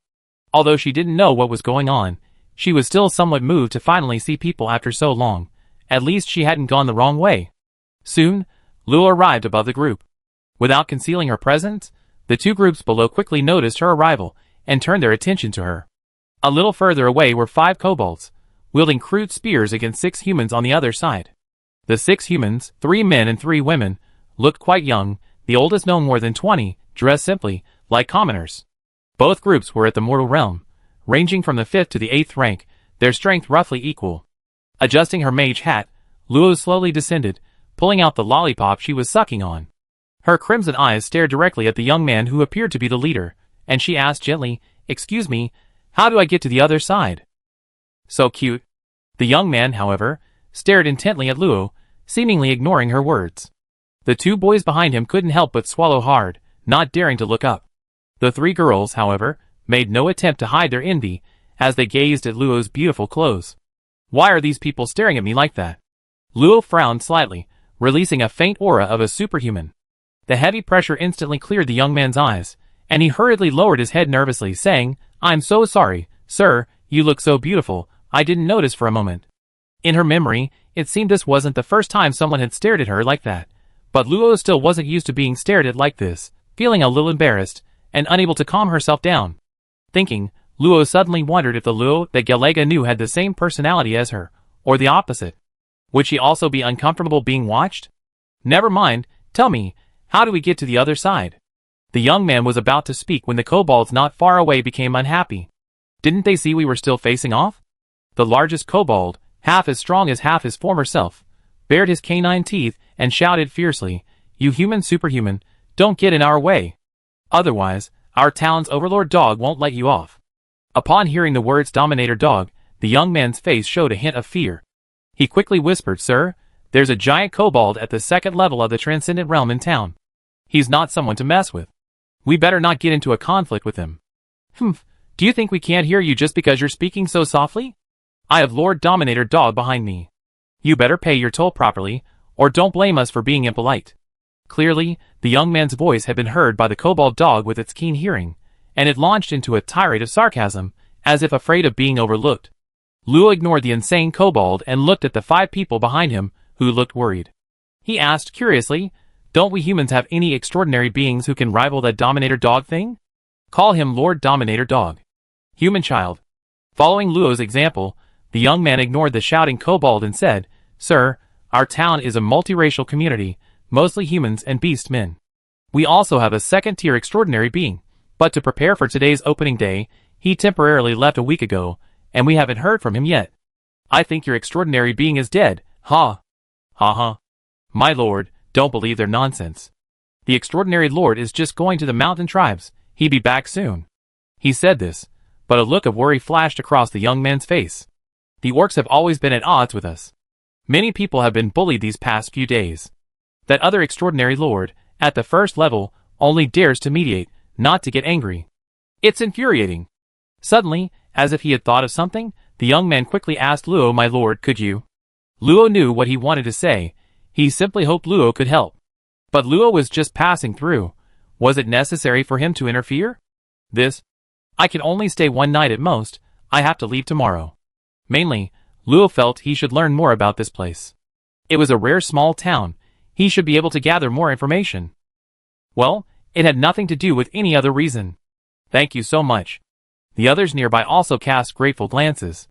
Although she didn't know what was going on, she was still somewhat moved to finally see people after so long. At least she hadn't gone the wrong way. Soon, Luo arrived above the group. Without concealing her presence, the two groups below quickly noticed her arrival and turned their attention to her. A little further away were 5 kobolds, wielding crude spears against 6 humans on the other side. The 6 humans, 3 men and 3 women, looked quite young, the oldest no more than 20, dressed simply, like commoners. Both groups were at the mortal realm, ranging from the 5th to the 8th rank, their strength roughly equal. Adjusting her mage hat, Luo slowly descended, pulling out the lollipop she was sucking on. Her crimson eyes stared directly at the young man who appeared to be the leader, and she asked gently, "Excuse me, how do I get to the other side?" "So cute." The young man, however, stared intently at Luo, seemingly ignoring her words. The 2 boys behind him couldn't help but swallow hard, not daring to look up. The 3 girls, however, made no attempt to hide their envy as they gazed at Luo's beautiful clothes. Why are these people staring at me like that? Luo frowned slightly, releasing a faint aura of a superhuman. The heavy pressure instantly cleared the young man's eyes, and he hurriedly lowered his head nervously, saying, "I'm so sorry, sir, you look so beautiful, I didn't notice for a moment." In her memory, it seemed this wasn't the first time someone had stared at her like that, but Luo still wasn't used to being stared at like this, feeling a little embarrassed, and unable to calm herself down. Thinking, Luo suddenly wondered if the Luo that Galega knew had the same personality as her, or the opposite. Would she also be uncomfortable being watched? "Never mind, tell me, how do we get to the other side?" The young man was about to speak when the kobolds not far away became unhappy. Didn't they see we were still facing off? The largest kobold, half as strong as half his former self, bared his canine teeth and shouted fiercely, "You human superhuman, don't get in our way. Otherwise, our town's overlord dog won't let you off." Upon hearing the words Dominator Dog, the young man's face showed a hint of fear. He quickly whispered, "Sir, there's a giant kobold at the 2nd level of the Transcendent Realm in town. He's not someone to mess with. We better not get into a conflict with him." Do you think we can't hear you just because you're speaking so softly? I have Lord Dominator Dog behind me. You better pay your toll properly, or don't blame us for being impolite." Clearly, the young man's voice had been heard by the kobold dog with its keen hearing, and it launched into a tirade of sarcasm, as if afraid of being overlooked. Luo ignored the insane kobold and looked at the 5 people behind him, who looked worried. He asked curiously, "Don't we humans have any extraordinary beings who can rival that Dominator Dog thing?" Call him Lord Dominator Dog. Human child. Following Luo's example, the young man ignored the shouting kobold and said, Sir, our town is a multiracial community, mostly humans and beast men. We also have a second-tier extraordinary being, but to prepare for today's opening day, he temporarily left a week ago, and we haven't heard from him yet. I think your extraordinary being is dead, ha. Ha ha. My lord, don't believe their nonsense. The extraordinary lord is just going to the mountain tribes, he'd be back soon. He said this, but a look of worry flashed across the young man's face. The orcs have always been at odds with us. Many people have been bullied these past few days. That other extraordinary lord, at the first level, only dares to mediate, not to get angry. It's infuriating. Suddenly, as if he had thought of something, the young man quickly asked Luo, My lord, could you? Luo knew what he wanted to say. He simply hoped Luo could help. But Luo was just passing through. Was it necessary for him to interfere? I can only stay one night at most. I have to leave tomorrow. Mainly, Luo felt he should learn more about this place. It was a rare small town. He should be able to gather more information. Well, it had nothing to do with any other reason. Thank you so much. The others nearby also cast grateful glances.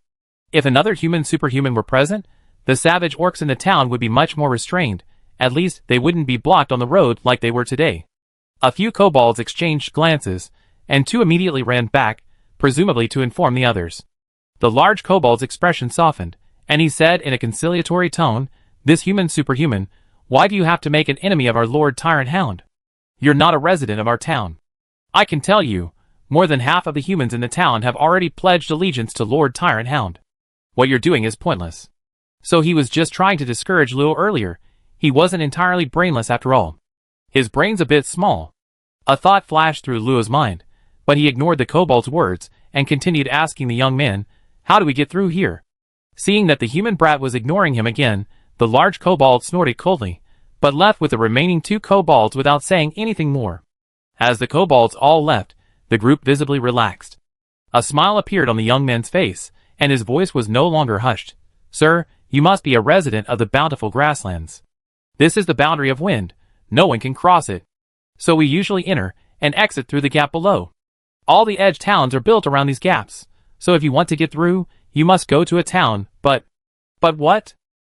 If another human superhuman were present, the savage orcs in the town would be much more restrained. At least they wouldn't be blocked on the road like they were today. A few kobolds exchanged glances, and two immediately ran back, presumably to inform the others. The large kobold's expression softened, and he said in a conciliatory tone, This human superhuman, why do you have to make an enemy of our Lord Tyrant Hound? You're not a resident of our town. I can tell you, more than half of the humans in the town have already pledged allegiance to Lord Tyrant Hound. What you're doing is pointless. So he was just trying to discourage Luo earlier. He wasn't entirely brainless after all. His brain's a bit small. A thought flashed through Luo's mind, but he ignored the kobold's words and continued asking the young man, How do we get through here? Seeing that the human brat was ignoring him again, the large kobold snorted coldly, but left with the remaining two kobolds without saying anything more. As the kobolds all left, the group visibly relaxed. A smile appeared on the young man's face, and his voice was no longer hushed. Sir, you must be a resident of the bountiful grasslands. This is the boundary of wind. No one can cross it. So we usually enter and exit through the gap below. All the edge towns are built around these gaps, so if you want to get through, you must go to a town, but what?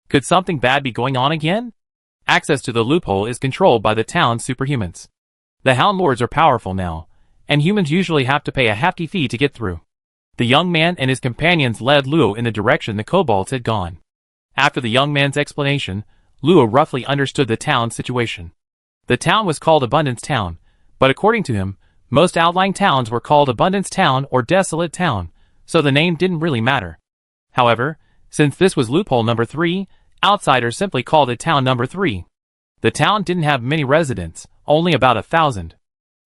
Could something bad be going on again? Access to the loophole is controlled by the town's superhumans. The Hound Lords are powerful now, and humans usually have to pay a hefty fee to get through. The young man and his companions led Luo in the direction the kobolds had gone. After the young man's explanation, Luo roughly understood the town's situation. The town was called Abundance Town, but according to him, most outlying towns were called Abundance Town or Desolate Town, so the name didn't really matter. However, since this was loophole number 3, outsiders simply called it Town number 3. The town didn't have many residents, only about 1,000.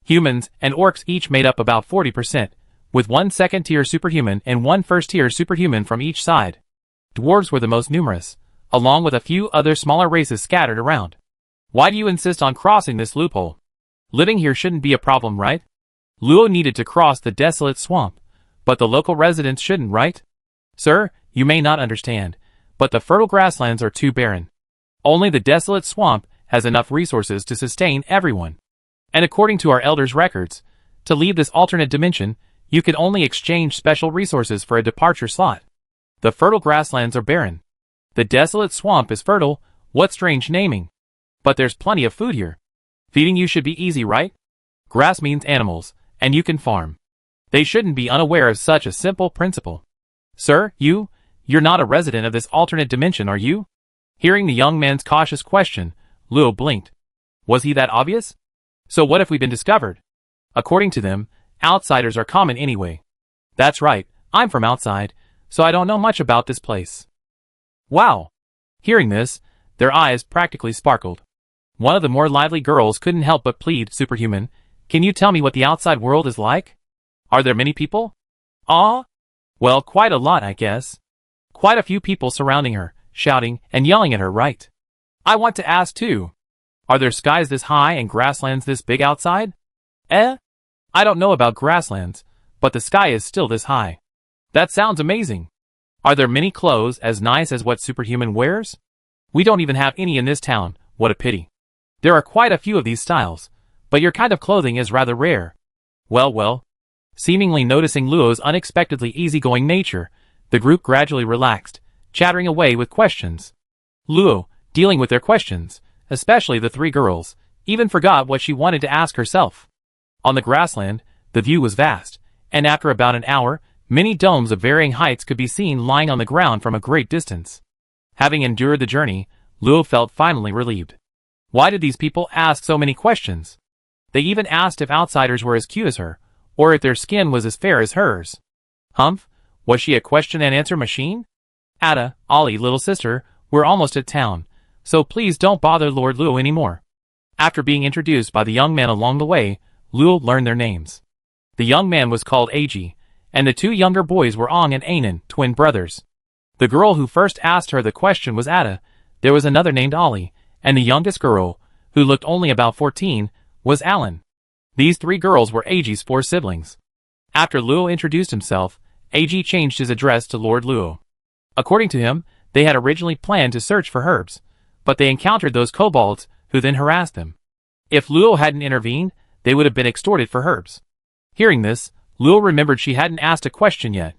Humans and orcs each made up about 40%, with one second-tier superhuman and one first-tier superhuman from each side. Dwarves were the most numerous, along with a few other smaller races scattered around. Why do you insist on crossing this loophole? Living here shouldn't be a problem, right? Luo needed to cross the desolate swamp, but the local residents shouldn't, right? Sir, you may not understand, but the fertile grasslands are too barren. Only the desolate swamp has enough resources to sustain everyone. And according to our elders' records, to leave this alternate dimension, you can only exchange special resources for a departure slot. The fertile grasslands are barren. The desolate swamp is fertile. What strange naming. But there's plenty of food here. Feeding you should be easy, right? Grass means animals, and you can farm. They shouldn't be unaware of such a simple principle. Sir, you're not a resident of this alternate dimension, are you? Hearing the young man's cautious question, Luo blinked. Was he that obvious? So what if we've been discovered? According to them, outsiders are common anyway. That's right, I'm from outside, so I don't know much about this place. Wow! Hearing this, their eyes practically sparkled. One of the more lively girls couldn't help but plead, Superhuman, can you tell me what the outside world is like? Are there many people? Well, quite a lot, I guess. Quite a few people surrounding her, shouting and yelling at her, right? I want to ask too. Are there skies this high and grasslands this big outside? I don't know about grasslands, but the sky is still this high. That sounds amazing. Are there many clothes as nice as what Superhuman wears? We don't even have any in this town, what a pity. There are quite a few of these styles, but your kind of clothing is rather rare. Well, Seemingly noticing Luo's unexpectedly easygoing nature, the group gradually relaxed, chattering away with questions. Luo, dealing with their questions, especially the three girls, even forgot what she wanted to ask herself. On the grassland, the view was vast, and after about an hour, many domes of varying heights could be seen lying on the ground from a great distance. Having endured the journey, Luo felt finally relieved. Why did these people ask so many questions? They even asked if outsiders were as cute as her, or if their skin was as fair as hers. Humph, was she a question and answer machine? Ada, Ollie, little sister, we're almost at town, so please don't bother Lord Luo anymore. After being introduced by the young man along the way, Luo learned their names. The young man was called Ag, and the two younger boys were Ong and Anan, twin brothers. The girl who first asked her the question was Ada, there was another named Ollie, and the youngest girl, who looked only about 14, was Alan. These three girls were Ag's four siblings. After Luo introduced himself, Ag changed his address to Lord Luo. According to him, they had originally planned to search for herbs, but they encountered those kobolds, who then harassed them. If Luo hadn't intervened, they would have been extorted for herbs. Hearing this, Luo remembered she hadn't asked a question yet.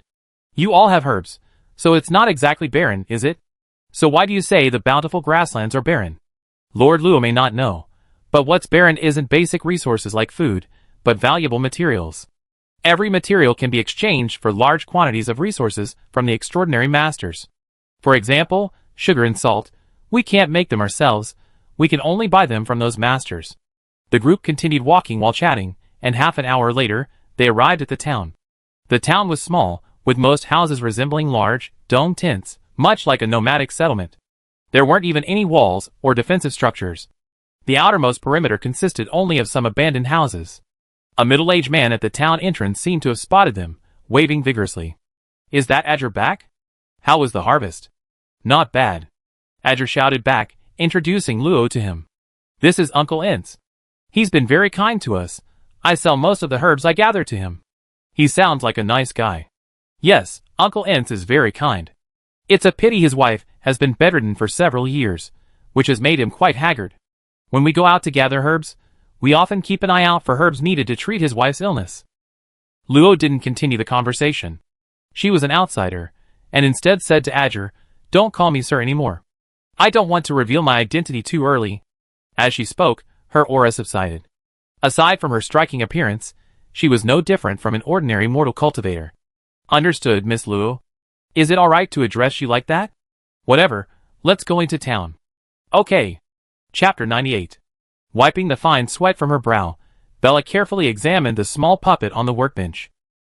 You all have herbs, so it's not exactly barren, is it? So why do you say the bountiful grasslands are barren? Lord Luo may not know, but what's barren isn't basic resources like food, but valuable materials. Every material can be exchanged for large quantities of resources from the extraordinary masters. For example, sugar and salt, we can't make them ourselves, we can only buy them from those masters. The group continued walking while chatting, and half an hour later, they arrived at the town. The town was small, with most houses resembling large, domed tents, much like a nomadic settlement. There weren't even any walls or defensive structures. The outermost perimeter consisted only of some abandoned houses. A middle-aged man at the town entrance seemed to have spotted them, waving vigorously. Is that Adger back? How was the harvest? Not bad. Adger shouted back, introducing Luo to him. This is Uncle Ents. He's been very kind to us. I sell most of the herbs I gather to him. He sounds like a nice guy. Yes, Uncle Ents is very kind. It's a pity his wife has been bedridden for several years, which has made him quite haggard. When we go out to gather herbs, we often keep an eye out for herbs needed to treat his wife's illness. Luo didn't continue the conversation. She was an outsider, and instead said to Adger, Don't call me sir anymore. I don't want to reveal my identity too early. As she spoke, her aura subsided. Aside from her striking appearance, she was no different from an ordinary mortal cultivator. Understood, Miss Luo. Is it alright to address you like that? Whatever, let's go into town. Okay. Chapter 98. Wiping the fine sweat from her brow, Bella carefully examined the small puppet on the workbench.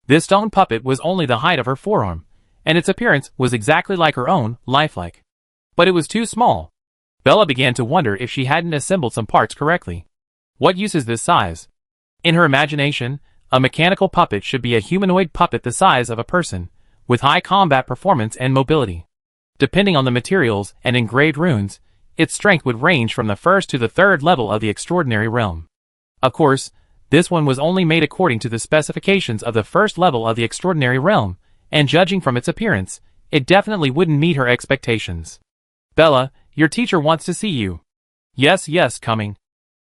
This stone puppet was only the height of her forearm, and its appearance was exactly like her own, lifelike. But it was too small. Bella began to wonder if she hadn't assembled some parts correctly. What use is this size? In her imagination, a mechanical puppet should be a humanoid puppet the size of a person, with high combat performance and mobility. Depending on the materials and engraved runes, its strength would range from the first to the third level of the extraordinary realm. Of course, this one was only made according to the specifications of the first level of the extraordinary realm, and judging from its appearance, it definitely wouldn't meet her expectations. Bella, your teacher wants to see you. Yes, yes, coming.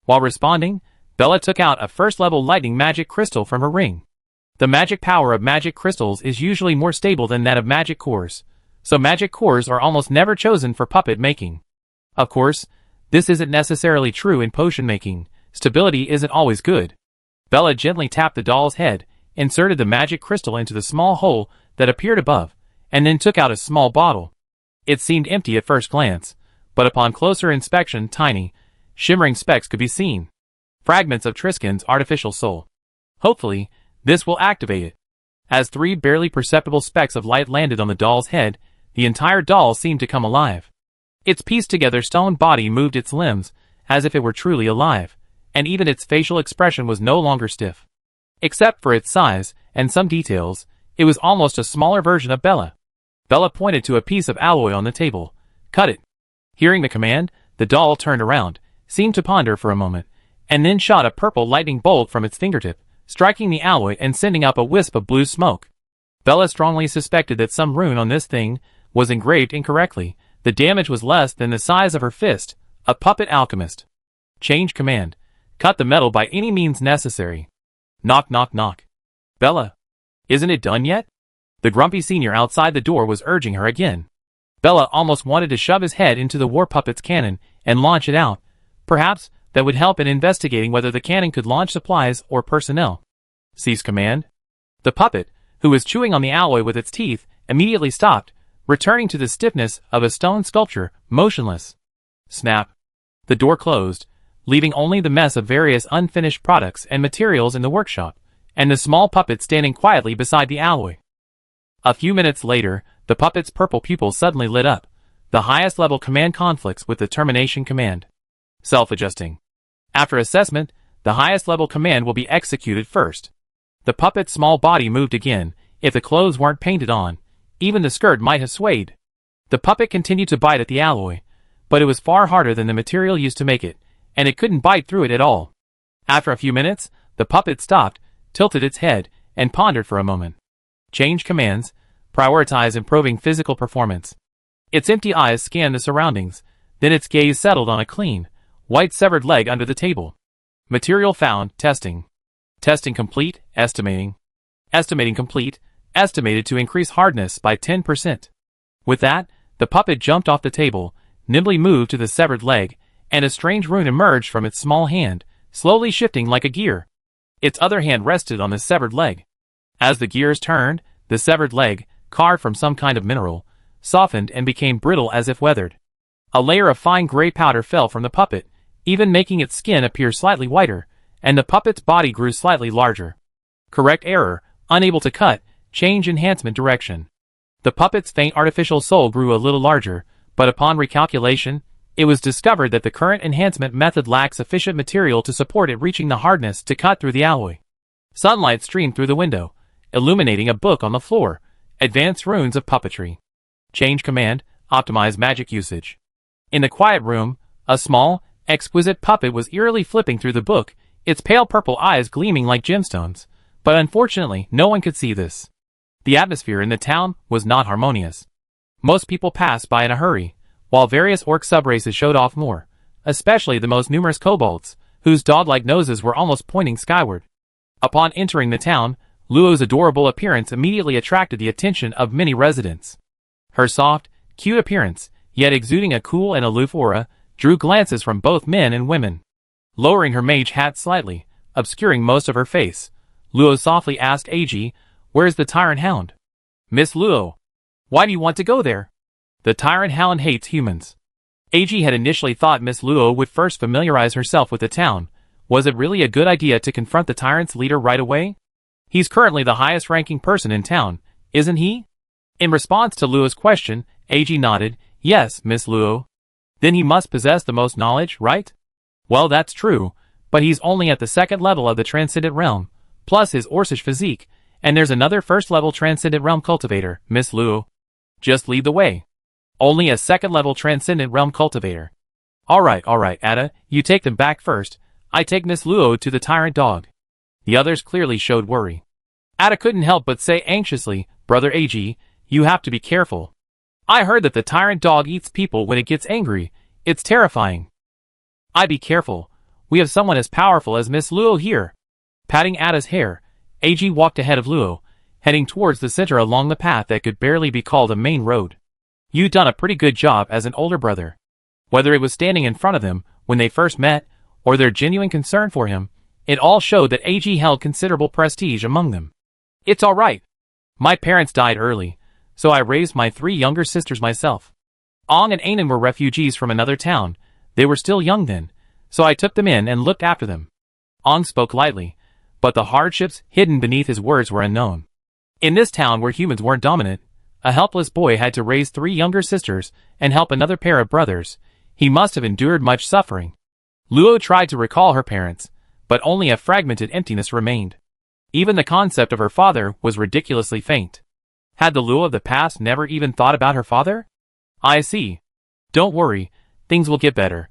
While responding, Bella took out a first-level lightning magic crystal from her ring. The magic power of magic crystals is usually more stable than that of magic cores, so magic cores are almost never chosen for puppet making. Of course, this isn't necessarily true in potion making. Stability isn't always good. Bella gently tapped the doll's head, inserted the magic crystal into the small hole that appeared above, and then took out a small bottle. It seemed empty at first glance, but upon closer inspection tiny, shimmering specks could be seen. Fragments of Triskin's artificial soul. Hopefully, this will activate it. As three barely perceptible specks of light landed on the doll's head, the entire doll seemed to come alive. Its pieced-together stone body moved its limbs, as if it were truly alive, and even its facial expression was no longer stiff. Except for its size, and some details, it was almost a smaller version of Bella. Bella pointed to a piece of alloy on the table. Cut it. Hearing the command, the doll turned around, seemed to ponder for a moment, and then shot a purple lightning bolt from its fingertip, striking the alloy and sending up a wisp of blue smoke. Bella strongly suspected that some rune on this thing was engraved incorrectly. The damage was less than the size of her fist. A puppet alchemist. Change command. Cut the metal by any means necessary. Knock knock knock. Bella, isn't it done yet? The grumpy senior outside the door was urging her again. Bella almost wanted to shove his head into the war puppet's cannon and launch it out. Perhaps that would help in investigating whether the cannon could launch supplies or personnel. Cease command. The puppet, who was chewing on the alloy with its teeth, immediately stopped, returning to the stiffness of a stone sculpture, motionless. Snap. The door closed, leaving only the mess of various unfinished products and materials in the workshop, and the small puppet standing quietly beside the alloy. A few minutes later, the puppet's purple pupils suddenly lit up. The highest level command conflicts with the termination command. Self-adjusting. After assessment, the highest level command will be executed first. The puppet's small body moved again. If the clothes weren't painted on, even the skirt might have swayed. The puppet continued to bite at the alloy, but it was far harder than the material used to make it, and it couldn't bite through it at all. After a few minutes, the puppet stopped, tilted its head, and pondered for a moment. Change commands. Prioritize improving physical performance. Its empty eyes scanned the surroundings, then its gaze settled on a clean, white severed leg under the table. Material found. Testing. Testing complete. Estimating. Estimating complete. Estimated to increase hardness by 10%. With that, the puppet jumped off the table, nimbly moved to the severed leg, and a strange rune emerged from its small hand, slowly shifting like a gear. Its other hand rested on the severed leg. As the gears turned, the severed leg, carved from some kind of mineral, softened and became brittle as if weathered. A layer of fine gray powder fell from the puppet, even making its skin appear slightly whiter, and the puppet's body grew slightly larger. Correct error, unable to cut, change enhancement direction. The puppet's faint artificial soul grew a little larger, but upon recalculation, it was discovered that the current enhancement method lacked sufficient material to support it reaching the hardness to cut through the alloy. Sunlight streamed through the window, illuminating a book on the floor. Advanced Runes of Puppetry. Change command. Optimize magic usage. In the quiet room, a small, exquisite puppet was eerily flipping through the book, its pale purple eyes gleaming like gemstones. But unfortunately, no one could see this. The atmosphere in the town was not harmonious. Most people passed by in a hurry, while various orc subraces showed off more, especially the most numerous kobolds, whose dog-like noses were almost pointing skyward. Upon entering the town, Luo's adorable appearance immediately attracted the attention of many residents. Her soft, cute appearance, yet exuding a cool and aloof aura, drew glances from both men and women. Lowering her mage hat slightly, obscuring most of her face, Luo softly asked Ag, "Where's the tyrant hound?" "Miss Luo, why do you want to go there?" "The tyrant hound hates humans." Ag had initially thought Miss Luo would first familiarize herself with the town. Was it really a good idea to confront the tyrant's leader right away? He's currently the highest ranking person in town, isn't he? In response to Luo's question, Ag nodded. "Yes, Miss Luo." "Then he must possess the most knowledge, right?" "Well, that's true, but he's only at the second level of the Transcendent Realm, plus his Orcish physique, and there's another first-level Transcendent Realm cultivator, Miss Luo. Just lead the way." "Only a second-level Transcendent Realm cultivator." Alright, Ada, you take them back first. I take Miss Luo to the tyrant dog." The others clearly showed worry. Ada couldn't help but say anxiously, "Brother Ag, you have to be careful. I heard that the tyrant dog eats people when it gets angry. It's terrifying." "I be careful. We have someone as powerful as Miss Luo here." Patting Ada's hair, Ag walked ahead of Luo, heading towards the center along the path that could barely be called a main road. "You done a pretty good job as an older brother." Whether it was standing in front of them when they first met, or their genuine concern for him, it all showed that Ag held considerable prestige among them. "It's all right. My parents died early, so I raised my 3 younger sisters myself. Ong and Anan were refugees from another town. They were still young then, so I took them in and looked after them." Ong spoke lightly, but the hardships hidden beneath his words were unknown. In this town where humans weren't dominant, a helpless boy had to raise 3 younger sisters and help another pair of brothers. He must have endured much suffering. Luo tried to recall her parents, but only a fragmented emptiness remained. Even the concept of her father was ridiculously faint. Had the Luo of the past never even thought about her father? "I see. Don't worry, things will get better."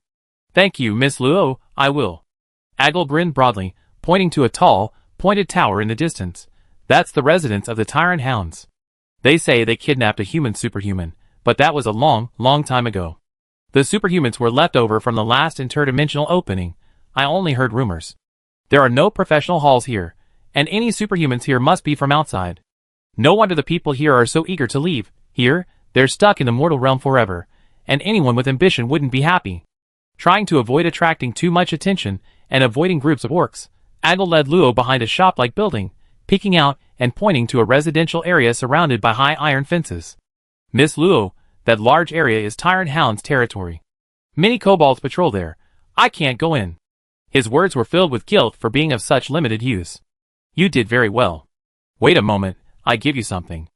"Thank you, Miss Luo, I will." Agle grinned broadly, pointing to a tall, pointed tower in the distance. "That's the residence of the Tyrant Hounds. They say they kidnapped a human superhuman, but that was a long, long time ago. The superhumans were left over from the last interdimensional opening. I only heard rumors. There are no professional halls here. and any superhumans here must be from outside. No wonder the people here are so eager to leave. Here, they're stuck in the mortal realm forever, and anyone with ambition wouldn't be happy. Trying to avoid attracting too much attention and avoiding groups of orcs, Angle led Luo behind a shop-like building, peeking out and pointing to a residential area surrounded by high iron fences. Miss Luo, that large area is Tyrant Hound's territory. Many kobolds patrol there. I can't go in. His words were filled with guilt for being of such limited use. You did very well. Wait a moment, I give you something.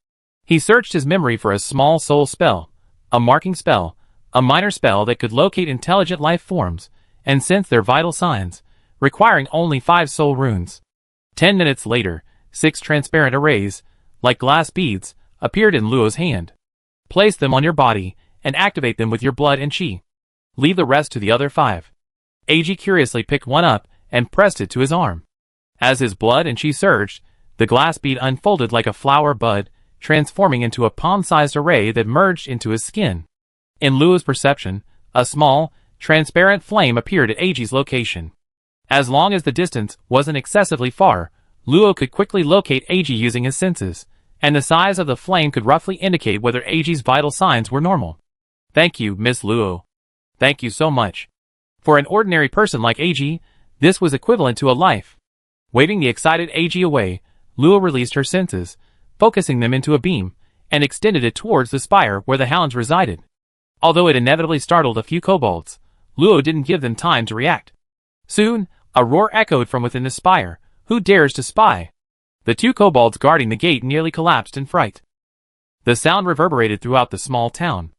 He searched his memory for a small soul spell, a marking spell, a minor spell that could locate intelligent life forms and sense their vital signs, requiring only 5 soul runes. 10 minutes later, 6 transparent arrays, like glass beads, appeared in Luo's hand. Place them on your body and activate them with your blood and chi. Leave the rest to the other 5. AG curiously picked one up and pressed it to his arm. As his blood and chi surged, the glass bead unfolded like a flower bud, transforming into a palm-sized array that merged into his skin. In Luo's perception, a small, transparent flame appeared at AG's location. As long as the distance wasn't excessively far, Luo could quickly locate AG using his senses, and the size of the flame could roughly indicate whether AG's vital signs were normal. Thank you, Miss Luo. Thank you so much. For an ordinary person like AG, this was equivalent to a life. Waving the excited AG away, Luo released her senses, focusing them into a beam, and extended it towards the spire where the hounds resided. Although it inevitably startled a few kobolds, Luo didn't give them time to react. Soon, a roar echoed from within the spire. Who dares to spy? The 2 kobolds guarding the gate nearly collapsed in fright. The sound reverberated throughout the small town.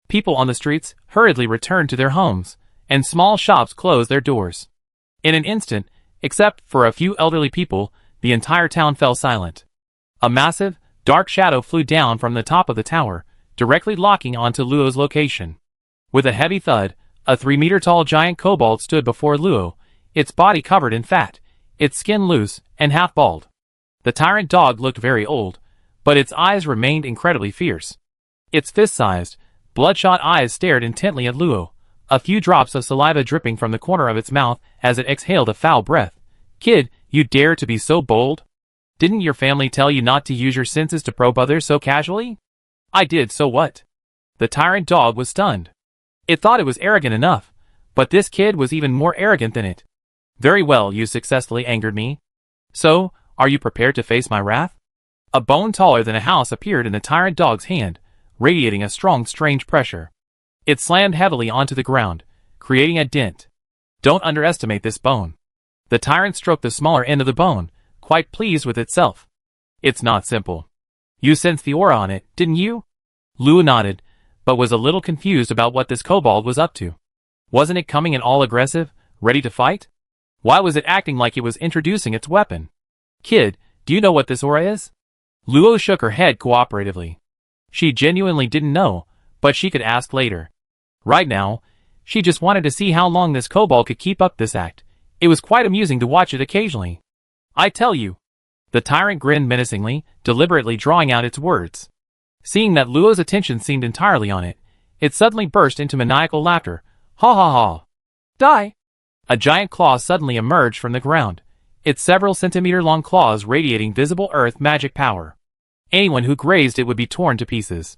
People on the streets hurriedly returned to their homes, and small shops closed their doors. In an instant, except for a few elderly people, the entire town fell silent. A massive, dark shadow flew down from the top of the tower, directly locking onto Luo's location. With a heavy thud, a 3-meter-tall giant kobold stood before Luo, its body covered in fat, its skin loose and half bald. The tyrant dog looked very old, but its eyes remained incredibly fierce. Its fist-sized, bloodshot eyes stared intently at Luo, a few drops of saliva dripping from the corner of its mouth as it exhaled a foul breath. Kid, you dare to be so bold? Didn't your family tell you not to use your senses to probe others so casually? I did, so what? The tyrant dog was stunned. It thought it was arrogant enough, but this kid was even more arrogant than it. Very well, you successfully angered me. So, are you prepared to face my wrath? A bone taller than a house appeared in the tyrant dog's hand, radiating a strong, strange pressure. It slammed heavily onto the ground, creating a dent. Don't underestimate this bone. The tyrant stroked the smaller end of the bone, quite pleased with itself. It's not simple. You sensed the aura on it, didn't you? Luo nodded, but was a little confused about what this kobold was up to. Wasn't it coming in all aggressive, ready to fight? Why was it acting like it was introducing its weapon? Kid, do you know what this aura is? Luo shook her head cooperatively. She genuinely didn't know, but she could ask later. Right now, she just wanted to see how long this kobold could keep up this act. It was quite amusing to watch it occasionally. I tell you. The tyrant grinned menacingly, deliberately drawing out its words. Seeing that Luo's attention seemed entirely on it, it suddenly burst into maniacal laughter. Ha ha ha. Die! A giant claw suddenly emerged from the ground, its several centimeter-long claws radiating visible earth magic power. Anyone who grazed it would be torn to pieces.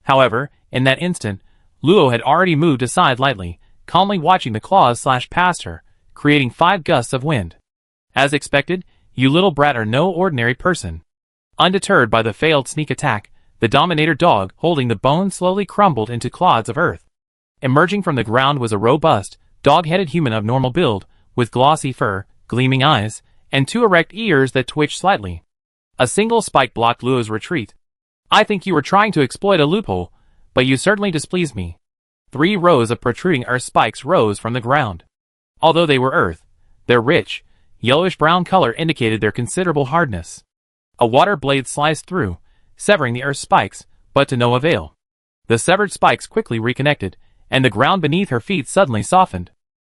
However, in that instant, Luo had already moved aside lightly, calmly watching the claws slash past her, creating 5 gusts of wind. As expected, you little brat are no ordinary person. Undeterred by the failed sneak attack, the Dominator dog holding the bone slowly crumbled into clods of earth. Emerging from the ground was a robust, dog-headed human of normal build, with glossy fur, gleaming eyes, and 2 erect ears that twitched slightly. A single spike blocked Luo's retreat. I think you were trying to exploit a loophole, but you certainly displeased me. 3 rows of protruding earth spikes rose from the ground. Although they were earth, their rich, yellowish-brown color indicated their considerable hardness. A water blade sliced through, severing the earth spikes, but to no avail. The severed spikes quickly reconnected, and the ground beneath her feet suddenly softened.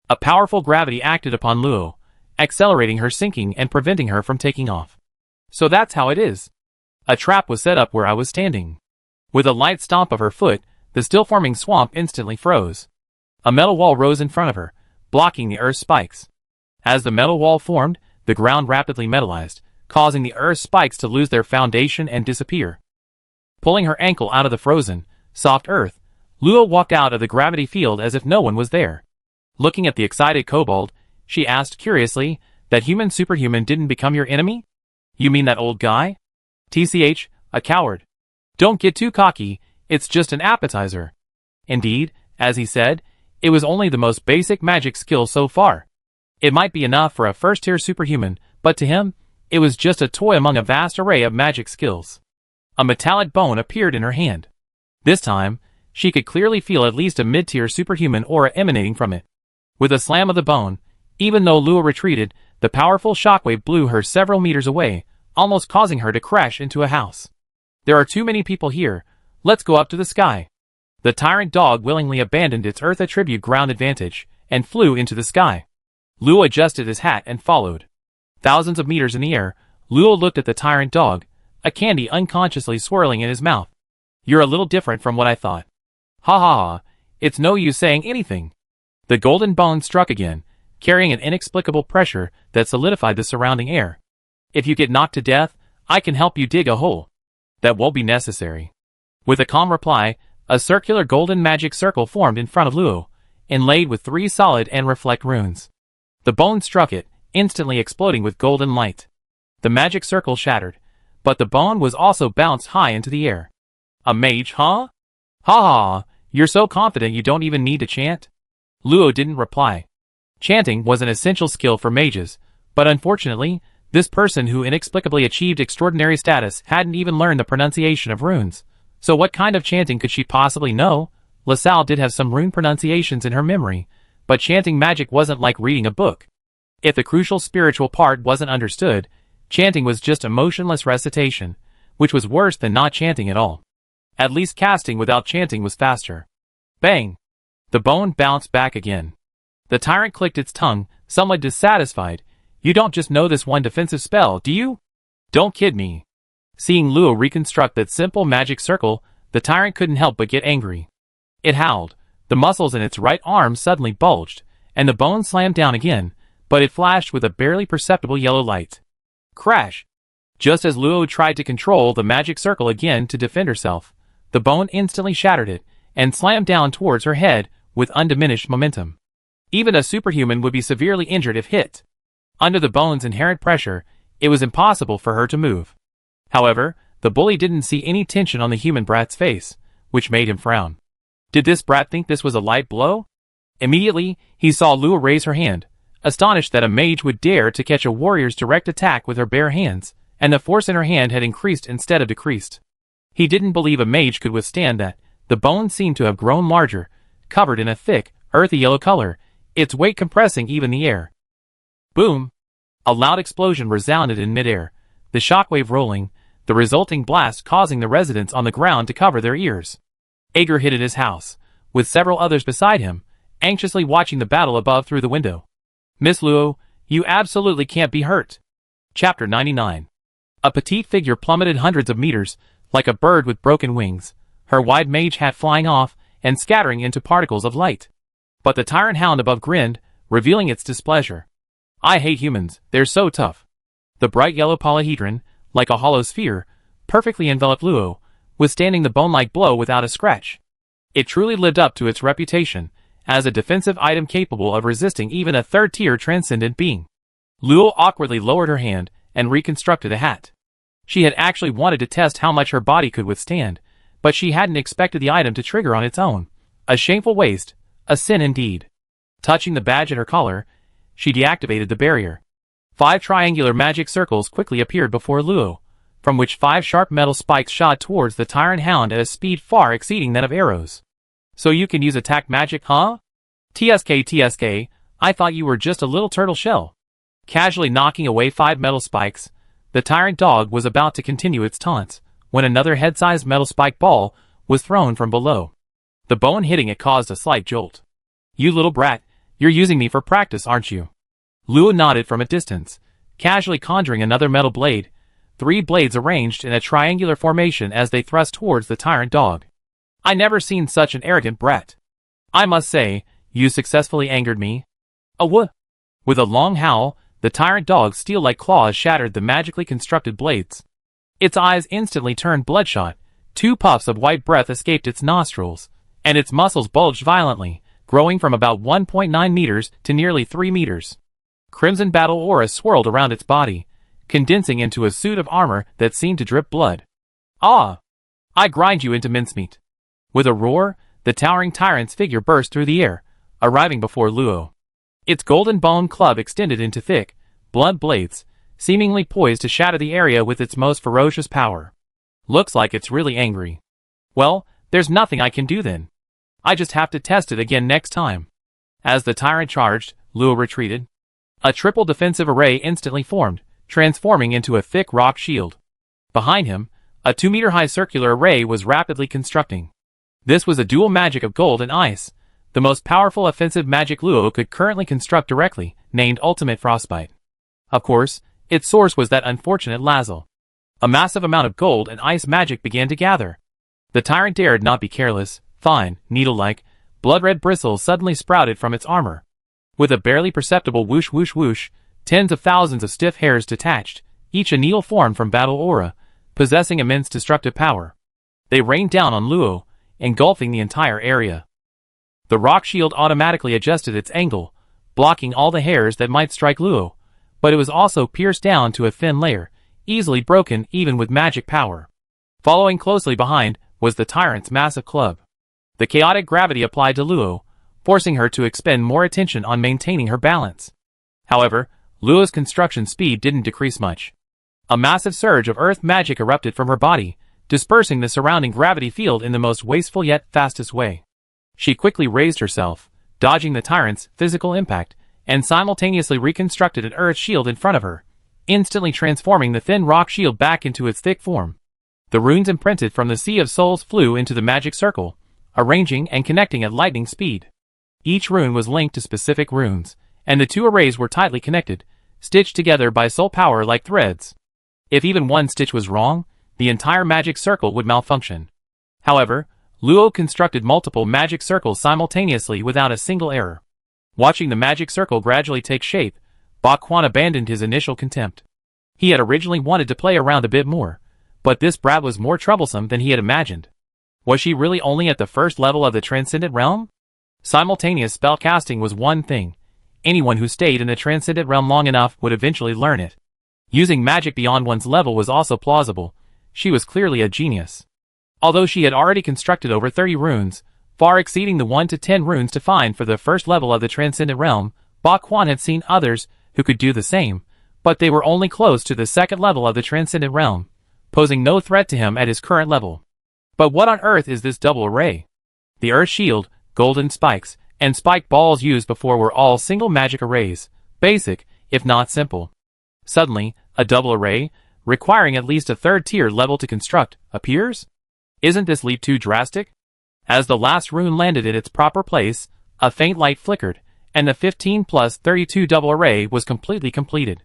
A powerful gravity acted upon Luo, accelerating her sinking and preventing her from taking off. So that's how it is. A trap was set up where I was standing. With a light stomp of her foot, the still-forming swamp instantly froze. A metal wall rose in front of her, blocking the earth spikes. As the metal wall formed, the ground rapidly metallized, causing the earth's spikes to lose their foundation and disappear. Pulling her ankle out of the frozen, soft earth, Luo walked out of the gravity field as if no one was there. Looking at the excited kobold, she asked curiously, "That human superhuman didn't become your enemy? You mean that old guy? TCH, a coward. Don't get too cocky, it's just an appetizer." Indeed, as he said, it was only the most basic magic skill so far. It might be enough for a first-tier superhuman, but to him, it was just a toy among a vast array of magic skills. A metallic bone appeared in her hand. This time, she could clearly feel at least a mid-tier superhuman aura emanating from it. With a slam of the bone, even though Luo retreated, the powerful shockwave blew her several meters away, almost causing her to crash into a house. "There are too many people here, let's go up to the sky." The tyrant dog willingly abandoned its Earth attribute ground advantage, and flew into the sky. Luo adjusted his hat and followed. Thousands of meters in the air, Luo looked at the tyrant dog, a candy unconsciously swirling in his mouth. "You're a little different from what I thought." "Ha ha ha, it's no use saying anything." The golden bone struck again, carrying an inexplicable pressure that solidified the surrounding air. "If you get knocked to death, I can help you dig a hole." "That won't be necessary." With a calm reply, a circular golden magic circle formed in front of Luo, inlaid with 3 solid and reflect runes. The bone struck it, instantly exploding with golden light. The magic circle shattered, but the bone was also bounced high into the air. "A mage, huh? Ha ha, you're so confident you don't even need to chant?" Luo didn't reply. Chanting was an essential skill for mages, but unfortunately, this person who inexplicably achieved extraordinary status hadn't even learned the pronunciation of runes. So what kind of chanting could she possibly know? LaSalle did have some rune pronunciations in her memory, but chanting magic wasn't like reading a book. If the crucial spiritual part wasn't understood, chanting was just emotionless recitation, which was worse than not chanting at all. At least casting without chanting was faster. Bang! The bone bounced back again. The tyrant clicked its tongue, somewhat dissatisfied. "You don't just know this one defensive spell, do you? Don't kid me." Seeing Luo reconstruct that simple magic circle, the tyrant couldn't help but get angry. It howled. The muscles in its right arm suddenly bulged, and the bone slammed down again, but it flashed with a barely perceptible yellow light. Crash! Just as Luo tried to control the magic circle again to defend herself, the bone instantly shattered it, and slammed down towards her head with undiminished momentum. Even a superhuman would be severely injured if hit. Under the bone's inherent pressure, it was impossible for her to move. However, the bully didn't see any tension on the human brat's face, which made him frown. Did this brat think this was a light blow? Immediately, he saw Luo raise her hand, astonished that a mage would dare to catch a warrior's direct attack with her bare hands, and the force in her hand had increased instead of decreased. He didn't believe a mage could withstand that. The bone seemed to have grown larger, covered in a thick, earthy yellow color, its weight compressing even the air. Boom! A loud explosion resounded in midair, the shockwave rolling, the resulting blast causing the residents on the ground to cover their ears. Ager hid in his house, with several others beside him, anxiously watching the battle above through the window. "Miss Luo, you absolutely can't be hurt." Chapter 99. A petite figure plummeted hundreds of meters, like a bird with broken wings, her wide mage hat flying off and scattering into particles of light. But the tyrant hound above grinned, revealing its displeasure. "I hate humans, they're so tough." The bright yellow polyhedron, like a hollow sphere, perfectly enveloped Luo, withstanding the bone-like blow without a scratch. It truly lived up to its reputation, as a defensive item capable of resisting even a third-tier transcendent being. Luo awkwardly lowered her hand and reconstructed a hat. She had actually wanted to test how much her body could withstand, but she hadn't expected the item to trigger on its own. A shameful waste, a sin indeed. Touching the badge at her collar, she deactivated the barrier. 5 triangular magic circles quickly appeared before Luo, from which 5 sharp metal spikes shot towards the tyrant hound at a speed far exceeding that of arrows. "So you can use attack magic, huh? TSK, I thought you were just a little turtle shell." Casually knocking away 5 metal spikes, the tyrant dog was about to continue its taunts, when another head-sized metal spike ball was thrown from below. The bone hitting it caused a slight jolt. "You little brat, you're using me for practice, aren't you?" Luo nodded from a distance, casually conjuring another metal blade, 3 blades arranged in a triangular formation as they thrust towards the tyrant dog. "I never seen such an arrogant brat. I must say, you successfully angered me." "A what?" With a long howl, the tyrant dog's steel-like claws shattered the magically constructed blades. Its eyes instantly turned bloodshot, 2 puffs of white breath escaped its nostrils, and its muscles bulged violently, growing from about 1.9 meters to nearly 3 meters. Crimson battle aura swirled around its body, condensing into a suit of armor that seemed to drip blood. Ah! I grind you into mincemeat. With a roar, the towering tyrant's figure burst through the air, arriving before Luo. Its golden bone club extended into thick, blunt blades, seemingly poised to shatter the area with its most ferocious power. Looks like it's really angry. Well, there's nothing I can do then. I just have to test it again next time. As the tyrant charged, Luo retreated. A triple defensive array instantly formed, transforming into a thick rock shield. Behind him, a 2-meter-high circular array was rapidly constructing. This was a dual magic of gold and ice, the most powerful offensive magic Luo could currently construct directly, named Ultimate Frostbite. Of course, its source was that unfortunate Lazel. A massive amount of gold and ice magic began to gather. The tyrant dared not be careless. Fine, needle-like, blood-red bristles suddenly sprouted from its armor. With a barely perceptible whoosh whoosh whoosh, tens of thousands of stiff hairs detached, each a needle formed from battle aura, possessing immense destructive power. They rained down on Luo, engulfing the entire area. The rock shield automatically adjusted its angle, blocking all the hairs that might strike Luo, but it was also pierced down to a thin layer, easily broken even with magic power. Following closely behind was the tyrant's massive club. The chaotic gravity applied to Luo, forcing her to expend more attention on maintaining her balance. However, Luo's construction speed didn't decrease much. A massive surge of earth magic erupted from her body, dispersing the surrounding gravity field in the most wasteful yet fastest way. She quickly raised herself, dodging the tyrant's physical impact, and simultaneously reconstructed an earth shield in front of her, instantly transforming the thin rock shield back into its thick form. The runes imprinted from the Sea of Souls flew into the magic circle, arranging and connecting at lightning speed. Each rune was linked to specific runes, and the 2 arrays were tightly connected, stitched together by soul power like threads. If even one stitch was wrong, the entire magic circle would malfunction. However, Luo constructed multiple magic circles simultaneously without a single error. Watching the magic circle gradually take shape, Bakwan abandoned his initial contempt. He had originally wanted to play around a bit more, but this brat was more troublesome than he had imagined. Was she really only at the first level of the Transcendent Realm? Simultaneous spellcasting was one thing. Anyone who stayed in the Transcendent Realm long enough would eventually learn it. Using magic beyond one's level was also plausible. She was clearly a genius. Although she had already constructed over 30 runes, far exceeding the 1 to 10 runes to find for the first level of the Transcendent Realm, Bakwan had seen others who could do the same, but they were only close to the second level of the Transcendent Realm, posing no threat to him at his current level. But what on earth is this double array? The Earth Shield, golden spikes, and spike balls used before were all single magic arrays, basic, if not simple. Suddenly, a double array, requiring at least a 3rd-tier level to construct, appears? Isn't this leap too drastic? As the last rune landed in its proper place, a faint light flickered, and the 15 plus 32 double array was completely completed.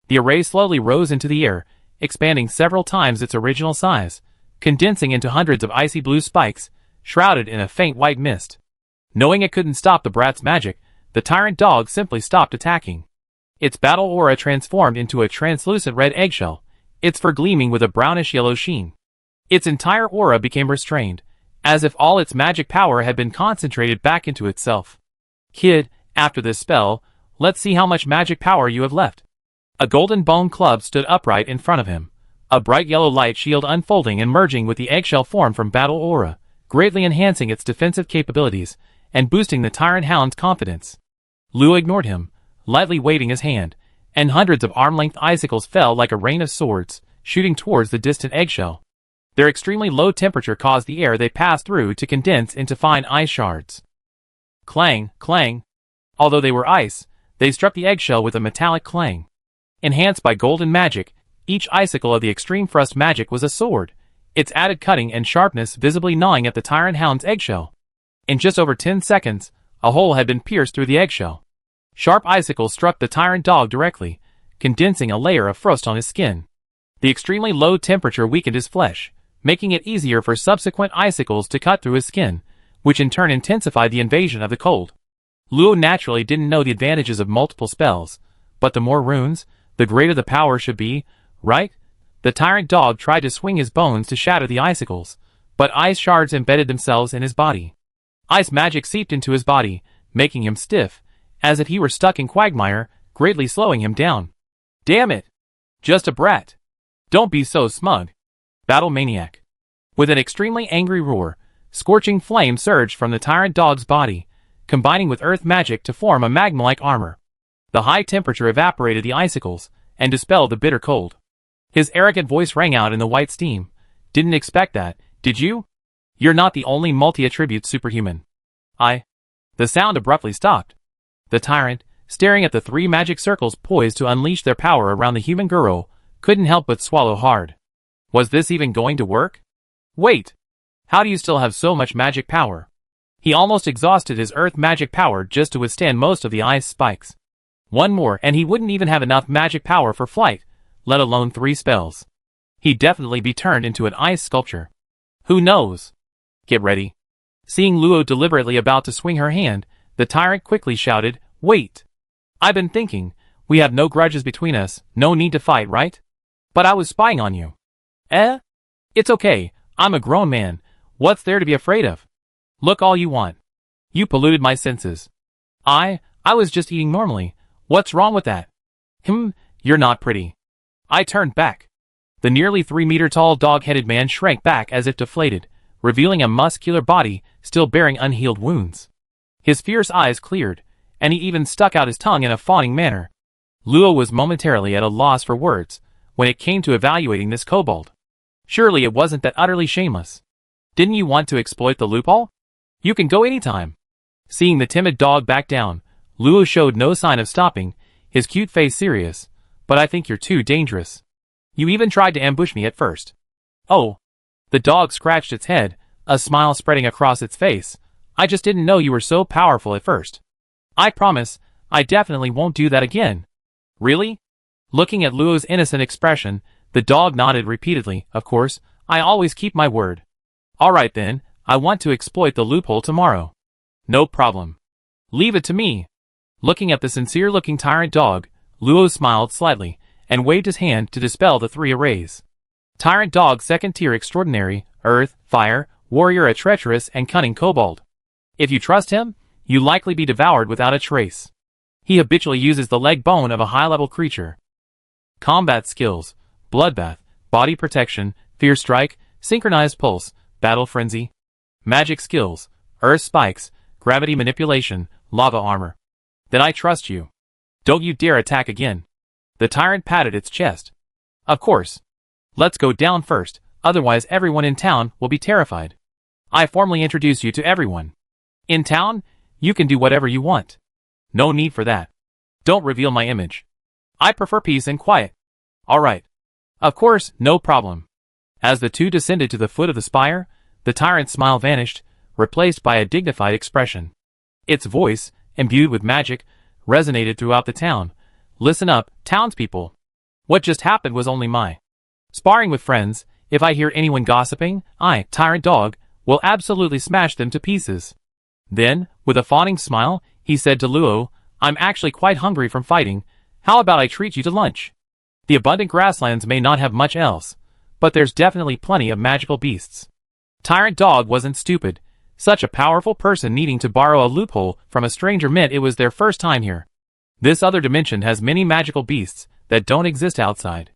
The array slowly rose into the air, expanding several times its original size, condensing into hundreds of icy blue spikes, shrouded in a faint white mist. Knowing it couldn't stop the brat's magic, the tyrant dog simply stopped attacking. Its battle aura transformed into a translucent red eggshell, its fur gleaming with a brownish-yellow sheen. Its entire aura became restrained, as if all its magic power had been concentrated back into itself. Kid, after this spell, let's see how much magic power you have left. A golden bone club stood upright in front of him, a bright yellow light shield unfolding and merging with the eggshell form from battle aura, greatly enhancing its defensive capabilities and boosting the tyrant hound's confidence. Luo ignored him, lightly waving his hand, and hundreds of arm-length icicles fell like a rain of swords, shooting towards the distant eggshell. Their extremely low temperature caused the air they passed through to condense into fine ice shards. Clang, clang. Although they were ice, they struck the eggshell with a metallic clang. Enhanced by golden magic, each icicle of the extreme frost magic was a sword, its added cutting and sharpness visibly gnawing at the tyrant hound's eggshell. In just over 10 seconds, a hole had been pierced through the eggshell. Sharp icicles struck the tyrant dog directly, condensing a layer of frost on his skin. The extremely low temperature weakened his flesh, making it easier for subsequent icicles to cut through his skin, which in turn intensified the invasion of the cold. Luo naturally didn't know the advantages of multiple spells, But the more runes, the greater the power should be, right? The tyrant dog tried to swing his bones to shatter the icicles, but ice shards embedded themselves in his body. Ice magic seeped into his body, making him stiff, as if he were stuck in quagmire, greatly slowing him down. Damn it! Just a brat. Don't be so smug. Battle maniac. With an extremely angry roar, scorching flame surged from the tyrant dog's body, combining with earth magic to form a magma-like armor. The high temperature evaporated the icicles, and dispelled the bitter cold. His arrogant voice rang out in the white steam. Didn't expect that, did you? You're not the only multi-attribute superhuman. The sound abruptly stopped. The tyrant, staring at the 3 magic circles poised to unleash their power around the human girl, couldn't help but swallow hard. Was this even going to work? Wait! How do you still have so much magic power? He almost exhausted his earth magic power just to withstand most of the ice spikes. One more and he wouldn't even have enough magic power for flight, let alone 3 spells. He'd definitely be turned into an ice sculpture. Who knows? Get ready. Seeing Luo deliberately about to swing her hand, the tyrant quickly shouted, Wait! I've been thinking, we have no grudges between us, no need to fight, right? But I was spying on you. It's okay, I'm a grown man, what's there to be afraid of? Look all you want. You polluted my senses. I was just eating normally, what's wrong with that? You're not pretty. I turned back. The nearly 3-meter-tall dog-headed man shrank back as if deflated, revealing a muscular body still bearing unhealed wounds. His fierce eyes cleared, and he even stuck out his tongue in a fawning manner. Luo was momentarily at a loss for words when it came to evaluating this kobold. Surely it wasn't that utterly shameless. Didn't you want to exploit the loophole? You can go anytime. Seeing the timid dog back down, Luo showed no sign of stopping, his cute face serious. But I think you're too dangerous. You even tried to ambush me at first. Oh. The dog scratched its head, a smile spreading across its face. I just didn't know you were so powerful at first. I promise, I definitely won't do that again. Really? Looking at Luo's innocent expression, the dog nodded repeatedly. Of course, I always keep my word. Alright then, I want to exploit the loophole tomorrow. No problem. Leave it to me. Looking at the sincere-looking tyrant dog, Luo smiled slightly, and waved his hand to dispel the 3 arrays. Tyrant dog second tier extraordinary, earth, fire, warrior a treacherous and cunning kobold. If you trust him, you'll likely be devoured without a trace. He habitually uses the leg bone of a high-level creature. Combat skills, bloodbath, body protection, fierce strike, synchronized pulse, battle frenzy. Magic skills, earth spikes, gravity manipulation, lava armor. Then I trust you. Don't you dare attack again. The tyrant patted its chest. Of course. Let's go down first, otherwise everyone in town will be terrified. I formally introduce you to everyone. In town, you can do whatever you want. No need for that. Don't reveal my image. I prefer peace and quiet. Alright. Of course, no problem. As the 2 descended to the foot of the spire, the tyrant's smile vanished, replaced by a dignified expression. Its voice, imbued with magic, resonated throughout the town. Listen up, townspeople. What just happened was only my sparring with friends. If I hear anyone gossiping, I, tyrant dog, will absolutely smash them to pieces. Then, with a fawning smile, he said to Luo, I'm actually quite hungry from fighting. How about I treat you to lunch? The abundant grasslands may not have much else, but there's definitely plenty of magical beasts. Tyrant dog wasn't stupid. Such a powerful person needing to borrow a loophole from a stranger meant it was their first time here. This other dimension has many magical beasts that don't exist outside.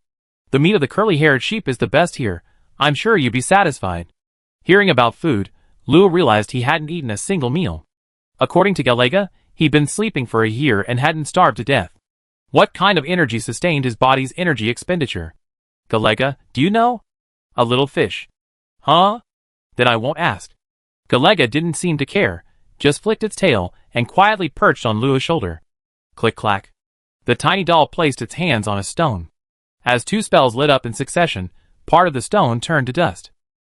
The meat of the curly-haired sheep is the best here. I'm sure you'd be satisfied. Hearing about food, Luo realized he hadn't eaten a single meal. According to Galega, he'd been sleeping for a year and hadn't starved to death. What kind of energy sustained his body's energy expenditure? Galega, do you know? A little fish. Huh? Then I won't ask. Galega didn't seem to care, just flicked its tail and quietly perched on Luo's shoulder. Click-clack. The tiny doll placed its hands on a stone. As 2 spells lit up in succession, part of the stone turned to dust.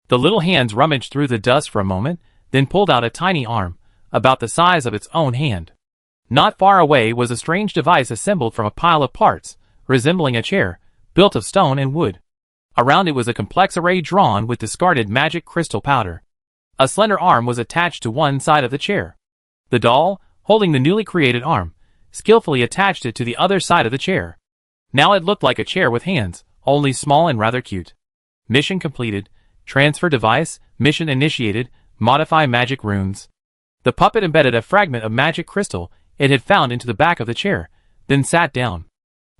The little hands rummaged through the dust for a moment, then pulled out a tiny arm, about the size of its own hand. Not far away was a strange device assembled from a pile of parts, resembling a chair, built of stone and wood. Around it was a complex array drawn with discarded magic crystal powder. A slender arm was attached to one side of the chair. The doll, holding the newly created arm, skillfully attached it to the other side of the chair. Now it looked like a chair with hands, only small and rather cute. Mission completed. Transfer device. Mission initiated. Modify magic runes. The puppet embedded a fragment of magic crystal it had found into the back of the chair, then sat down.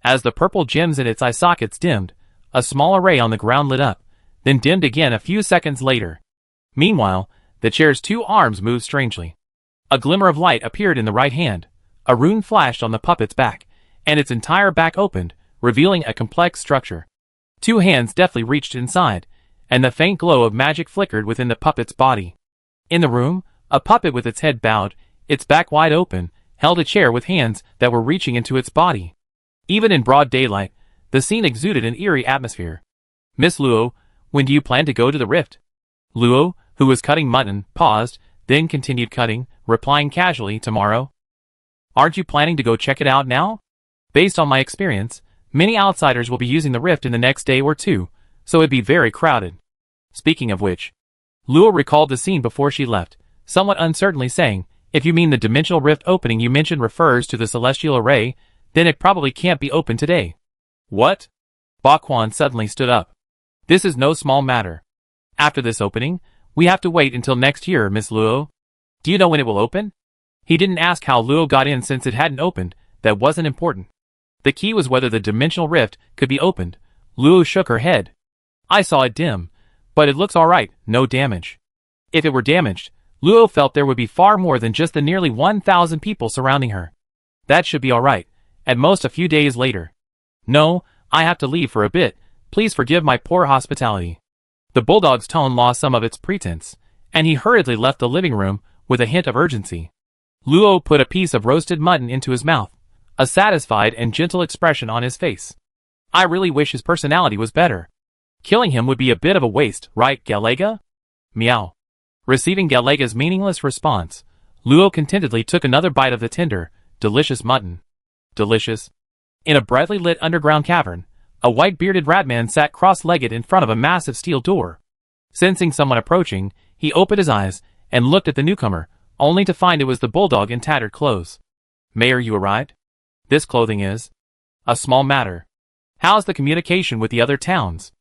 As the purple gems in its eye sockets dimmed, a small array on the ground lit up, then dimmed again a few seconds later. Meanwhile, the chair's two arms moved strangely. A glimmer of light appeared in the right hand, a rune flashed on the puppet's back, and its entire back opened, revealing a complex structure. Two hands deftly reached inside, and the faint glow of magic flickered within the puppet's body. In the room, a puppet with its head bowed, its back wide open, held a chair with hands that were reaching into its body. Even in broad daylight, the scene exuded an eerie atmosphere. "Miss Luo, when do you plan to go to the rift?" Luo, who was cutting mutton, paused, then continued cutting, replying casually, "Tomorrow." "Aren't you planning to go check it out now?" "Based on my experience, many outsiders will be using the rift in the next day or two, so it'd be very crowded." Speaking of which, Luo recalled the scene before she left, somewhat uncertainly saying, "If you mean the dimensional rift opening you mentioned refers to the celestial array, then it probably can't be open today." "What?" Ba Quan suddenly stood up. "This is no small matter. After this opening, we have to wait until next year, Miss Luo. Do you know when it will open?" He didn't ask how Luo got in since it hadn't opened, that wasn't important. The key was whether the dimensional rift could be opened. Luo shook her head. "I saw it dim, but it looks alright, no damage." If it were damaged, Luo felt there would be far more than just the nearly 1,000 people surrounding her. That should be alright, at most a few days later. "No, I have to leave for a bit, please forgive my poor hospitality." The bulldog's tone lost some of its pretense, and he hurriedly left the living room with a hint of urgency. Luo put a piece of roasted mutton into his mouth, a satisfied and gentle expression on his face. "I really wish his personality was better. Killing him would be a bit of a waste, right, Galega?" Meow. Receiving Galega's meaningless response, Luo contentedly took another bite of the tender, delicious mutton. Delicious. In a brightly lit underground cavern, a white-bearded ratman sat cross-legged in front of a massive steel door. Sensing someone approaching, he opened his eyes and looked at the newcomer, only to find it was the bulldog in tattered clothes. "Mayor, you arrived? This clothing is a small matter. How's the communication with the other towns?"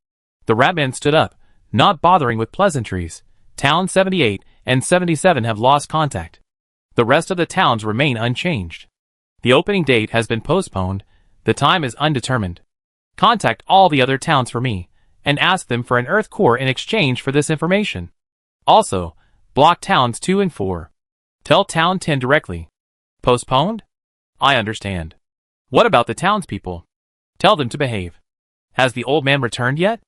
The ratman stood up, not bothering with pleasantries. "Town 78 and 77 have lost contact. The rest of the towns remain unchanged. The opening date has been postponed. The time is undetermined. Contact all the other towns for me, and ask them for an earth core in exchange for this information. Also, block towns 2 and 4. Tell town 10 directly." "Postponed? I understand. What about the townspeople?" "Tell them to behave." "Has the old man returned yet?"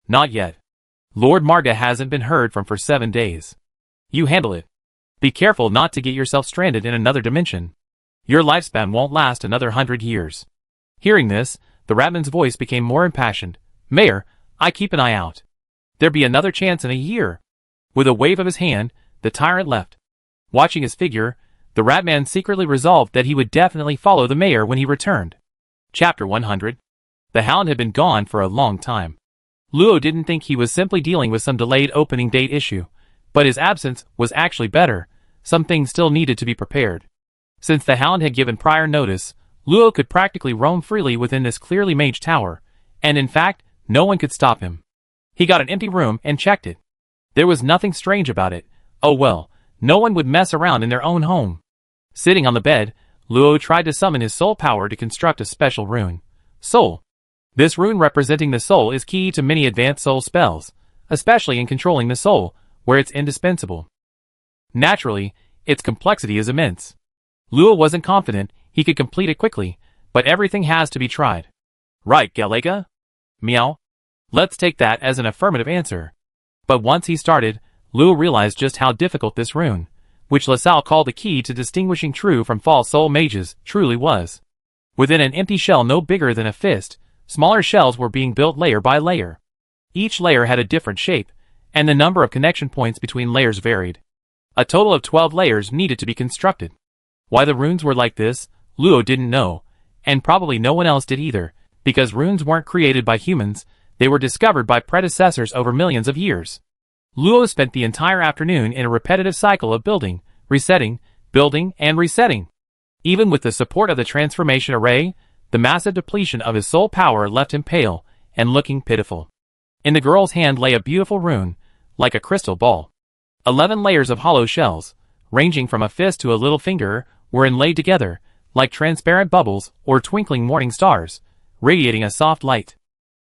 "Not yet. Lord Marga hasn't been heard from for 7 days. You handle it. Be careful not to get yourself stranded in another dimension. Your lifespan won't last another 100 years. Hearing this, the ratman's voice became more impassioned. "Mayor, I keep an eye out. There'll be another chance in a year." With a wave of his hand, the tyrant left. Watching his figure, the ratman secretly resolved that he would definitely follow the mayor when he returned. Chapter 100. The hound had been gone for a long time. Luo didn't think he was simply dealing with some delayed opening date issue, but his absence was actually better. Some things still needed to be prepared. Since the hound had given prior notice, Luo could practically roam freely within this clearly maged tower, and in fact, no one could stop him. He got an empty room and checked it. There was nothing strange about it. Oh well, no one would mess around in their own home. Sitting on the bed, Luo tried to summon his soul power to construct a special rune. Soul. This rune representing the soul is key to many advanced soul spells, especially in controlling the soul, where it's indispensable. Naturally, its complexity is immense. Luo wasn't confident he could complete it quickly, but everything has to be tried. "Right, Galega?" Meow. Let's take that as an affirmative answer. But once he started, Luo realized just how difficult this rune, which LaSalle called the key to distinguishing true from false soul mages, truly was. Within an empty shell no bigger than a fist, smaller shells were being built layer by layer. Each layer had a different shape, and the number of connection points between layers varied. A total of 12 layers needed to be constructed. Why the runes were like this, Luo didn't know, and probably no one else did either, because runes weren't created by humans, they were discovered by predecessors over millions of years. Luo spent the entire afternoon in a repetitive cycle of building, resetting, and resetting. Even with the support of the transformation array, the massive depletion of his soul power left him pale and looking pitiful. In the girl's hand lay a beautiful rune, like a crystal ball. 11 layers of hollow shells, ranging from a fist to a little finger, were inlaid together, like transparent bubbles or twinkling morning stars, radiating a soft light.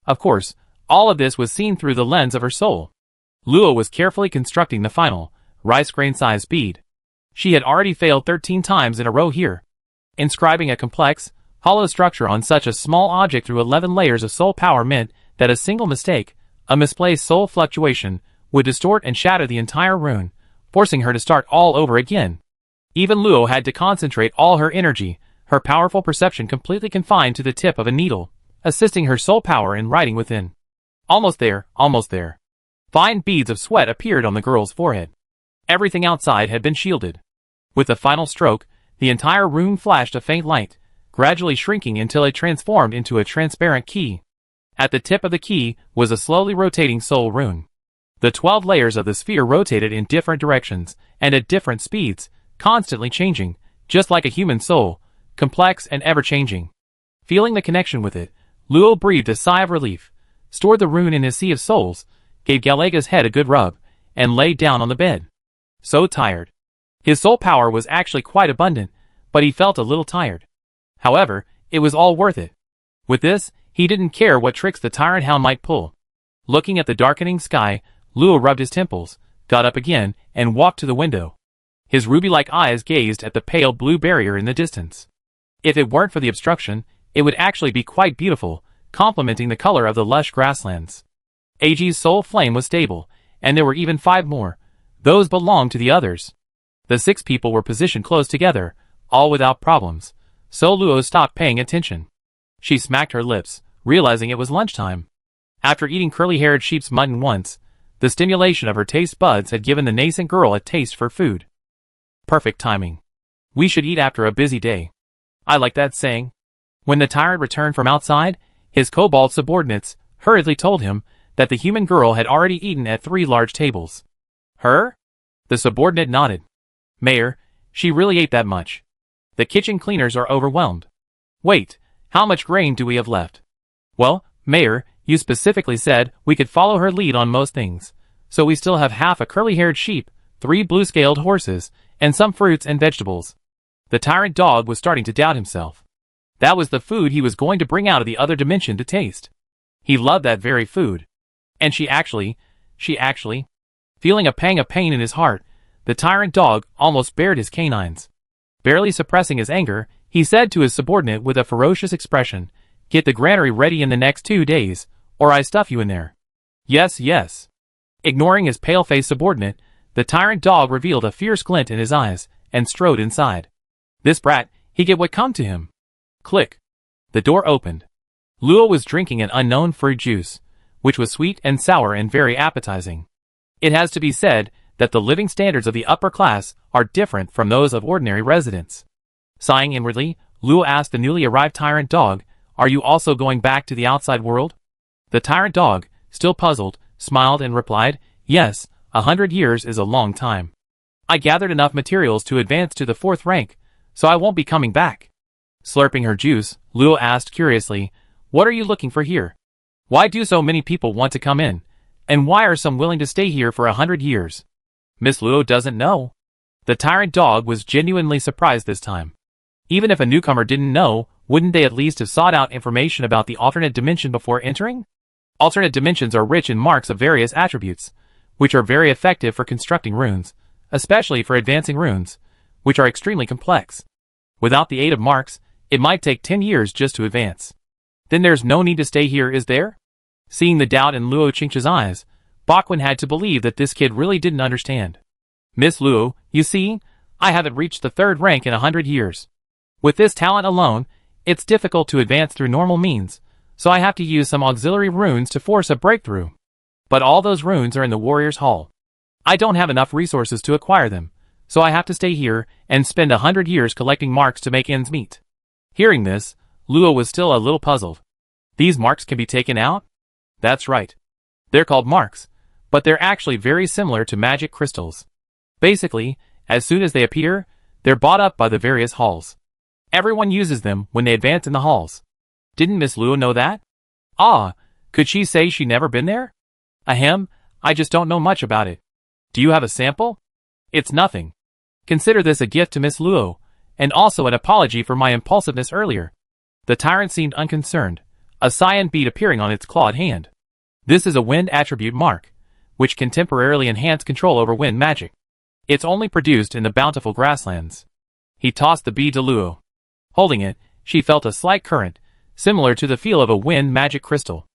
Of course, all of this was seen through the lens of her soul. Luo was carefully constructing the final, rice grain-sized bead. She had already failed 13 times in a row here. Inscribing a complex, hollow structure on such a small object through 11 layers of soul power meant that a single mistake, a misplaced soul fluctuation, would distort and shatter the entire rune, forcing her to start all over again. Even Luo had to concentrate all her energy, her powerful perception completely confined to the tip of a needle, assisting her soul power in writing within. Almost there, almost there. Fine beads of sweat appeared on the girl's forehead. Everything outside had been shielded. With the final stroke, the entire rune flashed a faint light, gradually shrinking until it transformed into a transparent key. At the tip of the key was a slowly rotating soul rune. The 12 layers of the sphere rotated in different directions and at different speeds, constantly changing, just like a human soul, complex and ever-changing. Feeling the connection with it, Luo breathed a sigh of relief, stored the rune in his sea of souls, gave Galaga's head a good rub, and lay down on the bed. So tired. His soul power was actually quite abundant, but he felt a little tired. However, it was all worth it. With this, he didn't care what tricks the tyrant hound might pull. Looking at the darkening sky, Luo rubbed his temples, got up again, and walked to the window. His ruby-like eyes gazed at the pale blue barrier in the distance. If it weren't for the obstruction, it would actually be quite beautiful, complementing the color of the lush grasslands. Eiji's soul flame was stable, and there were even 5 more. Those belonged to the others. The 6 people were positioned close together, all without problems, so Luo stopped paying attention. She smacked her lips, realizing it was lunchtime. After eating curly-haired sheep's mutton once, the stimulation of her taste buds had given the nascent girl a taste for food. Perfect timing. We should eat after a busy day. I like that saying. When the tyrant returned from outside, his kobold subordinates hurriedly told him that the human girl had already eaten at 3 large tables. Her? The subordinate nodded. Mayor, she really ate that much. The kitchen cleaners are overwhelmed. Wait, how much grain do we have left? Well, Mayor, you specifically said we could follow her lead on most things, so we still have half a curly-haired sheep, 3 blue-scaled horses, and some fruits and vegetables. The tyrant dog was starting to doubt himself. That was the food he was going to bring out of the other dimension to taste. He loved that very food. And she actually, feeling a pang of pain in his heart, the tyrant dog almost bared his canines. Barely suppressing his anger, he said to his subordinate with a ferocious expression, "Get the granary ready in the next 2 days, or I stuff you in there." Yes, yes. Ignoring his pale-faced subordinate, the tyrant dog revealed a fierce glint in his eyes, and strode inside. This brat, he get what come to him. Click. The door opened. Luo was drinking an unknown fruit juice, which was sweet and sour and very appetizing. It has to be said that the living standards of the upper class are different from those of ordinary residents. Sighing inwardly, Luo asked the newly arrived tyrant dog, "Are you also going back to the outside world?" The tyrant dog, still puzzled, smiled and replied, "Yes, 100 years is a long time. I gathered enough materials to advance to the 4th rank, so I won't be coming back." Slurping her juice, Luo asked curiously, "What are you looking for here? Why do so many people want to come in? And why are some willing to stay here for 100 years? Miss Luo doesn't know. The tyrant dog was genuinely surprised this time. Even if a newcomer didn't know, wouldn't they at least have sought out information about the alternate dimension before entering? Alternate dimensions are rich in marks of various attributes, which are very effective for constructing runes, especially for advancing runes, which are extremely complex. Without the aid of marks, it might take 10 years just to advance. Then there's no need to stay here, is there? Seeing the doubt in Luo Qingche's eyes, Bakwin had to believe that this kid really didn't understand. Miss Luo, you see, I haven't reached the 3rd rank in 100 years. With this talent alone, it's difficult to advance through normal means, so I have to use some auxiliary runes to force a breakthrough. But all those runes are in the Warrior's Hall. I don't have enough resources to acquire them, so I have to stay here and spend 100 years collecting marks to make ends meet." Hearing this, Luo was still a little puzzled. These marks can be taken out? That's right. They're called marks, but they're actually very similar to magic crystals. Basically, as soon as they appear, they're bought up by the various halls. Everyone uses them when they advance in the halls. Didn't Miss Luo know that? Ah, could she say she never been there? Ahem, I just don't know much about it. Do you have a sample? It's nothing. Consider this a gift to Miss Luo, and also an apology for my impulsiveness earlier. The tyrant seemed unconcerned, a cyan bead appearing on its clawed hand. This is a wind attribute mark, which can temporarily enhance control over wind magic. It's only produced in the bountiful grasslands. He tossed the bead to Luo. Holding it, she felt a slight current, similar to the feel of a wind magic crystal.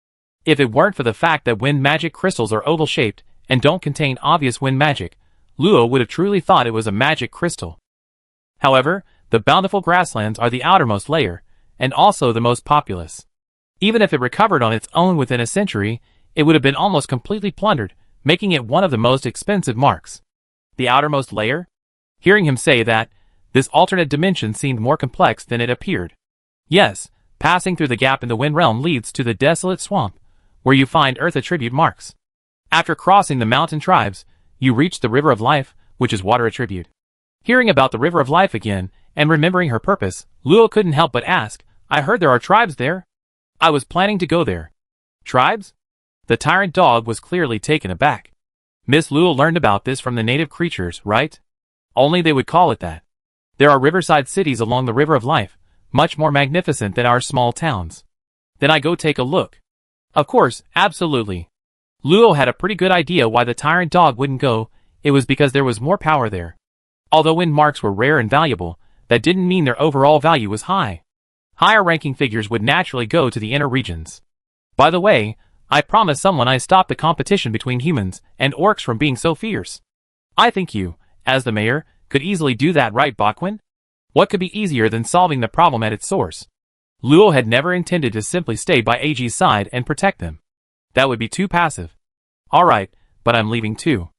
If it weren't for the fact that wind magic crystals are oval-shaped and don't contain obvious wind magic, Luo would have truly thought it was a magic crystal. However, the bountiful grasslands are the outermost layer, and also the most populous. Even if it recovered on its own within a century, it would have been almost completely plundered, making it one of the most expensive marks. The outermost layer? Hearing him say that, this alternate dimension seemed more complex than it appeared. Yes, passing through the gap in the wind realm leads to the desolate swamp, where you find earth attribute marks. After crossing the mountain tribes, you reach the river of life, which is water attribute. Hearing about the river of life again, and remembering her purpose, Luo couldn't help but ask, I heard there are tribes there? I was planning to go there. Tribes? The tyrant dog was clearly taken aback. Miss Luo learned about this from the native creatures, right? Only they would call it that. There are riverside cities along the river of life, much more magnificent than our small towns. Then I go take a look. Of course, absolutely. Luo had a pretty good idea why the tyrant dog wouldn't go. It was because there was more power there. Although wind marks were rare and valuable, that didn't mean their overall value was high. Higher ranking figures would naturally go to the inner regions. By the way, I promised someone I stopped the competition between humans and orcs from being so fierce. I think you, as the mayor, could easily do that, right, Bakwin? What could be easier than solving the problem at its source? Luo had never intended to simply stay by AG's side and protect them. That would be too passive. Alright, but I'm leaving too.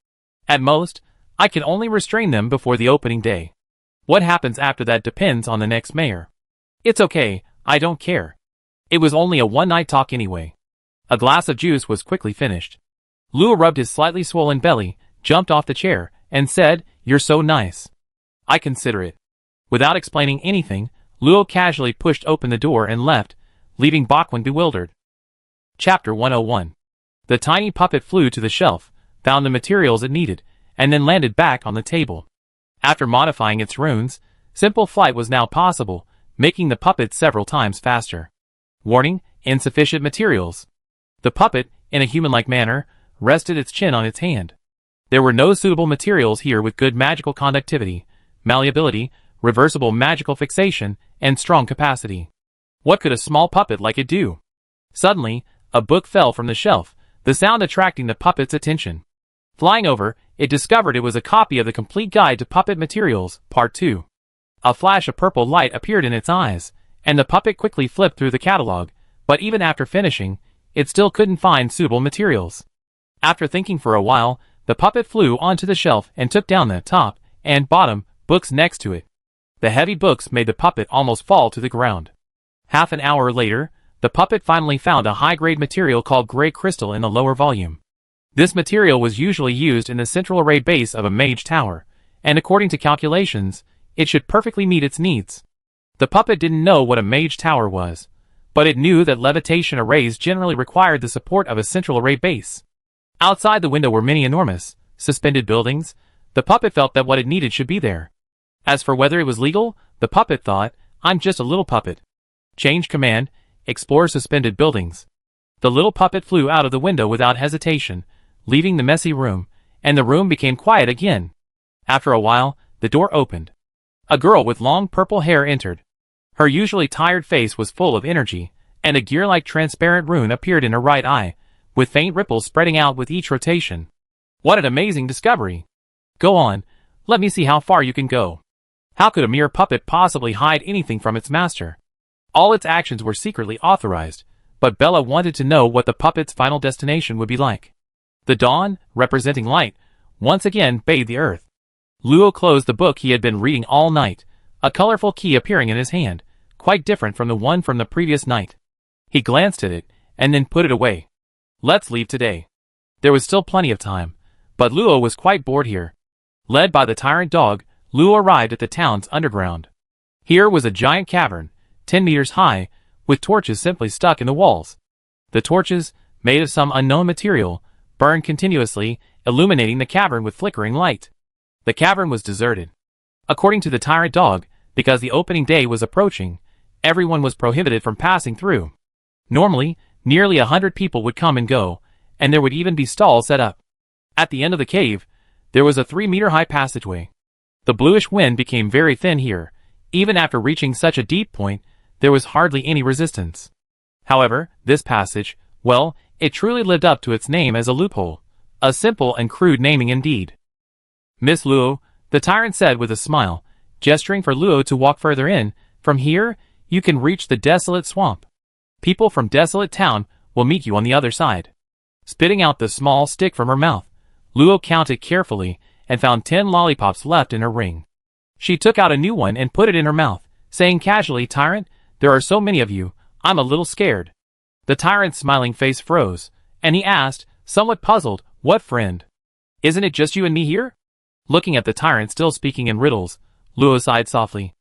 At most, I can only restrain them before the opening day. What happens after that depends on the next mayor. It's okay, I don't care. It was only a one-night talk anyway. A glass of juice was quickly finished. Luo rubbed his slightly swollen belly, jumped off the chair, and said, You're so nice. I consider it. Without explaining anything, Luo casually pushed open the door and left, leaving Bakwin bewildered. Chapter 101. The tiny puppet flew to the shelf, found the materials it needed, and then landed back on the table. After modifying its runes, simple flight was now possible, making the puppet several times faster. Warning, insufficient materials. The puppet, in a human-like manner, rested its chin on its hand. There were no suitable materials here with good magical conductivity, malleability, reversible magical fixation, and strong capacity. What could a small puppet like it do? Suddenly, a book fell from the shelf, the sound attracting the puppet's attention. Flying over, it discovered it was a copy of the Complete Guide to Puppet Materials, Part 2. A flash of purple light appeared in its eyes, and the puppet quickly flipped through the catalog, but even after finishing, it still couldn't find suitable materials. After thinking for a while, the puppet flew onto the shelf and took down the top and bottom books next to it. The heavy books made the puppet almost fall to the ground. Half an hour later, the puppet finally found a high-grade material called gray crystal in the lower volume. This material was usually used in the central array base of a mage tower, and according to calculations, it should perfectly meet its needs. The puppet didn't know what a mage tower was, but it knew that levitation arrays generally required the support of a central array base. Outside the window were many enormous, suspended buildings. The puppet felt that what it needed should be there. As for whether it was legal, the puppet thought, I'm just a little puppet. Change command, explore suspended buildings. The little puppet flew out of the window without hesitation, leaving the messy room, and the room became quiet again. After a while, the door opened. A girl with long purple hair entered. Her usually tired face was full of energy, and a gear-like transparent rune appeared in her right eye, with faint ripples spreading out with each rotation. What an amazing discovery! Go on, let me see how far you can go. How could a mere puppet possibly hide anything from its master? All its actions were secretly authorized, but Bella wanted to know what the puppet's final destination would be like. The dawn, representing light, once again bathed the earth. Luo closed the book he had been reading all night, a colorful key appearing in his hand, quite different from the one from the previous night. He glanced at it, and then put it away. Let's leave today. There was still plenty of time, but Luo was quite bored here. Led by the tyrant dog, Luo arrived at the town's underground. Here was a giant cavern, 10 meters high, with torches simply stuck in the walls. The torches, made of some unknown material, burned continuously, illuminating the cavern with flickering light. The cavern was deserted. According to the tyrant dog, because the opening day was approaching, everyone was prohibited from passing through. Normally, nearly 100 people would come and go, and there would even be stalls set up. At the end of the cave, there was a 3-meter-high passageway. The bluish wind became very thin here. Even after reaching such a deep point, there was hardly any resistance. However, this passage, well, it truly lived up to its name as a loophole. A simple and crude naming indeed. "Miss Luo," the tyrant said with a smile, gesturing for Luo to walk further in, "from here, you can reach the desolate swamp. People from Desolate Town will meet you on the other side." Spitting out the small stick from her mouth, Luo counted carefully and found 10 lollipops left in her ring. She took out a new one and put it in her mouth, saying casually, "Tyrant, there are so many of you, I'm a little scared." The tyrant's smiling face froze, and he asked, somewhat puzzled, "What friend? Isn't it just you and me here?" Looking at the tyrant still speaking in riddles, Luo sighed softly.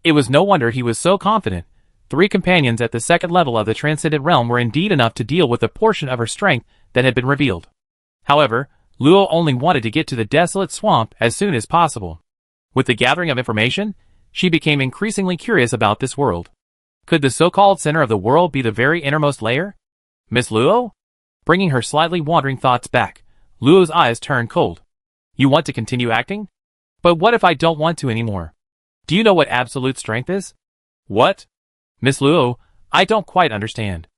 It was no wonder he was so confident. 3 companions at the second level of the transcendent realm were indeed enough to deal with a portion of her strength that had been revealed. However, Luo only wanted to get to the desolate swamp as soon as possible. With the gathering of information, she became increasingly curious about this world. Could the so-called center of the world be the very innermost layer? "Miss Luo?" Bringing her slightly wandering thoughts back, Luo's eyes turned cold. "You want to continue acting? But what if I don't want to anymore? Do you know what absolute strength is?" "What?" "Miss Luo, I don't quite understand."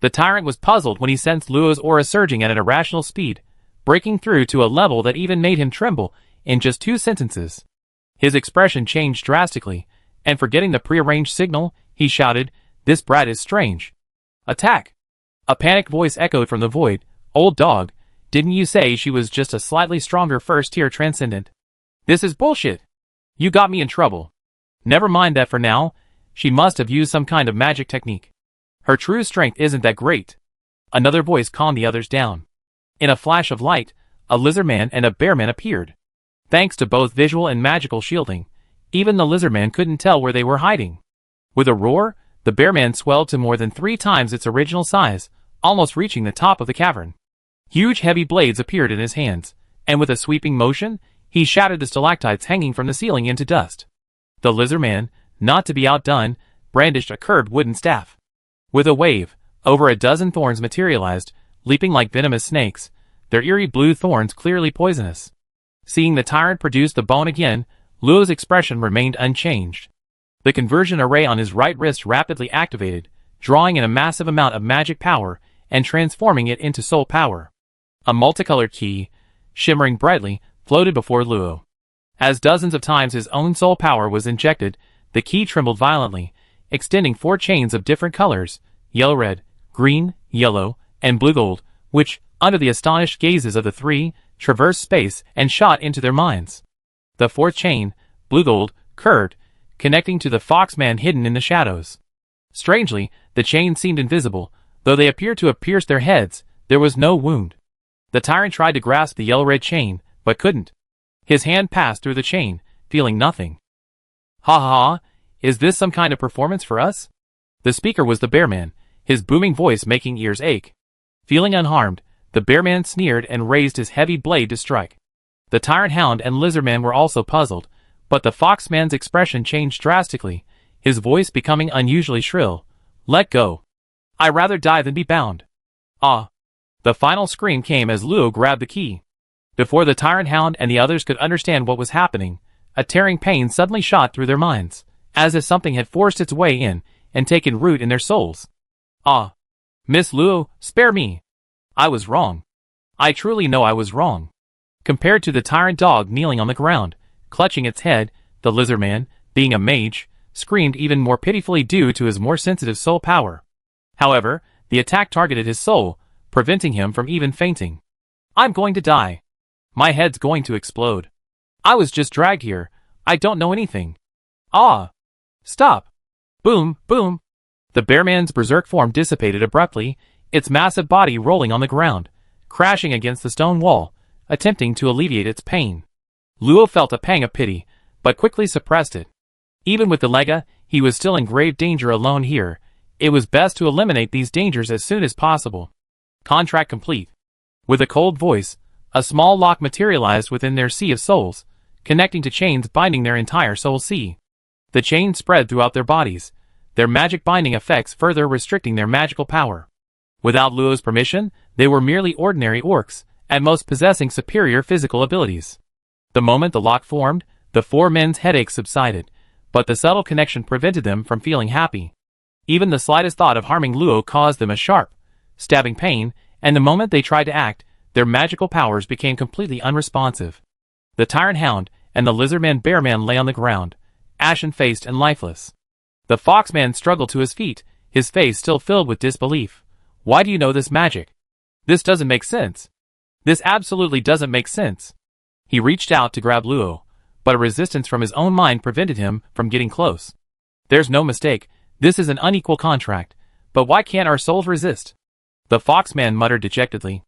The tyrant was puzzled when he sensed Luo's aura surging at an irrational speed, breaking through to a level that even made him tremble in just 2 sentences. His expression changed drastically, and forgetting the prearranged signal, he shouted, "This brat is strange. Attack!" A panicked voice echoed from the void, "Old dog, didn't you say she was just a slightly stronger first-tier transcendent? This is bullshit. You got me in trouble. Never mind that for now, she must have used some kind of magic technique. Her true strength isn't that great." Another voice calmed the others down. In a flash of light, a lizardman and a bearman appeared. Thanks to both visual and magical shielding, even the lizardman couldn't tell where they were hiding. With a roar, the bearman swelled to more than 3 times its original size, almost reaching the top of the cavern. Huge heavy blades appeared in his hands, and with a sweeping motion, he shattered the stalactites hanging from the ceiling into dust. The lizardman, not to be outdone, brandished a curved wooden staff. With a wave, over a dozen thorns materialized, leaping like venomous snakes, their eerie blue thorns clearly poisonous. Seeing the tyrant produce the bone again, Luo's expression remained unchanged. The conversion array on his right wrist rapidly activated, drawing in a massive amount of magic power and transforming it into soul power. A multicolored key, shimmering brightly, floated before Luo. As dozens of times his own soul power was injected, the key trembled violently, extending 4 chains of different colors, yellow-red, green, yellow, and blue-gold, which, under the astonished gazes of the 3, traversed space and shot into their minds. The 4th chain, blue-gold, curved, connecting to the foxman hidden in the shadows. Strangely, the chains seemed invisible, though they appeared to have pierced their heads. There was no wound. The tyrant tried to grasp the yellow-red chain, but couldn't. His hand passed through the chain, feeling nothing. "Ha ha ha, is this some kind of performance for us?" The speaker was the bearman, his booming voice making ears ache. Feeling unharmed, the bearman sneered and raised his heavy blade to strike. The tyrant hound and lizardman were also puzzled, but the foxman's expression changed drastically, his voice becoming unusually shrill. "Let go. I'd rather die than be bound." "Ah!" The final scream came as Luo grabbed the key. Before the tyrant hound and the others could understand what was happening, a tearing pain suddenly shot through their minds, as if something had forced its way in and taken root in their souls. "Ah! Miss Luo, spare me. I was wrong. I truly know I was wrong." Compared to the tyrant dog kneeling on the ground, clutching its head, the lizardman, being a mage, screamed even more pitifully due to his more sensitive soul power. However, the attack targeted his soul, preventing him from even fainting. "I'm going to die. My head's going to explode. I was just dragged here. I don't know anything. Ah! Stop!" Boom, boom. The bearman's berserk form dissipated abruptly, its massive body rolling on the ground, crashing against the stone wall, attempting to alleviate its pain. Luo felt a pang of pity, but quickly suppressed it. Even with the Lega, he was still in grave danger alone here. It was best to eliminate these dangers as soon as possible. Contract complete. With a cold voice, a small lock materialized within their sea of souls, connecting to chains binding their entire soul sea. The chains spread throughout their bodies, their magic binding effects further restricting their magical power. Without Luo's permission, they were merely ordinary orcs, at most possessing superior physical abilities. The moment the lock formed, the four men's headaches subsided, but the subtle connection prevented them from feeling happy. Even the slightest thought of harming Luo caused them a sharp, stabbing pain, and the moment they tried to act, their magical powers became completely unresponsive. The Tyrant Hound and the Lizardman Bearman lay on the ground, ashen-faced and lifeless. The Foxman struggled to his feet, his face still filled with disbelief. Why do you know this magic? This doesn't make sense. This absolutely doesn't make sense. He reached out to grab Luo, but a resistance from his own mind prevented him from getting close. There's no mistake, this is an unequal contract, but why can't our souls resist? The Foxman muttered dejectedly.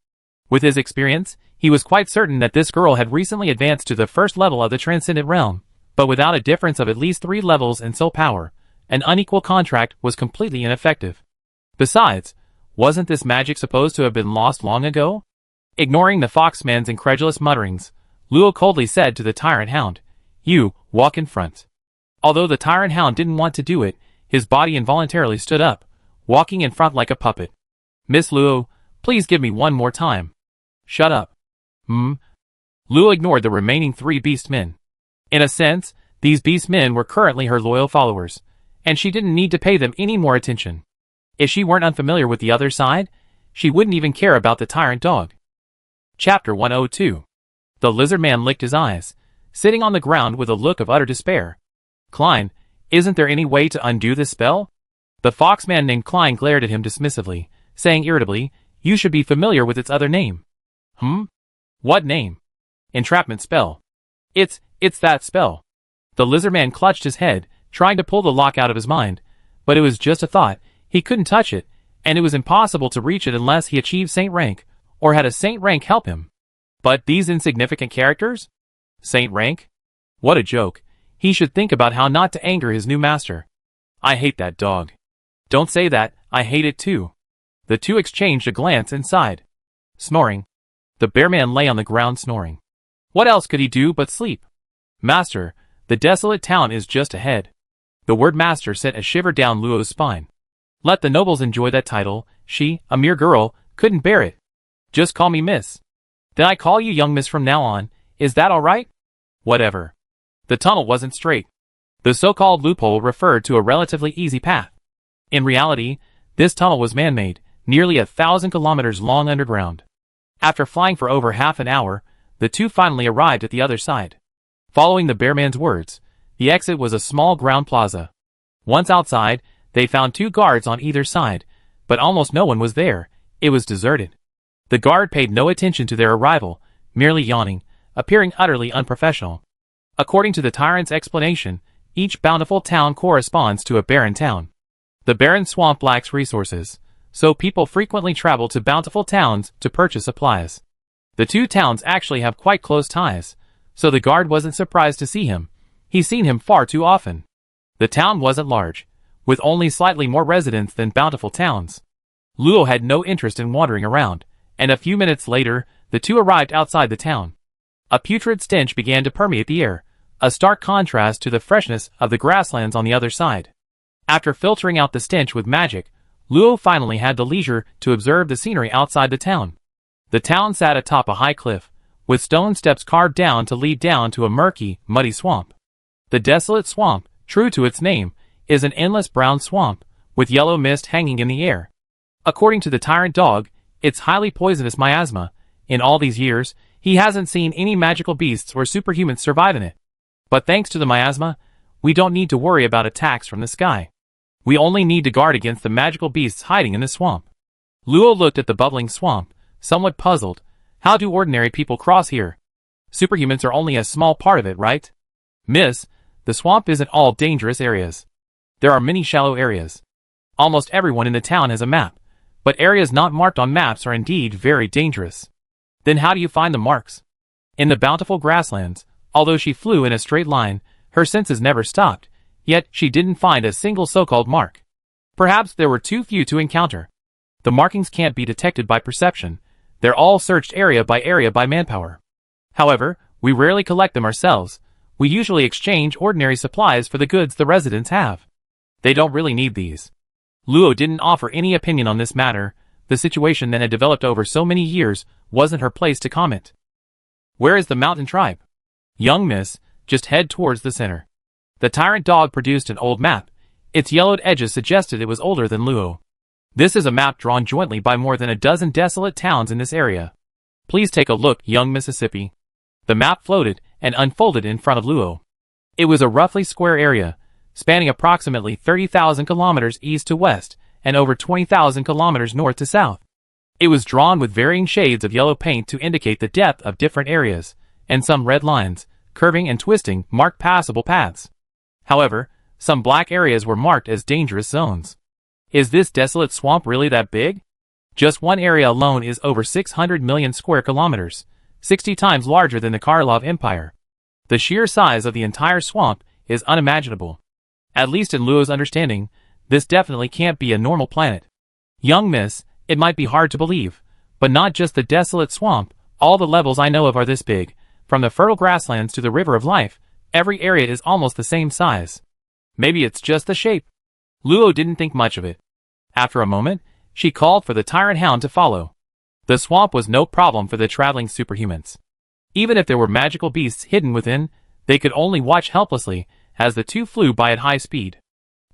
With his experience, he was quite certain that this girl had recently advanced to the first level of the Transcendent Realm, but without a difference of at least 3 levels in soul power, an unequal contract was completely ineffective. Besides, wasn't this magic supposed to have been lost long ago? Ignoring the Foxman's incredulous mutterings, Luo coldly said to the Tyrant Hound, "You, walk in front." Although the Tyrant Hound didn't want to do it, his body involuntarily stood up, walking in front like a puppet. "Miss Luo, please give me one more time." "Shut up." Luo ignored the remaining 3 beast men. In a sense, these beast men were currently her loyal followers, and she didn't need to pay them any more attention. If she weren't unfamiliar with the other side, she wouldn't even care about the tyrant dog. Chapter 102. The lizard man licked his eyes, sitting on the ground with a look of utter despair. "Klein, isn't there any way to undo this spell?" The foxman named Klein glared at him dismissively, saying irritably, "You should be familiar with its other name." What name?" "Entrapment spell." It's that spell." The lizard man clutched his head, trying to pull the lock out of his mind, but it was just a thought. He couldn't touch it, and it was impossible to reach it unless he achieved Saint rank, or had a Saint rank help him. But these insignificant characters? Saint rank? What a joke. He should think about how not to anger his new master. "I hate that dog." "Don't say that, I hate it too." The two exchanged a glance and sighed. Snoring. The bearman lay on the ground snoring. What else could he do but sleep? "Master, the desolate town is just ahead." The word master sent a shiver down Luo's spine. Let the nobles enjoy that title. She, a mere girl, couldn't bear it. "Just call me miss." "Then I call you young miss from now on. Is that all right?" "Whatever." The tunnel wasn't straight. The so-called loophole referred to a relatively easy path. In reality, this tunnel was man-made, nearly 1,000 kilometers long underground. After flying for over half an hour, the two finally arrived at the other side. Following the bearman's words, the exit was a small ground plaza. Once outside, they found 2 guards on either side, but almost no one was there. It was deserted. The guard paid no attention to their arrival, merely yawning, appearing utterly unprofessional. According to the tyrant's explanation, each bountiful town corresponds to a barren town. The barren swamp lacks resources, so people frequently travel to bountiful towns to purchase supplies. The 2 towns actually have quite close ties, so the guard wasn't surprised to see him. He's seen him far too often. The town wasn't large, with only slightly more residents than bountiful towns. Luo had no interest in wandering around, and a few minutes later, the two arrived outside the town. A putrid stench began to permeate the air, a stark contrast to the freshness of the grasslands on the other side. After filtering out the stench with magic, Luo finally had the leisure to observe the scenery outside the town. The town sat atop a high cliff, with stone steps carved down to lead down to a murky, muddy swamp. The desolate swamp, true to its name, is an endless brown swamp, with yellow mist hanging in the air. According to the tyrant dog, it's highly poisonous miasma. In all these years, he hasn't seen any magical beasts or superhumans survive in it. But thanks to the miasma, we don't need to worry about attacks from the sky. We only need to guard against the magical beasts hiding in the swamp. Luo looked at the bubbling swamp, somewhat puzzled. How do ordinary people cross here? Superhumans are only a small part of it, right? "Miss, the swamp isn't all dangerous areas. There are many shallow areas. Almost everyone in the town has a map, but areas not marked on maps are indeed very dangerous." "Then how do you find the marks?" "In the bountiful grasslands." Although she flew in a straight line, her senses never stopped, Yet she didn't find a single so-called mark. Perhaps there were too few to encounter. The markings can't be detected by perception. They're all searched area by manpower. However, we rarely collect them ourselves. We usually exchange ordinary supplies for the goods the residents have. They don't really need these. Luo didn't offer any opinion on this matter. The situation that had developed over so many years wasn't her place to comment. Where is the mountain tribe? Young miss, just head towards the center. The tyrant dog produced an old map. Its yellowed edges suggested it was older than Luo. This is a map drawn jointly by more than a dozen desolate towns in this area. Please take a look, young Mississippi. The map floated and unfolded in front of Luo. It was a roughly square area, spanning approximately 30,000 kilometers east to west and over 20,000 kilometers north to south. It was drawn with varying shades of yellow paint to indicate the depth of different areas, and some red lines, curving and twisting, marked passable paths. However, some black areas were marked as dangerous zones. Is this desolate swamp really that big? Just one area alone is over 600 million square kilometers, 60 times larger than the Karlov Empire. The sheer size of the entire swamp is unimaginable. At least in Luo's understanding, this definitely can't be a normal planet. Young miss, it might be hard to believe, but not just the desolate swamp. All the levels I know of are this big. From the fertile grasslands to the river of life, every area is almost the same size. Maybe it's just the shape. Luo didn't think much of it. After a moment, she called for the tyrant hound to follow. The swamp was no problem for the traveling superhumans. Even if there were magical beasts hidden within, they could only watch helplessly as the two flew by at high speed.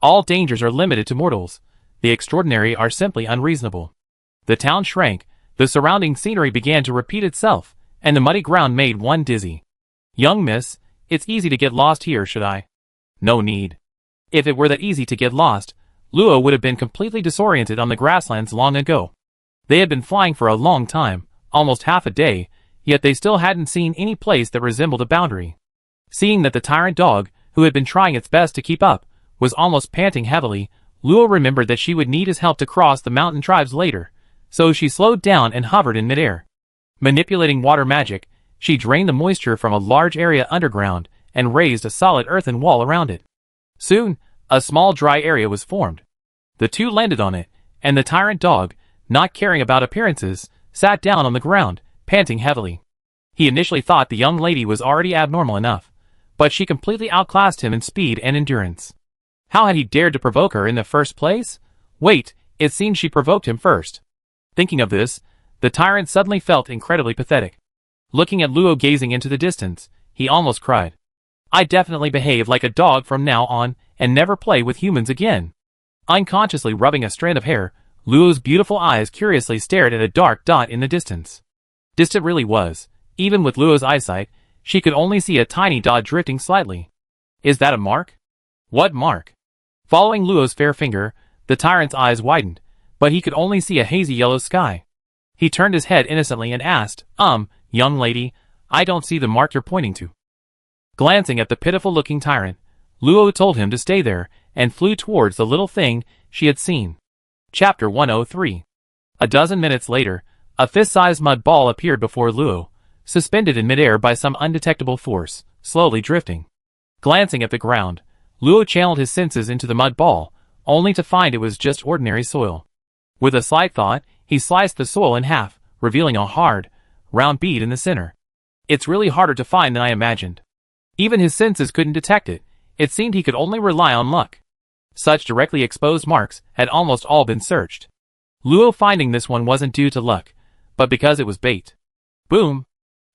All dangers are limited to mortals. The extraordinary are simply unreasonable. The town shrank, the surrounding scenery began to repeat itself, and the muddy ground made one dizzy. Young miss, it's easy to get lost here, should I? No need. If it were that easy to get lost, Luo would have been completely disoriented on the grasslands long ago. They had been flying for a long time, almost half a day, yet they still hadn't seen any place that resembled a boundary. Seeing that the tyrant dog, who had been trying its best to keep up, was almost panting heavily, Luo remembered that she would need his help to cross the mountain tribes later, so she slowed down and hovered in midair. Manipulating water magic, she drained the moisture from a large area underground and raised a solid earthen wall around it. Soon, a small dry area was formed. The two landed on it, and the tyrant dog, not caring about appearances, sat down on the ground, panting heavily. He initially thought the young lady was already abnormal enough, but she completely outclassed him in speed and endurance. How had he dared to provoke her in the first place? Wait, it seemed she provoked him first. Thinking of this, the tyrant suddenly felt incredibly pathetic. Looking at Luo gazing into the distance, he almost cried. I definitely behave like a dog from now on and never play with humans again. Unconsciously rubbing a strand of hair, Luo's beautiful eyes curiously stared at a dark dot in the distance. Distant really was. Even with Luo's eyesight, she could only see a tiny dot drifting slightly. Is that a mark? What mark? Following Luo's fair finger, the tyrant's eyes widened, but he could only see a hazy yellow sky. He turned his head innocently and asked, young lady, I don't see the mark you're pointing to. Glancing at the pitiful-looking tyrant, Luo told him to stay there and flew towards the little thing she had seen. Chapter 103. A dozen minutes later, a fist-sized mud ball appeared before Luo, suspended in midair by some undetectable force, slowly drifting. Glancing at the ground, Luo channeled his senses into the mud ball, only to find it was just ordinary soil. With a slight thought, he sliced the soil in half, revealing a hard, round bead in the center. It's really harder to find than I imagined. Even his senses couldn't detect it. It seemed he could only rely on luck. Such directly exposed marks had almost all been searched. Luo finding this one wasn't due to luck, but because it was bait. Boom!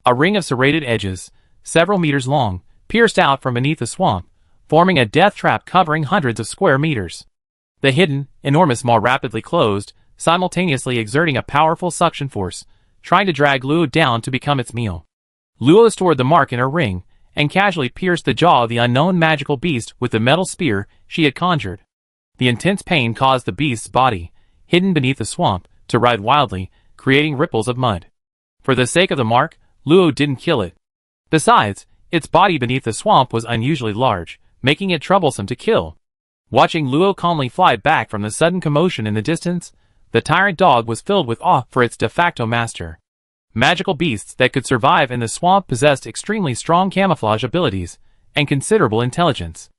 A ring of serrated edges, several meters long, pierced out from beneath the swamp, forming a death trap covering hundreds of square meters. The hidden, enormous maw rapidly closed, simultaneously exerting a powerful suction force, trying to drag Luo down to become its meal. Luo stored the mark in her ring, and casually pierced the jaw of the unknown magical beast with the metal spear she had conjured. The intense pain caused the beast's body, hidden beneath the swamp, to writhe wildly, creating ripples of mud. For the sake of the mark, Luo didn't kill it. Besides, its body beneath the swamp was unusually large, making it troublesome to kill. Watching Luo calmly fly back from the sudden commotion in the distance, the tyrant dog was filled with awe for its de facto master. Magical beasts that could survive in the swamp possessed extremely strong camouflage abilities and considerable intelligence.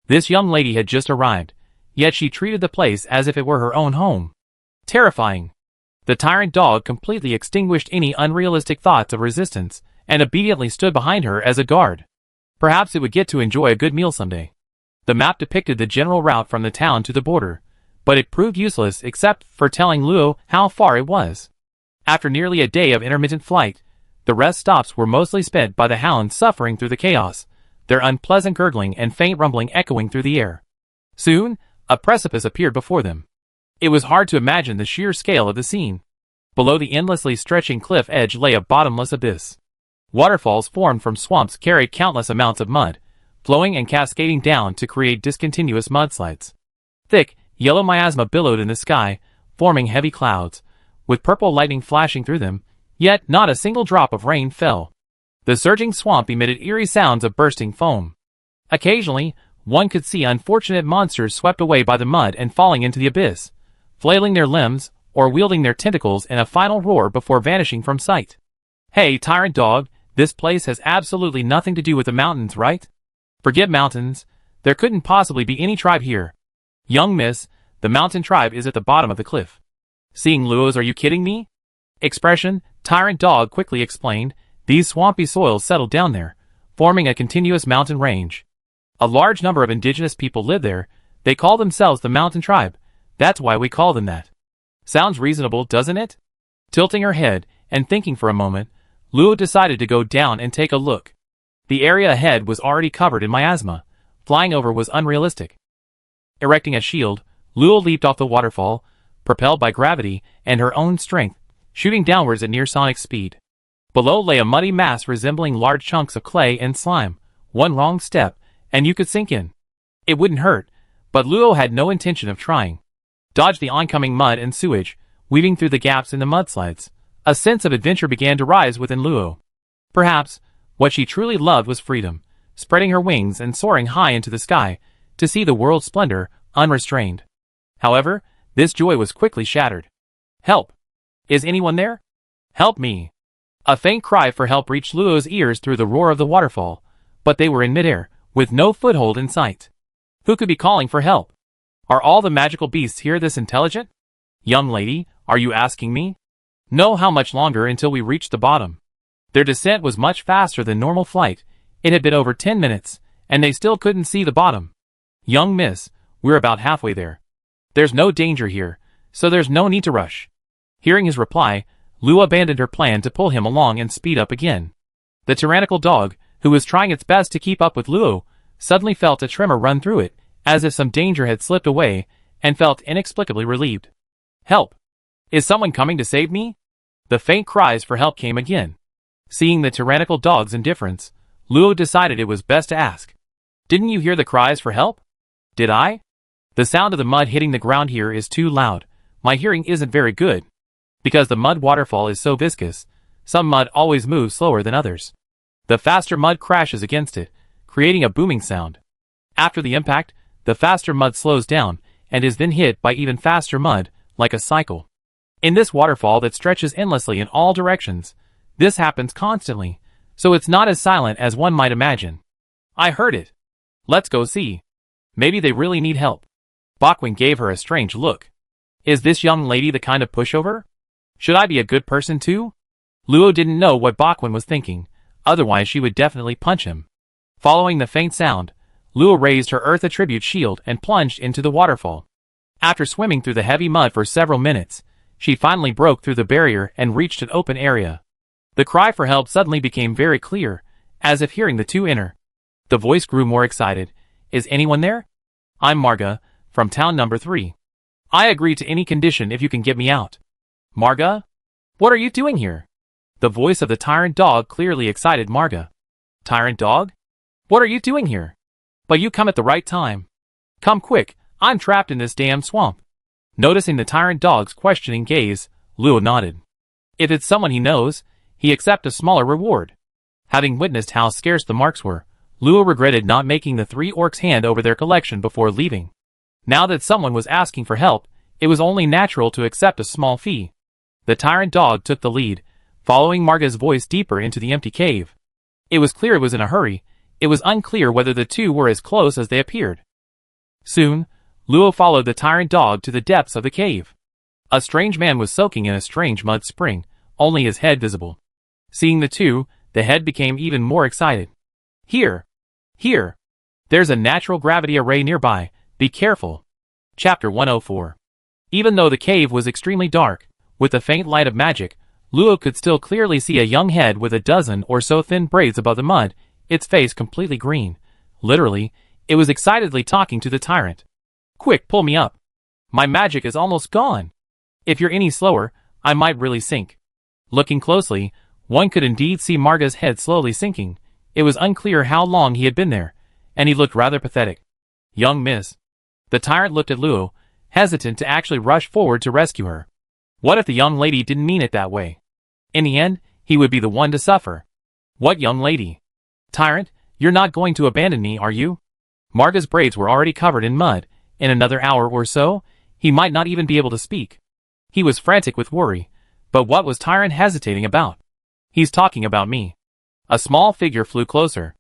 This young lady had just arrived, yet she treated the place as if it were her own home. Terrifying. The tyrant dog completely extinguished any unrealistic thoughts of resistance and obediently stood behind her as a guard. Perhaps it would get to enjoy a good meal someday. The map depicted the general route from the town to the border, but it proved useless except for telling Luo how far it was. After nearly a day of intermittent flight, the rest stops were mostly spent by the hounds suffering through the chaos, their unpleasant gurgling and faint rumbling echoing through the air. Soon, a precipice appeared before them. It was hard to imagine the sheer scale of the scene. Below the endlessly stretching cliff edge lay a bottomless abyss. Waterfalls formed from swamps carried countless amounts of mud, flowing and cascading down to create discontinuous mudslides. Thick, yellow miasma billowed in the sky, forming heavy clouds, with purple lightning flashing through them, yet not a single drop of rain fell. The surging swamp emitted eerie sounds of bursting foam. Occasionally, one could see unfortunate monsters swept away by the mud and falling into the abyss, flailing their limbs or wielding their tentacles in a final roar before vanishing from sight. Hey, tyrant dog, this place has absolutely nothing to do with the mountains, right? Forget mountains. There couldn't possibly be any tribe here. Young miss, the mountain tribe is at the bottom of the cliff. Seeing Luo's "Are you kidding me?" expression, tyrant dog quickly explained, these swampy soils settled down there, forming a continuous mountain range. A large number of indigenous people live there. They call themselves the mountain tribe. That's why we call them that. Sounds reasonable, doesn't it? Tilting her head and thinking for a moment, Luo decided to go down and take a look. The area ahead was already covered in miasma. Flying over was unrealistic. Erecting a shield, Luo leaped off the waterfall, propelled by gravity and her own strength, shooting downwards at near-sonic speed. Below lay a muddy mass resembling large chunks of clay and slime. One wrong step, and you could sink in. It wouldn't hurt, but Luo had no intention of trying. Dodged the oncoming mud and sewage, weaving through the gaps in the mudslides. A sense of adventure began to rise within Luo. Perhaps, what she truly loved was freedom, spreading her wings and soaring high into the sky, to see the world's splendor, unrestrained. However, this joy was quickly shattered. Help! Is anyone there? Help me! A faint cry for help reached Luo's ears through the roar of the waterfall, but they were in midair, with no foothold in sight. Who could be calling for help? Are all the magical beasts here this intelligent? Young lady, are you asking me? Know how much longer until we reach the bottom? Their descent was much faster than normal flight. It had been over 10 minutes, and they still couldn't see the bottom. Young miss, we're about halfway there. There's no danger here, so there's no need to rush. Hearing his reply, Luo abandoned her plan to pull him along and speed up again. The tyrannical dog, who was trying its best to keep up with Luo, suddenly felt a tremor run through it, as if some danger had slipped away, and felt inexplicably relieved. Help! Is someone coming to save me? The faint cries for help came again. Seeing the tyrannical dog's indifference, Luo decided it was best to ask. Didn't you hear the cries for help? Did I? The sound of the mud hitting the ground here is too loud. My hearing isn't very good. Because the mud waterfall is so viscous, some mud always moves slower than others. The faster mud crashes against it, creating a booming sound. After the impact, the faster mud slows down, and is then hit by even faster mud, like a cycle. In this waterfall that stretches endlessly in all directions, this happens constantly, so it's not as silent as one might imagine. I heard it. Let's go see. Maybe they really need help. Bakwing gave her a strange look. Is this young lady the kind of pushover? Should I be a good person too? Luo didn't know what Bakwing was thinking, otherwise she would definitely punch him. Following the faint sound, Luo raised her earth attribute shield and plunged into the waterfall. After swimming through the heavy mud for several minutes, she finally broke through the barrier and reached an open area. The cry for help suddenly became very clear, as if hearing the two enter. The voice grew more excited. Is anyone there? I'm Marga, from town number 3. I agree to any condition if you can get me out. Marga? What are you doing here? The voice of the tyrant dog clearly excited Marga. Tyrant dog? What are you doing here? But you come at the right time. Come quick, I'm trapped in this damn swamp. Noticing the tyrant dog's questioning gaze, Luo nodded. If it's someone he knows, he accepts a smaller reward. Having witnessed how scarce the marks were, Luo regretted not making the 3 orcs hand over their collection before leaving. Now that someone was asking for help, it was only natural to accept a small fee. The tyrant dog took the lead, following Marga's voice deeper into the empty cave. It was clear it was in a hurry. It was unclear whether the two were as close as they appeared. Soon, Luo followed the tyrant dog to the depths of the cave. A strange man was soaking in a strange mud spring, only his head visible. Seeing the two, the head became even more excited. Here! Here! There's a natural gravity array nearby, be careful. Chapter 104. Even though the cave was extremely dark, with the faint light of magic, Luo could still clearly see a young head with a dozen or so thin braids above the mud, its face completely green. Literally, it was excitedly talking to the tyrant. Quick, pull me up. My magic is almost gone. If you're any slower, I might really sink. Looking closely, one could indeed see Marga's head slowly sinking. It was unclear how long he had been there, and he looked rather pathetic. Young miss. The tyrant looked at Luo, hesitant to actually rush forward to rescue her. What if the young lady didn't mean it that way? In the end, he would be the one to suffer. What young lady? Tyrant, you're not going to abandon me, are you? Marga's braids were already covered in mud. In another hour or so, he might not even be able to speak. He was frantic with worry, but what was Tyrant hesitating about? He's talking about me. A small figure flew closer.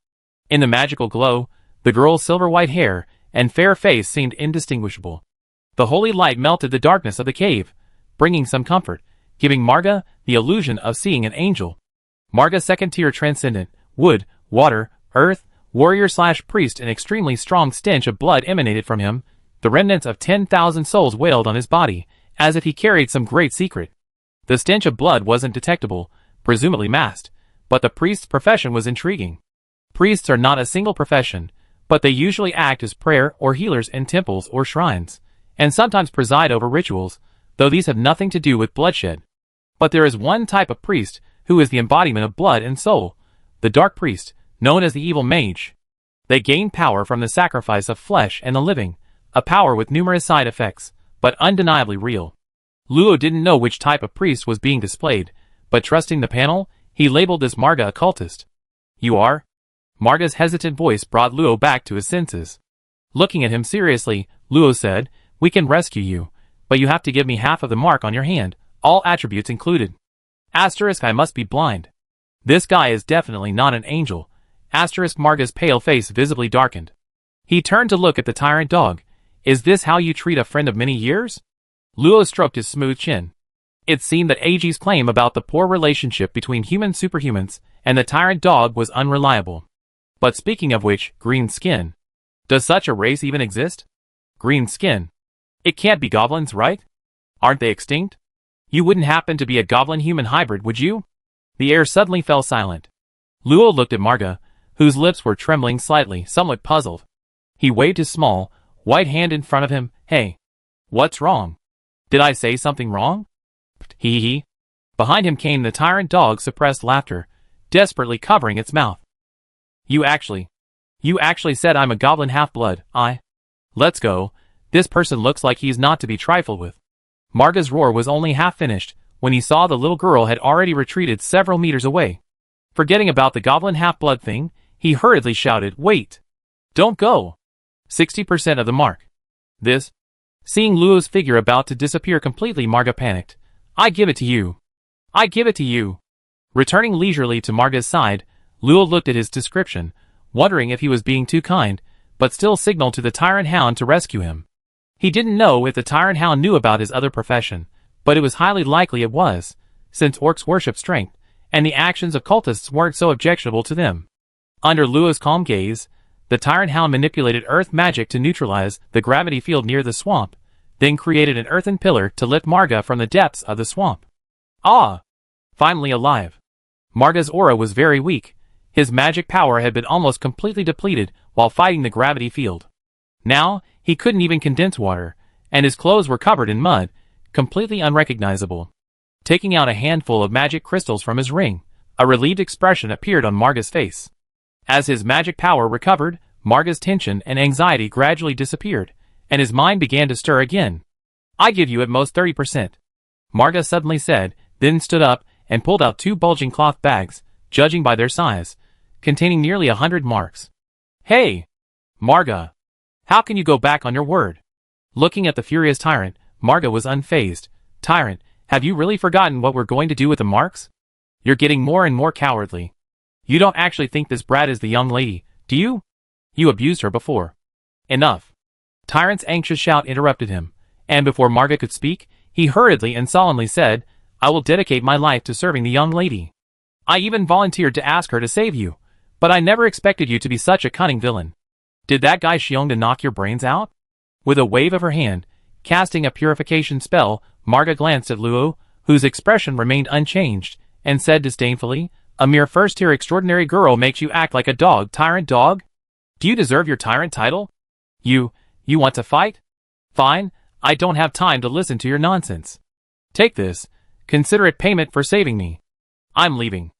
In the magical glow, the girl's silver-white hair and fair face seemed indistinguishable. The holy light melted the darkness of the cave, bringing some comfort, giving Marga the illusion of seeing an angel. Marga's second-tier transcendent, wood, water, earth, warrior/priest, an extremely strong stench of blood emanated from him. The remnants of 10,000 souls wailed on his body, as if he carried some great secret. The stench of blood wasn't detectable, presumably masked, but the priest's profession was intriguing. Priests are not a single profession, but they usually act as prayer or healers in temples or shrines, and sometimes preside over rituals, though these have nothing to do with bloodshed. But there is one type of priest who is the embodiment of blood and soul, the dark priest, known as the evil mage. They gain power from the sacrifice of flesh and the living, a power with numerous side effects, but undeniably real. Luo didn't know which type of priest was being displayed, but trusting the panel, he labeled this Marga a cultist. You are? Marga's hesitant voice brought Luo back to his senses. Looking at him seriously, Luo said, We can rescue you, but you have to give me half of the mark on your hand, all attributes included. Asterisk, I must be blind. This guy is definitely not an angel. Asterisk, Marga's pale face visibly darkened. He turned to look at the tyrant dog. Is this how you treat a friend of many years? Luo stroked his smooth chin. It seemed that AG's claim about the poor relationship between human superhumans and the tyrant dog was unreliable. But speaking of which, green skin. Does such a race even exist? Green skin. It can't be goblins, right? Aren't they extinct? You wouldn't happen to be a goblin-human hybrid, would you? The air suddenly fell silent. Luo looked at Marga, whose lips were trembling slightly, somewhat puzzled. He waved his small, white hand in front of him. Hey. What's wrong? Did I say something wrong? Hee hee. Behind him came the tyrant dog's suppressed laughter, desperately covering its mouth. You actually said I'm a goblin half-blood, Let's go. This person looks like he's not to be trifled with. Marga's roar was only half finished when he saw the little girl had already retreated several meters away. Forgetting about the goblin half-blood thing, he hurriedly shouted, Wait! Don't go! 60% of the mark. This? Seeing Luo's figure about to disappear completely, Marga panicked. I give it to you. I give it to you. Returning leisurely to Marga's side, Luo looked at his description, wondering if he was being too kind, but still signaled to the tyrant hound to rescue him. He didn't know if the tyrant hound knew about his other profession, but it was highly likely it was, since orcs worship strength, and the actions of cultists weren't so objectionable to them. Under Luo's calm gaze, the tyrant hound manipulated earth magic to neutralize the gravity field near the swamp, then created an earthen pillar to lift Marga from the depths of the swamp. Ah! Finally alive. Marga's aura was very weak. His magic power had been almost completely depleted while fighting the gravity field. Now, he couldn't even condense water, and his clothes were covered in mud, completely unrecognizable. Taking out a handful of magic crystals from his ring, a relieved expression appeared on Marga's face. As his magic power recovered, Marga's tension and anxiety gradually disappeared, and his mind began to stir again. I give you at most 30%. Marga suddenly said, then stood up and pulled out 2 bulging cloth bags, judging by their size, containing nearly 100 marks. Hey! Marga! How can you go back on your word? Looking at the furious tyrant, Marga was unfazed. Tyrant, have you really forgotten what we're going to do with the marks? You're getting more and more cowardly. You don't actually think this brat is the young lady, do you? You abused her before. Enough. Tyrant's anxious shout interrupted him, and before Marga could speak, he hurriedly and solemnly said, I will dedicate my life to serving the young lady. I even volunteered to ask her to save you, but I never expected you to be such a cunning villain. Did that guy Xiong to knock your brains out? With a wave of her hand, casting a purification spell, Marga glanced at Luo, whose expression remained unchanged, and said disdainfully, a mere first-tier extraordinary girl makes you act like a dog, tyrant dog? Do you deserve your tyrant title? You want to fight? Fine, I don't have time to listen to your nonsense. Take this, consider it payment for saving me. I'm leaving.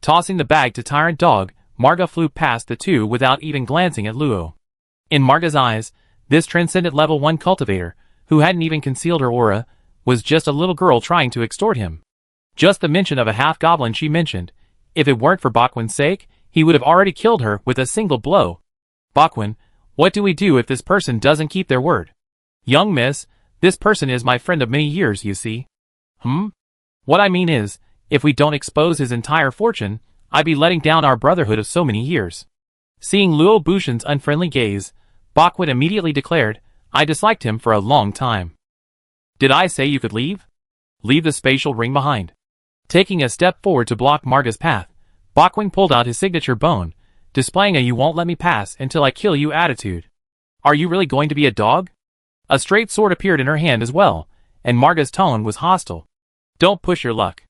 Tossing the bag to tyrant dog, Marga flew past the two without even glancing at Luo. In Marga's eyes, this transcendent level 1 cultivator, who hadn't even concealed her aura, was just a little girl trying to extort him. Just the mention of a half-goblin she mentioned. If it weren't for Bakwin's sake, he would have already killed her with a single blow. Bakwin, what do we do if this person doesn't keep their word? Young miss, this person is my friend of many years, you see. What I mean is, if we don't expose his entire fortune, I'd be letting down our brotherhood of so many years. Seeing Luo Bushin's unfriendly gaze, Bakwin immediately declared, I disliked him for a long time. Did I say you could leave? Leave the spatial ring behind. Taking a step forward to block Marga's path, Bakwin pulled out his signature bone, displaying a you won't let me pass until I kill you attitude. Are you really going to be a dog? A straight sword appeared in her hand as well, and Marga's tone was hostile. Don't push your luck.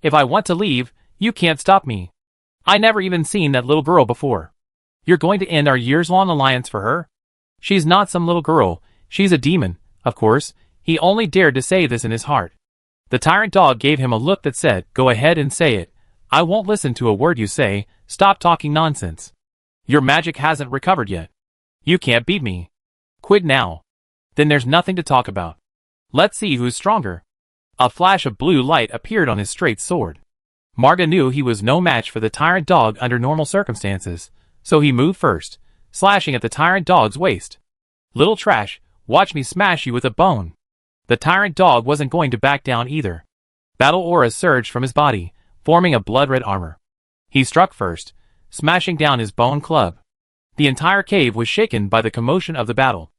If I want to leave, you can't stop me. I never even seen that little girl before. You're going to end our years-long alliance for her? She's not some little girl, she's a demon, of course. He only dared to say this in his heart. The tyrant dog gave him a look that said, go ahead and say it. I won't listen to a word you say, stop talking nonsense. Your magic hasn't recovered yet. You can't beat me. Quit now. Then there's nothing to talk about. Let's see who's stronger. A flash of blue light appeared on his straight sword. Marga knew he was no match for the tyrant dog under normal circumstances, so he moved first, slashing at the tyrant dog's waist. Little trash, watch me smash you with a bone. The tyrant dog wasn't going to back down either. Battle aura surged from his body, forming a blood-red armor. He struck first, smashing down his bone club. The entire cave was shaken by the commotion of the battle.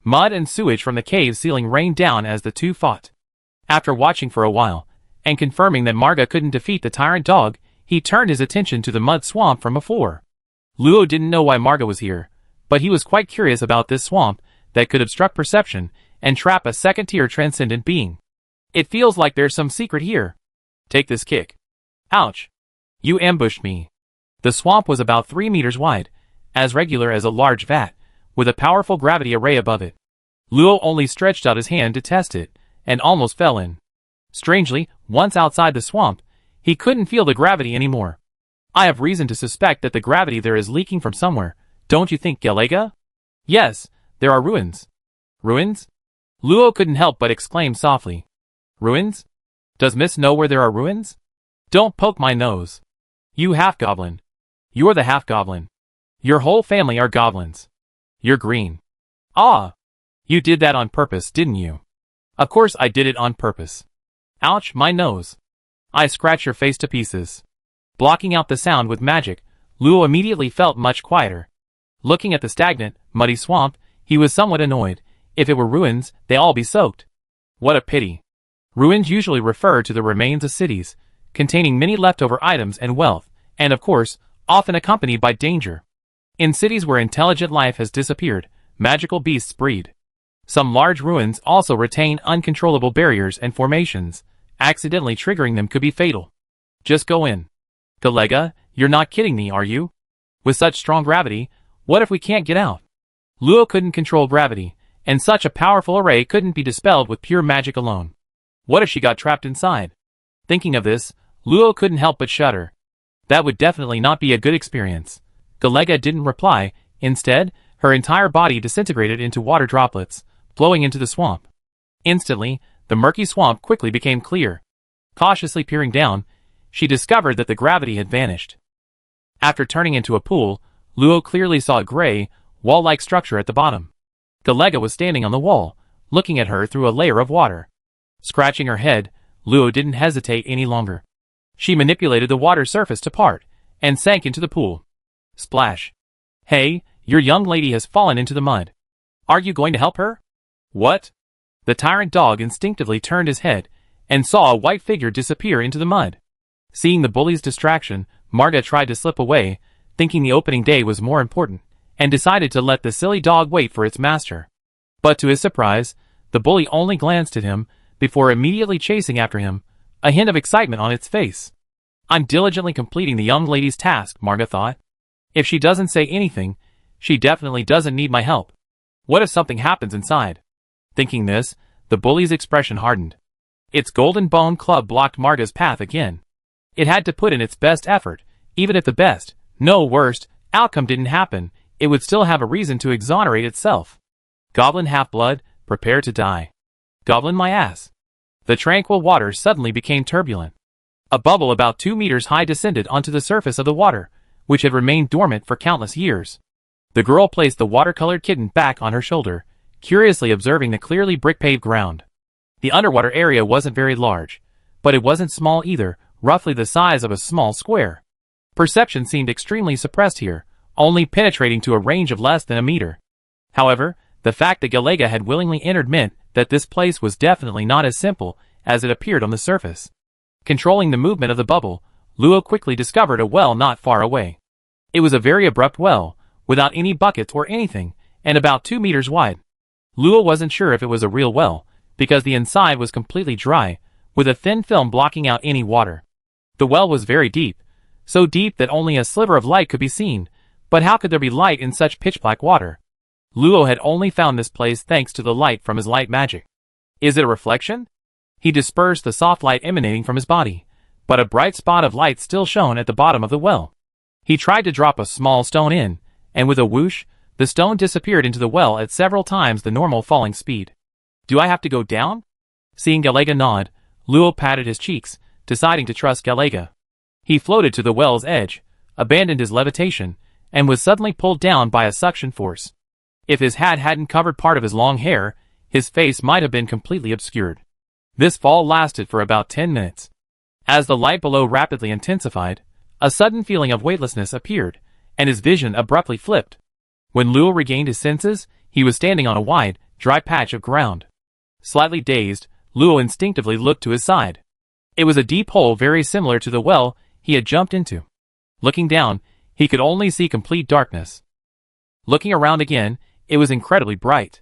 Mud and sewage from the cave ceiling rained down as the two fought. After watching for a while, and confirming that Marga couldn't defeat the tyrant dog, he turned his attention to the mud swamp from afore. Luo didn't know why Marga was here, but he was quite curious about this swamp that could obstruct perception and trap a second-tier transcendent being. It feels like there's some secret here. Take this kick. Ouch. You ambushed me. The swamp was about 3 meters wide, as regular as a large vat, with a powerful gravity array above it. Luo only stretched out his hand to test it, and almost fell in. Strangely, once outside the swamp, he couldn't feel the gravity anymore. I have reason to suspect that the gravity there is leaking from somewhere, don't you think, Galega? Yes, there are ruins. Ruins? Luo couldn't help but exclaim softly. Ruins? Does Miss know where there are ruins? Don't poke my nose. You half-goblin. You're the half-goblin. Your whole family are goblins. You're green. Ah! You did that on purpose, didn't you? Of course I did it on purpose. Ouch, my nose. I scratched your face to pieces. Blocking out the sound with magic, Luo immediately felt much quieter. Looking at the stagnant, muddy swamp, he was somewhat annoyed. If it were ruins, they'd all be soaked. What a pity. Ruins usually refer to the remains of cities, containing many leftover items and wealth, and of course, often accompanied by danger. In cities where intelligent life has disappeared, magical beasts breed. Some large ruins also retain uncontrollable barriers and formations. Accidentally triggering them could be fatal. Just go in. Galega, you're not kidding me, are you? With such strong gravity, what if we can't get out? Luo couldn't control gravity, and such a powerful array couldn't be dispelled with pure magic alone. What if she got trapped inside? Thinking of this, Luo couldn't help but shudder. That would definitely not be a good experience. Galega didn't reply. Instead, her entire body disintegrated into water droplets, flowing into the swamp. Instantly, the murky swamp quickly became clear. Cautiously peering down, she discovered that the gravity had vanished. After turning into a pool, Luo clearly saw a gray, wall-like structure at the bottom. Galega was standing on the wall, looking at her through a layer of water. Scratching her head, Luo didn't hesitate any longer. She manipulated the water surface to part, and sank into the pool. Splash. Hey, your young lady has fallen into the mud. Are you going to help her? What? The tyrant dog instinctively turned his head and saw a white figure disappear into the mud. Seeing the bully's distraction, Marga tried to slip away, thinking the opening day was more important, and decided to let the silly dog wait for its master. But to his surprise, the bully only glanced at him before immediately chasing after him, a hint of excitement on its face. I'm diligently completing the young lady's task, Marga thought. If she doesn't say anything, she definitely doesn't need my help. What if something happens inside? Thinking this, the bully's expression hardened. Its golden bone club blocked Marga's path again. It had to put in its best effort, even if the best, no worst, outcome didn't happen, it would still have a reason to exonerate itself. Goblin half-blood, prepare to die. Goblin my ass. The tranquil water suddenly became turbulent. A bubble about 2 meters high descended onto the surface of the water, which had remained dormant for countless years. The girl placed the watercolored kitten back on her shoulder, curiously observing the clearly brick-paved ground. The underwater area wasn't very large, but it wasn't small either, roughly the size of a small square. Perception seemed extremely suppressed here, only penetrating to a range of less than a meter. However, the fact that Galega had willingly entered meant that this place was definitely not as simple as it appeared on the surface. Controlling the movement of the bubble, Luo quickly discovered a well not far away. It was a very abrupt well, without any buckets or anything, and about 2 meters wide. Luo wasn't sure if it was a real well, because the inside was completely dry, with a thin film blocking out any water. The well was very deep, so deep that only a sliver of light could be seen, but how could there be light in such pitch-black water? Luo had only found this place thanks to the light from his light magic. Is it a reflection? He dispersed the soft light emanating from his body, but a bright spot of light still shone at the bottom of the well. He tried to drop a small stone in, and with a whoosh, the stone disappeared into the well at several times the normal falling speed. Do I have to go down? Seeing Galega nod, Luo patted his cheeks, deciding to trust Galega. He floated to the well's edge, abandoned his levitation, and was suddenly pulled down by a suction force. If his hat hadn't covered part of his long hair, his face might have been completely obscured. This fall lasted for about 10 minutes. As the light below rapidly intensified, a sudden feeling of weightlessness appeared, and his vision abruptly flipped. When Luo regained his senses, he was standing on a wide, dry patch of ground. Slightly dazed, Luo instinctively looked to his side. It was a deep hole very similar to the well he had jumped into. Looking down, he could only see complete darkness. Looking around again, it was incredibly bright.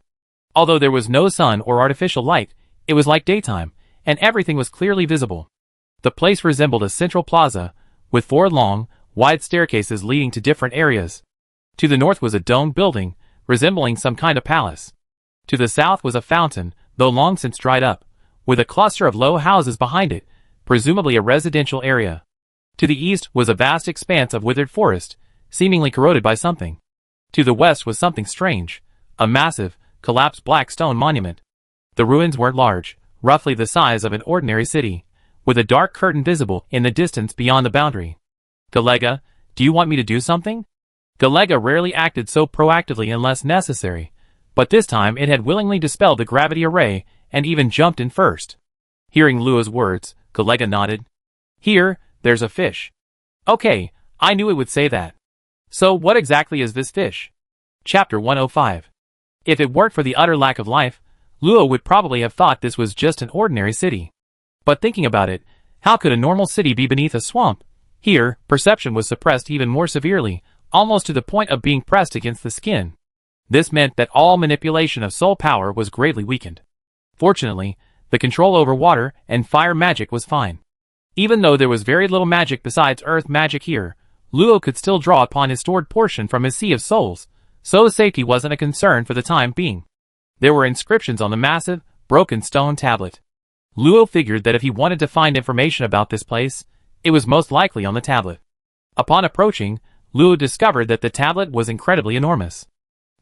Although there was no sun or artificial light, it was like daytime, and everything was clearly visible. The place resembled a central plaza, with 4 long, wide staircases leading to different areas. To the north was a domed building, resembling some kind of palace. To the south was a fountain, though long since dried up, with a cluster of low houses behind it, presumably a residential area. To the east was a vast expanse of withered forest, seemingly corroded by something. To the west was something strange, a massive, collapsed black stone monument. The ruins weren't large, roughly the size of an ordinary city, with a dark curtain visible in the distance beyond the boundary. Galega, do you want me to do something? Galega rarely acted so proactively unless necessary, but this time it had willingly dispelled the gravity array and even jumped in first. Hearing Luo's words, Galega nodded. Here, there's a fish. Okay, I knew it would say that. So what exactly is this fish? Chapter 105. If it weren't for the utter lack of life, Luo would probably have thought this was just an ordinary city. But thinking about it, how could a normal city be beneath a swamp? Here, perception was suppressed even more severely, almost to the point of being pressed against the skin. This meant that all manipulation of soul power was greatly weakened. Fortunately, the control over water and fire magic was fine. Even though there was very little magic besides earth magic here, Luo could still draw upon his stored portion from his sea of souls, so safety wasn't a concern for the time being. There were inscriptions on the massive, broken stone tablet. Luo figured that if he wanted to find information about this place, it was most likely on the tablet. Upon approaching, Luo discovered that the tablet was incredibly enormous.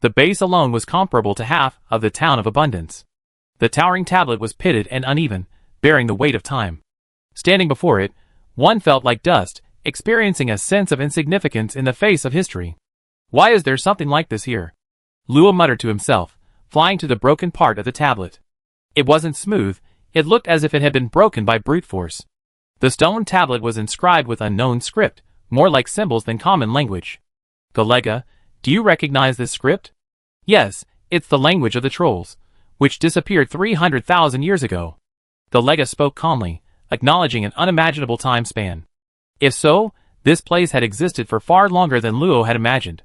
The base alone was comparable to half of the town of Abundance. The towering tablet was pitted and uneven, bearing the weight of time. Standing before it, one felt like dust, experiencing a sense of insignificance in the face of history. Why is there something like this here? Luo muttered to himself, flying to the broken part of the tablet. It wasn't smooth, it looked as if it had been broken by brute force. The stone tablet was inscribed with unknown script, more like symbols than common language. Galega, do you recognize this script? Yes, It's the language of the trolls, which disappeared 300,000 years ago. The Lega spoke calmly, acknowledging an unimaginable time span. If so, this place had existed for far longer than Luo had imagined.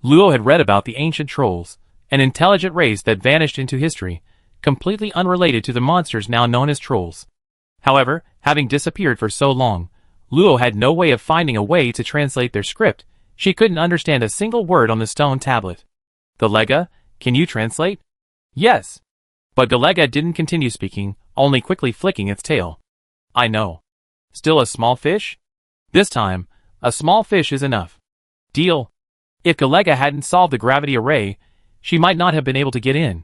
Luo had read about the ancient trolls, an intelligent race that vanished into history, completely unrelated to the monsters now known as trolls. However, having disappeared for so long, Luo had no way of finding a way to translate their script. She couldn't understand a single word on the stone tablet. The Lega, can you translate? Yes. But the Lega didn't continue speaking, only quickly flicking its tail. I know. Still a small fish? This time, a small fish is enough. Deal. If Galega hadn't solved the gravity array, she might not have been able to get in.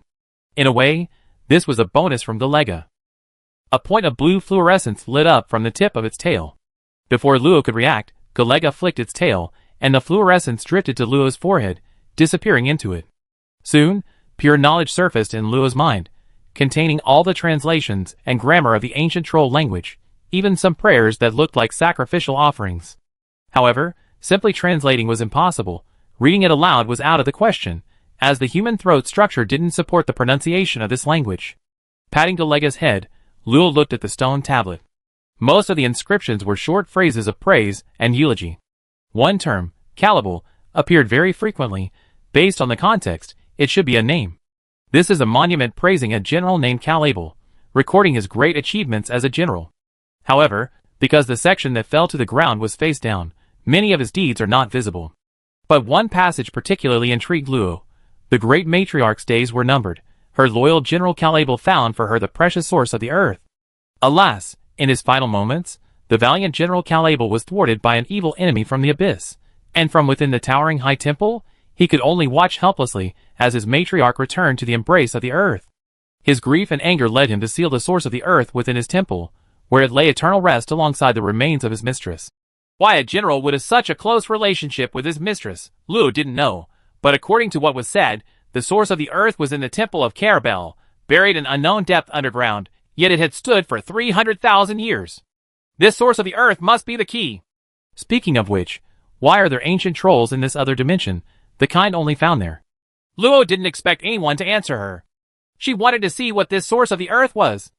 In a way, this was a bonus from Galega. A point of blue fluorescence lit up from the tip of its tail. Before Luo could react, Galega flicked its tail, and the fluorescence drifted to Luo's forehead, disappearing into it. Soon, pure knowledge surfaced in Luo's mind, containing all the translations and grammar of the ancient troll language, even some prayers that looked like sacrificial offerings. However, simply translating was impossible. Reading it aloud was out of the question, as the human throat structure didn't support the pronunciation of this language. Patting Galega's head, Luo looked at the stone tablet. Most of the inscriptions were short phrases of praise and eulogy. One term, Calibal, appeared very frequently. Based on the context, it should be a name. This is a monument praising a general named Calibal, recording his great achievements as a general. However, because the section that fell to the ground was face down, many of his deeds are not visible. But one passage particularly intrigued Luo. The great matriarch's days were numbered. Her loyal General Calibal found for her the precious source of the earth. Alas, in his final moments, the valiant General Calibal was thwarted by an evil enemy from the abyss, and from within the towering high temple, he could only watch helplessly as his matriarch returned to the embrace of the earth. His grief and anger led him to seal the source of the earth within his temple, where it lay eternal rest alongside the remains of his mistress. Why a general would have such a close relationship with his mistress, Luo didn't know, but according to what was said, the source of the earth was in the temple of Carabel, buried in unknown depth underground, yet it had stood for 300,000 years. This source of the earth must be the key. Speaking of which, why are there ancient trolls in this other dimension, the kind only found there? Luo didn't expect anyone to answer her. She wanted to see what this source of the earth was.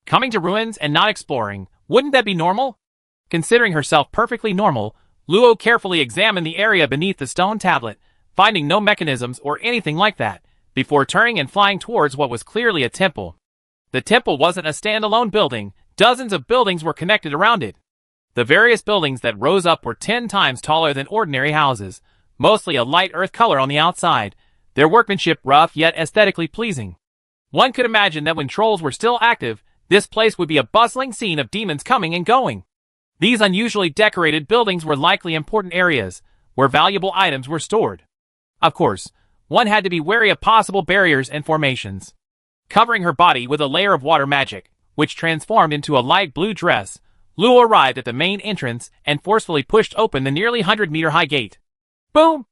Coming to ruins and not exploring, wouldn't that be normal? Considering herself perfectly normal, Luo carefully examined the area beneath the stone tablet, finding no mechanisms or anything like that, before turning and flying towards what was clearly a temple. The temple wasn't a standalone building, dozens of buildings were connected around it. The various buildings that rose up were 10 times taller than ordinary houses, mostly a light earth color on the outside, their workmanship rough yet aesthetically pleasing. One could imagine that when trolls were still active, this place would be a bustling scene of demons coming and going. These unusually decorated buildings were likely important areas, where valuable items were stored. Of course, one had to be wary of possible barriers and formations. Covering her body with a layer of water magic, which transformed into a light blue dress, Luo arrived at the main entrance and forcefully pushed open the nearly 100-meter-high gate. Boom!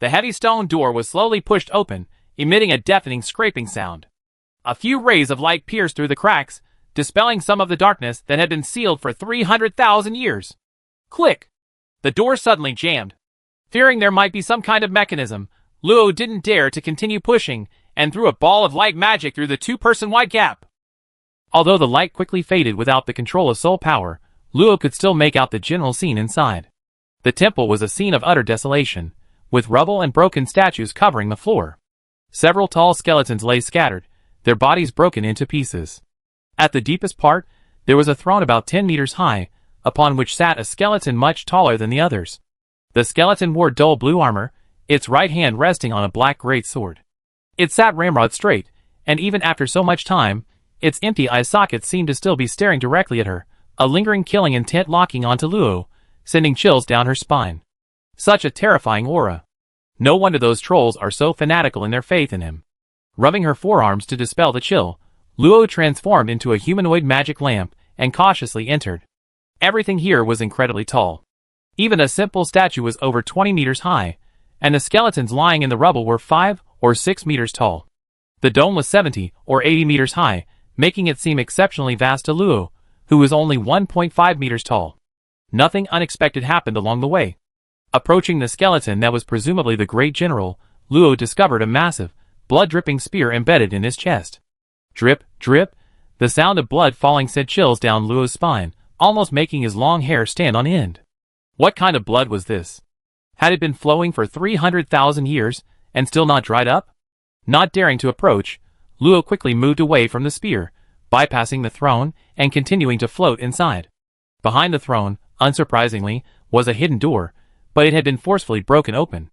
The heavy stone door was slowly pushed open, emitting a deafening scraping sound. A few rays of light pierced through the cracks, dispelling some of the darkness that had been sealed for 300,000 years. Click! The door suddenly jammed. Fearing there might be some kind of mechanism, Luo didn't dare to continue pushing and threw a ball of light magic through the two-person wide gap. Although the light quickly faded without the control of soul power, Luo could still make out the general scene inside. The temple was a scene of utter desolation, with rubble and broken statues covering the floor. Several tall skeletons lay scattered, their bodies broken into pieces. At the deepest part, there was a throne about 10 meters high, upon which sat a skeleton much taller than the others. The skeleton wore dull blue armor, its right hand resting on a black great sword. It sat ramrod straight, and even after so much time, its empty eye sockets seemed to still be staring directly at her, a lingering killing intent locking onto Luo, sending chills down her spine. Such a terrifying aura. No wonder those trolls are so fanatical in their faith in him. Rubbing her forearms to dispel the chill, Luo transformed into a humanoid magic lamp and cautiously entered. Everything here was incredibly tall. Even a simple statue was over 20 meters high, and the skeletons lying in the rubble were 5 or 6 meters tall. The dome was 70 or 80 meters high, making it seem exceptionally vast to Luo, who was only 1.5 meters tall. Nothing unexpected happened along the way. Approaching the skeleton that was presumably the great general, Luo discovered a massive, blood-dripping spear embedded in his chest. Drip, drip. The sound of blood falling sent chills down Luo's spine, almost making his long hair stand on end. What kind of blood was this? Had it been flowing for 300,000 years, and still not dried up? Not daring to approach, Luo quickly moved away from the spear, bypassing the throne, and continuing to float inside. Behind the throne, unsurprisingly, was a hidden door, but it had been forcefully broken open.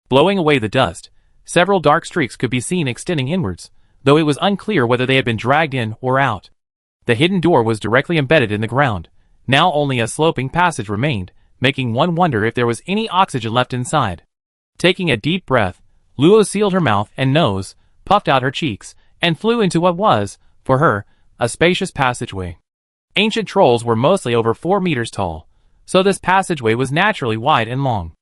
Blowing away the dust, several dark streaks could be seen extending inwards, though it was unclear whether they had been dragged in or out. The hidden door was directly embedded in the ground. Now only a sloping passage remained, making one wonder if there was any oxygen left inside. Taking a deep breath, Luo sealed her mouth and nose, puffed out her cheeks, and flew into what was, for her, a spacious passageway. Ancient trolls were mostly over 4 meters tall, so this passageway was naturally wide and long.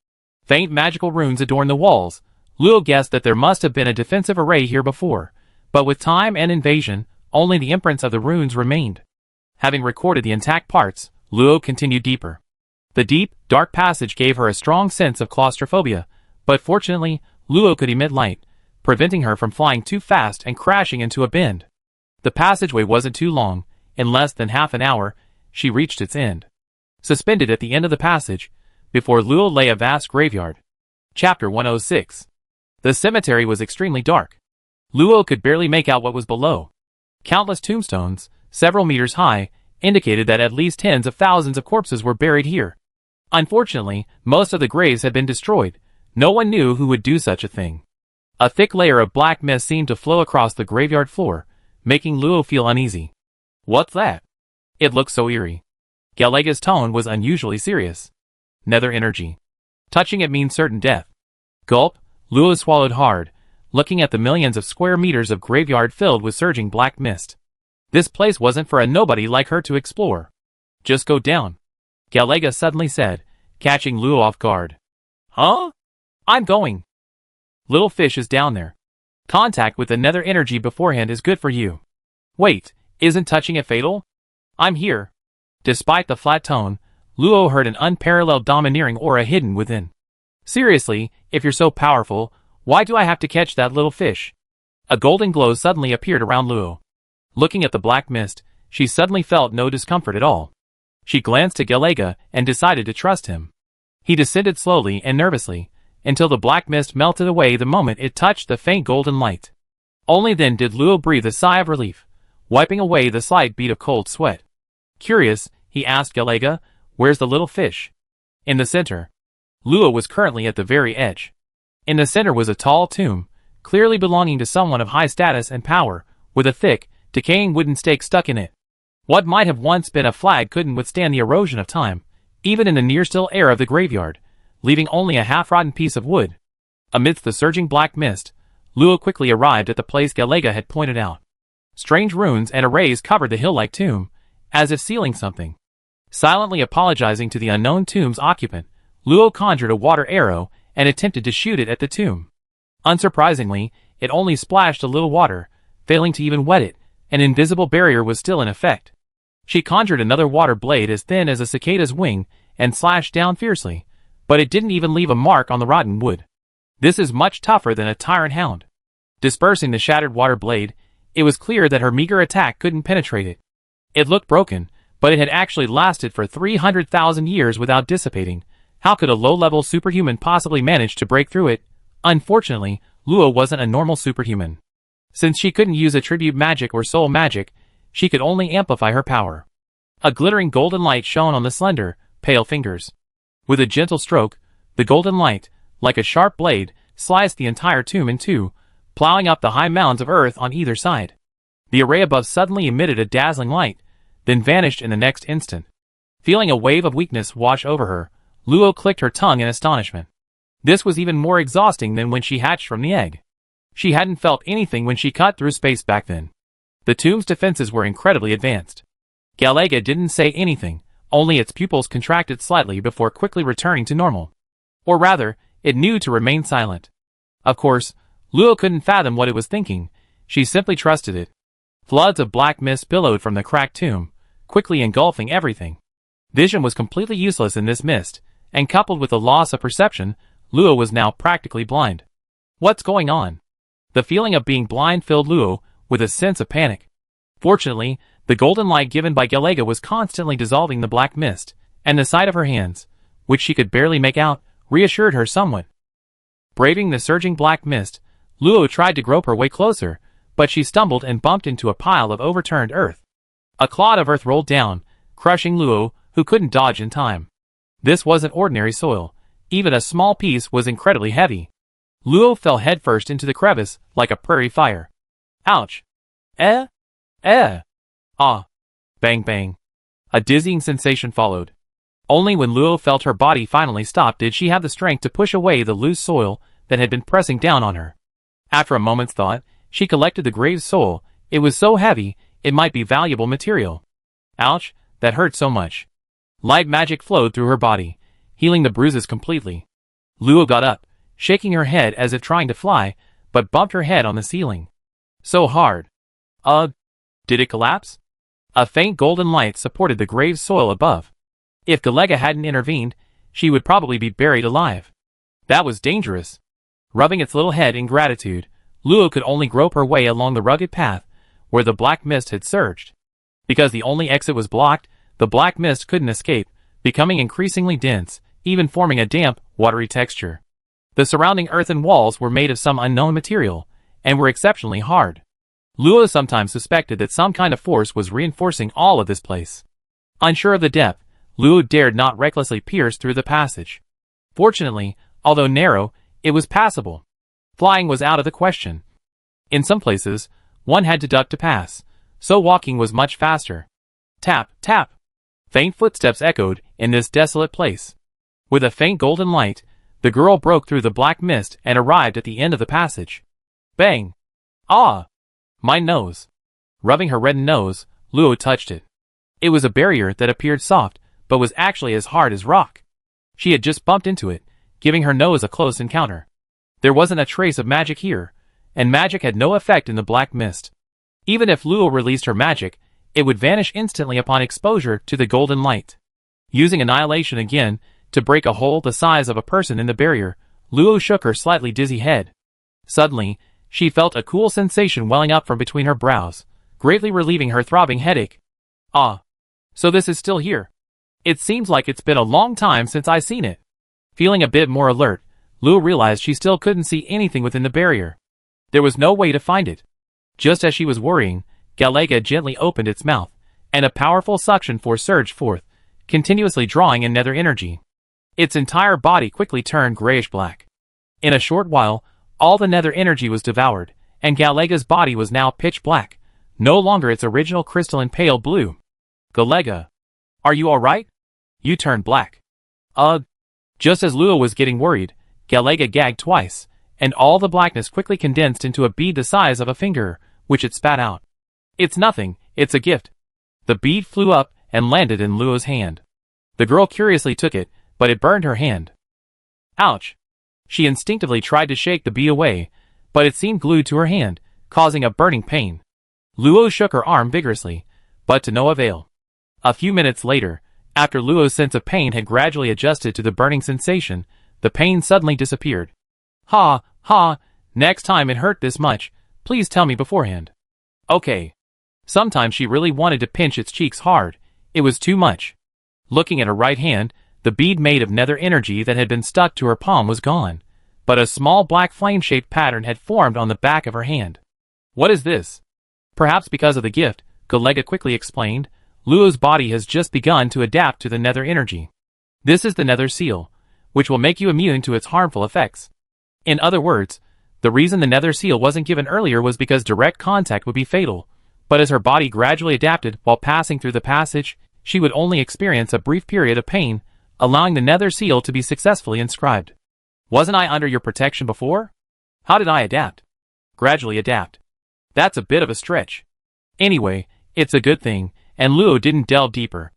Faint magical runes adorned the walls. Luo guessed that there must have been a defensive array here before, but with time and invasion, only the imprints of the runes remained. Having recorded the intact parts, Luo continued deeper. The deep, dark passage gave her a strong sense of claustrophobia, but fortunately, Luo could emit light, preventing her from flying too fast and crashing into a bend. The passageway wasn't too long. In less than half an hour, she reached its end. Suspended at the end of the passage, before Luo lay a vast graveyard. Chapter 106. The cemetery was extremely dark. Luo could barely make out what was below. Countless tombstones, several meters high, indicated that at least tens of thousands of corpses were buried here. Unfortunately, most of the graves had been destroyed. No one knew who would do such a thing. A thick layer of black mist seemed to flow across the graveyard floor, making Luo feel uneasy. What's that? It looked so eerie. Galega's tone was unusually serious. Nether energy. Touching it means certain death. Gulp, Luo swallowed hard, looking at the millions of square meters of graveyard filled with surging black mist. This place wasn't for a nobody like her to explore. Just go down, Galega suddenly said, catching Luo off guard. Huh? I'm going. Little fish is down there. Contact with the nether energy beforehand is good for you. Wait, isn't touching it fatal? I'm here. Despite the flat tone, Luo heard an unparalleled domineering aura hidden within. Seriously, if you're so powerful, why do I have to catch that little fish? A golden glow suddenly appeared around Luo. Looking at the black mist, she suddenly felt no discomfort at all. She glanced at Galega and decided to trust him. He descended slowly and nervously, until the black mist melted away the moment it touched the faint golden light. Only then did Luo breathe a sigh of relief, wiping away the slight bead of cold sweat. Curious, he asked Galega, where's the little fish? In the center. Luo was currently at the very edge. In the center was a tall tomb, clearly belonging to someone of high status and power, with a thick, decaying wooden stake stuck in it. What might have once been a flag couldn't withstand the erosion of time, even in the near-still air of the graveyard, leaving only a half-rotten piece of wood. Amidst the surging black mist, Luo quickly arrived at the place Galega had pointed out. Strange runes and arrays covered the hill-like tomb, as if sealing something. Silently apologizing to the unknown tomb's occupant, Luo conjured a water arrow and attempted to shoot it at the tomb. Unsurprisingly, it only splashed a little water, failing to even wet it. An invisible barrier was still in effect. She conjured another water blade as thin as a cicada's wing and slashed down fiercely, but it didn't even leave a mark on the rotten wood. This is much tougher than a tyrant hound. Dispersing the shattered water blade, it was clear that her meager attack couldn't penetrate it. It looked broken, but it had actually lasted for 300,000 years without dissipating. How could a low-level superhuman possibly manage to break through it? Unfortunately, Luo wasn't a normal superhuman. Since she couldn't use attribute magic or soul magic, she could only amplify her power. A glittering golden light shone on the slender, pale fingers. With a gentle stroke, the golden light, like a sharp blade, sliced the entire tomb in two, plowing up the high mounds of earth on either side. The array above suddenly emitted a dazzling light, then vanished in the next instant. Feeling a wave of weakness wash over her, Luo clicked her tongue in astonishment. This was even more exhausting than when she hatched from the egg. She hadn't felt anything when she cut through space back then. The tomb's defenses were incredibly advanced. Galega didn't say anything, only its pupils contracted slightly before quickly returning to normal. Or rather, it knew to remain silent. Of course, Luo couldn't fathom what it was thinking. She simply trusted it. Floods of black mist billowed from the cracked tomb, quickly engulfing everything. Vision was completely useless in this mist, and coupled with the loss of perception, Luo was now practically blind. What's going on? The feeling of being blind filled Luo with a sense of panic. Fortunately, the golden light given by Galega was constantly dissolving the black mist, and the sight of her hands, which she could barely make out, reassured her somewhat. Braving the surging black mist, Luo tried to grope her way closer, but she stumbled and bumped into a pile of overturned earth. A clod of earth rolled down, crushing Luo, who couldn't dodge in time. This wasn't ordinary soil. Even a small piece was incredibly heavy. Luo fell headfirst into the crevice like a prairie fire. Ouch! Ah! Bang bang. A dizzying sensation followed. Only when Luo felt her body finally stop did she have the strength to push away the loose soil that had been pressing down on her. After a moment's thought, she collected the grave's soul. It was so heavy, it might be valuable material. Ouch, that hurt so much. Light magic flowed through her body, healing the bruises completely. Luo got up, shaking her head as if trying to fly, but bumped her head on the ceiling. So hard. Did it collapse? A faint golden light supported the grave's soil above. If Galega hadn't intervened, she would probably be buried alive. That was dangerous. Rubbing its little head in gratitude, Luo could only grope her way along the rugged path where the black mist had surged. Because the only exit was blocked, the black mist couldn't escape, becoming increasingly dense, even forming a damp, watery texture. The surrounding earthen walls were made of some unknown material, and were exceptionally hard. Luo sometimes suspected that some kind of force was reinforcing all of this place. Unsure of the depth, Luo dared not recklessly pierce through the passage. Fortunately, although narrow, it was passable. Flying was out of the question. In some places, one had to duck to pass, so walking was much faster. Tap, tap. Faint footsteps echoed in this desolate place. With a faint golden light, the girl broke through the black mist and arrived at the end of the passage. Bang! Ah! My nose. Rubbing her reddened nose, Luo touched it. It was a barrier that appeared soft, but was actually as hard as rock. She had just bumped into it, giving her nose a close encounter. There wasn't a trace of magic here, and magic had no effect in the black mist. Even if Luo released her magic, it would vanish instantly upon exposure to the golden light. Using annihilation again to break a hole the size of a person in the barrier, Luo shook her slightly dizzy head. Suddenly, she felt a cool sensation welling up from between her brows, greatly relieving her throbbing headache. Ah, so this is still here. It seems like it's been a long time since I've seen it. Feeling a bit more alert, Luo realized she still couldn't see anything within the barrier. There was no way to find it. Just as she was worrying, Galega gently opened its mouth, and a powerful suction force surged forth, continuously drawing in nether energy. Its entire body quickly turned grayish-black. In a short while, all the nether energy was devoured, and Galega's body was now pitch black, no longer its original crystalline pale blue. Galega, are you alright? You turned black. Just as Luo was getting worried, Galega gagged twice, and all the blackness quickly condensed into a bead the size of a finger, which it spat out. It's nothing, it's a gift. The bead flew up and landed in Luo's hand. The girl curiously took it, but it burned her hand. Ouch! She instinctively tried to shake the bead away, but it seemed glued to her hand, causing a burning pain. Luo shook her arm vigorously, but to no avail. A few minutes later, after Luo's sense of pain had gradually adjusted to the burning sensation, the pain suddenly disappeared. Ha, next time it hurt this much, please tell me beforehand. Okay. Sometimes she really wanted to pinch its cheeks hard. It was too much. Looking at her right hand, the bead made of nether energy that had been stuck to her palm was gone, but a small black flame-shaped pattern had formed on the back of her hand. What is this? Perhaps because of the gift, Galega quickly explained, Luo's body has just begun to adapt to the nether energy. This is the nether seal, which will make you immune to its harmful effects. In other words, the reason the nether seal wasn't given earlier was because direct contact would be fatal, but as her body gradually adapted while passing through the passage, she would only experience a brief period of pain, allowing the nether seal to be successfully inscribed. Wasn't I under your protection before? How did I adapt? Gradually adapt. That's a bit of a stretch. Anyway, it's a good thing, and Luo didn't delve deeper.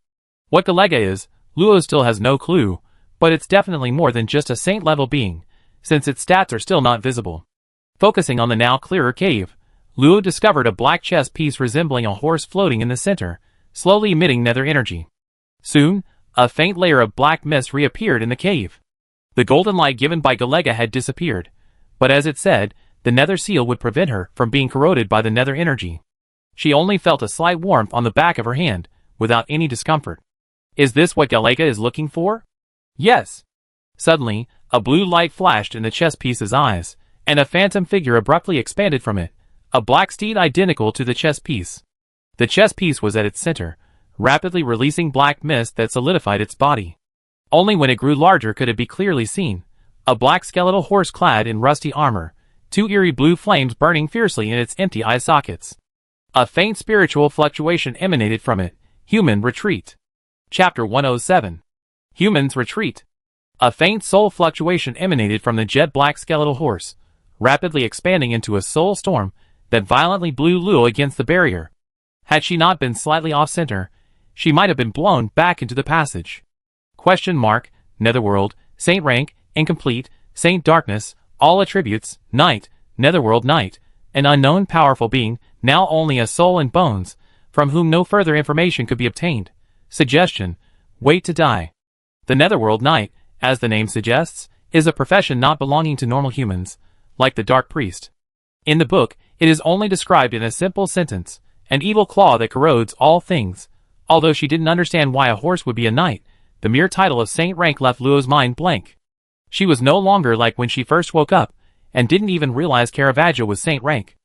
What Galega is, Luo still has no clue, but it's definitely more than just a saint-level being, since its stats are still not visible. Focusing on the now clearer cave, Luo discovered a black chess piece resembling a horse floating in the center, slowly emitting nether energy. Soon, a faint layer of black mist reappeared in the cave. The golden light given by Galega had disappeared, but as it said, the nether seal would prevent her from being corroded by the nether energy. She only felt a slight warmth on the back of her hand, without any discomfort. Is this what Gallega is looking for? Yes. Suddenly, a blue light flashed in the chess piece's eyes, and a phantom figure abruptly expanded from it, a black steed identical to the chess piece. The chess piece was at its center, rapidly releasing black mist that solidified its body. Only when it grew larger could it be clearly seen. A black skeletal horse clad in rusty armor, two eerie blue flames burning fiercely in its empty eye sockets. A faint spiritual fluctuation emanated from it. Human retreat. Chapter 107. Humans retreat. A faint soul fluctuation emanated from the jet-black skeletal horse, rapidly expanding into a soul storm that violently blew Luo against the barrier. Had she not been slightly off-center, she might have been blown back into the passage. Question mark, Netherworld, Saint Rank, Incomplete, Saint Darkness, all attributes, Night, Netherworld Night, an unknown powerful being, now only a soul and bones, from whom no further information could be obtained. Suggestion, wait to die. The Netherworld Night, as the name suggests, is a profession not belonging to normal humans, like the Dark Priest. In the book, it is only described in a simple sentence, an evil claw that corrodes all things. Although she didn't understand why a horse would be a knight, the mere title of Saint Rank left Luo's mind blank. She was no longer like when she first woke up, and didn't even realize Caravaggio was Saint Rank.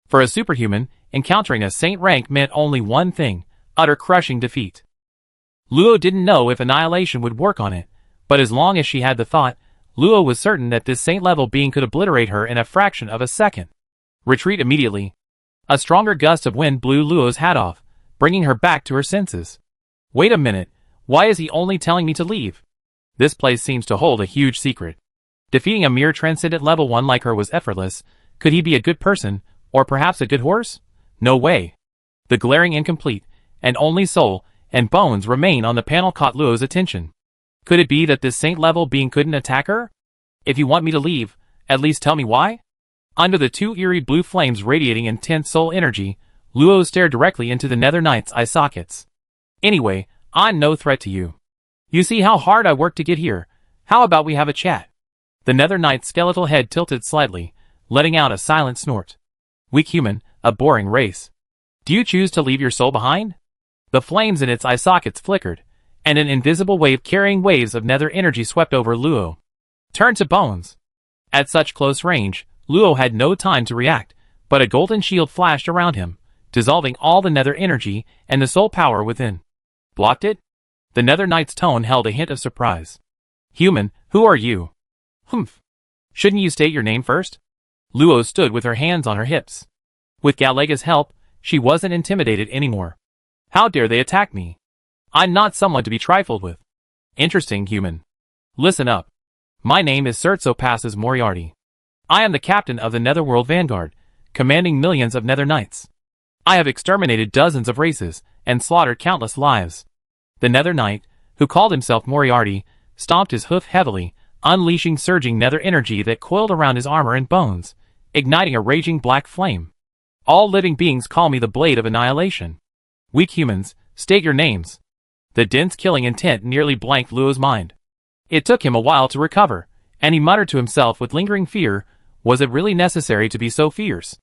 For a superhuman, encountering a Saint Rank meant only one thing, utter crushing defeat. Luo didn't know if annihilation would work on it, but as long as she had the thought, Luo was certain that this saint-level being could obliterate her in a fraction of a second. Retreat immediately. A stronger gust of wind blew Luo's hat off, bringing her back to her senses. Wait a minute, why is he only telling me to leave? This place seems to hold a huge secret. Defeating a mere transcendent level 1 like her was effortless. Could he be a good person, or perhaps a good horse? No way. The glaring incomplete, and only soul, and bones remain on the panel caught Luo's attention. Could it be that this saint-level being couldn't attack her? If you want me to leave, at least tell me why? Under the two eerie blue flames radiating intense soul energy, Luo stared directly into the Nether Knight's eye sockets. Anyway, I'm no threat to you. You see how hard I worked to get here. How about we have a chat? The Nether Knight's skeletal head tilted slightly, letting out a silent snort. Weak human, a boring race. Do you choose to leave your soul behind? The flames in its eye sockets flickered, and an invisible wave carrying waves of nether energy swept over Luo. Turn to bones. At such close range, Luo had no time to react, but a golden shield flashed around him, dissolving all the nether energy and the soul power within. Blocked it? The Nether Knight's tone held a hint of surprise. Human, who are you? Humph. Shouldn't you state your name first? Luo stood with her hands on her hips. With Gallega's help, she wasn't intimidated anymore. How dare they attack me? I'm not someone to be trifled with. Interesting, human. Listen up. My name is Sertso Passes Moriarty. I am the captain of the Netherworld Vanguard, commanding millions of Nether Knights. I have exterminated dozens of races, and slaughtered countless lives. The Nether Knight, who called himself Moriarty, stomped his hoof heavily, unleashing surging nether energy that coiled around his armor and bones, igniting a raging black flame. All living beings call me the Blade of Annihilation. Weak humans, state your names. The dense killing intent nearly blanked Luo's mind. It took him a while to recover, and he muttered to himself with lingering fear, was it really necessary to be so fierce?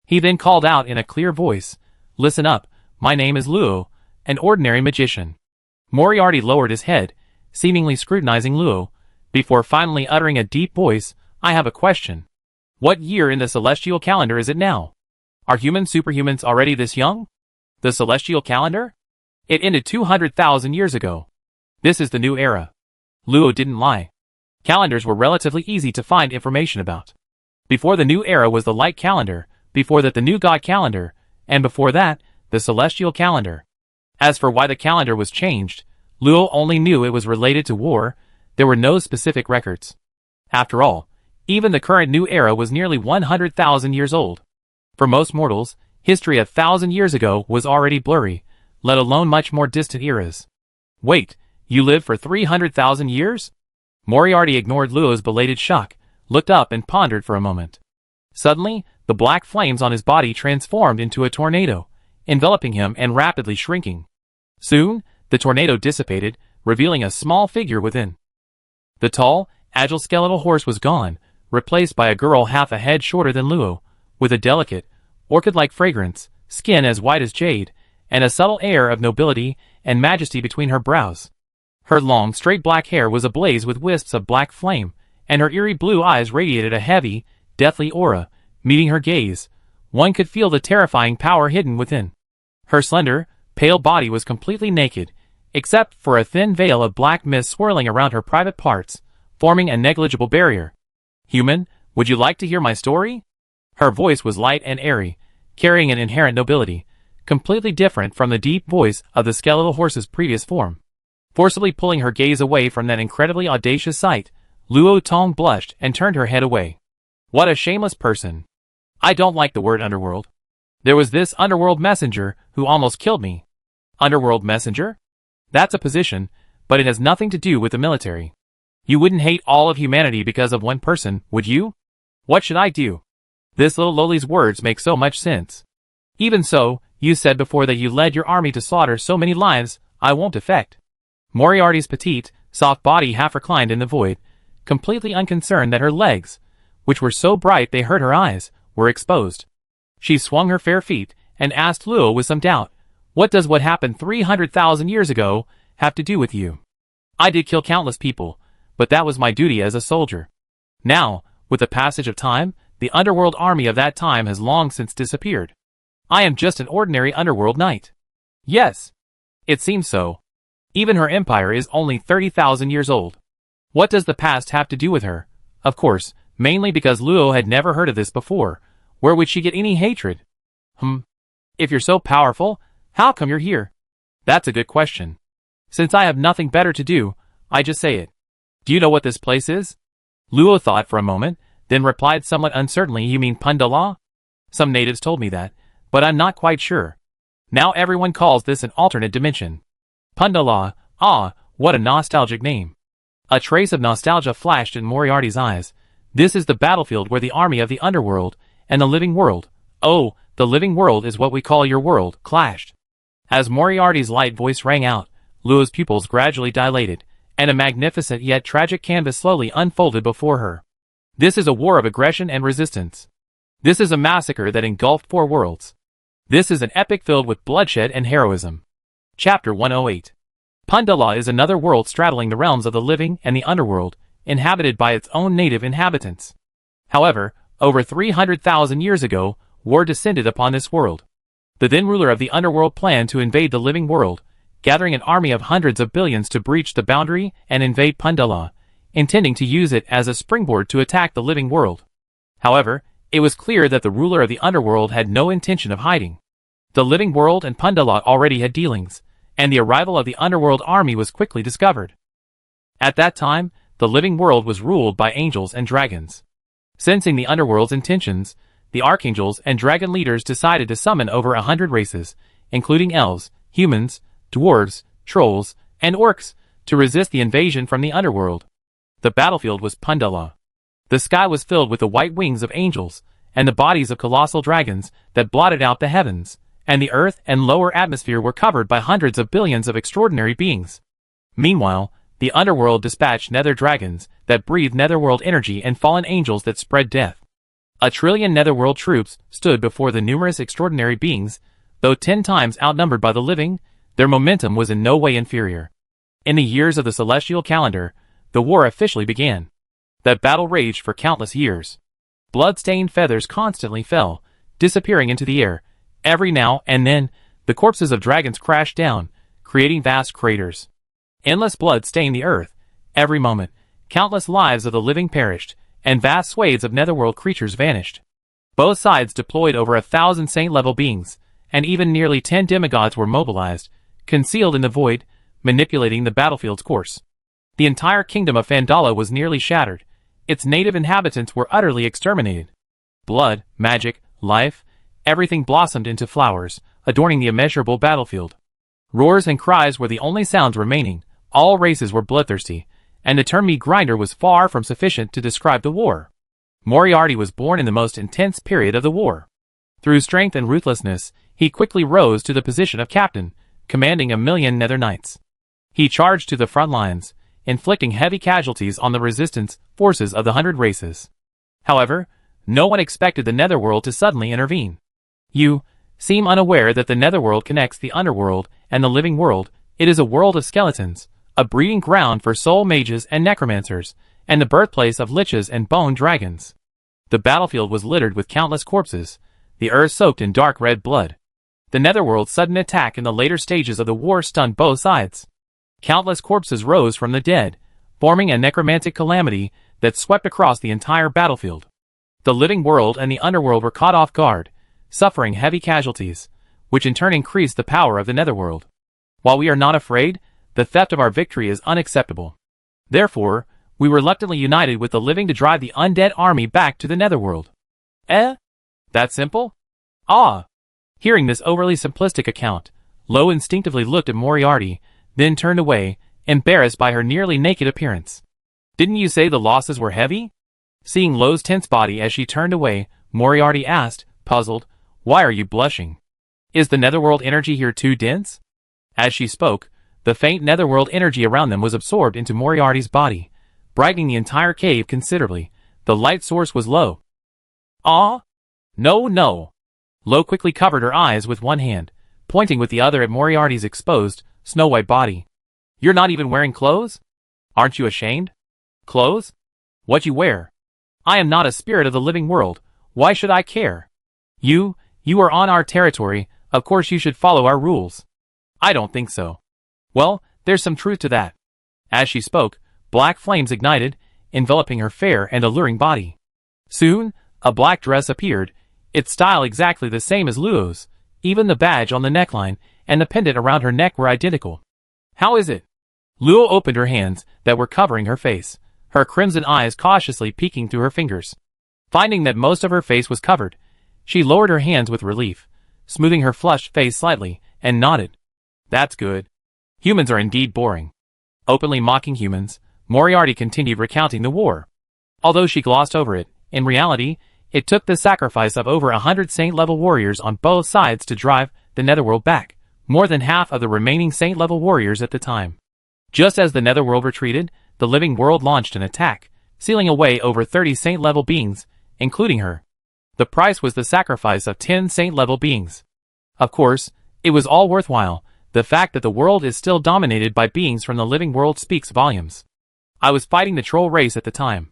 He then called out in a clear voice, listen up, my name is Luo, an ordinary magician. Moriarty lowered his head, seemingly scrutinizing Luo, before finally uttering a deep voice, I have a question. What year in the celestial calendar is it now? Are human superhumans already this young? The celestial calendar? It ended 200,000 years ago. This is the new era. Luo didn't lie. Calendars were relatively easy to find information about. Before the new era was the light calendar, before that the new god calendar, and before that, the celestial calendar. As for why the calendar was changed, Luo only knew it was related to war. There were no specific records. After all, even the current new era was nearly 100,000 years old. For most mortals, history 1,000 years ago was already blurry, let alone much more distant eras. Wait, you lived for 300,000 years? Moriarty ignored Luo's belated shock, looked up and pondered for a moment. Suddenly, the black flames on his body transformed into a tornado, enveloping him and rapidly shrinking. Soon, the tornado dissipated, revealing a small figure within. The tall, agile skeletal horse was gone, replaced by a girl half a head shorter than Luo, with a delicate, orchid-like fragrance, skin as white as jade, and a subtle air of nobility and majesty between her brows. Her long, straight black hair was ablaze with wisps of black flame, and her eerie blue eyes radiated a heavy, deathly aura. Meeting her gaze, one could feel the terrifying power hidden within. Her slender, pale body was completely naked, except for a thin veil of black mist swirling around her private parts, forming a negligible barrier. "Human, would you like to hear my story?" Her voice was light and airy, carrying an inherent nobility, completely different from the deep voice of the skeletal horse's previous form. Forcibly pulling her gaze away from that incredibly audacious sight, Luo Tong blushed and turned her head away. "What a shameless person. I don't like the word underworld. There was this underworld messenger who almost killed me." "Underworld messenger? That's a position, but it has nothing to do with the military. You wouldn't hate all of humanity because of one person, would you? What should I do?" This little lowly's words make so much sense. "Even so, you said before that you led your army to slaughter so many lives. I won't defect." Moriarty's petite, soft body half reclined in the void, completely unconcerned that her legs, which were so bright they hurt her eyes, were exposed. She swung her fair feet and asked Luo with some doubt, "What does what happened 300,000 years ago have to do with you?" "I did kill countless people, but that was my duty as a soldier. Now, with the passage of time, the underworld army of that time has long since disappeared. I am just an ordinary underworld knight." "Yes. It seems so. Even her empire is only 30,000 years old. What does the past have to do with her?" Of course, mainly because Luo had never heard of this before. Where would she get any hatred? If you're so powerful, how come you're here?" "That's a good question. Since I have nothing better to do, I just say it. Do you know what this place is?" Luo thought for a moment, then replied somewhat uncertainly, "You mean Pundala? Some natives told me that, but I'm not quite sure. Now everyone calls this an alternate dimension. Pundala, ah, what a nostalgic name." A trace of nostalgia flashed in Moriarty's eyes. "This is the battlefield where the army of the underworld and the living world, oh, the living world is what we call your world, clashed." As Moriarty's light voice rang out, Luo's pupils gradually dilated, and a magnificent yet tragic canvas slowly unfolded before her. "This is a war of aggression and resistance. This is a massacre that engulfed 4 worlds. This is an epic filled with bloodshed and heroism." Chapter 108. Pundala is another world straddling the realms of the living and the underworld, inhabited by its own native inhabitants. However, over 300,000 years ago, war descended upon this world. The then ruler of the underworld planned to invade the living world, gathering an army of hundreds of billions to breach the boundary and invade Pundala, intending to use it as a springboard to attack the living world. However, it was clear that the ruler of the underworld had no intention of hiding. The living world and Pundala already had dealings, and the arrival of the underworld army was quickly discovered. At that time, the living world was ruled by angels and dragons. Sensing the underworld's intentions, the archangels and dragon leaders decided to summon over 100 races, including elves, humans, dwarves, trolls, and orcs, to resist the invasion from the underworld. The battlefield was Pundala. The sky was filled with the white wings of angels, and the bodies of colossal dragons that blotted out the heavens, and the earth and lower atmosphere were covered by hundreds of billions of extraordinary beings. Meanwhile, the underworld dispatched nether dragons that breathed netherworld energy and fallen angels that spread death. 1 trillion netherworld troops stood before the numerous extraordinary beings. Though 10 times outnumbered by the living, their momentum was in no way inferior. In the years of the celestial calendar, the war officially began. That battle raged for countless years. Blood-stained feathers constantly fell, disappearing into the air. Every now and then, the corpses of dragons crashed down, creating vast craters. Endless blood stained the earth. Every moment, countless lives of the living perished, and vast swathes of netherworld creatures vanished. Both sides deployed over 1,000 saint-level beings, and even nearly 10 demigods were mobilized, concealed in the void, manipulating the battlefield's course. The entire kingdom of Phandala was nearly shattered. Its native inhabitants were utterly exterminated. Blood, magic, life, everything blossomed into flowers, adorning the immeasurable battlefield. Roars and cries were the only sounds remaining. All races were bloodthirsty, and the term meat grinder was far from sufficient to describe the war. Moriarty was born in the most intense period of the war. Through strength and ruthlessness, he quickly rose to the position of captain, commanding 1,000,000 nether knights. He charged to the front lines, inflicting heavy casualties on the resistance forces of the 100 races. However, no one expected the netherworld to suddenly intervene. You seem unaware that the netherworld connects the underworld and the living world. It is a world of skeletons, a breeding ground for soul mages and necromancers, and the birthplace of liches and bone dragons. The battlefield was littered with countless corpses, the earth soaked in dark red blood. The netherworld's sudden attack in the later stages of the war stunned both sides. Countless corpses rose from the dead, forming a necromantic calamity that swept across the entire battlefield. The living world and the underworld were caught off guard, suffering heavy casualties, which in turn increased the power of the netherworld. While we are not afraid, the theft of our victory is unacceptable. Therefore, we reluctantly united with the living to drive the undead army back to the netherworld. That simple? Ah! Hearing this overly simplistic account, Lo instinctively looked at Moriarty, then turned away, embarrassed by her nearly naked appearance. Didn't you say the losses were heavy? Seeing Lo's tense body as she turned away, Moriarty asked, puzzled, why are you blushing? Is the netherworld energy here too dense? As she spoke, the faint netherworld energy around them was absorbed into Moriarty's body, brightening the entire cave considerably. The light source was Lo. Ah? No. Lo quickly covered her eyes with one hand, pointing with the other at Moriarty's exposed, snow-white body. You're not even wearing clothes? Aren't you ashamed? Clothes? What you wear? I am not a spirit of the living world. Why should I care? You are on our territory. Of course you should follow our rules. I don't think so. Well, there's some truth to that. As she spoke, black flames ignited, enveloping her fair and alluring body. Soon, a black dress appeared, its style exactly the same as Luo's. Even the badge on the neckline and the pendant around her neck were identical. How is it? Luo opened her hands that were covering her face, her crimson eyes cautiously peeking through her fingers. Finding that most of her face was covered, she lowered her hands with relief, smoothing her flushed face slightly, and nodded. That's good. Humans are indeed boring. Openly mocking humans, Moriarty continued recounting the war. Although she glossed over it, in reality, it took the sacrifice of over 100 Saint-level warriors on both sides to drive the netherworld back, more than half of the remaining Saint-level warriors at the time. Just as the netherworld retreated, the living world launched an attack, sealing away over 30 Saint-level beings, including her. The price was the sacrifice of 10 Saint-level beings. Of course, it was all worthwhile. The fact that the world is still dominated by beings from the living world speaks volumes. I was fighting the troll race at the time.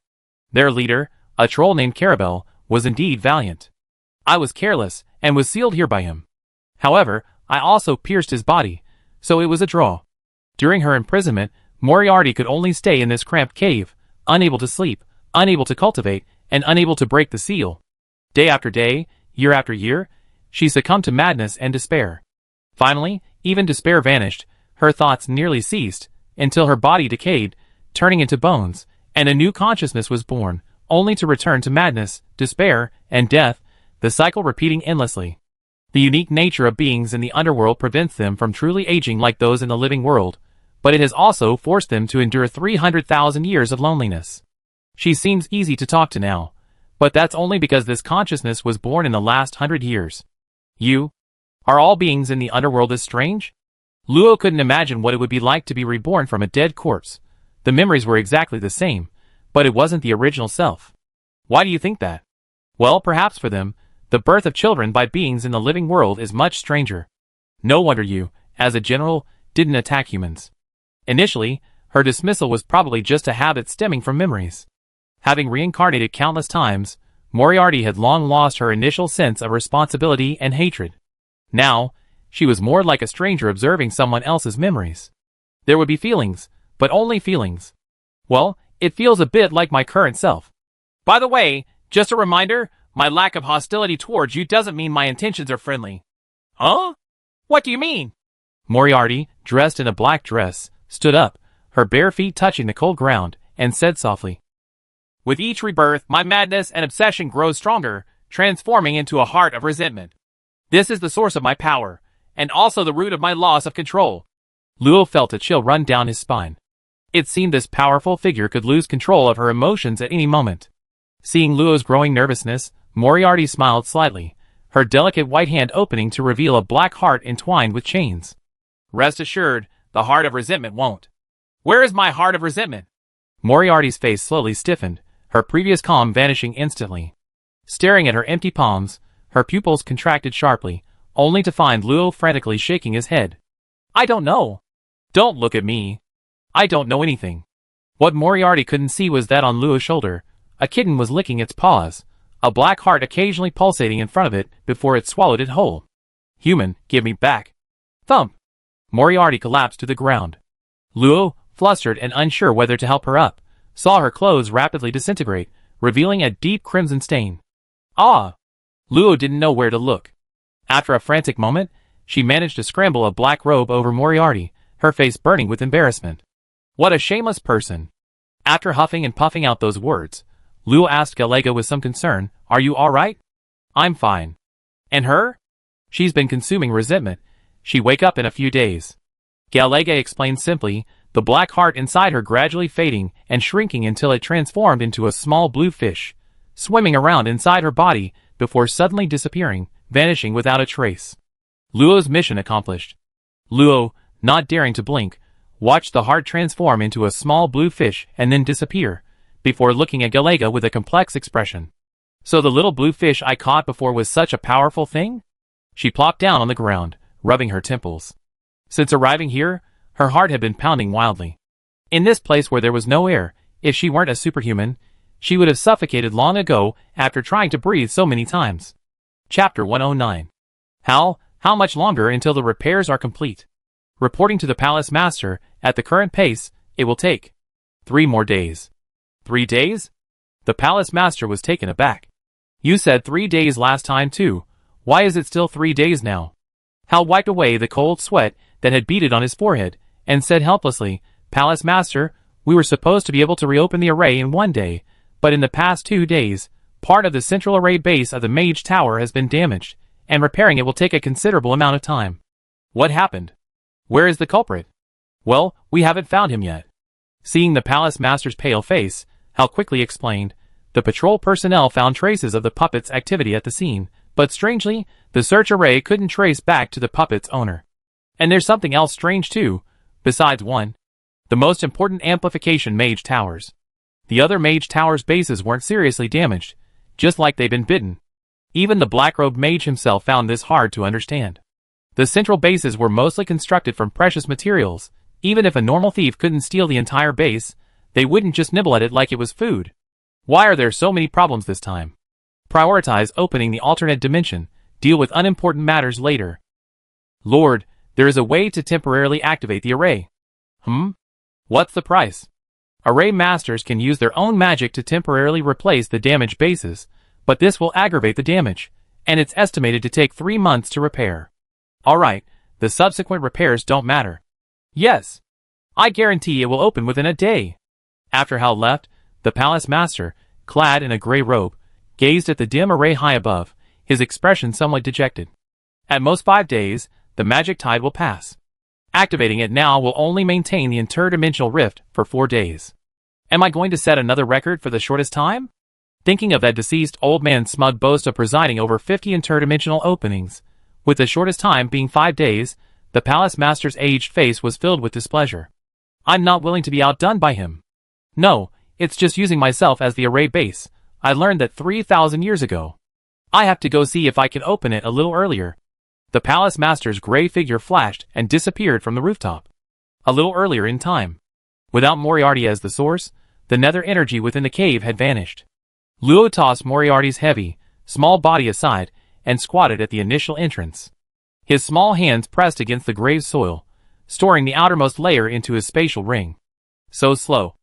Their leader, a troll named Carabel, was indeed valiant. I was careless, and was sealed here by him. However, I also pierced his body, so it was a draw. During her imprisonment, Moriarty could only stay in this cramped cave, unable to sleep, unable to cultivate, and unable to break the seal. Day after day, year after year, she succumbed to madness and despair. Finally, even despair vanished, her thoughts nearly ceased, until her body decayed, turning into bones, and a new consciousness was born, only to return to madness, despair, and death, the cycle repeating endlessly. The unique nature of beings in the underworld prevents them from truly aging like those in the living world, but it has also forced them to endure 300,000 years of loneliness. She seems easy to talk to now, but that's only because this consciousness was born in the last 100 years. Are all beings in the underworld as strange? Luo couldn't imagine what it would be like to be reborn from a dead corpse. The memories were exactly the same, but it wasn't the original self. Why do you think that? Well, perhaps for them, the birth of children by beings in the living world is much stranger. No wonder you, as a general, didn't attack humans. Initially, her dismissal was probably just a habit stemming from memories. Having reincarnated countless times, Moriarty had long lost her initial sense of responsibility and hatred. Now, she was more like a stranger observing someone else's memories. There would be feelings, but only feelings. Well, it feels a bit like my current self. By the way, just a reminder, my lack of hostility towards you doesn't mean my intentions are friendly. Huh? What do you mean? Moriarty, dressed in a black dress, stood up, her bare feet touching the cold ground, and said softly, with each rebirth, my madness and obsession grows stronger, transforming into a heart of resentment. This is the source of my power, and also the root of my loss of control. Luo felt a chill run down his spine. It seemed this powerful figure could lose control of her emotions at any moment. Seeing Luo's growing nervousness, Moriarty smiled slightly, her delicate white hand opening to reveal a black heart entwined with chains. Rest assured, the heart of resentment won't. Where is my heart of resentment? Moriarty's face slowly stiffened, her previous calm vanishing instantly. Staring at her empty palms, her pupils contracted sharply, only to find Luo frantically shaking his head. I don't know. Don't look at me. I don't know anything. What Moriarty couldn't see was that on Luo's shoulder, a kitten was licking its paws, a black heart occasionally pulsating in front of it before it swallowed it whole. Human, give me back. Thump. Moriarty collapsed to the ground. Luo, flustered and unsure whether to help her up, saw her clothes rapidly disintegrate, revealing a deep crimson stain. Ah! Luo didn't know where to look. After a frantic moment, she managed to scramble a black robe over Moriarty, her face burning with embarrassment. What a shameless person! After huffing and puffing out those words, Luo asked Galega with some concern, Are you alright? I'm fine. And her? She's been consuming resentment. She'd wake up in a few days. Galega explained simply, the black heart inside her gradually fading and shrinking until it transformed into a small blue fish, swimming around inside her body before suddenly disappearing, vanishing without a trace. Luo's mission accomplished. Luo, not daring to blink, watched the heart transform into a small blue fish and then disappear, before looking at Galega with a complex expression. So the little blue fish I caught before was such a powerful thing? She plopped down on the ground, rubbing her temples. Since arriving here, her heart had been pounding wildly. In this place where there was no air, if she weren't a superhuman, she would have suffocated long ago after trying to breathe so many times. Chapter 109. How much longer until the repairs are complete? Reporting to the Palace Master, at the current pace, it will take 3 more days. 3 days? The Palace Master was taken aback. You said 3 days last time too. Why is it still 3 days now? Hal wiped away the cold sweat that had beaded on his forehead, and said helplessly, Palace Master, we were supposed to be able to reopen the array in 1 day, but in the past 2 days, part of the central array base of the Mage Tower has been damaged, and repairing it will take a considerable amount of time. What happened? Where is the culprit? Well, we haven't found him yet. Seeing the Palace Master's pale face, Hal quickly explained, the patrol personnel found traces of the puppet's activity at the scene, but strangely, the search array couldn't trace back to the puppet's owner. And there's something else strange too, besides one. The most important amplification Mage Towers. The other Mage Towers' bases weren't seriously damaged, just like they'd been bitten. Even the black-robed mage himself found this hard to understand. The central bases were mostly constructed from precious materials. Even if a normal thief couldn't steal the entire base, they wouldn't just nibble at it like it was food. Why are there so many problems this time? Prioritize opening the alternate dimension. Deal with unimportant matters later. Lord, there is a way to temporarily activate the array. What's the price? Array masters can use their own magic to temporarily replace the damaged bases, but this will aggravate the damage, and it's estimated to take 3 months to repair. Alright, the subsequent repairs don't matter. Yes. I guarantee it will open within a day. After Hal left, the Palace Master, clad in a gray robe, gazed at the dim array high above, his expression somewhat dejected. At most 5 days, the magic tide will pass. Activating it now will only maintain the interdimensional rift for 4 days. Am I going to set another record for the shortest time? Thinking of that deceased old man's smug boast of presiding over 50 interdimensional openings, with the shortest time being 5 days, the Palace Master's aged face was filled with displeasure. I'm not willing to be outdone by him. No, it's just using myself as the array base. I learned that 3,000 years ago. I have to go see if I can open it a little earlier. The Palace Master's gray figure flashed and disappeared from the rooftop. A little earlier in time. Without Moriarty as the source, the nether energy within the cave had vanished. Luo tossed Moriarty's heavy, small body aside and squatted at the initial entrance. His small hands pressed against the grave's soil, storing the outermost layer into his spatial ring. So slow.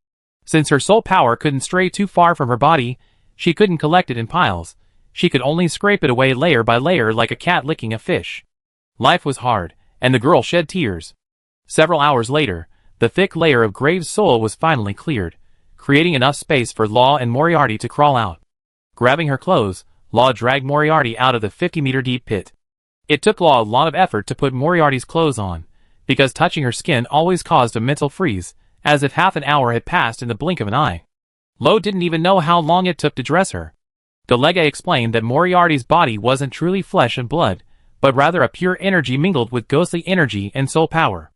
Since her soul power couldn't stray too far from her body, she couldn't collect it in piles. She could only scrape it away layer by layer like a cat licking a fish. Life was hard, and the girl shed tears. Several hours later, the thick layer of Grave's soul was finally cleared, creating enough space for Law and Moriarty to crawl out. Grabbing her clothes, Law dragged Moriarty out of the 50-meter deep pit. It took Law a lot of effort to put Moriarty's clothes on, because touching her skin always caused a mental freeze, as if half an hour had passed in the blink of an eye. Lo didn't even know how long it took to dress her. Galega explained that Moriarty's body wasn't truly flesh and blood, but rather a pure energy mingled with ghostly energy and soul power.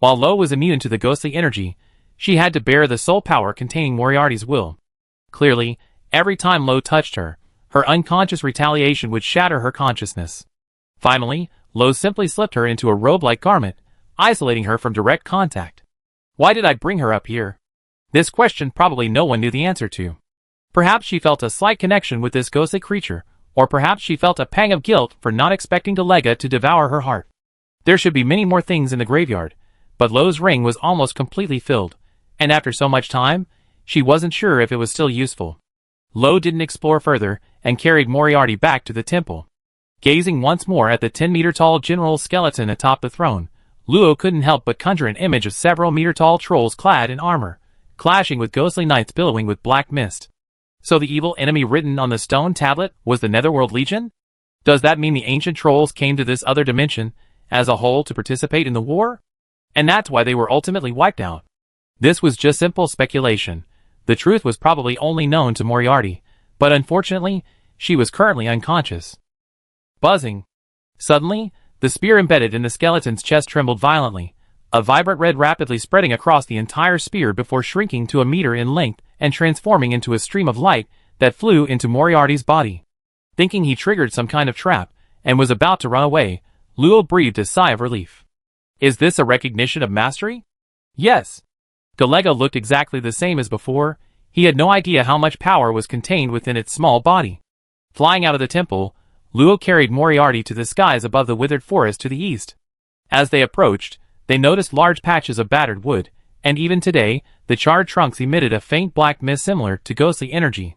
While Lo was immune to the ghostly energy, she had to bear the soul power containing Moriarty's will. Clearly, every time Lo touched her, her unconscious retaliation would shatter her consciousness. Finally, Lo simply slipped her into a robe-like garment, isolating her from direct contact. Why did I bring her up here? This question probably no one knew the answer to. Perhaps she felt a slight connection with this ghostly creature, or perhaps she felt a pang of guilt for not expecting Delega to devour her heart. There should be many more things in the graveyard, but Lo's ring was almost completely filled, and after so much time, she wasn't sure if it was still useful. Lo didn't explore further, and carried Moriarty back to the temple. Gazing once more at the 10-meter-tall general skeleton atop the throne, Luo couldn't help but conjure an image of several meter-tall trolls clad in armor, clashing with ghostly knights billowing with black mist. So the evil enemy written on the stone tablet was the Netherworld Legion? Does that mean the ancient trolls came to this other dimension, as a whole, to participate in the war? And that's why they were ultimately wiped out? This was just simple speculation. The truth was probably only known to Moriarty, but unfortunately, she was currently unconscious. Buzzing. Suddenly, the spear embedded in the skeleton's chest trembled violently, a vibrant red rapidly spreading across the entire spear before shrinking to a meter in length and transforming into a stream of light that flew into Moriarty's body. Thinking he triggered some kind of trap and was about to run away, Luo breathed a sigh of relief. Is this a recognition of mastery? Yes. Delega looked exactly the same as before. He had no idea how much power was contained within its small body. Flying out of the temple, Luo carried Moriarty to the skies above the withered forest to the east. As they approached, they noticed large patches of battered wood, and even today, the charred trunks emitted a faint black mist similar to ghostly energy.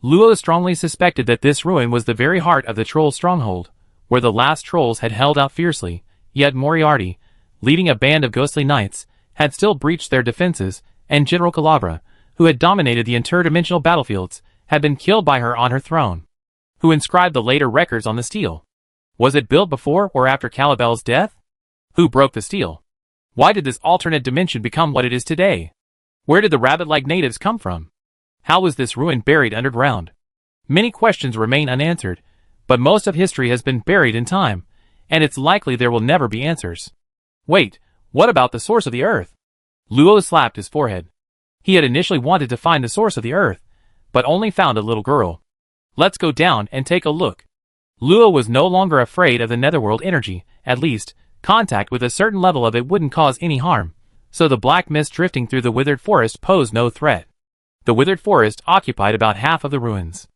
Luo strongly suspected that this ruin was the very heart of the troll stronghold, where the last trolls had held out fiercely, yet Moriarty, leading a band of ghostly knights, had still breached their defenses, and General Calabra, who had dominated the interdimensional battlefields, had been killed by her on her throne. Who inscribed the later records on the steel? Was it built before or after Calabel's death? Who broke the steel? Why did this alternate dimension become what it is today? Where did the rabbit-like natives come from? How was this ruin buried underground? Many questions remain unanswered, but most of history has been buried in time, and it's likely there will never be answers. Wait, what about the source of the earth? Luo slapped his forehead. He had initially wanted to find the source of the earth, but only found a little girl. Let's go down and take a look. Luo was no longer afraid of the netherworld energy, at least, contact with a certain level of it wouldn't cause any harm, so the black mist drifting through the withered forest posed no threat. The withered forest occupied about half of the ruins.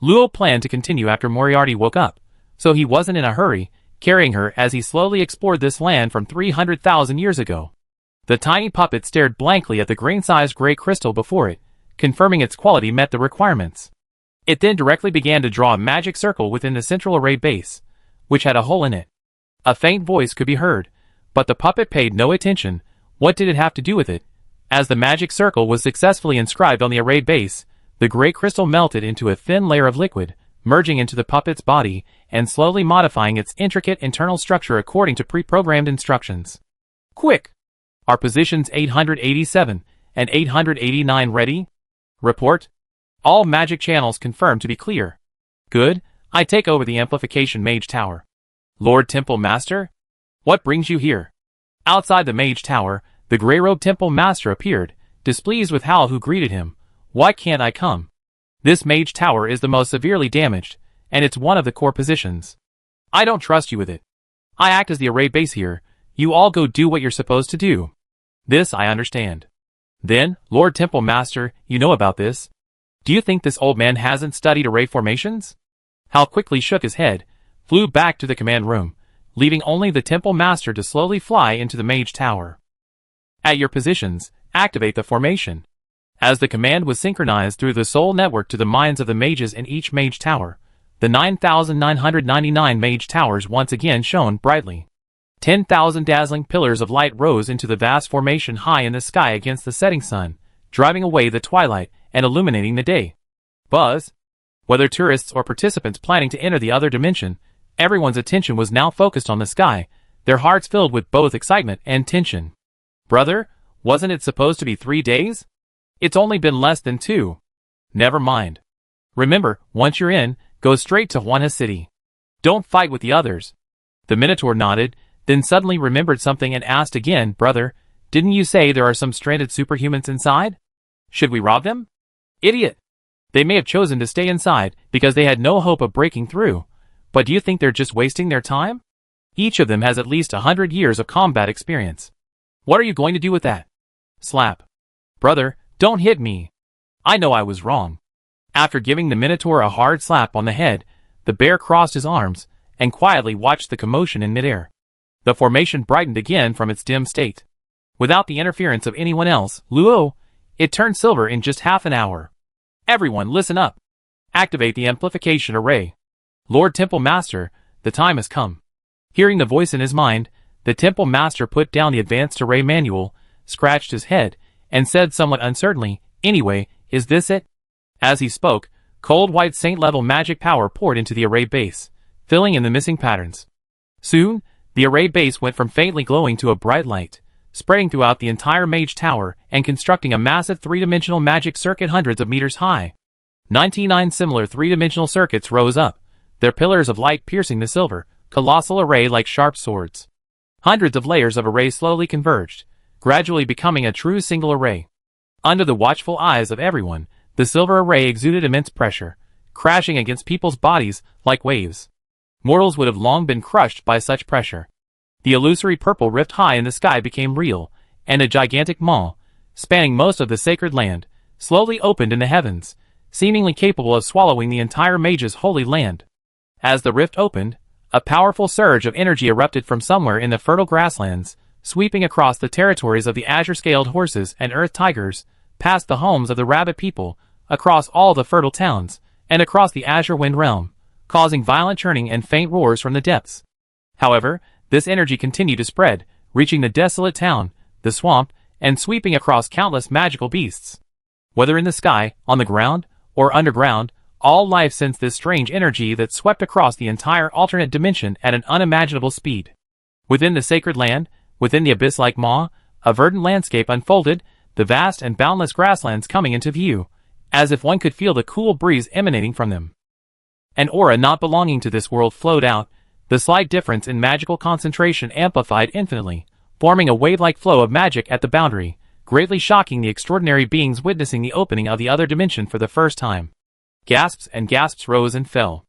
Luo planned to continue after Moriarty woke up, so he wasn't in a hurry, carrying her as he slowly explored this land from 300,000 years ago. The tiny puppet stared blankly at the grain-sized gray crystal before it, confirming its quality met the requirements. It then directly began to draw a magic circle within the central array base, which had a hole in it. A faint voice could be heard, but the puppet paid no attention. What did it have to do with it? As the magic circle was successfully inscribed on the array base, the gray crystal melted into a thin layer of liquid, merging into the puppet's body and slowly modifying its intricate internal structure according to pre-programmed instructions. Quick! Are positions 887 and 889 ready? Report. All magic channels confirmed to be clear. Good, I take over the amplification mage tower. Lord Temple Master? What brings you here? Outside the mage tower, the gray-robed temple master appeared, displeased with Hal who greeted him. Why can't I come? This mage tower is the most severely damaged, and it's one of the core positions. I don't trust you with it. I act as the array base here. You all go do what you're supposed to do. This I understand. Then, Lord Temple Master, you know about this. Do you think this old man hasn't studied array formations? Hal quickly shook his head, flew back to the command room, leaving only the temple master to slowly fly into the mage tower. At your positions, activate the formation. As the command was synchronized through the soul network to the minds of the mages in each mage tower, the 9,999 mage towers once again shone brightly. 10,000 dazzling pillars of light rose into the vast formation high in the sky against the setting sun, driving away the twilight and illuminating the day. Buzz. Whether tourists or participants planning to enter the other dimension, everyone's attention was now focused on the sky, their hearts filled with both excitement and tension. Brother, wasn't it supposed to be 3 days? It's only been less than 2. Never mind. Remember, once you're in, go straight to Juana City. Don't fight with the others. The Minotaur nodded, then suddenly remembered something and asked again, Brother, didn't you say there are some stranded superhumans inside? Should we rob them? Idiot! They may have chosen to stay inside because they had no hope of breaking through, but do you think they're just wasting their time? Each of them has at least 100 years of combat experience. What are you going to do with that? Slap. Brother, don't hit me. I know I was wrong. After giving the Minotaur a hard slap on the head, the bear crossed his arms and quietly watched the commotion in midair. The formation brightened again from its dim state. Without the interference of anyone else, Luo, it turned silver in just half an hour. Everyone listen up. Activate the amplification array. Lord Temple Master, the time has come. Hearing the voice in his mind, the Temple Master put down the advanced array manual, scratched his head, and said somewhat uncertainly, "Anyway, is this it?" As he spoke, cold white saint-level magic power poured into the array base, filling in the missing patterns. Soon, the array base went from faintly glowing to a bright light, spreading throughout the entire mage tower and constructing a massive three-dimensional magic circuit hundreds of meters high. 99 similar three-dimensional circuits rose up, their pillars of light piercing the silver, colossal array like sharp swords. Hundreds of layers of array slowly converged, gradually becoming a true single array. Under the watchful eyes of everyone, the silver array exuded immense pressure, crashing against people's bodies like waves. Mortals would have long been crushed by such pressure. The illusory purple rift high in the sky became real, and a gigantic maw, spanning most of the sacred land, slowly opened in the heavens, seemingly capable of swallowing the entire mage's holy land. As the rift opened, a powerful surge of energy erupted from somewhere in the fertile grasslands, sweeping across the territories of the azure-scaled horses and earth tigers, past the homes of the rabbit people, across all the fertile towns, and across the azure wind realm, causing violent churning and faint roars from the depths. However, this energy continued to spread, reaching the desolate town, the swamp, and sweeping across countless magical beasts. Whether in the sky, on the ground, or underground, all life sensed this strange energy that swept across the entire alternate dimension at an unimaginable speed. Within the sacred land, within the abyss-like maw, a verdant landscape unfolded, the vast and boundless grasslands coming into view, as if one could feel the cool breeze emanating from them. An aura not belonging to this world flowed out, the slight difference in magical concentration amplified infinitely, forming a wave-like flow of magic at the boundary, greatly shocking the extraordinary beings witnessing the opening of the other dimension for the first time. Gasps and gasps rose and fell.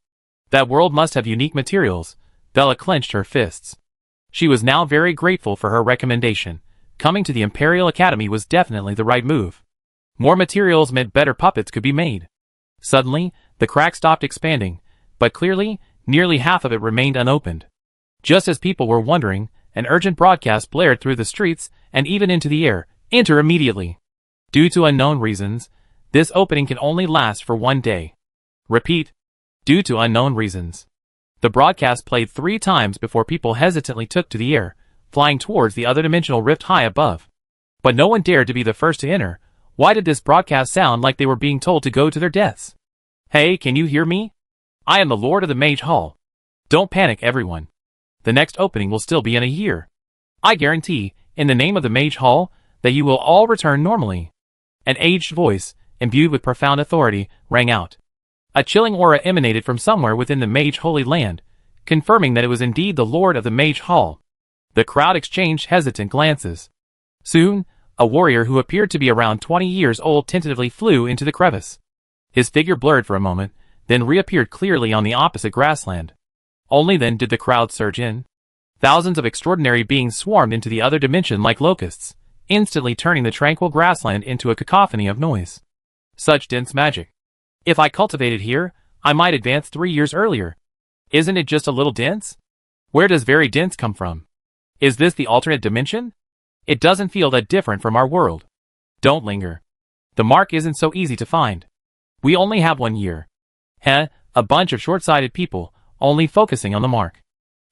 That world must have unique materials. Bella clenched her fists. She was now very grateful for her recommendation. Coming to the Imperial Academy was definitely the right move. More materials meant better puppets could be made. Suddenly, the crack stopped expanding, but clearly, nearly half of it remained unopened. Just as people were wondering, an urgent broadcast blared through the streets and even into the air. Enter immediately. Due to unknown reasons, this opening can only last for 1 day. Repeat. Due to unknown reasons. The broadcast played 3 times before people hesitantly took to the air, flying towards the other dimensional rift high above. But no one dared to be the first to enter. Why did this broadcast sound like they were being told to go to their deaths? Hey, can you hear me? I am the Lord of the Mage Hall. Don't panic, everyone. The next opening will still be in a year. I guarantee, in the name of the Mage Hall, that you will all return normally. An aged voice, imbued with profound authority, rang out. A chilling aura emanated from somewhere within the Mage Holy Land, confirming that it was indeed the Lord of the Mage Hall. The crowd exchanged hesitant glances. Soon, a warrior who appeared to be around 20 years old tentatively flew into the crevice. His figure blurred for a moment, then reappeared clearly on the opposite grassland. Only then did the crowd surge in. Thousands of extraordinary beings swarmed into the other dimension like locusts, instantly turning the tranquil grassland into a cacophony of noise. Such dense magic. If I cultivated here, I might advance 3 years earlier. Isn't it just a little dense? Where does very dense come from? Is this the alternate dimension? It doesn't feel that different from our world. Don't linger. The mark isn't so easy to find. We only have 1 year. Heh, a bunch of short-sighted people, only focusing on the mark.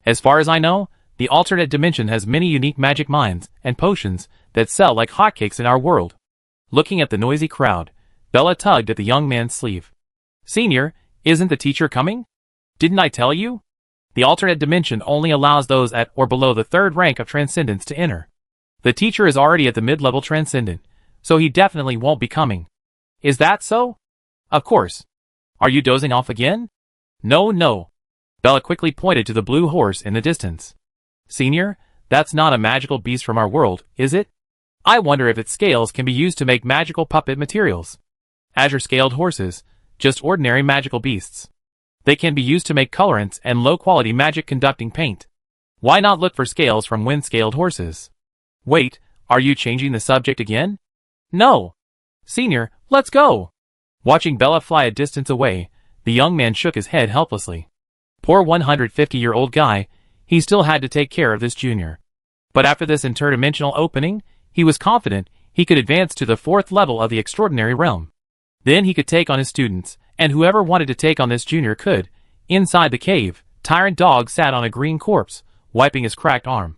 As far as I know, the alternate dimension has many unique magic mines and potions that sell like hotcakes in our world. Looking at the noisy crowd, Bella tugged at the young man's sleeve. Senior, isn't the teacher coming? Didn't I tell you? The alternate dimension only allows those at or below the 3rd rank of transcendence to enter. The teacher is already at the mid-level transcendent, so he definitely won't be coming. Is that so? Of course. Are you dozing off again? No. Bella quickly pointed to the blue horse in the distance. Senior, that's not a magical beast from our world, is it? I wonder if its scales can be used to make magical puppet materials. Azure-scaled horses, just ordinary magical beasts. They can be used to make colorants and low-quality magic-conducting paint. Why not look for scales from wind-scaled horses? Wait, are you changing the subject again? No. Senior, let's go. Watching Bella fly a distance away, the young man shook his head helplessly. Poor 150-year-old guy, he still had to take care of this junior. But after this interdimensional opening, he was confident he could advance to the 4th level of the extraordinary realm. Then he could take on his students, and whoever wanted to take on this junior could. Inside the cave, Tyrant Dog sat on a green corpse, wiping his cracked arm.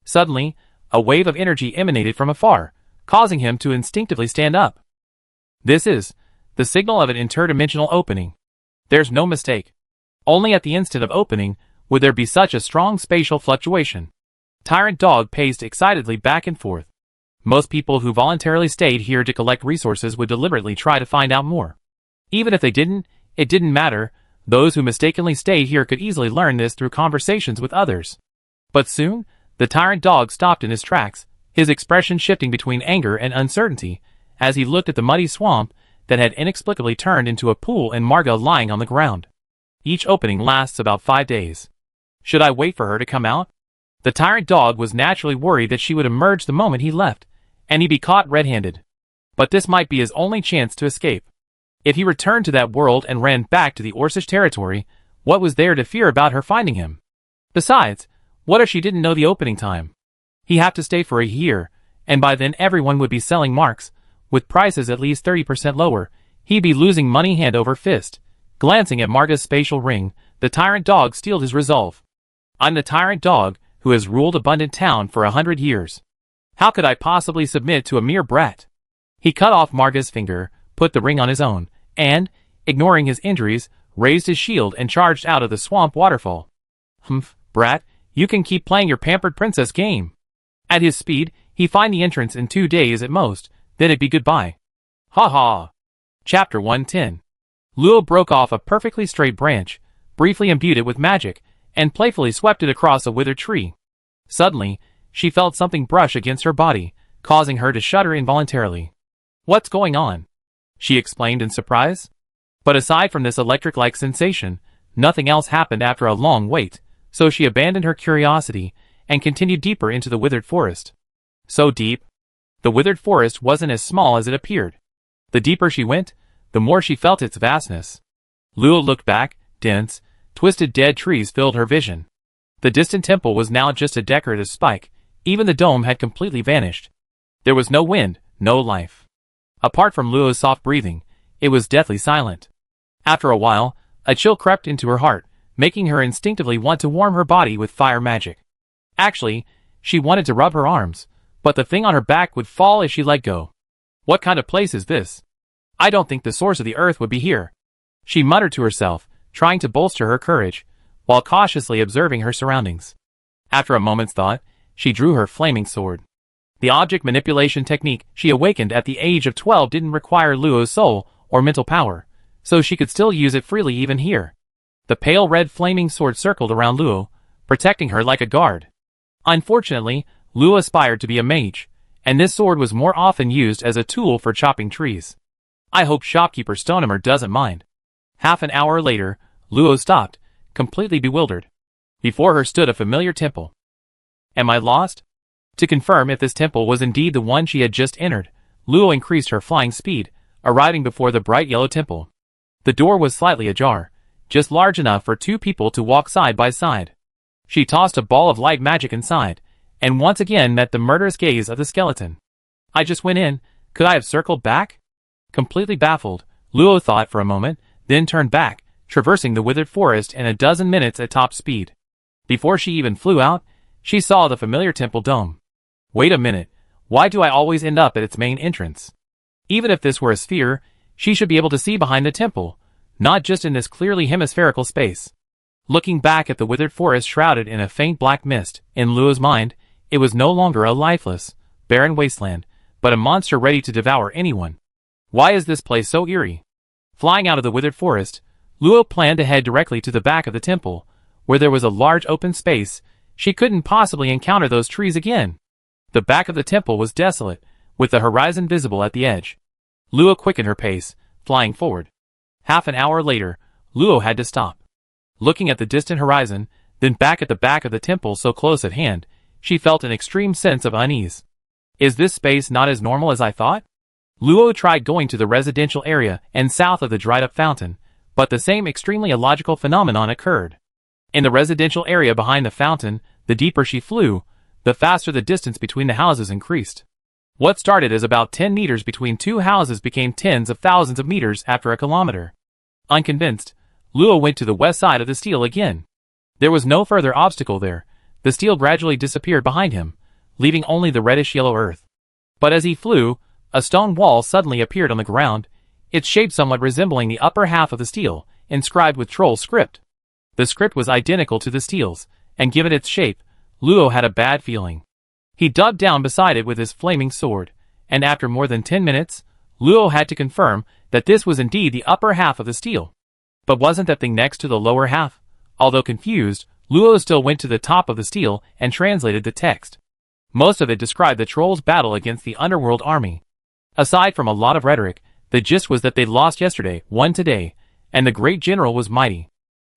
Suddenly, a wave of energy emanated from afar, causing him to instinctively stand up. This is the signal of an interdimensional opening. There's no mistake. Only at the instant of opening would there be such a strong spatial fluctuation. Tyrant Dog paced excitedly back and forth. Most people who voluntarily stayed here to collect resources would deliberately try to find out more. Even if they didn't, it didn't matter. Those who mistakenly stayed here could easily learn this through conversations with others. But soon, the Tyrant Dog stopped in his tracks, his expression shifting between anger and uncertainty, as he looked at the muddy swamp that had inexplicably turned into a pool and Marga lying on the ground. Each opening lasts about 5 days. Should I wait for her to come out? The Tyrant Dog was naturally worried that she would emerge the moment he left, and he'd be caught red-handed. But this might be his only chance to escape. If he returned to that world and ran back to the Orcish territory, what was there to fear about her finding him? Besides, what if she didn't know the opening time? He'd have to stay for a year, and by then everyone would be selling marks, with prices at least 30% lower. He'd be losing money hand over fist. Glancing at Marga's spatial ring, the Tyrant Dog steeled his resolve. I'm the Tyrant Dog, who has ruled Abundant Town for 100 years. How could I possibly submit to a mere brat? He cut off Marga's finger, put the ring on his own, and, ignoring his injuries, raised his shield and charged out of the swamp waterfall. Humph, brat, you can keep playing your pampered princess game. At his speed, he'd find the entrance in 2 days at most, then it'd be goodbye. Ha ha! Chapter 110. Luo broke off a perfectly straight branch, briefly imbued it with magic, and playfully swept it across a withered tree. Suddenly, she felt something brush against her body, causing her to shudder involuntarily. What's going on? She exclaimed in surprise. But aside from this electric-like sensation, nothing else happened after a long wait, so she abandoned her curiosity and continued deeper into the withered forest. So deep? The withered forest wasn't as small as it appeared. The deeper she went, the more she felt its vastness. Luo looked back. Dense, twisted dead trees filled her vision. The distant temple was now just a decorative spike. Even the dome had completely vanished. There was no wind, no life. Apart from Luo's soft breathing, it was deathly silent. After a while, a chill crept into her heart, making her instinctively want to warm her body with fire magic. Actually, she wanted to rub her arms, but the thing on her back would fall if she let go. What kind of place is this? I don't think the source of the earth would be here. She muttered to herself, trying to bolster her courage, while cautiously observing her surroundings. After a moment's thought, she drew her flaming sword. The object manipulation technique she awakened at the age of 12 didn't require Luo's soul or mental power, so she could still use it freely even here. The pale red flaming sword circled around Luo, protecting her like a guard. Unfortunately, Luo aspired to be a mage, and this sword was more often used as a tool for chopping trees. I hope shopkeeper Stonehammer doesn't mind. Half an hour later, Luo stopped, completely bewildered. Before her stood a familiar temple. Am I lost? To confirm if this temple was indeed the one she had just entered, Luo increased her flying speed, arriving before the bright yellow temple. The door was slightly ajar, just large enough for 2 people to walk side by side. She tossed a ball of light magic inside, and once again met the murderous gaze of the skeleton. I just went in, could I have circled back? Completely baffled, Luo thought for a moment, then turned back, traversing the withered forest in a dozen minutes at top speed. Before she even flew out, she saw the familiar temple dome. Wait a minute, why do I always end up at its main entrance? Even if this were a sphere, she should be able to see behind the temple, not just in this clearly hemispherical space. Looking back at the withered forest shrouded in a faint black mist, in Luo's mind, it was no longer a lifeless, barren wasteland, but a monster ready to devour anyone. Why is this place so eerie? Flying out of the withered forest, Luo planned to head directly to the back of the temple, where there was a large open space. She couldn't possibly encounter those trees again. The back of the temple was desolate, with the horizon visible at the edge. Luo quickened her pace, flying forward. Half an hour later, Luo had to stop. Looking at the distant horizon, then back at the back of the temple so close at hand, she felt an extreme sense of unease. Is this space not as normal as I thought? Luo tried going to the residential area and south of the dried-up fountain, but the same extremely illogical phenomenon occurred. In the residential area behind the fountain, the deeper she flew, the faster the distance between the houses increased. What started as about 10 meters between two houses became tens of thousands of meters after a kilometer. Unconvinced, Luo went to the west side of the stele again. There was no further obstacle there. The stele gradually disappeared behind him, leaving only the reddish-yellow earth. But as he flew, a stone wall suddenly appeared on the ground, its shape somewhat resembling the upper half of the stele, inscribed with troll script. The script was identical to the stele's, and given its shape, Luo had a bad feeling. He dug down beside it with his flaming sword, and after more than 10 minutes, Luo had to confirm that this was indeed the upper half of the stele. But wasn't that thing next to the lower half? Although confused, Luo still went to the top of the stele and translated the text. Most of it described the trolls' battle against the underworld army. Aside from a lot of rhetoric, the gist was that they'd lost yesterday, won today, and the great general was mighty.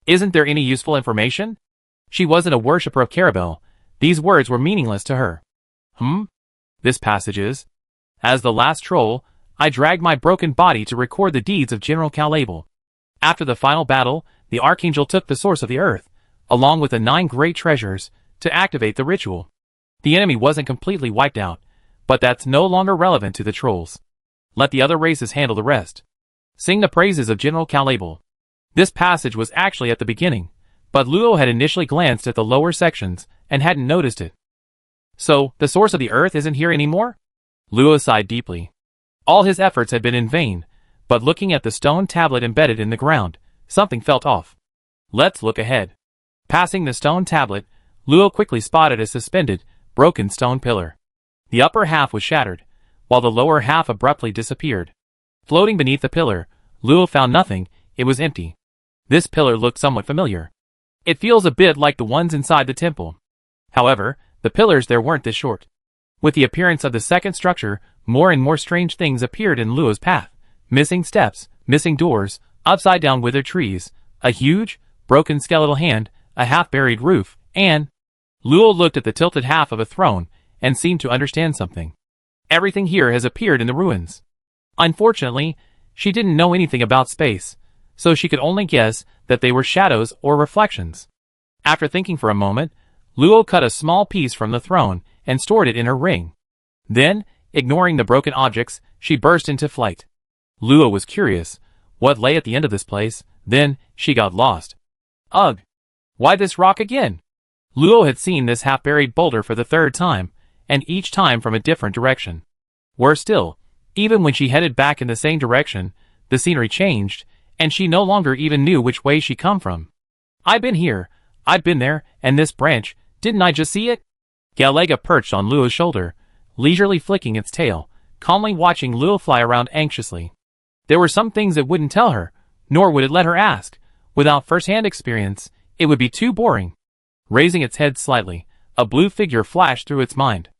Isn't there any useful information? She wasn't a worshipper of Carabel. These words were meaningless to her. This passage is, as the last troll, I dragged my broken body to record the deeds of General Calabel. After the final battle, the archangel took the source of the earth, along with the 9 great treasures, to activate the ritual. The enemy wasn't completely wiped out, but that's no longer relevant to the trolls. Let the other races handle the rest. Sing the praises of General Calabel. This passage was actually at the beginning, but Luo had initially glanced at the lower sections and hadn't noticed it. So, the source of the earth isn't here anymore? Luo sighed deeply. All his efforts had been in vain, but looking at the stone tablet embedded in the ground, something felt off. Let's look ahead. Passing the stone tablet, Luo quickly spotted a suspended, broken stone pillar. The upper half was shattered, while the lower half abruptly disappeared. Floating beneath the pillar, Luo found nothing. It was empty. This pillar looked somewhat familiar. It feels a bit like the ones inside the temple. However, the pillars there weren't this short. With the appearance of the second structure, more and more strange things appeared in Luo's path. Missing steps, missing doors, upside-down withered trees, a huge, broken skeletal hand, a half-buried roof, and... Luo looked at the tilted half of a throne and seemed to understand something. Everything here has appeared in the ruins. Unfortunately, she didn't know anything about space, so she could only guess that they were shadows or reflections. After thinking for a moment, Luo cut a small piece from the throne and stored it in her ring. Then, ignoring the broken objects, she burst into flight. Luo was curious what lay at the end of this place, then she got lost. Ugh! Why this rock again? Luo had seen this half-buried boulder for the 3rd time, and each time from a different direction. Worse still, even when she headed back in the same direction, the scenery changed, and she no longer even knew which way she come from. I've been here, I've been there, and this branch, didn't I just see it? Galega perched on Luo's shoulder, leisurely flicking its tail, calmly watching Luo fly around anxiously. There were some things it wouldn't tell her, nor would it let her ask. Without first-hand experience, it would be too boring. Raising its head slightly, a blue figure flashed through its mind.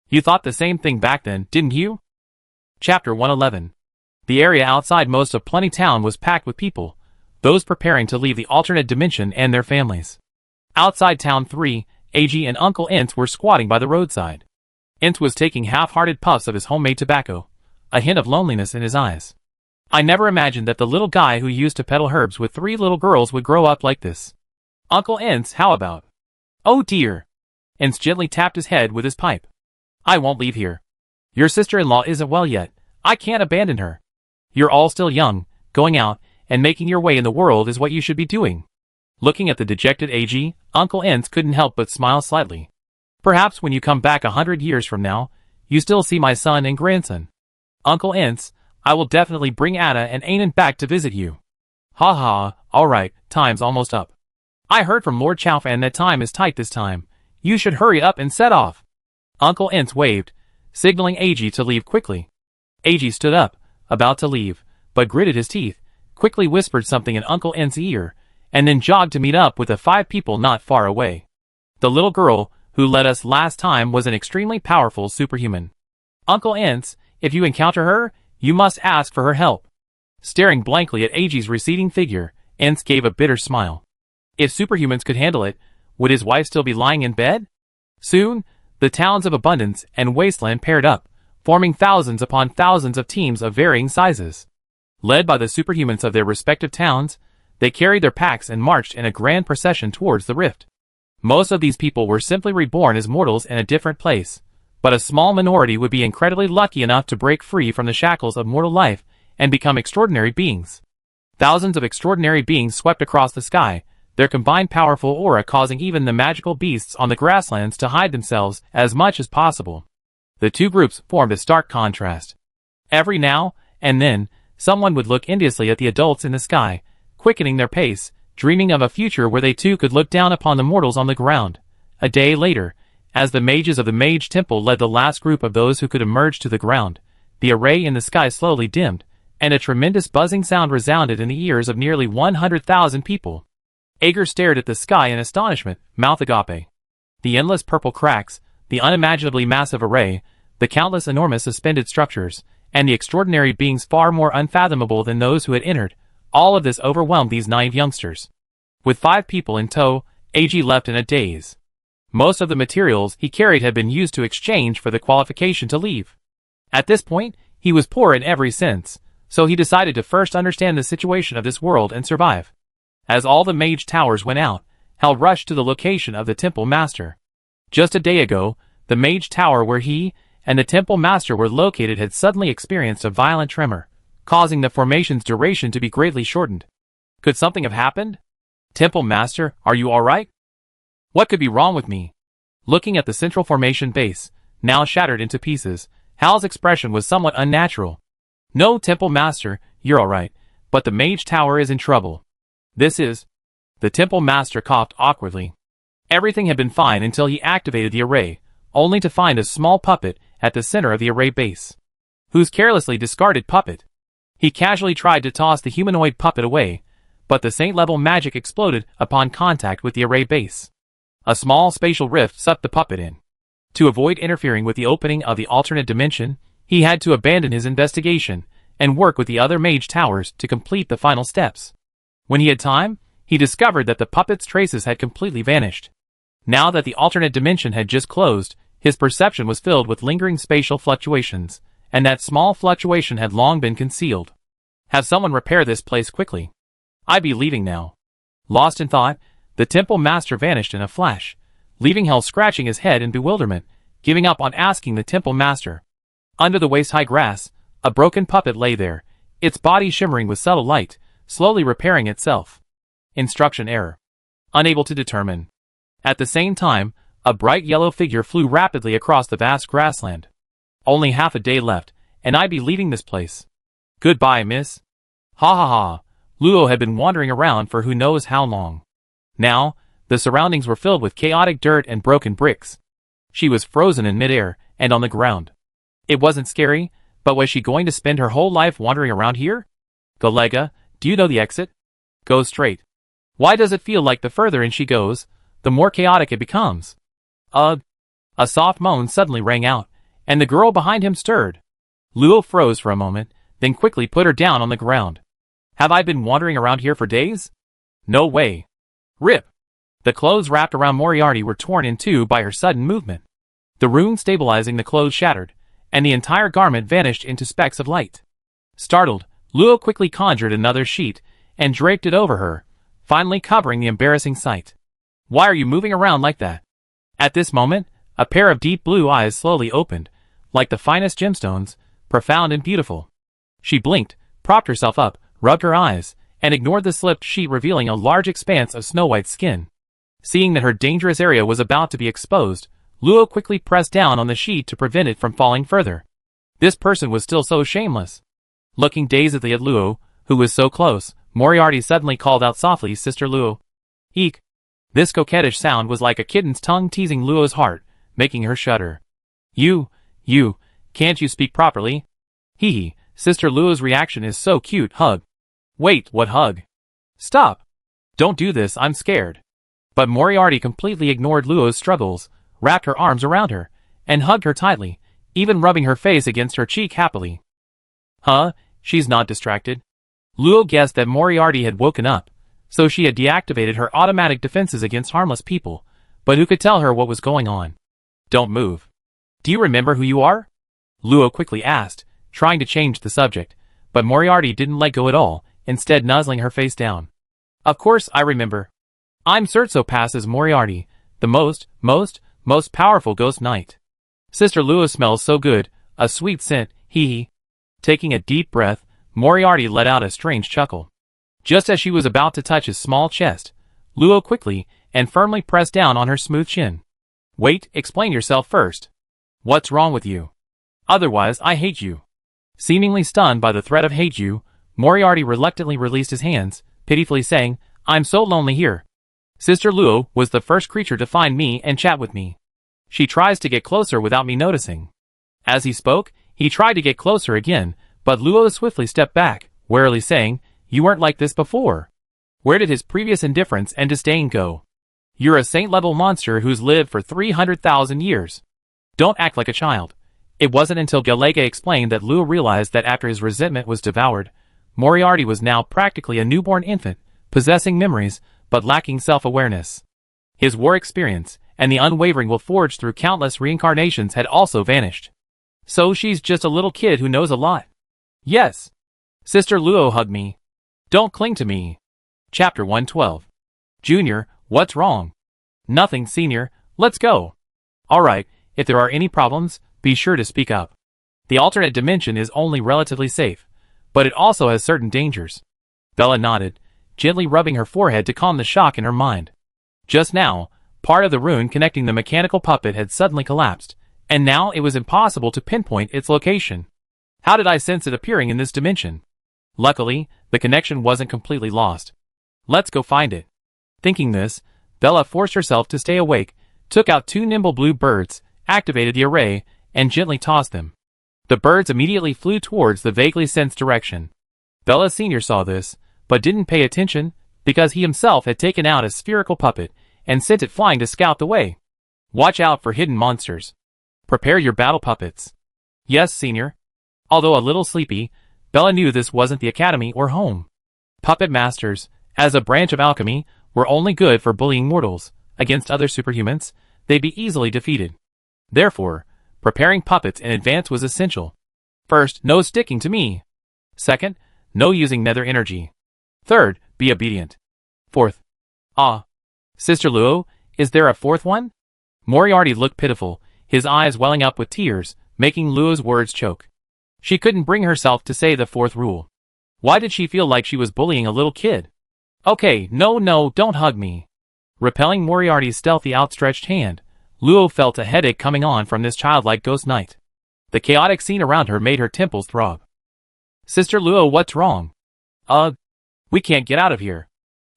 You thought the same thing back then, didn't you? Chapter 111. The area outside most of Plenty Town was packed with people, those preparing to leave the alternate dimension and their families. Outside town 3, AG and Uncle Ince were squatting by the roadside. Ince was taking half-hearted puffs of his homemade tobacco, a hint of loneliness in his eyes. I never imagined that the little guy who used to peddle herbs with 3 little girls would grow up like this. Uncle Ince, how about? Oh dear. Ince gently tapped his head with his pipe. I won't leave here. Your sister-in-law isn't well yet. I can't abandon her. You're all still young. Going out and making your way in the world is what you should be doing. Looking at the dejected AG, Uncle Ince couldn't help but smile slightly. Perhaps when you come back 100 years from now, you still see my son and grandson. Uncle Ince, I will definitely bring Ada and Anan back to visit you. Ha ha, alright, time's almost up. I heard from Lord Chaofan that time is tight this time. You should hurry up and set off. Uncle Ince waved, signaling AG to leave quickly. AG stood up, about to leave, but gritted his teeth, quickly whispered something in Uncle Ince's ear, and then jogged to meet up with the 5 people not far away. The little girl, who led us last time, was an extremely powerful superhuman. Uncle Ince, if you encounter her, you must ask for her help. Staring blankly at Eiji's receding figure, Ence gave a bitter smile. If superhumans could handle it, would his wife still be lying in bed? Soon, the towns of Abundance and Wasteland paired up, forming thousands upon thousands of teams of varying sizes. Led by the superhumans of their respective towns, they carried their packs and marched in a grand procession towards the rift. Most of these people were simply reborn as mortals in a different place, but a small minority would be incredibly lucky enough to break free from the shackles of mortal life and become extraordinary beings. Thousands of extraordinary beings swept across the sky, their combined powerful aura causing even the magical beasts on the grasslands to hide themselves as much as possible. The two groups formed a stark contrast. Every now and then, someone would look enviously at the adults in the sky, quickening their pace, dreaming of a future where they too could look down upon the mortals on the ground. A day later, as the mages of the Mage Temple led the last group of those who could emerge to the ground, the array in the sky slowly dimmed, and a tremendous buzzing sound resounded in the ears of nearly 100,000 people. Ager stared at the sky in astonishment, mouth agape. The endless purple cracks, the unimaginably massive array, the countless enormous suspended structures, and the extraordinary beings far more unfathomable than those who had entered, all of this overwhelmed these naive youngsters. With 5 people in tow, Eiji left in a daze. Most of the materials he carried had been used to exchange for the qualification to leave. At this point, he was poor in every sense, so he decided to first understand the situation of this world and survive. As all the mage towers went out, Hal rushed to the location of the Temple Master. Just a day ago, the mage tower where he and the Temple Master were located had suddenly experienced a violent tremor, causing the formation's duration to be greatly shortened. Could something have happened? Temple Master, are you alright? What could be wrong with me? Looking at the central formation base, now shattered into pieces, Hal's expression was somewhat unnatural. No, Temple Master, you're alright, but the mage tower is in trouble. This is... The Temple Master coughed awkwardly. Everything had been fine until he activated the array, only to find a small puppet at the center of the array base. Whose carelessly discarded puppet? He casually tried to toss the humanoid puppet away, but the saint-level magic exploded upon contact with the array base. A small spatial rift sucked the puppet in. To avoid interfering with the opening of the alternate dimension, he had to abandon his investigation and work with the other mage towers to complete the final steps. When he had time, he discovered that the puppet's traces had completely vanished. Now that the alternate dimension had just closed, his perception was filled with lingering spatial fluctuations, and that small fluctuation had long been concealed. Have someone repair this place quickly. I be leaving now. Lost in thought, the Temple Master vanished in a flash, leaving Hal scratching his head in bewilderment, giving up on asking the Temple Master. Under the waist-high grass, a broken puppet lay there, its body shimmering with subtle light, slowly repairing itself. Instruction error. Unable to determine. At the same time, a bright yellow figure flew rapidly across the vast grassland. Only half a day left, and I be leaving this place. Goodbye, miss. Ha ha ha. Luo had been wandering around for who knows how long. Now, the surroundings were filled with chaotic dirt and broken bricks. She was frozen in midair and on the ground. It wasn't scary, but was she going to spend her whole life wandering around here? Galega, do you know the exit? Go straight. Why does it feel like the further in she goes, the more chaotic it becomes? A soft moan suddenly rang out, and the girl behind him stirred. Luo froze for a moment, then quickly put her down on the ground. Have I been wandering around here for days? No way. Rip. The clothes wrapped around Moriarty were torn in two by her sudden movement. The rune stabilizing the clothes shattered, and the entire garment vanished into specks of light. Startled, Luo quickly conjured another sheet, and draped it over her, finally covering the embarrassing sight. Why are you moving around like that? At this moment, a pair of deep blue eyes slowly opened, like the finest gemstones, profound and beautiful. She blinked, propped herself up, rubbed her eyes, and ignored the slipped sheet revealing a large expanse of snow-white skin. Seeing that her dangerous area was about to be exposed, Luo quickly pressed down on the sheet to prevent it from falling further. This person was still so shameless. Looking dazedly at Luo, who was so close, Moriarty suddenly called out softly, "Sister Luo." Eek. This coquettish sound was like a kitten's tongue teasing Luo's heart, making her shudder. You, can't you speak properly? Hee hee, Sister Luo's reaction is so cute, hug. Wait, what hug? Stop. Don't do this, I'm scared. But Moriarty completely ignored Luo's struggles, wrapped her arms around her, and hugged her tightly, even rubbing her face against her cheek happily. Huh, she's not distracted. Luo guessed that Moriarty had woken up, so she had deactivated her automatic defenses against harmless people, but who could tell her what was going on? Don't move. Do you remember who you are? Luo quickly asked, trying to change the subject, but Moriarty didn't let go at all, instead nuzzling her face down. Of course I remember. I'm Certso Pass's Moriarty, the most powerful ghost knight. Sister Luo smells so good, a sweet scent, hee hee. Taking a deep breath, Moriarty let out a strange chuckle. Just as she was about to touch his small chest, Luo quickly and firmly pressed down on her smooth chin. Wait, explain yourself first. What's wrong with you? Otherwise I hate you. Seemingly stunned by the threat of hate you, Moriarty reluctantly released his hands, pitifully saying, I'm so lonely here. Sister Luo was the first creature to find me and chat with me. She tries to get closer without me noticing. As he spoke, he tried to get closer again, but Luo swiftly stepped back, warily saying, You weren't like this before. Where did his previous indifference and disdain go? You're a saint-level monster who's lived for 300,000 years. Don't act like a child. It wasn't until Galega explained that Luo realized that after his resentment was devoured, Moriarty was now practically a newborn infant, possessing memories, but lacking self-awareness. His war experience, and the unwavering will forged through countless reincarnations had also vanished. So she's just a little kid who knows a lot. Yes. Sister Luo hugged me. Don't cling to me. Chapter 112. Junior, what's wrong? Nothing, Senior, let's go. Alright, if there are any problems, be sure to speak up. The alternate dimension is only relatively safe, but it also has certain dangers. Bella nodded, gently rubbing her forehead to calm the shock in her mind. Just now, part of the rune connecting the mechanical puppet had suddenly collapsed, and now it was impossible to pinpoint its location. How did I sense it appearing in this dimension? Luckily, the connection wasn't completely lost. Let's go find it. Thinking this, Bella forced herself to stay awake, took out 2 nimble blue birds, activated the array, and gently tossed them. The birds immediately flew towards the vaguely sensed direction. Bella Sr. saw this, but didn't pay attention, because he himself had taken out a spherical puppet and sent it flying to scout the way. Watch out for hidden monsters. Prepare your battle puppets. Yes, Senior. Although a little sleepy, Bella knew this wasn't the academy or home. Puppet masters, as a branch of alchemy, were only good for bullying mortals. Against other superhumans, they'd be easily defeated. Therefore, preparing puppets in advance was essential. First, no sticking to me. Second, no using nether energy. Third, be obedient. Fourth, Sister Luo, is there a fourth one? Moriarty looked pitiful, his eyes welling up with tears, making Luo's words choke. She couldn't bring herself to say the fourth rule. Why did she feel like she was bullying a little kid? Okay, no, don't hug me. Repelling Moriarty's stealthy outstretched hand, Luo felt a headache coming on from this childlike ghost knight. The chaotic scene around her made her temples throb. Sister Luo, what's wrong? We can't get out of here.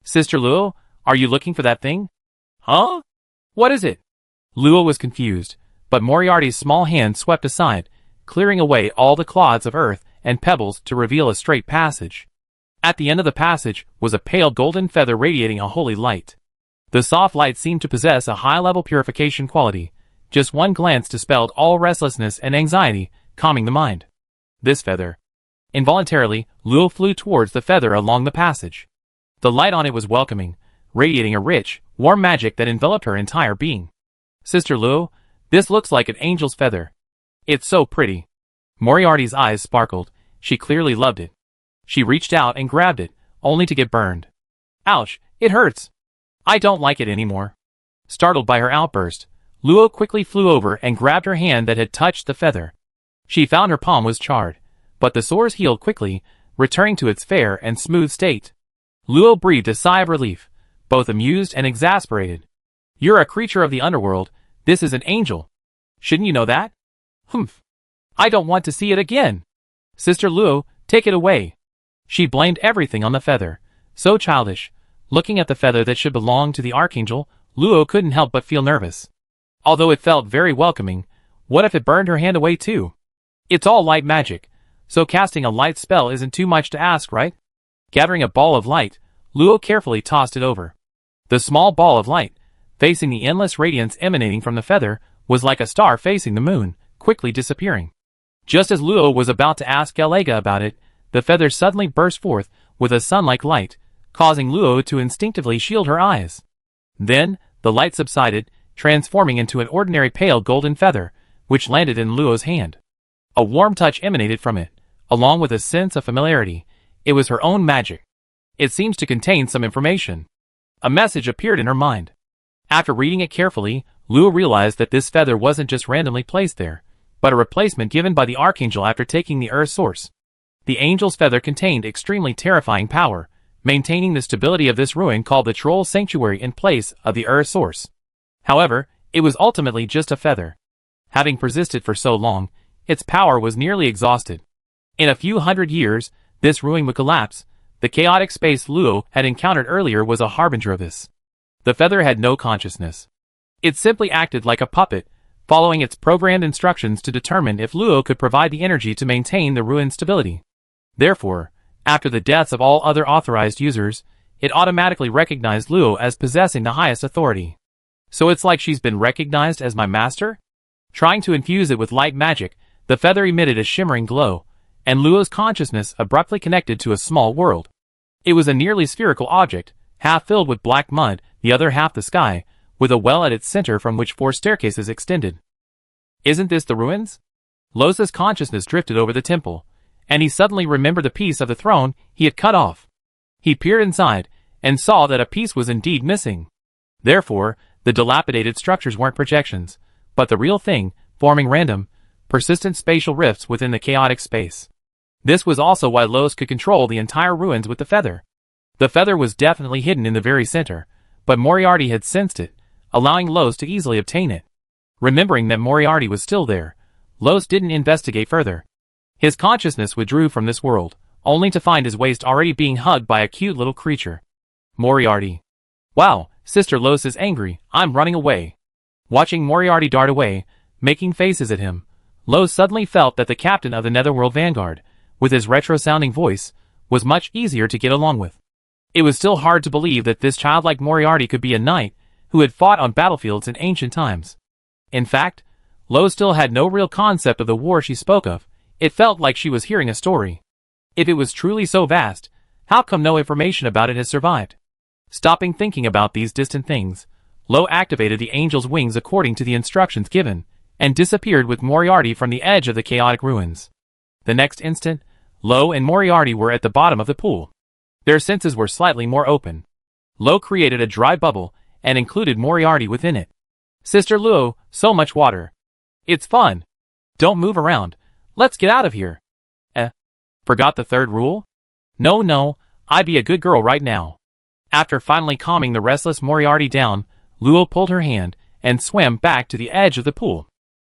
Sister Luo, are you looking for that thing? Huh? What is it? Luo was confused, but Moriarty's small hand swept aside, clearing away all the clods of earth and pebbles to reveal a straight passage. At the end of the passage was a pale golden feather radiating a holy light. The soft light seemed to possess a high-level purification quality. Just one glance dispelled all restlessness and anxiety, calming the mind. This feather. Involuntarily, Luo flew towards the feather along the passage. The light on it was welcoming, radiating a rich, warm magic that enveloped her entire being. Sister Luo, this looks like an angel's feather. It's so pretty. Moriarty's eyes sparkled. She clearly loved it. She reached out and grabbed it, only to get burned. Ouch, it hurts. I don't like it anymore. Startled by her outburst, Luo quickly flew over and grabbed her hand that had touched the feather. She found her palm was charred, but the sores healed quickly, returning to its fair and smooth state. Luo breathed a sigh of relief, both amused and exasperated. You're a creature of the underworld, this is an angel. Shouldn't you know that? Humph. I don't want to see it again. Sister Luo, take it away. She blamed everything on the feather. So childish. Looking at the feather that should belong to the archangel, Luo couldn't help but feel nervous. Although it felt very welcoming, what if it burned her hand away too? It's all light magic, so casting a light spell isn't too much to ask, right? Gathering a ball of light, Luo carefully tossed it over. The small ball of light, facing the endless radiance emanating from the feather, was like a star facing the moon, quickly disappearing. Just as Luo was about to ask Galega about it, the feather suddenly burst forth, with a sun-like light, causing Luo to instinctively shield her eyes. Then, the light subsided, transforming into an ordinary pale golden feather, which landed in Luo's hand. A warm touch emanated from it, along with a sense of familiarity. It was her own magic. It seems to contain some information. A message appeared in her mind. After reading it carefully, Luo realized that this feather wasn't just randomly placed there, but a replacement given by the Archangel after taking the Earth Source. The Angel's feather contained extremely terrifying power, maintaining the stability of this ruin called the Troll Sanctuary in place of the Earth Source. However, it was ultimately just a feather. Having persisted for so long, its power was nearly exhausted. In a few hundred years, this ruin would collapse. The chaotic space Luo had encountered earlier was a harbinger of this. The feather had no consciousness. It simply acted like a puppet, following its programmed instructions to determine if Luo could provide the energy to maintain the ruin's stability. Therefore, after the deaths of all other authorized users, it automatically recognized Luo as possessing the highest authority. So it's like she's been recognized as my master? Trying to infuse it with light magic, the feather emitted a shimmering glow, and Luo's consciousness abruptly connected to a small world. It was a nearly spherical object, half filled with black mud, the other half the sky, with a well at its center from which 4 staircases extended. Isn't this the ruins? Luo's consciousness drifted over the temple, and he suddenly remembered the piece of the throne he had cut off. He peered inside, and saw that a piece was indeed missing. Therefore, the dilapidated structures weren't projections, but the real thing, forming random, persistent spatial rifts within the chaotic space. This was also why Luo could control the entire ruins with the feather. The feather was definitely hidden in the very center, but Moriarty had sensed it, allowing Luo to easily obtain it. Remembering that Moriarty was still there, Luo didn't investigate further. His consciousness withdrew from this world, only to find his waist already being hugged by a cute little creature. Moriarty. Wow, Sister Luo is angry, I'm running away. Watching Moriarty dart away, making faces at him, Luo suddenly felt that the captain of the Netherworld Vanguard, with his retro-sounding voice, was much easier to get along with. It was still hard to believe that this childlike Moriarty could be a knight who had fought on battlefields in ancient times. In fact, Luo still had no real concept of the war she spoke of. It felt like she was hearing a story. If it was truly so vast, how come no information about it has survived? Stopping thinking about these distant things, Luo activated the angel's wings according to the instructions given, and disappeared with Moriarty from the edge of the chaotic ruins. The next instant, Luo and Moriarty were at the bottom of the pool. Their senses were slightly more open. Luo created a dry bubble, and included Moriarty within it. Sister Luo, so much water. It's fun. Don't move around. Let's get out of here. Forgot the third rule? No, I'd be a good girl right now. After finally calming the restless Moriarty down, Luo pulled her hand, and swam back to the edge of the pool.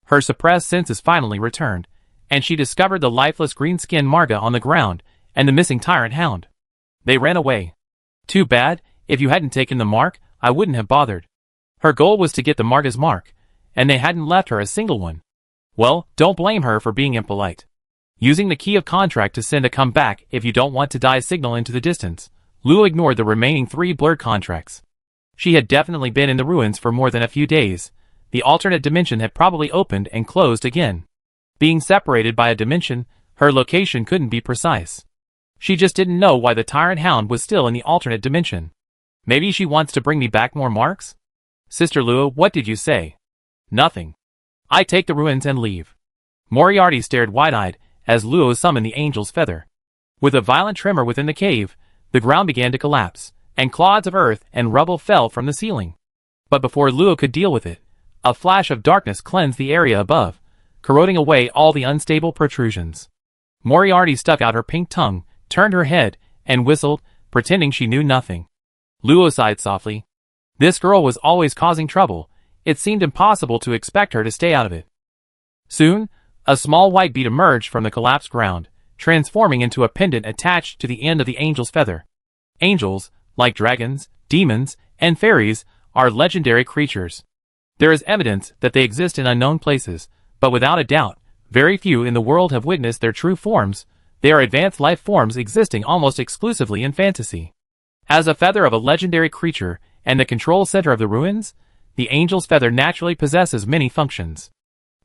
Her suppressed senses finally returned, and she discovered the lifeless green-skinned Marga on the ground, and the missing tyrant hound. They ran away. Too bad, if you hadn't taken the mark, I wouldn't have bothered. Her goal was to get the Marga's mark, and they hadn't left her a single one. Well, don't blame her for being impolite. Using the key of contract to send a come back if you don't want to die signal into the distance, Luo ignored the remaining 3 blurred contracts. She had definitely been in the ruins for more than a few days. The alternate dimension had probably opened and closed again. Being separated by a dimension, her location couldn't be precise. She just didn't know why the tyrant hound was still in the alternate dimension. Maybe she wants to bring me back more marks? Sister Luo, what did you say? Nothing. I take the ruins and leave. Moriarty stared wide-eyed as Luo summoned the angel's feather. With a violent tremor within the cave, the ground began to collapse, and clods of earth and rubble fell from the ceiling. But before Luo could deal with it, a flash of darkness cleansed the area above, corroding away all the unstable protrusions. Moriarty stuck out her pink tongue, turned her head, and whistled, pretending she knew nothing. Luo sighed softly. This girl was always causing trouble. It seemed impossible to expect her to stay out of it. Soon, a small white bead emerged from the collapsed ground, transforming into a pendant attached to the end of the angel's feather. Angels, like dragons, demons, and fairies, are legendary creatures. There is evidence that they exist in unknown places, but without a doubt, very few in the world have witnessed their true forms. They are advanced life forms existing almost exclusively in fantasy. As a feather of a legendary creature and the control center of the ruins, the angel's feather naturally possesses many functions.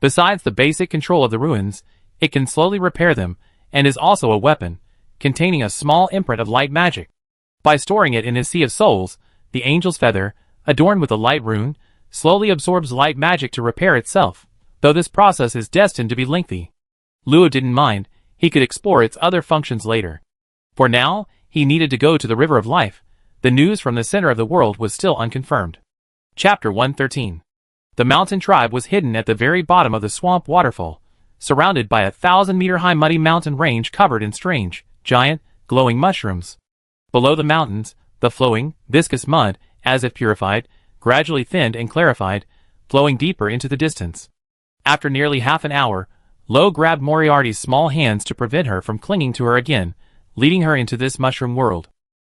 Besides the basic control of the ruins, it can slowly repair them, and is also a weapon, containing a small imprint of light magic. By storing it in his Sea of Souls, the angel's feather, adorned with a light rune, slowly absorbs light magic to repair itself, though this process is destined to be lengthy. Luo didn't mind, he could explore its other functions later. For now, he needed to go to the River of Life. The news from the center of the world was still unconfirmed. Chapter 113. The mountain tribe was hidden at the very bottom of the swamp waterfall, surrounded by a 1,000-meter-high muddy mountain range covered in strange, giant, glowing mushrooms. Below the mountains, the flowing, viscous mud, as if purified, gradually thinned and clarified, flowing deeper into the distance. After nearly half an hour, Lo grabbed Moriarty's small hands to prevent her from clinging to her again, leading her into this mushroom world.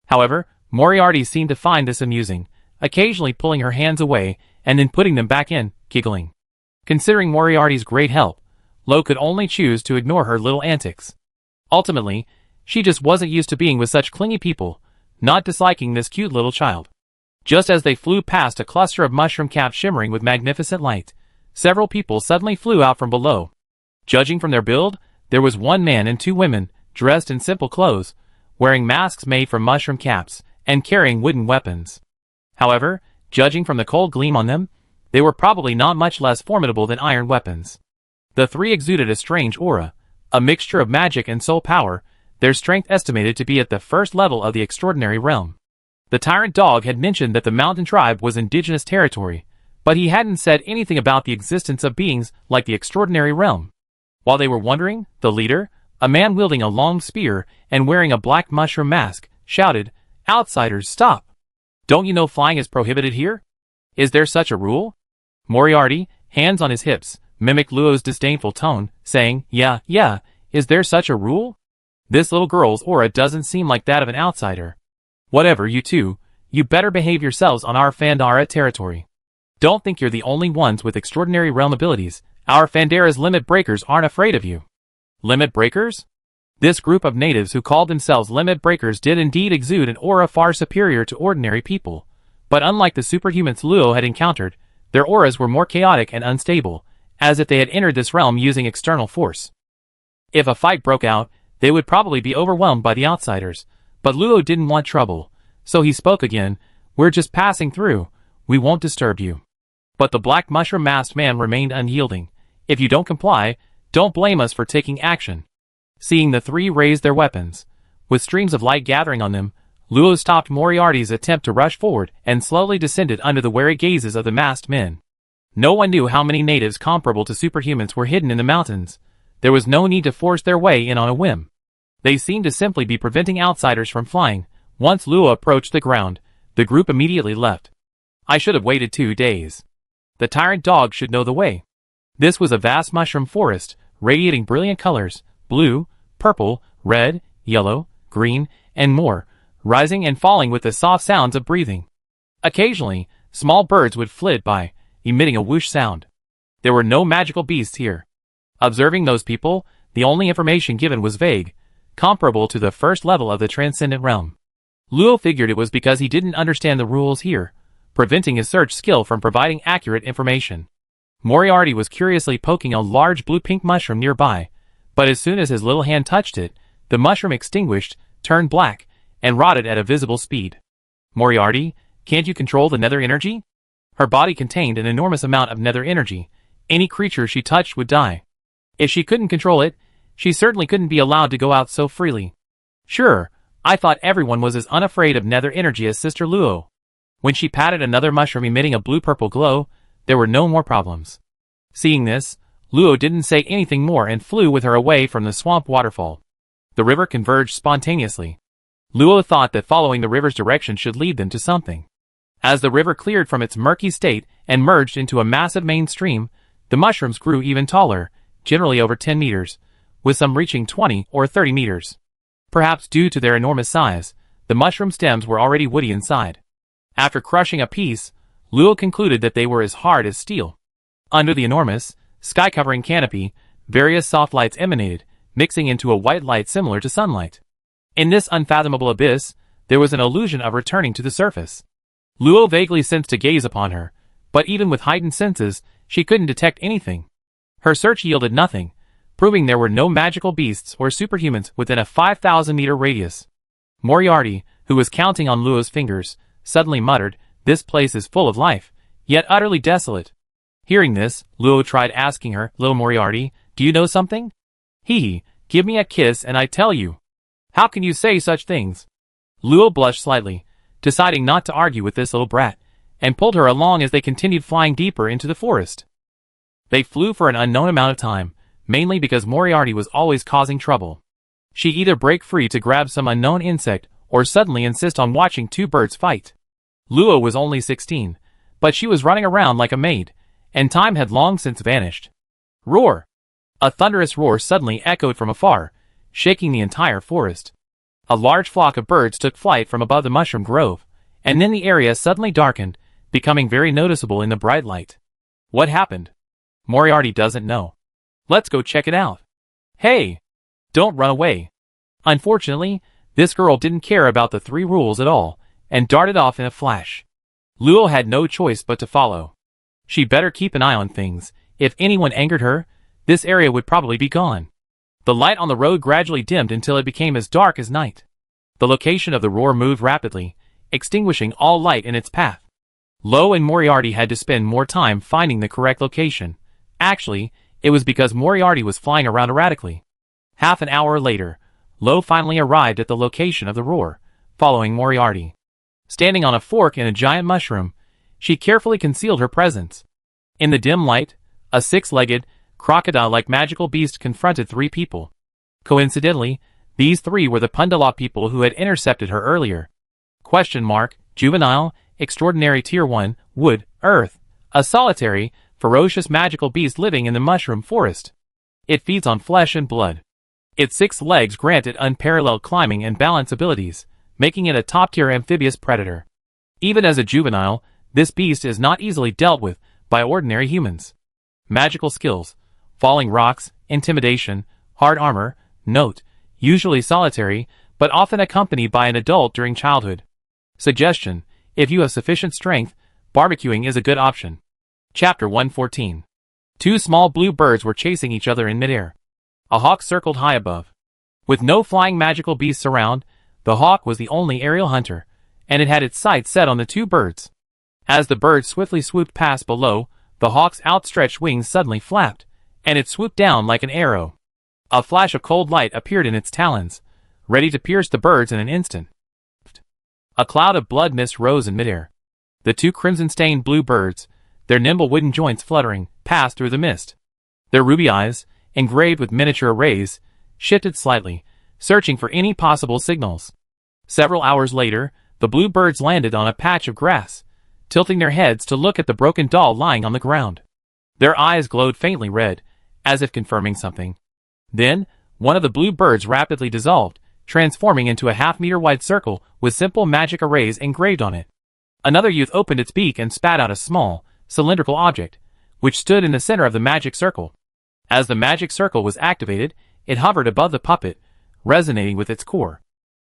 However, Moriarty seemed to find this amusing, occasionally pulling her hands away and then putting them back in, giggling. Considering Moriarty's great help, Lo could only choose to ignore her little antics. Ultimately, she just wasn't used to being with such clingy people, not disliking this cute little child. Just as they flew past a cluster of mushroom caps shimmering with magnificent light, several people suddenly flew out from below. Judging from their build, there was one man and two women, dressed in simple clothes, wearing masks made from mushroom caps, and carrying wooden weapons. However, judging from the cold gleam on them, they were probably not much less formidable than iron weapons. The three exuded a strange aura, a mixture of magic and soul power, their strength estimated to be at the first level of the extraordinary realm. The tyrant dog had mentioned that the mountain tribe was indigenous territory, but he hadn't said anything about the existence of beings like the extraordinary realm. While they were wondering, the leader, a man wielding a long spear and wearing a black mushroom mask, shouted, "Outsiders, stop! Don't you know flying is prohibited here? Is there such a rule?" Moriarty, hands on his hips, mimicked Luo's disdainful tone, saying, Yeah, is there such a rule? This little girl's aura doesn't seem like that of an outsider. Whatever, you two, you better behave yourselves on our Fandara territory. Don't think you're the only ones with extraordinary realm abilities. Our Fandara's limit breakers aren't afraid of you. Limit breakers? This group of natives who called themselves limit breakers did indeed exude an aura far superior to ordinary people, but unlike the superhumans Luo had encountered, their auras were more chaotic and unstable, as if they had entered this realm using external force. If a fight broke out, they would probably be overwhelmed by the outsiders, but Luo didn't want trouble, so he spoke again, "We're just passing through, we won't disturb you." But the black mushroom-masked man remained unyielding. "If you don't comply, don't blame us for taking action." Seeing the three raise their weapons, with streams of light gathering on them, Luo stopped Moriarty's attempt to rush forward and slowly descended under the wary gazes of the masked men. No one knew how many natives comparable to superhumans were hidden in the mountains. There was no need to force their way in on a whim. They seemed to simply be preventing outsiders from flying. Once Luo approached the ground, the group immediately left. "I should have waited 2 days. The tyrant dog should know the way." This was a vast mushroom forest, radiating brilliant colors, blue, purple, red, yellow, green, and more, rising and falling with the soft sounds of breathing. Occasionally, small birds would flit by, emitting a whoosh sound. There were no magical beasts here. Observing those people, the only information given was vague, comparable to the first level of the transcendent realm. Luo figured it was because he didn't understand the rules here, preventing his search skill from providing accurate information. Moriarty was curiously poking a large blue-pink mushroom nearby, but as soon as his little hand touched it, the mushroom extinguished, turned black, and rotted at a visible speed. "Moriarty, can't you control the nether energy?" Her body contained an enormous amount of nether energy. Any creature she touched would die. If she couldn't control it, she certainly couldn't be allowed to go out so freely. "Sure, I thought everyone was as unafraid of nether energy as Sister Luo." When she patted another mushroom emitting a blue-purple glow, there were no more problems. Seeing this, Luo didn't say anything more and flew with her away from the swamp waterfall. The river converged spontaneously. Luo thought that following the river's direction should lead them to something. As the river cleared from its murky state and merged into a massive main stream, the mushrooms grew even taller, generally over 10 meters, with some reaching 20 or 30 meters. Perhaps due to their enormous size, the mushroom stems were already woody inside. After crushing a piece, Luo concluded that they were as hard as steel. Under the enormous, sky-covering canopy, various soft lights emanated, mixing into a white light similar to sunlight. In this unfathomable abyss, there was an illusion of returning to the surface. Luo vaguely sensed to gaze upon her, but even with heightened senses, she couldn't detect anything. Her search yielded nothing, proving there were no magical beasts or superhumans within a 5,000-meter radius. Moriarty, who was counting on Luo's fingers, suddenly muttered, "This place is full of life, yet utterly desolate." Hearing this, Luo tried asking her, "Little Moriarty, do you know something?" "Hee, give me a kiss and I tell you." "How can you say such things?" Luo blushed slightly, deciding not to argue with this little brat, and pulled her along as they continued flying deeper into the forest. They flew for an unknown amount of time, mainly because Moriarty was always causing trouble. She'd either break free to grab some unknown insect, or suddenly insist on watching two birds fight. Luo was only 16, but she was running around like a maid, and time had long since vanished. Roar! A thunderous roar suddenly echoed from afar, shaking the entire forest. A large flock of birds took flight from above the mushroom grove, and then the area suddenly darkened, becoming very noticeable in the bright light. What happened? Moriarty doesn't know. Let's go check it out. Hey! Don't run away. Unfortunately, this girl didn't care about the 3 rules at all, and darted off in a flash. Luo had no choice but to follow. She better keep an eye on things. If anyone angered her, this area would probably be gone. The light on the road gradually dimmed until it became as dark as night. The location of the roar moved rapidly, extinguishing all light in its path. Luo and Moriarty had to spend more time finding the correct location. Actually, it was because Moriarty was flying around erratically. Half an hour later, Luo finally arrived at the location of the roar, following Moriarty. Standing on a fork in a giant mushroom, she carefully concealed her presence. In the dim light, a 6-legged, crocodile-like magical beast confronted 3 people. Coincidentally, these 3 were the Pundala people who had intercepted her earlier. Juvenile, extraordinary Tier 1, wood, earth, a solitary, ferocious magical beast living in the mushroom forest. It feeds on flesh and blood. Its 6 legs grant it unparalleled climbing and balance abilities, making it a top-tier amphibious predator. Even as a juvenile, this beast is not easily dealt with by ordinary humans. Magical skills: falling rocks, intimidation, hard armor. Note: usually solitary, but often accompanied by an adult during childhood. Suggestion: if you have sufficient strength, barbecuing is a good option. Chapter 114. 2 small blue birds were chasing each other in midair. A hawk circled high above. With no flying magical beasts around, the hawk was the only aerial hunter, and it had its sights set on the 2 birds. As the birds swiftly swooped past below, the hawk's outstretched wings suddenly flapped, and it swooped down like an arrow. A flash of cold light appeared in its talons, ready to pierce the birds in an instant. A cloud of blood mist rose in midair. The 2 crimson-stained blue birds, their nimble wooden joints fluttering, passed through the mist. Their ruby eyes, engraved with miniature rays, shifted slightly, searching for any possible signals. Several hours later, the blue birds landed on a patch of grass, tilting their heads to look at the broken doll lying on the ground. Their eyes glowed faintly red, as if confirming something. Then, one of the blue birds rapidly dissolved, transforming into a half-meter-wide circle with simple magic arrays engraved on it. Another youth opened its beak and spat out a small, cylindrical object, which stood in the center of the magic circle. As the magic circle was activated, it hovered above the puppet, resonating with its core.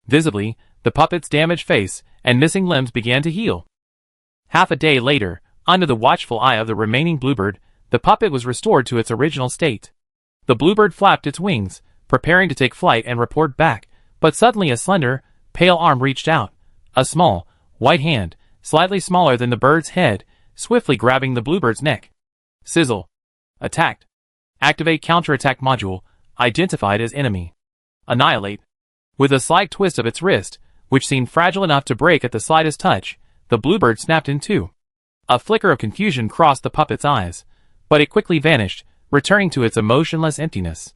Visibly, the puppet's damaged face and missing limbs began to heal. Half a day later, under the watchful eye of the remaining bluebird, the puppet was restored to its original state. The bluebird flapped its wings, preparing to take flight and report back, but suddenly a slender, pale arm reached out. A small, white hand, slightly smaller than the bird's head, swiftly grabbing the bluebird's neck. Sizzle. Attacked. Activate counterattack module, identified as enemy. Annihilate. With a slight twist of its wrist, which seemed fragile enough to break at the slightest touch, the bluebird snapped in 2. A flicker of confusion crossed the puppet's eyes, but it quickly vanished, returning to its emotionless emptiness.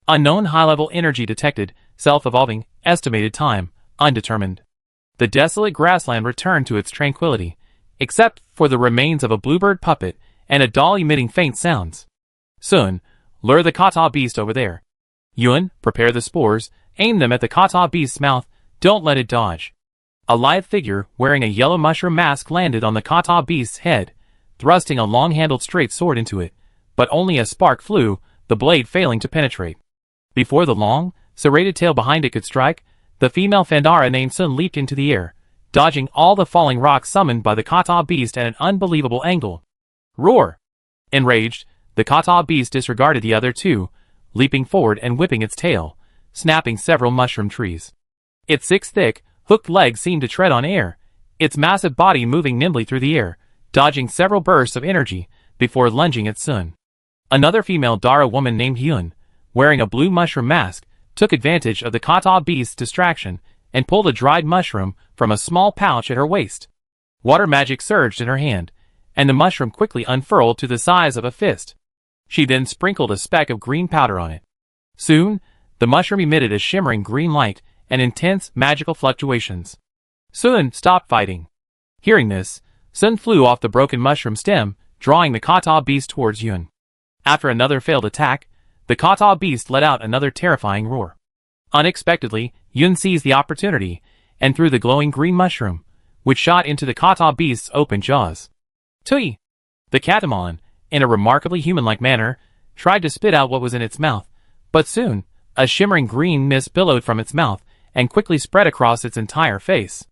Unknown high-level energy detected, self-evolving, estimated time, undetermined. The desolate grassland returned to its tranquility, except for the remains of a bluebird puppet and a doll emitting faint sounds. Sun, lure the kata beast over there. Yuan, prepare the spores, aim them at the kata beast's mouth, don't let it dodge. A lithe figure wearing a yellow mushroom mask landed on the kata beast's head, thrusting a long-handled straight sword into it, but only a spark flew, the blade failing to penetrate. Before the long, serrated tail behind it could strike, the female Fandara named Sun leaped into the air, dodging all the falling rocks summoned by the kata beast at an unbelievable angle. Roar! Enraged, the kata beast disregarded the other 2, leaping forward and whipping its tail, snapping several mushroom trees. Its 6 thick, hooked legs seemed to tread on air, its massive body moving nimbly through the air, dodging several bursts of energy before lunging at Sun. Another female Dara woman named Yun, wearing a blue mushroom mask, took advantage of the Kata beast's distraction and pulled a dried mushroom from a small pouch at her waist. Water magic surged in her hand, and the mushroom quickly unfurled to the size of a fist. She then sprinkled a speck of green powder on it. Soon, the mushroom emitted a shimmering green light and intense magical fluctuations. Sun stopped fighting. Hearing this, Sun flew off the broken mushroom stem, drawing the Kata beast towards Yun. After another failed attack, the Kata beast let out another terrifying roar. Unexpectedly, Yun seized the opportunity and threw the glowing green mushroom, which shot into the Kata beast's open jaws. Tui! The Catamon, in a remarkably human-like manner, tried to spit out what was in its mouth, but soon, a shimmering green mist billowed from its mouth and quickly spread across its entire face.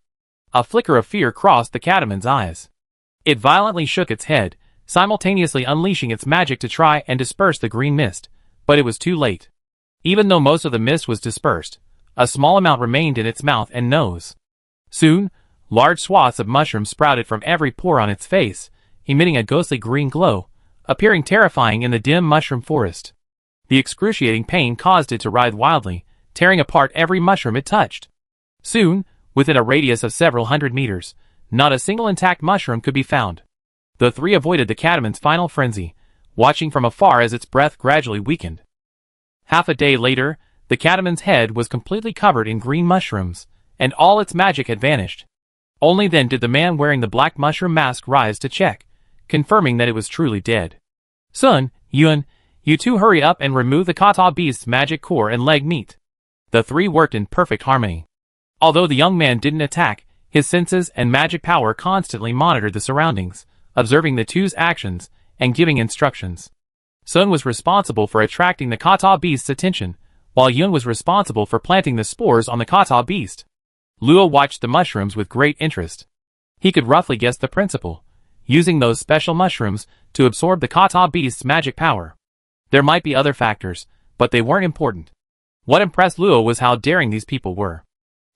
A flicker of fear crossed the Catamon's eyes. It violently shook its head, simultaneously unleashing its magic to try and disperse the green mist, but it was too late. Even though most of the mist was dispersed, a small amount remained in its mouth and nose. Soon, large swaths of mushrooms sprouted from every pore on its face, emitting a ghostly green glow, appearing terrifying in the dim mushroom forest. The excruciating pain caused it to writhe wildly, tearing apart every mushroom it touched. Soon, within a radius of several hundred meters, not a single intact mushroom could be found. The three avoided the Catamon's final frenzy, watching from afar as its breath gradually weakened. Half a day later, the Catamon's head was completely covered in green mushrooms, and all its magic had vanished. Only then did the man wearing the black mushroom mask rise to check, confirming that it was truly dead. Sun, Yun, you two hurry up and remove the Kata beast's magic core and leg meat. The three worked in perfect harmony. Although the young man didn't attack, his senses and magic power constantly monitored the surroundings, observing the two's actions and giving instructions. Sun was responsible for attracting the Kata beast's attention, while Yun was responsible for planting the spores on the Kata beast. Luo watched the mushrooms with great interest. He could roughly guess the principle, using those special mushrooms to absorb the Kata beast's magic power. There might be other factors, but they weren't important. What impressed Luo was how daring these people were.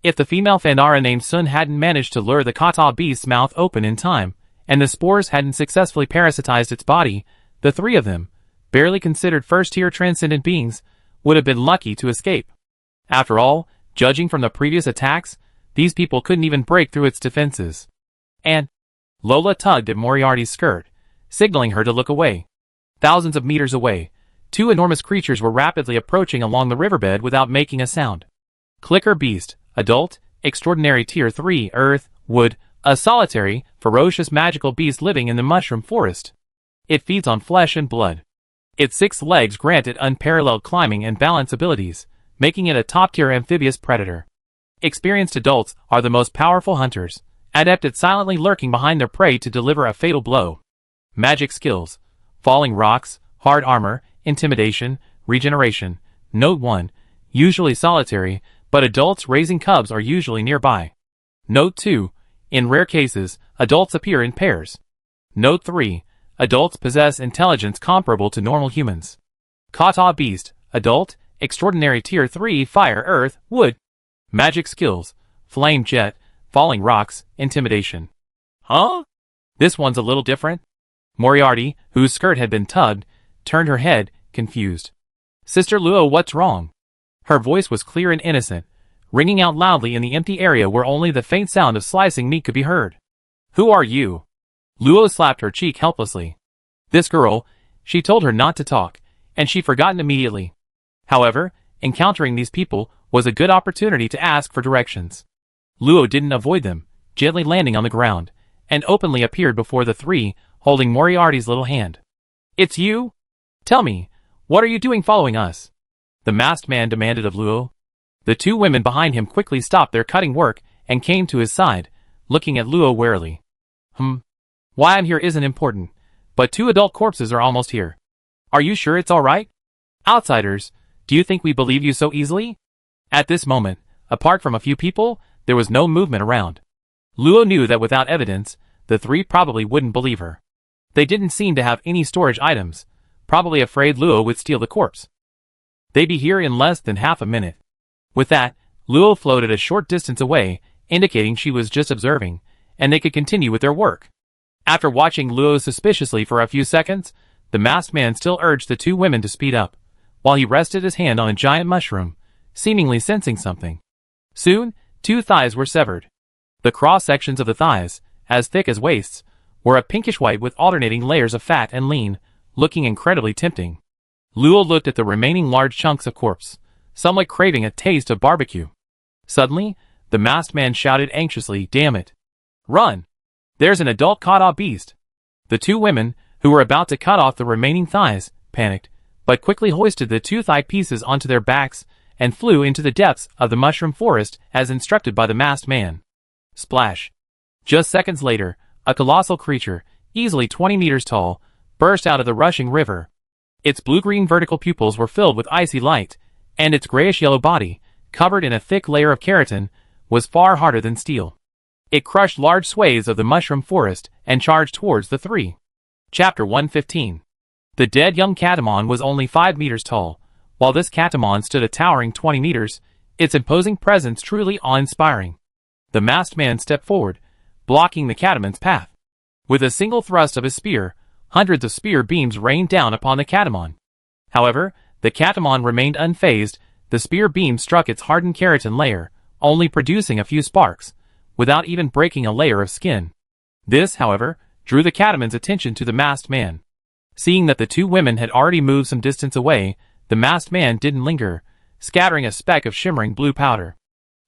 If the female Fandara named Sun hadn't managed to lure the Kata beast's mouth open in time, and the spores hadn't successfully parasitized its body, the three of them, barely considered first-tier transcendent beings, would have been lucky to escape. After all, judging from the previous attacks, these people couldn't even break through its defenses. And Lola tugged at Moriarty's skirt, signaling her to look away. Thousands of meters away, two enormous creatures were rapidly approaching along the riverbed without making a sound. Clicker beast, adult, extraordinary tier 3, earth, wood, a solitary, ferocious magical beast living in the mushroom forest. It feeds on flesh and blood. Its 6 legs grant it unparalleled climbing and balance abilities, making it a top-tier amphibious predator. Experienced adults are the most powerful hunters, adept at silently lurking behind their prey to deliver a fatal blow. Magic skills: falling rocks, hard armor, intimidation, regeneration. Note 1, usually solitary, but adults raising cubs are usually nearby. Note 2, in rare cases, adults appear in pairs. Note 3, adults possess intelligence comparable to normal humans. Kata beast, adult, extraordinary tier 3, fire, earth, wood. Magic skills: flame jet, falling rocks, intimidation. Huh? This one's a little different. Moriarty, whose skirt had been tugged, turned her head, confused. Sister Luo, what's wrong? Her voice was clear and innocent, ringing out loudly in the empty area where only the faint sound of slicing meat could be heard. Who are you? Luo slapped her cheek helplessly. This girl, she told her not to talk, and she'd forgotten immediately. However, encountering these people was a good opportunity to ask for directions. Luo didn't avoid them, gently landing on the ground, and openly appeared before the three, holding Moriarty's little hand. It's you? Tell me, what are you doing following us? The masked man demanded of Luo. The two women behind him quickly stopped their cutting work and came to his side, looking at Luo warily. Why I'm here isn't important, but 2 adult corpses are almost here. Are you sure it's alright? Outsiders, do you think we believe you so easily? At this moment, apart from a few people, there was no movement around. Luo knew that without evidence, the 3 probably wouldn't believe her. They didn't seem to have any storage items, probably afraid Luo would steal the corpse. They'd be here in less than half a minute. With that, Luo floated a short distance away, indicating she was just observing, and they could continue with their work. After watching Luo suspiciously for a few seconds, the masked man still urged the two women to speed up, while he rested his hand on a giant mushroom, seemingly sensing something. Soon, two thighs were severed. The cross-sections of the thighs, as thick as waists, were a pinkish white with alternating layers of fat and lean, looking incredibly tempting. Luo looked at the remaining large chunks of corpse, somewhat craving a taste of barbecue. Suddenly, the masked man shouted anxiously, "Damn it! Run! There's an adult kata beast!" The two women, who were about to cut off the remaining thighs, panicked, but quickly hoisted the two thigh pieces onto their backs and flew into the depths of the mushroom forest as instructed by the masked man. Splash! Just seconds later, a colossal creature, easily 20 meters tall, burst out of the rushing river. Its blue-green vertical pupils were filled with icy light, and its grayish-yellow body, covered in a thick layer of keratin, was far harder than steel. It crushed large swathes of the mushroom forest and charged towards the three. Chapter 115. The dead young catamon was only 5 meters tall, while this catamon stood a towering 20 meters, its imposing presence truly awe-inspiring. The masked man stepped forward, blocking the catamon's path. With a single thrust of his spear, hundreds of spear beams rained down upon the catamon. However, the catamon remained unfazed. The spear beam struck its hardened keratin layer, only producing a few sparks, without even breaking a layer of skin. This, however, drew the catamon's attention to the masked man. Seeing that the two women had already moved some distance away, the masked man didn't linger, scattering a speck of shimmering blue powder.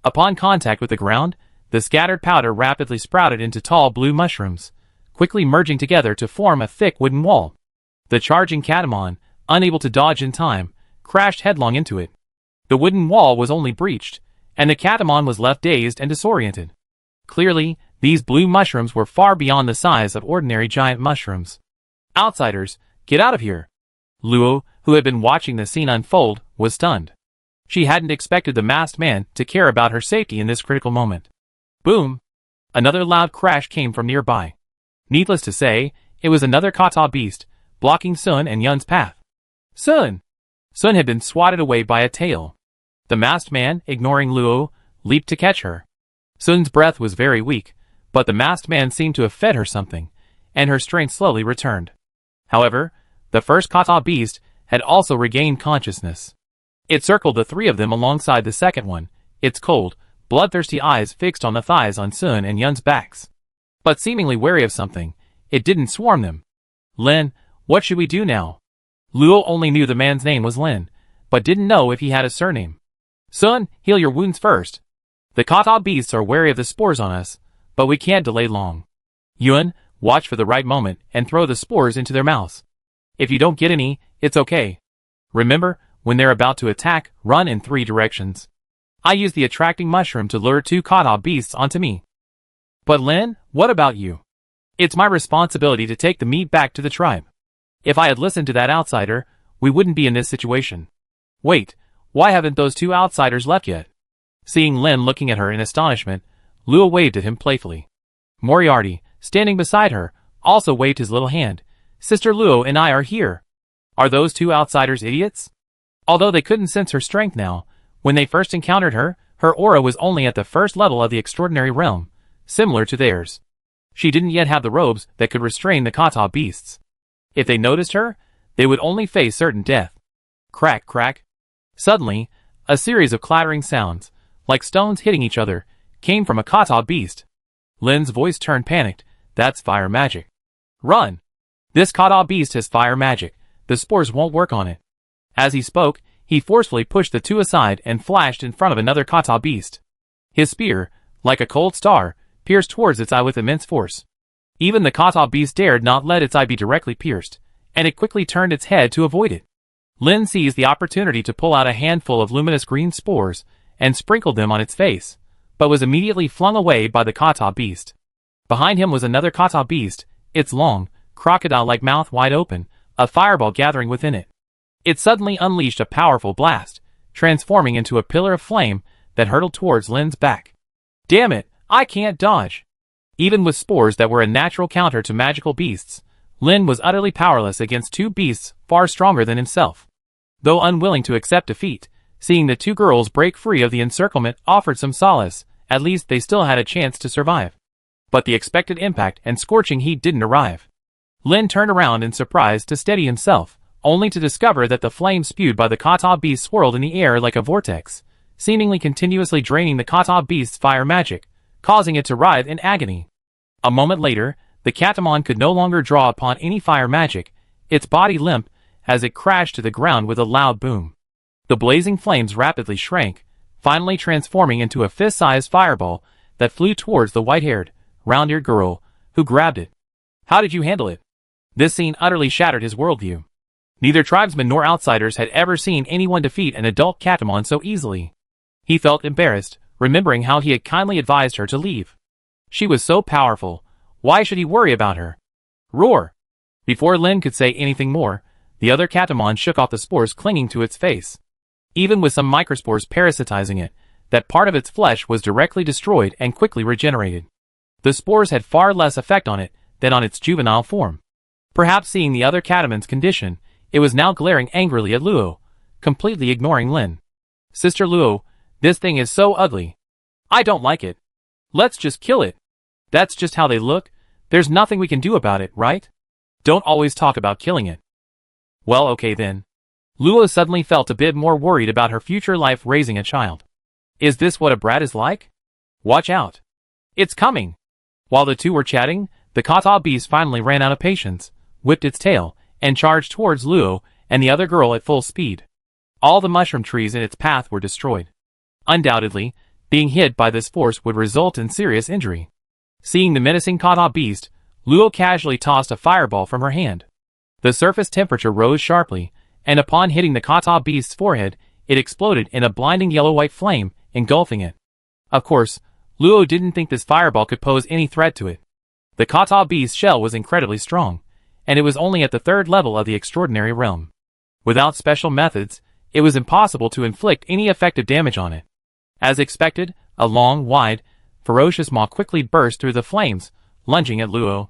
Upon contact with the ground, the scattered powder rapidly sprouted into tall blue mushrooms, quickly merging together to form a thick wooden wall. The charging catamon, unable to dodge in time, crashed headlong into it. The wooden wall was only breached, and the catamon was left dazed and disoriented. Clearly, these blue mushrooms were far beyond the size of ordinary giant mushrooms. "Outsiders, get out of here!" Luo, who had been watching the scene unfold, was stunned. She hadn't expected the masked man to care about her safety in this critical moment. Boom! Another loud crash came from nearby. Needless to say, it was another kata beast, blocking Sun and Yun's path. Sun! Sun had been swatted away by a tail. The masked man, ignoring Luo, leaped to catch her. Sun's breath was very weak, but the masked man seemed to have fed her something, and her strength slowly returned. However, the first kata beast had also regained consciousness. It circled the three of them alongside the second one, its cold, bloodthirsty eyes fixed on the thighs on Sun and Yun's backs. But seemingly wary of something, it didn't swarm them. "Lin, what should we do now?" Luo only knew the man's name was Lin, but didn't know if he had a surname. "Sun, heal your wounds first. The kata beasts are wary of the spores on us, but we can't delay long. Yun, watch for the right moment and throw the spores into their mouths. If you don't get any, it's okay. Remember, when they're about to attack, run in 3 directions. I use the attracting mushroom to lure 2 kata beasts onto me." "But Lin, what about you? It's my responsibility to take the meat back to the tribe. If I had listened to that outsider, we wouldn't be in this situation." "Wait, why haven't those 2 outsiders left yet?" Seeing Lin looking at her in astonishment, Luo waved at him playfully. Moriarty, standing beside her, also waved his little hand. "Sister Luo and I are here. Are those 2 outsiders idiots?" Although they couldn't sense her strength now, when they first encountered her, her aura was only at the first level of the extraordinary realm, similar to theirs. She didn't yet have the robes that could restrain the kata beasts. If they noticed her, they would only face certain death. Crack, crack. Suddenly, a series of clattering sounds, like stones hitting each other, came from a kata beast. Lin's voice turned panicked. "That's fire magic. Run! This kata beast has fire magic. The spores won't work on it." As he spoke, he forcefully pushed the 2 aside and flashed in front of another kata beast. His spear, like a cold star, pierced towards its eye with immense force. Even the kata beast dared not let its eye be directly pierced, and it quickly turned its head to avoid it. Lin seized the opportunity to pull out a handful of luminous green spores and sprinkled them on its face, but was immediately flung away by the kata beast. Behind him was another kata beast, its long, crocodile-like mouth wide open, a fireball gathering within it. It suddenly unleashed a powerful blast, transforming into a pillar of flame that hurtled towards Lin's back. "Damn it, I can't dodge!" Even with spores that were a natural counter to magical beasts, Lin was utterly powerless against 2 beasts far stronger than himself. Though unwilling to accept defeat, seeing the two girls break free of the encirclement offered some solace. At least they still had a chance to survive. But the expected impact and scorching heat didn't arrive. Lin turned around in surprise to steady himself, only to discover that the flame spewed by the kata beast swirled in the air like a vortex, seemingly continuously draining the kata beast's fire magic, causing it to writhe in agony. A moment later, the catamon could no longer draw upon any fire magic, its body limp, as it crashed to the ground with a loud boom. The blazing flames rapidly shrank, finally transforming into a fist-sized fireball that flew towards the white-haired, round-eared girl, who grabbed it. How did you handle it? This scene utterly shattered his worldview. Neither tribesmen nor outsiders had ever seen anyone defeat an adult catamon so easily. He felt embarrassed, remembering how he had kindly advised her to leave. She was so powerful, why should he worry about her? Roar! Before Lin could say anything more, the other catamon shook off the spores clinging to its face. Even with some microspores parasitizing it, that part of its flesh was directly destroyed and quickly regenerated. The spores had far less effect on it than on its juvenile form. Perhaps seeing the other catamon's condition, it was now glaring angrily at Luo, completely ignoring Lin. Sister Luo, this thing is so ugly. I don't like it. Let's just kill it. That's just how they look. There's nothing we can do about it, right? Don't always talk about killing it. Well, okay then. Luo suddenly felt a bit more worried about her future life raising a child. Is this what a brat is like? Watch out. It's coming. While the two were chatting, the kata beast finally ran out of patience, whipped its tail, and charged towards Luo and the other girl at full speed. All the mushroom trees in its path were destroyed. Undoubtedly, being hit by this force would result in serious injury. Seeing the menacing kata beast, Luo casually tossed a fireball from her hand. The surface temperature rose sharply, and upon hitting the kata beast's forehead, it exploded in a blinding yellow-white flame, engulfing it. Of course, Luo didn't think this fireball could pose any threat to it. The kata beast's shell was incredibly strong, and it was only at the third level of the extraordinary realm. Without special methods, it was impossible to inflict any effective damage on it. As expected, a long, wide, ferocious maw quickly burst through the flames, lunging at Luo.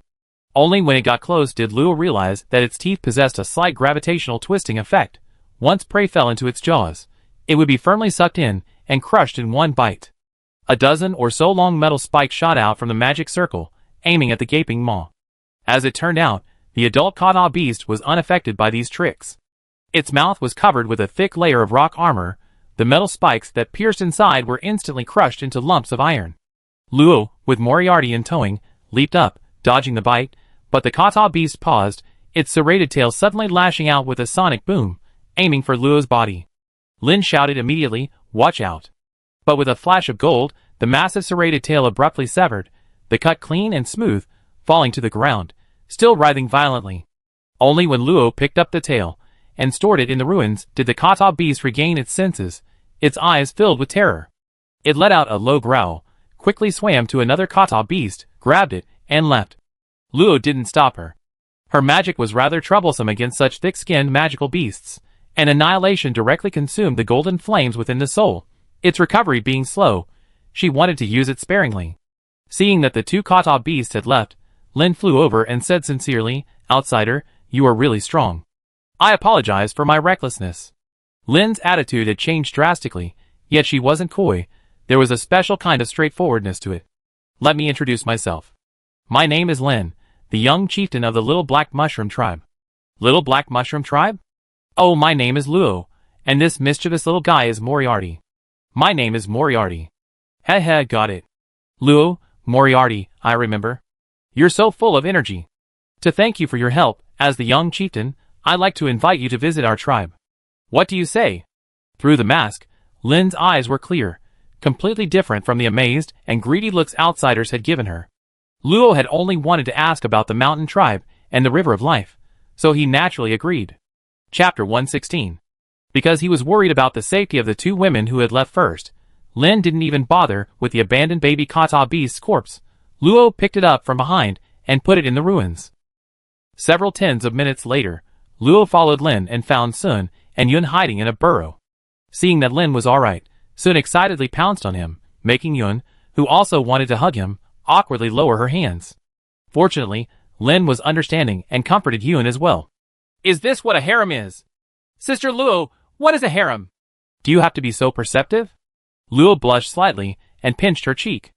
Only when it got close did Luo realize that its teeth possessed a slight gravitational twisting effect. Once prey fell into its jaws, it would be firmly sucked in and crushed in one bite. A dozen or so long metal spikes shot out from the magic circle, aiming at the gaping maw. As it turned out, the adult kata beast was unaffected by these tricks. Its mouth was covered with a thick layer of rock armor. The metal spikes that pierced inside were instantly crushed into lumps of iron. Luo, with Moriarty in towing, leaped up, dodging the bite, but the kata beast paused, its serrated tail suddenly lashing out with a sonic boom, aiming for Luo's body. Lin shouted immediately, "Watch out!" But with a flash of gold, the massive serrated tail abruptly severed, the cut clean and smooth, falling to the ground, still writhing violently. Only when Luo picked up the tail and stored it in the ruins did the kata beast regain its senses, its eyes filled with terror. It let out a low growl, quickly swam to another kata beast, grabbed it, and left. Luo didn't stop her. Her magic was rather troublesome against such thick-skinned magical beasts, and annihilation directly consumed the golden flames within the soul. Its recovery being slow, she wanted to use it sparingly. Seeing that the two kata beasts had left, Lin flew over and said sincerely, "Outsider, you are really strong. I apologize for my recklessness." Lin's attitude had changed drastically, yet she wasn't coy. There was a special kind of straightforwardness to it. "Let me introduce myself. My name is Lin, the young chieftain of the Little Black Mushroom Tribe." "Little Black Mushroom Tribe? Oh, my name is Luo, and this mischievous little guy is Moriarty." "My name is Moriarty." "Heh, got it. Luo, Moriarty, I remember. You're so full of energy. To thank you for your help, as the young chieftain, I'd like to invite you to visit our tribe. What do you say?" Through the mask, Lin's eyes were clear, completely different from the amazed and greedy looks outsiders had given her. Luo had only wanted to ask about the mountain tribe and the river of life, so he naturally agreed. Chapter 116. Because he was worried about the safety of the two women who had left first, Lin didn't even bother with the abandoned baby kata beast's corpse. Luo picked it up from behind and put it in the ruins. Several tens of minutes later, Luo followed Lin and found Sun and Yun hiding in a burrow. Seeing that Lin was alright, Sun excitedly pounced on him, making Yun, who also wanted to hug him, awkwardly lower her hands. Fortunately, Lin was understanding and comforted Yun as well. "Is this what a harem is? Sister Luo, What is a harem? Do you have to be so perceptive? Luo blushed slightly and pinched her cheek.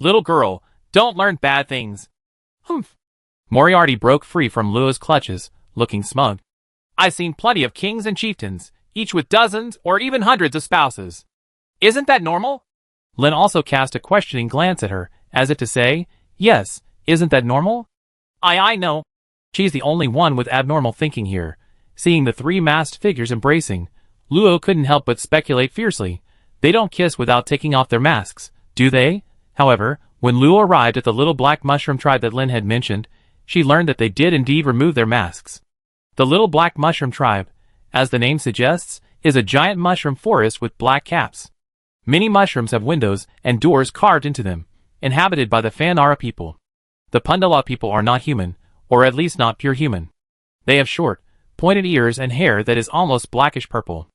Little girl, don't learn bad things. Humph. Moriarty broke free from Luo's clutches, looking smug. I've seen plenty of kings and chieftains, each with dozens or even hundreds of spouses. Isn't that normal? Lin also cast a questioning glance at her, as if to say, yes, isn't that normal? I know. She's the only one with abnormal thinking here. Seeing the three masked figures embracing, Luo couldn't help but speculate fiercely. They don't kiss without taking off their masks, do they? However, when Luo arrived at the little black mushroom tribe that Lin had mentioned, she learned that they did indeed remove their masks. The little black mushroom tribe, as the name suggests, is a giant mushroom forest with black caps. Many mushrooms have windows and doors carved into them, inhabited by the Fanara people. The Pundala people are not human, or at least not pure human. They have short, pointed ears and hair that is almost blackish purple.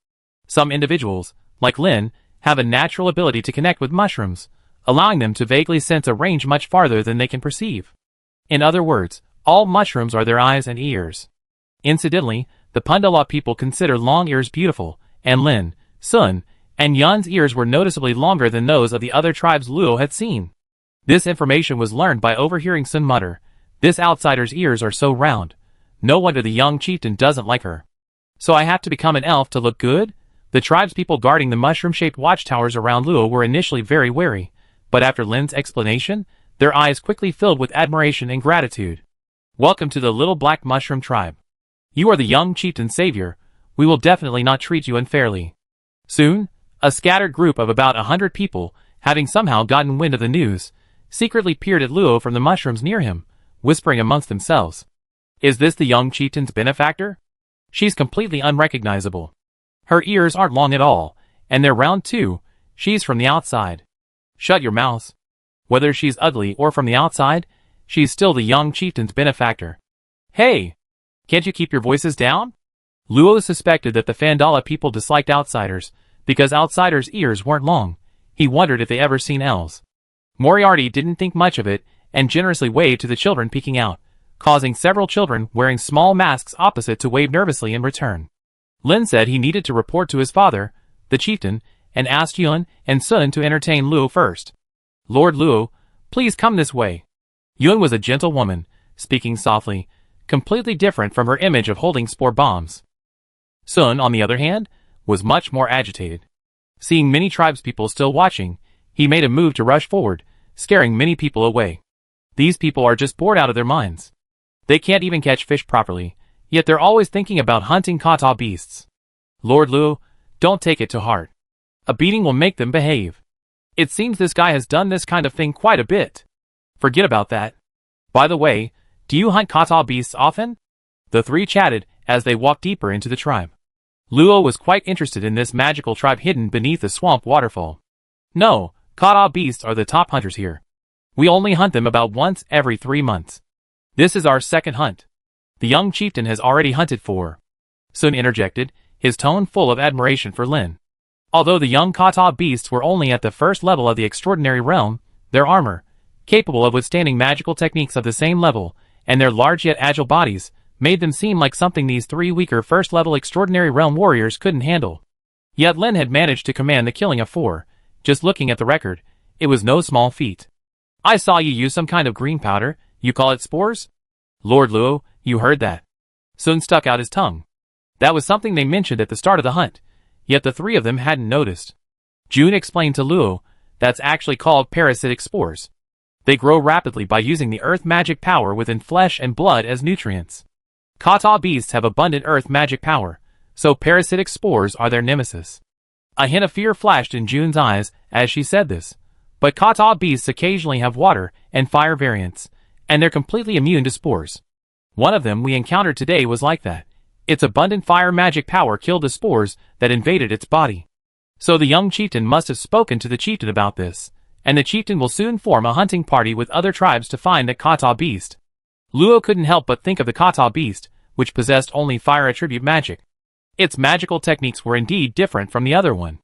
Some individuals, like Lin, have a natural ability to connect with mushrooms, allowing them to vaguely sense a range much farther than they can perceive. In other words, all mushrooms are their eyes and ears. Incidentally, the Pundala people consider long ears beautiful, and Lin, Sun, and Yun's ears were noticeably longer than those of the other tribes Luo had seen. This information was learned by overhearing Sun mutter, "This outsider's ears are so round. No wonder the young chieftain doesn't like her. So I have to become an elf to look good?" The tribespeople guarding the mushroom-shaped watchtowers around Luo were initially very wary, but after Lin's explanation, their eyes quickly filled with admiration and gratitude. "Welcome to the little black mushroom tribe. You are the young chieftain's savior. We will definitely not treat you unfairly." Soon, a scattered group of about 100 people, having somehow gotten wind of the news, secretly peered at Luo from the mushrooms near him, whispering amongst themselves. "Is this the young chieftain's benefactor? She's completely unrecognizable. Her ears aren't long at all, and they're round too. She's from the outside." "Shut your mouths. Whether she's ugly or from the outside, she's still the young chieftain's benefactor. Hey! Can't you keep your voices down?" Luo suspected that the Fandala people disliked outsiders, because outsiders' ears weren't long. He wondered if they ever seen elves. Moriarty didn't think much of it, and generously waved to the children peeking out, causing several children wearing small masks opposite to wave nervously in return. Lin said he needed to report to his father, the chieftain, and asked Yun and Sun to entertain Luo first. "Lord Luo, please come this way." Yun was a gentle woman, speaking softly, completely different from her image of holding spore bombs. Sun, on the other hand, was much more agitated. Seeing many tribespeople still watching, he made a move to rush forward, scaring many people away. These people are just bored out of their minds. They can't even catch fish properly, yet they're always thinking about hunting kata beasts. "Lord Luo, don't take it to heart. A beating will make them behave. It seems this guy has done this kind of thing quite a bit. Forget about that. By the way, do you hunt kata beasts often?" The three chatted as they walked deeper into the tribe. Luo was quite interested in this magical tribe hidden beneath the swamp waterfall. "No, kata beasts are the top hunters here. We only hunt them about once every 3 months. This is our second hunt. The young chieftain has already hunted 4. Sun interjected, his tone full of admiration for Lin. Although the young kata beasts were only at the first level of the extraordinary realm, their armor, capable of withstanding magical techniques of the same level, and their large yet agile bodies, made them seem like something these 3 weaker first-level extraordinary realm warriors couldn't handle. Yet Lin had managed to command the killing of 4. Just looking at the record, it was no small feat. "I saw you use some kind of green powder. You call it spores?" "Lord Luo, you heard that." Sun stuck out his tongue. That was something they mentioned at the start of the hunt, yet the 3 of them hadn't noticed. June explained to Luo, "That's actually called parasitic spores. They grow rapidly by using the earth magic power within flesh and blood as nutrients. Kata beasts have abundant earth magic power, so parasitic spores are their nemesis." A hint of fear flashed in June's eyes as she said this, but kata beasts occasionally have water and fire variants, and they're completely immune to spores. One of them we encountered today was like that. Its abundant fire magic power killed the spores that invaded its body. So the young chieftain must have spoken to the chieftain about this, and the chieftain will soon form a hunting party with other tribes to find that kata beast. Luo couldn't help but think of the kata beast, which possessed only fire attribute magic. Its magical techniques were indeed different from the other one.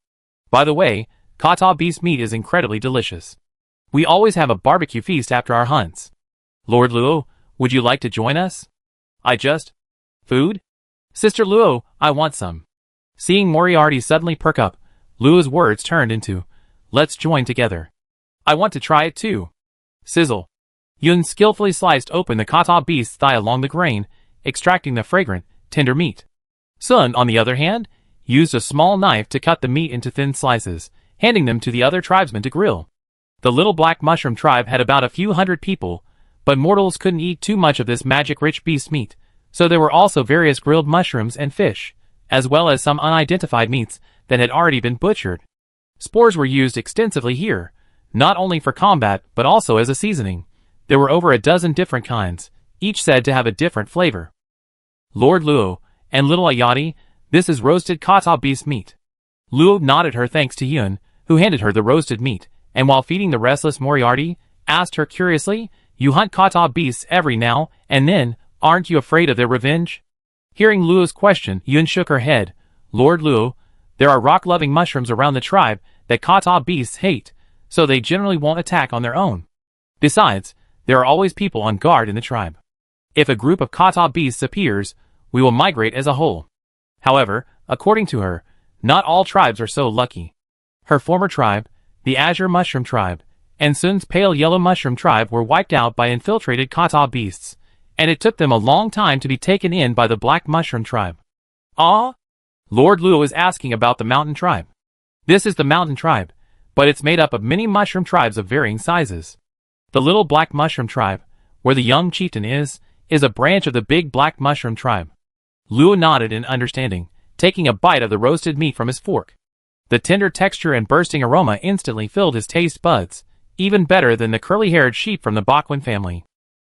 By the way, kata beast meat is incredibly delicious. We always have a barbecue feast after our hunts. "Lord Luo, would you like to join us?" Food? Sister Luo, I want some." Seeing Moriarty suddenly perk up, Luo's words turned into, "Let's join together. I want to try it too." Sizzle. Yun skillfully sliced open the kata beast's thigh along the grain, extracting the fragrant, tender meat. Sun, on the other hand, used a small knife to cut the meat into thin slices, handing them to the other tribesmen to grill. The little black mushroom tribe had about a few hundred people, but mortals couldn't eat too much of this magic-rich beast meat, so there were also various grilled mushrooms and fish, as well as some unidentified meats that had already been butchered. Spores were used extensively here, not only for combat but also as a seasoning. There were over a dozen different kinds, each said to have a different flavor. "Lord Luo, and little Ayati, this is roasted kata beast meat." Luo nodded her thanks to Yun, who handed her the roasted meat, and while feeding the restless Moriarty, asked her curiously, "You hunt kata beasts every now and then, aren't you afraid of their revenge?" Hearing Luo's question, Yun shook her head. "Lord Luo, there are rock-loving mushrooms around the tribe that kata beasts hate, so they generally won't attack on their own. Besides, there are always people on guard in the tribe. If a group of kata beasts appears, we will migrate as a whole." However, according to her, not all tribes are so lucky. Her former tribe, the Azure Mushroom Tribe, and Sun's Pale Yellow Mushroom Tribe were wiped out by infiltrated kata beasts, and it took them a long time to be taken in by the Black Mushroom Tribe. Ah? Lord Luo is asking about the Mountain Tribe. This is the Mountain Tribe, but it's made up of many mushroom tribes of varying sizes. The Little Black Mushroom Tribe, where the young chieftain is a branch of the Big Black Mushroom Tribe. Luo nodded in understanding, taking a bite of the roasted meat from his fork. The tender texture and bursting aroma instantly filled his taste buds, even better than the curly-haired sheep from the Bakwin family.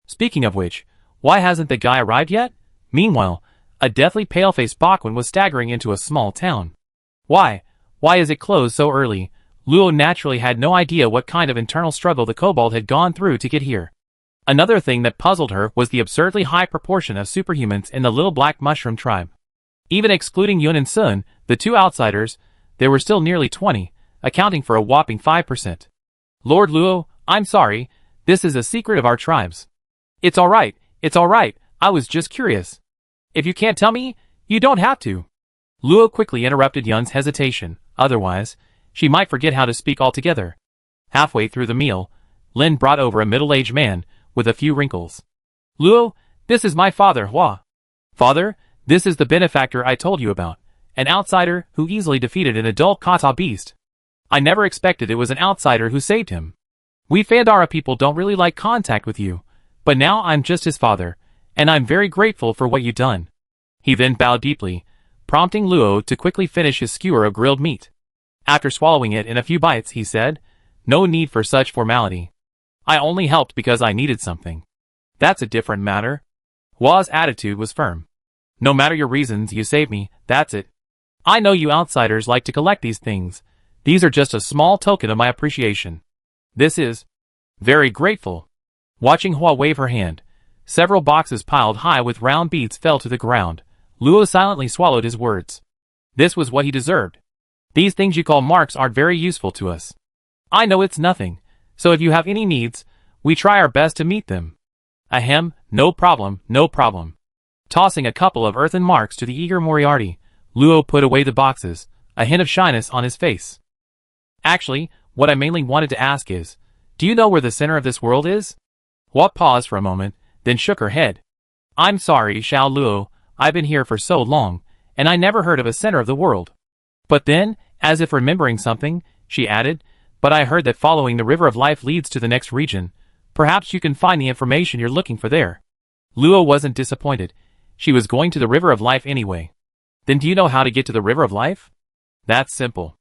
Speaking of which, why hasn't the guy arrived yet? Meanwhile, a deathly pale-faced Bakwin was staggering into a small town. Why is it closed so early? Luo naturally had no idea what kind of internal struggle the kobold had gone through to get here. Another thing that puzzled her was the absurdly high proportion of superhumans in the Little Black Mushroom Tribe. Even excluding Yun and Sun, the two outsiders, there were still nearly 20, accounting for a whopping 5%. "Lord Luo, I'm sorry, this is a secret of our tribes." It's all right, I was just curious. If you can't tell me, you don't have to." Luo quickly interrupted Yun's hesitation, otherwise, she might forget how to speak altogether. Halfway through the meal, Lin brought over a middle-aged man with a few wrinkles. "Luo, this is my father, Hua." "Father, this is the benefactor I told you about, an outsider who easily defeated an adult kata beast. I never expected it was an outsider who saved him. We Fandara people don't really like contact with you, but now I'm just his father, and I'm very grateful for what you've done." He then bowed deeply, prompting Luo to quickly finish his skewer of grilled meat. After swallowing it in a few bites, he said, "No need for such formality. I only helped because I needed something. That's a different matter." Hua's attitude was firm. "No matter your reasons, you saved me, that's it. I know you outsiders like to collect these things. These are just a small token of my appreciation. This is very grateful." Watching Hua wave her hand, several boxes piled high with round beads fell to the ground. Luo silently swallowed his words. This was what he deserved. "These things you call marks aren't very useful to us. I know it's nothing, so if you have any needs, we try our best to meet them." "Ahem, no problem. Tossing a couple of earthen marks to the eager Moriarty, Luo put away the boxes, a hint of shyness on his face. "Actually, what I mainly wanted to ask is, do you know where the center of this world is?" Hua paused for a moment, then shook her head. "I'm sorry, Xiao Luo, I've been here for so long, and I never heard of a center of the world." But then, as if remembering something, she added, "But I heard that following the River of Life leads to the next region. Perhaps you can find the information you're looking for there." Luo wasn't disappointed. She was going to the River of Life anyway. "Then do you know how to get to the River of Life?" "That's simple.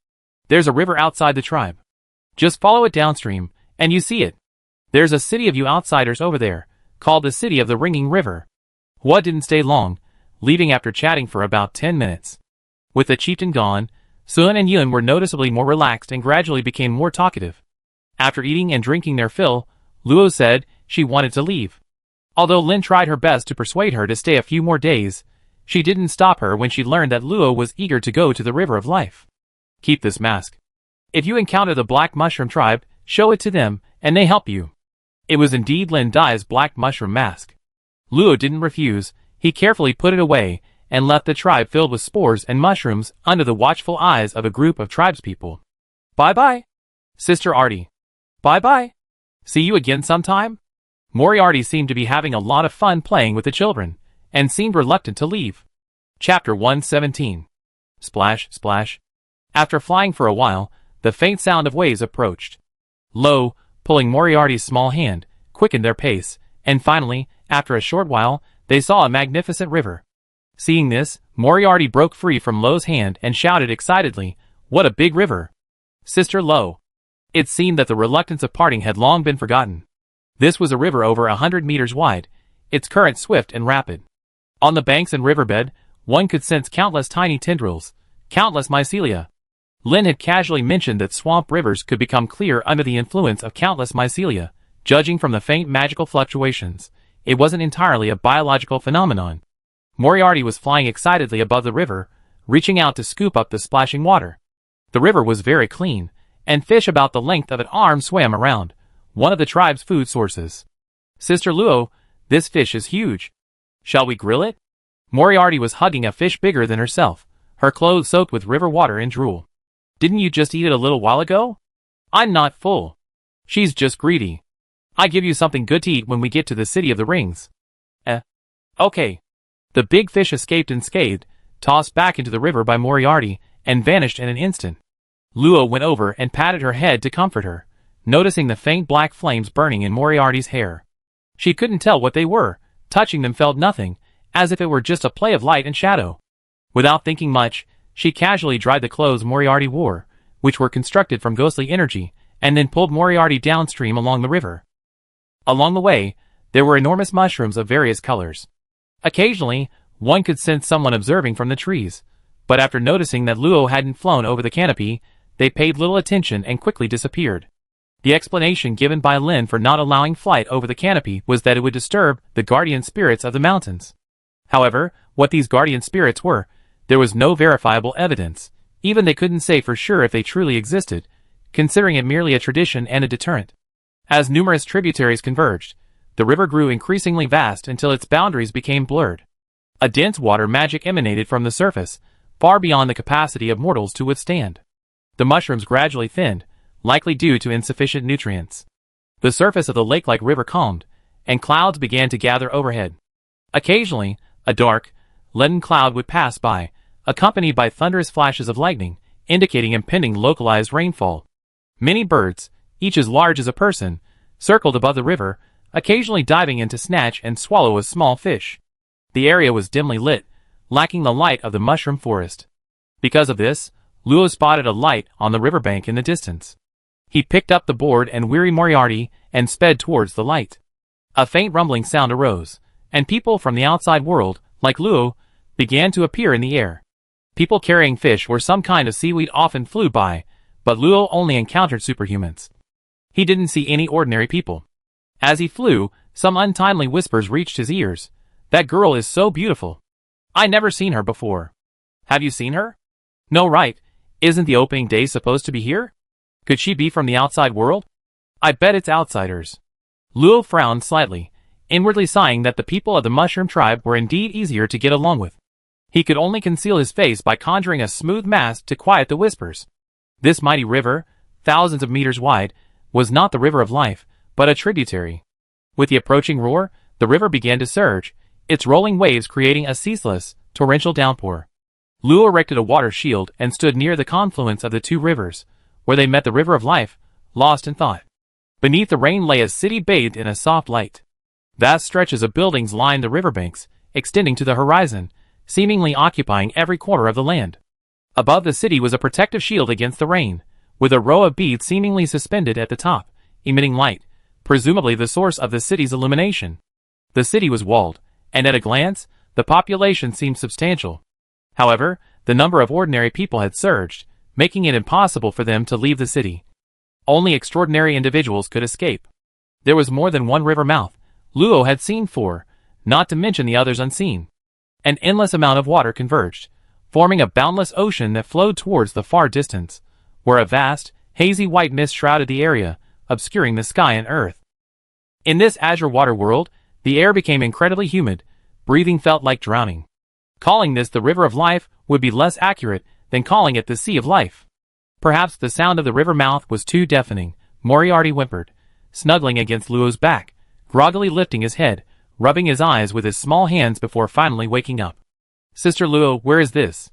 There's a river outside the tribe. Just follow it downstream, and you see it. There's a city of you outsiders over there, called the City of the Ringing River." Hua didn't stay long, leaving after chatting for about 10 minutes. With the chieftain gone, Sun and Yun were noticeably more relaxed and gradually became more talkative. After eating and drinking their fill, Luo said she wanted to leave. Although Lin tried her best to persuade her to stay a few more days, she didn't stop her when she learned that Luo was eager to go to the River of Life. "Keep this mask. If you encounter the Black Mushroom Tribe, show it to them, and they help you." It was indeed Lin Dai's black mushroom mask. Luo didn't refuse. He carefully put it away, and left the tribe filled with spores and mushrooms under the watchful eyes of a group of tribespeople. Bye-bye, Sister Artie. Bye-bye. See you again sometime? Moriarty seemed to be having a lot of fun playing with the children, and seemed reluctant to leave. Chapter 117. Splash, splash. After flying for a while, the faint sound of waves approached. Lo, pulling Moriarty's small hand, quickened their pace, and finally, after a short while, they saw a magnificent river. Seeing this, Moriarty broke free from Lo's hand and shouted excitedly, "What a big river! Sister Lo!" It seemed that the reluctance of parting had long been forgotten. This was a river over 100 meters wide, its current swift and rapid. On the banks and riverbed, one could sense countless tiny tendrils, countless mycelia. Lynn had casually mentioned that swamp rivers could become clear under the influence of countless mycelia. Judging from the faint magical fluctuations, it wasn't entirely a biological phenomenon. Moriarty was flying excitedly above the river, reaching out to scoop up the splashing water. The river was very clean, and fish about the length of an arm swam around, one of the tribe's food sources. "Sister Luo, this fish is huge. Shall we grill it?" Moriarty was hugging a fish bigger than herself, her clothes soaked with river water and drool. "Didn't you just eat it a little while ago?" "I'm not full. She's just greedy. I give you something good to eat when we get to the City of the Rings." Okay." The big fish escaped unscathed, tossed back into the river by Moriarty, and vanished in an instant. Luo went over and patted her head to comfort her, noticing the faint black flames burning in Moriarty's hair. She couldn't tell what they were, touching them felt nothing, as if it were just a play of light and shadow. Without thinking much, she casually dried the clothes Moriarty wore, which were constructed from ghostly energy, and then pulled Moriarty downstream along the river. Along the way, there were enormous mushrooms of various colors. Occasionally, one could sense someone observing from the trees, but after noticing that Luo hadn't flown over the canopy, they paid little attention and quickly disappeared. The explanation given by Lin for not allowing flight over the canopy was that it would disturb the guardian spirits of the mountains. However, what these guardian spirits were, there was no verifiable evidence. Even they couldn't say for sure if they truly existed, considering it merely a tradition and a deterrent. As numerous tributaries converged, the river grew increasingly vast until its boundaries became blurred. A dense water magic emanated from the surface, far beyond the capacity of mortals to withstand. The mushrooms gradually thinned, likely due to insufficient nutrients. The surface of the lake-like river calmed, and clouds began to gather overhead. Occasionally, a dark, leaden cloud would pass by, accompanied by thunderous flashes of lightning, indicating impending localized rainfall. Many birds, each as large as a person, circled above the river, occasionally diving in to snatch and swallow a small fish. The area was dimly lit, lacking the light of the mushroom forest. Because of this, Luo spotted a light on the riverbank in the distance. He picked up the board and weary Moriarty and sped towards the light. A faint rumbling sound arose, and people from the outside world, like Luo, began to appear in the air. People carrying fish or some kind of seaweed often flew by, but Luo only encountered superhumans. He didn't see any ordinary people. As he flew, some untimely whispers reached his ears. "That girl is so beautiful. I never seen her before." "Have you seen her?" "No, right. Isn't the opening day supposed to be here? Could she be from the outside world?" "I bet it's outsiders." Luo frowned slightly, inwardly sighing that the people of the mushroom tribe were indeed easier to get along with. He could only conceal his face by conjuring a smooth mask to quiet the whispers. This mighty river, thousands of meters wide, was not the river of life, but a tributary. With the approaching roar, the river began to surge, its rolling waves creating a ceaseless, torrential downpour. Luo erected a water shield and stood near the confluence of the two rivers, where they met the river of life, lost in thought. Beneath the rain lay a city bathed in a soft light. Vast stretches of buildings lined the riverbanks, extending to the horizon, seemingly occupying every corner of the land. Above the city was a protective shield against the rain, with a row of beads seemingly suspended at the top, emitting light, presumably the source of the city's illumination. The city was walled, and at a glance, the population seemed substantial. However, the number of ordinary people had surged, making it impossible for them to leave the city. Only extraordinary individuals could escape. There was more than one river mouth. Luo had seen 4, not to mention the others unseen. An endless amount of water converged, forming a boundless ocean that flowed towards the far distance, where a vast, hazy white mist shrouded the area, obscuring the sky and earth. In this azure water world, the air became incredibly humid. Breathing felt like drowning. Calling this the River of Life would be less accurate than calling it the Sea of Life. Perhaps the sound of the river mouth was too deafening. Moriarty whimpered, snuggling against Luo's back, groggily lifting his head, rubbing his eyes with his small hands before finally waking up. Sister Luo, where is this?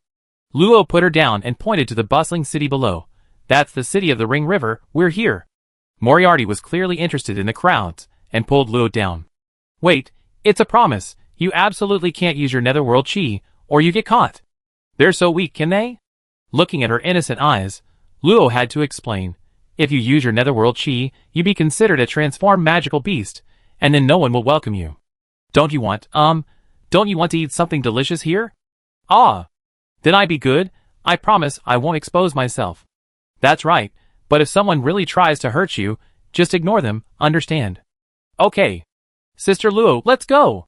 Luo put her down and pointed to the bustling city below. That's the city of the Ring River, we're here. Moriarty was clearly interested in the crowds, and pulled Luo down. Wait, it's a promise, you absolutely can't use your netherworld chi, or you get caught. They're so weak, can they? Looking at her innocent eyes, Luo had to explain. If you use your netherworld chi, you be considered a transformed magical beast, and then no one will welcome you. Don't you want to eat something delicious here? Ah. Then I be good, I promise I won't expose myself. That's right, but if someone really tries to hurt you, just ignore them, understand? Okay. Sister Luo, let's go!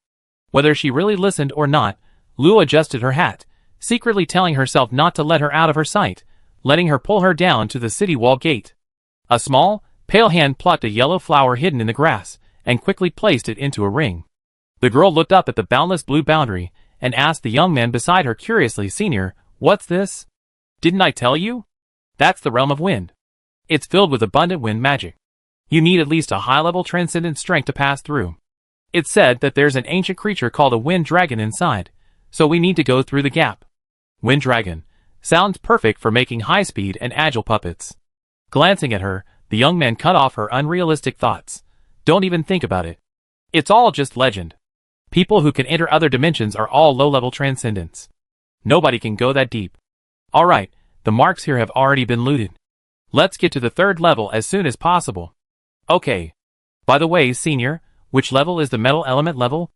Whether she really listened or not, Luo adjusted her hat, secretly telling herself not to let her out of her sight, letting her pull her down to the city wall gate. A small, pale hand plucked a yellow flower hidden in the grass, and quickly placed it into a ring. The girl looked up at the boundless blue boundary, and asked the young man beside her curiously, Senior, what's this? Didn't I tell you? That's the realm of wind. It's filled with abundant wind magic. You need at least a high-level transcendent strength to pass through. It's said that there's an ancient creature called a wind dragon inside, so we need to go through the gap. Wind dragon. Sounds perfect for making high-speed and agile puppets. Glancing at her, the young man cut off her unrealistic thoughts. Don't even think about it. It's all just legend. People who can enter other dimensions are all low-level transcendents. Nobody can go that deep. Alright, the marks here have already been looted. Let's get to the 3rd level as soon as possible. Okay. By the way, Senior, which level is the metal element level?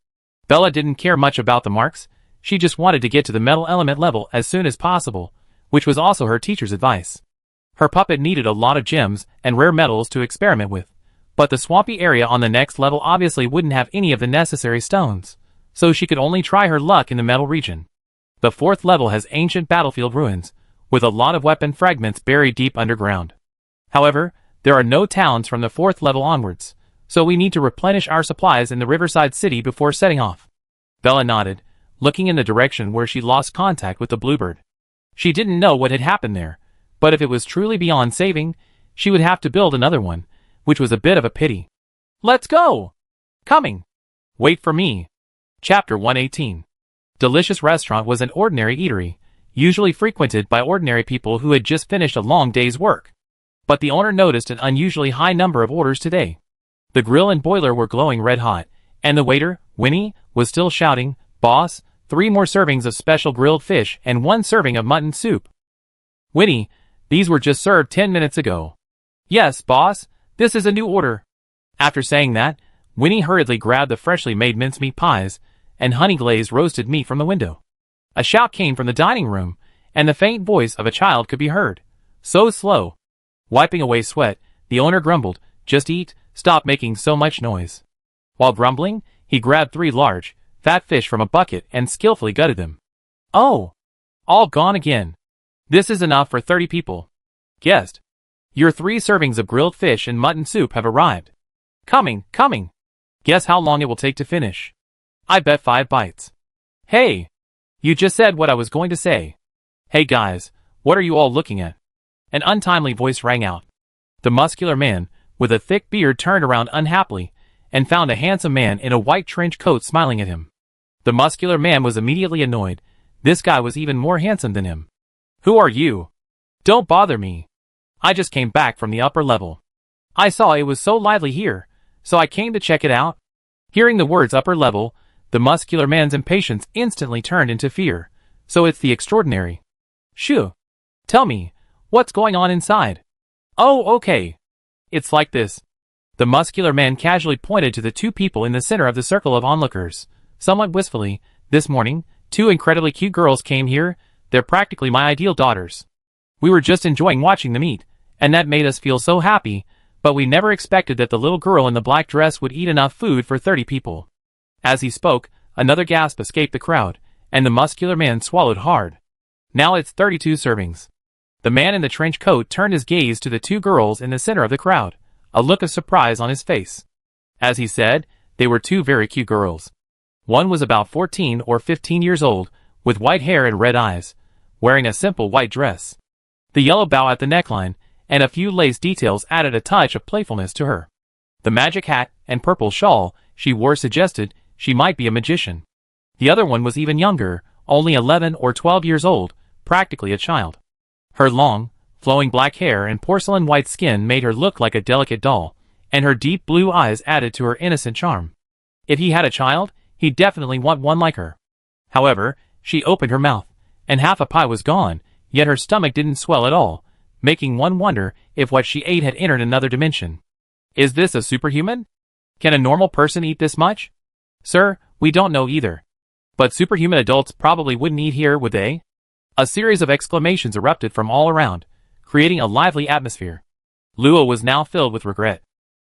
Bella didn't care much about the marks, she just wanted to get to the metal element level as soon as possible, which was also her teacher's advice. Her puppet needed a lot of gems and rare metals to experiment with, but the swampy area on the next level obviously wouldn't have any of the necessary stones, so she could only try her luck in the metal region. The 4th level has ancient battlefield ruins, with a lot of weapon fragments buried deep underground. However, there are no towns from the 4th level onwards, so we need to replenish our supplies in the riverside city before setting off. Bella nodded, looking in the direction where she lost contact with the bluebird. She didn't know what had happened there, but if it was truly beyond saving, she would have to build another one, which was a bit of a pity. Let's go! Coming! Wait for me. Chapter 118. Delicious Restaurant was an ordinary eatery, usually frequented by ordinary people who had just finished a long day's work. But the owner noticed an unusually high number of orders today. The grill and boiler were glowing red hot, and the waiter, Winnie, was still shouting, Boss, 3 more servings of special grilled fish and 1 serving of mutton soup. Winnie, these were just served 10 minutes ago. Yes, boss, this is a new order. After saying that, Winnie hurriedly grabbed the freshly made mincemeat pies and honey-glazed roasted meat from the window. A shout came from the dining room, and the faint voice of a child could be heard. So slow. Wiping away sweat, the owner grumbled, Just eat, stop making so much noise. While grumbling, he grabbed 3 large, fat fish from a bucket and skillfully gutted them. Oh! All gone again. This is enough for 30 people. Guest. Your 3 servings of grilled fish and mutton soup have arrived. Coming. Guess how long it will take to finish? I bet 5 bites. Hey! You just said what I was going to say. Hey guys, what are you all looking at? An untimely voice rang out. The muscular man, with a thick beard, turned around unhappily, and found a handsome man in a white trench coat smiling at him. The muscular man was immediately annoyed. This guy was even more handsome than him. Who are you? Don't bother me. I just came back from the upper level. I saw it was so lively here, so I came to check it out. Hearing the words upper level, the muscular man's impatience instantly turned into fear. So it's the extraordinary. Shoo. Tell me, what's going on inside? Oh, okay. It's like this. The muscular man casually pointed to the 2 people in the center of the circle of onlookers. Somewhat wistfully, this morning, 2 incredibly cute girls came here. They're practically my ideal daughters. We were just enjoying watching them eat, and that made us feel so happy, but we never expected that the little girl in the black dress would eat enough food for 30 people. As he spoke, another gasp escaped the crowd, and the muscular man swallowed hard. Now it's 32 servings. The man in the trench coat turned his gaze to the 2 girls in the center of the crowd, a look of surprise on his face. As he said, they were 2 very cute girls. One was about 14 or 15 years old, with white hair and red eyes, wearing a simple white dress. The yellow bow at the neckline and a few lace details added a touch of playfulness to her. The magic hat and purple shawl she wore suggested she might be a magician. The other one was even younger, only 11 or 12 years old, practically a child. Her long, flowing black hair and porcelain white skin made her look like a delicate doll, and her deep blue eyes added to her innocent charm. If he had a child, he'd definitely want one like her. However, she opened her mouth, and half a pie was gone, yet her stomach didn't swell at all, making one wonder if what she ate had entered another dimension. Is this a superhuman? Can a normal person eat this much? Sir, we don't know either. But superhuman adults probably wouldn't eat here, would they? A series of exclamations erupted from all around, creating a lively atmosphere. Luo was now filled with regret.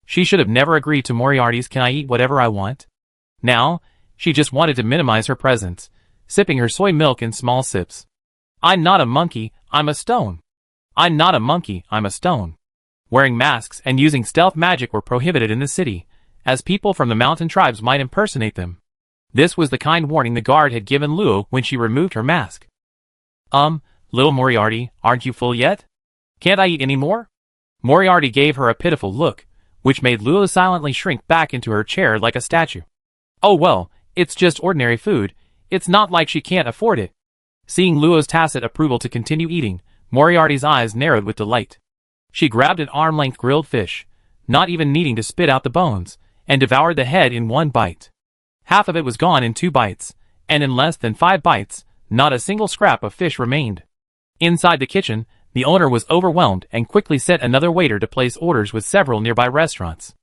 She should have never agreed to Moriarty's "can I eat whatever I want?" Now, she just wanted to minimize her presence, sipping her soy milk in small sips. I'm not a monkey, I'm a stone. I'm not a monkey, I'm a stone. Wearing masks and using stealth magic were prohibited in the city, as people from the mountain tribes might impersonate them. This was the kind warning the guard had given Luo when she removed her mask. Little Moriarty, aren't you full yet? Can't I eat any more? Moriarty gave her a pitiful look, which made Luo silently shrink back into her chair like a statue. Oh well, it's just ordinary food, it's not like she can't afford it. Seeing Luo's tacit approval to continue eating, Moriarty's eyes narrowed with delight. She grabbed an arm-length grilled fish, not even needing to spit out the bones, and devoured the head in one bite. Half of it was gone in 2 bites, and in less than 5 bites, not a single scrap of fish remained. Inside the kitchen, the owner was overwhelmed and quickly sent another waiter to place orders with several nearby restaurants.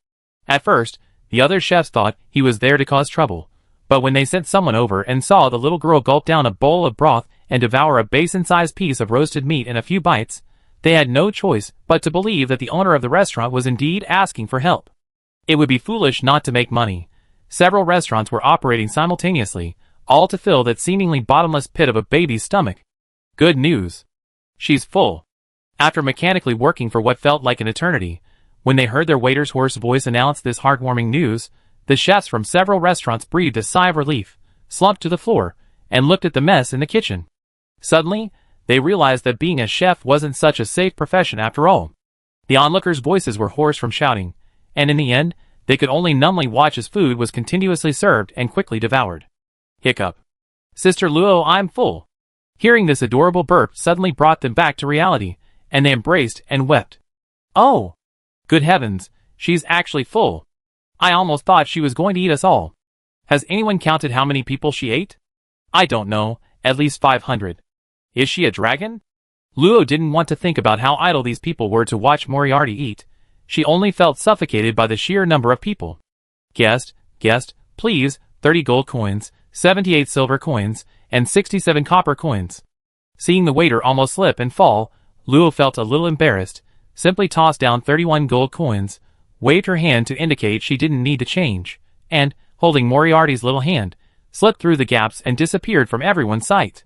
At first, the other chefs thought he was there to cause trouble, but when they sent someone over and saw the little girl gulp down a bowl of broth and devour a basin-sized piece of roasted meat in a few bites, they had no choice but to believe that the owner of the restaurant was indeed asking for help. It would be foolish not to make money. Several restaurants were operating simultaneously, all to fill that seemingly bottomless pit of a baby's stomach. Good news. She's full. After mechanically working for what felt like an eternity, when they heard their waiter's hoarse voice announce this heartwarming news, the chefs from several restaurants breathed a sigh of relief, slumped to the floor, and looked at the mess in the kitchen. Suddenly, they realized that being a chef wasn't such a safe profession after all. The onlookers' voices were hoarse from shouting, and in the end, they could only numbly watch as food was continuously served and quickly devoured. Hiccup. Sister Luo, I'm full. Hearing this adorable burp suddenly brought them back to reality, and they embraced and wept. Oh! Good heavens, she's actually full. I almost thought she was going to eat us all. Has anyone counted how many people she ate? I don't know, at least 500. Is she a dragon? Luo didn't want to think about how idle these people were to watch Moriarty eat. She only felt suffocated by the sheer number of people. Guest, please, 30 gold coins, 78 silver coins, and 67 copper coins. Seeing the waiter almost slip and fall, Luo felt a little embarrassed, simply tossed down 31 gold coins, waved her hand to indicate she didn't need to change, and, holding Moriarty's little hand, slipped through the gaps and disappeared from everyone's sight.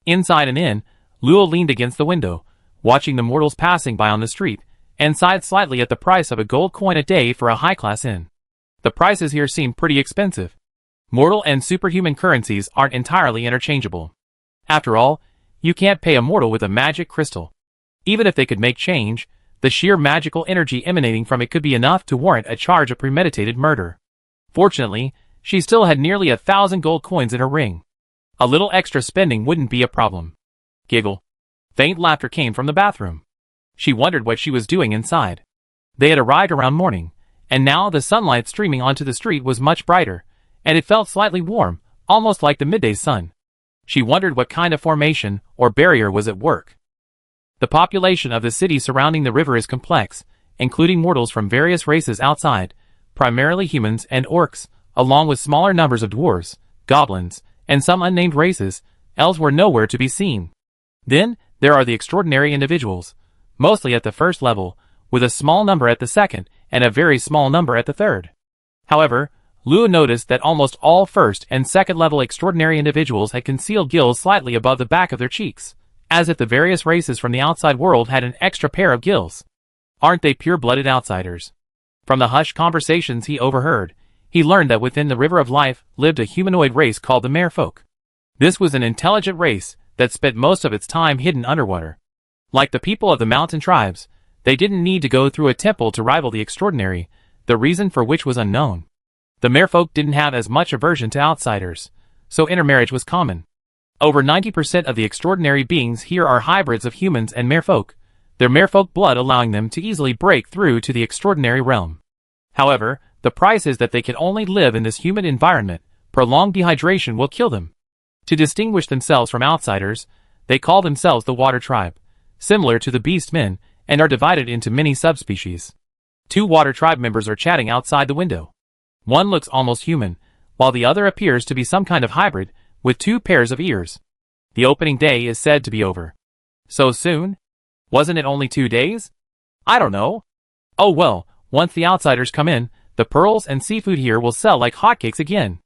Inside an inn, Luo leaned against the window, watching the mortals passing by on the street, and sighed slightly at the price of a gold coin a day for a high-class inn. The prices here seem pretty expensive. Mortal and superhuman currencies aren't entirely interchangeable. After all, you can't pay a mortal with a magic crystal. Even if they could make change, the sheer magical energy emanating from it could be enough to warrant a charge of premeditated murder. Fortunately, she still had nearly 1,000 gold coins in her ring. A little extra spending wouldn't be a problem. Giggle. Faint laughter came from the bathroom. She wondered what she was doing inside. They had arrived around morning, and now the sunlight streaming onto the street was much brighter, and it felt slightly warm, almost like the midday sun. She wondered what kind of formation or barrier was at work. The population of the city surrounding the river is complex, including mortals from various races outside, primarily humans and orcs, along with smaller numbers of dwarves, goblins, and some unnamed races. Elves were nowhere to be seen. Then, there are the extraordinary individuals, mostly at the first level, with a small number at the second, and a very small number at the third. However, Luo noticed that almost all first and second level extraordinary individuals had concealed gills slightly above the back of their cheeks, as if the various races from the outside world had an extra pair of gills. Aren't they pure-blooded outsiders? From the hushed conversations he overheard, he learned that within the River of Life lived a humanoid race called the Merfolk. This was an intelligent race that spent most of its time hidden underwater. Like the people of the mountain tribes, they didn't need to go through a temple to rival the extraordinary, the reason for which was unknown. The merfolk didn't have as much aversion to outsiders, so intermarriage was common. Over 90% of the extraordinary beings here are hybrids of humans and merfolk, their merfolk blood allowing them to easily break through to the extraordinary realm. However, the price is that they can only live in this humid environment. Prolonged dehydration will kill them. To distinguish themselves from outsiders, they call themselves the water tribe, similar to the beast men, and are divided into many subspecies. Two water tribe members are chatting outside the window. One looks almost human, while the other appears to be some kind of hybrid, with two pairs of ears. The opening day is said to be over. So soon? Wasn't it only 2 days? I don't know. Oh well, once the outsiders come in, the pearls and seafood here will sell like hotcakes again.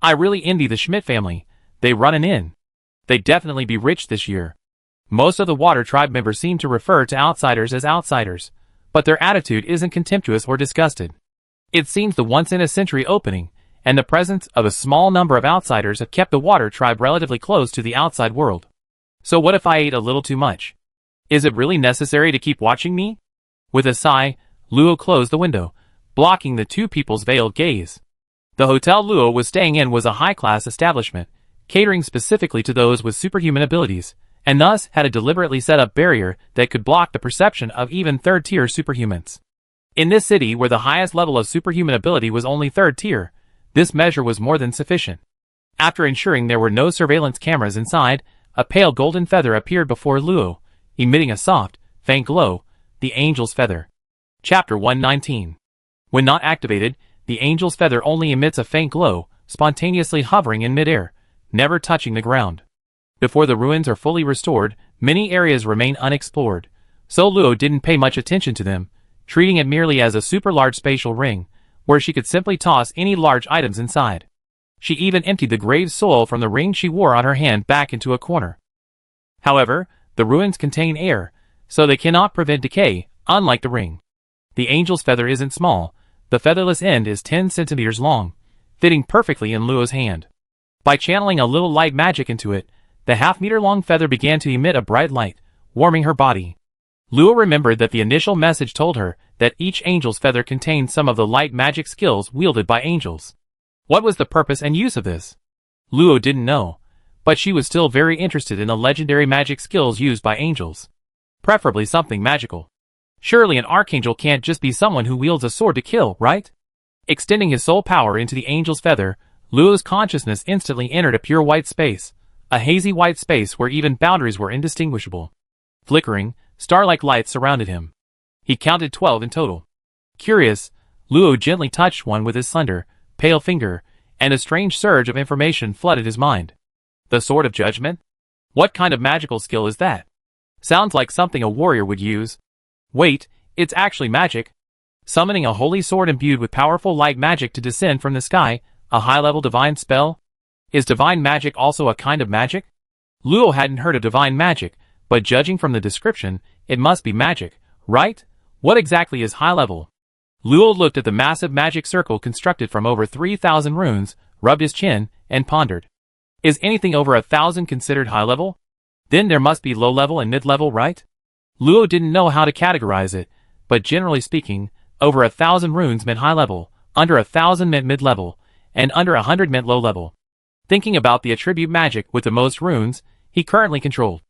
I really envy the Schmidt family. They run an inn. They'd definitely be rich this year. Most of the water tribe members seem to refer to outsiders as outsiders, but their attitude isn't contemptuous or disgusted. It seems the once-in-a-century opening, and the presence of a small number of outsiders have kept the water tribe relatively close to the outside world. So what if I ate a little too much? Is it really necessary to keep watching me? With a sigh, Luo closed the window, blocking the two people's veiled gaze. The hotel Luo was staying in was a high-class establishment, catering specifically to those with superhuman abilities, and thus had a deliberately set-up barrier that could block the perception of even third-tier superhumans. In this city where the highest level of superhuman ability was only third tier, this measure was more than sufficient. After ensuring there were no surveillance cameras inside, a pale golden feather appeared before Luo, emitting a soft, faint glow, the Angel's Feather. Chapter 119. When not activated, the Angel's Feather only emits a faint glow, spontaneously hovering in midair, never touching the ground. Before the ruins are fully restored, many areas remain unexplored, so Luo didn't pay much attention to them, treating it merely as a super-large spatial ring, where she could simply toss any large items inside. She even emptied the grave soil from the ring she wore on her hand back into a corner. However, the ruins contain air, so they cannot prevent decay, unlike the ring. The Angel's Feather isn't small. The featherless end is 10 centimeters long, fitting perfectly in Luo's hand. By channeling a little light magic into it, the half-meter-long feather began to emit a bright light, warming her body. Luo remembered that the initial message told her that each angel's feather contained some of the light magic skills wielded by angels. What was the purpose and use of this? Luo didn't know, but she was still very interested in the legendary magic skills used by angels. Preferably something magical. Surely an archangel can't just be someone who wields a sword to kill, right? Extending his soul power into the angel's feather, Luo's consciousness instantly entered a pure white space, a hazy white space where even boundaries were indistinguishable. Flickering, star-like lights surrounded him. He counted 12 in total. Curious, Luo gently touched one with his slender, pale finger, and a strange surge of information flooded his mind. The Sword of Judgment? What kind of magical skill is that? Sounds like something a warrior would use. Wait, it's actually magic. Summoning a holy sword imbued with powerful light magic to descend from the sky, a high-level divine spell? Is divine magic also a kind of magic? Luo hadn't heard of divine magic, but judging from the description, it must be magic, right? What exactly is high level? Luo looked at the massive magic circle constructed from over 3,000 runes, rubbed his chin, and pondered. Is anything over 1,000 considered high level? Then there must be low level and mid level, right? Luo didn't know how to categorize it, but generally speaking, over 1,000 runes meant high level, under 1,000 meant mid level, and under 100 meant low level. Thinking about the attribute magic with the most runes, he currently controlled.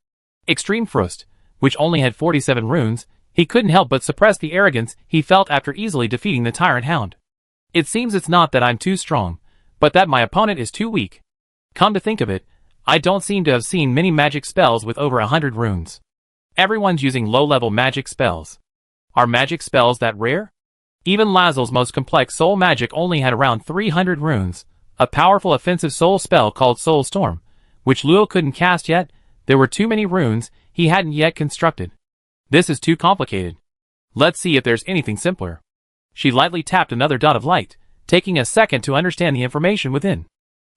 Extreme Frost, which only had 47 runes, he couldn't help but suppress the arrogance he felt after easily defeating the Tyrant Hound. It seems it's not that I'm too strong, but that my opponent is too weak. Come to think of it, I don't seem to have seen many magic spells with over 100 runes. Everyone's using low-level magic spells. Are magic spells that rare? Even Lazel's most complex soul magic only had around 300 runes, a powerful offensive soul spell called Soul Storm, which Luo couldn't cast yet. There were too many runes he hadn't yet constructed. This is too complicated. Let's see if there's anything simpler. She lightly tapped another dot of light, taking a second to understand the information within.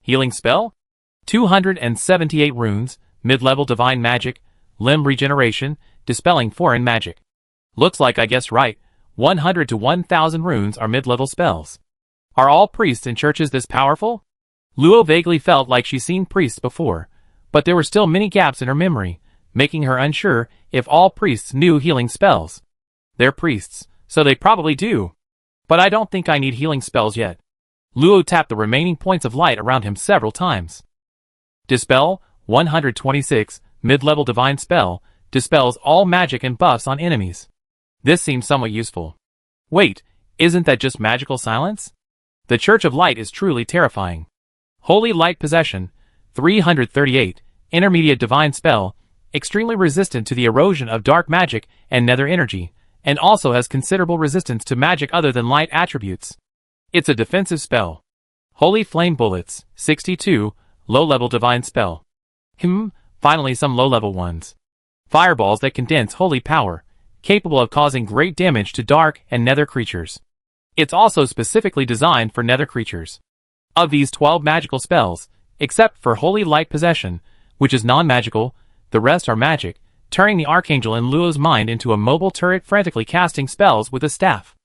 Healing spell? 278 runes, mid-level divine magic, limb regeneration, dispelling foreign magic. Looks like I guessed right, 100 to 1,000 runes are mid-level spells. Are all priests and churches this powerful? Luo vaguely felt like she'd seen priests before, but there were still many gaps in her memory, making her unsure if all priests knew healing spells. They're priests, so they probably do. But I don't think I need healing spells yet. Luo tapped the remaining points of light around him several times. Dispel, 126, mid-level divine spell, dispels all magic and buffs on enemies. This seems somewhat useful. Wait, isn't that just magical silence? The Church of Light is truly terrifying. Holy Light Possession, 338, intermediate divine spell, extremely resistant to the erosion of dark magic and nether energy, and also has considerable resistance to magic other than light attributes. It's a defensive spell. Holy Flame Bullets, 62, low-level divine spell. Finally some low-level ones. Fireballs that condense holy power, capable of causing great damage to dark and nether creatures. It's also specifically designed for nether creatures. Of these 12 magical spells, except for Holy Light Possession, which is non-magical, the rest are magic, turning the Archangel in Luo's mind into a mobile turret frantically casting spells with a staff.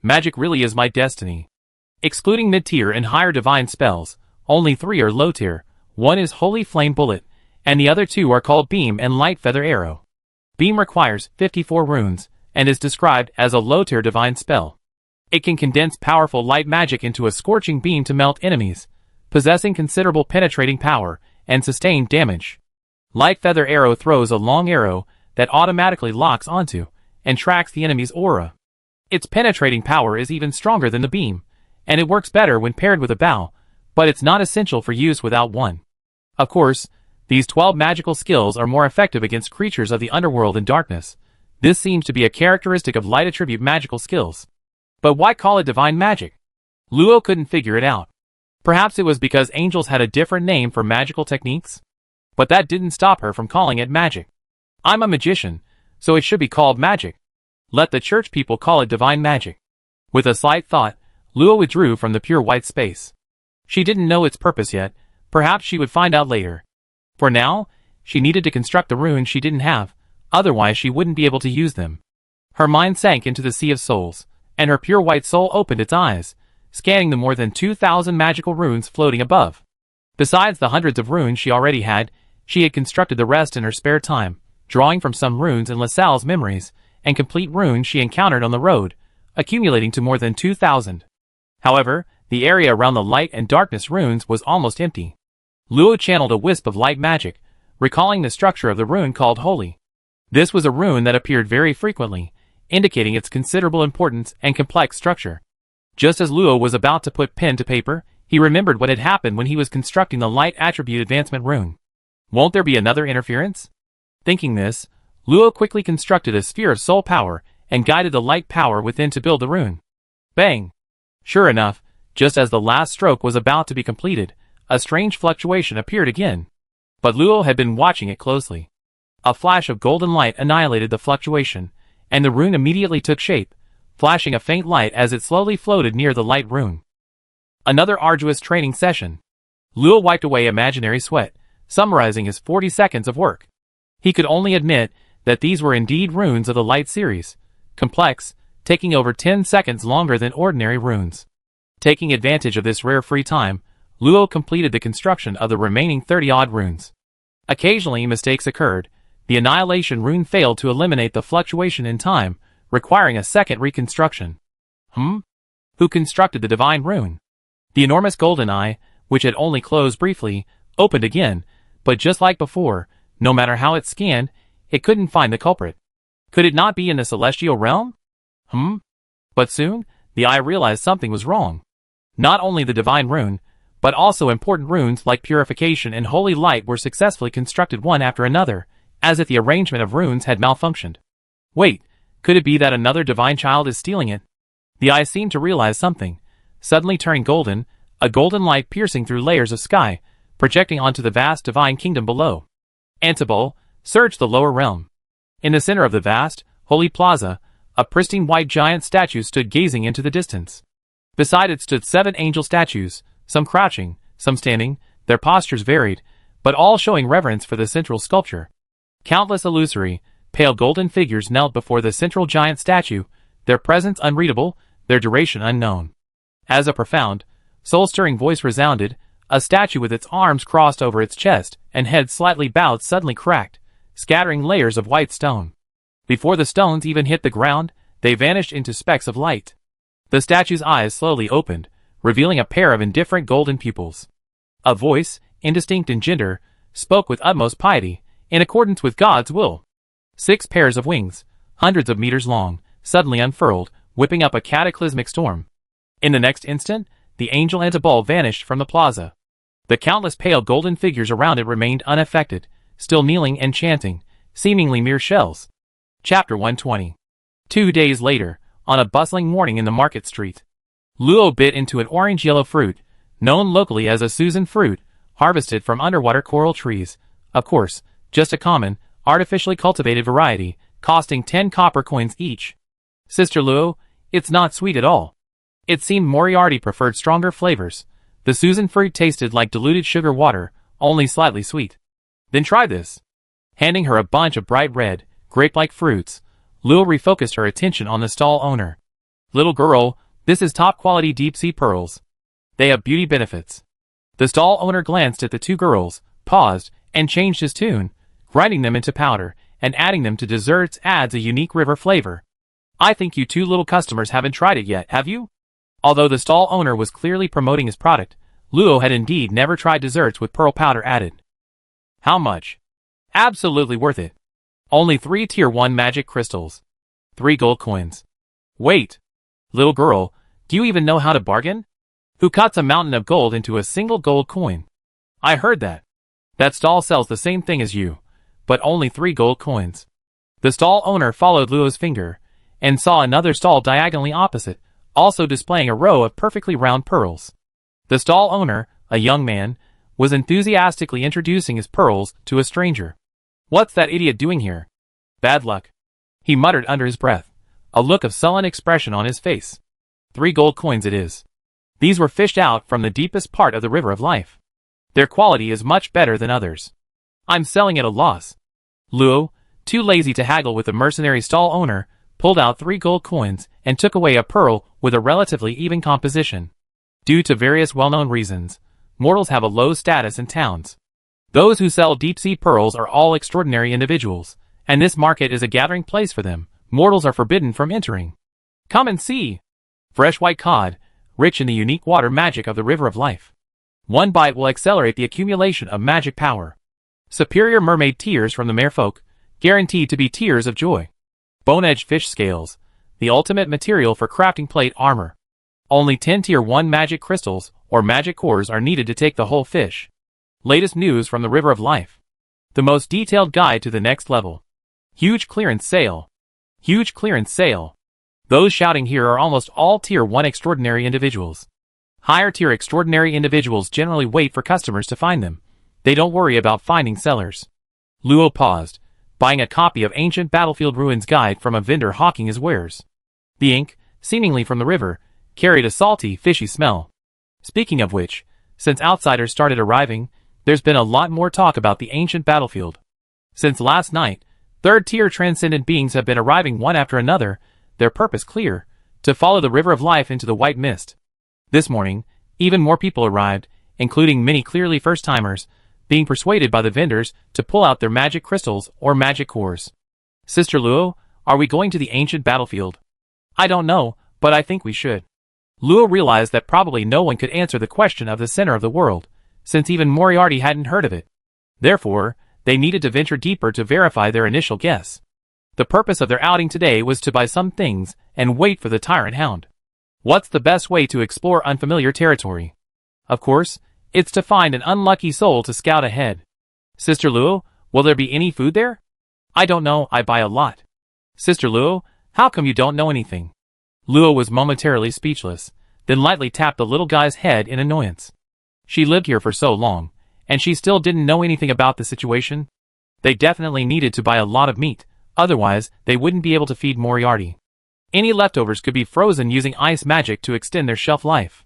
Magic really is my destiny. Excluding mid-tier and higher divine spells, only 3 are low-tier, 1 is Holy Flame Bullet, and the other 2 are called Beam and Light Feather Arrow. Beam requires 54 runes, and is described as a low-tier divine spell. It can condense powerful light magic into a scorching beam to melt enemies, possessing considerable penetrating power and sustained damage. Light Feather Arrow throws a long arrow that automatically locks onto and tracks the enemy's aura. Its penetrating power is even stronger than the beam, and it works better when paired with a bow, but it's not essential for use without one. Of course, these 12 magical skills are more effective against creatures of the underworld and darkness. This seems to be a characteristic of light attribute magical skills. But why call it divine magic? Luo couldn't figure it out. Perhaps it was because angels had a different name for magical techniques? But that didn't stop her from calling it magic. I'm a magician, so it should be called magic. Let the church people call it divine magic. With a slight thought, Luo withdrew from the pure white space. She didn't know its purpose yet. Perhaps she would find out later. For now, she needed to construct the runes she didn't have, otherwise she wouldn't be able to use them. Her mind sank into the sea of souls, and her pure white soul opened its eyes, scanning the more than 2,000 magical runes floating above. Besides the hundreds of runes she already had, she had constructed the rest in her spare time, drawing from some runes in LaSalle's memories, and complete runes she encountered on the road, accumulating to more than 2,000. However, the area around the light and darkness runes was almost empty. Luo channeled a wisp of light magic, recalling the structure of the rune called Holy. This was a rune that appeared very frequently, indicating its considerable importance and complex structure. Just as Luo was about to put pen to paper, he remembered what had happened when he was constructing the light attribute advancement rune. Won't there be another interference? Thinking this, Luo quickly constructed a sphere of soul power and guided the light power within to build the rune. Bang! Sure enough, just as the last stroke was about to be completed, a strange fluctuation appeared again. But Luo had been watching it closely. A flash of golden light annihilated the fluctuation, and the rune immediately took shape, flashing a faint light as it slowly floated near the light rune. Another arduous training session. Luo wiped away imaginary sweat, summarizing his 40 seconds of work. He could only admit that these were indeed runes of the light series, complex, taking over 10 seconds longer than ordinary runes. Taking advantage of this rare free time, Luo completed the construction of the remaining 30-odd runes. Occasionally mistakes occurred. The Annihilation rune failed to eliminate the fluctuation in time, requiring a second reconstruction. Who constructed the divine rune? The enormous golden eye, which had only closed briefly, opened again, but just like before, no matter how it scanned, it couldn't find the culprit. Could it not be in the celestial realm? But soon, the eye realized something was wrong. Not only the divine rune, but also important runes like Purification and Holy Light were successfully constructed one after another, as if the arrangement of runes had malfunctioned. Wait, could it be that another divine child is stealing it? The eye seemed to realize something, suddenly turning golden, a golden light piercing through layers of sky, projecting onto the vast divine kingdom below. Antibol, search the lower realm. In the center of the vast, holy plaza, a pristine white giant statue stood gazing into the distance. Beside it stood 7 angel statues, some crouching, some standing, their postures varied, but all showing reverence for the central sculpture. Countless illusory, pale golden figures knelt before the central giant statue, their presence unreadable, their duration unknown. As a profound, soul-stirring voice resounded, A statue with its arms crossed over its chest and head slightly bowed suddenly cracked, scattering layers of white stone. Before the stones even hit the ground, they vanished into specks of light. The statue's eyes slowly opened, revealing a pair of indifferent golden pupils. A voice, indistinct in gender, spoke with utmost piety, in accordance with God's will. 6 pairs of wings, hundreds of meters long, suddenly unfurled, whipping up a cataclysmic storm. In the next instant, the angel Antibal vanished from the plaza. The countless pale golden figures around it remained unaffected, still kneeling and chanting, seemingly mere shells. Chapter 120. 2 days later, on a bustling morning in the market street, Luo bit into an orange-yellow fruit, known locally as a Susan fruit, harvested from underwater coral trees. Of course, just a common, artificially cultivated variety, costing 10 copper coins each. Sister Luo, it's not sweet at all. It seemed Moriarty preferred stronger flavors. The Susan fruit tasted like diluted sugar water, only slightly sweet. Then try this. Handing her a bunch of bright red, grape-like fruits, Luo refocused her attention on the stall owner. Little girl, this is top-quality deep-sea pearls. They have beauty benefits. The stall owner glanced at the 2 girls, paused, and changed his tune. Grinding them into powder and adding them to desserts adds a unique river flavor. I think you 2 little customers haven't tried it yet, have you? Although the stall owner was clearly promoting his product, Luo had indeed never tried desserts with pearl powder added. How much? Absolutely worth it. Only 3 tier 1 magic crystals. 3 gold coins. Wait. Little girl, do you even know how to bargain? Who cuts a mountain of gold into a single gold coin? I heard that. That stall sells the same thing as you, but only 3 gold coins. The stall owner followed Luo's finger, and saw another stall diagonally opposite, also displaying a row of perfectly round pearls. The stall owner, a young man, was enthusiastically introducing his pearls to a stranger. What's that idiot doing here? Bad luck. He muttered under his breath, a look of sullen expression on his face. 3 gold coins it is. These were fished out from the deepest part of the river of life. Their quality is much better than others. I'm selling at a loss. Luo, too lazy to haggle with the mercenary stall owner, pulled out 3 gold coins and took away a pearl with a relatively even composition. Due to various well-known reasons, mortals have a low status in towns. Those who sell deep-sea pearls are all extraordinary individuals, and this market is a gathering place for them. Mortals are forbidden from entering. Come and see. Fresh white cod, rich in the unique water magic of the river of life. 1 bite will accelerate the accumulation of magic power. Superior mermaid tears from the merfolk, guaranteed to be tears of joy. Bone-edged fish scales, the ultimate material for crafting plate armor. Only 10 tier 1 magic crystals, or magic cores are needed to take the whole fish. Latest news from the river of life. The most detailed guide to the next level. Huge clearance sale. Huge clearance sale. Those shouting here are almost all tier 1 extraordinary individuals. Higher tier extraordinary individuals generally wait for customers to find them. They don't worry about finding sellers. Luo paused, buying a copy of Ancient Battlefield Ruins Guide from a vendor hawking his wares. The ink, seemingly from the river, carried a salty, fishy smell. Speaking of which, since outsiders started arriving, there's been a lot more talk about the ancient battlefield. Since last night, 3rd-tier transcendent beings have been arriving one after another, their purpose clear, to follow the river of life into the white mist. This morning, even more people arrived, including many clearly first-timers, being persuaded by the vendors to pull out their magic crystals or magic cores. Sister Luo, are we going to the ancient battlefield? I don't know, but I think we should. Luo realized that probably no one could answer the question of the center of the world, since even Moriarty hadn't heard of it. Therefore, they needed to venture deeper to verify their initial guess. The purpose of their outing today was to buy some things and wait for the tyrant hound. What's the best way to explore unfamiliar territory? Of course, it's to find an unlucky soul to scout ahead. Sister Luo, will there be any food there? I don't know, I buy a lot. Sister Luo, how come you don't know anything? Luo was momentarily speechless, then lightly tapped the little guy's head in annoyance. She lived here for so long, and she still didn't know anything about the situation. They definitely needed to buy a lot of meat, otherwise they wouldn't be able to feed Moriarty. Any leftovers could be frozen using ice magic to extend their shelf life.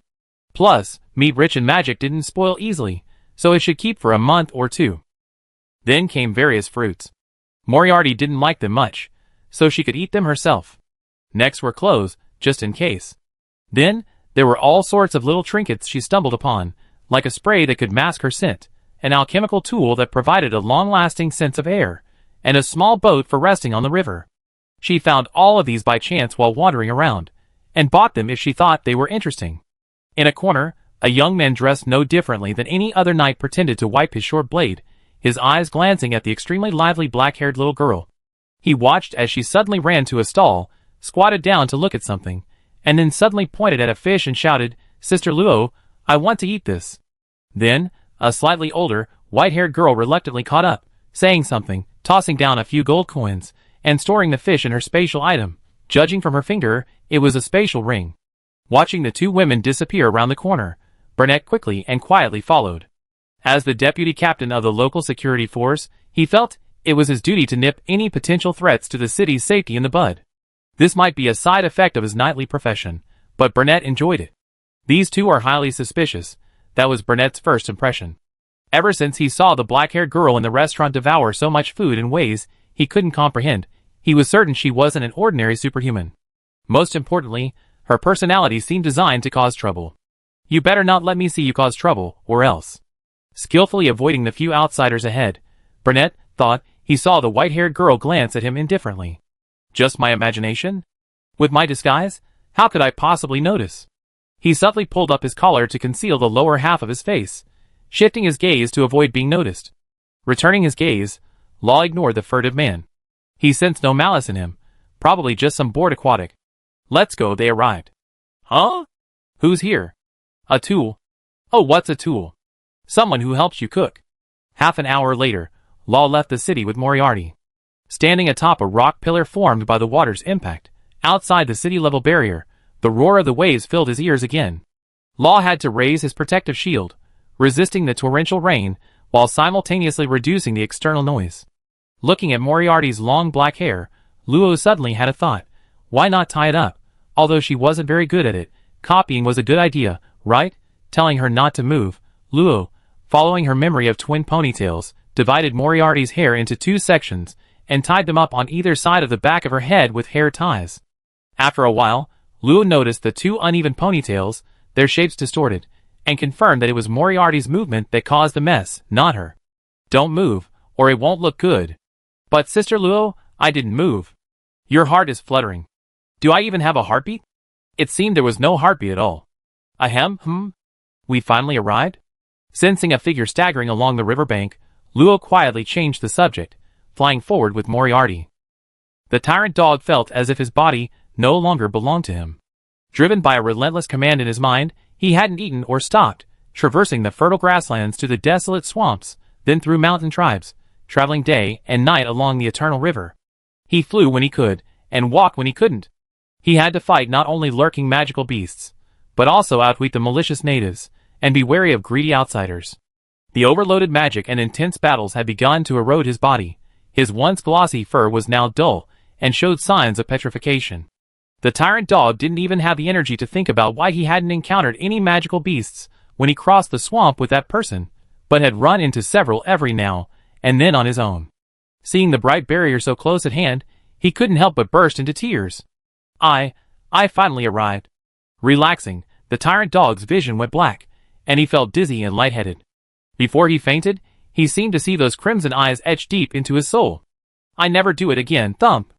Plus, meat rich in magic didn't spoil easily, so it should keep for a month or 2. Then came various fruits. Moriarty didn't like them much, so she could eat them herself. Next were clothes, just in case. Then, there were all sorts of little trinkets she stumbled upon, like a spray that could mask her scent, an alchemical tool that provided a long-lasting sense of air, and a small boat for resting on the river. She found all of these by chance while wandering around, and bought them if she thought they were interesting. In a corner, a young man dressed no differently than any other knight pretended to wipe his short blade, his eyes glancing at the extremely lively black-haired little girl. He watched as she suddenly ran to a stall, squatted down to look at something, and then suddenly pointed at a fish and shouted, "Sister Luo, I want to eat this." Then, a slightly older, white-haired girl reluctantly caught up, saying something, tossing down a few gold coins, and storing the fish in her spatial item. Judging from her finger, it was a spatial ring. Watching the two women disappear around the corner, Burnett quickly and quietly followed. As the deputy captain of the local security force, he felt it was his duty to nip any potential threats to the city's safety in the bud. This might be a side effect of his knightly profession, but Burnett enjoyed it. These two are highly suspicious. That was Burnett's first impression. Ever since he saw the black-haired girl in the restaurant devour so much food in ways he couldn't comprehend, he was certain she wasn't an ordinary superhuman. Most importantly, her personality seemed designed to cause trouble. You better not let me see you cause trouble, or else. Skillfully avoiding the few outsiders ahead, Burnett thought he saw the white-haired girl glance at him indifferently. Just my imagination? With my disguise, how could I possibly notice? He subtly pulled up his collar to conceal the lower half of his face, shifting his gaze to avoid being noticed. Returning his gaze, Law ignored the furtive man. He sensed no malice in him, probably just some bored aquatic. Let's go, they arrived. Huh? Who's here? A tool. Oh, what's a tool? Someone who helps you cook. Half an hour later, Law left the city with Moriarty. Standing atop a rock pillar formed by the water's impact, outside the city-level barrier, the roar of the waves filled his ears again. Law had to raise his protective shield, resisting the torrential rain, while simultaneously reducing the external noise. Looking at Moriarty's long black hair, Luo suddenly had a thought. Why not tie it up? Although she wasn't very good at it, copying was a good idea, right? Telling her not to move, Luo, following her memory of twin ponytails, divided Moriarty's hair into two sections, and tied them up on either side of the back of her head with hair ties. After a while, Luo noticed the two uneven ponytails, their shapes distorted, and confirmed that it was Moriarty's movement that caused the mess, not her. Don't move, or it won't look good. But Sister Luo, I didn't move. Your heart is fluttering. Do I even have a heartbeat? It seemed there was no heartbeat at all. Ahem, We finally arrived? Sensing a figure staggering along the riverbank, Luo quietly changed the subject, flying forward with Moriarty. The tyrant dog felt as if his body no longer belonged to him. Driven by a relentless command in his mind, he hadn't eaten or stopped, traversing the fertile grasslands to the desolate swamps, then through mountain tribes, traveling day and night along the eternal river. He flew when he could, and walked when he couldn't. He had to fight not only lurking magical beasts, but also outwit the malicious natives, and be wary of greedy outsiders. The overloaded magic and intense battles had begun to erode his body. His once glossy fur was now dull, and showed signs of petrification. The tyrant dog didn't even have the energy to think about why he hadn't encountered any magical beasts when he crossed the swamp with that person, but had run into several every now and then on his own. Seeing the bright barrier so close at hand, he couldn't help but burst into tears. I finally arrived. Relaxing, the tyrant dog's vision went black, and he felt dizzy and lightheaded. Before he fainted, he seemed to see those crimson eyes etched deep into his soul. I never do it again, thump.